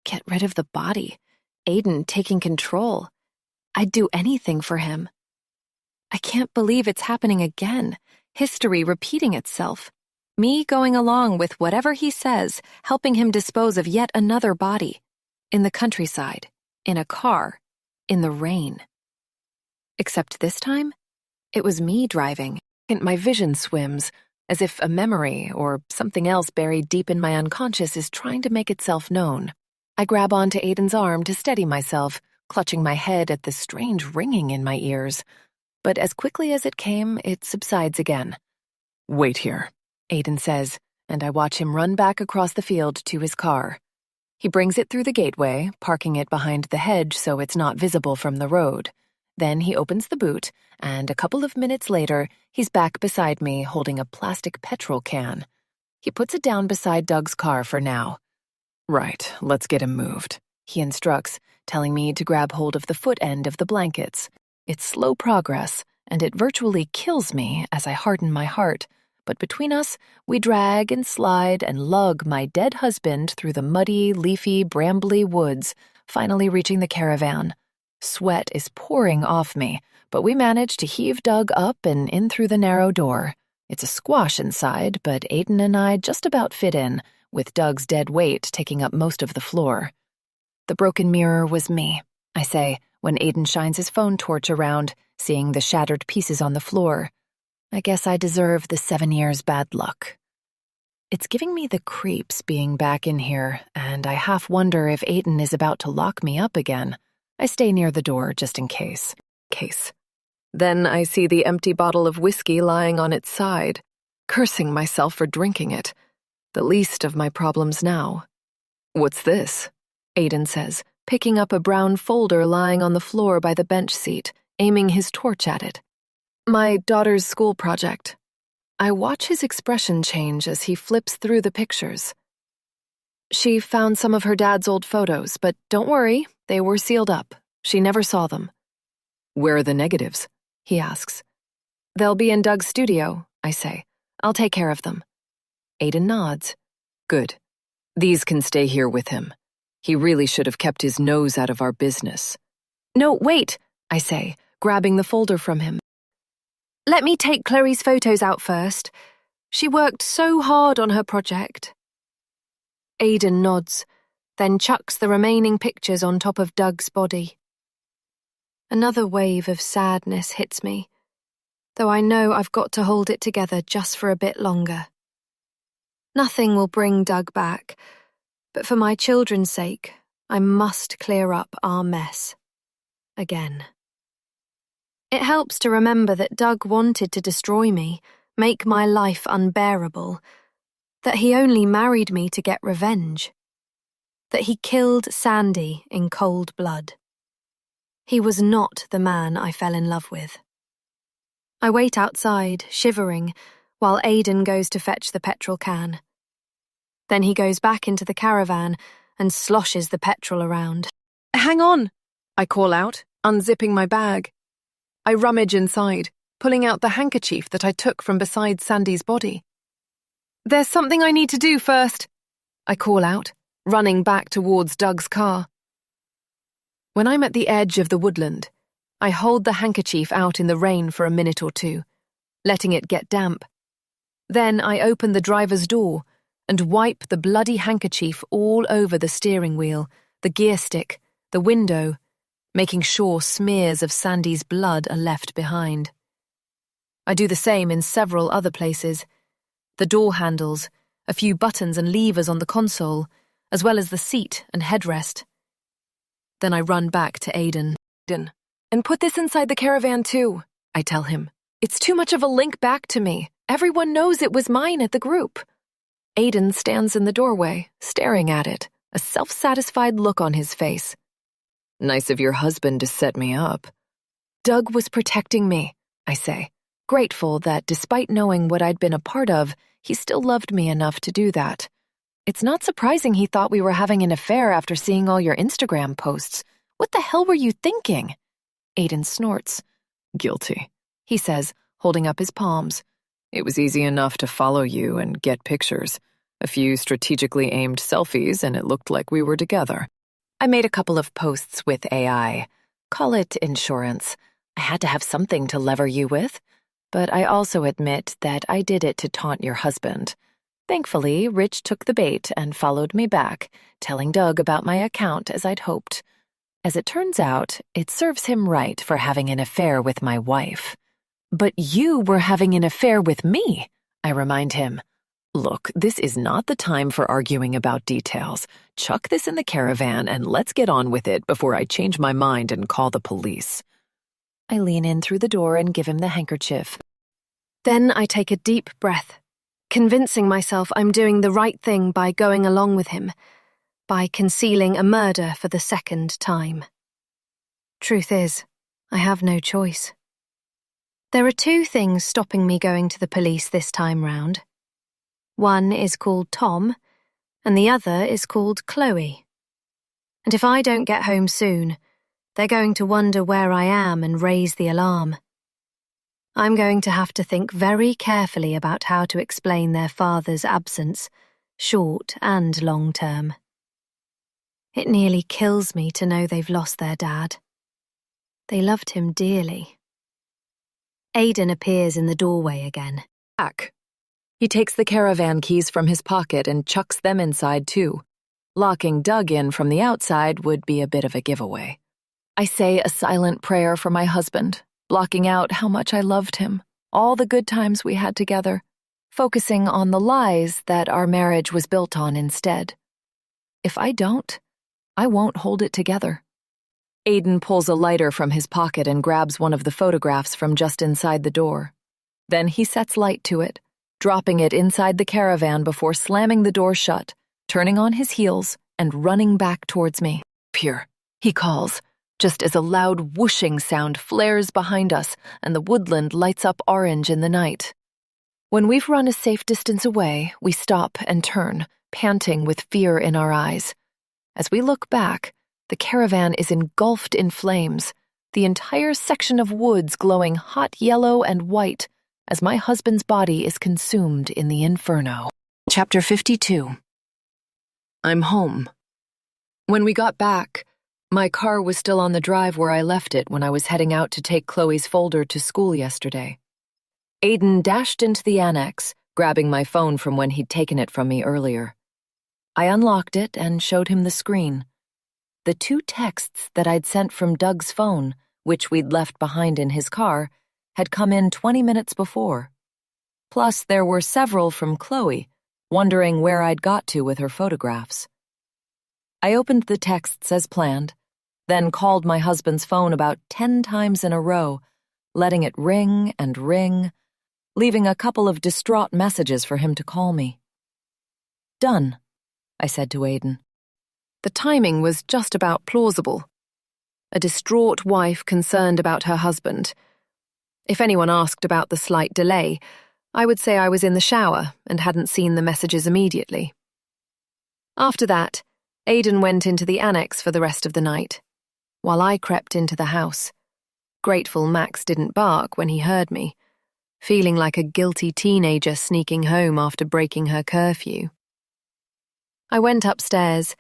A: Get rid of the body. Aiden taking control. I'd do anything for him. I can't believe it's happening again. History repeating itself. Me going along with whatever he says, helping him dispose of yet another body. In the countryside. In a car. In the rain. Except this time, it was me driving, and my vision swims, as if a memory or something else buried deep in my unconscious is trying to make itself known. I grab onto Aiden's arm to steady myself, clutching my head at the strange ringing in my ears. But as quickly as it came, it subsides again.
G: Wait here,
A: Aiden says, and I watch him run back across the field to his car. He brings it through the gateway, parking it behind the hedge so it's not visible from the road. Then he opens the boot, and a couple of minutes later, he's back beside me holding a plastic petrol can. He puts it down beside Doug's car for now.
G: Right, let's get him moved,
A: he instructs, telling me to grab hold of the foot end of the blankets. It's slow progress, and it virtually kills me as I harden my heart. But between us, we drag and slide and lug my dead husband through the muddy, leafy, brambly woods, finally reaching the caravan. Sweat is pouring off me, but we manage to heave Doug up and in through the narrow door. It's a squash inside, but Aiden and I just about fit in, with Doug's dead weight taking up most of the floor. The broken mirror was me, I say, when Aiden shines his phone torch around, seeing the shattered pieces on the floor. I guess I deserve the 7 years bad luck. It's giving me the creeps being back in here, and I half wonder if Aiden is about to lock me up again. I stay near the door just in case. Then I see the empty bottle of whiskey lying on its side, cursing myself for drinking it. The least of my problems now.
G: What's this?
A: Aiden says, picking up a brown folder lying on the floor by the bench seat, aiming his torch at it. My daughter's school project. I watch his expression change as he flips through the pictures. She found some of her dad's old photos, but don't worry, they were sealed up. She never saw them.
G: Where are the negatives?
A: He asks. They'll be in Doug's studio, I say. I'll take care of them. Aiden nods.
G: Good. These can stay here with him. He really should have kept his nose out of our business.
A: No, wait, I say, grabbing the folder from him. Let me take Chloe's photos out first. She worked so hard on her project. Aiden nods, then chucks the remaining pictures on top of Doug's body. Another wave of sadness hits me, though I know I've got to hold it together just for a bit longer. Nothing will bring Doug back, but for my children's sake, I must clear up our mess. Again. It helps to remember that Doug wanted to destroy me, make my life unbearable, that he only married me to get revenge, that he killed Sandy in cold blood. He was not the man I fell in love with. I wait outside, shivering, while Aiden goes to fetch the petrol can. Then he goes back into the caravan and sloshes the petrol around. Hang on, I call out, unzipping my bag. I rummage inside, pulling out the handkerchief that I took from beside Sandy's body. There's something I need to do first, I call out, running back towards Doug's car. When I'm at the edge of the woodland, I hold the handkerchief out in the rain for a minute or two, letting it get damp. Then I open the driver's door and wipe the bloody handkerchief all over the steering wheel, the gear stick, the window, making sure smears of Sandy's blood are left behind. I do the same in several other places. The door handles, a few buttons and levers on the console, as well as the seat and headrest. Then I run back to Aiden. And put this inside the caravan too, I tell him. It's too much of a link back to me. Everyone knows it was mine at the group. Aiden stands in the doorway, staring at it, a self-satisfied look on his face.
F: Nice of your husband to set me up.
A: Doug was protecting me, I say, grateful that despite knowing what I'd been a part of, he still loved me enough to do that. It's not surprising he thought we were having an affair after seeing all your Instagram posts. What the hell were you thinking? Aiden snorts.
F: Guilty,
A: He says, holding up his palms.
F: It was easy enough to follow you and get pictures. A few strategically aimed selfies, and it looked like we were together.
A: I made a couple of posts with AI. Call it insurance. I had to have something to lever you with. But I also admit that I did it to taunt your husband. Thankfully, Rich took the bait and followed me back, telling Doug about my account as I'd hoped. As it turns out, it serves him right for having an affair with my wife. But you were having an affair with me, I remind him.
F: Look, this is not the time for arguing about details. Chuck this in the caravan and let's get on with it before I change my mind and call the police.
A: I lean in through the door and give him the handkerchief. Then I take a deep breath, convincing myself I'm doing the right thing by going along with him, by concealing a murder for the second time. Truth is, I have no choice. There are two things stopping me going to the police this time round. One is called Tom, and the other is called Chloe. And if I don't get home soon, they're going to wonder where I am and raise the alarm. I'm going to have to think very carefully about how to explain their father's absence, short and long term. It nearly kills me to know they've lost their dad. They loved him dearly. Aiden appears in the doorway again.
F: Back. He takes the caravan keys from his pocket and chucks them inside too. Locking Doug in from the outside would be a bit of a giveaway. I say a silent prayer for my husband, blocking out how much I loved him, all the good times we had together, focusing on the lies that our marriage was built on instead. If I don't, I won't hold it together. Aiden pulls a lighter from his pocket and grabs one of the photographs from just inside the door. Then he sets light to it, dropping it inside the caravan before slamming the door shut, turning on his heels and running back towards me. Here, he calls, just as a loud whooshing sound flares behind us and the woodland lights up orange in the night. When we've run a safe distance away, we stop and turn, panting with fear in our eyes. As we look back, the caravan is engulfed in flames, the entire section of woods glowing hot yellow and white as my husband's body is consumed in the inferno.
J: Chapter 52.
F: I'm home. When we got back, my car was still on the drive where I left it when I was heading out to take Chloe's folder to school yesterday. Aiden dashed into the annex, grabbing my phone from when he'd taken it from me earlier. I unlocked it and showed him the screen. The two texts that I'd sent from Doug's phone, which we'd left behind in his car, had come in 20 minutes before. Plus, there were several from Chloe, wondering where I'd got to with her photographs. I opened the texts as planned, then called my husband's phone about 10 times in a row, letting it ring and ring, leaving a couple of distraught messages for him to call me. Done, I said to Aiden.
A: The timing was just about plausible. A distraught wife concerned about her husband. If anyone asked about the slight delay, I would say I was in the shower and hadn't seen the messages immediately. After that, Aiden went into the annex for the rest of the night, while I crept into the house. Grateful Max didn't bark when he heard me, feeling like a guilty teenager sneaking home after breaking her curfew. I went upstairs,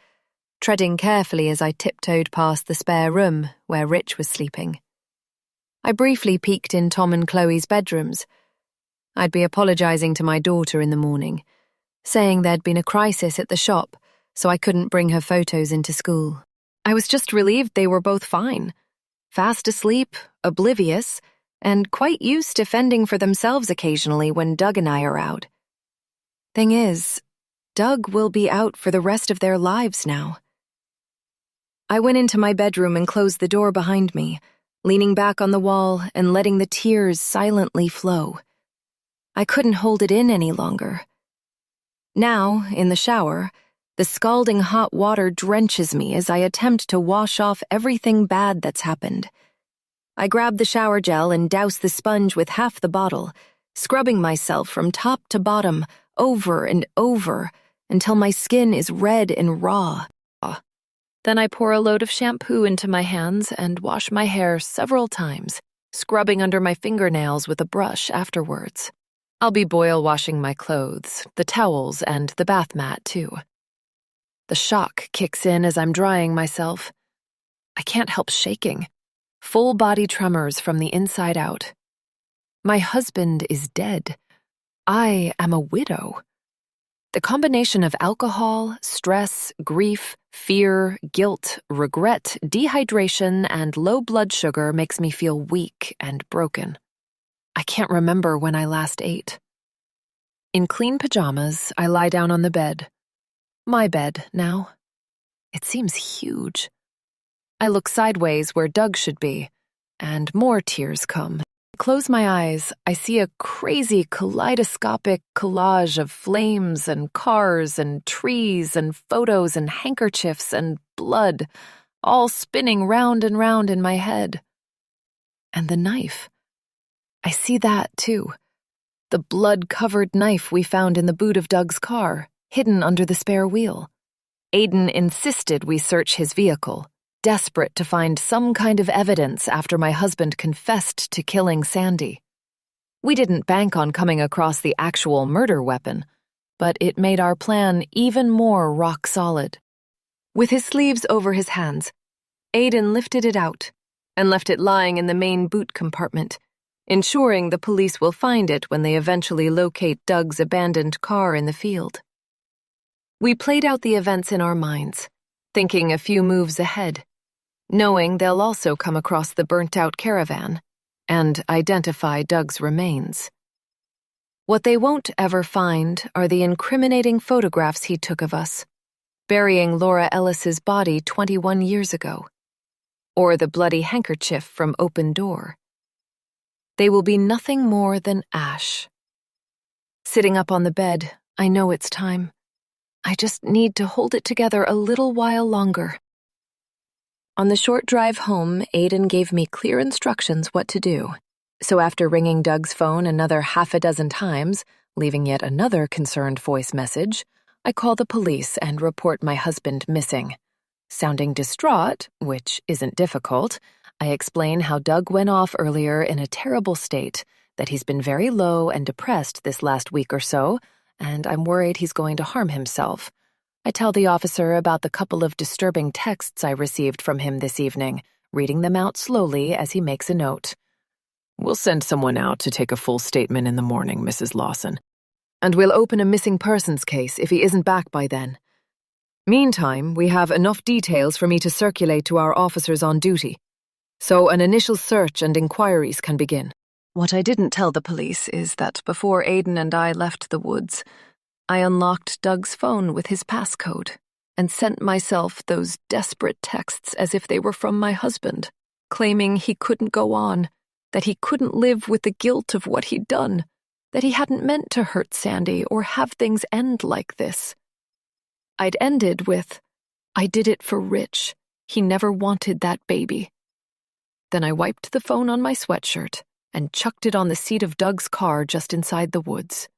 A: treading carefully as I tiptoed past the spare room where Rich was sleeping. I briefly peeked in Tom and Chloe's bedrooms. I'd be apologizing to my daughter in the morning, saying there'd been a crisis at the shop, so I couldn't bring her photos into school. I was just relieved they were both fine, fast asleep, oblivious, and quite used to fending for themselves occasionally when Doug and I are out. Thing is, Doug will be out for the rest of their lives now. I went into my bedroom and closed the door behind me, leaning back on the wall and letting the tears silently flow. I couldn't hold it in any longer. Now, in the shower,
D: The scalding hot water drenches me as I attempt to wash off everything bad that's happened. I grab the shower gel and douse the sponge with half the bottle, scrubbing myself from top to bottom, over and over, until my skin is red and raw. Then I pour a load of shampoo into my hands and wash my hair several times, scrubbing under my fingernails with a brush afterwards. I'll be boil washing my clothes, the towels, and the bath mat, too. The shock kicks in as I'm drying myself. I can't help shaking. Full body tremors from the inside out. My husband is dead. I am a widow. The combination of alcohol, stress, grief, fear, guilt, regret, dehydration, and low blood sugar makes me feel weak and broken. I can't remember when I last ate. In clean pajamas, I lie down on the bed. My bed now. It seems huge. I look sideways where Doug should be, and more tears come. Close my eyes, I see a crazy kaleidoscopic collage of flames and cars and trees and photos and handkerchiefs and blood, all spinning round and round in my head. And the knife. I see that, too. The blood-covered knife we found in the boot of Doug's car, hidden under the spare wheel. Aiden insisted we search his vehicle, desperate to find some kind of evidence after my husband confessed to killing Sandy. We didn't bank on coming across the actual murder weapon, but it made our plan even more rock solid. With his sleeves over his hands, Aiden lifted it out and left it lying in the main boot compartment, ensuring the police will find it when they eventually locate Doug's abandoned car in the field. We played out the events in our minds, thinking a few moves ahead, knowing they'll also come across the burnt-out caravan and identify Doug's remains. What they won't ever find are the incriminating photographs he took of us, burying Laura Ellis's body 21 years ago, or the bloody handkerchief from Open Door. They will be nothing more than ash. Sitting up on the bed, I know it's time. I just need to hold it together a little while longer. On the short drive home, Aiden gave me clear instructions what to do. So after ringing Doug's phone another half a dozen times, leaving yet another concerned voice message, I call the police and report my husband missing. Sounding distraught, which isn't difficult, I explain how Doug went off earlier in a terrible state, that he's been very low and depressed this last week or so, and I'm worried he's going to harm himself. I tell the officer about the couple of disturbing texts I received from him this evening, reading them out slowly as he makes a note.
G: We'll send someone out to take a full statement in the morning, Mrs. Lawson. And we'll open a missing persons case if he isn't back by then. Meantime, we have enough details for me to circulate to our officers on duty, so an initial search and inquiries can begin.
E: What I didn't tell the police is that before Aiden and I left the woods, I unlocked Doug's phone with his passcode and sent myself those desperate texts as if they were from my husband, claiming he couldn't go on, that he couldn't live with the guilt of what he'd done, that he hadn't meant to hurt Sandy or have things end like this. I'd ended with, "I did it for Rich. He never wanted that baby." Then I wiped the phone on my sweatshirt and chucked it on the seat of Doug's car just inside the woods.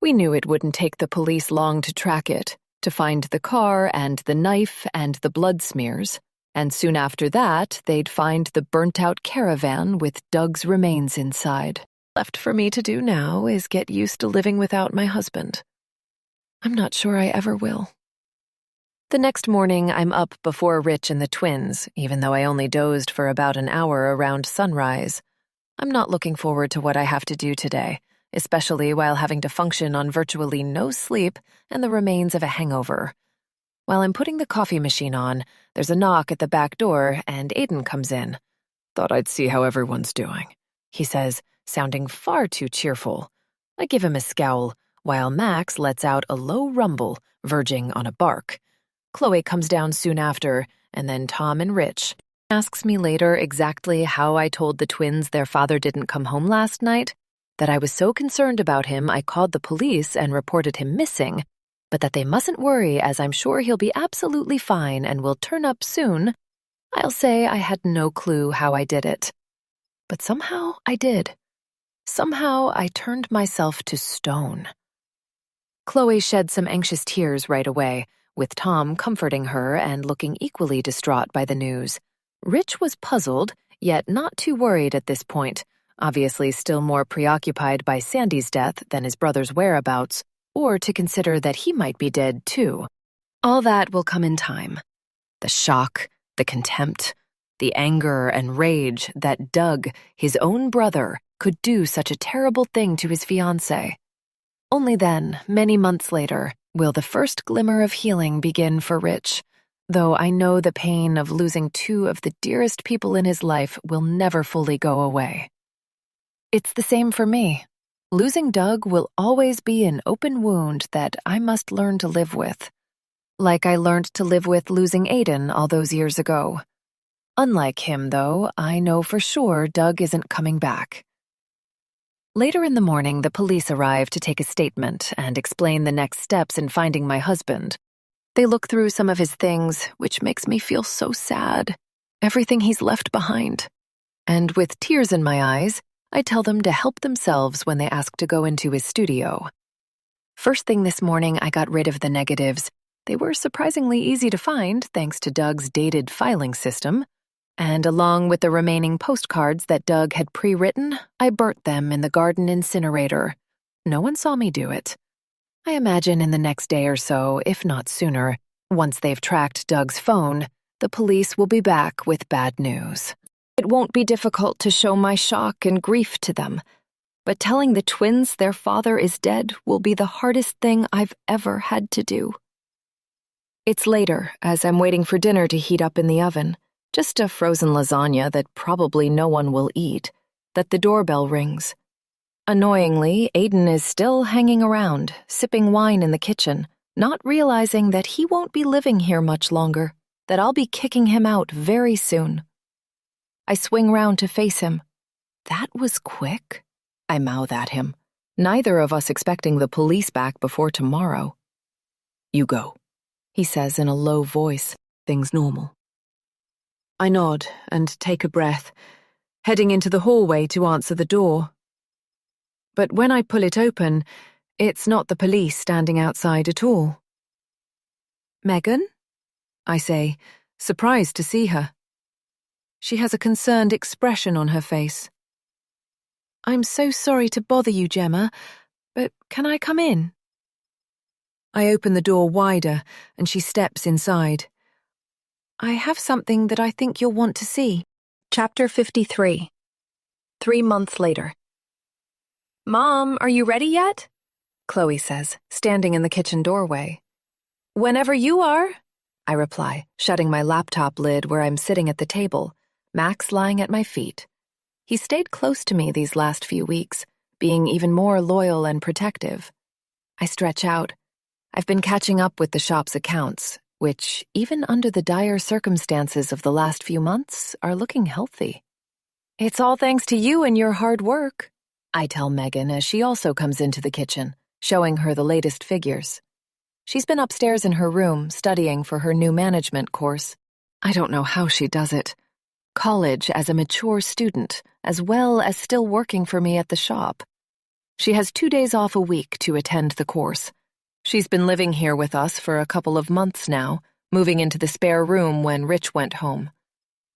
E: We knew it wouldn't take the police long to track it, to find the car and the knife and the blood smears, and soon after that, they'd find the burnt-out caravan with Doug's remains inside. Left for me to do now is get used to living without my husband. I'm not sure I ever will. The next morning, I'm up before Rich and the twins, even though I only dozed for about an hour around sunrise. I'm not looking forward to what I have to do today, especially while having to function on virtually no sleep and the remains of a hangover. While I'm putting the coffee machine on, there's a knock at the back door and Aiden comes in.
G: Thought I'd see how everyone's doing,
E: he says, sounding far too cheerful. I give him a scowl, while Max lets out a low rumble, verging on a bark. Chloe comes down soon after, and then Tom and Rich. Asks me later exactly how I told the twins their father didn't come home last night, that I was so concerned about him I called the police and reported him missing,
A: but that they mustn't worry as I'm sure he'll be absolutely fine and will turn up soon, I'll say I had no clue how I did it. But somehow I did. Somehow I turned myself to stone. Chloe shed some anxious tears right away, with Tom comforting her and looking equally distraught by the news. Rich was puzzled, yet not too worried at this point, obviously still more preoccupied by Sandy's death than his brother's whereabouts, or to consider that he might be dead too. All that will come in time. The shock, the contempt, the anger and rage that Doug, his own brother, could do such a terrible thing to his fiancée. Only then, many months later, will the first glimmer of healing begin for Rich, though I know the pain of losing two of the dearest people in his life will never fully go away. It's the same for me. Losing Doug will always be an open wound that I must learn to live with. Like I learned to live with losing Aiden all those years ago. Unlike him, though, I know for sure Doug isn't coming back. Later in the morning, the police arrive to take a statement and explain the next steps in finding my husband. They look through some of his things, which makes me feel so sad. Everything he's left behind. And with tears in my eyes, I tell them to help themselves when they ask to go into his studio. First thing this morning, I got rid of the negatives. They were surprisingly easy to find thanks to Doug's dated filing system. And along with the remaining postcards that Doug had pre-written, I burnt them in the garden incinerator. No one saw me do it. I imagine in the next day or so, if not sooner, once they've tracked Doug's phone, the police will be back with bad news. It won't be difficult to show my shock and grief to them, but telling the twins their father is dead will be the hardest thing I've ever had to do. It's later, as I'm waiting for dinner to heat up in the oven. Just a frozen lasagna that probably no one will eat, that the doorbell rings. Annoyingly, Aiden is still hanging around, sipping wine in the kitchen, not realizing that he won't be living here much longer, that I'll be kicking him out very soon. I swing round to face him. That was quick, I mouth at him, neither of us expecting the police back before tomorrow. You go, he says in a low voice, things normal. I nod and take a breath, heading into the hallway to answer the door. But when I pull it open, it's not the police standing outside at all. Megan? I say, surprised to see her. She has a concerned expression on her face. I'm so sorry to bother you, Gemma, but can I come in? I open the door wider and she steps inside. I have something that I think you'll want to see.
J: Chapter 53.
A: 3 months later. Mom, are you ready yet? Chloe says, standing in the kitchen doorway. Whenever you are, I reply, shutting my laptop lid where I'm sitting at the table, Max lying at my feet. He stayed close to me these last few weeks, being even more loyal and protective. I stretch out. I've been catching up with the shop's accounts, which, even under the dire circumstances of the last few months, are looking healthy. It's all thanks to you and your hard work, I tell Megan as she also comes into the kitchen, showing her the latest figures. She's been upstairs in her room studying for her new management course. I don't know how she does it. College as a mature student, as well as still working for me at the shop. She has 2 days off a week to attend the course. She's been living here with us for a couple of months now, moving into the spare room when Rich went home.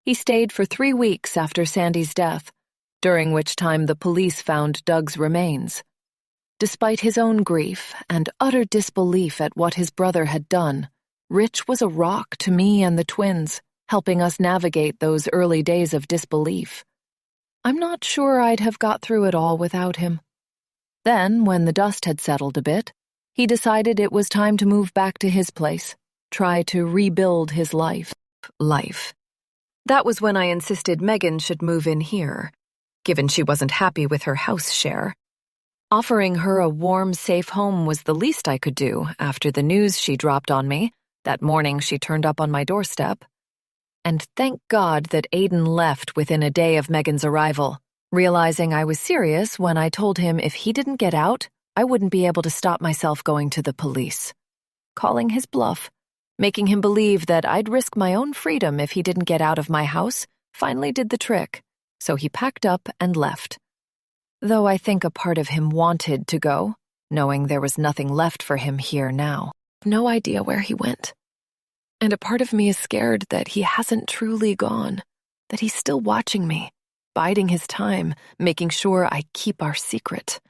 A: He stayed for 3 weeks after Sandy's death, during which time the police found Doug's remains. Despite his own grief and utter disbelief at what his brother had done, Rich was a rock to me and the twins, helping us navigate those early days of disbelief. I'm not sure I'd have got through it all without him. Then, when the dust had settled a bit, he decided it was time to move back to his place, try to rebuild his life. That was when I insisted Megan should move in here, given she wasn't happy with her house share. Offering her a warm, safe home was the least I could do after the news she dropped on me that morning she turned up on my doorstep. And thank God that Aiden left within a day of Megan's arrival, realizing I was serious when I told him if he didn't get out, I wouldn't be able to stop myself going to the police. calling his bluff, making him believe that I'd risk my own freedom if he didn't get out of my house, finally did the trick, so he packed up and left. Though I think a part of him wanted to go, knowing there was nothing left for him here now. No idea where he went. And a part of me is scared that he hasn't truly gone, that he's still watching me, biding his time, making sure I keep our secret.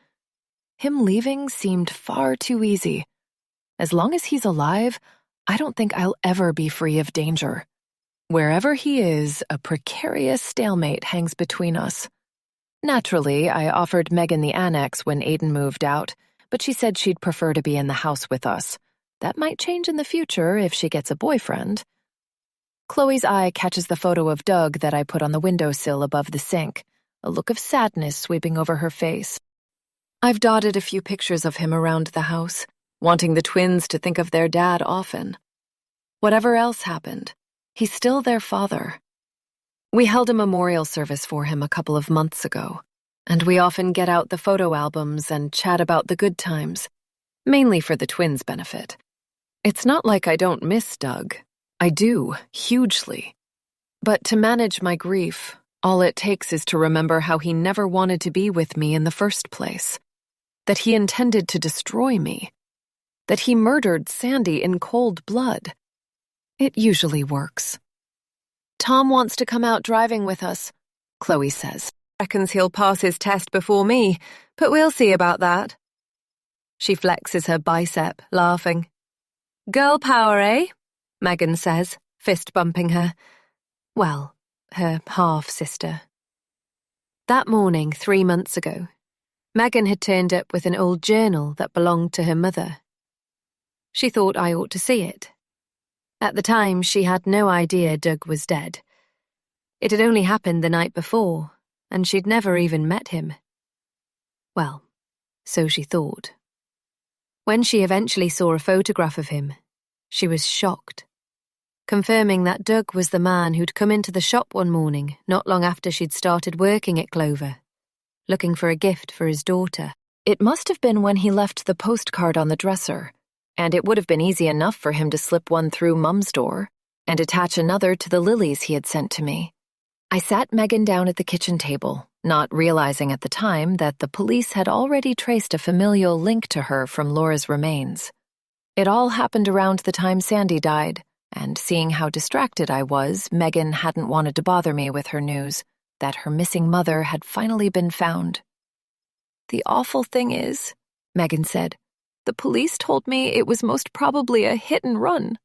A: Him leaving seemed far too easy. As long as he's alive, I don't think I'll ever be free of danger. Wherever he is, a precarious stalemate hangs between us. Naturally, I offered Megan the annex when Aiden moved out, but she said she'd prefer to be in the house with us. That might change in the future if she gets a boyfriend. Chloe's eye catches the photo of Doug that I put on the windowsill above the sink, a look of sadness sweeping over her face. I've dotted a few pictures of him around the house, wanting the twins to think of their dad often. Whatever else happened, he's still their father. We held a memorial service for him a couple of months ago, and we often get out the photo albums and chat about the good times, mainly for the twins' benefit. It's not like I don't miss Doug. I do, hugely. But to manage my grief, all it takes is to remember how he never wanted to be with me in the first place, that he intended to destroy me, that he murdered Sandy in cold blood. It usually works. Tom wants to come out driving with us, Chloe says. Reckons he'll pass his test before me, but we'll see about that. She flexes her bicep, laughing. Girl power, eh? Megan says, fist bumping her. Well, her half-sister. That morning, 3 months ago, Megan had turned up with an old journal that belonged to her mother. She thought I ought to see it. At the time, she had no idea Doug was dead. It had only happened the night before, and she'd never even met him. Well, so she thought. When she eventually saw a photograph of him, she was shocked, confirming that Doug was the man who'd come into the shop one morning not long after she'd started working at Clover, looking for a gift for his daughter. It must have been when he left the postcard on the dresser, and it would have been easy enough for him to slip one through Mum's door and attach another to the lilies he had sent to me. I sat Megan down at the kitchen table, not realizing at the time that the police had already traced a familial link to her from Laura's remains. It all happened around the time Sandy died, and seeing how distracted I was, Megan hadn't wanted to bother me with her news that her missing mother had finally been found. The awful thing is, Megan said, the police told me it was most probably a hit and run,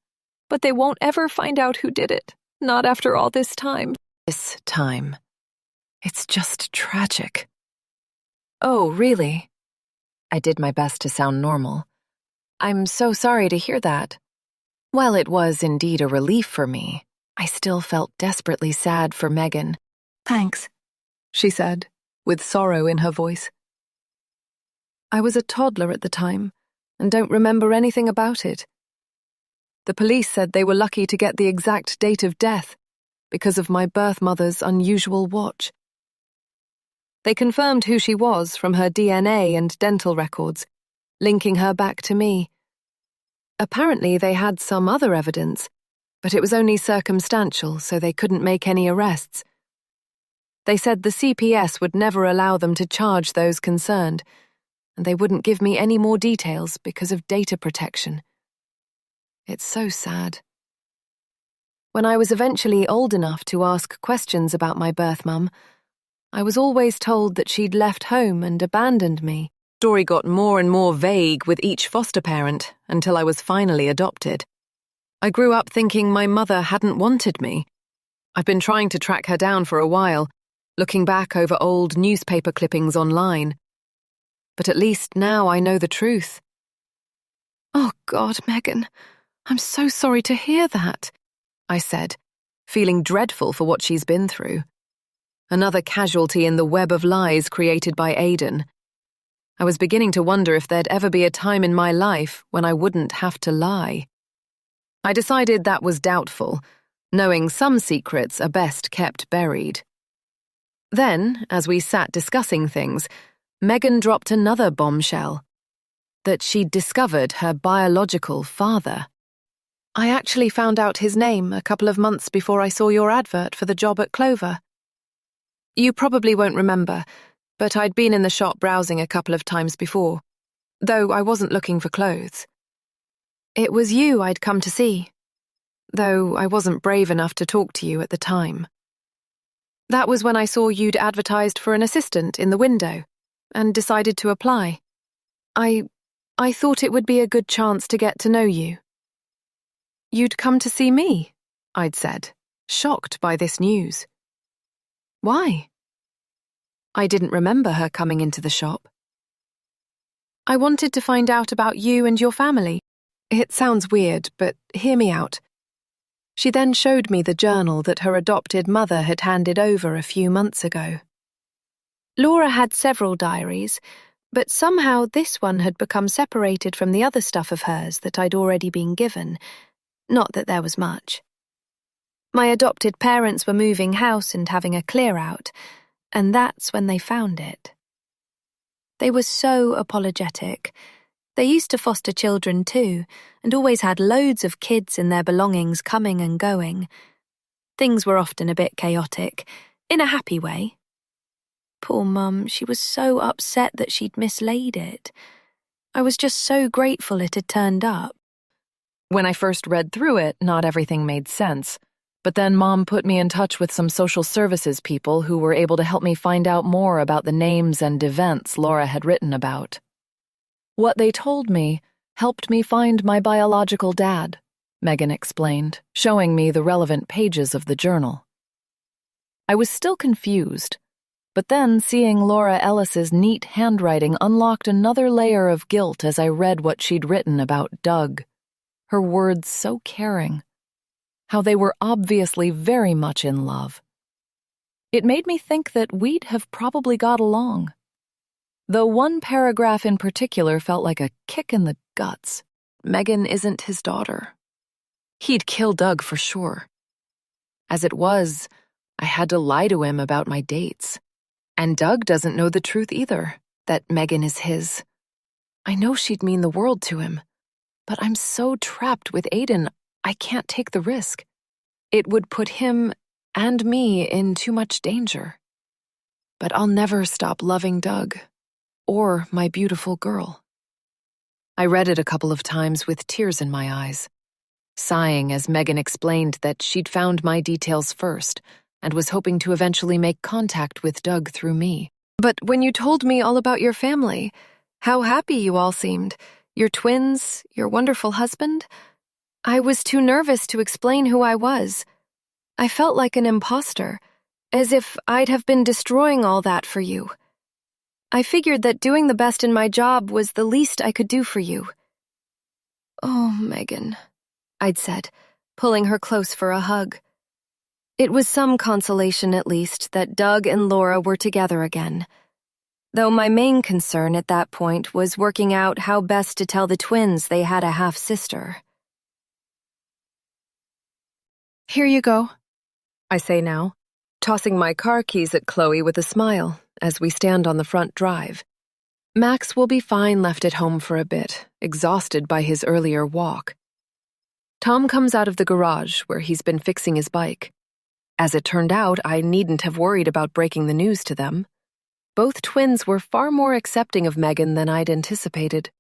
A: but they won't ever find out who did it, not after all this time. This time. It's just tragic. Oh, really? I did my best to sound normal. I'm so sorry to hear that. While it was indeed a relief for me, I still felt desperately sad for Megan.
B: Thanks,
E: she said, with sorrow in her voice. I was a toddler at the time, and don't remember anything about it. The police said they were lucky to get the exact date of death because of my birth mother's unusual watch. They confirmed who she was from her DNA and dental records, linking her back to me. Apparently they had some other evidence, but it was only circumstantial, so they couldn't make any arrests. They said the CPS would never allow them to charge those concerned, and they wouldn't give me any more details because of data protection. It's so sad. When I was eventually old enough to ask questions about my birth mum, I was always told that she'd left home and abandoned me. The story got more and more vague with each foster parent until I was finally adopted. I grew up thinking my mother hadn't wanted me. I've been trying to track her down for a while, looking back over old newspaper clippings online. But at least now I know the truth.
B: Oh God, Megan, I'm so sorry to hear that,
E: I said, feeling dreadful for what she's been through. Another casualty in the web of lies created by Aiden. I was beginning to wonder if there'd ever be a time in my life when I wouldn't have to lie. I decided that was doubtful, knowing some secrets are best kept buried. Then, as we sat discussing things, Megan dropped another bombshell.
F: that she'd discovered her biological father.
E: I actually found out his name a couple of months before I saw your advert for the job at Clover. You probably won't remember, but I'd been in the shop browsing a couple of times before, though I wasn't looking for clothes. It was you I'd come to see, though I wasn't brave enough to talk to you at the time. That was when I saw you'd advertised for an assistant in the window and decided to apply. I thought it would be a good chance to get to know you. You'd come to see me, I'd said, shocked by this news. Why? I didn't remember her coming into the shop. I wanted to find out about you and your family. It sounds weird, but hear me out. She then showed me the journal that her adopted mother had handed over a few months ago. Laura had several diaries, but somehow this one had become separated from the other stuff of hers that I'd already been given. Not that there was much. My adopted parents were moving house and having a clear-out, and that's when they found it. They were so apologetic. They used to foster children too, and always had loads of kids and their belongings coming and going. Things were often a bit chaotic, in a happy way. Poor Mum, she was so upset that she'd mislaid it. I was just so grateful it had turned up.
F: When I first read through it, not everything made sense. But then Mom put me in touch with some social services people who were able to help me find out more about the names and events Laura had written about. What they told me helped me find my biological dad, Megan explained, showing me the relevant pages of the journal. I was still confused, but then seeing Laura Ellis's neat handwriting unlocked another layer of guilt as I read what she'd written about Doug. Her words so caring. How they were obviously very much in love. It made me think that we'd have probably got along. Though one paragraph in particular felt like a kick in the guts. Megan isn't his daughter. He'd kill Doug for sure. As it was, I had to lie to him about my dates. And Doug doesn't know the truth either, that Megan is his. I know she'd mean the world to him, but I'm so trapped with Aiden, I can't take the risk. It would put him and me in too much danger. But I'll never stop loving Doug, or my beautiful girl. I read it a couple of times with tears in my eyes, sighing as Megan explained that she'd found my details first and was hoping to eventually make contact with Doug through me.
E: But when you told me all about your family, how happy you all seemed, your twins, your wonderful husband, I was too nervous to explain who I was. I felt like an imposter, as if I'd have been destroying all that for you. I figured that doing the best in my job was the least I could do for you. Oh, Megan, I'd said, pulling her close for a hug. It was some consolation, at least, that Doug and Laura were together again. Though my main concern at that point was working out how best to tell the twins they had a half-sister. Here you go, I say now, tossing my car keys at Chloe with a smile as we stand on the front drive. Max will be fine left at home for a bit, exhausted by his earlier walk. Tom comes out of the garage where he's been fixing his bike. As it turned out, I needn't have worried about breaking the news to them. Both twins were far more accepting of Megan than I'd anticipated,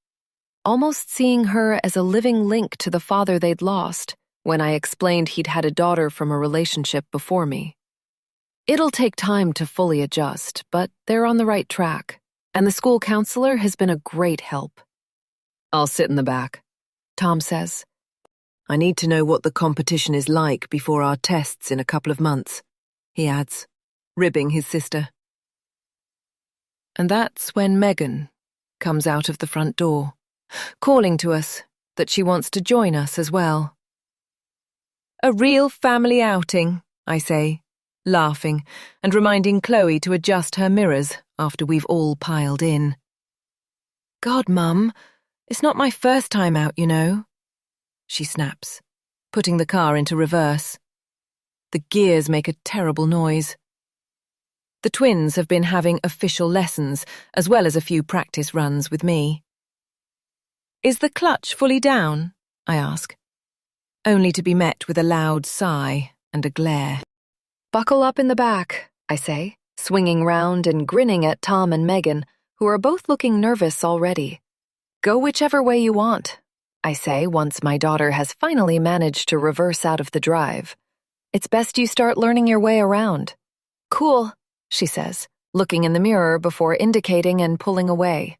E: almost seeing her as a living link to the father they'd lost when I explained he'd had a daughter from a relationship before me. It'll take time to fully adjust, but they're on the right track, and the school counselor has been a great help.
G: I'll sit in the back,
F: Tom says.
K: I need to know what the competition is like before our tests in a couple of months, he adds, ribbing his sister.
F: And that's when Megan comes out of the front door, calling to us that she wants to join us as well. A real family outing, I say, laughing and reminding Chloe to adjust her mirrors after we've all piled in. God, Mum, it's not my first time out, you know, she snaps, putting the car into reverse. The gears make a terrible noise. The twins have been having official lessons, as well as a few practice runs with me. Is the clutch fully down? I ask, only to be met with a loud sigh and a glare.
A: Buckle up in the back, I say, swinging round and grinning at Tom and Megan, who are both looking nervous already. Go whichever way you want, I say once my daughter has finally managed to reverse out of the drive. It's best you start learning your way around. Cool, she says, looking in the mirror before indicating and pulling away.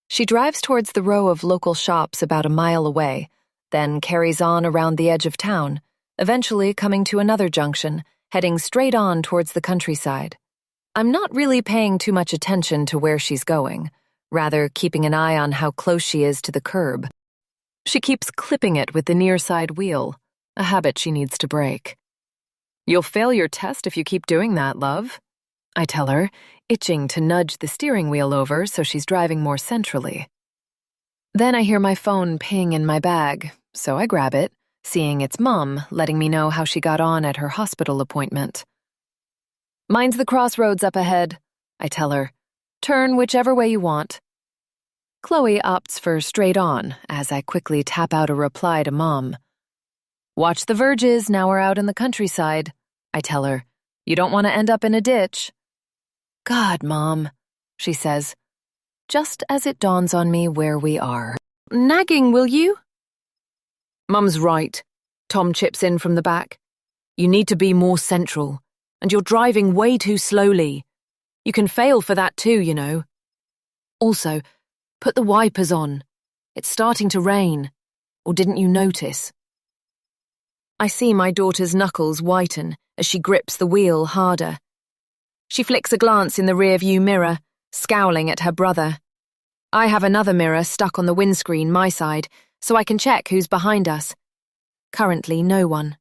A: She drives towards the row of local shops about a mile away, then carries on around the edge of town, eventually coming to another junction, heading straight on towards the countryside. I'm not really paying too much attention to where she's going, rather keeping an eye on how close she is to the curb. She keeps clipping it with the near side wheel, a habit she needs to break. You'll fail your test if you keep doing that, love, I tell her, itching to nudge the steering wheel over so she's driving more centrally. Then I hear my phone ping in my bag, so I grab it, seeing it's Mom letting me know how she got on at her hospital appointment. Mine's the crossroads up ahead, I tell her. Turn whichever way you want. Chloe opts for straight on as I quickly tap out a reply to Mom. Watch the verges, now we're out in the countryside, I tell her. You don't want to end up in a ditch. God, Mom, she says, just as it dawns on me where we are. Nagging, will you? Mum's right, Tom chips in from the back. You need to be more central, and you're driving way too slowly. You can fail for that too, you know. Also, put the wipers on. It's starting to rain. Or didn't you notice? I see my daughter's knuckles whiten as she grips the wheel harder. She flicks a glance in the rearview mirror, scowling at her brother. I have another mirror stuck on the windscreen my side, so I can check who's behind us. Currently, no one.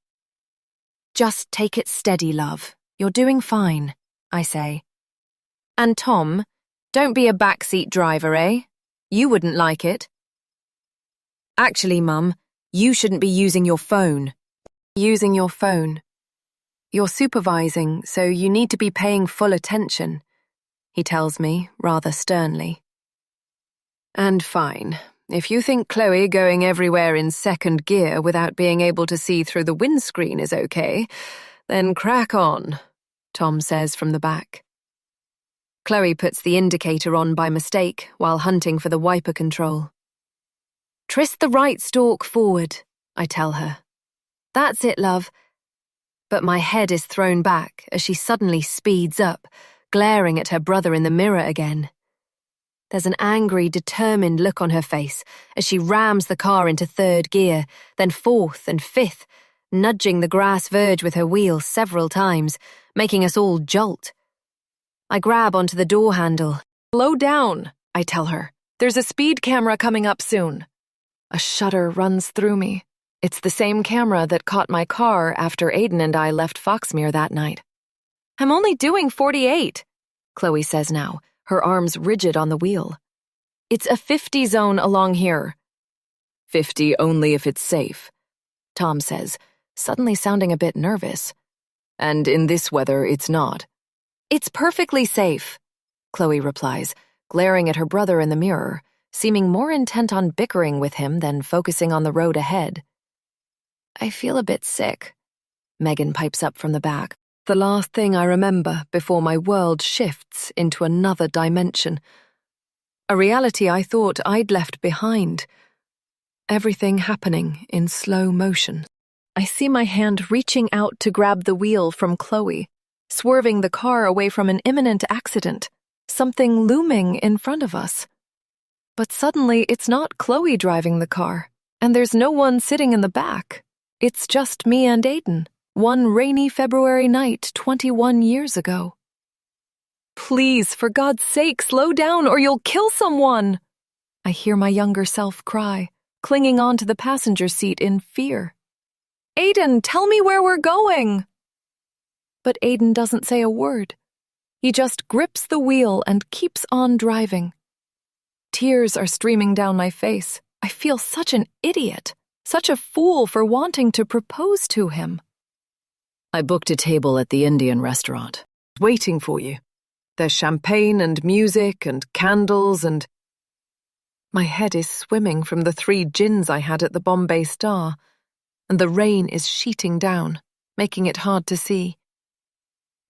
A: Just take it steady, love. You're doing fine, I say. And Tom, don't be a backseat driver, eh? You wouldn't like it. Actually, Mum, you shouldn't be using your phone. Using your phone. You're supervising, so you need to be paying full attention, he tells me, rather sternly. And fine. If you think Chloe going everywhere in second gear without being able to see through the windscreen is okay, then crack on, Tom says from the back. Chloe puts the indicator on by mistake while hunting for the wiper control. Twist the right stalk forward, I tell her. That's it, love. But my head is thrown back as she suddenly speeds up, glaring at her brother in the mirror again. There's an angry, determined look on her face as she rams the car into third gear, then fourth and fifth, nudging the grass verge with her wheel several times, making us all jolt. I grab onto the door handle. Slow down, I tell her. There's a speed camera coming up soon. A shudder runs through me. It's the same camera that caught my car after Aiden and I left Foxmere that night. I'm only doing 48, Chloe says now, her arms rigid on the wheel. It's a 50 zone along here. 50 only if it's safe, Tom says, suddenly sounding a bit nervous. And in this weather, it's not. It's perfectly safe, Chloe replies, glaring at her brother in the mirror, seeming more intent on bickering with him than focusing on the road ahead. I feel a bit sick, Megan pipes up from the back, the last thing I remember before my world shifts into another dimension. A reality I thought I'd left behind. Everything happening in slow motion. I see my hand reaching out to grab the wheel from Chloe, swerving the car away from an imminent accident, something looming in front of us. But suddenly it's not Chloe driving the car, and there's no one sitting in the back. It's just me and Aiden, one rainy February night 21 years ago. Please, for God's sake, slow down or you'll kill someone! I hear my younger self cry, clinging onto the passenger seat in fear. Aiden, tell me where we're going! But Aiden doesn't say a word. He just grips the wheel and keeps on driving. Tears are streaming down my face. I feel such an idiot. Such a fool for wanting to propose to him. I booked a table at the Indian restaurant, waiting for you. There's champagne and music and candles and...
C: My head is swimming from the 3 gins I had at the Bombay Star, and the rain is sheeting down, making it hard to see.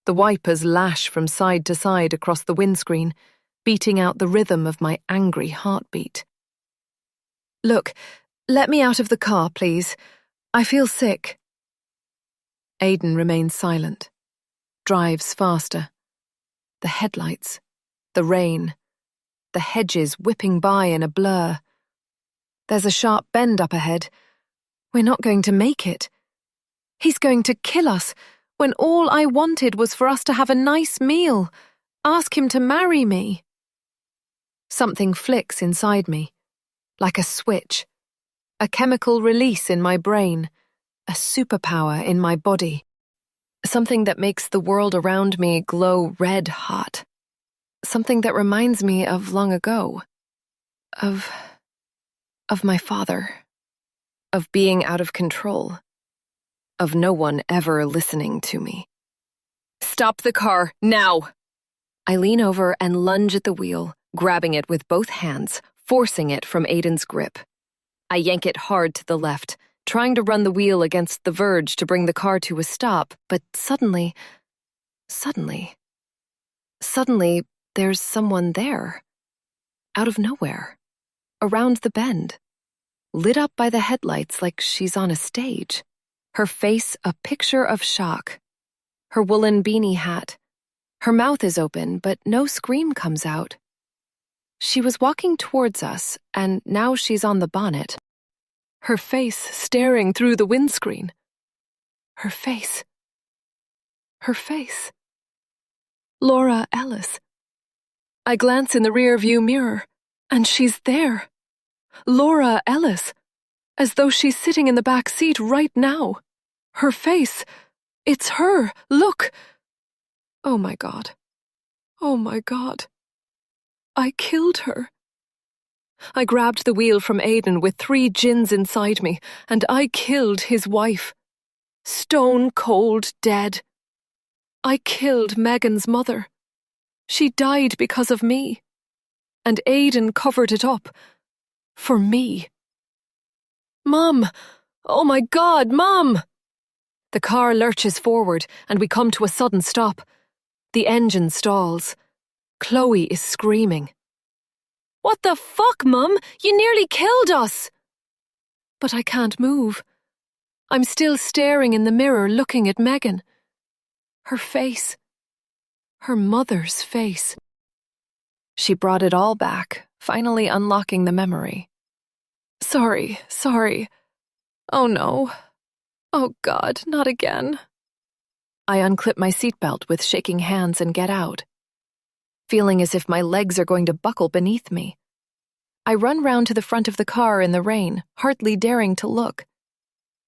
C: The wipers lash from side to side across the windscreen, beating out the rhythm of my angry heartbeat.
E: Look, let me out of the car, please. I feel sick.
C: Aidan remains silent, drives faster. The headlights, the rain, the hedges whipping by in a blur.
E: There's a sharp bend up ahead. We're not going to make it. He's going to kill us when all I wanted was for us to have a nice meal, ask him to marry me. Something flicks inside me, like a switch, a chemical release in my brain, a superpower in my body, something that makes the world around me glow red hot, something that reminds me of long ago, of my father, of being out of control, of no one ever listening to me.
G: Stop the car, now!
A: I lean over and lunge at the wheel, grabbing it with both hands, forcing it from Aidan's grip. I yank it hard to the left, trying to run the wheel against the verge to bring the car to a stop, but suddenly, there's someone there. Out of nowhere. Around the bend. Lit up by the headlights like she's on a stage. Her face a picture of shock. Her woolen beanie hat. Her mouth is open, but no scream comes out. She was walking towards us, and now she's on the bonnet. Her face staring through the windscreen. Her face. Laura Ellis. I glance in the rear-view mirror, and she's there. Laura Ellis, as though she's sitting in the back seat right now. Her face. It's her. Look. Oh my God. I killed her. I grabbed the wheel from Aidan with 3 gins inside me, and I killed his wife. Stone cold dead. I killed Megan's mother. She died because of me. And Aidan covered it up. For me. Mom! Oh my God, Mom! The car lurches forward, and we come to a sudden stop. The engine stalls. Chloe is screaming. What the fuck, Mum? You nearly killed us! But I can't move. I'm still staring in the mirror looking at Megan. Her face. Her mother's face. She brought it all back, finally unlocking the memory. Sorry. Oh no. Oh God, not again. I unclip my seatbelt with shaking hands and get out, feeling as if my legs are going to buckle beneath me. I run round to the front of the car in the rain, hardly daring to look.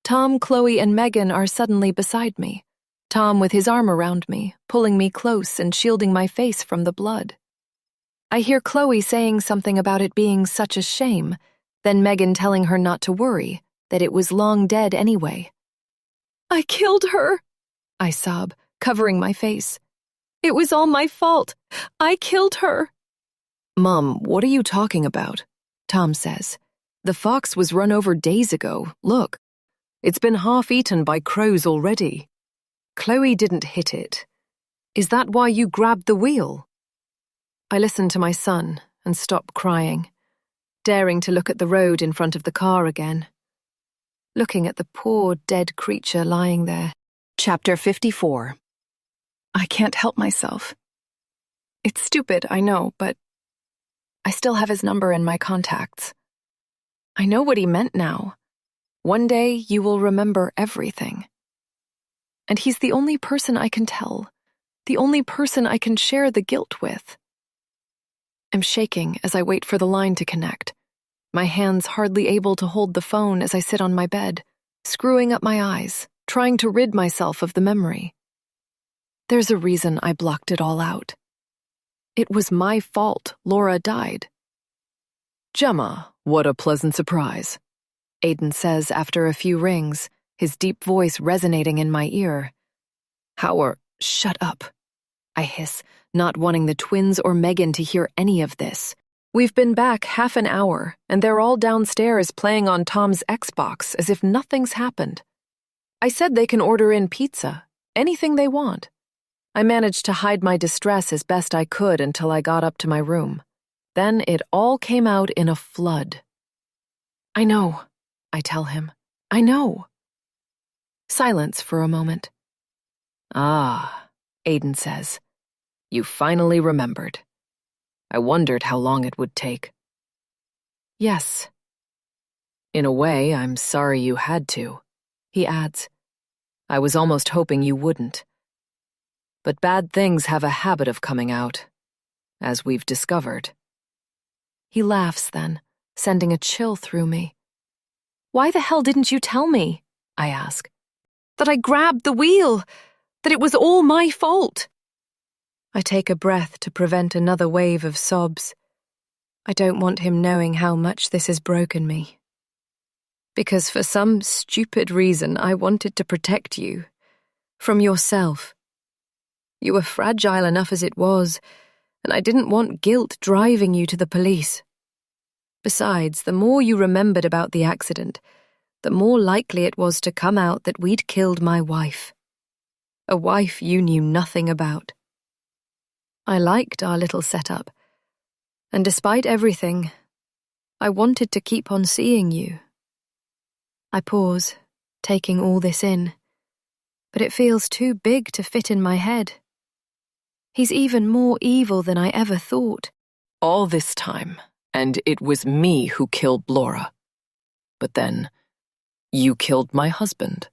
A: Tom, Chloe, and Megan are suddenly beside me, Tom with his arm around me, pulling me close and shielding my face from the blood. I hear Chloe saying something about it being such a shame, then Megan telling her not to worry, that it was long dead anyway. I killed her, I sob, covering my face. It was all my fault. I killed her.
G: Mom, what are you talking about? Tom says. The fox was run over days ago. Look. It's been half eaten by crows already. Chloe didn't hit it. Is that why you grabbed the wheel?
C: I listen to my son and stop crying, daring to look at the road in front of the car again. Looking at the poor dead creature lying there.
J: Chapter 54.
E: I can't help myself. It's stupid, I know, but I still have his number in my contacts. I know what he meant now. One day you will remember everything. And he's the only person I can tell, the only person I can share the guilt with. I'm shaking as I wait for the line to connect, my hands hardly able to hold the phone as I sit on my bed, screwing up my eyes, trying to rid myself of the memory. There's a reason I blocked it all out. It was my fault Laura died.
G: Gemma, what a pleasant surprise,
C: Aidan says after a few rings, his deep voice resonating in my ear. Shut up, I hiss, not wanting the twins or Megan to hear any of this.
E: We've been back half an hour, and they're all downstairs playing on Tom's Xbox as if nothing's happened. I said they can order in pizza, anything they want. I managed to hide my distress as best I could until I got up to my room. Then it all came out in a flood. I know, I tell him. I know. Silence for a moment.
G: Ah, Aiden says. You finally remembered. I wondered how long it would take.
E: Yes.
G: In a way, I'm sorry you had to, he adds. I was almost hoping you wouldn't. But bad things have a habit of coming out, as we've discovered.
E: He laughs then, sending a chill through me. Why the hell didn't you tell me, I ask, that I grabbed the wheel, that it was all my fault? I take a breath to prevent another wave of sobs. I don't want him knowing how much this has broken me. Because for some stupid reason, I wanted to protect you. From yourself. You were fragile enough as it was, and I didn't want guilt driving you to the police. Besides, the more you remembered about the accident, the more likely it was to come out that we'd killed my wife. A wife you knew nothing about. I liked our little setup, and despite everything, I wanted to keep on seeing you. I pause, taking all this in, but it feels too big to fit in my head. He's even more evil than I ever thought.
G: All this time, and it was me who killed Laura. But then, you killed my husband.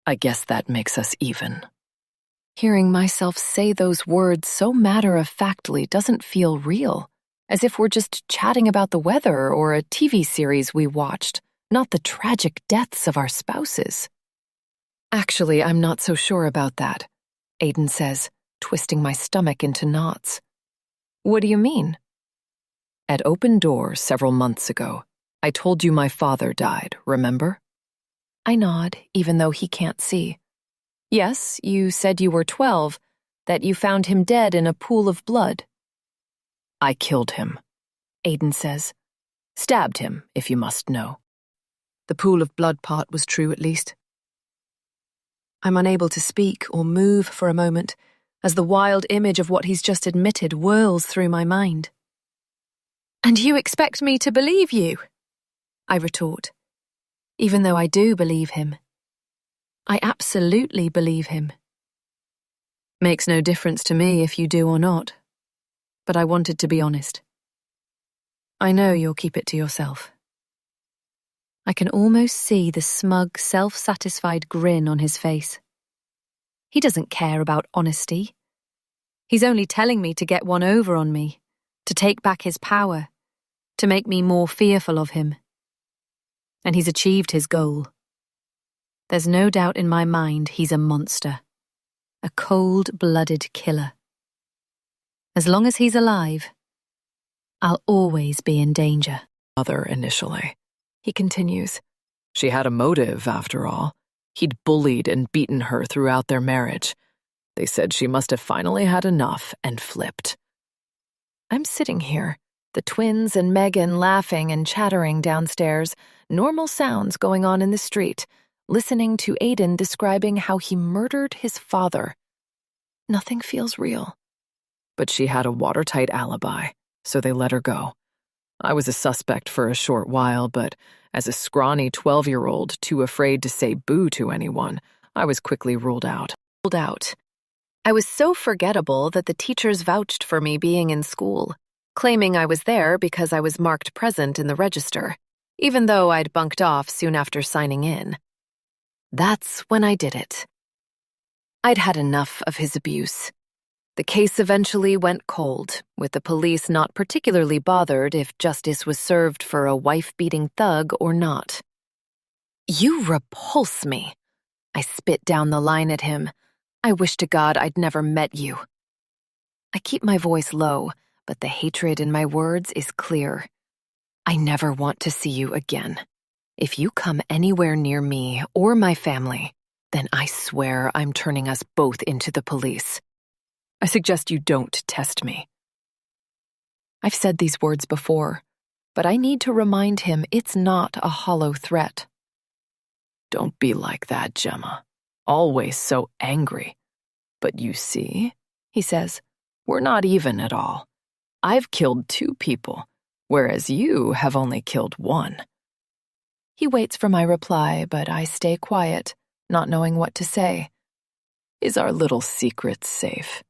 G: I guess that makes us even.
E: Hearing myself say those words so matter-of-factly doesn't feel real, as if we're just chatting about the weather or a TV series we watched, not the tragic deaths of our spouses. Actually, I'm not so sure about that, Aiden says, twisting my stomach into knots. What do you mean?
G: At Open Door several months ago, I told you my father died, remember?
E: I nod, even though he can't see. Yes, you said you were 12, that you found him dead in a pool of blood.
G: I killed him, Aiden says. Stabbed him, if you must know.
E: The pool of blood part was true, at least. I'm unable to speak or move for a moment, as the wild image of what he's just admitted whirls through my mind. And you expect me to believe you? I retort, even though I do believe him. I absolutely believe him. Makes no difference to me if you do or not, but I wanted to be honest. I know you'll keep it to yourself. I can almost see the smug, self-satisfied grin on his face. He doesn't care about honesty. He's only telling me to get one over on me, to take back his power, to make me more fearful of him. And he's achieved his goal. There's no doubt in my mind he's a monster. A cold-blooded killer. As long as he's alive, I'll always be in danger.
G: Mother initially, he continues. She had a motive, after all. He'd bullied and beaten her throughout their marriage. They said she must have finally had enough and flipped.
E: I'm sitting here, the twins and Megan laughing and chattering downstairs, normal sounds going on in the street, listening to Aiden describing how he murdered his father. Nothing feels real.
G: But she had a watertight alibi, so they let her go. I was a suspect for a short while, but as a scrawny 12-year-old too afraid to say boo to anyone, I was quickly ruled out.
E: I was so forgettable that the teachers vouched for me being in school, claiming I was there because I was marked present in the register, even though I'd bunked off soon after signing in. That's when I did it. I'd had enough of his abuse. The case eventually went cold, with the police not particularly bothered if justice was served for a wife-beating thug or not. You repulse me. I spit down the line at him. I wish to God I'd never met you. I keep my voice low, but the hatred in my words is clear. I never want to see you again. If you come anywhere near me or my family, then I swear I'm turning us both into the police. I suggest you don't test me.
A: I've said these words before, but I need to remind him it's not a hollow threat.
G: Don't be like that, Gemma. Always so angry. But you see, he says, we're not even at all. I've killed 2 people, whereas you have only killed 1.
A: He waits for my reply, but I stay quiet, not knowing what to say.
G: Is our little secret safe?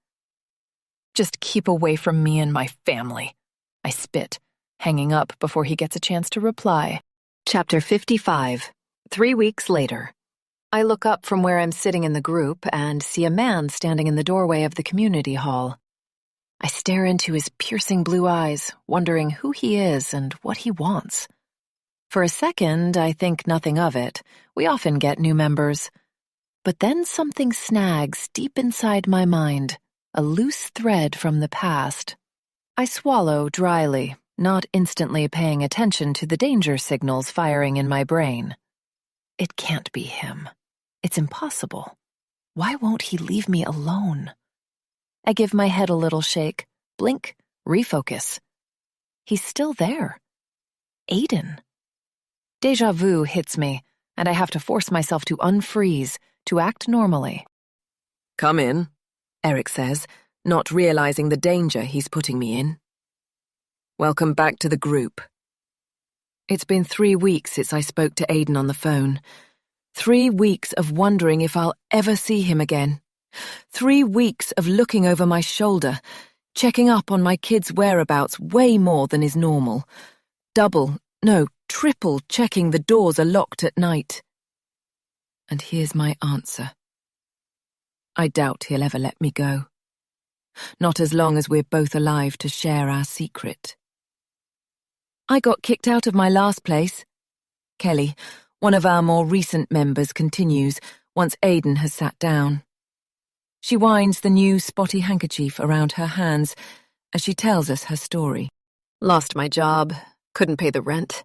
A: Just keep away from me and my family, I spit, hanging up before he gets a chance to reply.
J: Chapter 55.
A: 3 weeks later. I look up from where I'm sitting in the group and see a man standing in the doorway of the community hall. I stare into his piercing blue eyes, wondering who he is and what he wants. For a second, I think nothing of it. We often get new members. But then something snags deep inside my mind, a loose thread from the past. I swallow dryly, not instantly paying attention to the danger signals firing in my brain. It can't be him. It's impossible. Why won't he leave me alone? I give my head a little shake, blink, refocus. He's still there. Aiden. Déjà vu hits me, and I have to force myself to unfreeze, to act normally.
K: Come in, Eric says, not realizing the danger he's putting me in. Welcome back to the group. It's been 3 weeks since I spoke to Aiden on the phone. 3 weeks of wondering if I'll ever see him again. 3 weeks of looking over my shoulder, checking up on my kids' whereabouts way more than is normal. Triple checking the doors are locked at night. And here's my answer. I doubt he'll ever let me go. Not as long as we're both alive to share our secret. I got kicked out of my last place. Kelly, one of our more recent members, continues once Aiden has sat down. She winds the new spotty handkerchief around her hands as she tells us her story.
A: Lost my job, couldn't pay the rent.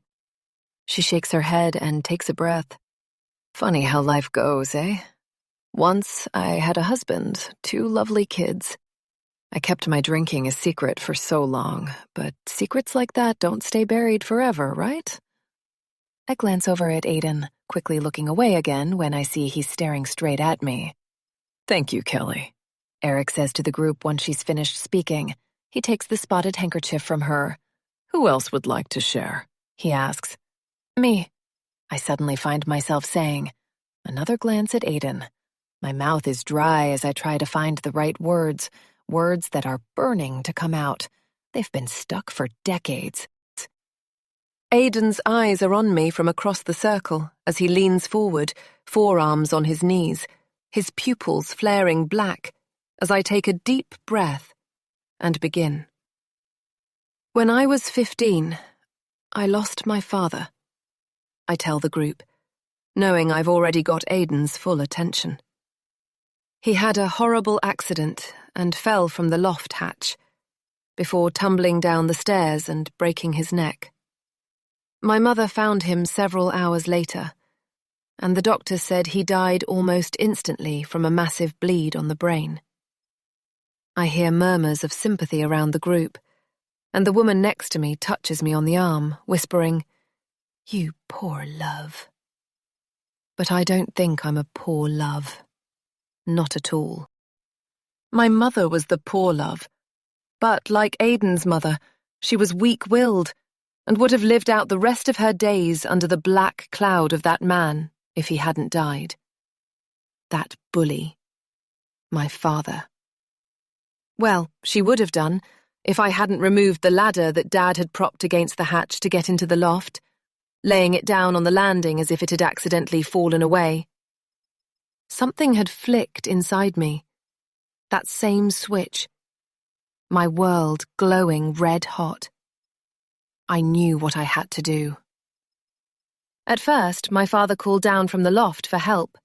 A: She shakes her head and takes a breath. Funny how life goes, eh? Once I had a husband, 2 lovely kids. I kept my drinking a secret for so long, but secrets like that don't stay buried forever, right? I glance over at Aiden, quickly looking away again when I see he's staring straight at me.
G: Thank you, Kelly,
A: Eric says to the group once she's finished speaking. He takes the spotted handkerchief from her.
G: Who else would like to share?
A: He asks. Me, I suddenly find myself saying. Another glance at Aiden. My mouth is dry as I try to find the right words that are burning to come out. They've been stuck for decades.
K: Aiden's eyes are on me from across the circle as he leans forward, forearms on his knees, his pupils flaring black as I take a deep breath and begin. When I was 15, I lost my father. I tell the group, knowing I've already got Aiden's full attention. He had a horrible accident and fell from the loft hatch before tumbling down the stairs and breaking his neck. My mother found him several hours later, and the doctor said he died almost instantly from a massive bleed on the brain. I hear murmurs of sympathy around the group, and the woman next to me touches me on the arm, whispering, "You poor love." But I don't think I'm a poor love. Not at all. My mother was the poor love, but like Aiden's mother, she was weak-willed and would have lived out the rest of her days under the black cloud of that man if he hadn't died. That bully. My father. Well, she would have done if I hadn't removed the ladder that Dad had propped against the hatch to get into the loft, laying it down on the landing as if it had accidentally fallen away. Something had flicked inside me. That same switch. My world glowing red hot. I knew what I had to do. At first, my father called down from the loft for help.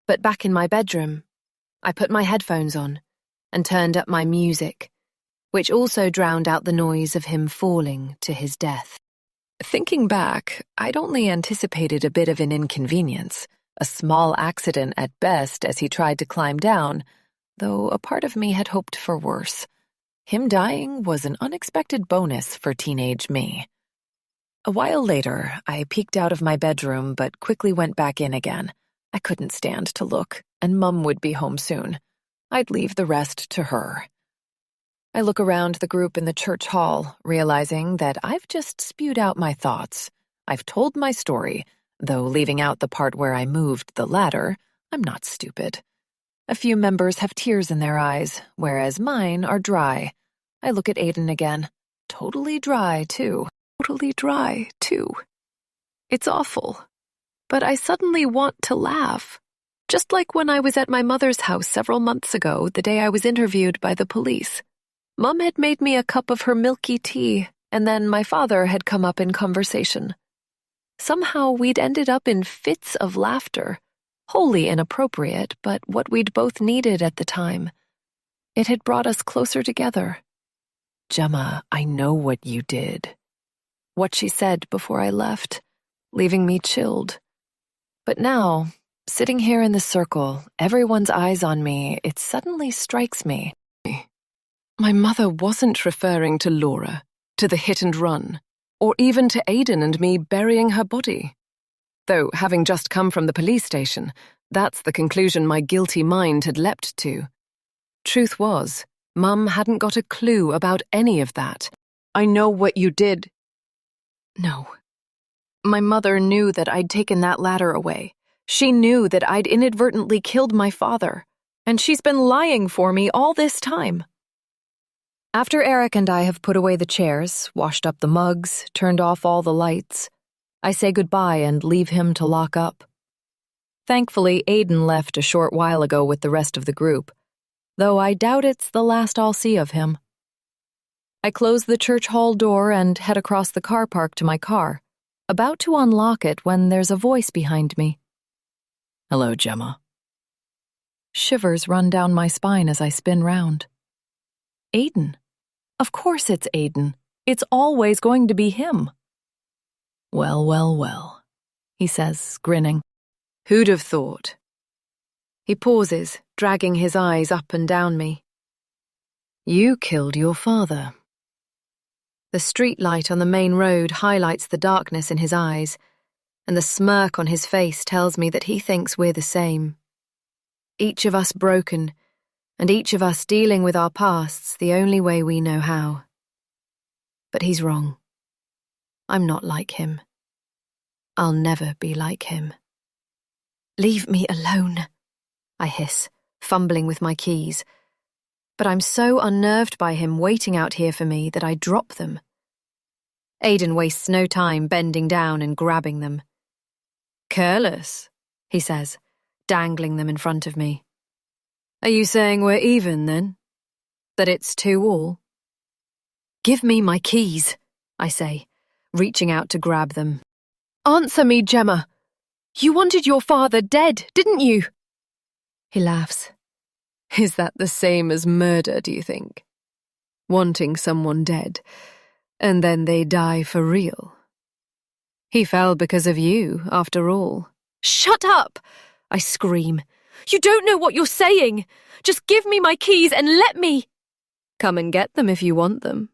K: But back in my bedroom, I put my headphones on and turned up my music, which also drowned out the noise of him falling to his death. Thinking back, I'd only anticipated a bit of an inconvenience, a small accident at best as he tried to climb down, though a part of me had hoped for worse.
F: Him dying was an unexpected bonus for teenage me. A while later, I peeked out of my bedroom but quickly went back in again. I couldn't stand to look, and Mum would be home soon. I'd leave the rest to her. I look around the group in the church hall, realizing that I've just spewed out my thoughts. I've told my story, though leaving out the part where I moved the ladder, I'm not stupid. A few members have tears in their eyes, whereas mine are dry. I look at Aiden again. Totally dry, too.
B: Totally dry, too. It's awful. But I suddenly want to laugh. Just like when I was at my mother's house several months ago, the day I was interviewed by the police. Mum had made me a cup of her milky tea, and then my father had come up in conversation. Somehow we'd ended up in fits of laughter, wholly inappropriate, but what we'd both needed at the time. It had brought us closer together.
F: Gemma, I know what you did.
B: What she said before I left, leaving me chilled.
F: But now, sitting here in the circle, everyone's eyes on me, it suddenly strikes me.
E: My mother wasn't referring to Laura, to the hit and run, or even to Aiden and me burying her body. Though, having just come from the police station, that's the conclusion my guilty mind had leapt to. Truth was, Mum hadn't got a clue about any of that.
H: I know what you did.
B: No. My mother knew that I'd taken that ladder away. She knew that I'd inadvertently killed my father, and she's been lying for me all this time.
A: After Eric and I have put away the chairs, washed up the mugs, turned off all the lights, I say goodbye and leave him to lock up. Thankfully, Aiden left a short while ago with the rest of the group, though I doubt it's the last I'll see of him. I close the church hall door and head across the car park to my car, about to unlock it when there's a voice behind me.
G: Hello, Gemma.
A: Shivers run down my spine as I spin round. Aiden. Of course it's Aiden. It's always going to be him.
G: Well, well, well,
A: he says, grinning.
B: Who'd have thought? He pauses, dragging his eyes up and down me. You killed your father. The streetlight on the main road highlights the darkness in his eyes, and the smirk on his face tells me that he thinks we're the same. Each of us broken, and each of us dealing with our pasts the only way we know how. But he's wrong. I'm not like him. I'll never be like him. Leave me alone, I hiss, fumbling with my keys. But I'm so unnerved by him waiting out here for me that I drop them. Aiden wastes no time bending down and grabbing them. Careless, he says, dangling them in front of me. Are you saying we're even, then? That it's 2-2? Give me my keys, I say, reaching out to grab them. Answer me, Gemma. You wanted your father dead, didn't you? He laughs. Is that the same as murder, do you think? Wanting someone dead, and then they die for real. He fell because of you, after all. Shut up! I scream. You don't know what you're saying. Just give me my keys and let me. Come and get them if you want them,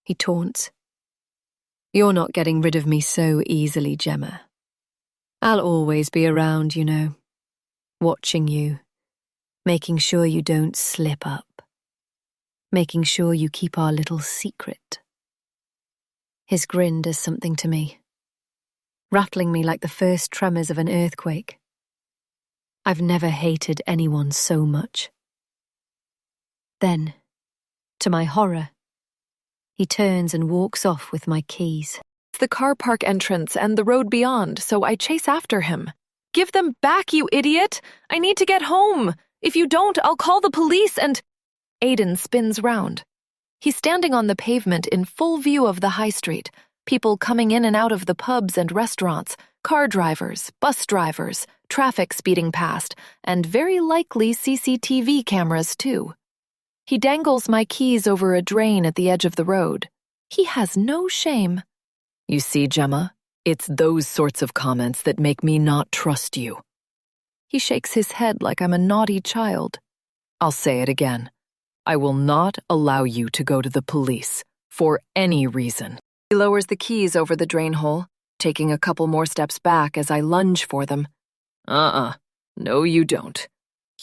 B: he taunts. You're not getting rid of me so easily, Gemma. I'll always be around, you know, watching you, making sure you don't slip up, making sure you keep our little secret. His grin does something to me, rattling me like the first tremors of an earthquake. I've never hated anyone so much. Then, to my horror, he turns and walks off with my keys.
E: It's the car park entrance and the road beyond, so I chase after him. Give them back, you idiot! I need to get home! If you don't, I'll call the police and… Aiden spins round. He's standing on the pavement in full view of the high street, people coming in and out of the pubs and restaurants, car drivers, bus drivers, traffic speeding past, and very likely CCTV cameras too. He dangles my keys over a drain at the edge of the road. He has no shame.
G: You see, Gemma, it's those sorts of comments that make me not trust you.
E: He shakes his head like I'm a naughty child.
G: I'll say it again. I will not allow you to go to the police for any reason.
E: He lowers the keys over the drain hole, taking a couple more steps back as I lunge for them.
G: No, you don't.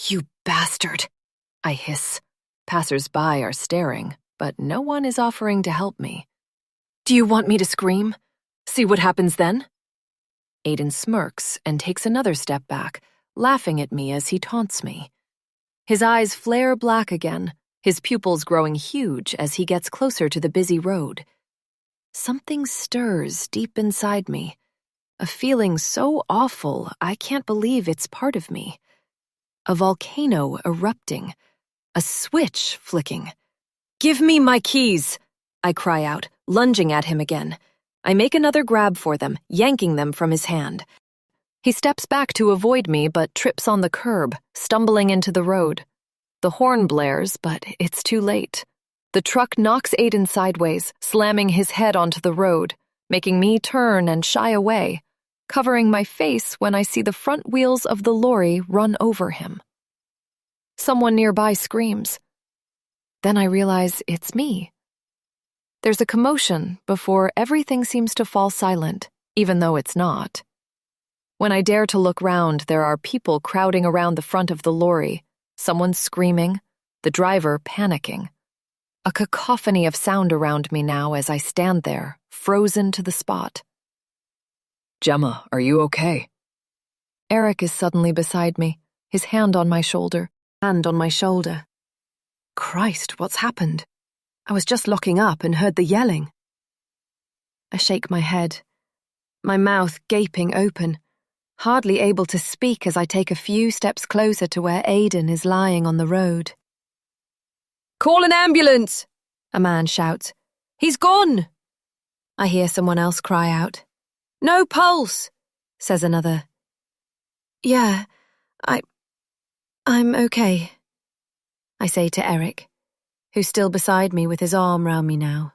E: You bastard, I hiss. Passers-by are staring, but no one is offering to help me. Do you want me to scream? See what happens then? Aiden smirks and takes another step back, laughing at me as he taunts me. His eyes flare black again, his pupils growing huge as he gets closer to the busy road. Something stirs deep inside me, a feeling so awful I can't believe it's part of me. A volcano erupting, a switch flicking. "Give me my keys!" I cry out, lunging at him again. I make another grab for them, yanking them from his hand. He steps back to avoid me but trips on the curb, stumbling into the road. The horn blares, but it's too late. The truck knocks Aiden sideways, slamming his head onto the road, making me turn and shy away, covering my face when I see the front wheels of the lorry run over him. Someone nearby screams. Then I realize it's me. There's a commotion before everything seems to fall silent, even though it's not. When I dare to look round, there are people crowding around the front of the lorry, someone screaming, the driver panicking. A cacophony of sound around me now as I stand there, frozen to the spot.
G: Gemma, are you okay?
E: Eric is suddenly beside me, his hand on my shoulder. Christ, what's happened? I was just locking up and heard the yelling. I shake my head, my mouth gaping open, hardly able to speak as I take a few steps closer to where Aiden is lying on the road.
H: "Call an ambulance!"
E: a man shouts. "He's gone!" I hear someone else cry out. "No pulse," says another. "Yeah, I'm okay," I say to Eric, who's still beside me with his arm round me now.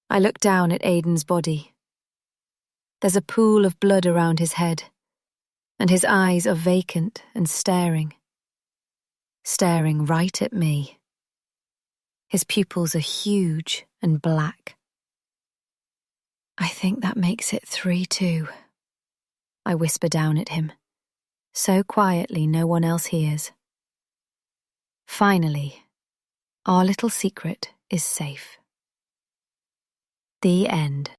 E: I look down at Aiden's body. There's a pool of blood around his head, and his eyes are vacant and staring right at me. His pupils are huge and black. "I think that makes it 3-2, I whisper down at him, so quietly no one else hears. Finally, our little secret is safe. The end.